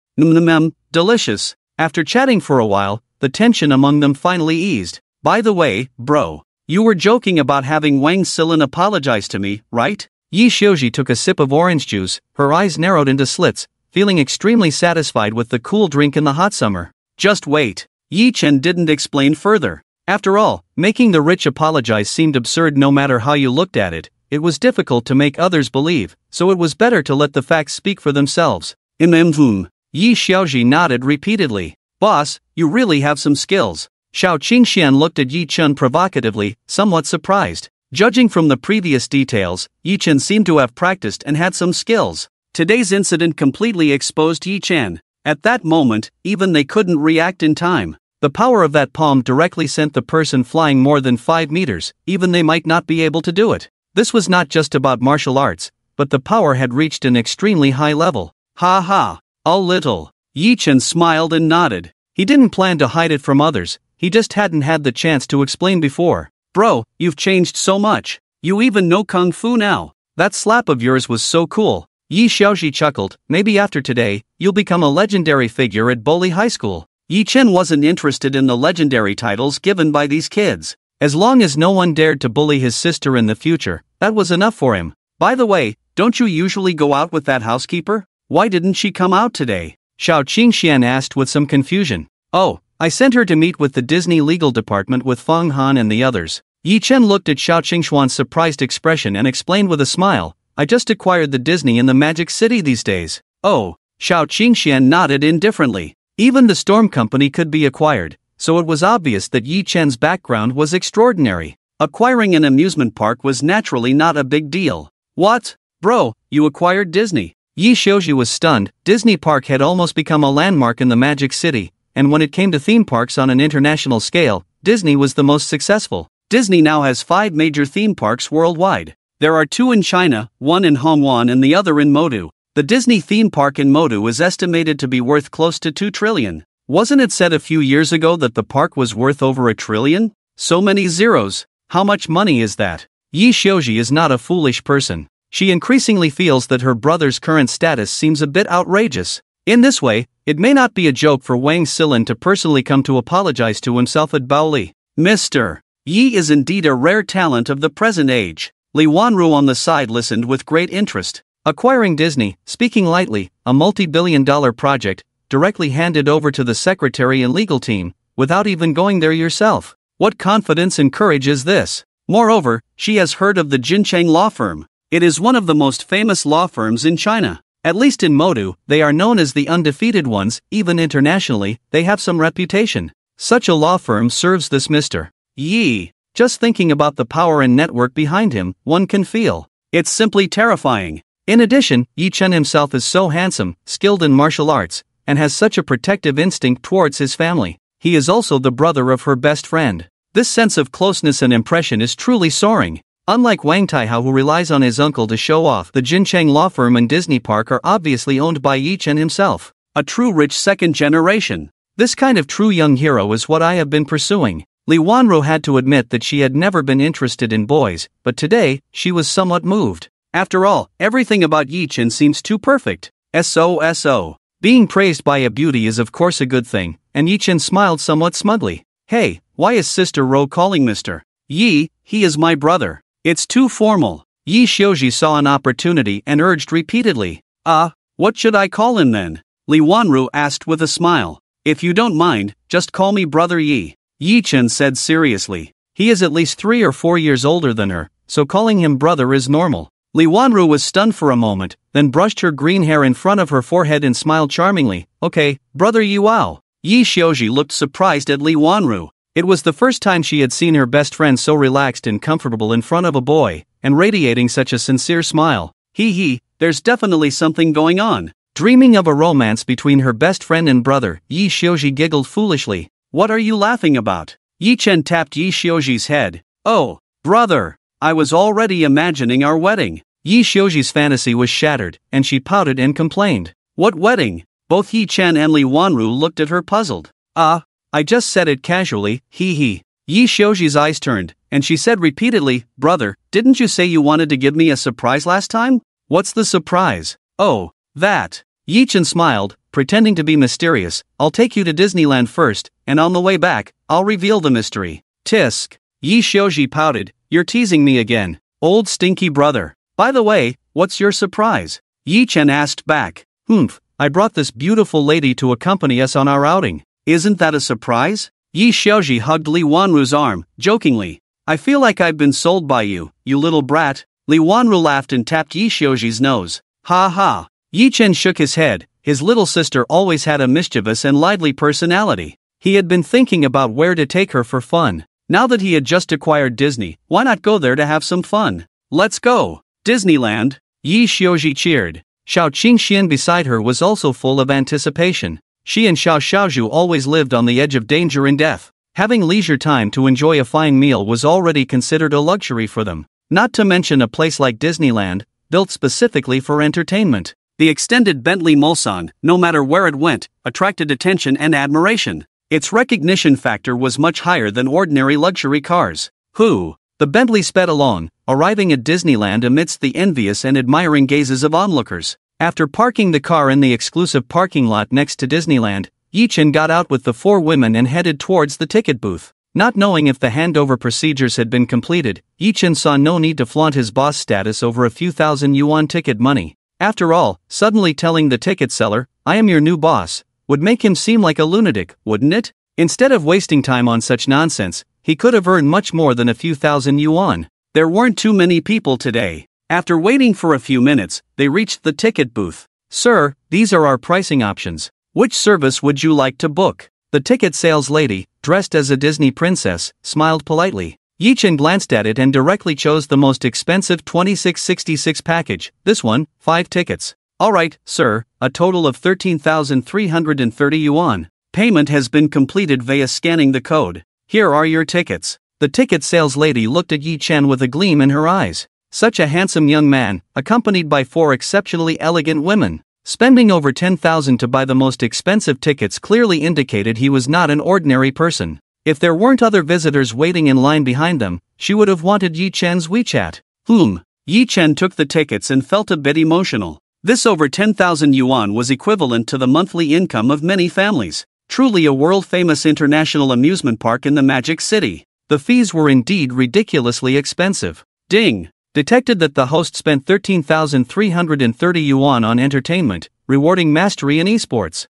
Delicious. After chatting for a while, the tension among them finally eased. By the way, bro, you were joking about having Wang Silin apologize to me, right? Yi Xiaoji took a sip of orange juice, her eyes narrowed into slits, feeling extremely satisfied with the cool drink in the hot summer. Just wait. Yi Chen didn't explain further. After all, making the rich apologize seemed absurd no matter how you looked at it. It was difficult to make others believe, so it was better to let the facts speak for themselves. Yi Xiaoji nodded repeatedly. Boss, you really have some skills. Xiao Qingxian looked at Yi Chen provocatively, somewhat surprised. Judging from the previous details, Yi Chen seemed to have practiced and had some skills. Today's incident completely exposed Yi Chen. At that moment, even they couldn't react in time. The power of that palm directly sent the person flying more than 5 meters, even they might not be able to do it. This was not just about martial arts, but the power had reached an extremely high level. Ha ha. A little. Yi Chen smiled and nodded. He didn't plan to hide it from others, he just hadn't had the chance to explain before. Bro, you've changed so much. You even know Kung Fu now. That slap of yours was so cool. Yi Xiaoji chuckled, maybe after today, you'll become a legendary figure at Boli High School. Yi Chen wasn't interested in the legendary titles given by these kids. As long as no one dared to bully his sister in the future, that was enough for him. By the way, don't you usually go out with that housekeeper? Why didn't she come out today? Xiao Qingxian asked with some confusion. Oh, I sent her to meet with the Disney legal department with Feng Han and the others. Yi Chen looked at Xiao Qingxuan's surprised expression and explained with a smile, I just acquired the Disney in the Magic City these days. Oh, Xiao Qingxian nodded indifferently. Even the Storm Company could be acquired, so it was obvious that Yi Chen's background was extraordinary. Acquiring an amusement park was naturally not a big deal. What? Bro, you acquired Disney? Yi Xiaoji was stunned. Disney Park had almost become a landmark in the Magic City, and when it came to theme parks on an international scale, Disney was the most successful. Disney now has 5 major theme parks worldwide. There are 2 in China, 1 in Hongwan and the other in Modu. The Disney theme park in Modu is estimated to be worth close to 2 trillion. Wasn't it said a few years ago that the park was worth over 1 trillion? So many zeros. How much money is that? Yi Xiaoji is not a foolish person. She increasingly feels that her brother's current status seems a bit outrageous. In this way, it may not be a joke for Wang Silin to personally come to apologize to himself at Baoli. Mr. Yi is indeed a rare talent of the present age. Li Wanru on the side listened with great interest. Acquiring Disney, speaking lightly, a multi-billion-dollar project, directly handed over to the secretary and legal team, without even going there yourself. What confidence and courage is this? Moreover, she has heard of the Jincheng law firm. It is one of the most famous law firms in China. At least in Modu, they are known as the undefeated ones, even internationally, they have some reputation. Such a law firm serves this Mr. Yi. Just thinking about the power and network behind him, one can feel. It's simply terrifying. In addition, Yi Chen himself is so handsome, skilled in martial arts, and has such a protective instinct towards his family. He is also the brother of her best friend. This sense of closeness and impression is truly soaring. Unlike Wang Taihao, who relies on his uncle to show off, the Jincheng law firm and Disney park are obviously owned by Yi Chen himself. A true rich second generation. This kind of true young hero is what I have been pursuing. Li Wanru had to admit that she had never been interested in boys, but today, she was somewhat moved. After all, everything about Yi Chen seems too perfect. So. Being praised by a beauty is of course a good thing, and Yi Chen smiled somewhat smugly. Hey, why is Sister Ro calling Mr. Yi? He is my brother. It's too formal. Yi Xiuji saw an opportunity and urged repeatedly. What should I call him then? Li Wanru asked with a smile. If you don't mind, just call me Brother Yi. Yi Chen said seriously. He is at least 3 or 4 years older than her, so calling him brother is normal. Li Wanru was stunned for a moment, then brushed her green hair in front of her forehead and smiled charmingly. Okay, Brother Yi. Wow. Yi Xiuji looked surprised at Li Wanru. It was the first time she had seen her best friend so relaxed and comfortable in front of a boy, and radiating such a sincere smile. There's definitely something going on. Dreaming of a romance between her best friend and brother, Yi Xiuji giggled foolishly. What are you laughing about? Yi Chen tapped Yi Xiuji's head. Oh, brother, I was already imagining our wedding. Yi Xiuji's fantasy was shattered, and she pouted and complained. What wedding? Both Yi Chen and Li Wanru looked at her puzzled. I just said it casually, Yi Xiuji's eyes turned, and she said repeatedly, Brother, didn't you say you wanted to give me a surprise last time? What's the surprise? Oh, that. Yi Chen smiled, pretending to be mysterious. I'll take you to Disneyland first, and on the way back, I'll reveal the mystery. Tisk. Yi Xiuji pouted. You're teasing me again, old stinky brother. By the way, what's your surprise? Yi Chen asked back. I brought this beautiful lady to accompany us on our outing. Isn't that a surprise? Yi Xiuji hugged Li Wanru's arm, jokingly. I feel like I've been sold by you, you little brat. Li Wanru laughed and tapped Yi Xiuji's nose. Ha ha. Yi Chen shook his head. His little sister always had a mischievous and lively personality. He had been thinking about where to take her for fun. Now that he had just acquired Disney, why not go there to have some fun? Let's go. Disneyland. Yi Xiuji cheered. Xiao Qingxian beside her was also full of anticipation. She and Xiao Xiaozhu always lived on the edge of danger and death. Having leisure time to enjoy a fine meal was already considered a luxury for them. Not to mention a place like Disneyland, built specifically for entertainment. The extended Bentley Mulsanne, no matter where it went, attracted attention and admiration. Its recognition factor was much higher than ordinary luxury cars. The Bentley sped along, arriving at Disneyland amidst the envious and admiring gazes of onlookers. After parking the car in the exclusive parking lot next to Disneyland, Yi Chen got out with the 4 women and headed towards the ticket booth. Not knowing if the handover procedures had been completed, Yi Chen saw no need to flaunt his boss status over a few thousand yuan ticket money. After all, suddenly telling the ticket seller, I am your new boss, would make him seem like a lunatic, wouldn't it? Instead of wasting time on such nonsense, he could have earned much more than a few thousand yuan. There weren't too many people today. After waiting for a few minutes, they reached the ticket booth. Sir, these are our pricing options. Which service would you like to book? The ticket sales lady, dressed as a Disney princess, smiled politely. Yi Chen glanced at it and directly chose the most expensive 2666 package. This one, 5 tickets. Alright, sir, a total of 13,330 yuan. Payment has been completed via scanning the code. Here are your tickets. The ticket sales lady looked at Yi Chen with a gleam in her eyes. Such a handsome young man, accompanied by 4 exceptionally elegant women. Spending over 10,000 to buy the most expensive tickets clearly indicated he was not an ordinary person. If there weren't other visitors waiting in line behind them, she would have wanted Yi Chen's WeChat. Yi Chen took the tickets and felt a bit emotional. This over 10,000 yuan was equivalent to the monthly income of many families. Truly a world-famous international amusement park in the Magic City. The fees were indeed ridiculously expensive. Ding! Detected that the host spent 13,330 yuan on entertainment, rewarding mastery in esports.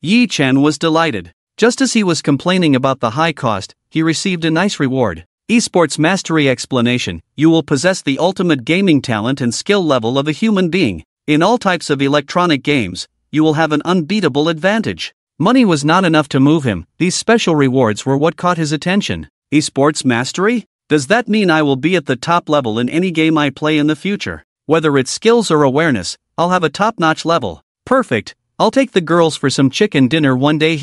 Yi Chen was delighted. Just as he was complaining about the high cost, he received a nice reward. Esports mastery explanation. You will possess the ultimate gaming talent and skill level of a human being. In all types of electronic games, you will have an unbeatable advantage. Money was not enough to move him. These special rewards were what caught his attention. Esports mastery? Does that mean I will be at the top level in any game I play in the future? Whether it's skills or awareness, I'll have a top-notch level. Perfect. I'll take the girls for some chicken dinner one day.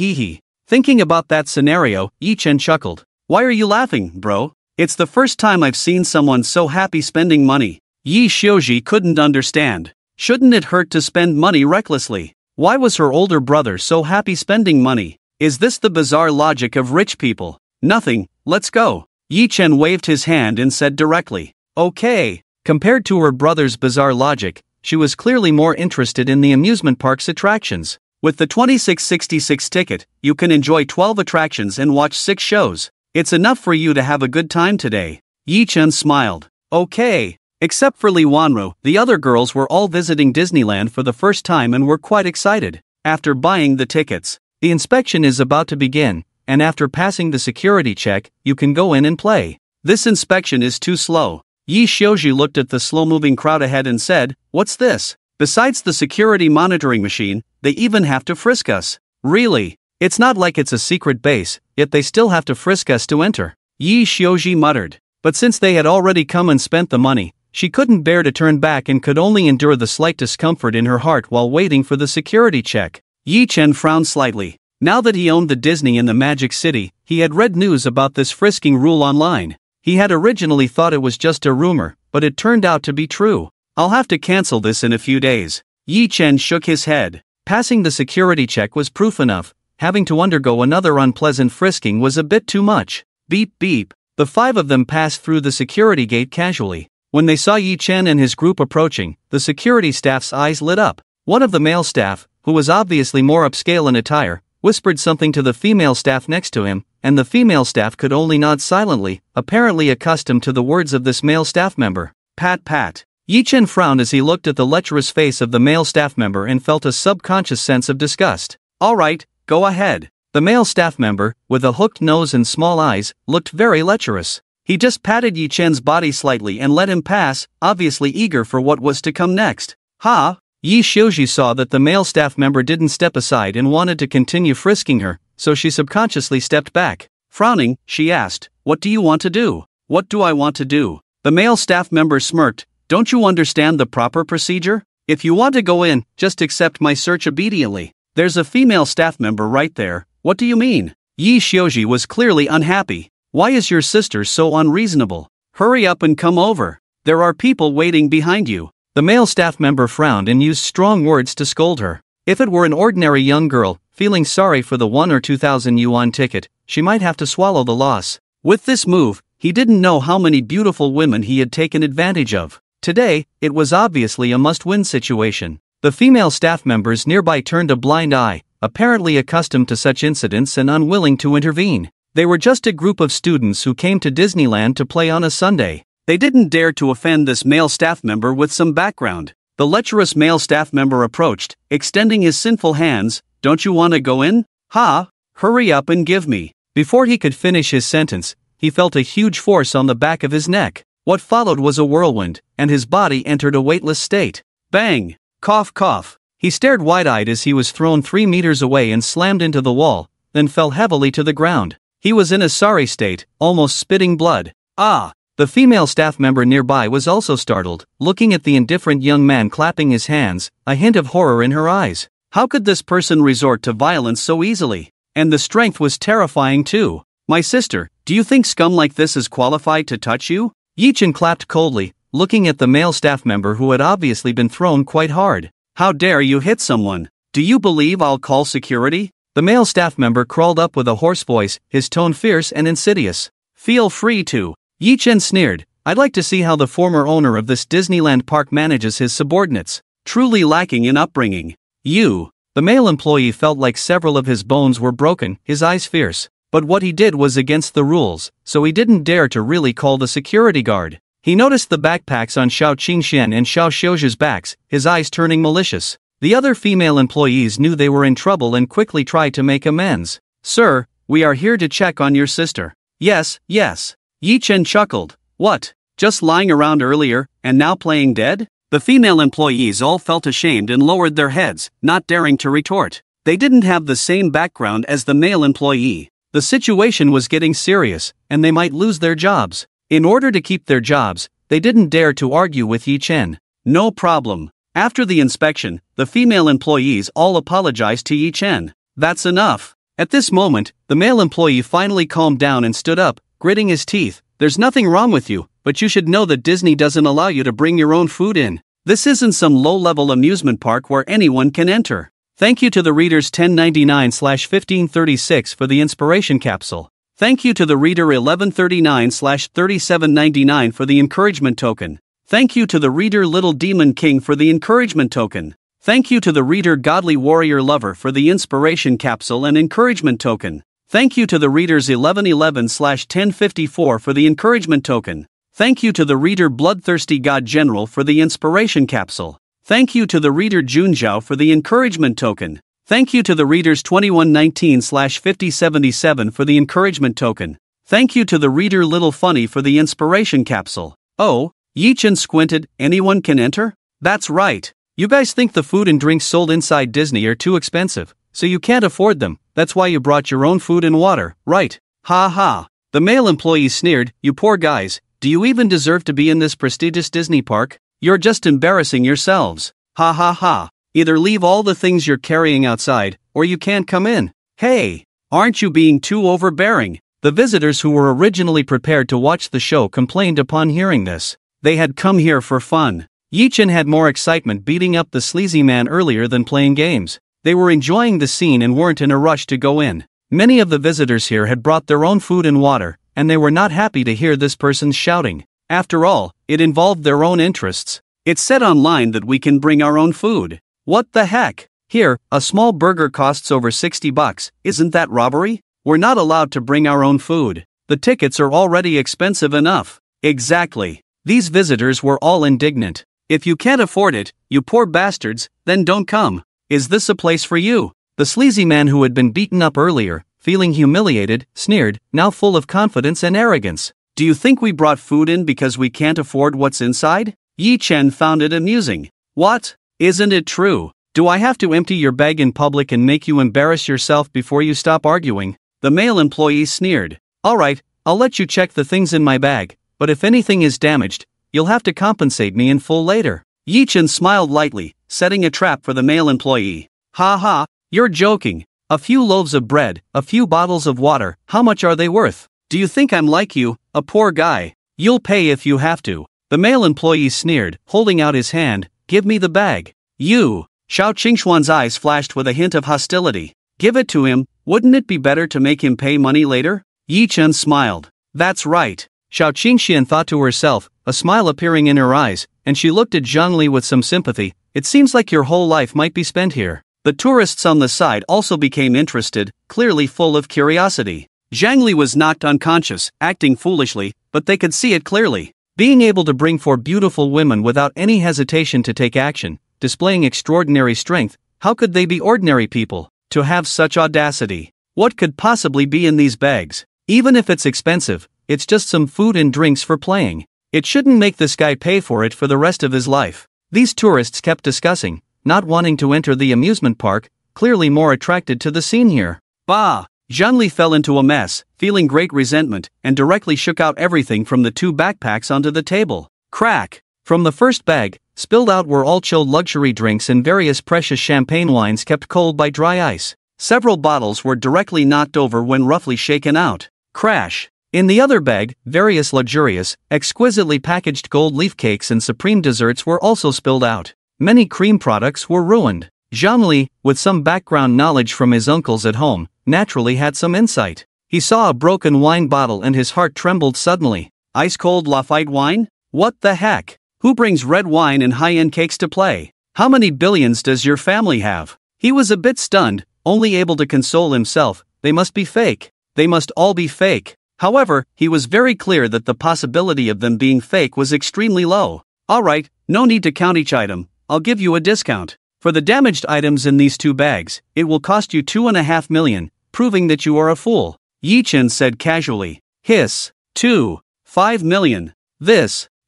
Thinking about that scenario, Yi Chen chuckled. Why are you laughing, bro? It's the first time I've seen someone so happy spending money. Yi Xiuji couldn't understand. Shouldn't it hurt to spend money recklessly? Why was her older brother so happy spending money? Is this the bizarre logic of rich people? Nothing, let's go. Yi Chen waved his hand and said directly, okay. Compared to her brother's bizarre logic, she was clearly more interested in the amusement park's attractions. With the 2666 ticket, you can enjoy 12 attractions and watch 6 shows. It's enough for you to have a good time today. Yi Chen smiled. Okay. Except for Li Wanru, the other girls were all visiting Disneyland for the first time and were quite excited. After buying the tickets, the inspection is about to begin, and after passing the security check, you can go in and play. This inspection is too slow. Yi Xiuji looked at the slow-moving crowd ahead and said, what's this? Besides the security monitoring machine, they even have to frisk us. Really? It's not like it's a secret base, yet they still have to frisk us to enter. Yi Xiuji muttered. But since they had already come and spent the money, she couldn't bear to turn back and could only endure the slight discomfort in her heart while waiting for the security check. Yi Chen frowned slightly. Now that he owned the Disney in the Magic City, he had read news about this frisking rule online. He had originally thought it was just a rumor, but it turned out to be true. I'll have to cancel this in a few days. Yi Chen shook his head. Passing the security check was proof enough. Having to undergo another unpleasant frisking was a bit too much. Beep beep. The 5 of them passed through the security gate casually. When they saw Yi Chen and his group approaching, the security staff's eyes lit up. One of the male staff, who was obviously more upscale in attire, whispered something to the female staff next to him, and the female staff could only nod silently, apparently accustomed to the words of this male staff member. Pat pat. Yi Chen frowned as he looked at the lecherous face of the male staff member and felt a subconscious sense of disgust. Alright, go ahead. The male staff member, with a hooked nose and small eyes, looked very lecherous. He just patted Yi Chen's body slightly and let him pass, obviously eager for what was to come next. Ha! Yi Xiuji saw that the male staff member didn't step aside and wanted to continue frisking her, so she subconsciously stepped back. Frowning, she asked, what do you want to do? What do I want to do? The male staff member smirked. Don't you understand the proper procedure? If you want to go in, just accept my search obediently. There's a female staff member right there. What do you mean? Yi Xiuji was clearly unhappy. Why is your sister so unreasonable? Hurry up and come over. There are people waiting behind you. The male staff member frowned and used strong words to scold her. If it were an ordinary young girl, feeling sorry for the 1 or 2,000 yuan ticket, she might have to swallow the loss. With this move, he didn't know how many beautiful women he had taken advantage of. Today, it was obviously a must-win situation. The female staff members nearby turned a blind eye, apparently accustomed to such incidents and unwilling to intervene. They were just a group of students who came to Disneyland to play on a Sunday. They didn't dare to offend this male staff member with some background. The lecherous male staff member approached, extending his sinful hands. Don't you want to go in? Ha! Hurry up and give me. Before he could finish his sentence, he felt a huge force on the back of his neck. What followed was a whirlwind, and his body entered a weightless state. Bang! Cough cough. He stared wide-eyed as he was thrown 3 meters away and slammed into the wall, then fell heavily to the ground. He was in a sorry state, almost spitting blood. Ah! The female staff member nearby was also startled, looking at the indifferent young man clapping his hands, a hint of horror in her eyes. How could this person resort to violence so easily? And the strength was terrifying too. My sister, do you think scum like this is qualified to touch you? Yi Chen clapped coldly, looking at the male staff member who had obviously been thrown quite hard. How dare you hit someone? Do you believe I'll call security? The male staff member crawled up with a hoarse voice, his tone fierce and insidious. Feel free to. Yi Chen sneered. I'd like to see how the former owner of this Disneyland park manages his subordinates. Truly lacking in upbringing. You. The male employee felt like several of his bones were broken, his eyes fierce. But what he did was against the rules, so he didn't dare to really call the security guard. He noticed the backpacks on Xiao Qingxian and Xiao Xiuji's backs, his eyes turning malicious. The other female employees knew they were in trouble and quickly tried to make amends. Sir, we are here to check on your sister. Yes, yes. Yi Chen chuckled. What? Just lying around earlier, and now playing dead? The female employees all felt ashamed and lowered their heads, not daring to retort. They didn't have the same background as the male employee. The situation was getting serious, and they might lose their jobs. In order to keep their jobs, they didn't dare to argue with Yi Chen. No problem. After the inspection, the female employees all apologized to Yi Chen. That's enough. At this moment, the male employee finally calmed down and stood up, gritting his teeth. There's nothing wrong with you, but you should know that Disney doesn't allow you to bring your own food in. This isn't some low-level amusement park where anyone can enter. Thank you to the readers 1099/1536 for the inspiration capsule. Thank you to the reader 1139/3799 for the encouragement token. Thank you to the reader Little Demon King for the encouragement token. Thank you to the reader Godly Warrior Lover for the inspiration capsule and encouragement token. Thank you to the readers 1111/1054 for the encouragement token. Thank you to the reader Bloodthirsty God General for the inspiration capsule. Thank you to the reader Junjiao for the encouragement token. Thank you to the readers 2119/5077 for the encouragement token. Thank you to the reader Little Funny for the inspiration capsule. Oh, Yi-chan squinted. Anyone can enter? That's right. You guys think the food and drinks sold inside Disney are too expensive, so you can't afford them. That's why you brought your own food and water, right? Ha ha. The male employee sneered. You poor guys, do you even deserve to be in this prestigious Disney park? You're just embarrassing yourselves. Ha ha ha. Either leave all the things you're carrying outside, or you can't come in. Hey, aren't you being too overbearing? The visitors who were originally prepared to watch the show complained upon hearing this. They had come here for fun. Yi-chan had more excitement beating up the sleazy man earlier than playing games. They were enjoying the scene and weren't in a rush to go in. Many of the visitors here had brought their own food and water, and they were not happy to hear this person's shouting. After all, it involved their own interests. It said online that we can bring our own food. What the heck? Here, a small burger costs over $60. Isn't that robbery? We're not allowed to bring our own food. The tickets are already expensive enough. Exactly. These visitors were all indignant. If you can't afford it, you poor bastards, then don't come. Is this a place for you? The sleazy man who had been beaten up earlier, feeling humiliated, sneered, now full of confidence and arrogance. Do you think we brought food in because we can't afford what's inside? Yi-chan found it amusing. What? Isn't it true? Do I have to empty your bag in public and make you embarrass yourself before you stop arguing? The male employee sneered. Alright, I'll let you check the things in my bag, but if anything is damaged, you'll have to compensate me in full later. Yi-chan smiled lightly, setting a trap for the male employee. Ha ha, you're joking. A few loaves of bread, a few bottles of water, how much are they worth? Do you think I'm like you, a poor guy? You'll pay if you have to. The male employee sneered, holding out his hand. Give me the bag. You. Xiao Qingxuan's eyes flashed with a hint of hostility. Give it to him. Wouldn't it be better to make him pay money later? Yi-chan smiled. That's right. Xiao Qingxian thought to herself, a smile appearing in her eyes, and she looked at Zhang Li with some sympathy. It seems like your whole life might be spent here. The tourists on the side also became interested, clearly full of curiosity. Zhang Li was knocked unconscious, acting foolishly, but they could see it clearly. Being able to bring 4 beautiful women without any hesitation to take action, displaying extraordinary strength, how could they be ordinary people, to have such audacity? What could possibly be in these bags? Even if it's expensive, it's just some food and drinks for playing. It shouldn't make this guy pay for it for the rest of his life. These tourists kept discussing, not wanting to enter the amusement park, clearly more attracted to the scene here. Bah! Zhang Li fell into a mess, feeling great resentment, and directly shook out everything from the 2 backpacks onto the table. Crack! From the first bag, spilled out were all chilled luxury drinks and various precious champagne wines kept cold by dry ice. Several bottles were directly knocked over when roughly shaken out. Crash! In the other bag, various luxurious, exquisitely packaged gold leaf cakes and supreme desserts were also spilled out. Many cream products were ruined. Zhang Li, with some background knowledge from his uncles at home, naturally had some insight. He saw a broken wine bottle and his heart trembled suddenly. Ice-cold Lafite wine? What the heck? Who brings red wine and high-end cakes to play? How many billions does your family have? He was a bit stunned, only able to console himself. They must be fake. They must all be fake. However, he was very clear that the possibility of them being fake was extremely low. Alright, no need to count each item. I'll give you a discount. For the damaged items in these 2 bags, it will cost you 2.5 million, proving that you are a fool. Yi-chan said casually. Hiss. 2.5 million.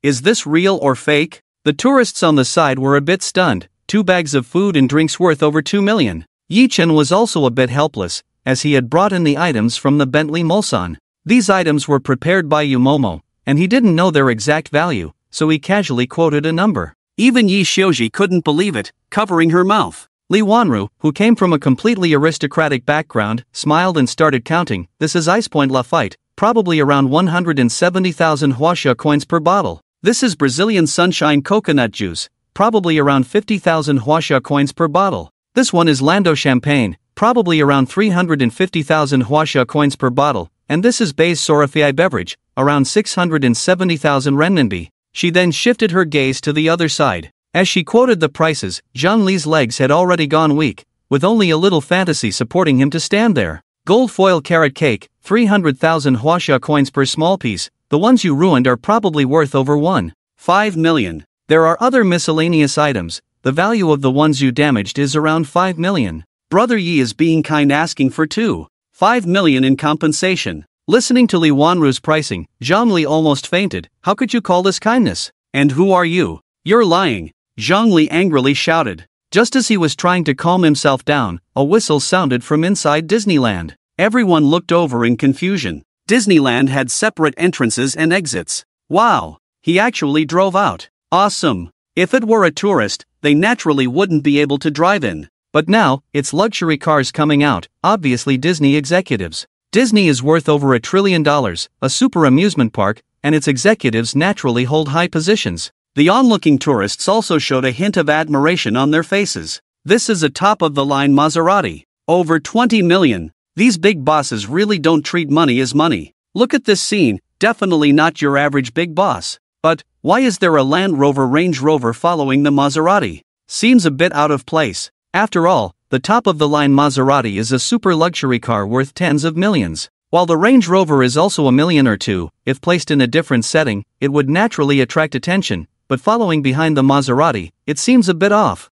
Is this real or fake? The tourists on the side were a bit stunned. 2 bags of food and drinks worth over 2 million. Yi-chan was also a bit helpless, as he had brought in the items from the Bentley Mulsanne. These items were prepared by Yumomo, and he didn't know their exact value, so he casually quoted a number. Even Yi Xiuji couldn't believe it, covering her mouth. Lee Wanru, who came from a completely aristocratic background, smiled and started counting. This is Ice Point Lafite, probably around 170,000 Huasha coins per bottle. This is Brazilian Sunshine Coconut Juice, probably around 50,000 Huasha coins per bottle. This one is Lando Champagne, probably around 350,000 Huasha coins per bottle. And this is Bae's Sorafei beverage, around 670,000 renminbi. She then shifted her gaze to the other side. As she quoted the prices, Zhang Li's legs had already gone weak, with only a little fantasy supporting him to stand there. Gold foil carrot cake, 300,000 Huasha coins per small piece. The ones you ruined are probably worth over 1.5 million. There are other miscellaneous items. The value of the ones you damaged is around 5 million. Brother Yi is being kind, asking for 2.5 million in compensation. Listening to Li Wanru's pricing, Zhang Li almost fainted. How could you call this kindness? And who are you? You're lying. Zhang Li angrily shouted. Just as he was trying to calm himself down, a whistle sounded from inside Disneyland. Everyone looked over in confusion. Disneyland had separate entrances and exits. Wow! He actually drove out. Awesome! If it were a tourist, they naturally wouldn't be able to drive in. But now, it's luxury cars coming out, obviously Disney executives. Disney is worth over $1 trillion, a super amusement park, and its executives naturally hold high positions. The onlooking tourists also showed a hint of admiration on their faces. This is a top-of-the-line Maserati. Over 20 million. These big bosses really don't treat money as money. Look at this scene, definitely not your average big boss. But, why is there a Land Rover Range Rover following the Maserati? Seems a bit out of place. After all, the top-of-the-line Maserati is a super luxury car worth tens of millions. While the Range Rover is also $1 million or $2 million, if placed in a different setting, it would naturally attract attention. But following behind the Maserati, it seems a bit off.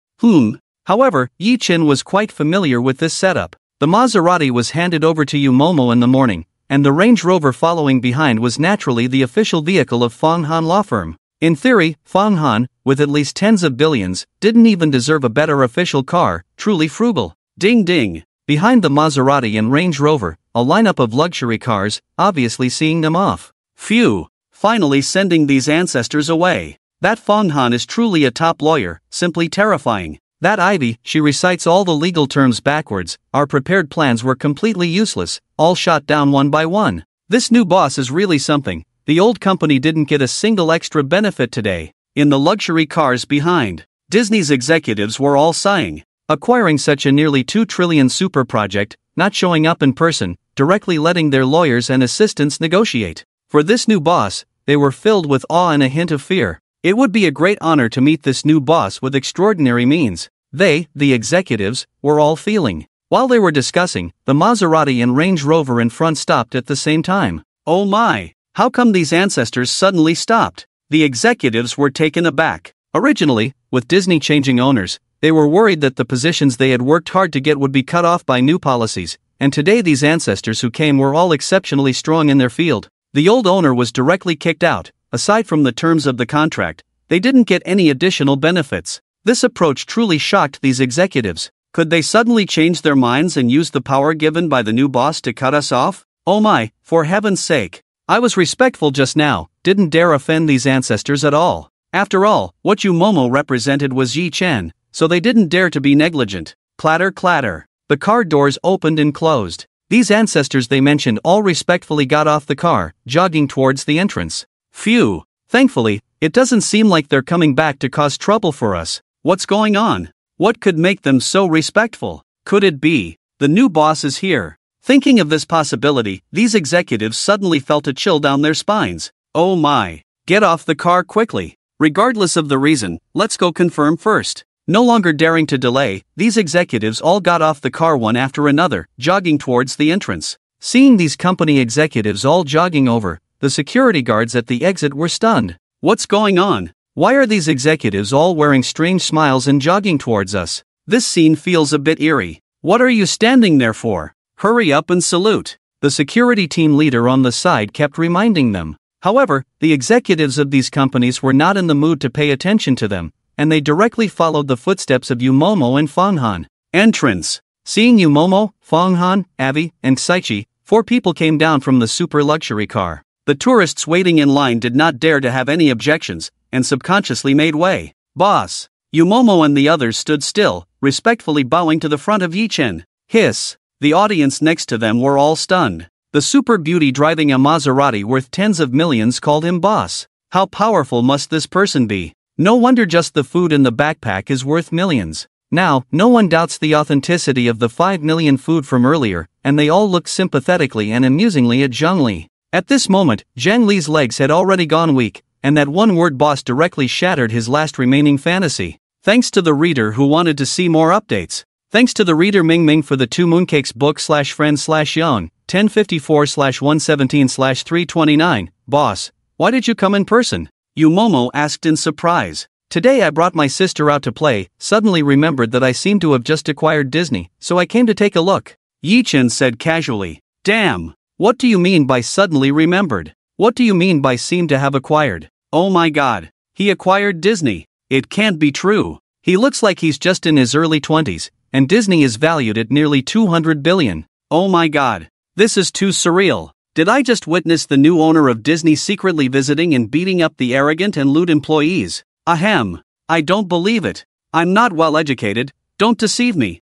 However, Yi Qin was quite familiar with this setup. The Maserati was handed over to Yu Momo in the morning, and the Range Rover following behind was naturally the official vehicle of Fong Han Law Firm. In theory, Fong Han, with at least tens of billions, didn't even deserve a better official car, truly frugal. Ding ding! Behind the Maserati and Range Rover, a lineup of luxury cars, obviously seeing them off. Phew! Finally sending these ancestors away. That Fong Han is truly a top lawyer, simply terrifying. That Ivy, she recites all the legal terms backwards. Our prepared plans were completely useless, all shot down one by one. This new boss is really something. The old company didn't get a single extra benefit today. In the luxury cars behind, Disney's executives were all sighing. Acquiring such a nearly 2 trillion super project, not showing up in person, directly letting their lawyers and assistants negotiate. For this new boss, they were filled with awe and a hint of fear. It would be a great honor to meet this new boss with extraordinary means. They, the executives, were all feeling. While they were discussing, the Maserati and Range Rover in front stopped at the same time. Oh my! How come these ancestors suddenly stopped? The executives were taken aback. Originally, with Disney changing owners, they were worried that the positions they had worked hard to get would be cut off by new policies, and today these ancestors who came were all exceptionally strong in their field. The old owner was directly kicked out. Aside from the terms of the contract, they didn't get any additional benefits. This approach truly shocked these executives. Could they suddenly change their minds and use the power given by the new boss to cut us off? Oh my, for heaven's sake. I was respectful just now, didn't dare offend these ancestors at all. After all, what Yu Momo represented was Yi Chen, so they didn't dare to be negligent. Clatter clatter. The car doors opened and closed. These ancestors they mentioned all respectfully got off the car, jogging towards the entrance. Phew! Thankfully, it doesn't seem like they're coming back to cause trouble for us. What's going on? What could make them so respectful? Could it be the new boss is here? Thinking of this possibility, these executives suddenly felt a chill down their spines. Oh my! Get off the car quickly. Regardless of the reason, let's go confirm first. No longer daring to delay, these executives all got off the car one after another, jogging towards the entrance. Seeing these company executives all jogging over, the security guards at the exit were stunned. What's going on? Why are these executives all wearing strange smiles and jogging towards us? This scene feels a bit eerie. What are you standing there for? Hurry up and salute. The security team leader on the side kept reminding them. However, the executives of these companies were not in the mood to pay attention to them, and they directly followed the footsteps of Yu Momo and Fong Han. Entrance. Seeing Yu Momo, Fong Han, Avi, and Saichi, 4 people came down from the super luxury car. The tourists waiting in line did not dare to have any objections, and subconsciously made way. Boss! Yu Momo and the others stood still, respectfully bowing to the front of Yi Chen. Hiss. The audience next to them were all stunned. The super beauty driving a Maserati worth tens of millions called him boss. How powerful must this person be? No wonder just the food in the backpack is worth millions. Now, no one doubts the authenticity of the 5 million food from earlier, and they all look sympathetically and amusingly at Zhang Li. At this moment, Zhang Li's legs had already gone weak, and that one-word boss directly shattered his last remaining fantasy. Thanks to the reader who wanted to see more updates. Thanks to the reader Ming Ming for the 2 Mooncakes book /friend/young, 1054/117/329, boss, why did you come in person? Yu Momo asked in surprise. Today I brought my sister out to play, suddenly remembered that I seemed to have just acquired Disney, so I came to take a look. Yi Chen said casually. Damn, what do you mean by suddenly remembered? What do you mean by seem to have acquired? Oh my god, he acquired Disney. It can't be true. He looks like he's just in his early 20s, and Disney is valued at nearly 200 billion. Oh my god, this is too surreal. Did I just witness the new owner of Disney secretly visiting and beating up the arrogant and lewd employees? Ahem. I don't believe it. I'm not well educated, don't deceive me.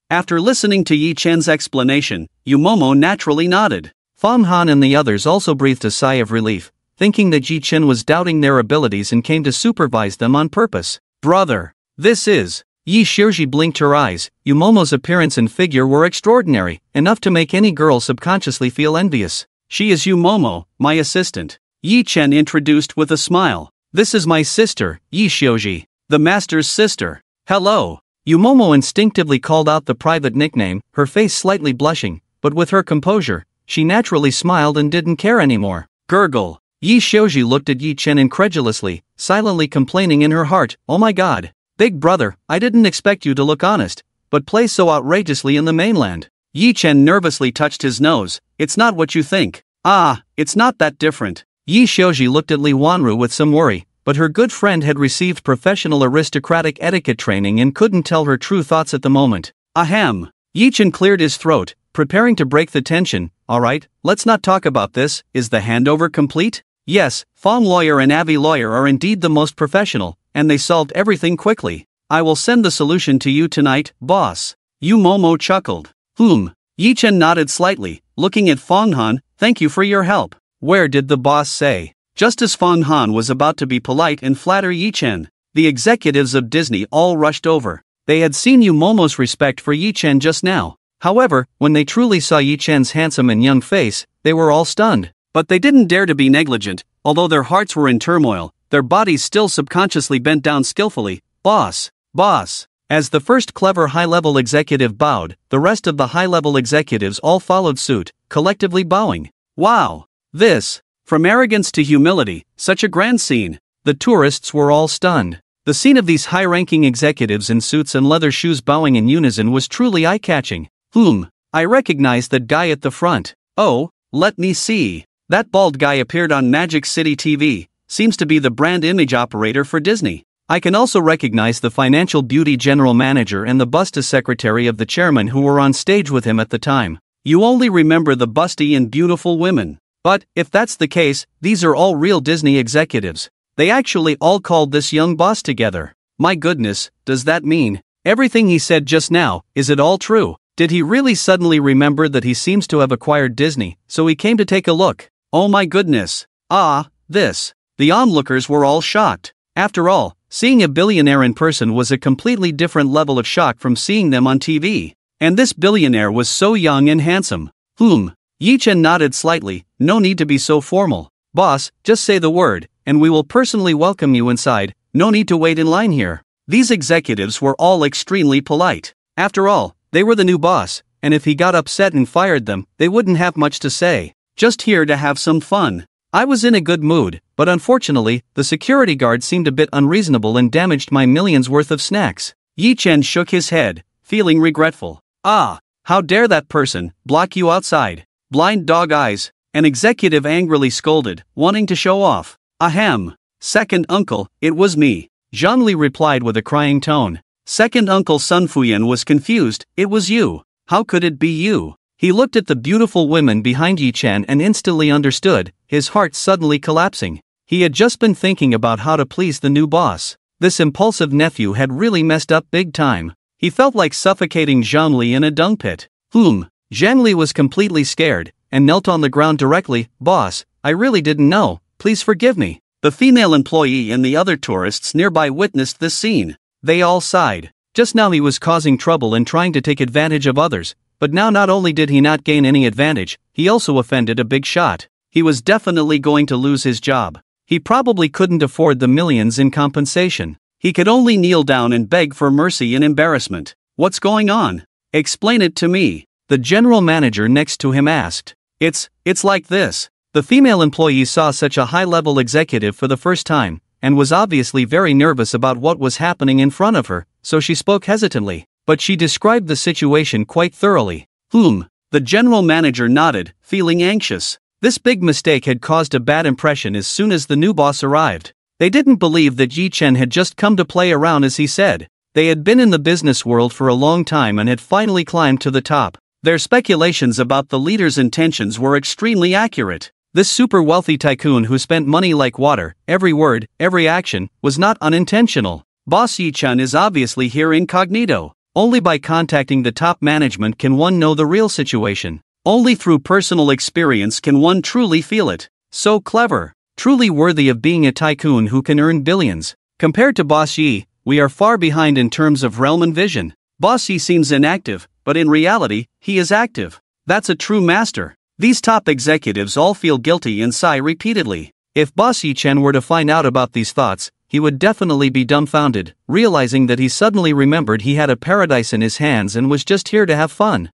After listening to Yi Chen's explanation, Yu Momo naturally nodded. Fang Han and the others also breathed a sigh of relief, thinking that Yi Chen was doubting their abilities and came to supervise them on purpose. Brother, this is... Yi Shirji blinked her eyes. Yu Momo's appearance and figure were extraordinary, enough to make any girl subconsciously feel envious. She is Yu Momo, my assistant. Yi Chen introduced with a smile. This is my sister, Yi Shioji, the master's sister. Hello. Yu Momo instinctively called out the private nickname, her face slightly blushing, but with her composure, she naturally smiled and didn't care anymore. Gurgle. Yi Shioji looked at Yi Chen incredulously, silently complaining in her heart, oh my god. Big brother, I didn't expect you to look honest, but play so outrageously in the mainland. Yi Chen nervously touched his nose. It's not what you think. Ah, it's not that different. Yi Shioji looked at Li Wanru with some worry, but her good friend had received professional aristocratic etiquette training and couldn't tell her true thoughts at the moment. Ahem. Yi Chen cleared his throat, preparing to break the tension. Alright, let's not talk about this. Is the handover complete? Yes, Fong Lawyer and Avi Lawyer are indeed the most professional, and they solved everything quickly. I will send the solution to you tonight, boss. Yu Momo chuckled. Yi Chen nodded slightly, looking at Fong Han. Thank you for your help. Where did the boss say? Just as Fong Han was about to be polite and flatter Yi Chen, the executives of Disney all rushed over. They had seen Yu Momo's respect for Yi Chen just now. However, when they truly saw Yi Chen's handsome and young face, they were all stunned. But they didn't dare to be negligent, although their hearts were in turmoil. Their bodies still subconsciously bent down skillfully. Boss, boss. As the first clever high-level executive bowed, the rest of the high-level executives all followed suit, collectively bowing. Wow! This, from arrogance to humility, such a grand scene. The tourists were all stunned. The scene of these high-ranking executives in suits and leather shoes bowing in unison was truly eye-catching. I recognize that guy at the front. Oh, let me see. That bald guy appeared on Magic City TV. Seems to be the brand image operator for Disney. I can also recognize the financial beauty general manager and the Busta secretary of the chairman who were on stage with him at the time. You only remember the busty and beautiful women. But, if that's the case, these are all real Disney executives. They actually all called this young boss together. My goodness, does that mean everything he said just now? Is it all true? Did he really suddenly remember that he seems to have acquired Disney, so he came to take a look? Oh my goodness. This. The onlookers were all shocked. After all, seeing a billionaire in person was a completely different level of shock from seeing them on TV. And this billionaire was so young and handsome. Yi Chen nodded slightly. No need to be so formal. Boss, just say the word, and we will personally welcome you inside. No need to wait in line here. These executives were all extremely polite. After all, they were the new boss, and if he got upset and fired them, they wouldn't have much to say. Just here to have some fun. I was in a good mood, but unfortunately, the security guard seemed a bit unreasonable and damaged my millions worth of snacks. Yi Chen shook his head, feeling regretful. How dare that person block you outside? Blind dog eyes. An executive angrily scolded, wanting to show off. Ahem. Second uncle, it was me. Zhang Li replied with a crying tone. Second uncle Sun Fuyan was confused. It was you. How could it be you? He looked at the beautiful women behind Yi Chen and instantly understood, his heart suddenly collapsing. He had just been thinking about how to please the new boss. This impulsive nephew had really messed up big time. He He felt like suffocating Zhang Li in a dung pit. Zhang Li was completely scared, and knelt on the ground directly. "Boss, I really didn't know, please forgive me." The female employee and the other tourists nearby witnessed this scene. They all sighed. Just now he was causing trouble and trying to take advantage of others, but now not only did he not gain any advantage, he also offended a big shot. He was definitely going to lose his job. He probably couldn't afford the millions in compensation. He could only kneel down and beg for mercy in embarrassment. "What's going on? Explain it to me," the general manager next to him asked. It's like this." The female employee saw such a high-level executive for the first time, and was obviously very nervous about what was happening in front of her, so she spoke hesitantly, but she described the situation quite thoroughly. The general manager nodded, feeling anxious. This big mistake had caused a bad impression as soon as the new boss arrived. They didn't believe that Yi Chen had just come to play around as he said. They had been in the business world for a long time and had finally climbed to the top. Their speculations about the leader's intentions were extremely accurate. This super wealthy tycoon who spent money like water, every word, every action, was not unintentional. Boss Yi Chen is obviously here incognito. Only by contacting the top management can one know the real situation. Only through personal experience can one truly feel it. So clever. Truly worthy of being a tycoon who can earn billions. Compared to Boss Yi, we are far behind in terms of realm and vision. Boss Yi seems inactive, but in reality, he is active. That's a true master. These top executives all feel guilty and sigh repeatedly. If Boss Yi Chen were to find out about these thoughts, he would definitely be dumbfounded, realizing that he suddenly remembered he had a paradise in his hands and was just here to have fun.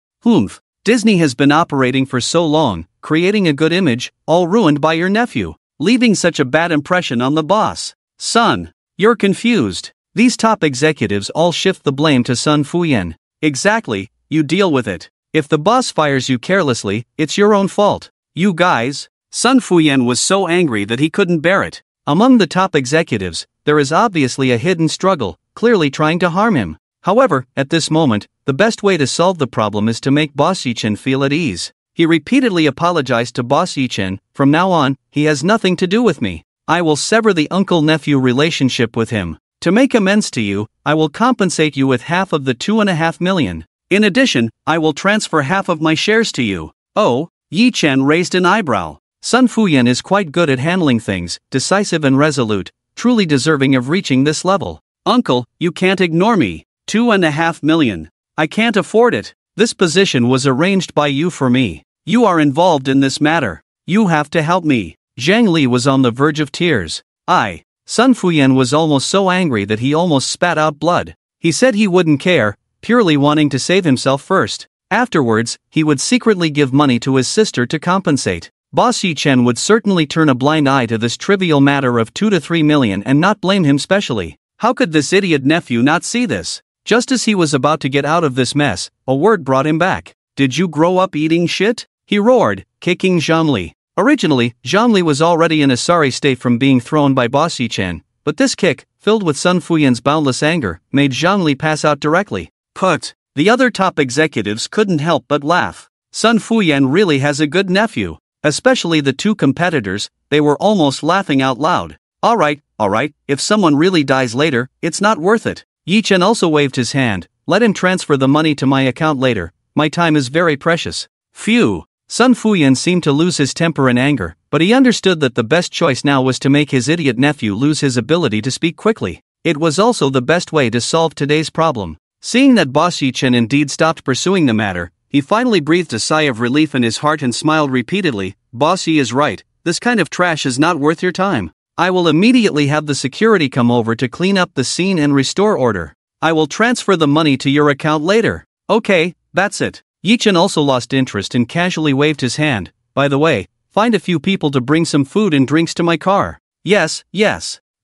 Disney has been operating for so long, creating a good image, all ruined by your nephew, leaving such a bad impression on the boss. Son, you're confused. These top executives all shift the blame to Sun Fuyan. Exactly, you deal with it. If the boss fires you carelessly, it's your own fault. You guys. Sun Fuyan was so angry that he couldn't bear it. Among the top executives, there is obviously a hidden struggle, clearly trying to harm him. However, at this moment, the best way to solve the problem is to make Boss Yi Chen feel at ease. He repeatedly apologized to Boss Yi Chen. "From now on, he has nothing to do with me. I will sever the uncle-nephew relationship with him. To make amends to you, I will compensate you with half of the 2.5 million. In addition, I will transfer half of my shares to you." "Oh?" Yi Chen raised an eyebrow. Sun Fuyan is quite good at handling things, decisive and resolute, truly deserving of reaching this level. "Uncle, you can't ignore me. 2.5 million. I can't afford it. This position was arranged by you for me. You are involved in this matter. You have to help me." Zhang Li was on the verge of tears. Sun Fuyan was almost so angry that he almost spat out blood. He said he wouldn't care, purely wanting to save himself first. Afterwards, he would secretly give money to his sister to compensate. Boss Yi Chen would certainly turn a blind eye to this trivial matter of 2 to 3 million and not blame him specially. How could this idiot nephew not see this? Just as he was about to get out of this mess, a word brought him back. "Did you grow up eating shit?" he roared, kicking Zhang Li. Originally, Zhang Li was already in a sorry state from being thrown by Boss Yi Chen, but this kick, filled with Sun Fuyan's boundless anger, made Zhang Li pass out directly. The other top executives couldn't help but laugh. Sun Fuyan really has a good nephew. Especially the two competitors, they were almost laughing out loud. All right, if someone really dies later, it's not worth it." Yi Chen also waved his hand. "Let him transfer the money to my account later. My time is very precious." Phew. Sun Fuyan seemed to lose his temper in anger, but he understood that the best choice now was to make his idiot nephew lose his ability to speak quickly. It was also the best way to solve today's problem. Seeing that Boss Yi Chen indeed stopped pursuing the matter, he finally breathed a sigh of relief in his heart and smiled repeatedly. "Boss Yi is right, this kind of trash is not worth your time. I will immediately have the security come over to clean up the scene and restore order. I will transfer the money to your account later." "Okay, that's it." Yi Chen also lost interest and casually waved his hand. "By the way, find a few people to bring some food and drinks to my car." Yes.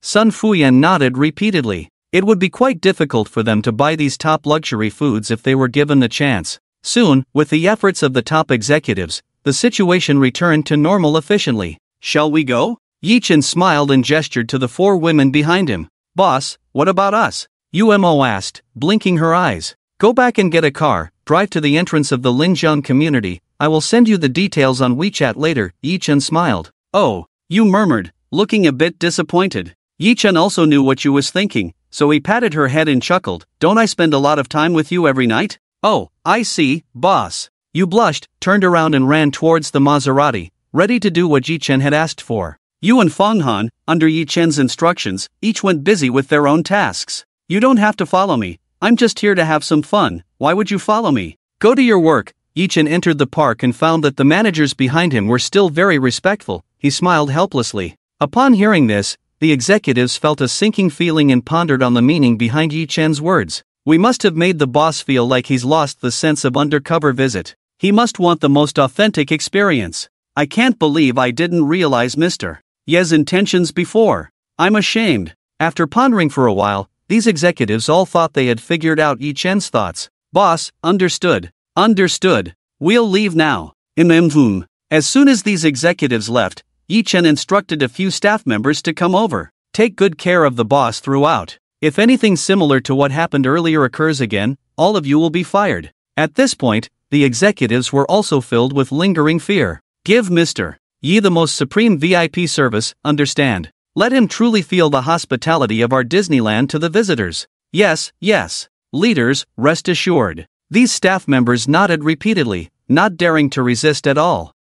Sun Fuyan nodded repeatedly. It would be quite difficult for them to buy these top luxury foods if they were given the chance. Soon, with the efforts of the top executives, the situation returned to normal efficiently. "Shall we go?" Yi Chen smiled and gestured to the 4 women behind him. "Boss, what about us?" Umo asked, blinking her eyes. "Go back and get a car, drive to the entrance of the Linjiang community. I will send you the details on WeChat later." Yi Chen smiled. "Oh," you murmured, looking a bit disappointed. Yi Chen also knew what you was thinking. so he patted her head and chuckled, "Don't I spend a lot of time with you every night?" "Oh, I see, boss." Yu blushed, turned around and ran towards the Maserati, ready to do what Yi Chen had asked for. Yu and Feng Han, under Yi Chen's instructions, each went busy with their own tasks. "You don't have to follow me. I'm just here to have some fun. Why would you follow me? Go to your work." Yi Chen entered the park and found that the managers behind him were still very respectful. He smiled helplessly. Upon hearing this, the executives felt a sinking feeling and pondered on the meaning behind Yi Chen's words. "We must have made the boss feel like he's lost the sense of undercover visit. He must want the most authentic experience. I can't believe I didn't realize Mr. Ye's intentions before. I'm ashamed." After pondering for a while, these executives all thought they had figured out Yi Chen's thoughts. "Boss, understood. Understood. We'll leave now." As soon as these executives left, Yi Chen instructed a few staff members to come over. "Take good care of the boss throughout. If anything similar to what happened earlier occurs again, all of you will be fired." At this point, the executives were also filled with lingering fear. "Give Mr. Yi the most supreme VIP service, understand? Let him truly feel the hospitality of our Disneyland to the visitors." "Yes, yes. Leaders, rest assured." These staff members nodded repeatedly, not daring to resist at all.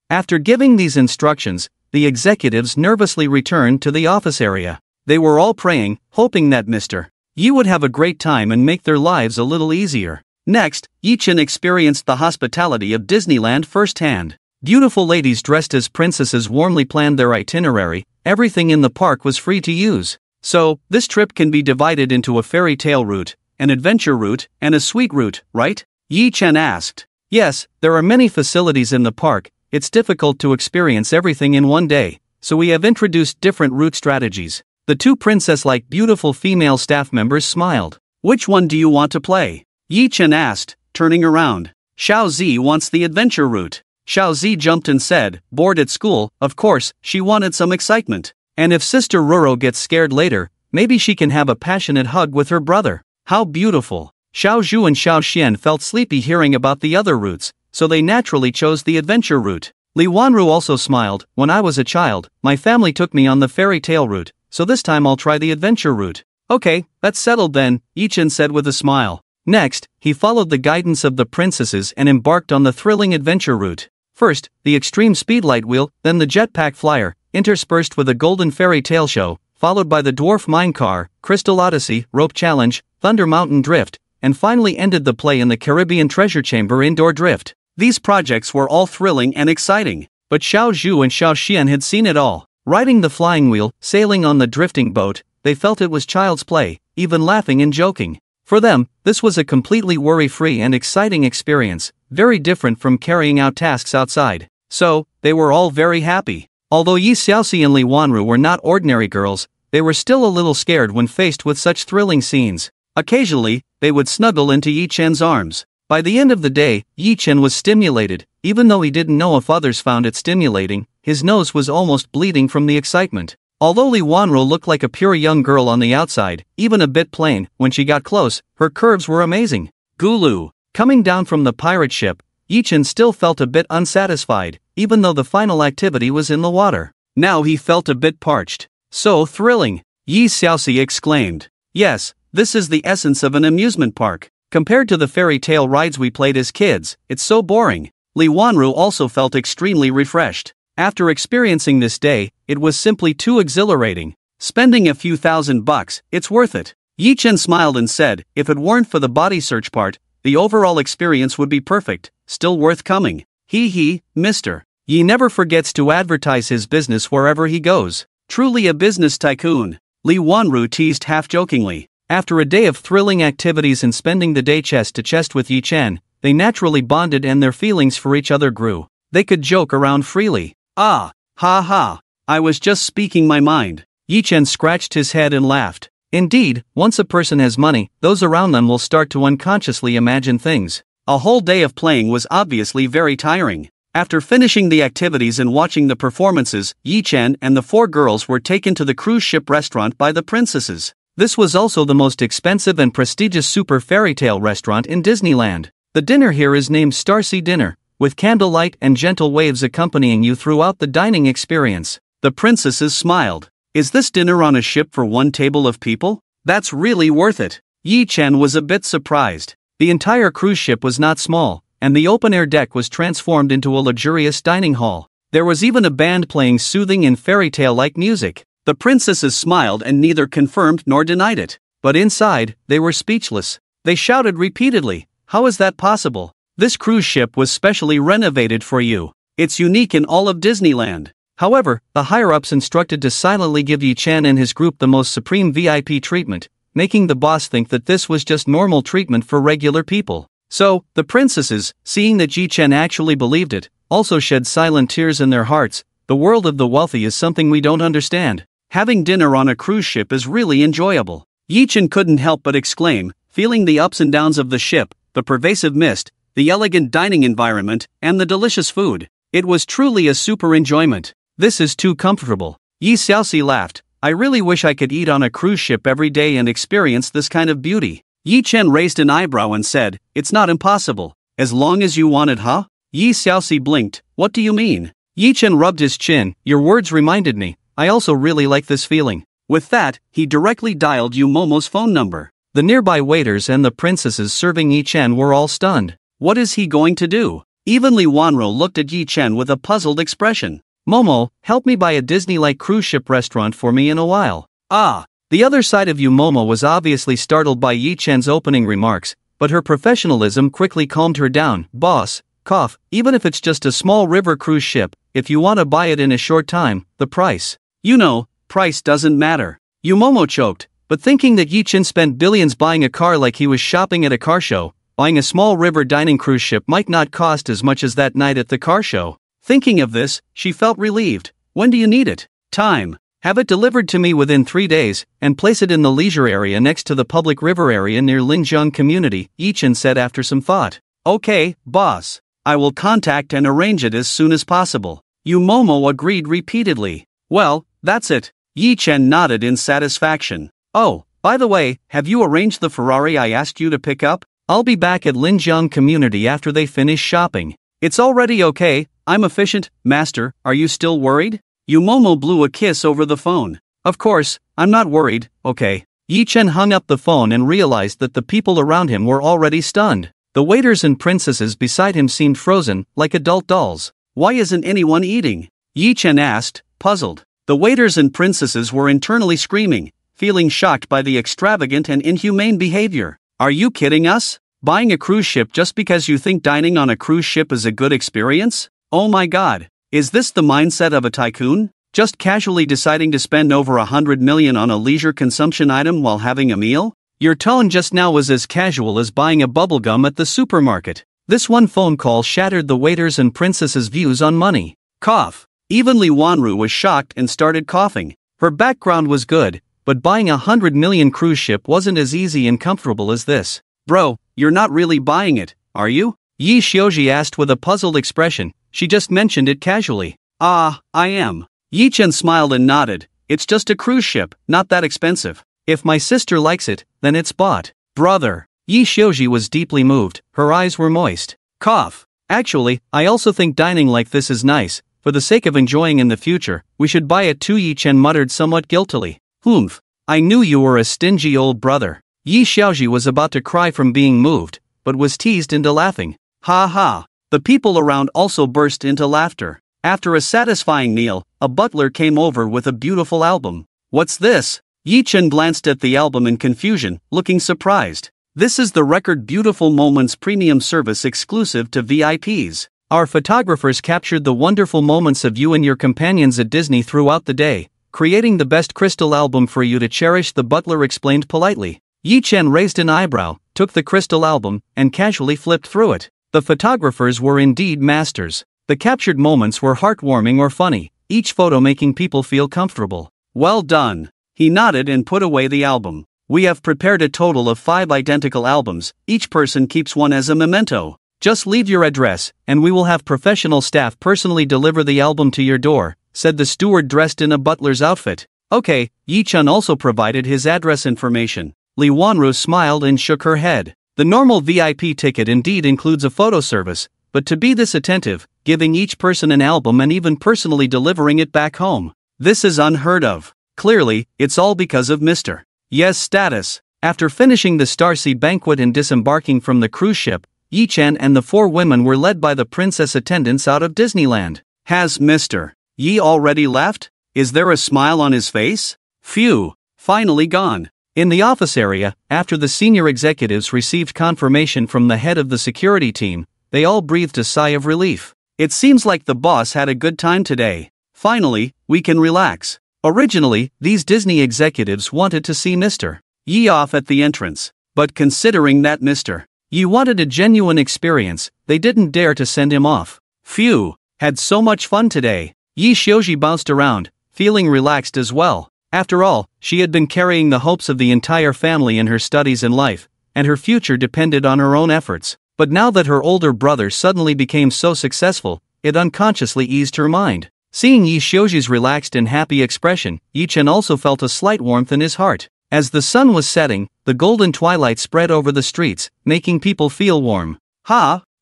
After giving these instructions, the executives nervously returned to the office area. They were all praying, hoping that Mr. Yi would have a great time and make their lives a little easier. Next, Yi Chen experienced the hospitality of Disneyland firsthand. Beautiful ladies dressed as princesses warmly planned their itinerary. Everything in the park was free to use. "So, this trip can be divided into a fairy tale route, an adventure route, and a sweet route, right?" Yi Chen asked. "Yes, there are many facilities in the park. It's difficult to experience everything in one day, so we have introduced different route strategies." The two princess-like beautiful female staff members smiled. "Which one do you want to play?" Yi Chen asked, turning around. "Xiao Zi wants the adventure route." Xiao Zi jumped and said, "Bored at school, of course, she wanted some excitement. And if Sister Roro gets scared later, maybe she can have a passionate hug with her brother." How beautiful. Xiao Zhu and Xiao Xian felt sleepy hearing about the other routes, so they naturally chose the adventure route. Li Wanru also smiled. "When I was a child, my family took me on the fairy tale route, so this time I'll try the adventure route." "Okay, that's settled then," Yi Chen said with a smile. Next, he followed the guidance of the princesses and embarked on the thrilling adventure route. First, the extreme speedlight wheel, then the jetpack flyer, interspersed with a golden fairy tale show, followed by the dwarf mine car, Crystal Odyssey, rope challenge, Thunder Mountain drift, and finally ended the play in the Caribbean Treasure Chamber indoor drift. These projects were all thrilling and exciting, but Xiao Zhu and Xiao Xian had seen it all. Riding the flying wheel, sailing on the drifting boat, they felt it was child's play, even laughing and joking. For them, this was a completely worry-free and exciting experience, very different from carrying out tasks outside. So, they were all very happy. Although Yi Xiaoxi and Li Wanru were not ordinary girls, they were still a little scared when faced with such thrilling scenes. Occasionally, they would snuggle into Yi Chen's arms. By the end of the day, Yi Chen was stimulated. Even though he didn't know if others found it stimulating, his nose was almost bleeding from the excitement. Although Li Wanru looked like a pure young girl on the outside, even a bit plain, when she got close, her curves were amazing. Gulu. Coming down from the pirate ship, Yi Chen still felt a bit unsatisfied, even though the final activity was in the water. Now he felt a bit parched. "So thrilling!" Yi Xiaoxi exclaimed. "Yes, this is the essence of an amusement park. Compared to the fairy tale rides we played as kids, it's so boring." Li Wanru also felt extremely refreshed. After experiencing this day, it was simply too exhilarating. Spending a few $1,000, it's worth it. Yi Chen smiled and said, "If it weren't for the body search part, the overall experience would be perfect, still worth coming." He, Mr. Yi never forgets to advertise his business wherever he goes. Truly a business tycoon. Li Wanru teased half-jokingly. After a day of thrilling activities and spending the day chest to chest with Yi Chen, they naturally bonded and their feelings for each other grew. They could joke around freely. "Ah, ha ha, I was just speaking my mind." Yi Chen scratched his head and laughed. Indeed, once a person has money, those around them will start to unconsciously imagine things. A whole day of playing was obviously very tiring. After finishing the activities and watching the performances, Yi Chen and the four girls were taken to the cruise ship restaurant by the princesses. This was also the most expensive and prestigious super fairy tale restaurant in Disneyland. The dinner here is named Starsea Dinner, with candlelight and gentle waves accompanying you throughout the dining experience. The princesses smiled. "Is this dinner on a ship for one table of people?" That's really worth it. Yi Chen was a bit surprised. The entire cruise ship was not small, and the open-air deck was transformed into a luxurious dining hall. There was even a band playing soothing and fairy tale-like music. The princesses smiled and neither confirmed nor denied it. But inside, they were speechless. They shouted repeatedly, "How is that possible? This cruise ship was specially renovated for you. It's unique in all of Disneyland." However, the higher-ups instructed to silently give Yi Chen and his group the most supreme VIP treatment, making the boss think that this was just normal treatment for regular people. So, the princesses, seeing that Yi Chen actually believed it, also shed silent tears in their hearts. The world of the wealthy is something we don't understand. Having dinner on a cruise ship is really enjoyable. Yi Chen couldn't help but exclaim, feeling the ups and downs of the ship, the pervasive mist, the elegant dining environment, and the delicious food. It was truly a super enjoyment. "This is too comfortable." Yi Xiaoxi laughed. "I really wish I could eat on a cruise ship every day and experience this kind of beauty." Yi Chen raised an eyebrow and said, "It's not impossible. As long as you want it, huh?" Yi Xiaoxi blinked. "What do you mean?" Yi Chen rubbed his chin. "Your words reminded me. I also really like this feeling." With that, he directly dialed Yu Momo's phone number. The nearby waiters and the princesses serving Yi Chen were all stunned. What is he going to do? Even Li Wanro looked at Yi Chen with a puzzled expression. "Momo, help me buy a Disney-like cruise ship restaurant for me in a while." Ah! The other side of Yu Momo was obviously startled by Yi Chen's opening remarks, but her professionalism quickly calmed her down. "Boss, cough, even if it's just a small river cruise ship, if you want to buy it in a short time, the price." "You know, price doesn't matter." Yu Momo choked, but thinking that Yi Chen spent billions buying a car like he was shopping at a car show, buying a small river dining cruise ship might not cost as much as that night at the car show. Thinking of this, she felt relieved. "When do you need it?" "Time. Have it delivered to me within 3 days, and place it in the leisure area next to the public river area near Linjiang Community," Yi Chen said after some thought. "Okay, boss. I will contact and arrange it as soon as possible." Yu Momo agreed repeatedly. "Well, that's it." Yi Chen nodded in satisfaction. "Oh, by the way, have you arranged the Ferrari I asked you to pick up?" "I'll be back at Linjiang Community after they finish shopping." "It's already okay. I'm efficient, master. Are you still worried?" Yu Momo blew a kiss over the phone. "Of course, I'm not worried, okay." Yi Chen hung up the phone and realized that the people around him were already stunned. The waiters and princesses beside him seemed frozen, like adult dolls. "Why isn't anyone eating?" Yi Chen asked, puzzled. The waiters and princesses were internally screaming, feeling shocked by the extravagant and inhumane behavior. "Are you kidding us? Buying a cruise ship just because you think dining on a cruise ship is a good experience? Oh my god, is this the mindset of a tycoon? Just casually deciding to spend over 100 million on a leisure consumption item while having a meal? Your tone just now was as casual as buying a bubblegum at the supermarket." This one phone call shattered the waiters and princesses' views on money. Cough. Even Li Wanru was shocked and started coughing. Her background was good, but buying a 100 million cruise ship wasn't as easy and comfortable as this. "Bro, you're not really buying it, are you?" Yi Xiaoxi asked with a puzzled expression. She just mentioned it casually. "Ah, I am." Yi Chen smiled and nodded. "It's just a cruise ship, not that expensive." "If my sister likes it, then it's bought." "Brother." Yi Xiaoxi was deeply moved. Her eyes were moist. Cough. "Actually, I also think dining like this is nice. For the sake of enjoying in the future, we should buy it too," Yi Chen muttered somewhat guiltily. "Humph. I knew you were a stingy old brother." Yi Xiaoxi was about to cry from being moved, but was teased into laughing. Ha ha. The people around also burst into laughter. After a satisfying meal, a butler came over with a beautiful album. "What's this?" Yi Chen glanced at the album in confusion, looking surprised. "This is the Record Beautiful Moments premium service exclusive to VIPs. Our photographers captured the wonderful moments of you and your companions at Disney throughout the day, creating the best crystal album for you to cherish," the butler explained politely. Yi Chen raised an eyebrow, took the crystal album, and casually flipped through it. The photographers were indeed masters. The captured moments were heartwarming or funny, each photo making people feel comfortable. "Well done." He nodded and put away the album. "We have prepared a total of 5 identical albums. Each person keeps one as a memento. Just leave your address, and we will have professional staff personally deliver the album to your door," said the steward dressed in a butler's outfit. "Okay." Yi Chen also provided his address information. Li Wanru smiled and shook her head. The normal VIP ticket indeed includes a photo service, but to be this attentive, giving each person an album and even personally delivering it back home, this is unheard of. Clearly, it's all because of Mr. Yes status. After finishing the Starseed banquet and disembarking from the cruise ship, Yi Chen and the 4 women were led by the princess attendants out of Disneyland. Has Mr. Yi already left? Is there a smile on his face? Phew, finally gone. In the office area, after the senior executives received confirmation from the head of the security team, they all breathed a sigh of relief. It seems like the boss had a good time today. Finally, we can relax. Originally, these Disney executives wanted to see Mr. Yi off at the entrance, but considering that Mr. Yi wanted a genuine experience, they didn't dare to send him off. Phew, had so much fun today. Yi Xiaoji bounced around, feeling relaxed as well. After all, she had been carrying the hopes of the entire family in her studies and life, and her future depended on her own efforts. But now that her older brother suddenly became so successful, it unconsciously eased her mind. Seeing Yi Xiaoji's relaxed and happy expression, Yi Chen also felt a slight warmth in his heart. As the sun was setting, the golden twilight spread over the streets, making people feel warm.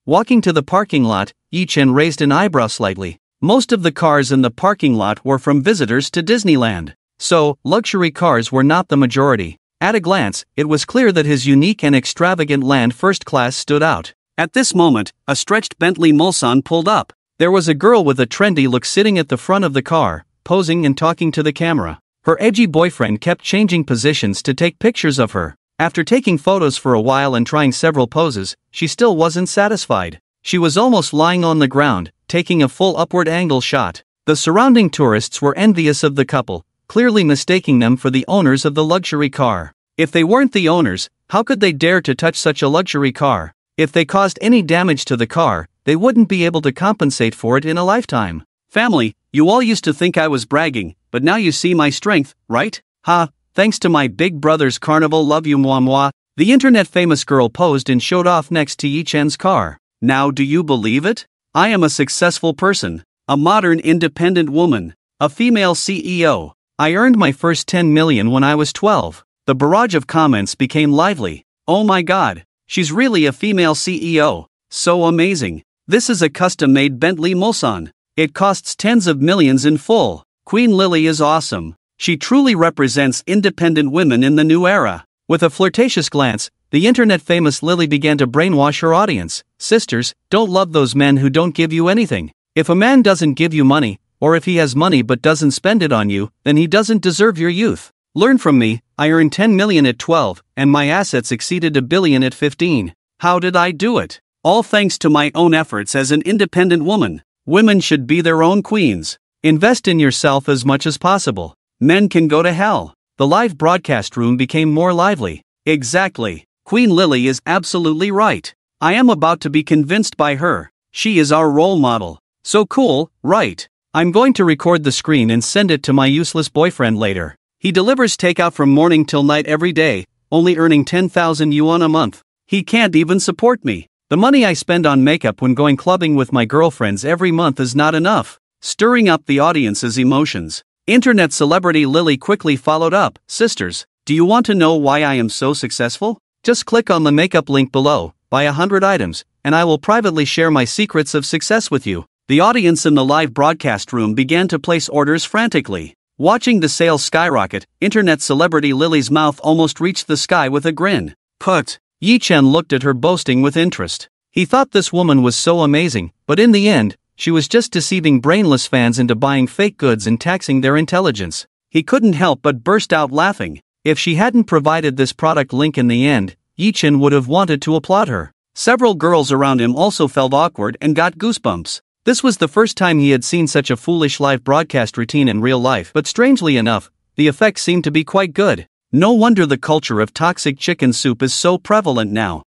Walking to the parking lot, Yi Chen raised an eyebrow slightly. Most of the cars in the parking lot were from visitors to Disneyland. So, luxury cars were not the majority. At a glance, it was clear that his unique and extravagant land first class stood out. At this moment, a stretched Bentley Mulsanne pulled up. There was a girl with a trendy look sitting at the front of the car, posing and talking to the camera. Her edgy boyfriend kept changing positions to take pictures of her. After taking photos for a while and trying several poses, she still wasn't satisfied. She was almost lying on the ground, taking a full upward angle shot. The surrounding tourists were envious of the couple, clearly mistaking them for the owners of the luxury car. If they weren't the owners, how could they dare to touch such a luxury car? If they caused any damage to the car, they wouldn't be able to compensate for it in a lifetime. Family, you all used to think I was bragging, but now you see my strength, right? Thanks to my big brother's carnival, love you Manhwa. The internet famous girl posed and showed off next to Yi Chen's car. Now do you believe it? I am a successful person, a modern independent woman, a female CEO. I earned my first 10 million when I was 12. The barrage of comments became lively. Oh my god, she's really a female CEO. So amazing. This is a custom-made Bentley Mulsanne. It costs tens of millions in full. Queen Lily is awesome. She truly represents independent women in the new era. With a flirtatious glance, the internet-famous Lily began to brainwash her audience. Sisters, don't love those men who don't give you anything. If a man doesn't give you money, or if he has money but doesn't spend it on you, then he doesn't deserve your youth. Learn from me. I earned 10 million at 12, and my assets exceeded $1 billion at 15. How did I do it? All thanks to my own efforts as an independent woman. Women should be their own queens. Invest in yourself as much as possible. Men can go to hell. The live broadcast room became more lively. Exactly. Queen Lily is absolutely right. I am about to be convinced by her. She is our role model. So cool, right? I'm going to record the screen and send it to my useless boyfriend later. He delivers takeout from morning till night every day, only earning 10,000 yuan a month. He can't even support me. The money I spend on makeup when going clubbing with my girlfriends every month is not enough. Stirring up the audience's emotions. Internet celebrity Lily quickly followed up. Sisters, do you want to know why I am so successful? Just click on the makeup link below, buy 100 items, and I will privately share my secrets of success with you. The audience in the live broadcast room began to place orders frantically. Watching the sales skyrocket, internet celebrity Lily's mouth almost reached the sky with a grin. Put. Yi Chen looked at her boasting with interest. He thought this woman was so amazing, but in the end, she was just deceiving brainless fans into buying fake goods and taxing their intelligence. He couldn't help but burst out laughing. If she hadn't provided this product link in the end, Yi Chen would have wanted to applaud her. Several girls around him also felt awkward and got goosebumps. This was the first time he had seen such a foolish live broadcast routine in real life, but strangely enough, the effects seemed to be quite good. No wonder the culture of toxic chicken soup is so prevalent now.